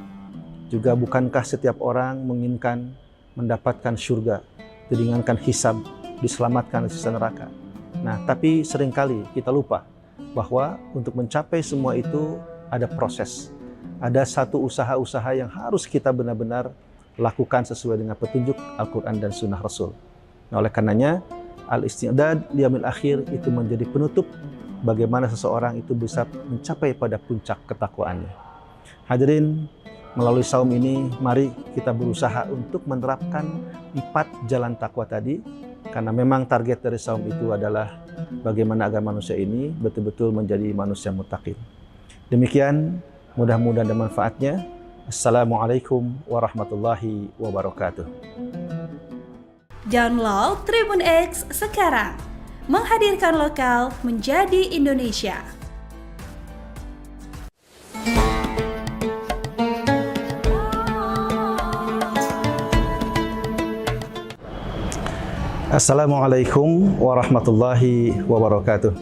Juga bukankah setiap orang menginginkan mendapatkan surga, diringankan hisab, diselamatkan dari siksa neraka? Nah, tapi seringkali kita lupa bahwa untuk mencapai semua itu ada proses. Ada satu usaha-usaha yang harus kita benar-benar lakukan sesuai dengan petunjuk Al-Quran dan Sunnah Rasul. Nah, oleh karenanya, al-isti'dad liyaumil akhir itu menjadi penutup bagaimana seseorang itu bisa mencapai pada puncak ketakwaannya. Hadirin, melalui saum ini, mari kita berusaha untuk menerapkan 4 jalan takwa tadi, karena memang target dari saum itu adalah bagaimana agar manusia ini betul-betul menjadi manusia muttaqin. Demikian, mudah-mudahan ada manfaatnya. Assalamualaikum warahmatullahi wabarakatuh. Download Tribun X sekarang, menghadirkan lokal menjadi Indonesia. Assalamualaikum warahmatullahi wabarakatuh.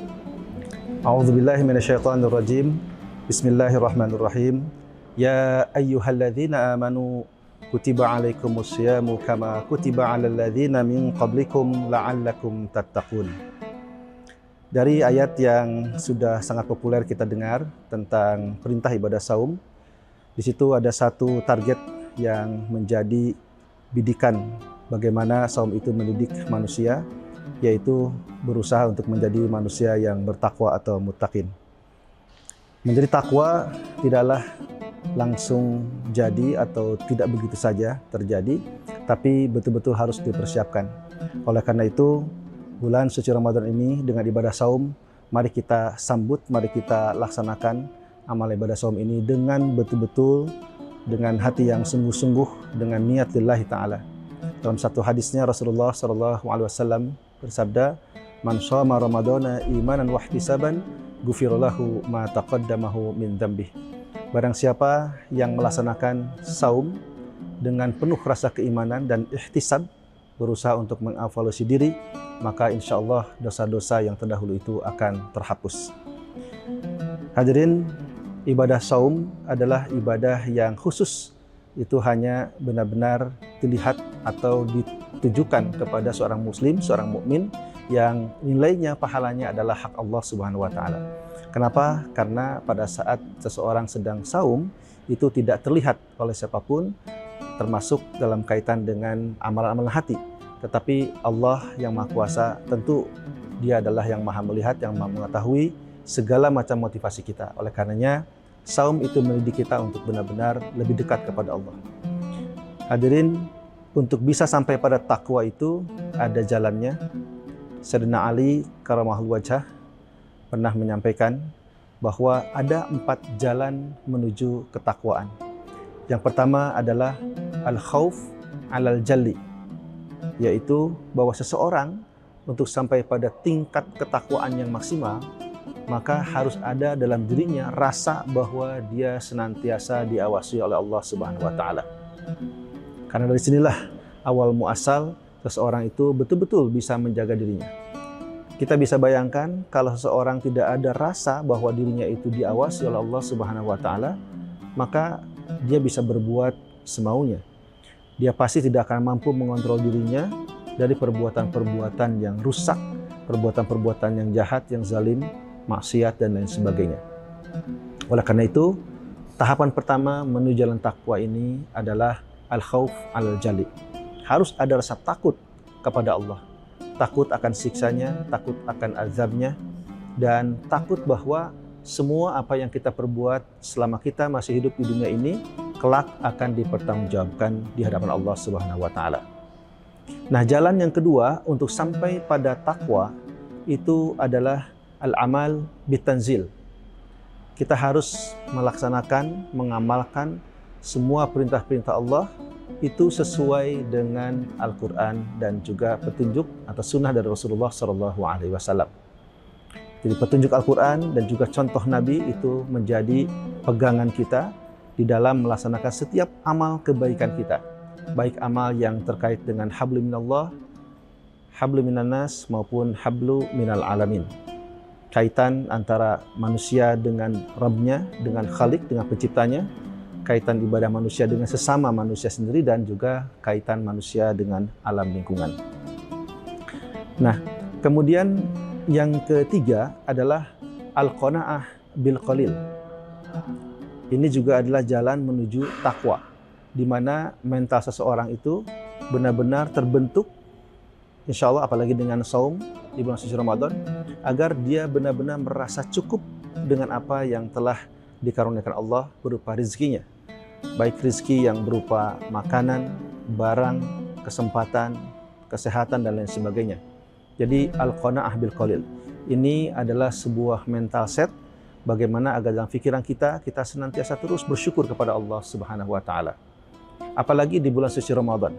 A'udzubillahi minasyaitonirrajim. Bismillahirrahmanirrahim. Ya ayyuhalladzina amanu kutiba alaikumusyamu kama kutiba alal ladzina min qablikum la'allakum tattaqun. Dari ayat yang sudah sangat populer kita dengar tentang perintah ibadah saum, di situ ada satu target yang menjadi bidikan bagaimana saum itu mendidik manusia, yaitu berusaha untuk menjadi manusia yang bertakwa atau muttaqin. Menjadi takwa tidaklah langsung jadi atau tidak begitu saja terjadi, tapi betul-betul harus dipersiapkan. Oleh karena itu, bulan suci Ramadan ini dengan ibadah saum, mari kita sambut, mari kita laksanakan amal ibadah saum ini dengan betul-betul, dengan hati yang sungguh-sungguh, dengan niat lillahi ta'ala. Dalam satu hadisnya Rasulullah SAW bersabda, "Man shoma Ramadana imanan wa ihtisaban, ghufirallahu ma taqaddamahu min dzambih." Barang siapa yang melaksanakan saum dengan penuh rasa keimanan dan ihtisab, berusaha untuk mengevaluasi diri, maka insya Allah dosa-dosa yang terdahulu itu akan terhapus. Hadirin, ibadah saum adalah ibadah yang khusus. Itu hanya benar-benar dilihat atau ditujukan kepada seorang muslim, seorang mukmin yang nilainya, pahalanya adalah hak Allah Subhanahu wa taala. Kenapa? Karena pada saat seseorang sedang saum itu tidak terlihat oleh siapapun, termasuk dalam kaitan dengan amalan-amalan hati. Tetapi Allah yang Maha Kuasa, tentu Dia adalah yang Maha melihat, yang Maha mengetahui segala macam motivasi kita. Oleh karenanya, saum itu mendidik kita untuk benar-benar lebih dekat kepada Allah. Hadirin, untuk bisa sampai pada takwa itu ada jalannya. Sayyidina Ali karamallahu wajhah pernah menyampaikan bahwa ada 4 jalan menuju ketakwaan. Yang pertama adalah al-khauf alal jalli, yaitu bahwa seseorang untuk sampai pada tingkat ketakwaan yang maksimal, maka harus ada dalam dirinya rasa bahwa dia senantiasa diawasi oleh Allah Subhanahu wa taala. Karena dari sinilah awal muasal seseorang itu betul-betul bisa menjaga dirinya. Kita bisa bayangkan kalau seseorang tidak ada rasa bahwa dirinya itu diawasi oleh Allah Subhanahu wa taala, maka dia bisa berbuat semaunya. Dia pasti tidak akan mampu mengontrol dirinya dari perbuatan-perbuatan yang rusak, perbuatan-perbuatan yang jahat, yang zalim, maksiat dan lain sebagainya. Oleh karena itu, tahapan pertama menuju jalan takwa ini adalah al-khauf al-jali. Harus ada rasa takut kepada Allah. Takut akan siksanya, takut akan azabnya, dan takut bahwa semua apa yang kita perbuat selama kita masih hidup di dunia ini, kelak akan dipertanggungjawabkan di hadapan Allah Subhanahu wa taala. Nah, jalan yang kedua untuk sampai pada takwa itu adalah al-amal bitanzil. Kita harus melaksanakan, mengamalkan semua perintah-perintah Allah itu sesuai dengan Al-Quran dan juga petunjuk atau sunnah dari Rasulullah SAW. Jadi petunjuk Al-Quran dan juga contoh Nabi itu menjadi pegangan kita di dalam melaksanakan setiap amal kebaikan kita. Baik amal yang terkait dengan hablu minallah, hablu minannas maupun hablu minal alamin. Kaitan antara manusia dengan Rabbnya, dengan Khalik, dengan penciptanya, kaitan ibadah manusia dengan sesama manusia sendiri, dan juga kaitan manusia dengan alam lingkungan. Nah, kemudian yang ketiga adalah al-qanaah bil qalil. Ini juga adalah jalan menuju takwa, di mana mental seseorang itu benar-benar terbentuk, insya Allah apalagi dengan saum di bulan suci Ramadan, agar dia benar-benar merasa cukup dengan apa yang telah dikaruniakan Allah berupa rizkinya. Baik rizki yang berupa makanan, barang, kesempatan, kesehatan, dan lain sebagainya. Jadi al-qanaah bil qalil ini adalah sebuah mental set bagaimana agar dalam pikiran kita senantiasa terus bersyukur kepada Allah Subhanahu wa taala. Apalagi di bulan suci Ramadan.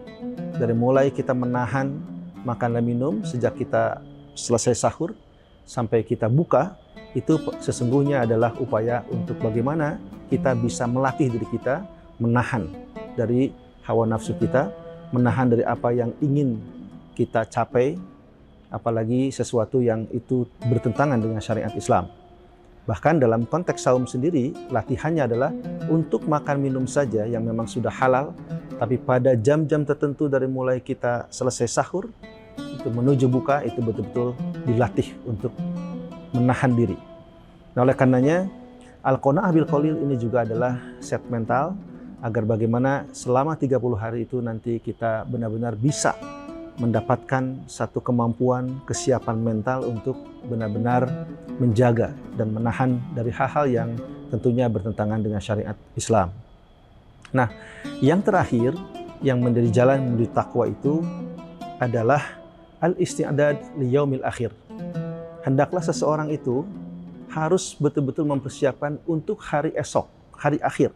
Dari mulai kita menahan makan dan minum sejak kita selesai sahur sampai kita buka, itu sesungguhnya adalah upaya untuk bagaimana kita bisa melatih diri kita menahan dari hawa nafsu kita, menahan dari apa yang ingin kita capai, apalagi sesuatu yang itu bertentangan dengan syariat Islam. Bahkan dalam konteks saum sendiri, latihannya adalah untuk makan minum saja yang memang sudah halal, tapi pada jam-jam tertentu dari mulai kita selesai sahur, itu menuju buka, itu betul-betul dilatih untuk menahan diri. Nah, oleh karenanya, al-qanaah bil qalil ini juga adalah set mental agar bagaimana selama 30 hari itu nanti kita benar-benar bisa mendapatkan satu kemampuan, kesiapan mental untuk benar-benar menjaga dan menahan dari hal-hal yang tentunya bertentangan dengan syariat Islam. Nah, yang terakhir yang menjadi jalan menuju takwa itu adalah al-isti'dad li yaumil akhir. Hendaklah seseorang itu harus betul-betul mempersiapkan untuk hari esok, hari akhir.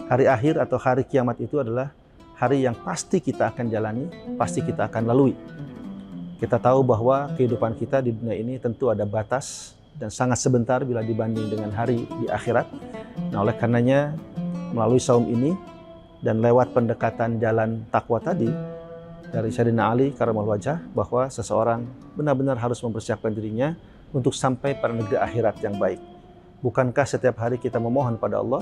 Hari akhir atau hari kiamat itu adalah hari yang pasti kita akan jalani, pasti kita akan lalui. Kita tahu bahwa kehidupan kita di dunia ini tentu ada batas dan sangat sebentar bila dibanding dengan hari di akhirat. Nah, oleh karenanya melalui saum ini dan lewat pendekatan jalan takwa tadi dari Sayyidina Ali Karamallahu wajhah, bahwa seseorang benar-benar harus mempersiapkan dirinya untuk sampai pada negeri akhirat yang baik. Bukankah setiap hari kita memohon pada Allah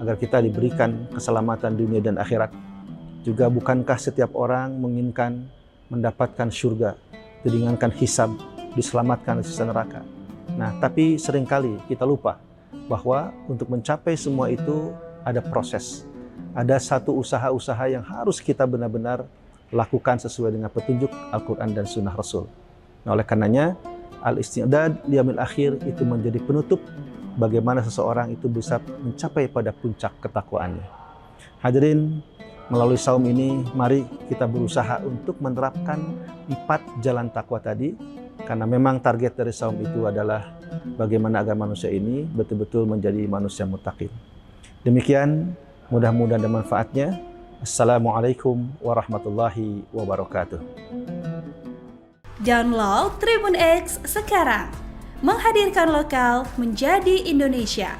agar kita diberikan keselamatan dunia dan akhirat? Juga bukankah setiap orang menginginkan mendapatkan surga, diringankan hisab, diselamatkan dari siksa neraka? Nah, tapi seringkali kita lupa bahwa untuk mencapai semua itu ada proses. Ada satu usaha-usaha yang harus kita benar-benar lakukan sesuai dengan petunjuk Al-Quran dan Sunnah Rasul. Nah, oleh karenanya, al-isti'dad liyaumil akhir itu menjadi penutup bagaimana seseorang itu bisa mencapai pada puncak ketakwaannya. Hadirin, melalui saum ini, mari kita berusaha untuk menerapkan 4 jalan takwa tadi, karena memang target dari saum itu adalah bagaimana agar manusia ini betul-betul menjadi manusia muttaqin. Demikian, mudah-mudahan ada manfaatnya. Assalamualaikum warahmatullahi wabarakatuh. Download Tribun X sekarang, menghadirkan lokal menjadi Indonesia.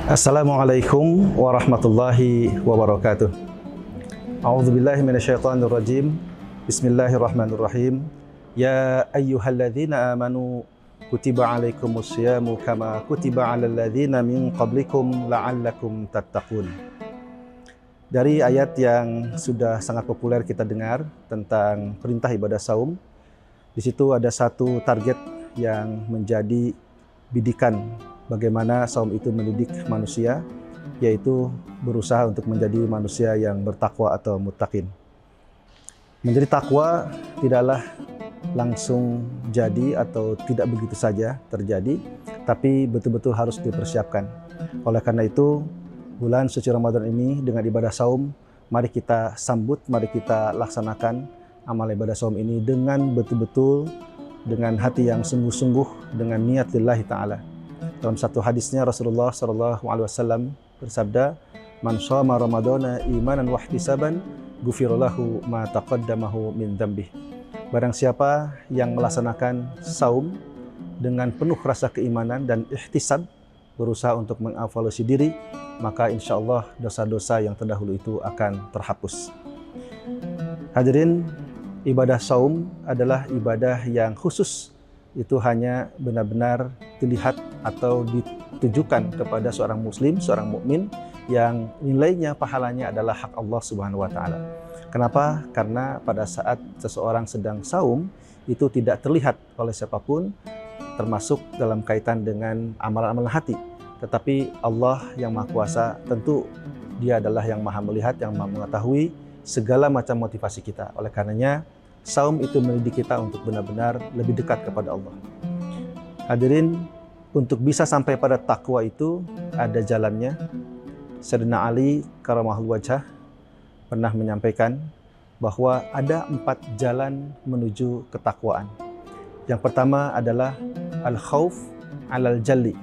Assalamualaikum warahmatullahi wabarakatuh. A'udzubillahi minasyaitonirrajim. Bismillahirrahmanirrahim. Ya ayyuhalladzina amanu kutiba alaikumusyamu kama kutiba alal ladzina min qablikum la'allakum tattaqun. Dari ayat yang sudah sangat populer kita dengar tentang perintah ibadah saum, di situ ada satu target yang menjadi bidikan bagaimana saum itu mendidik manusia, yaitu berusaha untuk menjadi manusia yang bertakwa atau muttaqin. Menjadi takwa tidaklah langsung jadi atau tidak begitu saja terjadi, tapi betul-betul harus dipersiapkan. Oleh karena itu, bulan suci Ramadan ini dengan ibadah saum, mari kita sambut, mari kita laksanakan amal ibadah saum ini dengan betul-betul, dengan hati yang sungguh-sungguh, dengan niat lillahi ta'ala. Dalam satu hadisnya Rasulullah SAW bersabda, "Man shoma Ramadana imanan wa ihtisaban, ghufira lahu ma taqaddamahu min dzambih." Barang siapa yang melaksanakan saum dengan penuh rasa keimanan dan ihtisab, berusaha untuk mengevaluasi diri, maka insya Allah dosa-dosa yang terdahulu itu akan terhapus. Hadirin, ibadah saum adalah ibadah yang khusus. Itu hanya benar-benar dilihat atau ditujukan kepada seorang muslim, seorang mukmin yang nilainya, pahalanya adalah hak Allah Subhanahu wa taala. Kenapa? Karena pada saat seseorang sedang saum itu tidak terlihat oleh siapapun, termasuk dalam kaitan dengan amalan-amalan hati. Tetapi Allah yang Maha Kuasa, tentu Dia adalah yang Maha melihat, yang Maha mengetahui segala macam motivasi kita. Oleh karenanya, saum itu mendidik kita untuk benar-benar lebih dekat kepada Allah. Hadirin, untuk bisa sampai pada takwa itu ada jalannya. Sayyidina Ali karamahul wajah pernah menyampaikan bahwa ada 4 jalan menuju ketakwaan. Yang pertama adalah al-khauf alal jalli,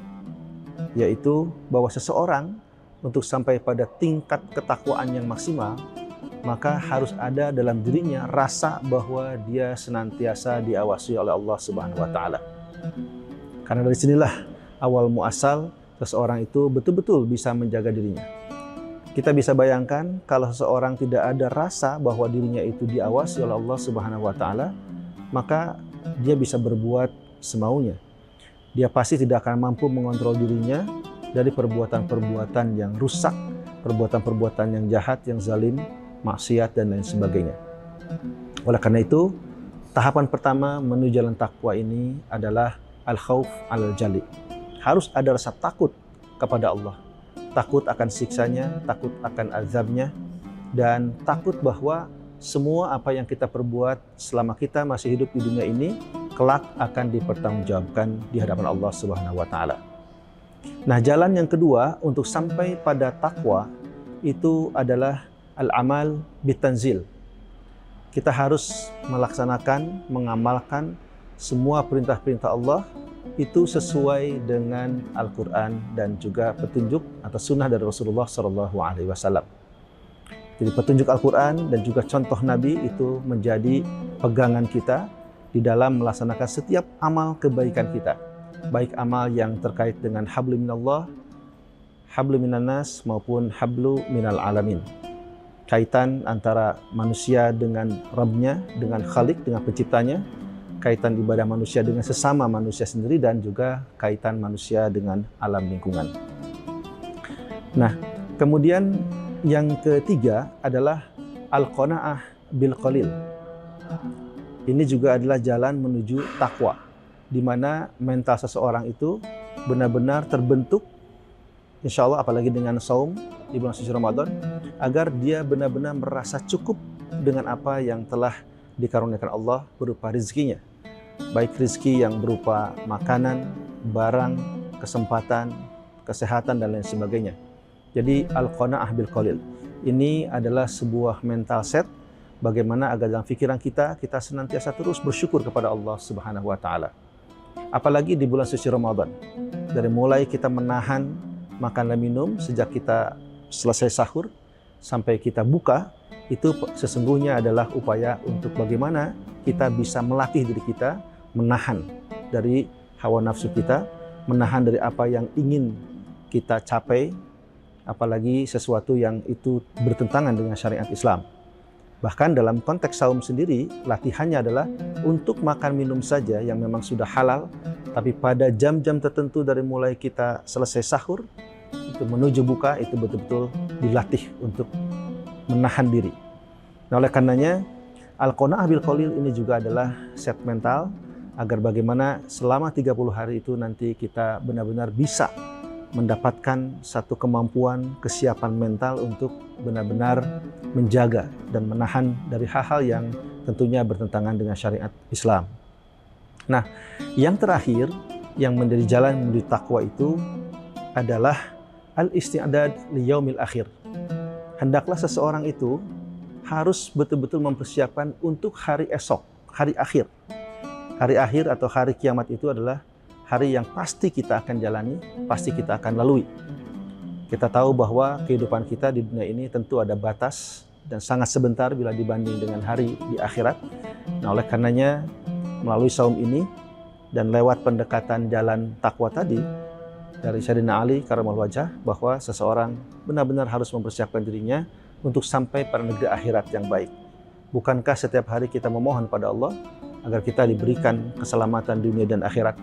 yaitu bahwa seseorang untuk sampai pada tingkat ketakwaan yang maksimal, maka harus ada dalam dirinya rasa bahwa dia senantiasa diawasi oleh Allah Subhanahu wa taala. Karena dari sinilah awal muasal seseorang itu betul-betul bisa menjaga dirinya. Kita bisa bayangkan kalau seseorang tidak ada rasa bahwa dirinya itu diawasi oleh Allah Subhanahu wa taala, maka dia bisa berbuat semaunya. Dia pasti tidak akan mampu mengontrol dirinya dari perbuatan-perbuatan yang rusak, perbuatan-perbuatan yang jahat, yang zalim, maksiat dan lain sebagainya. Oleh karena itu, tahapan pertama menuju jalan takwa ini adalah al-khauf alal jali. Harus ada rasa takut kepada Allah. Takut akan siksanya, takut akan azabnya, dan takut bahwa semua apa yang kita perbuat selama kita masih hidup di dunia ini kelak akan dipertanggungjawabkan di hadapan Allah Subhanahu wa taala. Nah, jalan yang kedua untuk sampai pada takwa itu adalah al-amal bitanzil. Kita harus melaksanakan, mengamalkan semua perintah-perintah Allah itu sesuai dengan Al-Quran dan juga petunjuk atau sunnah dari Rasulullah SAW. Jadi petunjuk Al-Quran dan juga contoh Nabi itu menjadi pegangan kita di dalam melaksanakan setiap amal kebaikan kita. Baik amal yang terkait dengan hablu minallah, hablu minannas maupun hablu minal alamin. Kaitan antara manusia dengan Rabbnya, dengan Khalik, dengan penciptanya, kaitan ibadah manusia dengan sesama manusia sendiri, dan juga kaitan manusia dengan alam lingkungan. Nah, kemudian yang ketiga adalah al-qanaah bil qalil. Ini juga adalah jalan menuju takwa, di mana mental seseorang itu benar-benar terbentuk, insya Allah apalagi dengan saum di bulan suci Ramadan, agar dia benar-benar merasa cukup dengan apa yang telah dikaruniakan Allah berupa rezekinya. Baik rezeki yang berupa makanan, barang, kesempatan, kesehatan, dan lain sebagainya. Jadi al-qanaah bil qalil ini adalah sebuah mental set bagaimana agar dalam pikiran kita senantiasa terus bersyukur kepada Allah Subhanahu wa taala. Apalagi di bulan suci Ramadan. Dari mulai kita menahan makan dan minum sejak kita selesai sahur sampai kita buka, itu sesungguhnya adalah upaya untuk bagaimana kita bisa melatih diri kita menahan dari hawa nafsu kita, menahan dari apa yang ingin kita capai, apalagi sesuatu yang itu bertentangan dengan syariat Islam. Bahkan dalam konteks saum sendiri, latihannya adalah untuk makan minum saja yang memang sudah halal, tapi pada jam-jam tertentu dari mulai kita selesai sahur, itu menuju buka, itu betul-betul dilatih untuk menahan diri. Nah, oleh karenanya, Al-Qanaah bil Qalil ini juga adalah set mental, agar bagaimana selama 30 hari itu nanti kita benar-benar bisa mendapatkan satu kemampuan, kesiapan mental untuk benar-benar menjaga dan menahan dari hal-hal yang tentunya bertentangan dengan syariat Islam. Nah, yang terakhir yang menjadi jalan menuju takwa itu adalah al-isti'dad li yaumil akhir. Hendaklah seseorang itu harus betul-betul mempersiapkan untuk hari esok, hari akhir. Hari akhir atau hari kiamat itu adalah hari yang pasti kita akan jalani, pasti kita akan lalui. Kita tahu bahwa kehidupan kita di dunia ini tentu ada batas dan sangat sebentar bila dibanding dengan hari di akhirat. Nah, oleh karenanya melalui saum ini dan lewat pendekatan jalan takwa tadi dari Sayyidina Ali karamallahu wajhah, bahwa seseorang benar-benar harus mempersiapkan dirinya untuk sampai pada negeri akhirat yang baik. Bukankah setiap hari kita memohon pada Allah agar kita diberikan keselamatan dunia dan akhirat?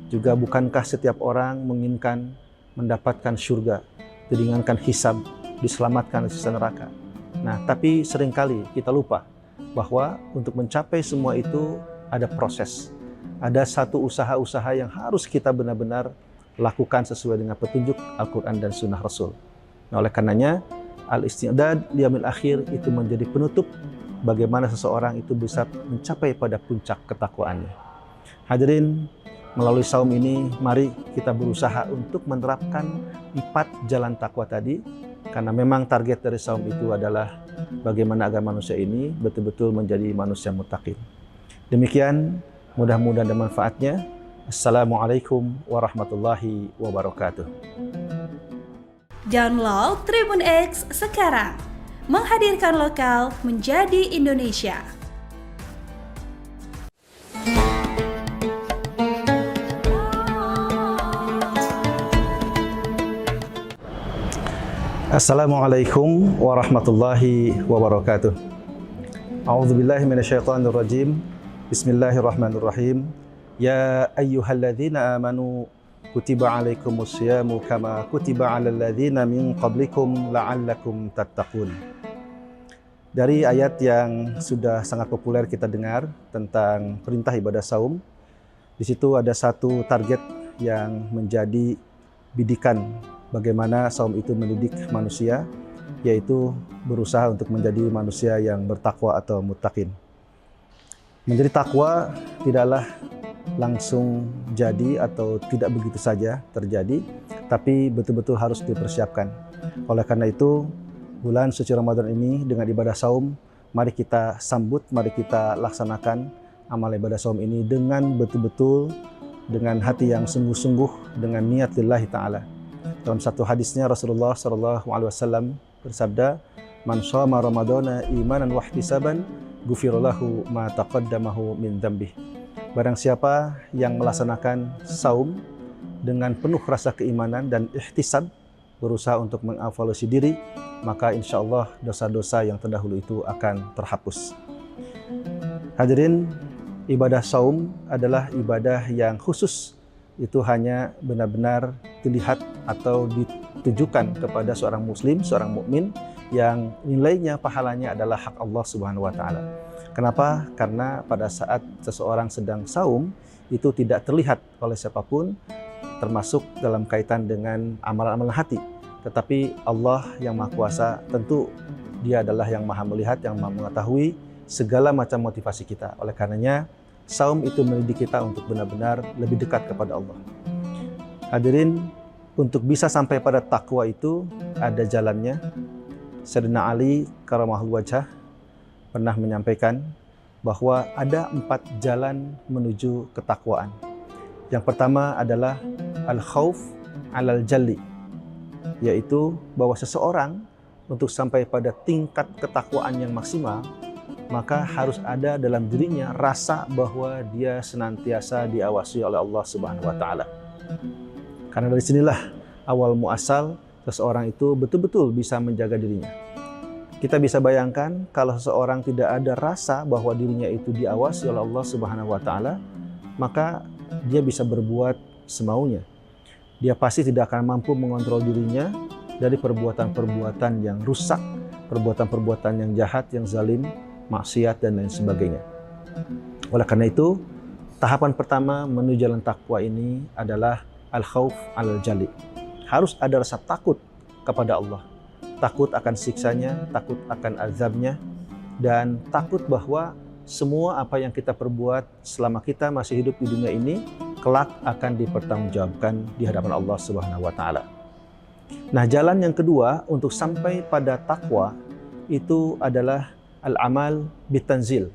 Juga bukankah setiap orang menginginkan mendapatkan surga, diringankan hisab, diselamatkan dari siksa neraka? Nah, tapi seringkali kita lupa bahwa untuk mencapai semua itu ada proses. Ada satu usaha-usaha yang harus kita benar-benar lakukan sesuai dengan petunjuk Al-Quran dan Sunnah Rasul. Nah, oleh karenanya, al-isti'dad liyaumil akhir itu menjadi penutup bagaimana seseorang itu bisa mencapai pada puncak ketakwaannya. Hadirin, melalui saum ini, mari kita berusaha untuk menerapkan 4 jalan takwa tadi, karena memang target dari saum itu adalah bagaimana agar manusia ini betul-betul menjadi manusia muttaqin. Demikian, mudah-mudahan ada manfaatnya. Assalamualaikum warahmatullahi wabarakatuh. Download Tribun X sekarang, menghadirkan lokal menjadi Indonesia. Assalamualaikum warahmatullahi wabarakatuh. A'udzubillahi minasyaitonirrajim. Bismillahirrahmanirrahim. Ya ayyuhalladzina amanu kutiba alaikumusyamu kama kutiba alal ladzina min qablikum la'allakum tattaqun. Dari ayat yang sudah sangat populer kita dengar tentang perintah ibadah saum, di situ ada satu target yang menjadi bidikan bagaimana saum itu mendidik manusia, yaitu berusaha untuk menjadi manusia yang bertakwa atau muttaqin. Menjadi takwa tidaklah langsung jadi atau tidak begitu saja terjadi, tapi betul-betul harus dipersiapkan. Oleh karena itu, bulan suci Ramadan ini dengan ibadah saum, mari kita sambut, mari kita laksanakan amal ibadah saum ini dengan betul-betul, dengan hati yang sungguh-sungguh, dengan niat lillahi ta'ala. Dalam satu hadisnya Rasulullah SAW bersabda, "Man shoma Ramadana imanan wa ihtisaban, ghufira lahu ma taqaddamahu min dzambih." Barang siapa yang melaksanakan saum dengan penuh rasa keimanan dan ihtisab, berusaha untuk mengevaluasi diri, maka insya Allah dosa-dosa yang terdahulu itu akan terhapus. Hadirin, ibadah saum adalah ibadah yang khusus. Itu hanya benar-benar dilihat atau ditujukan kepada seorang muslim, seorang mukmin yang nilainya, pahalanya adalah hak Allah Subhanahu wa taala. Kenapa? Karena pada saat seseorang sedang saum itu tidak terlihat oleh siapapun, termasuk dalam kaitan dengan amalan-amalan hati. Tetapi Allah yang Maha Kuasa, tentu Dia adalah yang Maha melihat, yang Maha mengetahui segala macam motivasi kita. Oleh karenanya, saum itu mendidik kita untuk benar-benar lebih dekat kepada Allah. Hadirin, untuk bisa sampai pada takwa itu ada jalannya. Sayyidina Ali karamallahu wajhah pernah menyampaikan bahwa ada 4 jalan menuju ketakwaan. Yang pertama adalah al-khauf alal jalli, yaitu bahwa seseorang untuk sampai pada tingkat ketakwaan yang maksimal, maka harus ada dalam dirinya rasa bahwa dia senantiasa diawasi oleh Allah Subhanahu wa taala. Karena dari sinilah awal muasal seseorang itu betul-betul bisa menjaga dirinya. Kita bisa bayangkan kalau seseorang tidak ada rasa bahwa dirinya itu diawasi oleh Allah Subhanahu wa taala, maka dia bisa berbuat semaunya. Dia pasti tidak akan mampu mengontrol dirinya dari perbuatan-perbuatan yang rusak, perbuatan-perbuatan yang jahat, yang zalim, maksiat dan lain sebagainya. Oleh karena itu, tahapan pertama menuju jalan takwa ini adalah al-khauf al-jali. Harus ada rasa takut kepada Allah. Takut akan siksanya, takut akan azabnya, dan takut bahwa semua apa yang kita perbuat selama kita masih hidup di dunia ini, kelak akan dipertanggungjawabkan di hadapan Allah Subhanahu wa taala. Nah, jalan yang kedua untuk sampai pada takwa itu adalah al-amal bitanzil.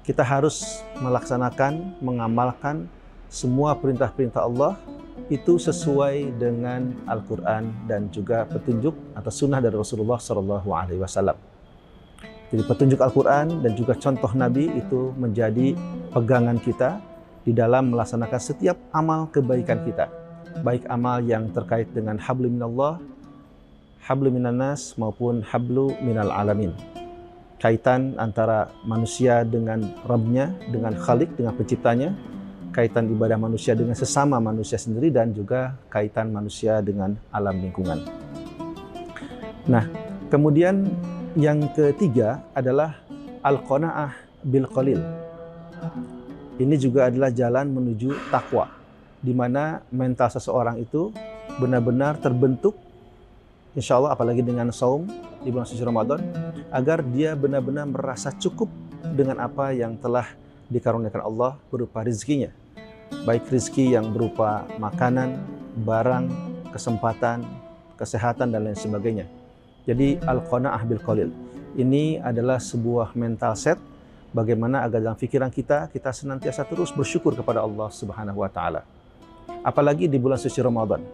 Kita harus melaksanakan, mengamalkan semua perintah-perintah Allah itu sesuai dengan Al-Quran dan juga petunjuk atau sunnah dari Rasulullah SAW. Jadi petunjuk Al-Quran dan juga contoh Nabi itu menjadi pegangan kita di dalam melaksanakan setiap amal kebaikan kita. Baik amal yang terkait dengan hablu minallah, hablu minannas maupun hablu minal alamin. Kaitan antara manusia dengan Rabbnya, dengan Khalik, dengan penciptanya, kaitan ibadah manusia dengan sesama manusia sendiri, dan juga kaitan manusia dengan alam lingkungan. Nah, kemudian yang ketiga adalah al-qanaah bil qalil. Ini juga adalah jalan menuju takwa, di mana mental seseorang itu benar-benar terbentuk, insya Allah apalagi dengan saum di bulan suci Ramadan, agar dia benar-benar merasa cukup dengan apa yang telah dikaruniakan Allah berupa rizkinya. Baik rizki yang berupa makanan, barang, kesempatan, kesehatan, dan lain sebagainya. Jadi al-qanaah bil qalil ini adalah sebuah mental set bagaimana agar dalam pikiran kita senantiasa terus bersyukur kepada Allah Subhanahu wa taala. Apalagi di bulan suci Ramadan.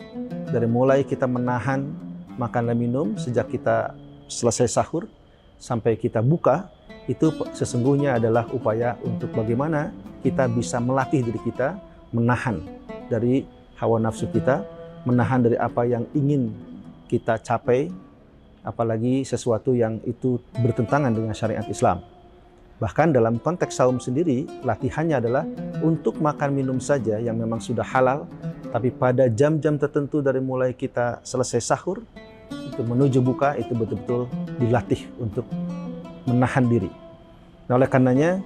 Dari mulai kita menahan makan dan minum sejak kita selesai sahur sampai kita buka, itu sesungguhnya adalah upaya untuk bagaimana kita bisa melatih diri kita menahan dari hawa nafsu kita, menahan dari apa yang ingin kita capai, apalagi sesuatu yang itu bertentangan dengan syariat Islam. Bahkan dalam konteks saum sendiri, latihannya adalah untuk makan minum saja yang memang sudah halal, tapi pada jam-jam tertentu dari mulai kita selesai sahur, itu menuju buka, itu betul-betul dilatih untuk menahan diri. Nah, oleh karenanya,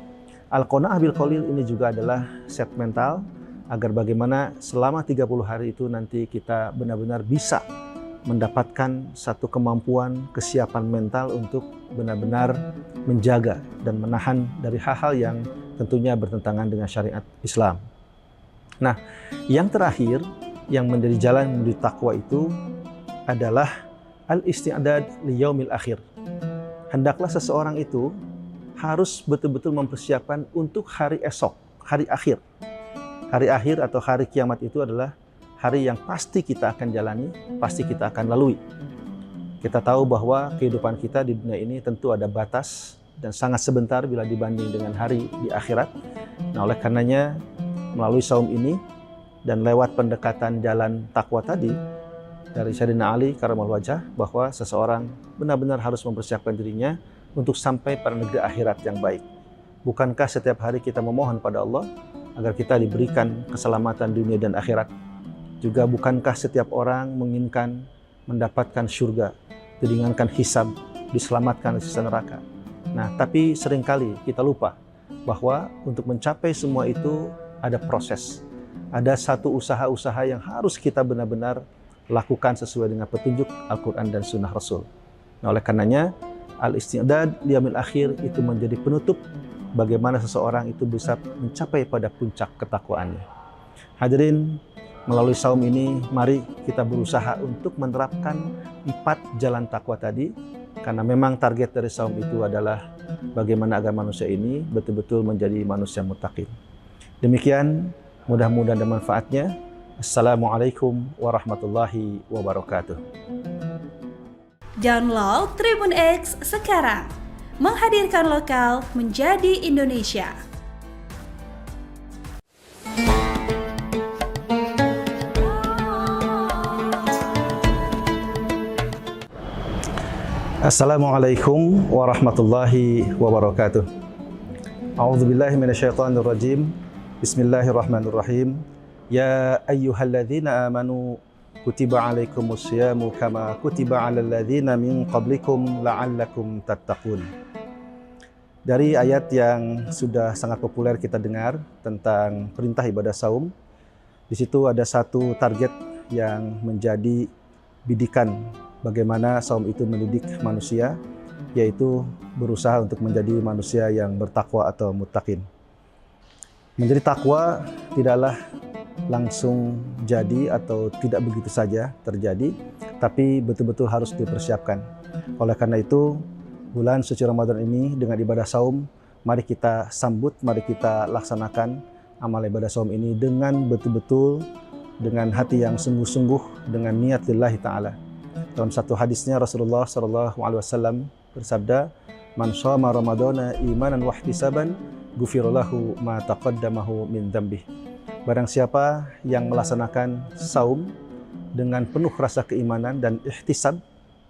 al-qanaah bil qalil ini juga adalah set mental agar bagaimana selama 30 hari itu nanti kita benar-benar bisa mendapatkan satu kemampuan, kesiapan mental untuk benar-benar menjaga dan menahan dari hal-hal yang tentunya bertentangan dengan syariat Islam. Nah, yang terakhir yang menjadi jalan menuju takwa itu adalah al-isti'dad li yaumil akhir. Hendaklah seseorang itu harus betul-betul mempersiapkan untuk hari esok, hari akhir. Hari akhir atau hari kiamat itu adalah hari yang pasti kita akan jalani, pasti kita akan lalui. Kita tahu bahwa kehidupan kita di dunia ini tentu ada batas dan sangat sebentar bila dibanding dengan hari di akhirat. Nah, oleh karenanya melalui saum ini dan lewat pendekatan jalan takwa tadi dari Sayyidina Ali Karamallahu wajhah, bahwa seseorang benar-benar harus mempersiapkan dirinya untuk sampai pada negeri akhirat yang baik. Bukankah setiap hari kita memohon pada Allah agar kita diberikan keselamatan dunia dan akhirat? Juga bukankah setiap orang menginginkan mendapatkan surga, diringankan hisab, diselamatkan dari siksa neraka? Nah, tapi seringkali kita lupa bahwa untuk mencapai semua itu ada proses. Ada satu usaha-usaha yang harus kita benar-benar lakukan sesuai dengan petunjuk Al-Quran dan Sunnah Rasul. Nah, oleh karenanya, al-isti'dad liyaumil akhir itu menjadi penutup bagaimana seseorang itu bisa mencapai pada puncak ketakwaannya. Hadirin, melalui saum ini, mari kita berusaha untuk menerapkan 4 jalan takwa tadi, karena memang target dari saum itu adalah bagaimana agar manusia ini betul-betul menjadi manusia muttaqin. Demikian, mudah-mudahan ada manfaatnya. Assalamualaikum warahmatullahi wabarakatuh. Download Tribun X sekarang, menghadirkan lokal menjadi Indonesia. Assalamualaikum warahmatullahi wabarakatuh. A'udzubillahi minasyaitonirrajim. Bismillahirrahmanirrahim. Ya ayyuhalladzina amanu kutiba alaikumusyamu kama kutiba alal ladzina min qablikum la'allakum tattaqun. Dari ayat yang sudah sangat populer kita dengar tentang perintah ibadah saum, di situ ada satu target yang menjadi bidikan bagaimana saum itu mendidik manusia, yaitu berusaha untuk menjadi manusia yang bertakwa atau muttaqin. Menjadi takwa tidaklah langsung jadi atau tidak begitu saja terjadi, tapi betul-betul harus dipersiapkan. Oleh karena itu, bulan suci Ramadan ini dengan ibadah saum, mari kita sambut, mari kita laksanakan amal ibadah saum ini dengan betul-betul, dengan hati yang sungguh-sungguh, dengan niat lillahi ta'ala. Dalam satu hadisnya Rasulullah SAW bersabda, "Man shoma Ramadana imanan wa ihtisaban, ghufira lahu ma taqaddamahu min dzambih." Barang siapa yang melaksanakan saum dengan penuh rasa keimanan dan ihtisab,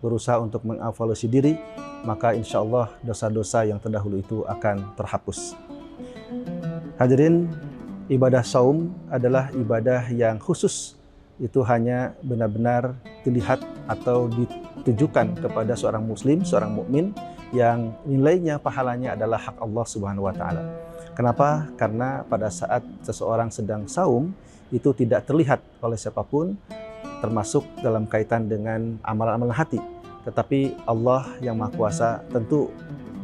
berusaha untuk mengevaluasi diri, maka insya Allah dosa-dosa yang terdahulu itu akan terhapus. Hadirin, ibadah saum adalah ibadah yang khusus. Itu hanya benar-benar dilihat atau ditujukan kepada seorang muslim, seorang mukmin yang nilainya, pahalanya adalah hak Allah Subhanahu wa taala. Kenapa? Karena pada saat seseorang sedang saum itu tidak terlihat oleh siapapun, termasuk dalam kaitan dengan amalan-amalan hati. Tetapi Allah yang Maha Kuasa, tentu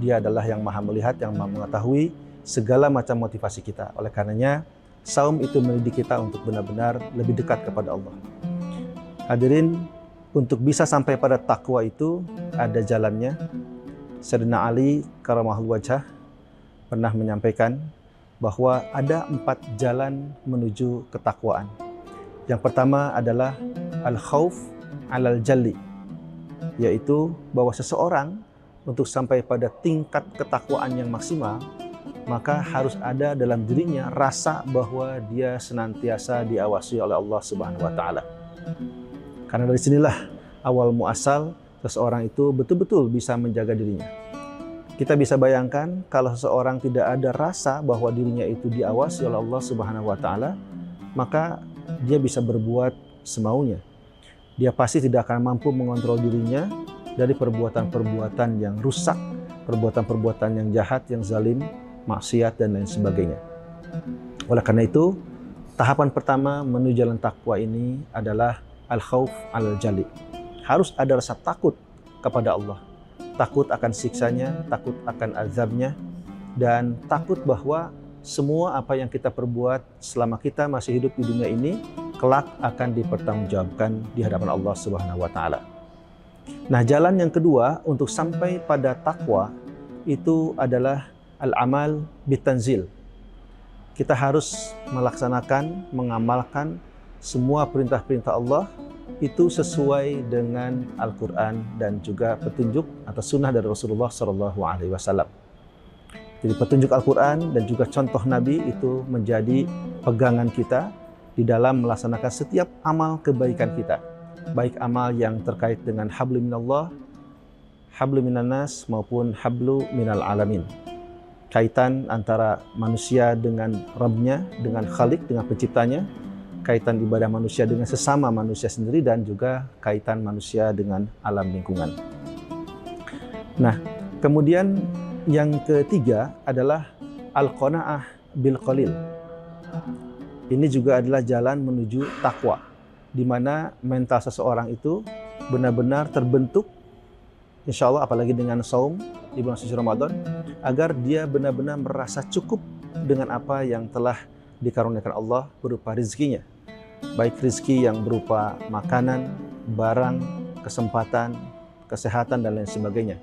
Dia adalah yang Maha melihat, yang Maha mengetahui segala macam motivasi kita. Oleh karenanya, saum itu mendidik kita untuk benar-benar lebih dekat kepada Allah. Hadirin, untuk bisa sampai pada takwa itu ada jalannya. Sayyidina Ali karamahul wajah pernah menyampaikan bahwa ada 4 jalan menuju ketakwaan. Yang pertama adalah al-khauf alal jalli, yaitu bahwa seseorang untuk sampai pada tingkat ketakwaan yang maksimal, maka harus ada dalam dirinya rasa bahwa dia senantiasa diawasi oleh Allah Subhanahu wa taala. Karena dari sinilah awal muasal seseorang itu betul-betul bisa menjaga dirinya. Kita bisa bayangkan kalau seseorang tidak ada rasa bahwa dirinya itu diawasi oleh Allah Subhanahu wa taala, maka dia bisa berbuat semaunya. Dia pasti tidak akan mampu mengontrol dirinya dari perbuatan-perbuatan yang rusak, perbuatan-perbuatan yang jahat, yang zalim, maksiat dan lain sebagainya. Oleh karena itu, tahapan pertama menuju jalan takwa ini adalah al-khauf alal jalli. Harus ada rasa takut kepada Allah. Takut akan siksanya, takut akan azabnya, dan takut bahwa semua apa yang kita perbuat selama kita masih hidup di dunia ini kelak akan dipertanggungjawabkan di hadapan Allah Subhanahu wa taala. Nah, jalan yang kedua untuk sampai pada takwa itu adalah al-amal bitanzil. Kita harus melaksanakan, mengamalkan semua perintah-perintah Allah itu sesuai dengan Al-Quran dan juga petunjuk atau sunnah dari Rasulullah SAW. Jadi petunjuk Al-Quran dan juga contoh Nabi itu menjadi pegangan kita di dalam melaksanakan setiap amal kebaikan kita. Baik amal yang terkait dengan hablu minallah, hablu minannas maupun hablu minal alamin. Kaitan antara manusia dengan Rabb-nya, dengan Khalik, dengan penciptanya, kaitan ibadah manusia dengan sesama manusia sendiri, dan juga kaitan manusia dengan alam lingkungan. Nah, kemudian yang ketiga adalah al-qanaah bil qalil. Ini juga adalah jalan menuju takwa, di mana mental seseorang itu benar-benar terbentuk, insya Allah apalagi dengan saum di bulan suci Ramadan, agar dia benar-benar merasa cukup dengan apa yang telah dikaruniakan Allah berupa rezekinya. Baik rezeki yang berupa makanan, barang, kesempatan, kesehatan, dan lain sebagainya.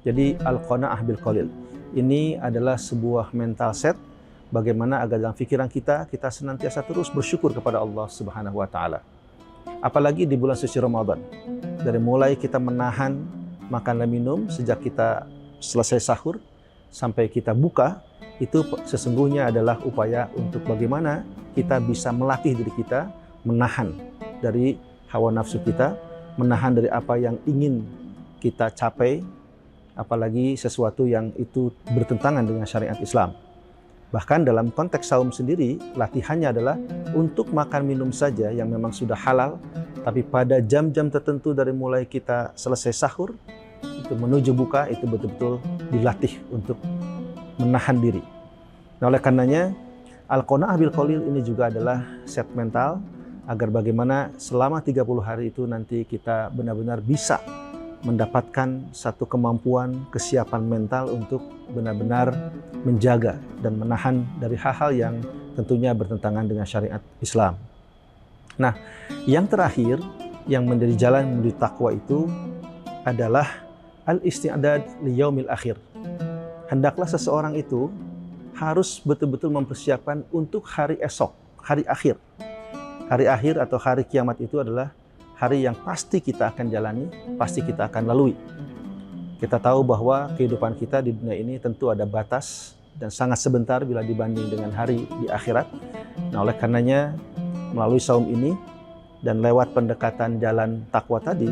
Jadi al-qanaah bil qalil. Ini adalah sebuah mental set bagaimana agar dalam pikiran kita senantiasa terus bersyukur kepada Allah Subhanahu wa taala. Apalagi di bulan suci Ramadan. Dari mulai kita menahan makan dan minum sejak kita selesai sahur sampai kita buka, itu sesungguhnya adalah upaya untuk bagaimana kita bisa melatih diri kita menahan dari hawa nafsu kita, menahan dari apa yang ingin kita capai, apalagi sesuatu yang itu bertentangan dengan syariat Islam. Bahkan dalam konteks saum sendiri, latihannya adalah untuk makan minum saja yang memang sudah halal, tapi pada jam-jam tertentu dari mulai kita selesai sahur, itu menuju buka, itu betul-betul dilatih untuk menahan diri. Nah, oleh karenanya, Al-Qanaah bil Qalil ini juga adalah set mental, agar bagaimana selama 30 hari itu nanti kita benar-benar bisa mendapatkan satu kemampuan, kesiapan mental untuk benar-benar menjaga dan menahan dari hal-hal yang tentunya bertentangan dengan syariat Islam. Nah, yang terakhir yang menjadi jalan menuju takwa itu adalah al-isti'dad li yaumil akhir. Hendaklah seseorang itu harus betul-betul mempersiapkan untuk hari esok, hari akhir. Hari akhir atau hari kiamat itu adalah hari yang pasti kita akan jalani, pasti kita akan lalui. Kita tahu bahwa kehidupan kita di dunia ini tentu ada batas dan sangat sebentar bila dibanding dengan hari di akhirat. Nah, oleh karenanya melalui saum ini dan lewat pendekatan jalan takwa tadi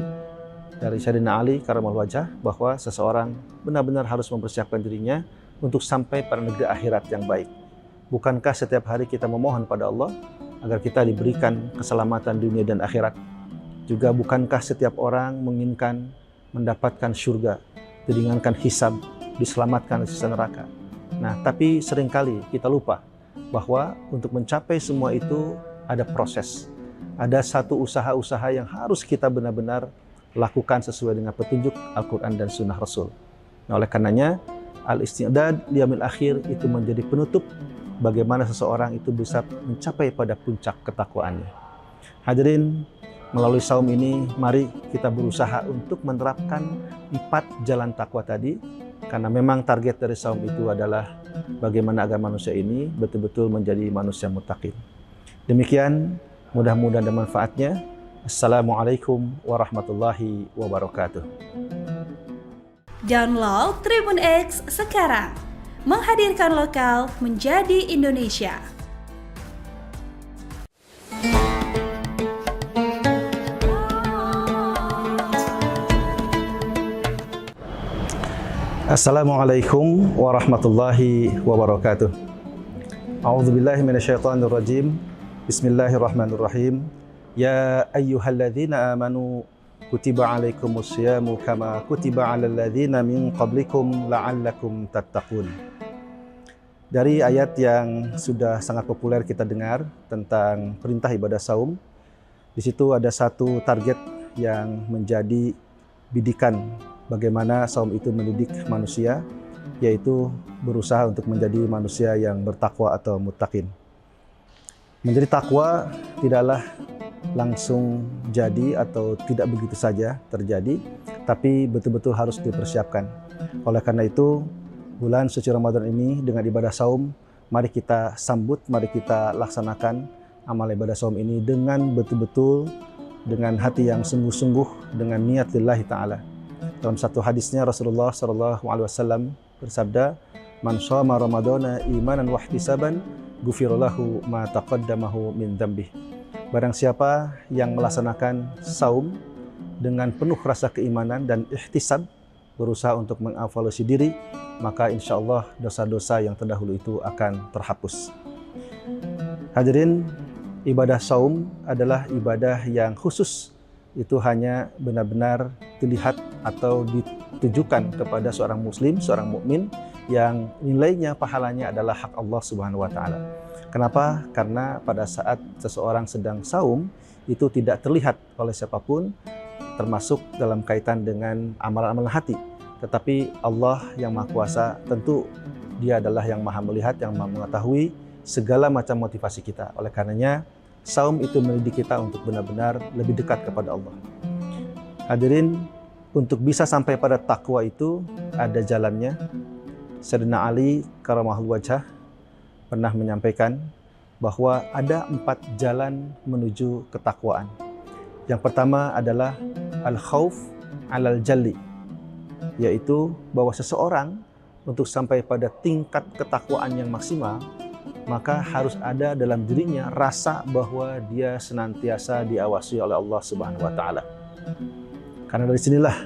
dari Sayyidina Ali karamallahu wajhah, bahwa seseorang benar-benar harus mempersiapkan dirinya untuk sampai pada negeri akhirat yang baik. Bukankah setiap hari kita memohon pada Allah agar kita diberikan keselamatan dunia dan akhirat? Juga bukankah setiap orang menginginkan mendapatkan surga, diringankan hisab, diselamatkan dari siksa neraka? Nah, tapi seringkali kita lupa bahwa untuk mencapai semua itu ada proses. Ada satu usaha-usaha yang harus kita benar-benar lakukan sesuai dengan petunjuk Al-Quran dan Sunnah Rasul. Nah, oleh karenanya, al-isti'dad liyaumil akhir itu menjadi penutup bagaimana seseorang itu bisa mencapai pada puncak ketakwaannya. Hadirin, melalui saum ini, mari kita berusaha untuk menerapkan 4 jalan takwa tadi, karena memang target dari saum itu adalah bagaimana agar manusia ini betul-betul menjadi manusia muttaqin. Demikian, mudah-mudahan ada manfaatnya. Assalamualaikum warahmatullahi wabarakatuh. Download Tribun X sekarang, menghadirkan lokal menjadi Indonesia. Assalamualaikum warahmatullahi wabarakatuh. A'udzubillahi minasyaitonirrajim. Bismillahirrahmanirrahim. Ya ayyuhalladzina amanu kutiba alaikumusyamu kama kutiba alal ladzina min qablikum la'allakum tattaqun. Dari ayat yang sudah sangat populer kita dengar tentang perintah ibadah saum, di situ ada satu target yang menjadi bidikan bagaimana saum itu mendidik manusia, yaitu berusaha untuk menjadi manusia yang bertakwa atau muttaqin. Menjadi takwa tidaklah langsung jadi atau tidak begitu saja terjadi, tapi betul-betul harus dipersiapkan. Oleh karena itu, bulan suci Ramadan ini dengan ibadah saum, mari kita sambut, mari kita laksanakan amal ibadah saum ini dengan betul-betul, dengan hati yang sungguh-sungguh, dengan niat lillahi ta'ala. Dalam satu hadisnya Rasulullah SAW bersabda, "Man shoma Ramadana imanan wa ihtisaban, ghufira lahu ma taqaddamahu min dzambih." Barang siapa yang melaksanakan saum dengan penuh rasa keimanan dan ihtisab, berusaha untuk mengevaluasi diri, maka insya Allah dosa-dosa yang terdahulu itu akan terhapus. Hadirin, ibadah saum adalah ibadah yang khusus. Itu hanya benar-benar dilihat atau ditujukan kepada seorang muslim, seorang mukmin yang nilainya, pahalanya adalah hak Allah Subhanahu wa taala. Kenapa? Karena pada saat seseorang sedang saum itu tidak terlihat oleh siapapun, termasuk dalam kaitan dengan amalan-amalan hati. Tetapi Allah yang Maha Kuasa, tentu Dia adalah yang Maha melihat, yang Maha mengetahui segala macam motivasi kita. Oleh karenanya, saum itu mendidik kita untuk benar-benar lebih dekat kepada Allah. Hadirin, untuk bisa sampai pada takwa itu ada jalannya. Sayyidina Ali karamallahu wajhah pernah menyampaikan bahwa ada 4 jalan menuju ketakwaan. Yang pertama adalah al-khauf alal jalli, yaitu bahwa seseorang untuk sampai pada tingkat ketakwaan yang maksimal, maka harus ada dalam dirinya rasa bahwa dia senantiasa diawasi oleh Allah Subhanahu wa taala. Karena dari sinilah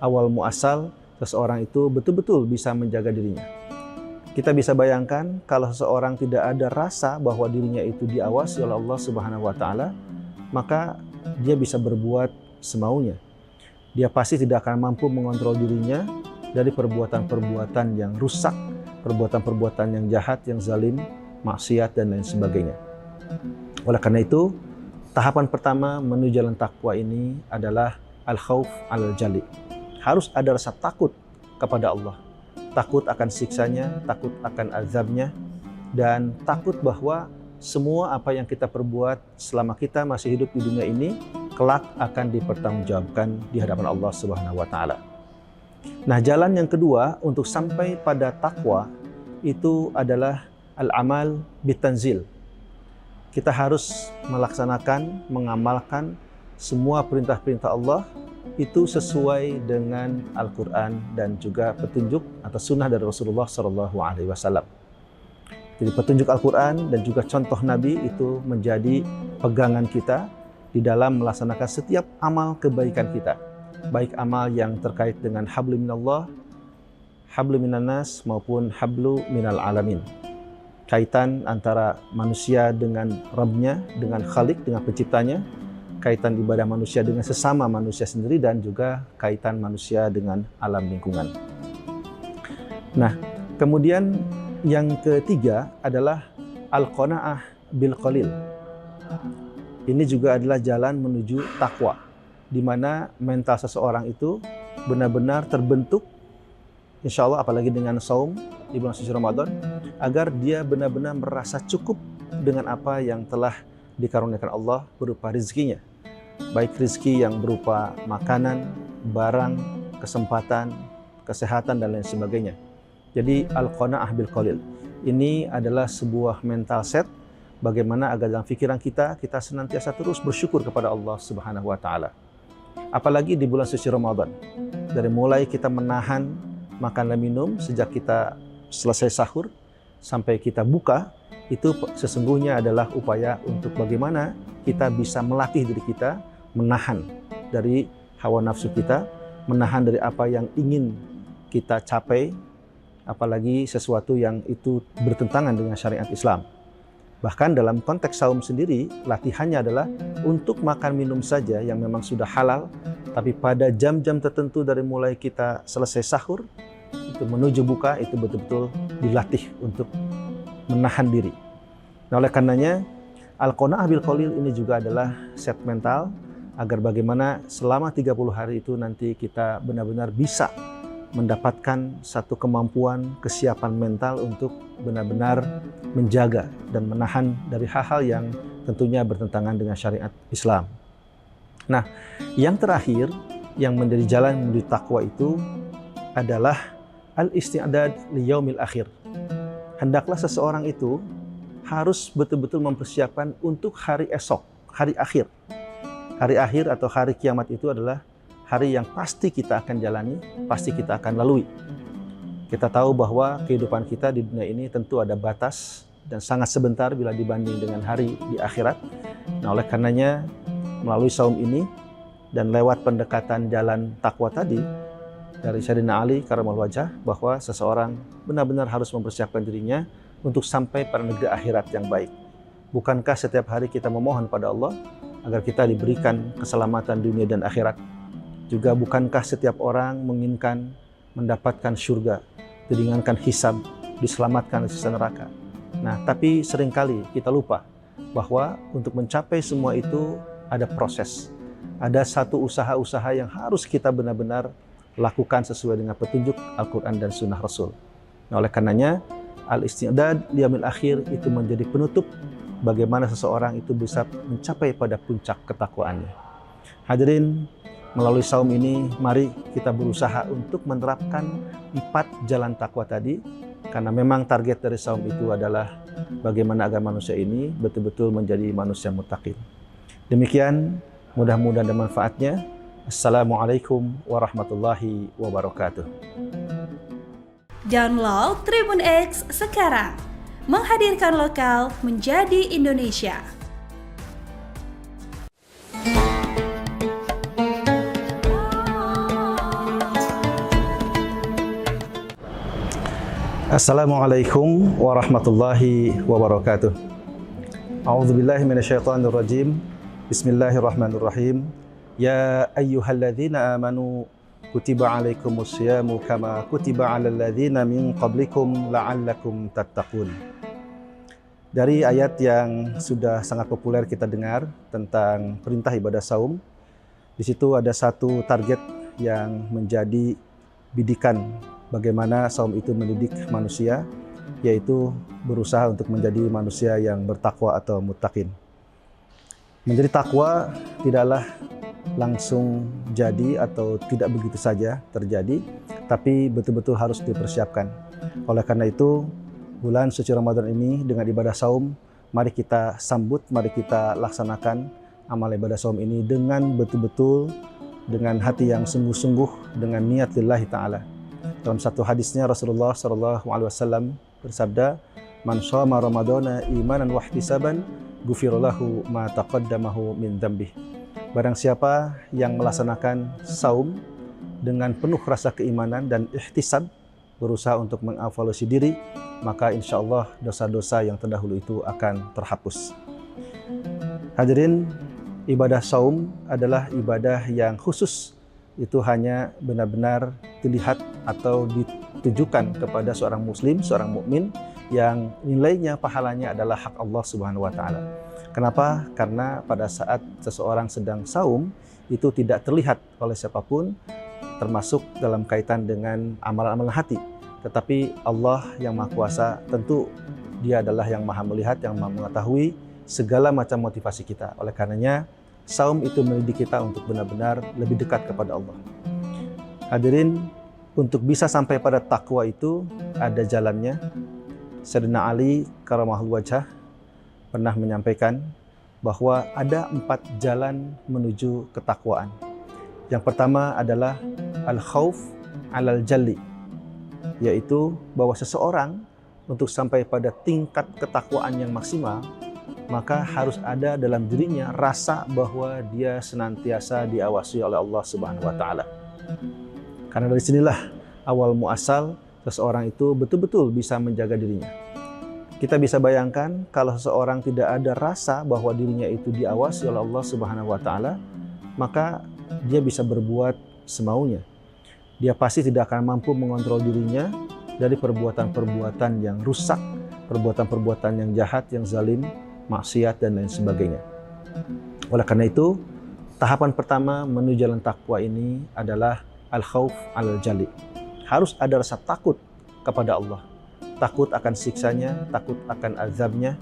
awal muasal seseorang itu betul-betul bisa menjaga dirinya. Kita bisa bayangkan kalau seseorang tidak ada rasa bahwa dirinya itu diawasi oleh Allah Subhanahu wa taala, maka dia bisa berbuat semaunya. Dia pasti tidak akan mampu mengontrol dirinya dari perbuatan-perbuatan yang rusak, perbuatan-perbuatan yang jahat, yang zalim, maksiat dan lain sebagainya. Oleh karena itu, tahapan pertama menuju jalan takwa ini adalah al-khauf al-jali. Harus ada rasa takut kepada Allah. Takut akan siksanya, takut akan azabnya, dan takut bahwa semua apa yang kita perbuat selama kita masih hidup di dunia ini, kelak akan dipertanggungjawabkan di hadapan Allah Subhanahu wa taala. Nah, jalan yang kedua untuk sampai pada takwa itu adalah al-amal bitanzil. Kita harus melaksanakan, mengamalkan semua perintah-perintah Allah itu sesuai dengan Al-Quran dan juga petunjuk atau sunnah dari Rasulullah SAW. Jadi petunjuk Al-Quran dan juga contoh Nabi itu menjadi pegangan kita di dalam melaksanakan setiap amal kebaikan kita. Baik amal yang terkait dengan hablu minallah, hablu minannas maupun hablu minal alamin. Kaitan antara manusia dengan Rabbnya, dengan Khalik, dengan penciptanya, kaitan ibadah manusia dengan sesama manusia sendiri, dan juga kaitan manusia dengan alam lingkungan. Nah, kemudian yang ketiga adalah al-qanaah bil qalil. Ini juga adalah jalan menuju takwa, di mana mental seseorang itu benar-benar terbentuk, insya Allah apalagi dengan saum di bulan suci Ramadan, agar dia benar-benar merasa cukup dengan apa yang telah dikaruniakan Allah berupa rizkinya. Baik rizki yang berupa makanan, barang, kesempatan, kesehatan, dan lain sebagainya. Jadi al-qanaah bil qalil. Ini adalah sebuah mental set bagaimana agar dalam pikiran kita senantiasa terus bersyukur kepada Allah Subhanahu wa taala. Apalagi di bulan suci Ramadan. Dari mulai kita menahan makan dan minum sejak kita selesai sahur sampai kita buka, itu sesungguhnya adalah upaya untuk bagaimana kita bisa melatih diri kita menahan dari hawa nafsu kita, menahan dari apa yang ingin kita capai, apalagi sesuatu yang itu bertentangan dengan syariat Islam. Bahkan dalam konteks saum sendiri, latihannya adalah untuk makan minum saja yang memang sudah halal, tapi pada jam-jam tertentu dari mulai kita selesai sahur, itu menuju buka, itu betul-betul dilatih untuk menahan diri. Nah, oleh karenanya, al-qanaah bil qalil ini juga adalah set mental agar bagaimana selama 30 hari itu nanti kita benar-benar bisa mendapatkan satu kemampuan, kesiapan mental untuk benar-benar menjaga dan menahan dari hal-hal yang tentunya bertentangan dengan syariat Islam. Nah, yang terakhir yang menjadi jalan menuju takwa itu adalah al-isti'dad li yaumil akhir. Hendaklah seseorang itu harus betul-betul mempersiapkan untuk hari esok, hari akhir. Hari akhir atau hari kiamat itu adalah hari yang pasti kita akan jalani, pasti kita akan lalui. Kita tahu bahwa kehidupan kita di dunia ini tentu ada batas dan sangat sebentar bila dibanding dengan hari di akhirat. Nah, oleh karenanya melalui saum ini dan lewat pendekatan jalan takwa tadi dari Sayyidina Ali karramallahu wajhah, bahwa seseorang benar-benar harus mempersiapkan dirinya untuk sampai pada negeri akhirat yang baik. Bukankah setiap hari kita memohon pada Allah agar kita diberikan keselamatan dunia dan akhirat? Juga bukankah setiap orang menginginkan mendapatkan surga, diringankan hisab, diselamatkan dari siksa neraka? Nah, tapi seringkali kita lupa bahwa untuk mencapai semua itu ada proses. Ada satu usaha-usaha yang harus kita benar-benar lakukan sesuai dengan petunjuk Al-Quran dan Sunnah Rasul. Nah, oleh karenanya, al-isti'dad liyaumil akhir itu menjadi penutup bagaimana seseorang itu bisa mencapai pada puncak ketakwaannya. Hadirin, melalui saum ini, mari kita berusaha untuk menerapkan 4 jalan takwa tadi, karena memang target dari saum itu adalah bagaimana agar manusia ini betul-betul menjadi manusia muttaqin. Demikian, mudah-mudahan ada manfaatnya. Assalamualaikum warahmatullahi wabarakatuh. Download Tribun X sekarang, menghadirkan lokal menjadi Indonesia. Assalamualaikum warahmatullahi wabarakatuh. A'udzubillahi minasyaitonirrajim. Bismillahirrahmanirrahim. Ya ayyuhalladzina amanu kutiba alaikumusyamu kama kutiba alal ladzina min qablikum la'allakum tattaqun. Dari ayat yang sudah sangat populer kita dengar tentang perintah ibadah saum, di situ ada satu target yang menjadi bidikan bagaimana saum itu mendidik manusia, yaitu berusaha untuk menjadi manusia yang bertakwa atau muttaqin. Menjadi takwa tidaklah langsung jadi atau tidak begitu saja terjadi, tapi betul-betul harus dipersiapkan. Oleh karena itu, bulan suci Ramadan ini dengan ibadah saum, mari kita sambut, mari kita laksanakan amal ibadah saum ini dengan betul-betul, dengan hati yang sungguh-sungguh, dengan niat lillahi ta'ala. Dalam satu hadisnya Rasulullah SAW bersabda, "Man shoma Ramadana imanan wa ihtisaban, ghufira lahu ma taqaddamahu min dzambih." Barang siapa yang melaksanakan saum dengan penuh rasa keimanan dan ihtisab, berusaha untuk mengevaluasi diri, maka insya Allah dosa-dosa yang terdahulu itu akan terhapus. Hadirin, ibadah saum adalah ibadah yang khusus. Itu hanya benar-benar dilihat atau ditujukan kepada seorang muslim, seorang mukmin yang nilainya, pahalanya adalah hak Allah Subhanahu wa taala. Kenapa? Karena pada saat seseorang sedang saum itu tidak terlihat oleh siapapun, termasuk dalam kaitan dengan amalan-amalan hati. Tetapi Allah yang Maha Kuasa, tentu Dia adalah yang Maha melihat, yang Maha mengetahui segala macam motivasi kita. Oleh karenanya, saum itu mendidik kita untuk benar-benar lebih dekat kepada Allah. Hadirin, untuk bisa sampai pada takwa itu ada jalannya. Sayyidina Ali karamahul wajhah pernah menyampaikan bahwa ada 4 jalan menuju ketakwaan. Yang pertama adalah al-khauf alal jalli, yaitu bahwa seseorang untuk sampai pada tingkat ketakwaan yang maksimal, maka harus ada dalam dirinya rasa bahwa dia senantiasa diawasi oleh Allah Subhanahu wa taala. Karena dari sinilah awal muasal seseorang itu betul-betul bisa menjaga dirinya. Kita bisa bayangkan kalau seseorang tidak ada rasa bahwa dirinya itu diawasi oleh Allah Subhanahu wa taala, maka dia bisa berbuat semaunya. Dia pasti tidak akan mampu mengontrol dirinya dari perbuatan-perbuatan yang rusak, perbuatan-perbuatan yang jahat, yang zalim, maksiat dan lain sebagainya. Oleh karena itu, tahapan pertama menuju jalan takwa ini adalah al-khauf alal jalli. Harus ada rasa takut kepada Allah. Takut akan siksanya, takut akan azabnya,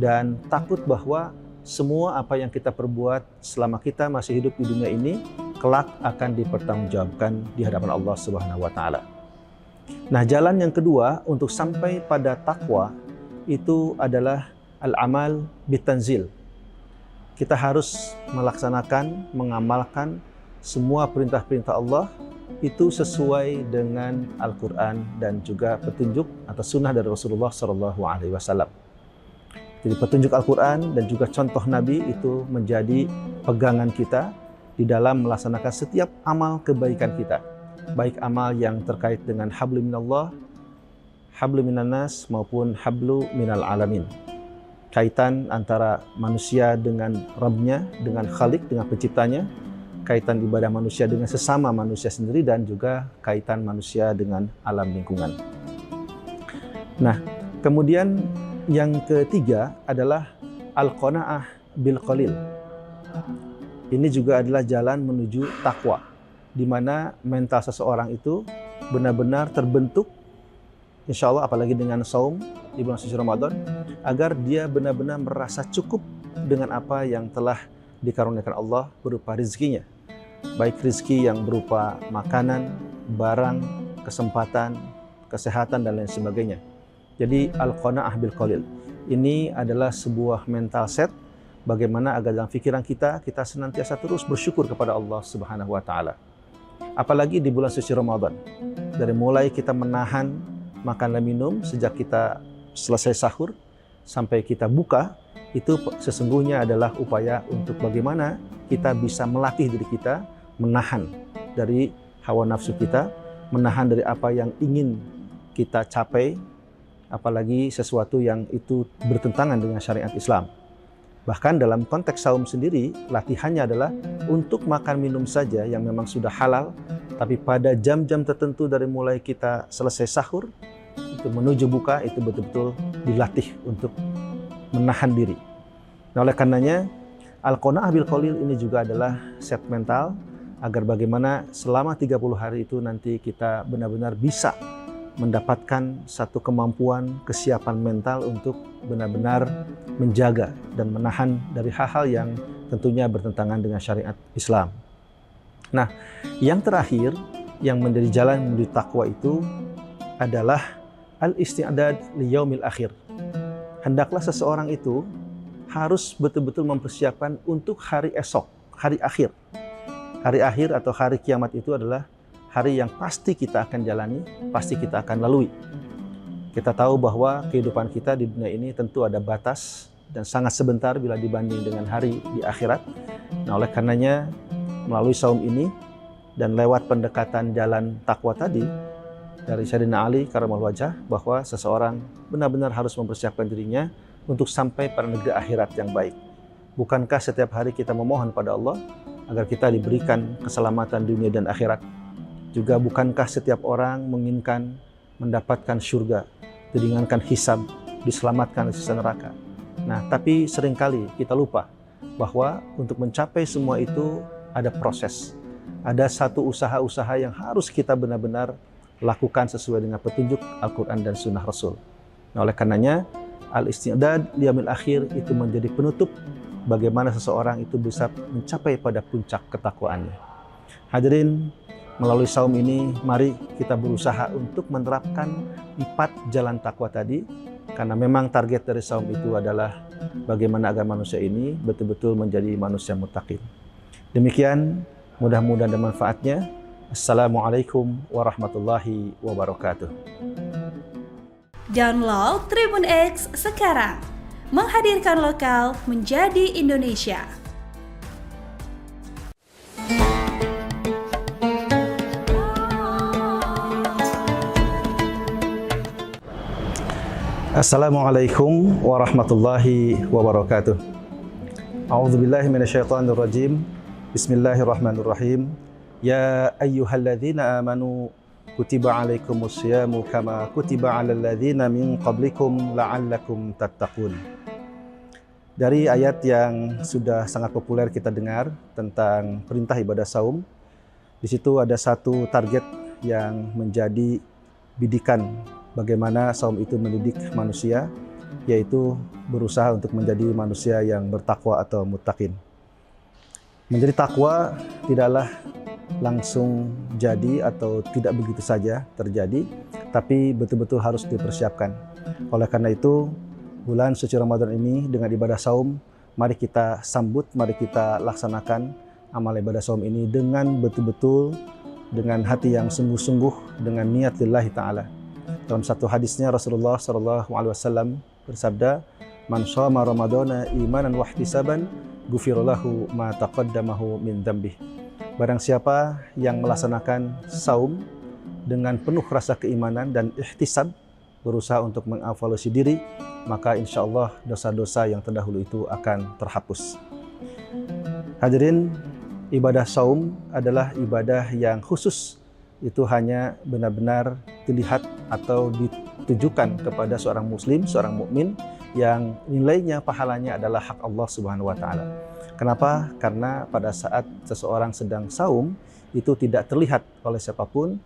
dan takut bahwa semua apa yang kita perbuat selama kita masih hidup di dunia ini kelak akan dipertanggungjawabkan di hadapan Allah Subhanahu wa taala. Nah, jalan yang kedua untuk sampai pada takwa itu adalah al-amal bitanzil. Kita harus melaksanakan, mengamalkan semua perintah-perintah Allah itu sesuai dengan Al-Quran dan juga petunjuk atau sunnah dari Rasulullah SAW. Jadi petunjuk Al-Quran dan juga contoh Nabi itu menjadi pegangan kita di dalam melaksanakan setiap amal kebaikan kita. Baik amal yang terkait dengan hablu minallah, hablu minannas maupun hablu minal alamin. Kaitan antara manusia dengan Rabb-nya, dengan Khalik, dengan penciptanya, kaitan ibadah manusia dengan sesama manusia sendiri, dan juga kaitan manusia dengan alam lingkungan. Nah, kemudian yang ketiga adalah al-qanaah bil qalil. Ini juga adalah jalan menuju takwa, di mana mental seseorang itu benar-benar terbentuk, insya Allah apalagi dengan saum di bulan suci Ramadan, agar dia benar-benar merasa cukup dengan apa yang telah dikaruniakan Allah berupa rezekinya. Baik rezeki yang berupa makanan, barang, kesempatan, kesehatan, dan lain sebagainya. Jadi al-qanaah bil qalil. Ini adalah sebuah mental set bagaimana agar dalam pikiran kita senantiasa terus bersyukur kepada Allah Subhanahu wa taala. Apalagi di bulan suci Ramadan. Dari mulai kita menahan makan dan minum sejak kita selesai sahur sampai kita buka, itu sesungguhnya adalah upaya untuk bagaimana kita bisa melatih diri kita menahan dari hawa nafsu kita, menahan dari apa yang ingin kita capai, apalagi sesuatu yang itu bertentangan dengan syariat Islam. Bahkan dalam konteks saum sendiri, latihannya adalah untuk makan minum saja yang memang sudah halal, tapi pada jam-jam tertentu dari mulai kita selesai sahur, itu menuju buka, itu betul-betul dilatih untuk menahan diri. Nah, oleh karenanya, Al-Qanaah bil Qalil ini juga adalah set mental, agar bagaimana selama 30 hari itu nanti kita benar-benar bisa mendapatkan satu kemampuan, kesiapan mental untuk benar-benar menjaga dan menahan dari hal-hal yang tentunya bertentangan dengan syariat Islam. Nah, yang terakhir yang menjadi jalan menuju takwa itu adalah al-isti'dad li yaumil akhir. Hendaklah seseorang itu harus betul-betul mempersiapkan untuk hari esok, hari akhir. Hari akhir atau hari kiamat itu adalah hari yang pasti kita akan jalani, pasti kita akan lalui. Kita tahu bahwa kehidupan kita di dunia ini tentu ada batas dan sangat sebentar bila dibanding dengan hari di akhirat. Nah, oleh karenanya melalui saum ini dan lewat pendekatan jalan takwa tadi dari Sayyidina Ali karamallahu wajhah, bahwa seseorang benar-benar harus mempersiapkan dirinya untuk sampai pada negeri akhirat yang baik. Bukankah setiap hari kita memohon pada Allah agar kita diberikan keselamatan dunia dan akhirat? Juga bukankah setiap orang menginginkan mendapatkan surga, diringankan hisab, diselamatkan dari siksa neraka? Nah, tapi seringkali kita lupa bahwa untuk mencapai semua itu ada proses. Ada satu usaha-usaha yang harus kita benar-benar lakukan sesuai dengan petunjuk Al-Quran dan Sunnah Rasul. Nah, oleh karenanya, al-isti'dad liyaumil akhir itu menjadi penutup bagaimana seseorang itu bisa mencapai pada puncak ketakwaannya. Hadirin, melalui saum ini, mari kita berusaha untuk menerapkan 4 jalan takwa tadi, karena memang target dari saum itu adalah bagaimana agar manusia ini betul-betul menjadi manusia muttaqin. Demikian, mudah-mudahan ada manfaatnya. Assalamualaikum warahmatullahi wabarakatuh. Download Tribun X sekarang, menghadirkan lokal menjadi Indonesia. Assalamualaikum warahmatullahi wabarakatuh. A'udzubillahi minasyaitonir rajim. Bismillahirrahmanirrahim. Ya ayyuhalladzina amanu kutiba alaikumus syamu kama kutiba alal ladzina min qablikum la'allakum tattaqun. Dari ayat yang sudah sangat populer kita dengar tentang perintah ibadah saum, di situ ada satu target yang menjadi bidikan bagaimana saum itu mendidik manusia, yaitu berusaha untuk menjadi manusia yang bertakwa atau muttaqin. Menjadi takwa tidaklah langsung jadi atau tidak begitu saja terjadi, tapi betul-betul harus dipersiapkan. Oleh karena itu, bulan suci Ramadan ini dengan ibadah saum, mari kita sambut, mari kita laksanakan amal ibadah saum ini dengan betul-betul, dengan hati yang sungguh-sungguh, dengan niat lillahi ta'ala. Dalam satu hadisnya Rasulullah SAW bersabda, "Man shoma Ramadana imanan wa ihtisaban, ghufira lahu ma taqaddamahu min dzambih." Barang siapa yang melaksanakan saum dengan penuh rasa keimanan dan ihtisab, berusaha untuk mengevaluasi diri, maka insya Allah dosa-dosa yang terdahulu itu akan terhapus. Hadirin, ibadah saum adalah ibadah yang khusus. Itu hanya benar-benar dilihat atau ditujukan kepada seorang muslim, seorang mukmin yang nilainya, pahalanya adalah hak Allah Subhanahu wa taala. Kenapa? Karena pada saat seseorang sedang saum itu tidak terlihat oleh siapapun,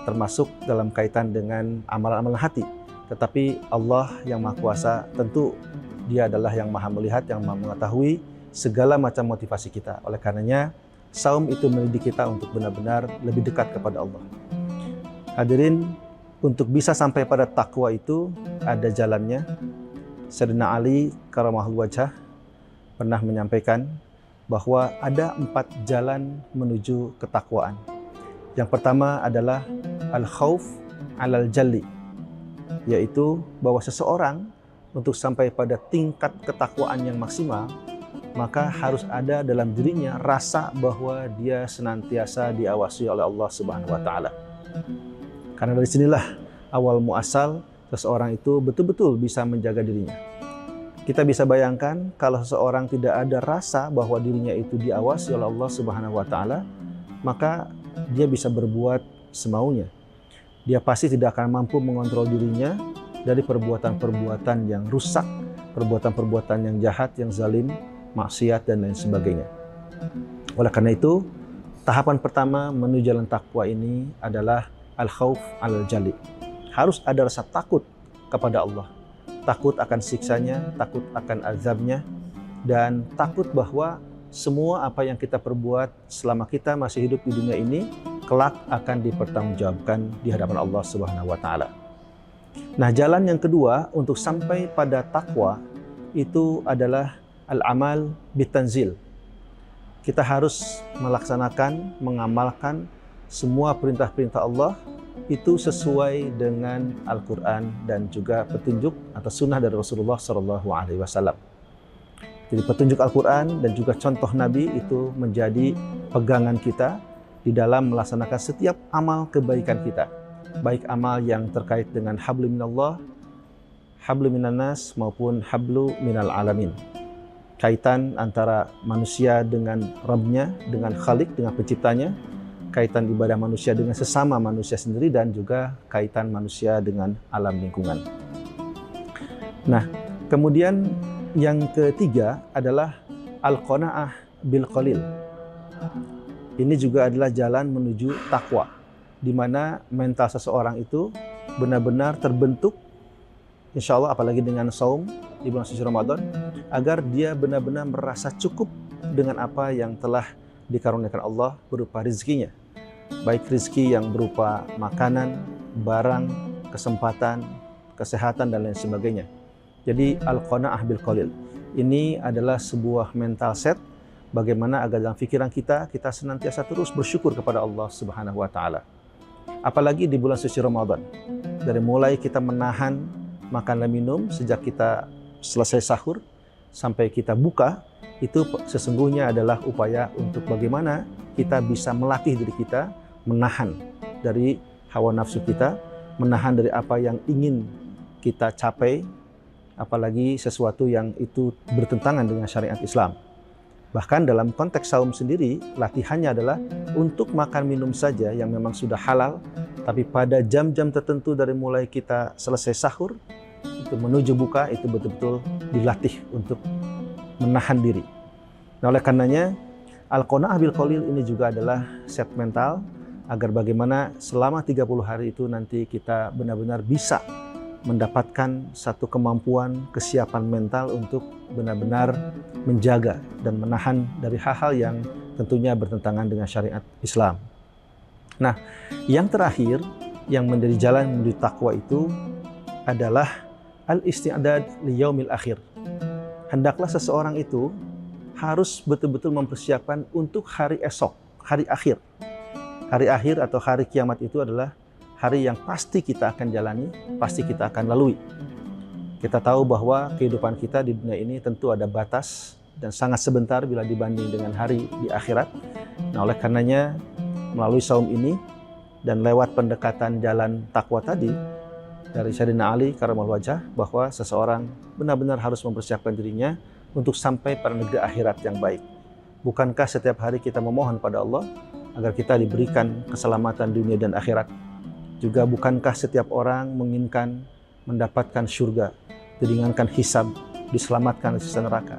termasuk dalam kaitan dengan amalan-amalan hati. Tetapi Allah yang Maha Kuasa, tentu Dia adalah yang Maha melihat, yang Maha mengetahui segala macam motivasi kita. Oleh karenanya, saum itu mendidik kita untuk benar-benar lebih dekat kepada Allah. Hadirin, untuk bisa sampai pada takwa itu ada jalannya. Sayyidina Ali karamallahu wajhah pernah menyampaikan bahwa ada 4 jalan menuju ketakwaan. Yang pertama adalah al-khauf alal jalli, yaitu bahwa seseorang untuk sampai pada tingkat ketakwaan yang maksimal, maka harus ada dalam dirinya rasa bahwa dia senantiasa diawasi oleh Allah Subhanahu wa taala. Karena dari sinilah awal muasal seseorang itu betul-betul bisa menjaga dirinya. Kita bisa bayangkan kalau seseorang tidak ada rasa bahwa dirinya itu diawasi oleh Allah Subhanahu wa taala, maka dia bisa berbuat semaunya. Dia pasti tidak akan mampu mengontrol dirinya dari perbuatan-perbuatan yang rusak, perbuatan-perbuatan yang jahat, yang zalim, maksiat dan lain sebagainya. Oleh karena itu, tahapan pertama menuju jalan takwa ini adalah al-khauf al-jali. Harus ada rasa takut kepada Allah. Takut akan siksanya, takut akan azabnya, dan takut bahwa semua apa yang kita perbuat selama kita masih hidup di dunia ini, kelak akan dipertanggungjawabkan di hadapan Allah Subhanahu wa taala. Nah, jalan yang kedua untuk sampai pada takwa itu adalah al-amal bitanzil. Kita harus melaksanakan, mengamalkan semua perintah-perintah Allah itu sesuai dengan Al-Quran dan juga petunjuk atau sunnah dari Rasulullah SAW. Jadi petunjuk Al-Quran dan juga contoh Nabi itu menjadi pegangan kita di dalam melaksanakan setiap amal kebaikan kita. Baik amal yang terkait dengan hablu minallah, hablu minannas maupun hablu minal alamin. Kaitan antara manusia dengan Rabbnya, dengan Khalik, dengan penciptanya, kaitan ibadah manusia dengan sesama manusia sendiri, dan juga kaitan manusia dengan alam lingkungan. Nah, kemudian yang ketiga adalah al-qanaah bil qalil. Ini juga adalah jalan menuju takwa, di mana mental seseorang itu benar-benar terbentuk, insya Allah apalagi dengan saum di bulan suci Ramadan, agar dia benar-benar merasa cukup dengan apa yang telah dikaruniakan Allah berupa rizkinya. Baik rizki yang berupa makanan, barang, kesempatan, kesehatan, dan lain sebagainya. Jadi al-qanaah bil qalil. Ini adalah sebuah mental set bagaimana agar dalam pikiran kita senantiasa terus bersyukur kepada Allah Subhanahu wa taala. Apalagi di bulan suci Ramadan. Dari mulai kita menahan makan dan minum sejak kita selesai sahur sampai kita buka, itu sesungguhnya adalah upaya untuk bagaimana kita bisa melatih diri kita menahan dari hawa nafsu kita, menahan dari apa yang ingin kita capai, apalagi sesuatu yang itu bertentangan dengan syariat Islam. Bahkan dalam konteks saum sendiri, latihannya adalah untuk makan minum saja yang memang sudah halal, tapi pada jam-jam tertentu dari mulai kita selesai sahur, itu menuju buka, itu betul-betul dilatih untuk menahan diri. Nah, oleh karenanya, al-qanaah bil qalil ini juga adalah set mental agar bagaimana selama 30 hari itu nanti kita benar-benar bisa mendapatkan satu kemampuan, kesiapan mental untuk benar-benar menjaga dan menahan dari hal-hal yang tentunya bertentangan dengan syariat Islam. Nah, yang terakhir yang menjadi jalan menuju takwa itu adalah al-isti'dad li yaumil akhir. Hendaklah seseorang itu harus betul-betul mempersiapkan untuk hari esok, hari akhir. Hari akhir atau hari kiamat itu adalah hari yang pasti kita akan jalani, pasti kita akan lalui. Kita tahu bahwa kehidupan kita di dunia ini tentu ada batas dan sangat sebentar bila dibanding dengan hari di akhirat. Nah, oleh karenanya melalui saum ini dan lewat pendekatan jalan takwa tadi dari Sayyidina Ali karramallahu wajhah, bahwa seseorang benar-benar harus mempersiapkan dirinya untuk sampai pada negeri akhirat yang baik. Bukankah setiap hari kita memohon pada Allah agar kita diberikan keselamatan dunia dan akhirat? Juga bukankah setiap orang menginginkan mendapatkan surga, diringankan hisab, diselamatkan dari siksa neraka?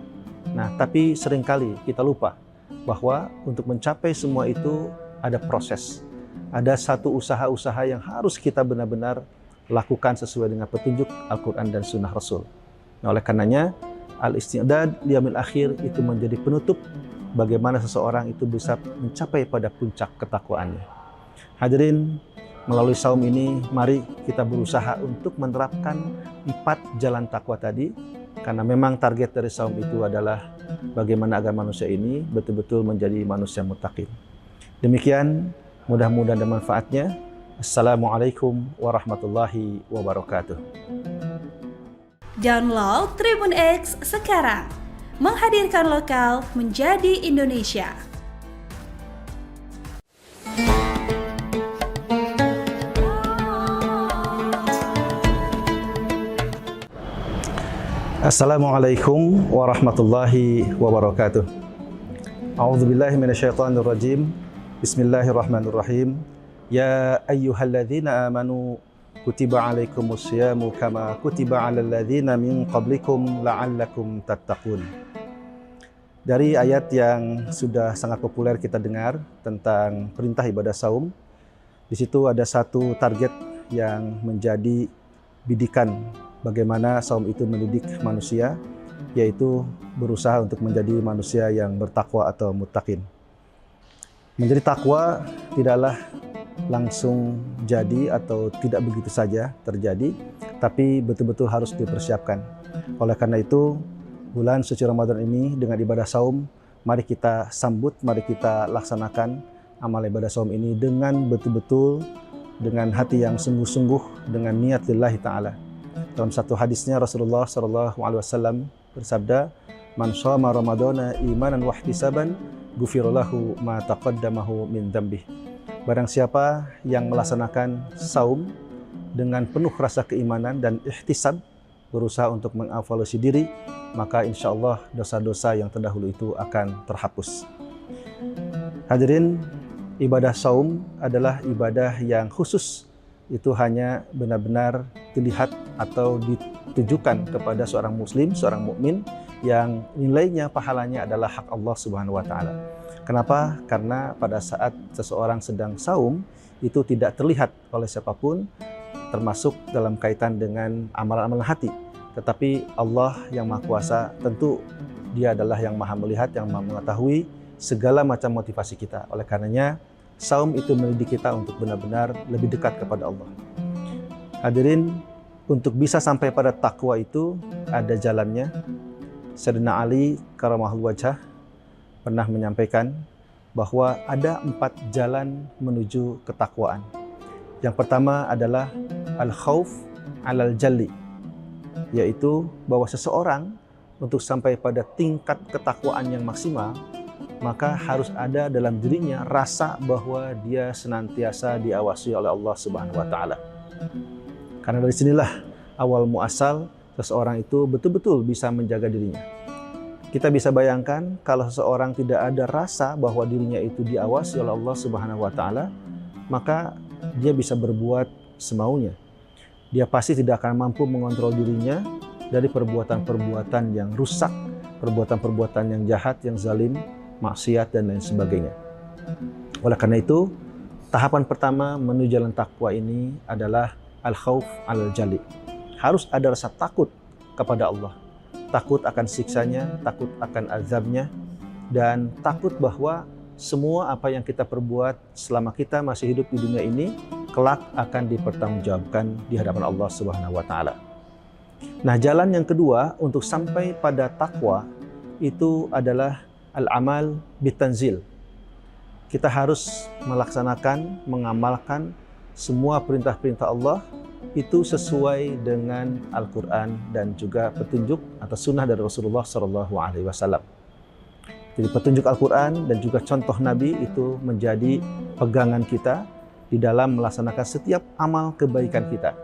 Nah, tapi seringkali kita lupa bahwa untuk mencapai semua itu ada proses. Ada satu usaha-usaha yang harus kita benar-benar lakukan sesuai dengan petunjuk Al-Quran dan Sunnah Rasul. Nah, oleh karenanya, al-isti'dad liyaumil akhir itu menjadi penutup bagaimana seseorang itu bisa mencapai pada puncak ketakwaannya. Hadirin, melalui saum ini, mari kita berusaha untuk menerapkan 4 jalan takwa tadi, karena memang target dari saum itu adalah bagaimana agar manusia ini betul-betul menjadi manusia muttaqin. Demikian, mudah-mudahan ada manfaatnya. Assalamualaikum warahmatullahi wabarakatuh. Download Tribun X sekarang, menghadirkan lokal menjadi Indonesia. Assalamualaikum warahmatullahi wabarakatuh. A'udzubillahi minasyaitonirrajim. Bismillahirrahmanirrahim. Ya ayyuhalladzina amanu kutiba alaikumusyamu kama kutiba alal ladzina min qablikum la'allakum tattaqun. Dari ayat yang sudah sangat populer kita dengar tentang perintah ibadah saum, di situ ada satu target yang menjadi bidikan bagaimana saum itu mendidik manusia, yaitu berusaha untuk menjadi manusia yang bertakwa atau muttaqin. Menjadi takwa tidaklah langsung jadi atau tidak begitu saja terjadi, tapi betul-betul harus dipersiapkan. Oleh karena itu, bulan suci Ramadan ini dengan ibadah saum, mari kita sambut, mari kita laksanakan amal ibadah saum ini dengan betul-betul, dengan hati yang sungguh-sungguh, dengan niat lillahi ta'ala. Dalam satu hadisnya Rasulullah SAW bersabda, "Man shoma Ramadana imanan wa ihtisaban, ghufira lahu ma taqaddamahu min dzambih." Barang siapa yang melaksanakan saum dengan penuh rasa keimanan dan ihtisab, berusaha untuk mengevaluasi diri, maka insya Allah dosa-dosa yang terdahulu itu akan terhapus. Hadirin, ibadah saum adalah ibadah yang khusus. Itu hanya benar-benar dilihat atau ditujukan kepada seorang muslim, seorang mukmin yang nilainya, pahalanya adalah hak Allah Subhanahu wa taala. Kenapa? Karena pada saat seseorang sedang saum itu tidak terlihat oleh siapapun, termasuk dalam kaitan dengan amalan-amalan hati. Tetapi Allah yang Maha Kuasa, tentu Dia adalah yang Maha melihat, yang Maha mengetahui segala macam motivasi kita. Oleh karenanya, saum itu mendidik kita untuk benar-benar lebih dekat kepada Allah. Hadirin, untuk bisa sampai pada takwa itu ada jalannya. Sayyidina Ali karamahul wajah pernah menyampaikan bahwa ada 4 jalan menuju ketakwaan. Yang pertama adalah al-khauf alal jalli, yaitu bahwa seseorang untuk sampai pada tingkat ketakwaan yang maksimal, maka harus ada dalam dirinya rasa bahwa dia senantiasa diawasi oleh Allah Subhanahu wa taala. Karena dari sinilah awal muasal seseorang itu betul-betul bisa menjaga dirinya. Kita bisa bayangkan kalau seseorang tidak ada rasa bahwa dirinya itu diawasi oleh Allah Subhanahu wa taala, maka dia bisa berbuat semaunya. Dia pasti tidak akan mampu mengontrol dirinya dari perbuatan-perbuatan yang rusak, perbuatan-perbuatan yang jahat, yang zalim, maksiat dan lain sebagainya. Oleh karena itu, tahapan pertama menuju jalan takwa ini adalah al-khauf al-jali. Harus ada rasa takut kepada Allah. Takut akan siksanya, takut akan azabnya, dan takut bahwa semua apa yang kita perbuat selama kita masih hidup di dunia ini kelak akan dipertanggungjawabkan di hadapan Allah Subhanahu wa taala. Nah, jalan yang kedua untuk sampai pada takwa itu adalah al-amal bitanzil. Kita harus melaksanakan, mengamalkan semua perintah-perintah Allah itu sesuai dengan Al-Quran dan juga petunjuk atau sunnah dari Rasulullah SAW. Jadi petunjuk Al-Quran dan juga contoh Nabi itu menjadi pegangan kita di dalam melaksanakan setiap amal kebaikan kita.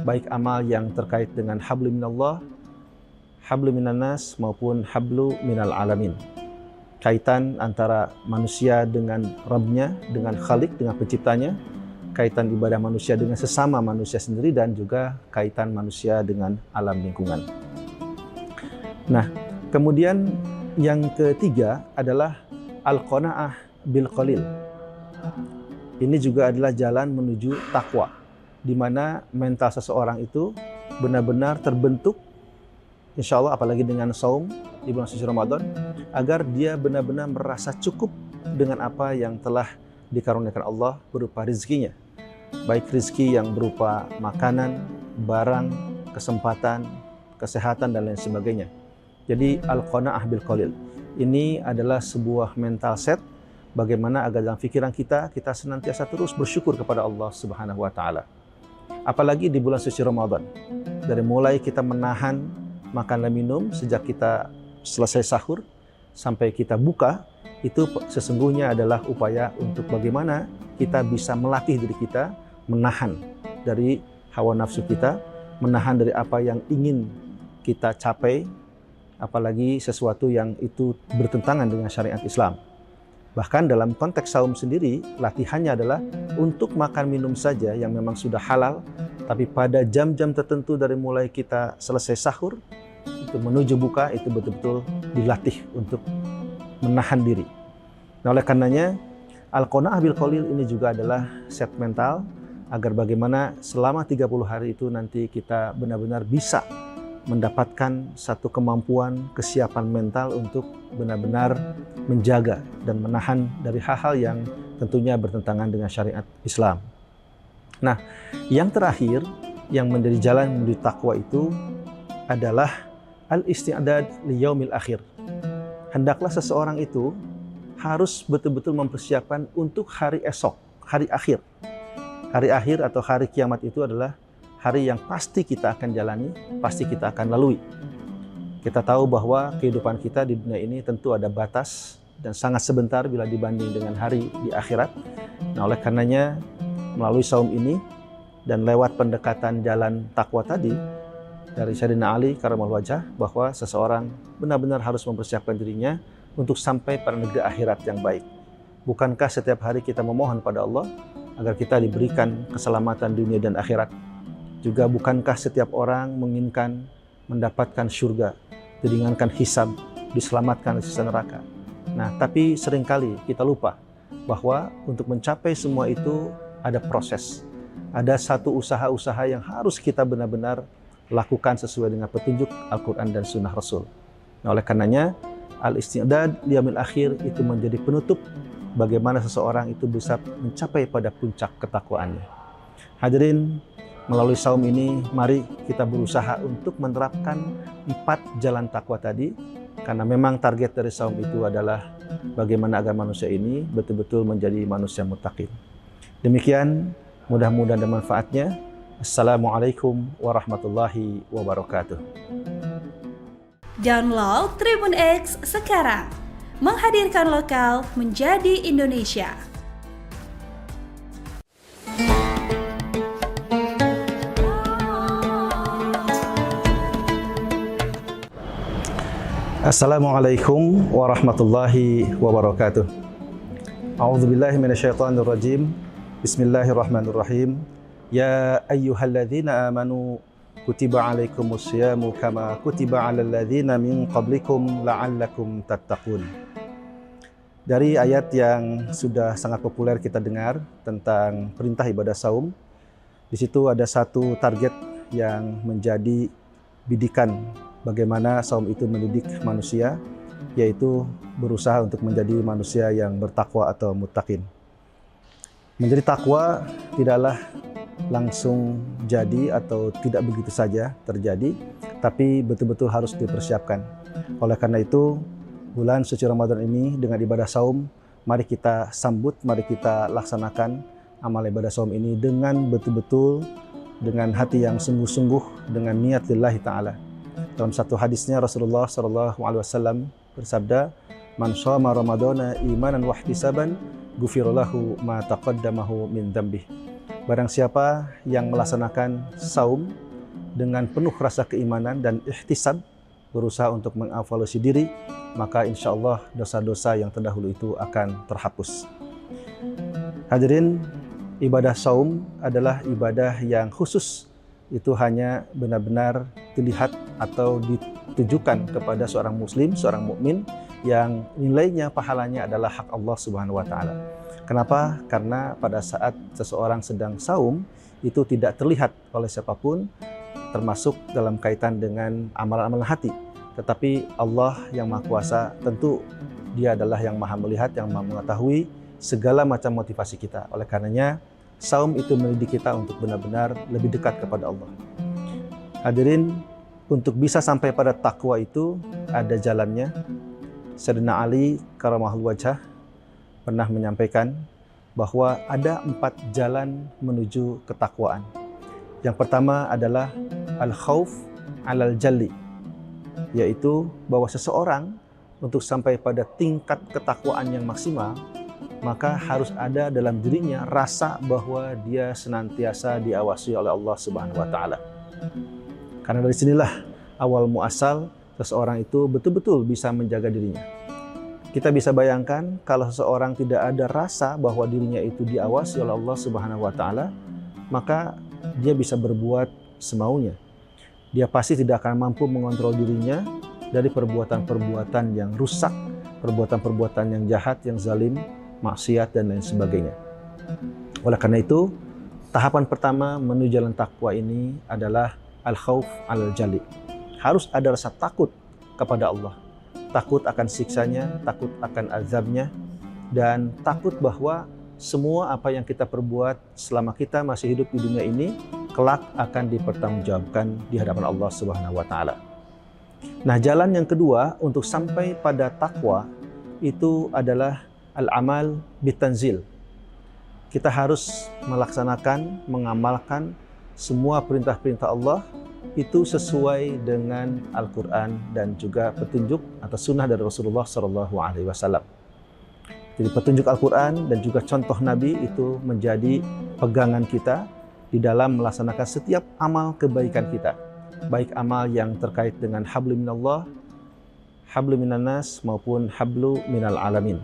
Baik amal yang terkait dengan hablu minallah, hablu minannas maupun hablu minal alamin. Kaitan antara manusia dengan Rabbnya, dengan Khalik, dengan penciptanya, kaitan ibadah manusia dengan sesama manusia sendiri, dan juga kaitan manusia dengan alam lingkungan. Nah, kemudian yang ketiga adalah al-qanaah bil qalil. Ini juga adalah jalan menuju takwa, di mana mental seseorang itu benar-benar terbentuk, insya Allah apalagi dengan saum di bulan suci Ramadan, agar dia benar-benar merasa cukup dengan apa yang telah dikaruniakan Allah berupa rezekinya. Baik rezeki yang berupa makanan, barang, kesempatan, kesehatan, dan lain sebagainya. Jadi al-qanaah bil qalil ini adalah sebuah mental set bagaimana agar dalam pikiran kita senantiasa terus bersyukur kepada Allah Subhanahu wa taala. Apalagi di bulan suci Ramadan. Dari mulai kita menahan makan dan minum sejak kita selesai sahur sampai kita buka, itu sesungguhnya adalah upaya untuk bagaimana kita bisa melatih diri kita menahan dari hawa nafsu kita, menahan dari apa yang ingin kita capai, apalagi sesuatu yang itu bertentangan dengan syariat Islam. Bahkan dalam konteks saum sendiri, latihannya adalah untuk makan minum saja yang memang sudah halal, tapi pada jam-jam tertentu dari mulai kita selesai sahur, itu menuju buka, itu betul-betul dilatih untuk menahan diri. Nah, oleh karenanya, Al-Qanaah bil Qalil ini juga adalah set mental, agar bagaimana selama 30 hari itu nanti kita benar-benar bisa mendapatkan satu kemampuan, kesiapan mental untuk benar-benar menjaga dan menahan dari hal-hal yang tentunya bertentangan dengan syariat Islam. Nah, yang terakhir yang menjadi jalan menuju takwa itu adalah al-isti'dad li yaumil akhir. Hendaklah seseorang itu harus betul-betul mempersiapkan untuk hari esok, hari akhir. Hari akhir atau hari kiamat itu adalah hari yang pasti kita akan jalani, pasti kita akan lalui. Kita tahu bahwa kehidupan kita di dunia ini tentu ada batas dan sangat sebentar bila dibanding dengan hari di akhirat. Nah, oleh karenanya melalui saum ini dan lewat pendekatan jalan takwa tadi dari Sayyidina Ali karamallahu wajhah, bahwa seseorang benar-benar harus mempersiapkan dirinya untuk sampai pada negeri akhirat yang baik. Bukankah setiap hari kita memohon pada Allah agar kita diberikan keselamatan dunia dan akhirat? Juga bukankah setiap orang menginginkan mendapatkan surga, diringankan hisab, diselamatkan dari siksa neraka? Nah, tapi seringkali kita lupa bahwa untuk mencapai semua itu ada proses. Ada satu usaha-usaha yang harus kita benar-benar lakukan sesuai dengan petunjuk Al-Quran dan Sunnah Rasul. Nah, oleh karenanya, al-isti'dad liyaumil akhir itu menjadi penutup bagaimana seseorang itu bisa mencapai pada puncak ketakwaannya. Hadirin, melalui saum ini, mari kita berusaha untuk menerapkan 4 jalan takwa tadi, karena memang target dari saum itu adalah bagaimana agar manusia ini betul-betul menjadi manusia muttaqin. Demikian, mudah-mudahan ada manfaatnya. Assalamualaikum warahmatullahi wabarakatuh. Download Tribun X sekarang, menghadirkan lokal menjadi Indonesia. Assalamualaikum warahmatullahi wabarakatuh. A'udzubillahi minasyaitonir rajim. Bismillahirrahmanirrahim. Ya ayyuhalladzina amanu kutiba alaikumus syamu kama kutiba alal ladzina min qablikum la'allakum tattaqun. Dari ayat yang sudah sangat populer kita dengar tentang perintah ibadah saum, di situ ada satu target yang menjadi bidikan bagaimana saum itu mendidik manusia, yaitu berusaha untuk menjadi manusia yang bertakwa atau muttaqin. Menjadi takwa tidaklah langsung jadi atau tidak begitu saja terjadi, tapi betul-betul harus dipersiapkan. Oleh karena itu, bulan suci Ramadan ini dengan ibadah saum, mari kita sambut, mari kita laksanakan amal ibadah saum ini dengan betul-betul, dengan hati yang sungguh-sungguh, dengan niat lillahi ta'ala. Dalam satu hadisnya Rasulullah SAW bersabda, "Man shoma Ramadana imanan wa ihtisaban, ghufira lahu ma taqaddamahu min dzambih." Barang siapa yang melaksanakan saum dengan penuh rasa keimanan dan ihtisab, berusaha untuk mengevaluasi diri, maka insya Allah dosa-dosa yang terdahulu itu akan terhapus. Hadirin, ibadah saum adalah ibadah yang khusus. Itu hanya benar-benar dilihat atau ditujukan kepada seorang muslim, seorang mukmin yang nilainya, pahalanya adalah hak Allah Subhanahu wa taala. Kenapa? Karena pada saat seseorang sedang saum itu tidak terlihat oleh siapapun, termasuk dalam kaitan dengan amalan-amalan hati. Tetapi Allah yang Maha Kuasa, tentu Dia adalah yang Maha melihat, yang Maha mengetahui segala macam motivasi kita. Oleh karenanya, saum itu mendidik kita untuk benar-benar lebih dekat kepada Allah. Hadirin, untuk bisa sampai pada takwa itu ada jalannya. Sayyidina Ali karamallahu wajhah pernah menyampaikan bahwa ada 4 jalan menuju ketakwaan. Yang pertama adalah al-khauf alal jalli, yaitu bahwa seseorang untuk sampai pada tingkat ketakwaan yang maksimal, maka harus ada dalam dirinya rasa bahwa dia senantiasa diawasi oleh Allah Subhanahu wa taala. Karena dari sinilah awal muasal seseorang itu betul-betul bisa menjaga dirinya. Kita bisa bayangkan kalau seseorang tidak ada rasa bahwa dirinya itu diawasi oleh Allah Subhanahu wa taala, maka dia bisa berbuat semaunya. Dia pasti tidak akan mampu mengontrol dirinya dari perbuatan-perbuatan yang rusak, perbuatan-perbuatan yang jahat, yang zalim, maksiat dan lain sebagainya. Oleh karena itu, tahapan pertama menuju jalan takwa ini adalah al-khauf al-jali. Harus ada rasa takut kepada Allah. Takut akan siksanya, takut akan azabnya, dan takut bahwa semua apa yang kita perbuat selama kita masih hidup di dunia ini kelak akan dipertanggungjawabkan di hadapan Allah Subhanahu wa taala. Nah, jalan yang kedua untuk sampai pada takwa itu adalah al-amal bitanzil. Kita harus melaksanakan, mengamalkan semua perintah-perintah Allah itu sesuai dengan Al-Quran dan juga petunjuk atau sunnah dari Rasulullah SAW. Jadi petunjuk Al-Quran dan juga contoh Nabi itu menjadi pegangan kita di dalam melaksanakan setiap amal kebaikan kita. Baik amal yang terkait dengan hablu minallah, hablu minannas maupun hablu minal alamin.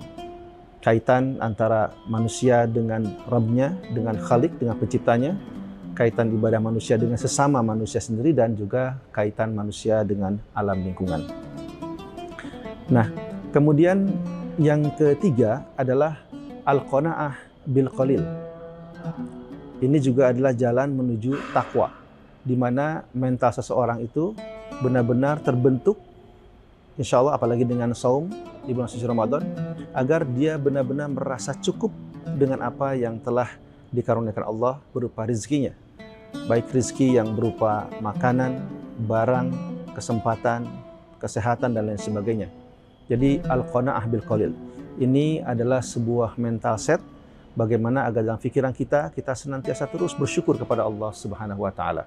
Kaitan antara manusia dengan Rabbnya, dengan Khalik, dengan penciptanya, kaitan ibadah manusia dengan sesama manusia sendiri, dan juga kaitan manusia dengan alam lingkungan. Nah, kemudian yang ketiga adalah al-qanaah bil qalil. Ini juga adalah jalan menuju takwa, di mana mental seseorang itu benar-benar terbentuk, insya Allah apalagi dengan saum di bulan suci Ramadan, agar dia benar-benar merasa cukup dengan apa yang telah dikaruniakan Allah berupa rizkinya. Baik rizki yang berupa makanan, barang, kesempatan, kesehatan, dan lain sebagainya. Jadi al-qanaah bil qalil. Ini adalah sebuah mental set bagaimana agar dalam pikiran kita senantiasa terus bersyukur kepada Allah Subhanahu wa taala.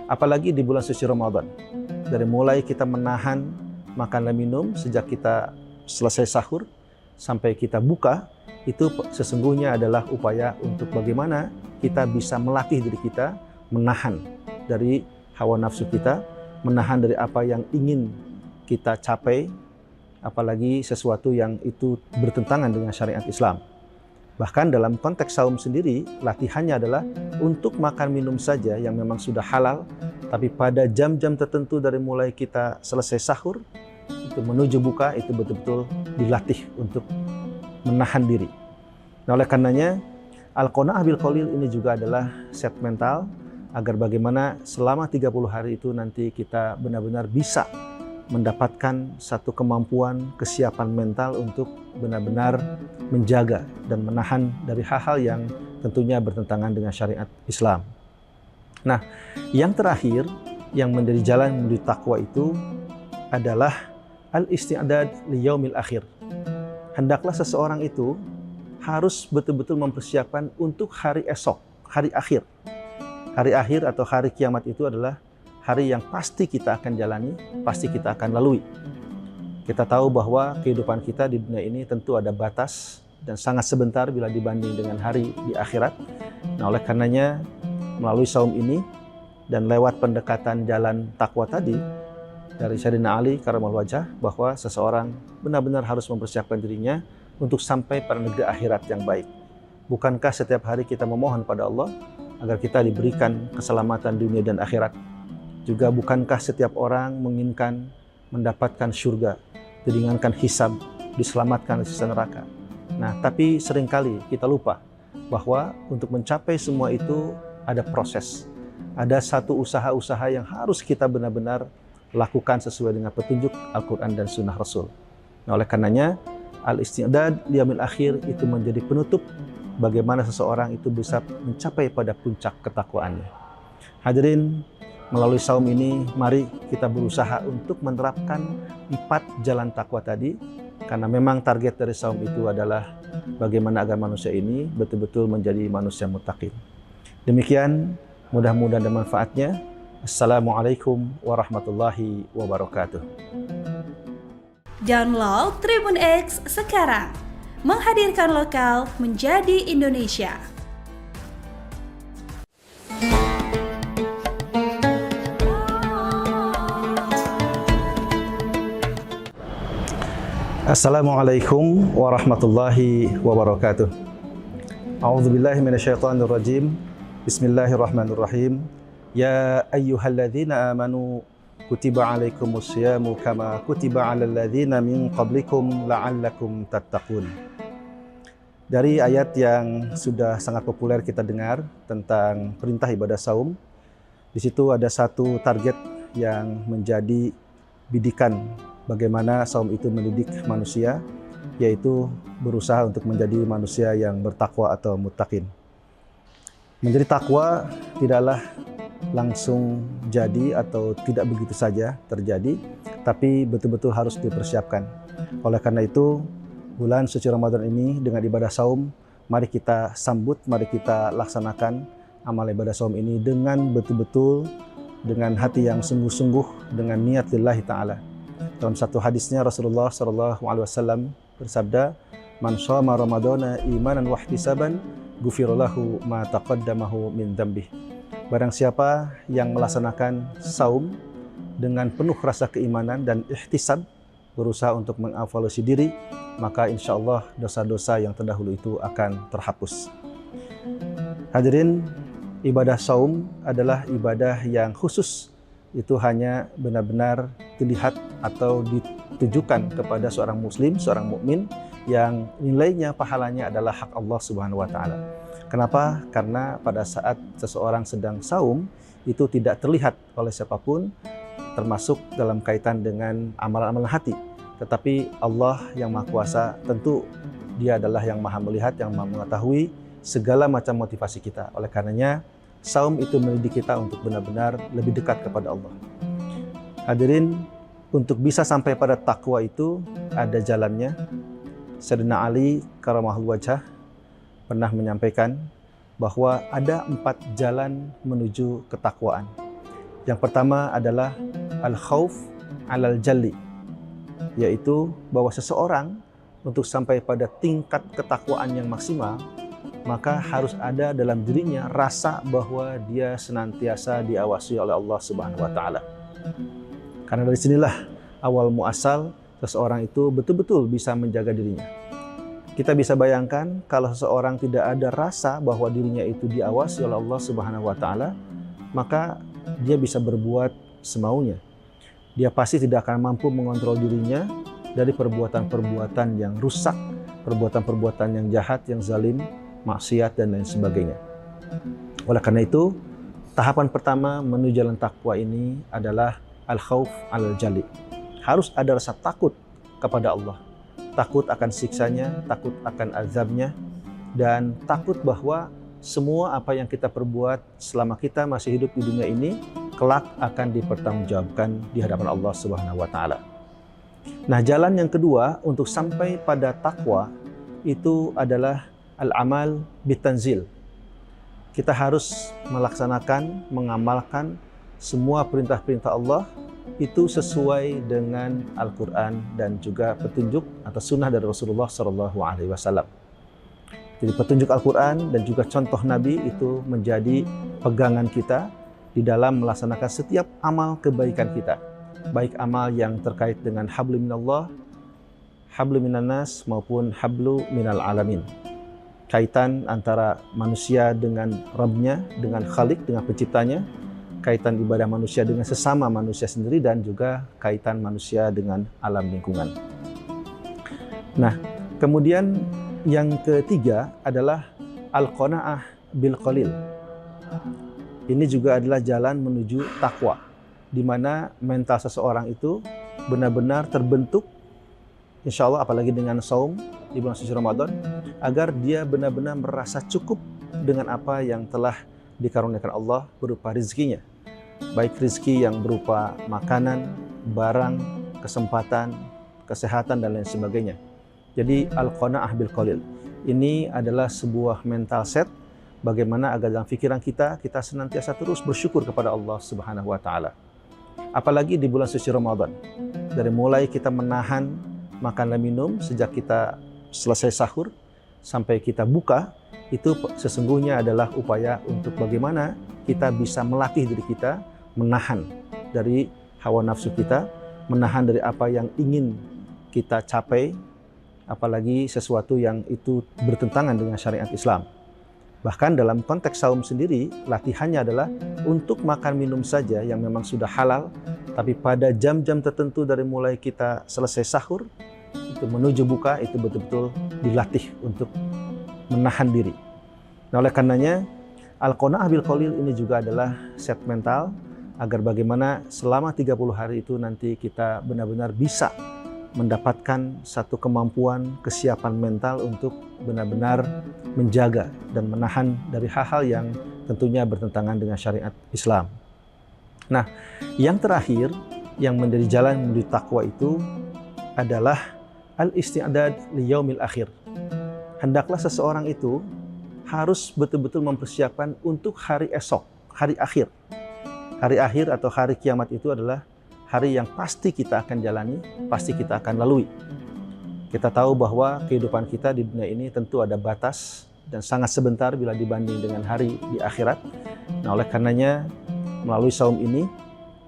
Apalagi di bulan suci Ramadan. Dari mulai kita menahan makan dan minum sejak kita selesai sahur sampai kita buka, itu sesungguhnya adalah upaya untuk bagaimana kita bisa melatih diri kita menahan dari hawa nafsu kita, menahan dari apa yang ingin kita capai, apalagi sesuatu yang itu bertentangan dengan syariat Islam. Bahkan dalam konteks saum sendiri, latihannya adalah untuk makan minum saja yang memang sudah halal, tapi pada jam-jam tertentu dari mulai kita selesai sahur, itu menuju buka, itu betul-betul dilatih untuk menahan diri. Nah, oleh karenanya, al-qanaah bil qalil ini juga adalah set mental agar bagaimana selama 30 hari itu nanti kita benar-benar bisa mendapatkan satu kemampuan, kesiapan mental untuk benar-benar menjaga dan menahan dari hal-hal yang tentunya bertentangan dengan syariat Islam. Nah, yang terakhir yang menjadi jalan menuju takwa itu adalah al-isti'dad li yaumil akhir. Hendaklah seseorang itu harus betul-betul mempersiapkan untuk hari esok, hari akhir. Hari akhir atau hari kiamat itu adalah hari yang pasti kita akan jalani, pasti kita akan lalui. Kita tahu bahwa kehidupan kita di dunia ini tentu ada batas dan sangat sebentar bila dibanding dengan hari di akhirat. Nah, oleh karenanya melalui saum ini dan lewat pendekatan jalan takwa tadi dari Sayyidina Ali karramallahu wajhah, bahwa seseorang benar-benar harus mempersiapkan dirinya untuk sampai pada negeri akhirat yang baik. Bukankah setiap hari kita memohon pada Allah agar kita diberikan keselamatan dunia dan akhirat? Juga bukankah setiap orang menginginkan mendapatkan surga, diringankan hisab, diselamatkan dari siksa neraka? Nah, tapi seringkali kita lupa bahwa untuk mencapai semua itu ada proses. Ada satu usaha-usaha yang harus kita benar-benar lakukan sesuai dengan petunjuk Al-Quran dan Sunnah Rasul. Nah, oleh karenanya, al-isti'dad liyaumil akhir itu menjadi penutup bagaimana seseorang itu bisa mencapai pada puncak ketakwaannya. Hadirin, melalui saum ini, mari kita berusaha untuk menerapkan 4 jalan takwa tadi, karena memang target dari saum itu adalah bagaimana agar manusia ini betul-betul menjadi manusia muttaqin. Demikian, mudah-mudahan ada manfaatnya. Assalamualaikum warahmatullahi wabarakatuh. Download Tribun X sekarang, menghadirkan lokal menjadi Indonesia. Assalamualaikum warahmatullahi wabarakatuh. A'udzubillahi minasyaitonirrajim. Bismillahirrahmanirrahim. Ya ayyuhalladzina amanu kutiba alaikumusyamu kama kutiba alal ladzina min qablikum la'allakum tattaqun. Dari ayat yang sudah sangat populer kita dengar tentang perintah ibadah saum, di situ ada satu target yang menjadi bidikan bagaimana saum itu mendidik manusia, yaitu berusaha untuk menjadi manusia yang bertakwa atau muttaqin. Menjadi takwa tidaklah langsung jadi atau tidak begitu saja terjadi, tapi betul-betul harus dipersiapkan. Oleh karena itu, bulan suci Ramadan ini dengan ibadah saum, mari kita sambut, mari kita laksanakan amal ibadah saum ini dengan betul-betul, dengan hati yang sungguh-sungguh, dengan niat lillahi ta'ala. Dalam satu hadisnya Rasulullah SAW bersabda, "Man shoma Ramadana imanan wa ihtisaban, ghufira lahu ma taqaddamahu min dzambih." Barang siapa yang melaksanakan saum dengan penuh rasa keimanan dan ihtisab, berusaha untuk mengevaluasi diri, maka insya Allah dosa-dosa yang terdahulu itu akan terhapus. Hadirin, ibadah saum adalah ibadah yang khusus. Itu hanya benar-benar dilihat atau ditujukan kepada seorang muslim, seorang mukmin yang nilainya, pahalanya adalah hak Allah Subhanahu wa taala. Kenapa? Karena pada saat seseorang sedang saum itu tidak terlihat oleh siapapun, termasuk dalam kaitan dengan amalan-amalan hati. Tetapi Allah yang Maha Kuasa, tentu Dia adalah yang Maha melihat, yang Maha mengetahui segala macam motivasi kita. Oleh karenanya, saum itu mendidik kita untuk benar-benar lebih dekat kepada Allah. Hadirin, untuk bisa sampai pada takwa itu ada jalannya. Sayyidina Ali karamahul wajah pernah menyampaikan bahwa ada 4 jalan menuju ketakwaan. Yang pertama adalah al-khauf alal jalli, yaitu bahwa seseorang untuk sampai pada tingkat ketakwaan yang maksimal, maka harus ada dalam dirinya rasa bahwa dia senantiasa diawasi oleh Allah Subhanahu wa taala. Karena dari sinilah awal muasal seseorang itu betul-betul bisa menjaga dirinya. Kita bisa bayangkan kalau seseorang tidak ada rasa bahwa dirinya itu diawasi oleh Allah Subhanahu wa taala, maka dia bisa berbuat semaunya. Dia pasti tidak akan mampu mengontrol dirinya dari perbuatan-perbuatan yang rusak, perbuatan-perbuatan yang jahat, yang zalim, maksiat dan lain sebagainya. Oleh karena itu, tahapan pertama menuju jalan takwa ini adalah al-khauf alal jali. Harus ada rasa takut kepada Allah. Takut akan siksanya, takut akan azabnya, dan takut bahwa semua apa yang kita perbuat selama kita masih hidup di dunia ini kelak akan dipertanggungjawabkan di hadapan Allah Subhanahu wa taala. Nah, jalan yang kedua untuk sampai pada takwa itu adalah al-amal bitanzil. Kita harus melaksanakan, mengamalkan semua perintah-perintah Allah itu sesuai dengan Al-Quran dan juga petunjuk atau sunnah dari Rasulullah SAW. Jadi petunjuk Al-Quran dan juga contoh Nabi itu menjadi pegangan kita di dalam melaksanakan setiap amal kebaikan kita. Baik amal yang terkait dengan hablu minallah, hablu minannas maupun hablu minal alamin. Kaitan antara manusia dengan Rabbnya, dengan Khalik, dengan penciptanya, kaitan ibadah manusia dengan sesama manusia sendiri, dan juga kaitan manusia dengan alam lingkungan. Nah, kemudian yang ketiga adalah al-qanaah bil qalil. Ini juga adalah jalan menuju takwa, di mana mental seseorang itu benar-benar terbentuk, insya Allah apalagi dengan saum di bulan suci Ramadan, agar dia benar-benar merasa cukup dengan apa yang telah dikaruniakan Allah berupa rezekinya. Baik rezeki yang berupa makanan, barang, kesempatan, kesehatan, dan lain sebagainya. Jadi al-qanaah bil qalil ini adalah sebuah mental set bagaimana agar dalam pikiran kita senantiasa terus bersyukur kepada Allah Subhanahu wa taala. Apalagi di bulan suci Ramadan. Dari mulai kita menahan makan dan minum sejak kita selesai sahur sampai kita buka, itu sesungguhnya adalah upaya untuk bagaimana kita bisa melatih diri kita menahan dari hawa nafsu kita, menahan dari apa yang ingin kita capai, apalagi sesuatu yang itu bertentangan dengan syariat Islam. Bahkan dalam konteks saum sendiri, latihannya adalah untuk makan minum saja yang memang sudah halal, tapi pada jam-jam tertentu dari mulai kita selesai sahur, itu menuju buka, itu betul-betul dilatih untuk menahan diri. Nah, oleh karenanya, Al-Qanaah bil Qalil ini juga adalah set mental, agar bagaimana selama 30 hari itu nanti kita benar-benar bisa mendapatkan satu kemampuan, kesiapan mental untuk benar-benar menjaga dan menahan dari hal-hal yang tentunya bertentangan dengan syariat Islam. Nah, yang terakhir yang menjadi jalan menuju takwa itu adalah al-isti'dad li yaumil akhir. Hendaklah seseorang itu harus betul-betul mempersiapkan untuk hari esok, hari akhir. Hari akhir atau hari kiamat itu adalah hari yang pasti kita akan jalani, pasti kita akan lalui. Kita tahu bahwa kehidupan kita di dunia ini tentu ada batas dan sangat sebentar bila dibanding dengan hari di akhirat. Nah, oleh karenanya melalui saum ini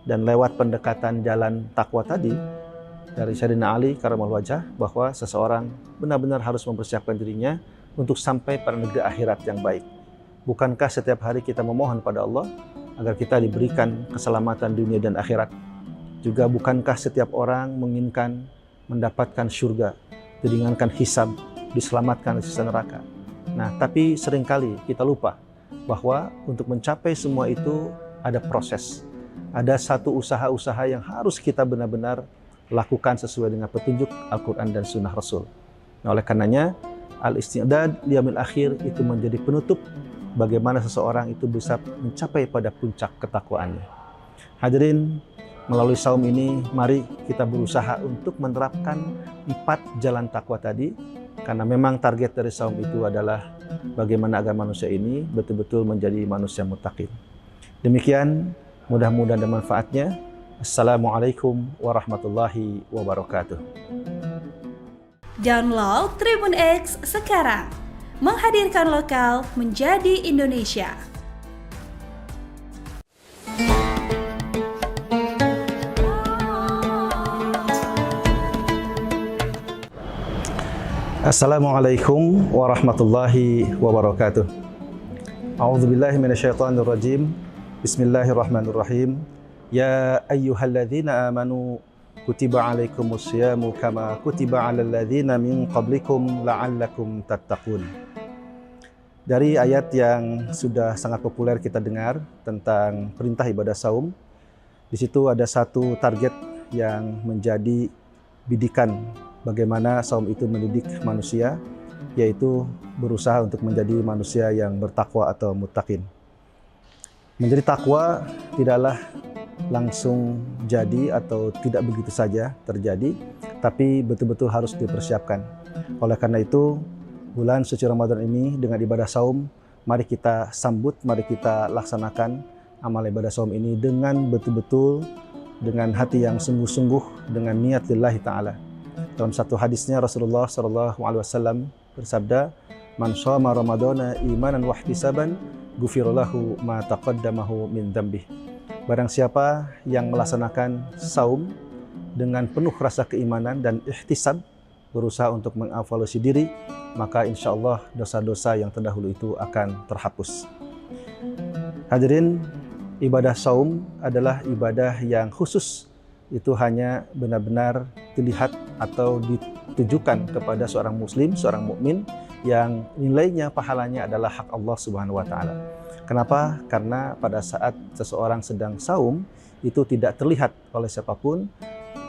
dan lewat pendekatan jalan takwa tadi dari Sayyidina Ali karamallahu wajhah, bahwa seseorang benar-benar harus mempersiapkan dirinya untuk sampai pada negeri akhirat yang baik. Bukankah setiap hari kita memohon pada Allah agar kita diberikan keselamatan dunia dan akhirat? Juga bukankah setiap orang menginginkan mendapatkan surga, diringankan hisab, diselamatkan dari siksa neraka? Nah, tapi seringkali kita lupa bahwa untuk mencapai semua itu ada proses. Ada satu usaha-usaha yang harus kita benar-benar lakukan sesuai dengan petunjuk Al-Quran dan Sunnah Rasul. Nah, oleh karenanya, al-isti'dad liyaumil akhir itu menjadi penutup bagaimana seseorang itu bisa mencapai pada puncak ketakwaannya. Hadirin, melalui saum ini, mari kita berusaha untuk menerapkan 4 jalan takwa tadi, karena memang target dari saum itu adalah bagaimana agar manusia ini betul-betul menjadi manusia muttaqin. Demikian, mudah-mudahan ada manfaatnya. Assalamualaikum warahmatullahi wabarakatuh. Download Tribun X sekarang, menghadirkan lokal menjadi Indonesia. Assalamualaikum warahmatullahi wabarakatuh. A'udzubillahi minasyaitonirrajim. Bismillahirrahmanirrahim. Ya ayyuhalladzina amanu kutiba alaikumusyamu kama kutiba alal ladzina min qablikum la'allakum tattaqun. Dari ayat yang sudah sangat populer kita dengar tentang perintah ibadah saum, di situ ada satu target yang menjadi bidikan bagaimana saum itu mendidik manusia, yaitu berusaha untuk menjadi manusia yang bertakwa atau muttaqin. Menjadi takwa tidaklah langsung jadi atau tidak begitu saja terjadi, tapi betul-betul harus dipersiapkan. Oleh karena itu, bulan suci Ramadan ini dengan ibadah saum, mari kita sambut, mari kita laksanakan amal ibadah saum ini dengan betul-betul, dengan hati yang sungguh-sungguh, dengan niat lillahi ta'ala. Dalam satu hadisnya Rasulullah SAW bersabda, "Man shoma Ramadana imanan wa ihtisaban, ghufira lahu ma taqaddamahu min dzambih." Barang siapa yang melaksanakan saum dengan penuh rasa keimanan dan ihtisab, berusaha untuk mengevaluasi diri, maka insya Allah dosa-dosa yang terdahulu itu akan terhapus. Hadirin, ibadah saum adalah ibadah yang khusus. Itu hanya benar-benar dilihat atau ditujukan kepada seorang muslim, seorang mukmin yang nilainya, pahalanya adalah hak Allah Subhanahu wa taala. Kenapa? Karena pada saat seseorang sedang saum itu tidak terlihat oleh siapapun,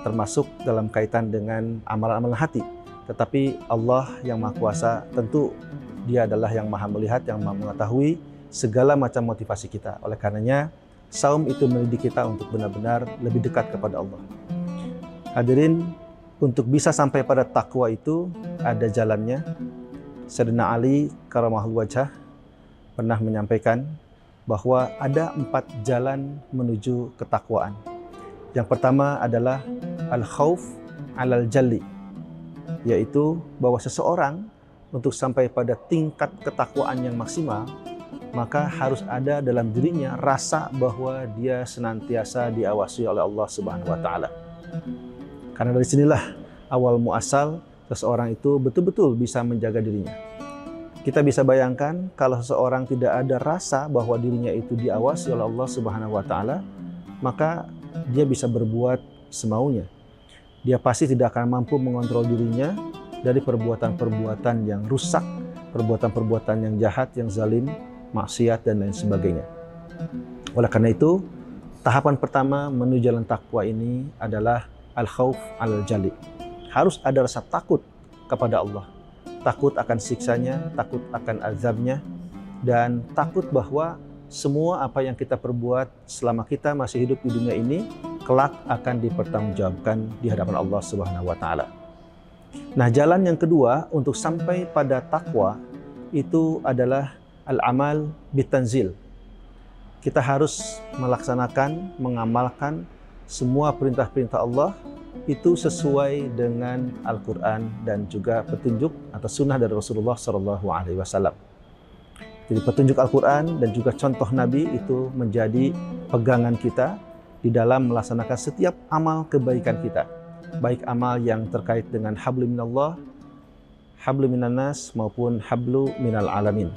termasuk dalam kaitan dengan amalan-amalan hati. Tetapi Allah yang Maha Kuasa, tentu Dia adalah yang Maha melihat, yang Maha mengetahui segala macam motivasi kita. Oleh karenanya, saum itu mendidik kita untuk benar-benar lebih dekat kepada Allah. Hadirin, untuk bisa sampai pada takwa itu ada jalannya. Sayyidina Ali karamallahu wajhah pernah menyampaikan bahwa ada 4 jalan menuju ketakwaan. Yang pertama adalah al-khauf alal jalli, yaitu bahwa seseorang untuk sampai pada tingkat ketakwaan yang maksimal, maka harus ada dalam dirinya rasa bahwa dia senantiasa diawasi oleh Allah Subhanahu wa taala. Karena dari sinilah awal muasal seseorang itu betul-betul bisa menjaga dirinya. Kita bisa bayangkan kalau seseorang tidak ada rasa bahwa dirinya itu diawasi oleh Allah Subhanahu wa taala, maka dia bisa berbuat semaunya. Dia pasti tidak akan mampu mengontrol dirinya dari perbuatan-perbuatan yang rusak, perbuatan-perbuatan yang jahat, yang zalim, maksiat dan lain sebagainya. Oleh karena itu, tahapan pertama menuju jalan takwa ini adalah al-khauf al-jali. Harus ada rasa takut kepada Allah. Takut akan siksanya, takut akan azabnya, dan takut bahwa semua apa yang kita perbuat selama kita masih hidup di dunia ini, kelak akan dipertanggungjawabkan di hadapan Allah Subhanahu wa taala. Nah, jalan yang kedua untuk sampai pada takwa itu adalah al-amal bitanzil. Kita harus melaksanakan, mengamalkan semua perintah-perintah Allah itu sesuai dengan Al-Quran dan juga petunjuk atau sunnah dari Rasulullah SAW. Jadi petunjuk Al-Quran dan juga contoh Nabi itu menjadi pegangan kita di dalam melaksanakan setiap amal kebaikan kita. Baik amal yang terkait dengan hablu minallah, hablu minannas maupun hablu minal alamin.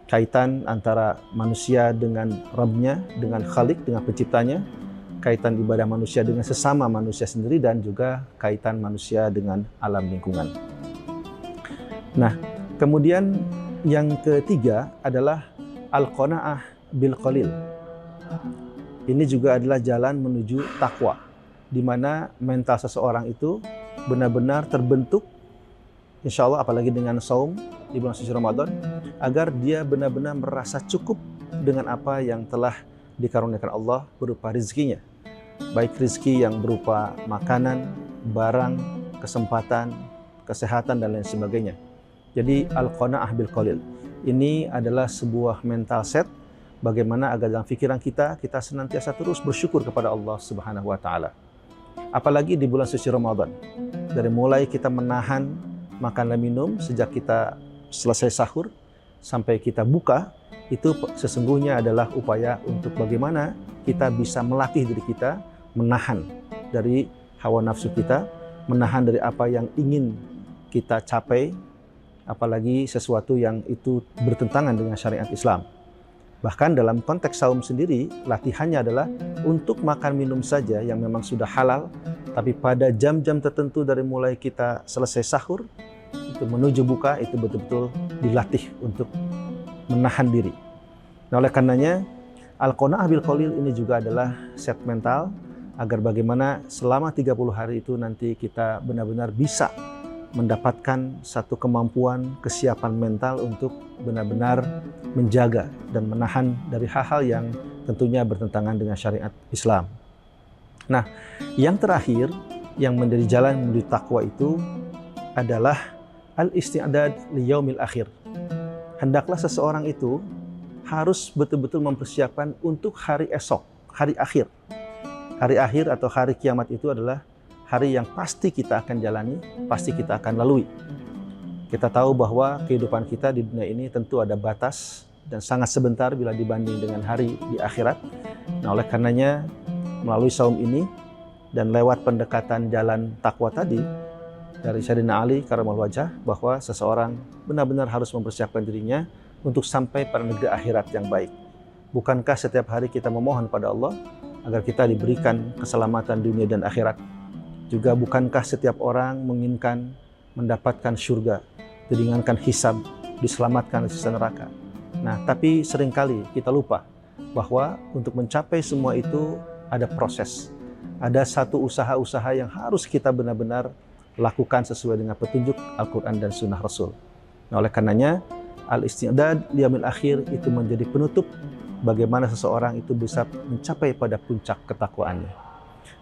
Kaitan antara manusia dengan Rabbnya, dengan Khalik, dengan penciptanya, kaitan ibadah manusia dengan sesama manusia sendiri, dan juga kaitan manusia dengan alam lingkungan. Nah, kemudian yang ketiga adalah al-qanaah bil qalil. Ini juga adalah jalan menuju takwa, di mana mental seseorang itu benar-benar terbentuk, insya Allah apalagi dengan saum di bulan suci Ramadan, agar dia benar-benar merasa cukup dengan apa yang telah dikaruniakan Allah berupa rizkinya. Baik rizki yang berupa makanan, barang, kesempatan, kesehatan, dan lain sebagainya. Jadi al-qanaah bil qalil. Ini adalah sebuah mental set bagaimana agar dalam pikiran kita senantiasa terus bersyukur kepada Allah Subhanahu wa taala. Apalagi di bulan suci Ramadan. Dari mulai kita menahan makan dan minum sejak kita selesai sahur sampai kita buka, itu sesungguhnya adalah upaya untuk bagaimana kita bisa melatih diri kita menahan dari hawa nafsu kita, menahan dari apa yang ingin kita capai, apalagi sesuatu yang itu bertentangan dengan syariat Islam. Bahkan dalam konteks saum sendiri, latihannya adalah untuk makan minum saja yang memang sudah halal, tapi pada jam-jam tertentu dari mulai kita selesai sahur, itu menuju buka, itu betul-betul dilatih untuk menahan diri. Nah, oleh karenanya, al-qanaah bil qalil ini juga adalah set mental agar bagaimana selama 30 hari itu nanti kita benar-benar bisa mendapatkan satu kemampuan, kesiapan mental untuk benar-benar menjaga dan menahan dari hal-hal yang tentunya bertentangan dengan syariat Islam. Nah, yang terakhir yang menjadi jalan menuju takwa itu adalah al-isti'dad li yaumil akhir. Hendaklah seseorang itu harus betul-betul mempersiapkan untuk hari esok, hari akhir. Hari akhir atau hari kiamat itu adalah hari yang pasti kita akan jalani, pasti kita akan lalui. Kita tahu bahwa kehidupan kita di dunia ini tentu ada batas dan sangat sebentar bila dibanding dengan hari di akhirat. Nah, oleh karenanya melalui saum ini dan lewat pendekatan jalan takwa tadi dari Sayyidina Ali karramallahu wajhah, bahwa seseorang benar-benar harus mempersiapkan dirinya untuk sampai pada negeri akhirat yang baik. Bukankah setiap hari kita memohon pada Allah agar kita diberikan keselamatan dunia dan akhirat? Juga bukankah setiap orang menginginkan mendapatkan surga, diringankan hisab, diselamatkan dari siksa neraka? Nah, tapi seringkali kita lupa bahwa untuk mencapai semua itu ada proses. Ada satu usaha-usaha yang harus kita benar-benar lakukan sesuai dengan petunjuk Al-Quran dan Sunnah Rasul. Nah, oleh karenanya, al-isti'dad liyaumil akhir itu menjadi penutup bagaimana seseorang itu bisa mencapai pada puncak ketakwaannya.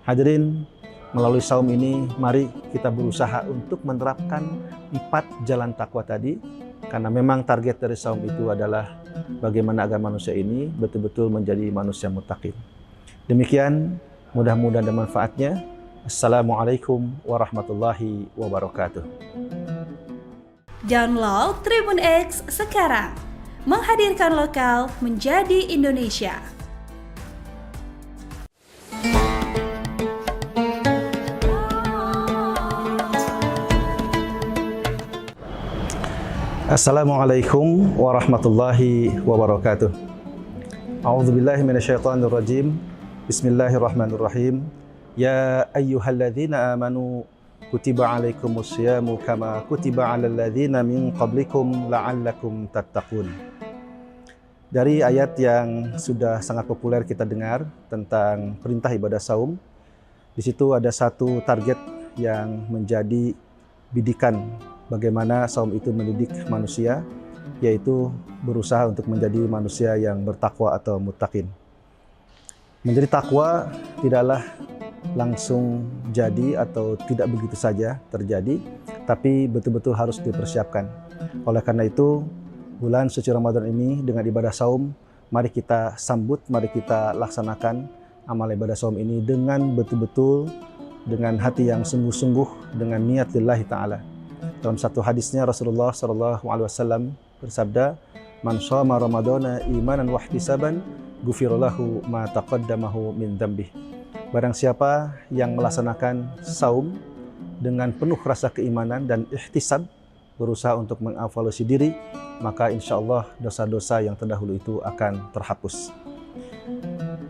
Hadirin, melalui saum ini, mari kita berusaha untuk menerapkan 4 jalan takwa tadi, karena memang target dari saum itu adalah bagaimana agar manusia ini betul-betul menjadi manusia muttaqin. Demikian, mudah-mudahan ada manfaatnya. Assalamualaikum warahmatullahi wabarakatuh. Download Tribun X sekarang, menghadirkan lokal menjadi Indonesia. Assalamualaikum warahmatullahi wabarakatuh. A'udzubillahi minasyaitonirrajim. Bismillahirrahmanirrahim. Ya ayyuhalladzina amanu kutiba alaikumusyamu kama kutiba alal ladzina min qablikum la'allakum tattaqun. Dari ayat yang sudah sangat populer kita dengar tentang perintah ibadah saum, di situ ada satu target yang menjadi bidikan bagaimana saum itu mendidik manusia, yaitu berusaha untuk menjadi manusia yang bertakwa atau muttaqin. Menjadi takwa tidaklah langsung jadi atau tidak begitu saja terjadi, tapi betul-betul harus dipersiapkan. Oleh karena itu, bulan suci Ramadan ini dengan ibadah saum, mari kita sambut, mari kita laksanakan amal ibadah saum ini dengan betul-betul, dengan hati yang sungguh-sungguh, dengan niat lillahi ta'ala. Dalam satu hadisnya Rasulullah SAW bersabda, "Man shoma Ramadana imanan wa ihtisaban, ghufira lahu ma taqaddamahu min dzambih." Barang siapa yang melaksanakan saum dengan penuh rasa keimanan dan ihtisab, berusaha untuk mengevaluasi diri, maka insya Allah dosa-dosa yang terdahulu itu akan terhapus.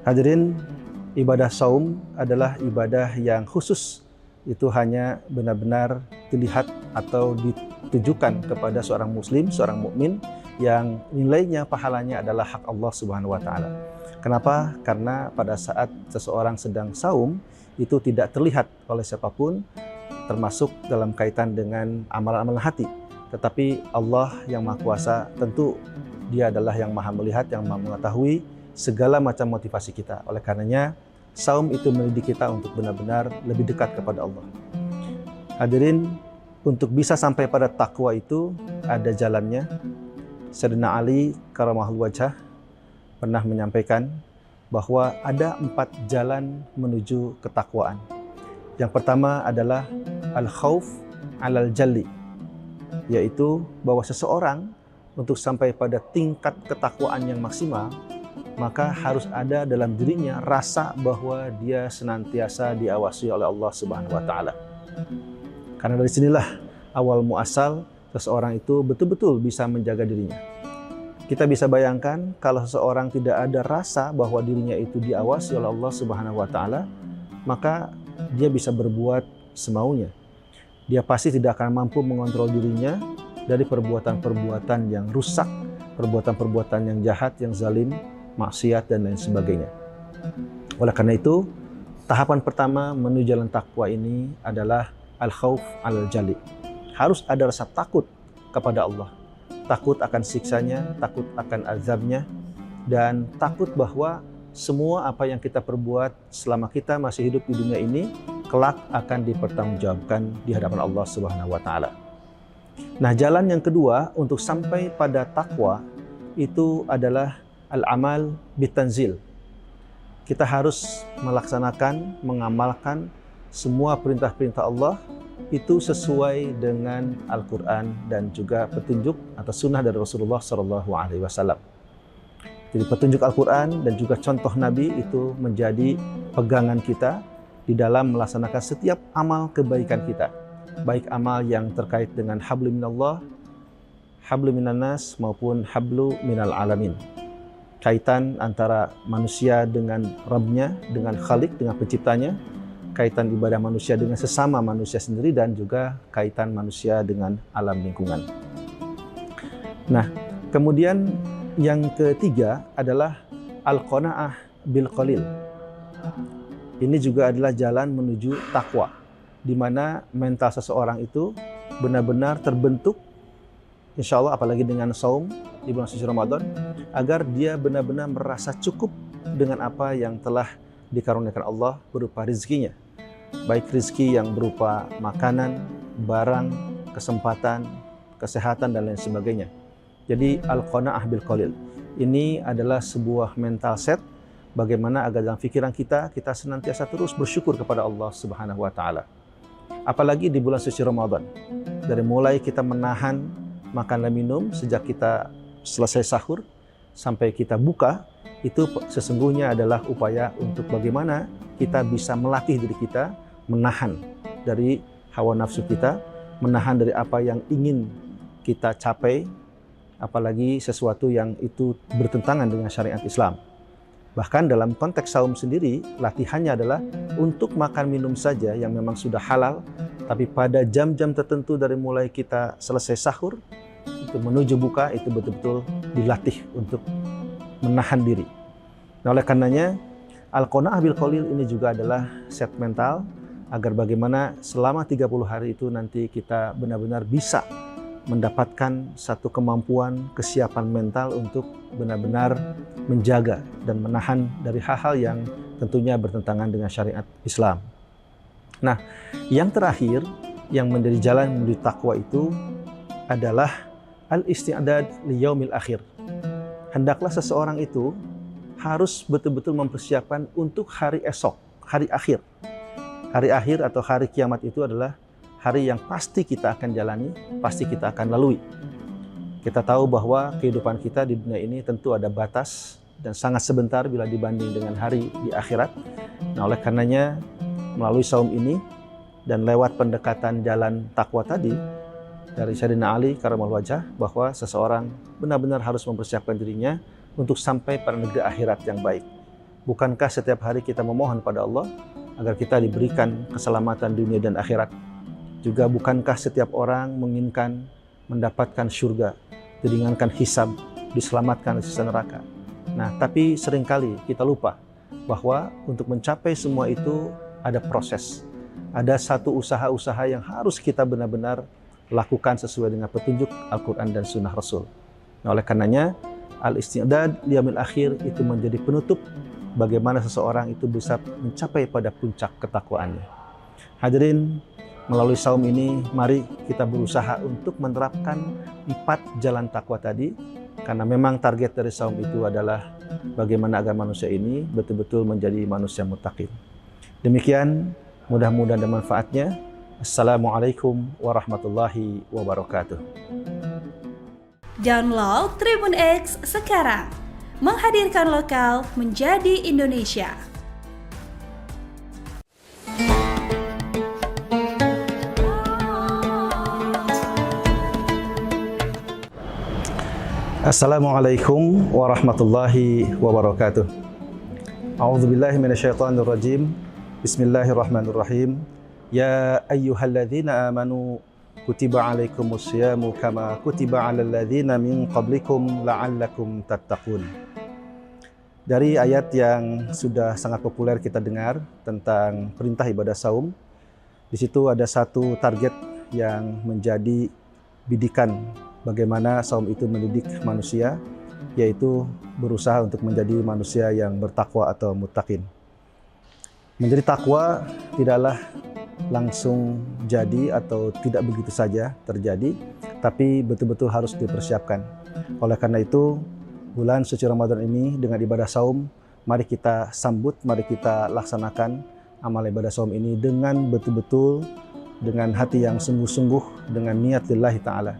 Hadirin, ibadah saum adalah ibadah yang khusus. Itu hanya benar-benar dilihat atau ditujukan kepada seorang muslim, seorang mukmin yang nilainya, pahalanya adalah hak Allah Subhanahu wa taala. Kenapa? Karena pada saat seseorang sedang saum itu tidak terlihat oleh siapapun, termasuk dalam kaitan dengan amalan-amalan hati. Tetapi Allah yang Maha Kuasa, tentu Dia adalah yang Maha melihat, yang Maha mengetahui segala macam motivasi kita. Oleh karenanya, saum itu mendidik kita untuk benar-benar lebih dekat kepada Allah. Hadirin, untuk bisa sampai pada takwa itu ada jalannya. Sayyidina Ali karamahul wajah pernah menyampaikan bahwa ada 4 jalan menuju ketakwaan. Yang pertama adalah al-khauf alal jalli, yaitu bahwa seseorang untuk sampai pada tingkat ketakwaan yang maksimal, maka harus ada dalam dirinya rasa bahwa dia senantiasa diawasi oleh Allah Subhanahu wa taala. Karena dari sinilah awal muasal seseorang itu betul-betul bisa menjaga dirinya. Kita bisa bayangkan kalau seseorang tidak ada rasa bahwa dirinya itu diawasi oleh Allah Subhanahu wa taala, maka dia bisa berbuat semaunya. Dia pasti tidak akan mampu mengontrol dirinya dari perbuatan-perbuatan yang rusak, perbuatan-perbuatan yang jahat, yang zalim, maksiat dan lain sebagainya. Oleh karena itu, tahapan pertama menuju jalan takwa ini adalah al-khauf alal jali. Harus ada rasa takut kepada Allah. Takut akan siksanya, takut akan azabnya, dan takut bahwa semua apa yang kita perbuat selama kita masih hidup di dunia ini kelak akan dipertanggungjawabkan di hadapan Allah Subhanahu wa taala. Nah, jalan yang kedua untuk sampai pada takwa itu adalah al-amal bitanzil. Kita harus melaksanakan, mengamalkan semua perintah-perintah Allah itu sesuai dengan Al-Quran dan juga petunjuk atau sunnah dari Rasulullah SAW. Jadi petunjuk Al-Quran dan juga contoh Nabi itu menjadi pegangan kita di dalam melaksanakan setiap amal kebaikan kita. Baik amal yang terkait dengan hablu minallah, hablu minannas maupun hablu minal alamin. Kaitan antara manusia dengan Rabb-nya, dengan Khalik, dengan penciptanya, kaitan ibadah manusia dengan sesama manusia sendiri, dan juga kaitan manusia dengan alam lingkungan. Nah, kemudian yang ketiga adalah al-qanaah bil qalil. Ini juga adalah jalan menuju takwa, di mana mental seseorang itu benar-benar terbentuk, insya Allah apalagi dengan saum di bulan suci Ramadan, agar dia benar-benar merasa cukup dengan apa yang telah dikaruniakan Allah berupa rezekinya. Baik rezeki yang berupa makanan, barang, kesempatan, kesehatan, dan lain sebagainya. Jadi al-qanaah bil qalil ini adalah sebuah mental set bagaimana agar dalam pikiran kita senantiasa terus bersyukur kepada Allah Subhanahu wa taala. Apalagi di bulan suci Ramadan. Dari mulai kita menahan makan dan minum sejak kita selesai sahur sampai kita buka, itu sesungguhnya adalah upaya untuk bagaimana kita bisa melatih diri kita menahan dari hawa nafsu kita, menahan dari apa yang ingin kita capai, apalagi sesuatu yang itu bertentangan dengan syariat Islam. Bahkan dalam konteks saum sendiri, latihannya adalah untuk makan minum saja yang memang sudah halal, tapi pada jam-jam tertentu dari mulai kita selesai sahur, itu menuju buka, itu betul-betul dilatih untuk menahan diri. Nah, oleh karenanya, Al-Qanaah bil Qalil ini juga adalah set mental, agar bagaimana selama 30 hari itu nanti kita benar-benar bisa mendapatkan satu kemampuan, kesiapan mental untuk benar-benar menjaga dan menahan dari hal-hal yang tentunya bertentangan dengan syariat Islam. Nah, yang terakhir yang menjadi jalan menuju takwa itu adalah al-isti'dad li yaumil akhir. Hendaklah seseorang itu harus betul-betul mempersiapkan untuk hari esok, hari akhir. Hari akhir atau hari kiamat itu adalah hari yang pasti kita akan jalani, pasti kita akan lalui. Kita tahu bahwa kehidupan kita di dunia ini tentu ada batas dan sangat sebentar bila dibanding dengan hari di akhirat. Nah, oleh karenanya melalui saum ini dan lewat pendekatan jalan takwa tadi dari Sayyidina Ali karamallahu wajhah, bahwa seseorang benar-benar harus mempersiapkan dirinya untuk sampai pada negeri akhirat yang baik. Bukankah setiap hari kita memohon pada Allah agar kita diberikan keselamatan dunia dan akhirat? Juga bukankah setiap orang menginginkan mendapatkan surga, diringankan hisab, diselamatkan dari siksa neraka? Nah, tapi seringkali kita lupa bahwa untuk mencapai semua itu ada proses. Ada satu usaha-usaha yang harus kita benar-benar lakukan sesuai dengan petunjuk Al-Quran dan Sunnah Rasul. Nah, oleh karenanya, al-isti'dad liyaumil akhir itu menjadi penutup bagaimana seseorang itu bisa mencapai pada puncak ketakwaannya. Hadirin, melalui saum ini, mari kita berusaha untuk menerapkan 4 jalan takwa tadi, karena memang target dari saum itu adalah bagaimana agar manusia ini betul-betul menjadi manusia muttaqin. Demikian, mudah-mudahan ada manfaatnya. Assalamualaikum warahmatullahi wabarakatuh. Download Tribun X sekarang, menghadirkan lokal menjadi Indonesia. Assalamualaikum warahmatullahi wabarakatuh. A'udzubillahi minasyaitonirrajim. Bismillahirrahmanirrahim. Ya ayyuhalladzina amanu kutiba alaikumusyamu kama kutiba alal ladzina min qablikum la'allakum tattaqun. Dari ayat yang sudah sangat populer kita dengar tentang perintah ibadah saum, di situ ada satu target yang menjadi bidikan bagaimana saum itu mendidik manusia, yaitu berusaha untuk menjadi manusia yang bertakwa atau muttaqin. Menjadi takwa tidaklah langsung jadi atau tidak begitu saja terjadi, tapi betul-betul harus dipersiapkan. Oleh karena itu, bulan suci Ramadan ini dengan ibadah saum, mari kita sambut, mari kita laksanakan amal ibadah saum ini dengan betul-betul, dengan hati yang sungguh-sungguh, dengan niat lillahi ta'ala.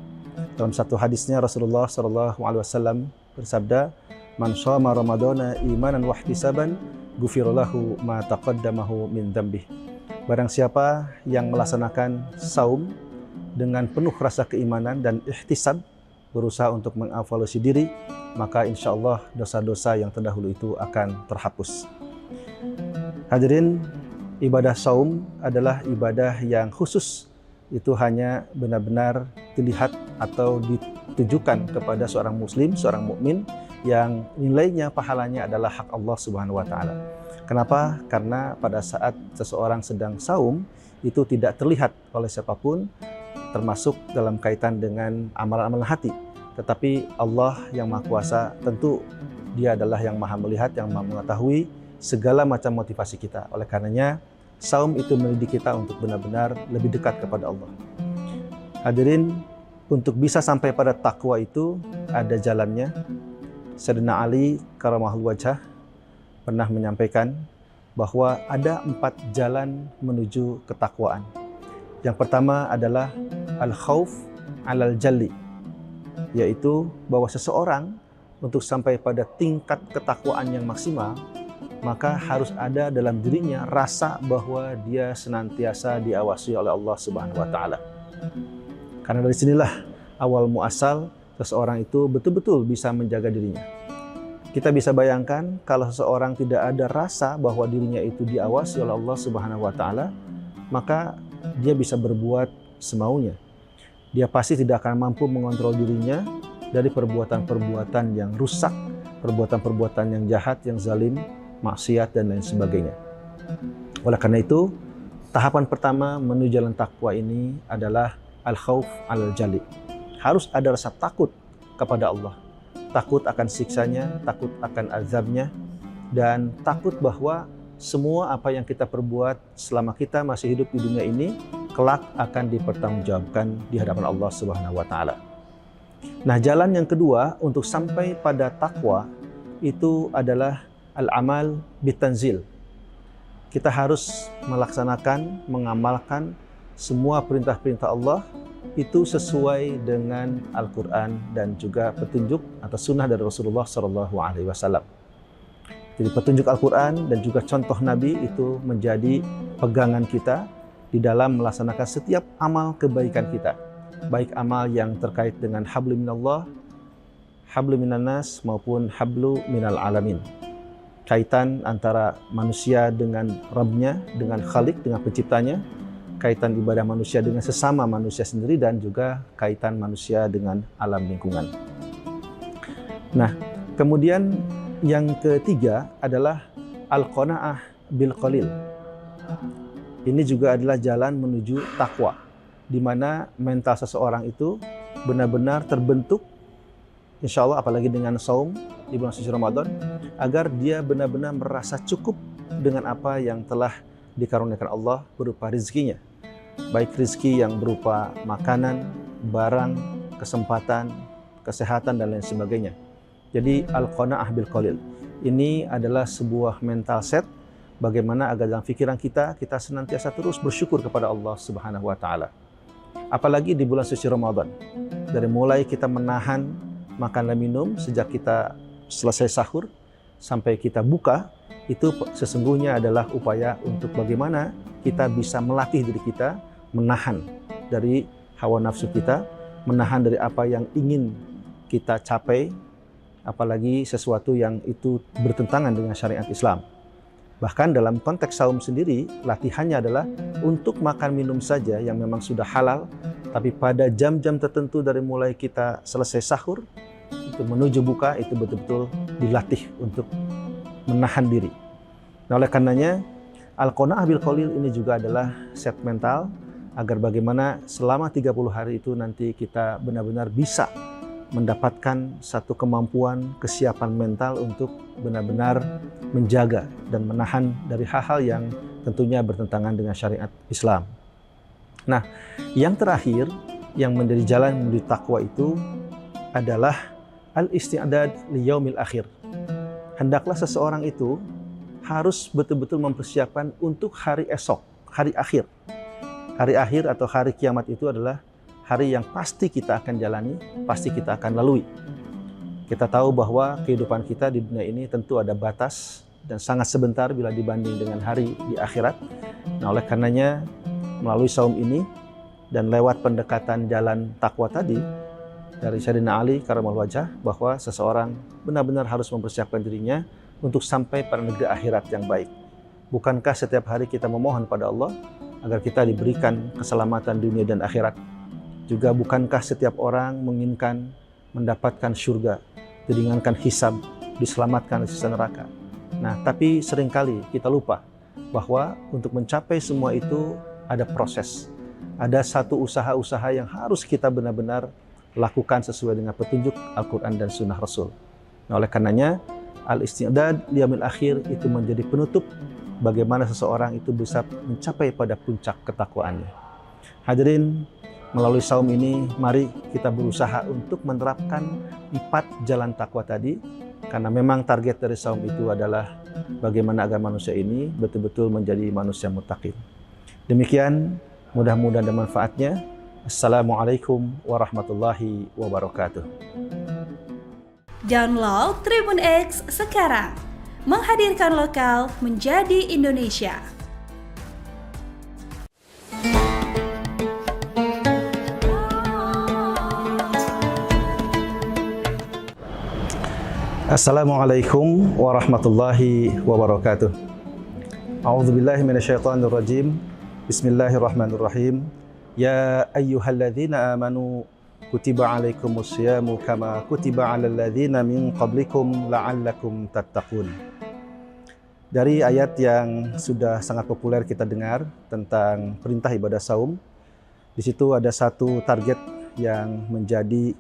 Dalam satu hadisnya Rasulullah SAW bersabda, "Man shoma Ramadana imanan wa ihtisaban, ghufira lahu ma taqaddamahu min dzambih." Barang siapa yang melaksanakan saum dengan penuh rasa keimanan dan ihtisab, berusaha untuk mengevaluasi diri, maka insya Allah dosa-dosa yang terdahulu itu akan terhapus. Hadirin, ibadah saum adalah ibadah yang khusus. Itu hanya benar-benar dilihat atau ditujukan kepada seorang muslim, seorang mukmin yang nilainya, pahalanya adalah hak Allah Subhanahu wa taala. Kenapa? Karena pada saat seseorang sedang saum itu tidak terlihat oleh siapapun, termasuk dalam kaitan dengan amalan-amalan hati. Tetapi Allah yang Maha Kuasa, tentu Dia adalah yang Maha melihat, yang Maha mengetahui segala macam motivasi kita. Oleh karenanya, saum itu mendidik kita untuk benar-benar lebih dekat kepada Allah. Hadirin, untuk bisa sampai pada takwa itu ada jalannya. Sayyidina Ali karamallahu wajhah pernah menyampaikan bahwa ada 4 jalan menuju ketakwaan. Yang pertama adalah al-khauf alal jalli, yaitu bahwa seseorang untuk sampai pada tingkat ketakwaan yang maksimal, maka harus ada dalam dirinya rasa bahwa dia senantiasa diawasi oleh Allah Subhanahu wa taala. Karena dari sinilah awal muasal seseorang itu betul-betul bisa menjaga dirinya. Kita bisa bayangkan kalau seseorang tidak ada rasa bahwa dirinya itu diawasi oleh Allah Subhanahu wa taala, maka dia bisa berbuat semaunya. Dia pasti tidak akan mampu mengontrol dirinya dari perbuatan-perbuatan yang rusak, perbuatan-perbuatan yang jahat, yang zalim, maksiat dan lain sebagainya. Oleh karena itu, tahapan pertama menuju jalan takwa ini adalah al-khauf al-jali. Harus ada rasa takut kepada Allah. Takut akan siksanya, takut akan azabnya, dan takut bahwa semua apa yang kita perbuat selama kita masih hidup di dunia ini, kelak akan dipertanggungjawabkan di hadapan Allah Subhanahu wa taala. Nah, jalan yang kedua untuk sampai pada takwa itu adalah al-amal bitanzil. Kita harus melaksanakan, mengamalkan semua perintah-perintah Allah itu sesuai dengan Al-Quran dan juga petunjuk atau sunnah dari Rasulullah SAW. Jadi petunjuk Al-Quran dan juga contoh Nabi itu menjadi pegangan kita di dalam melaksanakan setiap amal kebaikan kita. Baik amal yang terkait dengan hablu minallah, hablu minannas maupun hablu minal alamin. Kaitan antara manusia dengan Rabbnya, dengan Khalik, dengan penciptanya, kaitan ibadah manusia dengan sesama manusia sendiri, dan juga kaitan manusia dengan alam lingkungan. Nah, kemudian yang ketiga adalah al-qanaah bil qalil. Ini juga adalah jalan menuju takwa, di mana mental seseorang itu benar-benar terbentuk, insya Allah apalagi dengan saum di bulan suci Ramadan, agar dia benar-benar merasa cukup dengan apa yang telah dikaruniakan Allah berupa rizkinya. Baik rizki yang berupa makanan, barang, kesempatan, kesehatan, dan lain sebagainya. Jadi al-qanaah bil qalil. Ini adalah sebuah mental set bagaimana agar dalam pikiran kita senantiasa terus bersyukur kepada Allah Subhanahu wa taala. Apalagi di bulan suci Ramadan. Dari mulai kita menahan makan dan minum sejak kita selesai sahur sampai kita buka, itu sesungguhnya adalah upaya untuk bagaimana kita bisa melatih diri kita menahan dari hawa nafsu kita, menahan dari apa yang ingin kita capai, apalagi sesuatu yang itu bertentangan dengan syariat Islam. Bahkan dalam konteks saum sendiri, latihannya adalah untuk makan minum saja yang memang sudah halal, tapi pada jam-jam tertentu dari mulai kita selesai sahur, itu menuju buka, itu betul-betul dilatih untuk menahan diri. Nah, oleh karenanya, al-qanaah bil qalil ini juga adalah set mental agar bagaimana selama 30 hari itu nanti kita benar-benar bisa mendapatkan satu kemampuan, kesiapan mental untuk benar-benar menjaga dan menahan dari hal-hal yang tentunya bertentangan dengan syariat Islam. Nah, yang terakhir yang menjadi jalan menuju takwa itu adalah al-isti'dad li yaumil akhir. Hendaklah seseorang itu harus betul-betul mempersiapkan untuk hari esok, hari akhir. Hari akhir atau hari kiamat itu adalah hari yang pasti kita akan jalani, pasti kita akan lalui. Kita tahu bahwa kehidupan kita di dunia ini tentu ada batas dan sangat sebentar bila dibanding dengan hari di akhirat. Nah, oleh karenanya melalui saum ini dan lewat pendekatan jalan takwa tadi dari Sayyidina Ali Karamallahu wajhah, bahwa seseorang benar-benar harus mempersiapkan dirinya untuk sampai pada negeri akhirat yang baik. Bukankah setiap hari kita memohon pada Allah agar kita diberikan keselamatan dunia dan akhirat? Juga bukankah setiap orang menginginkan mendapatkan surga, diringankan hisab, diselamatkan dari siksa neraka? Nah, tapi seringkali kita lupa bahwa untuk mencapai semua itu ada proses. Ada satu usaha-usaha yang harus kita benar-benar lakukan sesuai dengan petunjuk Al-Quran dan Sunnah Rasul. Nah, oleh karenanya, al-isti'dad liyaumil akhir itu menjadi penutup bagaimana seseorang itu bisa mencapai pada puncak ketakwaannya. Hadirin, melalui saum ini, mari kita berusaha untuk menerapkan 4 jalan takwa tadi, karena memang target dari saum itu adalah bagaimana agar manusia ini betul-betul menjadi manusia muttaqin. Demikian, mudah-mudahan ada manfaatnya. Assalamualaikum warahmatullahi wabarakatuh. Download Tribun X sekarang, menghadirkan lokal menjadi Indonesia. Assalamualaikum warahmatullahi wabarakatuh. A'udzubillahi minasyaitonirrajim. Bismillahirrahmanirrahim. Ya ayyuhalladzina amanu kutiba alaikumusyamu kama kutiba alal ladzina min qablikum la'allakum tattaqun. Dari ayat yang sudah sangat populer kita dengar tentang perintah ibadah saum, di situ ada satu target yang menjadi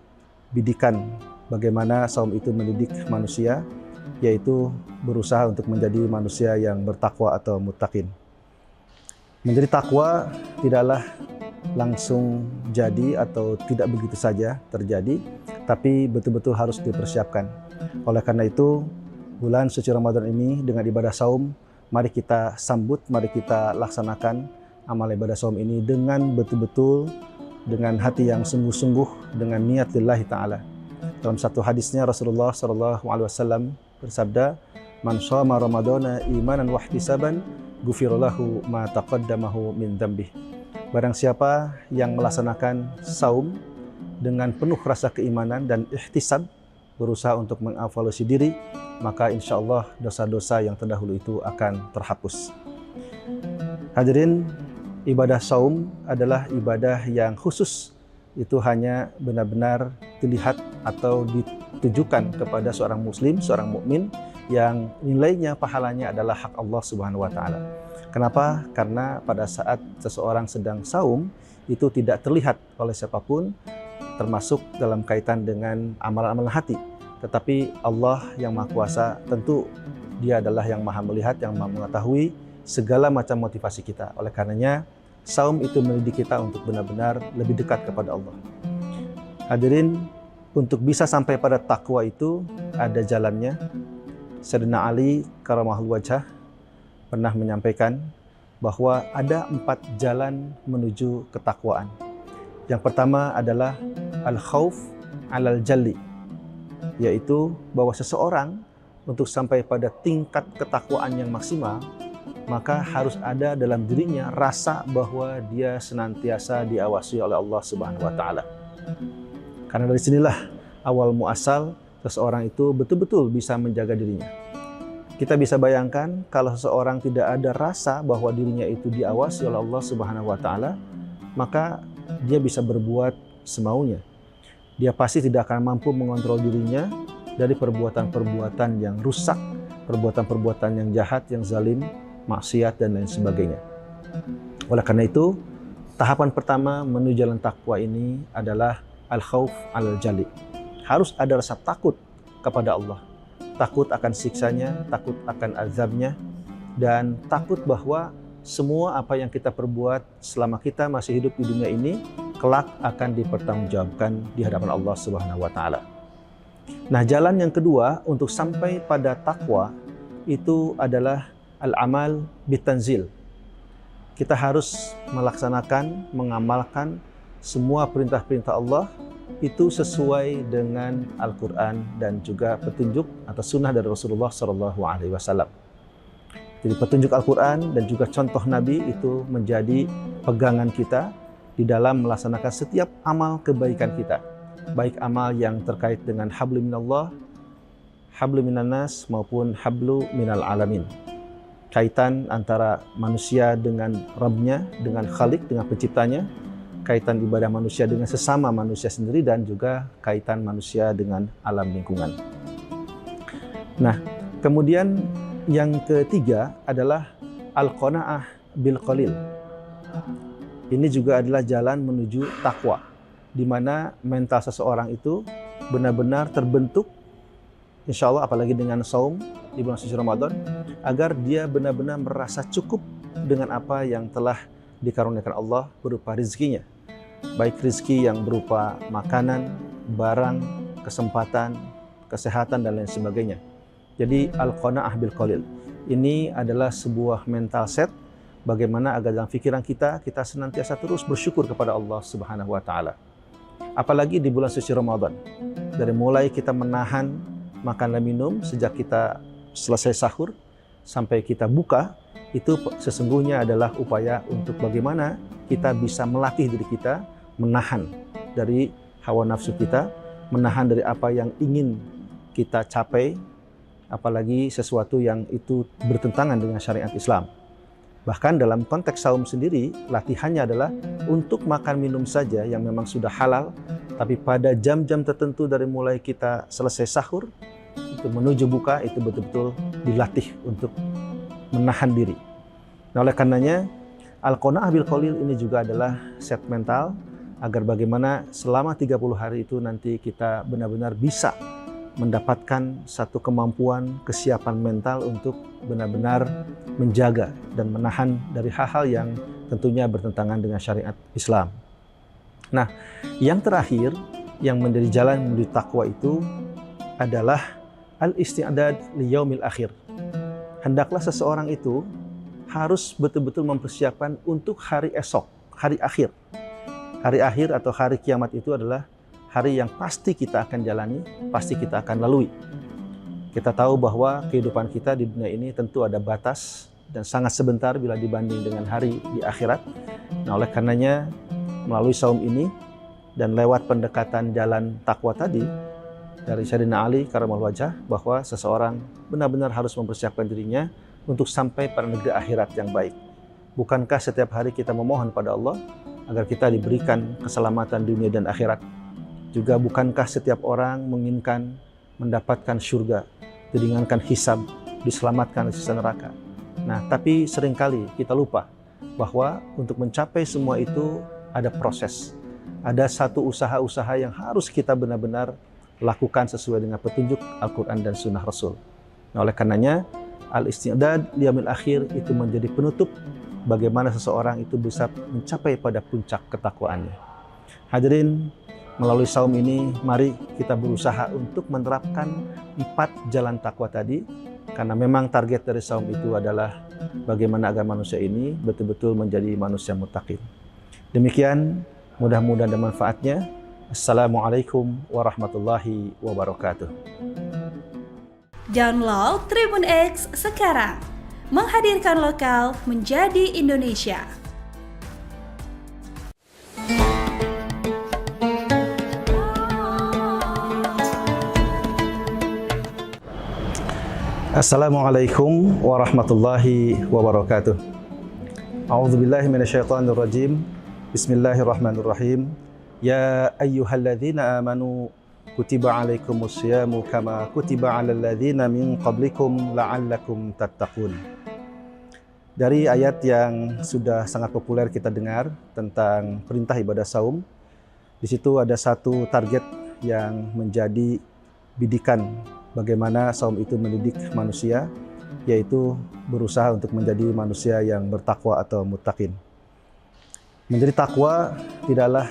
bidikan bagaimana saum itu mendidik manusia, yaitu berusaha untuk menjadi manusia yang bertakwa atau muttaqin. Menjadi takwa tidaklah langsung jadi atau tidak begitu saja terjadi, tapi betul-betul harus dipersiapkan. Oleh karena itu, bulan suci Ramadan ini dengan ibadah saum, mari kita sambut, mari kita laksanakan amal ibadah saum ini dengan betul-betul, dengan hati yang sungguh-sungguh, dengan niat lillahi ta'ala. Dalam satu hadisnya Rasulullah SAW bersabda, "Man shoma Ramadana imanan wa ihtisaban, ghufira lahu ma taqaddamahu min dzambih." Barang siapa yang melaksanakan saum dengan penuh rasa keimanan dan ihtisab, berusaha untuk mengevaluasi diri, maka insya Allah dosa-dosa yang terdahulu itu akan terhapus. Hadirin, ibadah saum adalah ibadah yang khusus. Itu hanya benar-benar dilihat atau ditujukan kepada seorang muslim, seorang mukmin yang nilainya, pahalanya adalah hak Allah Subhanahu wa taala. Kenapa? Karena pada saat seseorang sedang saum itu tidak terlihat oleh siapapun, termasuk dalam kaitan dengan amalan-amalan hati. Tetapi Allah yang Maha Kuasa, tentu Dia adalah yang Maha melihat, yang Maha mengetahui segala macam motivasi kita. Oleh karenanya, saum itu mendidik kita untuk benar-benar lebih dekat kepada Allah. Hadirin, untuk bisa sampai pada takwa itu ada jalannya. Sayyidina Ali karamahul wajah pernah menyampaikan bahwa ada 4 jalan menuju ketakwaan. Yang pertama adalah al-khauf alal jalli, yaitu bahwa seseorang untuk sampai pada tingkat ketakwaan yang maksimal, maka harus ada dalam dirinya rasa bahwa dia senantiasa diawasi oleh Allah Subhanahu wa taala. Karena dari sinilah awal muasal seseorang itu betul-betul bisa menjaga dirinya. Kita bisa bayangkan kalau seseorang tidak ada rasa bahwa dirinya itu diawasi oleh Allah Subhanahu wa taala, maka dia bisa berbuat semaunya. Dia pasti tidak akan mampu mengontrol dirinya dari perbuatan-perbuatan yang rusak, perbuatan-perbuatan yang jahat, yang zalim, maksiat dan lain sebagainya. Oleh karena itu, tahapan pertama menuju jalan takwa ini adalah al-khauf alal jali. Harus ada rasa takut kepada Allah. Takut akan siksanya, takut akan azabnya, dan takut bahwa semua apa yang kita perbuat selama kita masih hidup di dunia ini kelak akan dipertanggungjawabkan di hadapan Allah Subhanahu wa taala. Nah, jalan yang kedua untuk sampai pada takwa itu adalah al-amal bitanzil. Kita harus melaksanakan, mengamalkan semua perintah-perintah Allah itu sesuai dengan Al-Quran dan juga petunjuk atau sunnah dari Rasulullah SAW. Jadi petunjuk Al-Quran dan juga contoh Nabi itu menjadi pegangan kita di dalam melaksanakan setiap amal kebaikan kita. Baik amal yang terkait dengan hablu minallah, hablu minannas maupun hablu minal alamin. Kaitan antara manusia dengan Rabb-nya, dengan Khalik, dengan penciptanya, kaitan ibadah manusia dengan sesama manusia sendiri, dan juga kaitan manusia dengan alam lingkungan. Nah, kemudian yang ketiga adalah al-qanaah bil qalil. Ini juga adalah jalan menuju takwa, di mana mental seseorang itu benar-benar terbentuk, insya Allah apalagi dengan saum di bulan suci Ramadan, agar dia benar-benar merasa cukup dengan apa yang telah dikaruniakan Allah berupa rezekinya. Baik rezeki yang berupa makanan, barang, kesempatan, kesehatan, dan lain sebagainya. Jadi al-qanaah bil qalil ini adalah sebuah mental set bagaimana agar dalam pikiran kita senantiasa terus bersyukur kepada Allah Subhanahu wa taala. Apalagi di bulan suci Ramadan. Dari mulai kita menahan makan dan minum sejak kita selesai sahur sampai kita buka, itu sesungguhnya adalah upaya untuk bagaimana kita bisa melatih diri kita menahan dari hawa nafsu kita, menahan dari apa yang ingin kita capai, apalagi sesuatu yang itu bertentangan dengan syariat Islam. Bahkan dalam konteks saum sendiri, latihannya adalah untuk makan minum saja yang memang sudah halal, tapi pada jam-jam tertentu dari mulai kita selesai sahur, itu menuju buka, itu betul-betul dilatih untuk menahan diri. Nah, oleh karenanya, Al-Qanaah bil Qalil ini juga adalah set mental, agar bagaimana selama 30 hari itu nanti kita benar-benar bisa mendapatkan satu kemampuan, kesiapan mental untuk benar-benar menjaga dan menahan dari hal-hal yang tentunya bertentangan dengan syariat Islam. Nah, yang terakhir yang menjadi jalan menuju takwa itu adalah al-isti'dad li yaumil akhir. Hendaklah seseorang itu harus betul-betul mempersiapkan untuk hari esok, hari akhir. Hari akhir atau hari kiamat itu adalah hari yang pasti kita akan jalani, pasti kita akan lalui. Kita tahu bahwa kehidupan kita di dunia ini tentu ada batas dan sangat sebentar bila dibanding dengan hari di akhirat. Nah, oleh karenanya melalui saum ini dan lewat pendekatan jalan takwa tadi dari Sayyidina Ali karamallahu wajhah, bahwa seseorang benar-benar harus mempersiapkan dirinya untuk sampai pada negeri akhirat yang baik. Bukankah setiap hari kita memohon pada Allah agar kita diberikan keselamatan dunia dan akhirat? Juga bukankah setiap orang menginginkan mendapatkan surga, diringankan hisab, diselamatkan dari siksa neraka? Nah, tapi seringkali kita lupa bahwa untuk mencapai semua itu ada proses. Ada satu usaha-usaha yang harus kita benar-benar lakukan sesuai dengan petunjuk Al-Quran dan Sunnah Rasul. Nah, oleh karenanya, al-isti'dad liyaumil akhir itu menjadi penutup bagaimana seseorang itu bisa mencapai pada puncak ketakwaannya. Hadirin, melalui saum ini, mari kita berusaha untuk menerapkan 4 jalan takwa tadi, karena memang target dari saum itu adalah bagaimana agar manusia ini betul-betul menjadi manusia muttaqin. Demikian, mudah-mudahan ada manfaatnya. Assalamualaikum warahmatullahi wabarakatuh. Download Tribun X sekarang, menghadirkan lokal menjadi Indonesia. Assalamualaikum warahmatullahi wabarakatuh. A'udzubillahi minasyaitonirrajim. Bismillahirrahmanirrahim. Ya ayyuhalladzina amanu kutiba alaikumusyamu kama kutiba alal ladzina min qablikum la'allakum tattaqun. Dari ayat yang sudah sangat populer kita dengar tentang perintah ibadah saum, di situ ada satu target yang menjadi bidikan bagaimana saum itu mendidik manusia, yaitu berusaha untuk menjadi manusia yang bertakwa atau muttaqin. Menjadi takwa tidaklah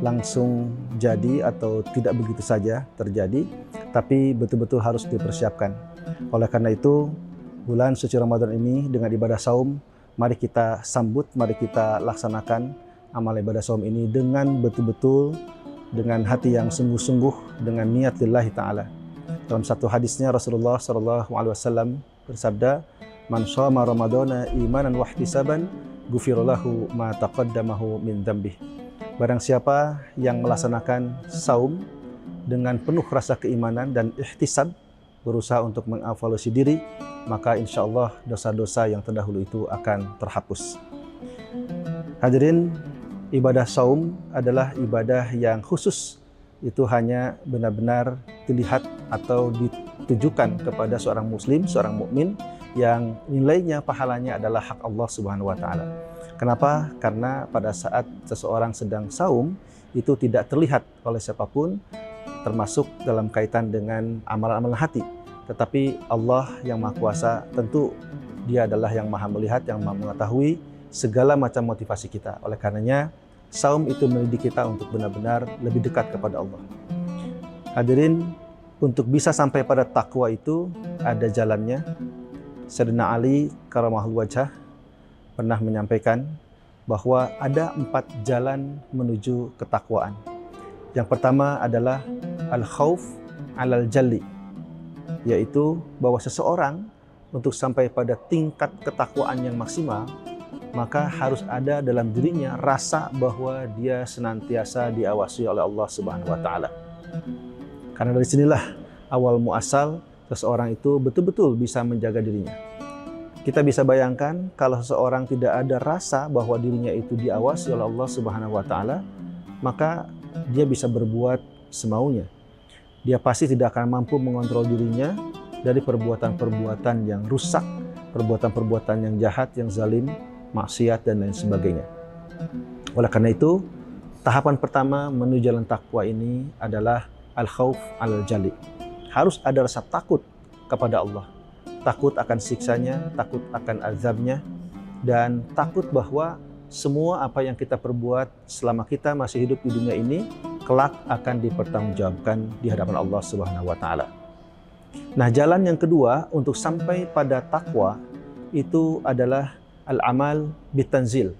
langsung jadi atau tidak begitu saja terjadi, tapi betul-betul harus dipersiapkan. Oleh karena itu, bulan suci Ramadan ini dengan ibadah saum, mari kita sambut, mari kita laksanakan amal ibadah saum ini dengan betul-betul, dengan hati yang sungguh-sungguh, dengan niat lillahi ta'ala. Dalam satu hadisnya Rasulullah SAW bersabda, "Man shoma Ramadana imanan wa ihtisaban, ghufira lahu ma taqaddamahu min dzambih." Barang siapa yang melaksanakan saum dengan penuh rasa keimanan dan ihtisab, berusaha untuk mengevaluasi diri, maka insya Allah dosa-dosa yang terdahulu itu akan terhapus. Hadirin, ibadah saum adalah ibadah yang khusus. Itu hanya benar-benar dilihat atau ditujukan kepada seorang muslim, seorang mukmin yang nilainya, pahalanya adalah hak Allah Subhanahu wa taala. Kenapa? Karena pada saat seseorang sedang saum itu tidak terlihat oleh siapapun, termasuk dalam kaitan dengan amalan-amalan hati. Tetapi Allah yang Maha Kuasa, tentu Dia adalah yang Maha melihat, yang Maha mengetahui segala macam motivasi kita. Oleh karenanya, saum itu mendidik kita untuk benar-benar lebih dekat kepada Allah. Hadirin, untuk bisa sampai pada takwa itu ada jalannya. Sayyidina Ali karamallahu wajhah pernah menyampaikan bahwa ada 4 jalan menuju ketakwaan. Yang pertama adalah al-khauf alal jalli, yaitu bahwa seseorang untuk sampai pada tingkat ketakwaan yang maksimal, maka harus ada dalam dirinya rasa bahwa dia senantiasa diawasi oleh Allah Subhanahu wa taala. Karena dari sinilah awal muasal seseorang itu betul-betul bisa menjaga dirinya. Kita bisa bayangkan kalau seseorang tidak ada rasa bahwa dirinya itu diawasi oleh Allah Subhanahu wa taala, maka dia bisa berbuat semaunya. Dia pasti tidak akan mampu mengontrol dirinya dari perbuatan-perbuatan yang rusak, perbuatan-perbuatan yang jahat, yang zalim, maksiat dan lain sebagainya. Oleh karena itu, tahapan pertama menuju jalan takwa ini adalah al-khauf al-jali. Harus ada rasa takut kepada Allah. Takut akan siksanya, takut akan azabnya, dan takut bahwa semua apa yang kita perbuat selama kita masih hidup di dunia ini, kelak akan dipertanggungjawabkan di hadapan Allah Subhanahu wa taala. Nah, jalan yang kedua untuk sampai pada takwa itu adalah al-amal bitanzil.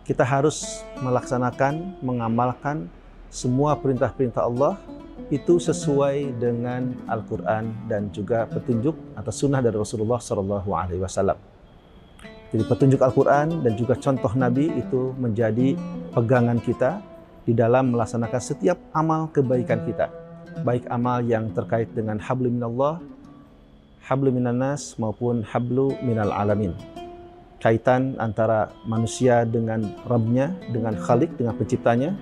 Kita harus melaksanakan, mengamalkan semua perintah-perintah Allah itu sesuai dengan Al-Quran dan juga petunjuk atau sunnah dari Rasulullah SAW. Jadi petunjuk Al-Quran dan juga contoh Nabi itu menjadi pegangan kita di dalam melaksanakan setiap amal kebaikan kita. Baik amal yang terkait dengan hablu minallah, hablu minannas maupun hablu minal alamin. Kaitan antara manusia dengan Rabbnya, dengan Khalik, dengan penciptanya,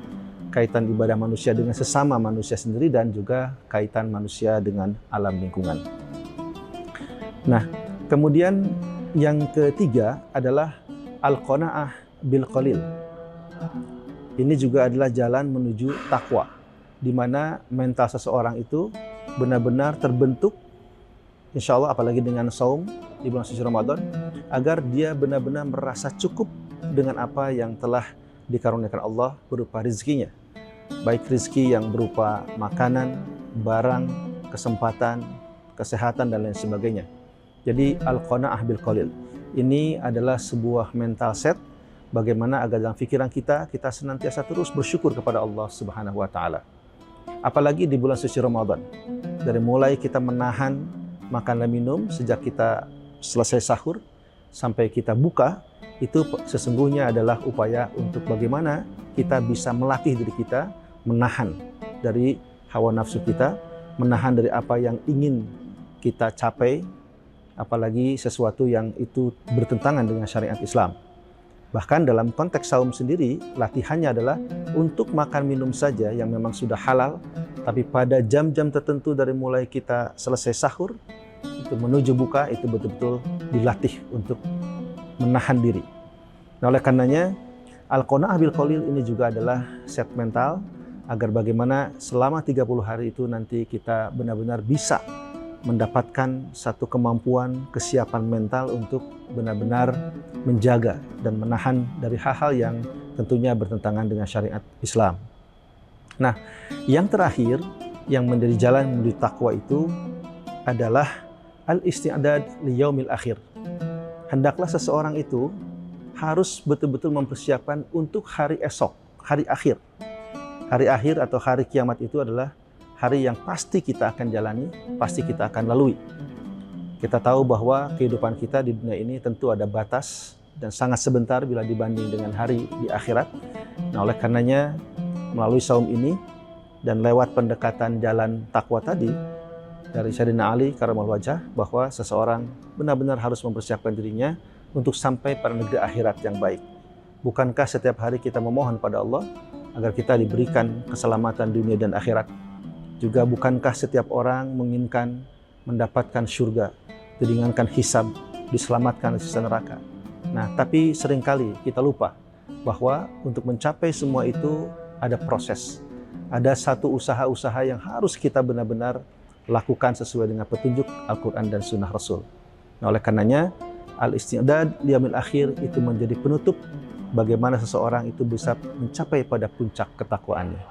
kaitan ibadah manusia dengan sesama manusia sendiri, dan juga kaitan manusia dengan alam lingkungan. Nah, kemudian yang ketiga adalah al-qanaah bil qalil. Ini juga adalah jalan menuju takwa, di mana mental seseorang itu benar-benar terbentuk, insya Allah apalagi dengan saum di bulan suci Ramadan, agar dia benar-benar merasa cukup dengan apa yang telah dikaruniakan Allah berupa rizkinya. Baik rizki yang berupa makanan, barang, kesempatan, kesehatan, dan lain sebagainya. Jadi al-qanaah bil qalil. Ini adalah sebuah mental set bagaimana agar dalam pikiran kita senantiasa terus bersyukur kepada Allah Subhanahu wa taala. Apalagi di bulan suci Ramadan. Dari mulai kita menahan makan dan minum sejak kita selesai sahur sampai kita buka, itu sesungguhnya adalah upaya untuk bagaimana kita bisa melatih diri kita menahan dari hawa nafsu kita, menahan dari apa yang ingin kita capai, apalagi sesuatu yang itu bertentangan dengan syariat Islam. Bahkan dalam konteks saum sendiri, latihannya adalah untuk makan minum saja yang memang sudah halal, tapi pada jam-jam tertentu dari mulai kita selesai sahur, itu menuju buka, itu betul-betul dilatih untuk menahan diri. Nah, oleh karenanya, al-qanaah bil qalil ini juga adalah set mental agar bagaimana selama 30 hari itu nanti kita benar-benar bisa mendapatkan satu kemampuan, kesiapan mental untuk benar-benar menjaga dan menahan dari hal-hal yang tentunya bertentangan dengan syariat Islam. Nah, yang terakhir yang menjadi jalan menuju takwa itu adalah al-isti'dad li yaumil akhir. Hendaklah seseorang itu harus betul-betul mempersiapkan untuk hari esok, hari akhir. Hari akhir atau hari kiamat itu adalah hari yang pasti kita akan jalani, pasti kita akan lalui. Kita tahu bahwa kehidupan kita di dunia ini tentu ada batas dan sangat sebentar bila dibanding dengan hari di akhirat. Nah, oleh karenanya melalui saum ini dan lewat pendekatan jalan takwa tadi dari Sayyidina Ali karramallahu wajhah, bahwa seseorang benar-benar harus mempersiapkan dirinya untuk sampai pada negeri akhirat yang baik. Bukankah setiap hari kita memohon pada Allah agar kita diberikan keselamatan dunia dan akhirat? Juga bukankah setiap orang menginginkan mendapatkan surga, diringankan hisab, diselamatkan dari siksa neraka? Nah, tapi seringkali kita lupa bahwa untuk mencapai semua itu ada proses. Ada satu usaha-usaha yang harus kita benar-benar lakukan sesuai dengan petunjuk Al-Quran dan Sunnah Rasul. Nah, oleh karenanya, al-isti'dad liyaumil akhir itu menjadi penutup bagaimana seseorang itu bisa mencapai pada puncak ketakwaannya.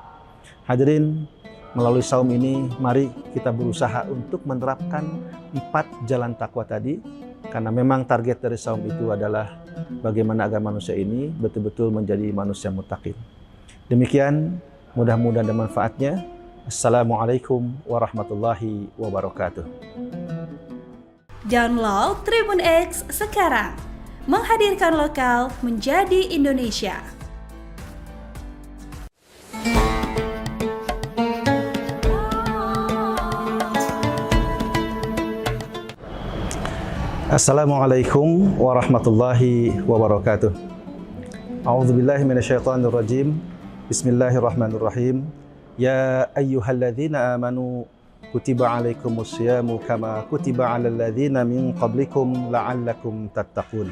Hadirin, melalui saum ini, mari kita berusaha untuk menerapkan 4 jalan takwa tadi, karena memang target dari saum itu adalah bagaimana agar manusia ini betul-betul menjadi manusia muttaqin. Demikian, mudah-mudahan ada manfaatnya. Assalamualaikum warahmatullahi wabarakatuh. Download Tribun X sekarang, menghadirkan lokal menjadi Indonesia. Assalamualaikum warahmatullahi wabarakatuh. A'udzubillahi minasyaitonirrajim. Bismillahirrahmanirrahim. Ya ayyuhalladzina amanu kutiba alaikumusyamu kama kutiba alal ladzina min qablikum la'allakum tattaqun.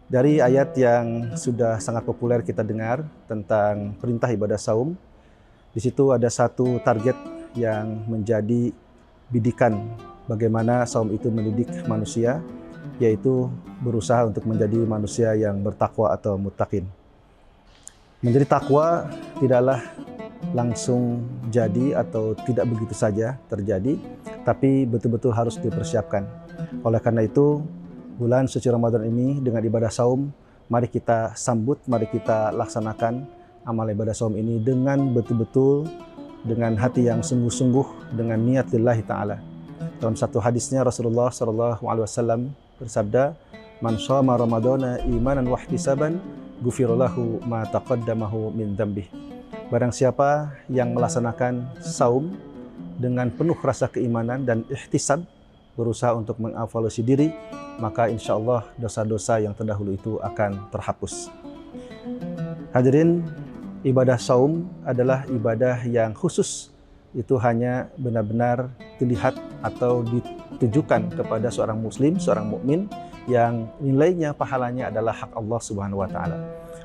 Dari ayat yang sudah sangat populer kita dengar tentang perintah ibadah saum, di situ ada satu target yang menjadi bidikan bagaimana saum itu mendidik manusia, yaitu berusaha untuk menjadi manusia yang bertakwa atau muttaqin. Menjadi takwa tidaklah langsung jadi atau tidak begitu saja terjadi, tapi betul-betul harus dipersiapkan. Oleh karena itu, bulan suci Ramadan ini dengan ibadah saum, mari kita sambut, mari kita laksanakan amal ibadah saum ini dengan betul-betul, dengan hati yang sungguh-sungguh, dengan niat lillahi ta'ala. Dalam satu hadisnya Rasulullah SAW bersabda, "Man shoma Ramadana imanan wa ihtisaban, ghufira lahu ma taqaddamahu min dzambih." Barang siapa yang melaksanakan saum dengan penuh rasa keimanan dan ihtisab, berusaha untuk mengevaluasi diri, maka insya Allah dosa-dosa yang terdahulu itu akan terhapus. Hadirin, ibadah saum adalah ibadah yang khusus. Itu hanya benar-benar dilihat atau ditujukan kepada seorang muslim, seorang mukmin yang nilainya, pahalanya adalah hak Allah Subhanahu wa taala.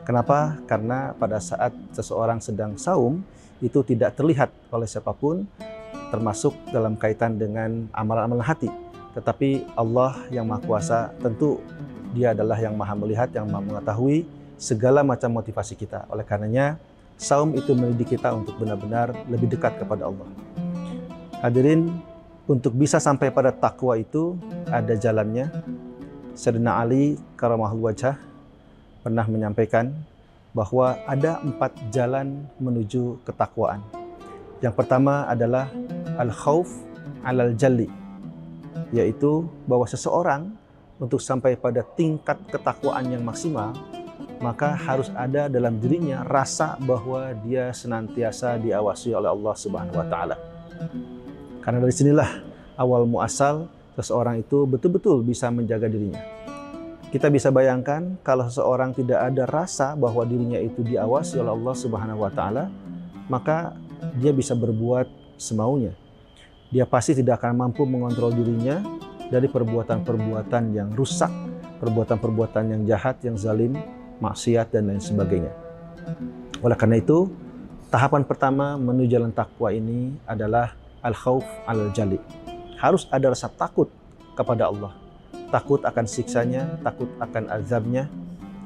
Kenapa? Karena pada saat seseorang sedang saum itu tidak terlihat oleh siapapun, termasuk dalam kaitan dengan amalan-amalan hati. Tetapi Allah yang Maha Kuasa, tentu Dia adalah yang Maha melihat, yang Maha mengetahui segala macam motivasi kita. Oleh karenanya, saum itu mendidik kita untuk benar-benar lebih dekat kepada Allah. Hadirin, untuk bisa sampai pada takwa itu ada jalannya. Sayyidina Ali karamahul wajah pernah menyampaikan bahwa ada 4 jalan menuju ketakwaan. Yang pertama adalah al-khauf alal jalli, yaitu bahwa seseorang untuk sampai pada tingkat ketakwaan yang maksimal, maka harus ada dalam dirinya rasa bahwa dia senantiasa diawasi oleh Allah Subhanahu wa taala. Karena dari sinilah awal muasal seseorang itu betul-betul bisa menjaga dirinya. Kita bisa bayangkan kalau seseorang tidak ada rasa bahwa dirinya itu diawasi oleh Allah Subhanahu wa taala, maka dia bisa berbuat semaunya. Dia pasti tidak akan mampu mengontrol dirinya dari perbuatan-perbuatan yang rusak, perbuatan-perbuatan yang jahat, yang zalim, maksiat dan lain sebagainya. Oleh karena itu, tahapan pertama menuju jalan takwa ini adalah al-khauf alal jali. Harus ada rasa takut kepada Allah. Takut akan siksanya, takut akan azabnya,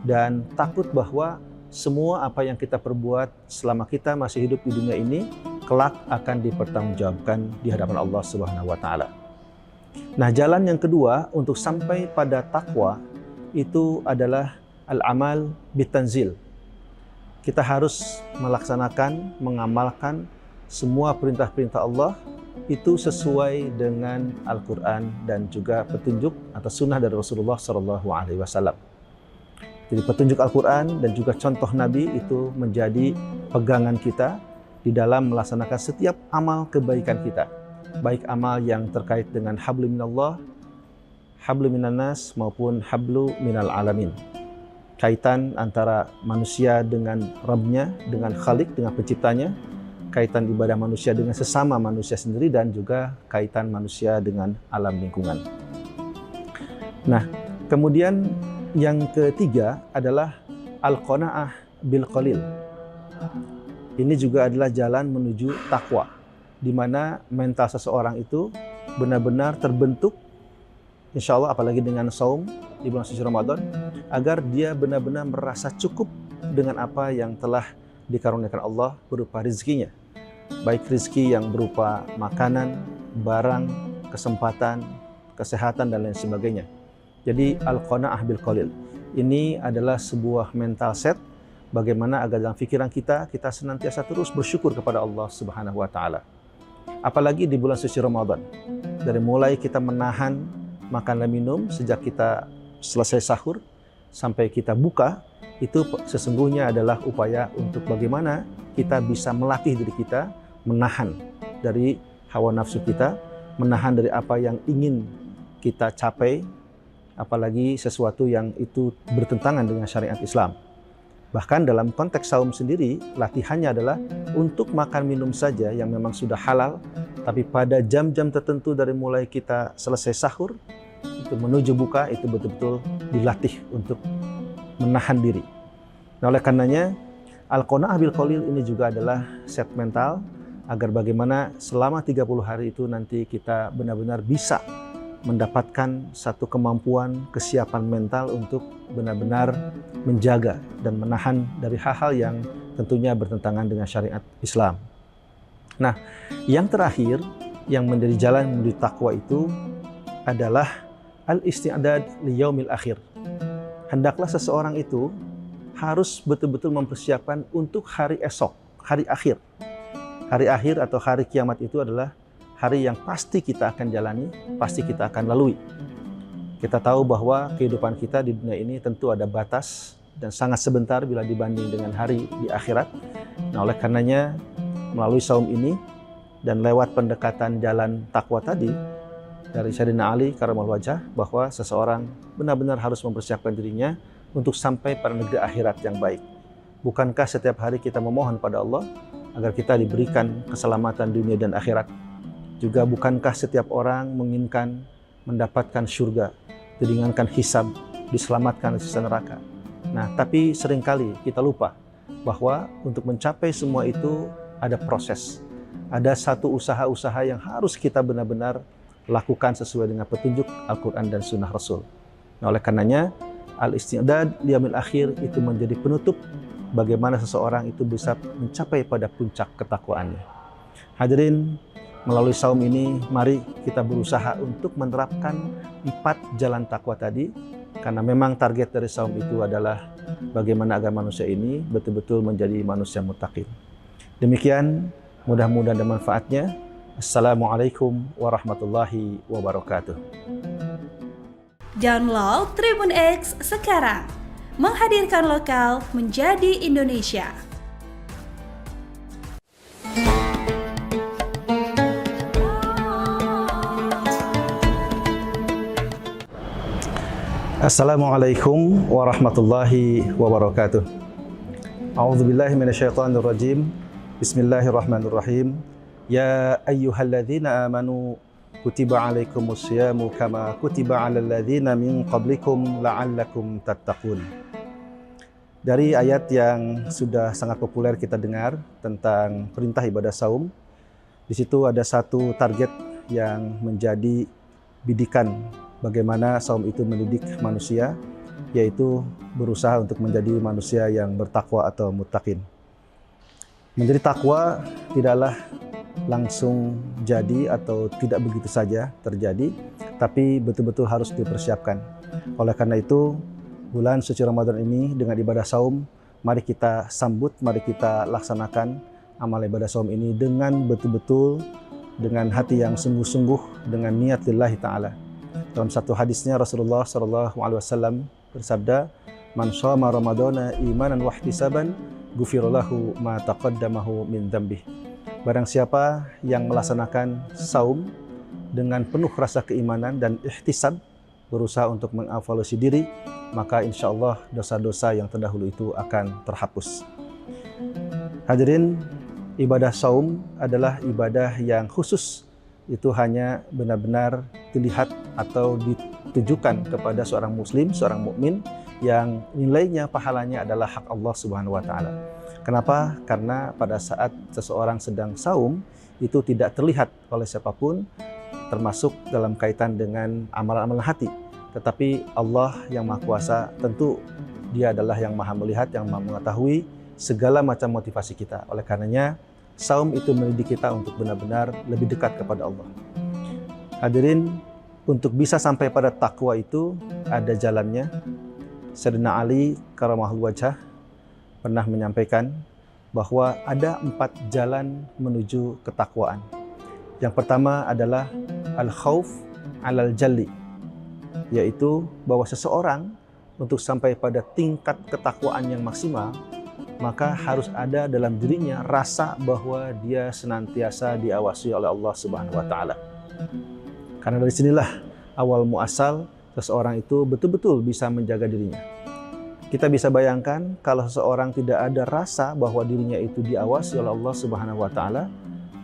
dan takut bahwa semua apa yang kita perbuat selama kita masih hidup di dunia ini kelak akan dipertanggungjawabkan di hadapan Allah Subhanahu wa taala. Nah, jalan yang kedua untuk sampai pada takwa itu adalah al-amal bitanzil. Kita harus melaksanakan, mengamalkan semua perintah-perintah Allah itu sesuai dengan Al-Quran dan juga petunjuk atau sunnah dari Rasulullah SAW. Jadi petunjuk Al-Quran dan juga contoh Nabi itu menjadi pegangan kita di dalam melaksanakan setiap amal kebaikan kita. Baik amal yang terkait dengan hablu minallah, hablu minannas maupun hablu minal alamin. Kaitan antara manusia dengan Rabb-nya, dengan Khalik, dengan penciptanya, kaitan ibadah manusia dengan sesama manusia sendiri, dan juga kaitan manusia dengan alam lingkungan. Nah, kemudian yang ketiga adalah al-qanaah bil qalil. Ini juga adalah jalan menuju takwa, di mana mental seseorang itu benar-benar terbentuk, insya Allah apalagi dengan saum di bulan suci Ramadan, agar dia benar-benar merasa cukup dengan apa yang telah dikaruniakan Allah berupa rezekinya. Baik rezeki yang berupa makanan, barang, kesempatan, kesehatan, dan lain sebagainya. Jadi al-qanaah bil qalil ini adalah sebuah mental set bagaimana agar dalam pikiran kita senantiasa terus bersyukur kepada Allah Subhanahu wa taala. Apalagi di bulan suci Ramadan. Dari mulai kita menahan makan dan minum sejak kita selesai sahur sampai kita buka, itu sesungguhnya adalah upaya untuk bagaimana kita bisa melatih diri kita menahan dari hawa nafsu kita, menahan dari apa yang ingin kita capai, apalagi sesuatu yang itu bertentangan dengan syariat Islam. Bahkan dalam konteks saum sendiri, latihannya adalah untuk makan minum saja yang memang sudah halal, tapi pada jam-jam tertentu dari mulai kita selesai sahur, itu menuju buka, itu betul-betul dilatih untuk menahan diri. Nah, oleh karenanya, Al-Qanaah bil Qalil ini juga adalah set mental, agar bagaimana selama 30 hari itu nanti kita benar-benar bisa mendapatkan satu kemampuan, kesiapan mental untuk benar-benar menjaga dan menahan dari hal-hal yang tentunya bertentangan dengan syariat Islam. Nah, yang terakhir yang menjadi jalan menuju takwa itu adalah al-isti'dad li yaumil akhir. Hendaklah seseorang itu harus betul-betul mempersiapkan untuk hari esok, hari akhir. Hari akhir atau hari kiamat itu adalah hari yang pasti kita akan jalani, pasti kita akan lalui. Kita tahu bahwa kehidupan kita di dunia ini tentu ada batas dan sangat sebentar bila dibanding dengan hari di akhirat. Nah, oleh karenanya melalui saum ini dan lewat pendekatan jalan takwa tadi dari Sayyidina Ali karramallahu wajhah, bahwa seseorang benar-benar harus mempersiapkan dirinya untuk sampai pada negeri akhirat yang baik. Bukankah setiap hari kita memohon pada Allah agar kita diberikan keselamatan dunia dan akhirat? Juga bukankah setiap orang menginginkan mendapatkan surga, diringankan hisab, diselamatkan dari siksa neraka? Nah, tapi seringkali kita lupa bahwa untuk mencapai semua itu ada proses. Ada satu usaha-usaha yang harus kita benar-benar lakukan sesuai dengan petunjuk Al-Quran dan Sunnah Rasul. Nah, oleh karenanya, al-isti'dad liyaumil akhir itu menjadi penutup bagaimana seseorang itu bisa mencapai pada puncak ketakwaannya. Hadirin, melalui saum ini, mari kita berusaha untuk menerapkan 4 jalan takwa tadi, karena memang target dari saum itu adalah bagaimana agar manusia ini betul-betul menjadi manusia muttaqin. Demikian, mudah-mudahan ada manfaatnya. Assalamualaikum warahmatullahi wabarakatuh. Download Tribun X sekarang, menghadirkan lokal menjadi Indonesia. Assalamualaikum warahmatullahi wabarakatuh. A'udzubillahi minasyaitonirrajim. Bismillahirrahmanirrahim. Ya ayyuhalladzina amanu kutiba alaikumusyamu kama kutiba alal ladzina min qablikum la'allakum tattaqun. Dari ayat yang sudah sangat populer kita dengar tentang perintah ibadah saum, di situ ada satu target yang menjadi bidikan bagaimana saum itu mendidik manusia, yaitu berusaha untuk menjadi manusia yang bertakwa atau muttaqin. Menjadi takwa tidaklah langsung jadi atau tidak begitu saja terjadi, tapi betul-betul harus dipersiapkan. Oleh karena itu, bulan suci Ramadan ini dengan ibadah saum, mari kita sambut, mari kita laksanakan amal ibadah saum ini dengan betul-betul, dengan hati yang sungguh-sungguh, dengan niat lillahi ta'ala. Dalam satu hadisnya Rasulullah SAW bersabda, "Man shoma Ramadana imanan wa ihtisaban, ghufira lahu ma taqaddamahu min dzambih." Barang siapa yang melaksanakan saum dengan penuh rasa keimanan dan ihtisab, berusaha untuk mengevaluasi diri, maka insya Allah dosa-dosa yang terdahulu itu akan terhapus. Hadirin, ibadah saum adalah ibadah yang khusus. Itu hanya benar-benar dilihat atau ditujukan kepada seorang muslim, seorang mukmin yang nilainya, pahalanya adalah hak Allah Subhanahu wa taala. Kenapa? Karena pada saat seseorang sedang saum itu tidak terlihat oleh siapapun, termasuk dalam kaitan dengan amalan-amalan hati. Tetapi Allah yang Maha Kuasa, tentu Dia adalah yang Maha melihat, yang Maha mengetahui segala macam motivasi kita. Oleh karenanya, saum itu mendidik kita untuk benar-benar lebih dekat kepada Allah. Hadirin, untuk bisa sampai pada takwa itu ada jalannya. Sayyidina Ali karramallahu wajhah pernah menyampaikan bahwa ada 4 jalan menuju ketakwaan. Yang pertama adalah al-khauf alal jalli, yaitu bahwa seseorang untuk sampai pada tingkat ketakwaan yang maksimal, maka harus ada dalam dirinya rasa bahwa dia senantiasa diawasi oleh Allah Subhanahu wa taala. Karena dari sinilah awal muasal seseorang itu betul-betul bisa menjaga dirinya. Kita bisa bayangkan kalau seseorang tidak ada rasa bahwa dirinya itu diawasi oleh Allah Subhanahu wa taala,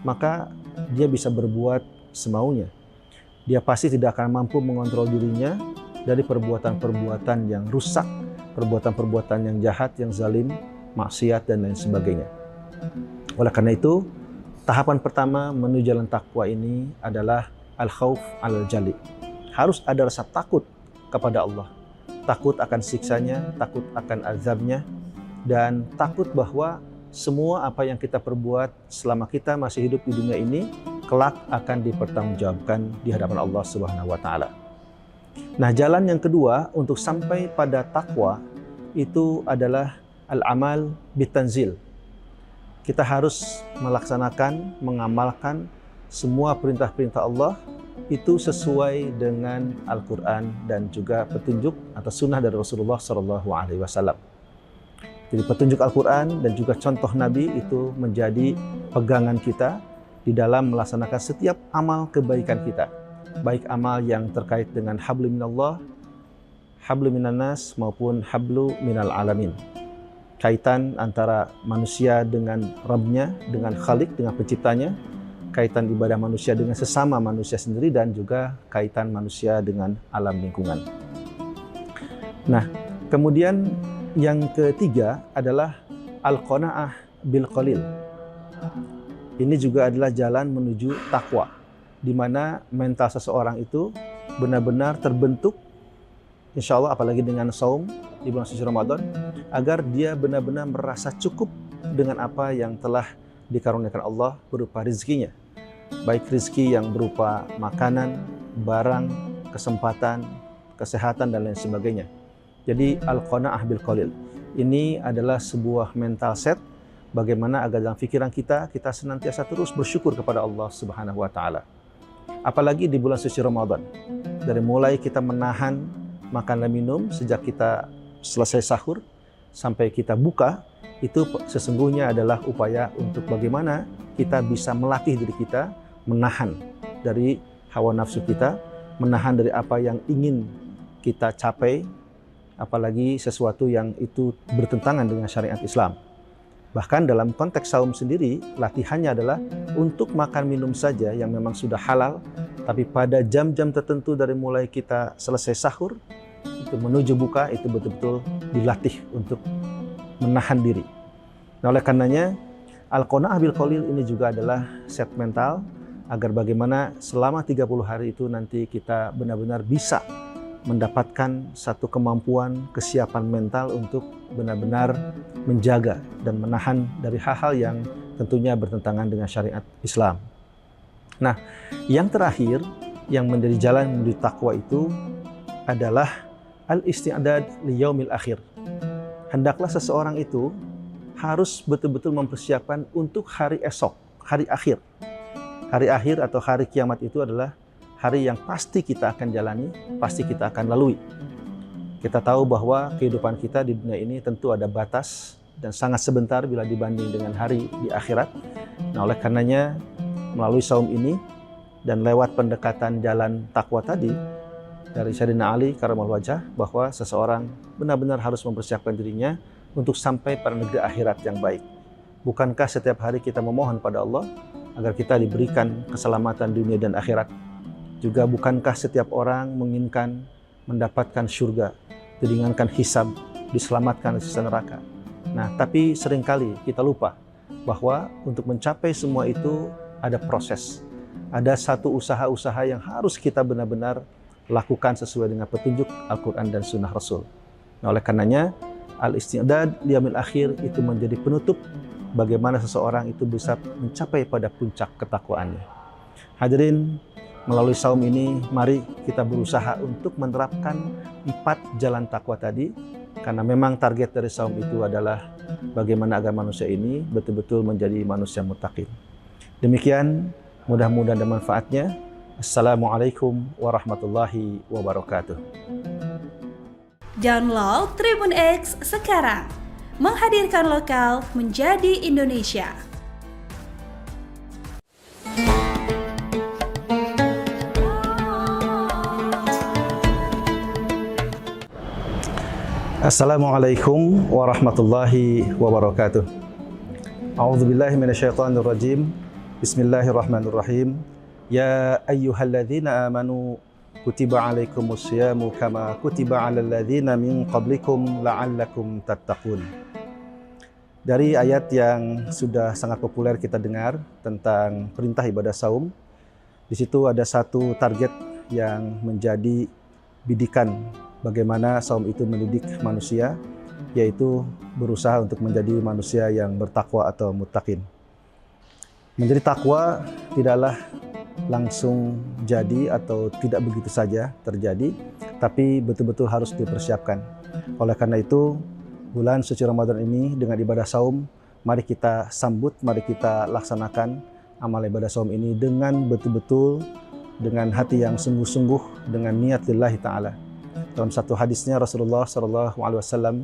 maka dia bisa berbuat semaunya. Dia pasti tidak akan mampu mengontrol dirinya dari perbuatan-perbuatan yang rusak, perbuatan-perbuatan yang jahat, yang zalim, maksiat dan lain sebagainya. Oleh karena itu, tahapan pertama menuju jalan takwa ini adalah al-khauf al-jali. Harus ada rasa takut kepada Allah. Takut akan siksanya, takut akan azabnya, dan takut bahwa semua apa yang kita perbuat selama kita masih hidup di dunia ini, kelak akan dipertanggungjawabkan di hadapan Allah Subhanahu wa taala. Nah, jalan yang kedua untuk sampai pada takwa itu adalah al-amal bitanzil. Kita harus melaksanakan, mengamalkan semua perintah-perintah Allah itu sesuai dengan Al-Quran dan juga petunjuk atau sunnah dari Rasulullah SAW. Jadi petunjuk Al-Quran dan juga contoh Nabi itu menjadi pegangan kita di dalam melaksanakan setiap amal kebaikan kita. Baik amal yang terkait dengan hablu minallah, hablu minannas maupun hablu minal alamin. Kaitan antara manusia dengan Rabbnya, dengan Khalik, dengan penciptanya, kaitan ibadah manusia dengan sesama manusia sendiri, dan juga kaitan manusia dengan alam lingkungan. Nah, kemudian yang ketiga adalah al-qanaah bil qalil. Ini juga adalah jalan menuju takwa, di mana mental seseorang itu benar-benar terbentuk, insya Allah apalagi dengan saum di bulan suci Ramadan, agar dia benar-benar merasa cukup dengan apa yang telah dikaruniakan Allah berupa rizkinya. Baik rizki yang berupa makanan, barang, kesempatan, kesehatan, dan lain sebagainya. Jadi al-qanaah bil qalil. Ini adalah sebuah mental set bagaimana agar dalam pikiran kita senantiasa terus bersyukur kepada Allah Subhanahu wa taala. Apalagi di bulan suci Ramadan. Dari mulai kita menahan makan dan minum sejak kita selesai sahur sampai kita buka, itu sesungguhnya adalah upaya untuk bagaimana kita bisa melatih diri kita menahan dari hawa nafsu kita, menahan dari apa yang ingin kita capai, apalagi sesuatu yang itu bertentangan dengan syariat Islam. Bahkan dalam konteks saum sendiri, latihannya adalah untuk makan minum saja yang memang sudah halal, tapi pada jam-jam tertentu dari mulai kita selesai sahur, itu menuju buka, itu betul-betul dilatih untuk menahan diri. Nah, oleh karenanya, al-qanaah bil qalil ini juga adalah set mental, agar bagaimana selama 30 hari itu nanti kita benar-benar bisa mendapatkan satu kemampuan, kesiapan mental untuk benar-benar menjaga dan menahan dari hal-hal yang tentunya bertentangan dengan syariat Islam. Nah, yang terakhir yang menjadi jalan menuju takwa itu adalah al-isti'dad li yaumil akhir. Hendaklah seseorang itu harus betul-betul mempersiapkan untuk hari esok, hari akhir. Hari akhir atau hari kiamat itu adalah hari yang pasti kita akan jalani, pasti kita akan lalui. Kita tahu bahwa kehidupan kita di dunia ini tentu ada batas dan sangat sebentar bila dibanding dengan hari di akhirat. Nah, oleh karenanya melalui saum ini dan lewat pendekatan jalan takwa tadi dari Sayyidina Ali karramallahu wajhah, bahwa seseorang benar-benar harus mempersiapkan dirinya untuk sampai pada negeri akhirat yang baik. Bukankah setiap hari kita memohon pada Allah agar kita diberikan keselamatan dunia dan akhirat? Juga bukankah setiap orang menginginkan mendapatkan surga, diringankan hisab, diselamatkan dari siksa neraka? Nah, tapi seringkali kita lupa bahwa untuk mencapai semua itu ada proses. Ada satu usaha-usaha yang harus kita benar-benar lakukan sesuai dengan petunjuk Al-Quran dan Sunnah Rasul. Nah, oleh karenanya, al-isti'dad liyaumil akhir itu menjadi penutup bagaimana seseorang itu bisa mencapai pada puncak ketakwaannya. Hadirin, melalui saum ini, mari kita berusaha untuk menerapkan 4 jalan takwa tadi, karena memang target dari saum itu adalah bagaimana agar manusia ini betul-betul menjadi manusia muttaqin. Demikian, mudah-mudahan ada manfaatnya. Assalamualaikum warahmatullahi wabarakatuh. Download Tribun X sekarang. Menghadirkan lokal menjadi Indonesia. Assalamualaikum warahmatullahi wabarakatuh. A'udzubillahi minasyaitonirrajim. Bismillahirrahmanirrahim. Ya ayyuhalladzina amanu kutiba alaikumusyamu kama kutiba alal ladzina min qablikum la'allakum tattaqun. Dari ayat yang sudah sangat populer kita dengar tentang perintah ibadah saum, di situ ada satu target yang menjadi bidikan bagaimana saum itu mendidik manusia, yaitu berusaha untuk menjadi manusia yang bertakwa atau muttaqin. Menjadi takwa tidaklah langsung jadi atau tidak begitu saja terjadi, tapi betul-betul harus dipersiapkan. Oleh karena itu, bulan suci Ramadan ini dengan ibadah saum, mari kita sambut, mari kita laksanakan amal ibadah saum ini dengan betul-betul, dengan hati yang sungguh-sungguh, dengan niat lillahi ta'ala. Dalam satu hadisnya Rasulullah SAW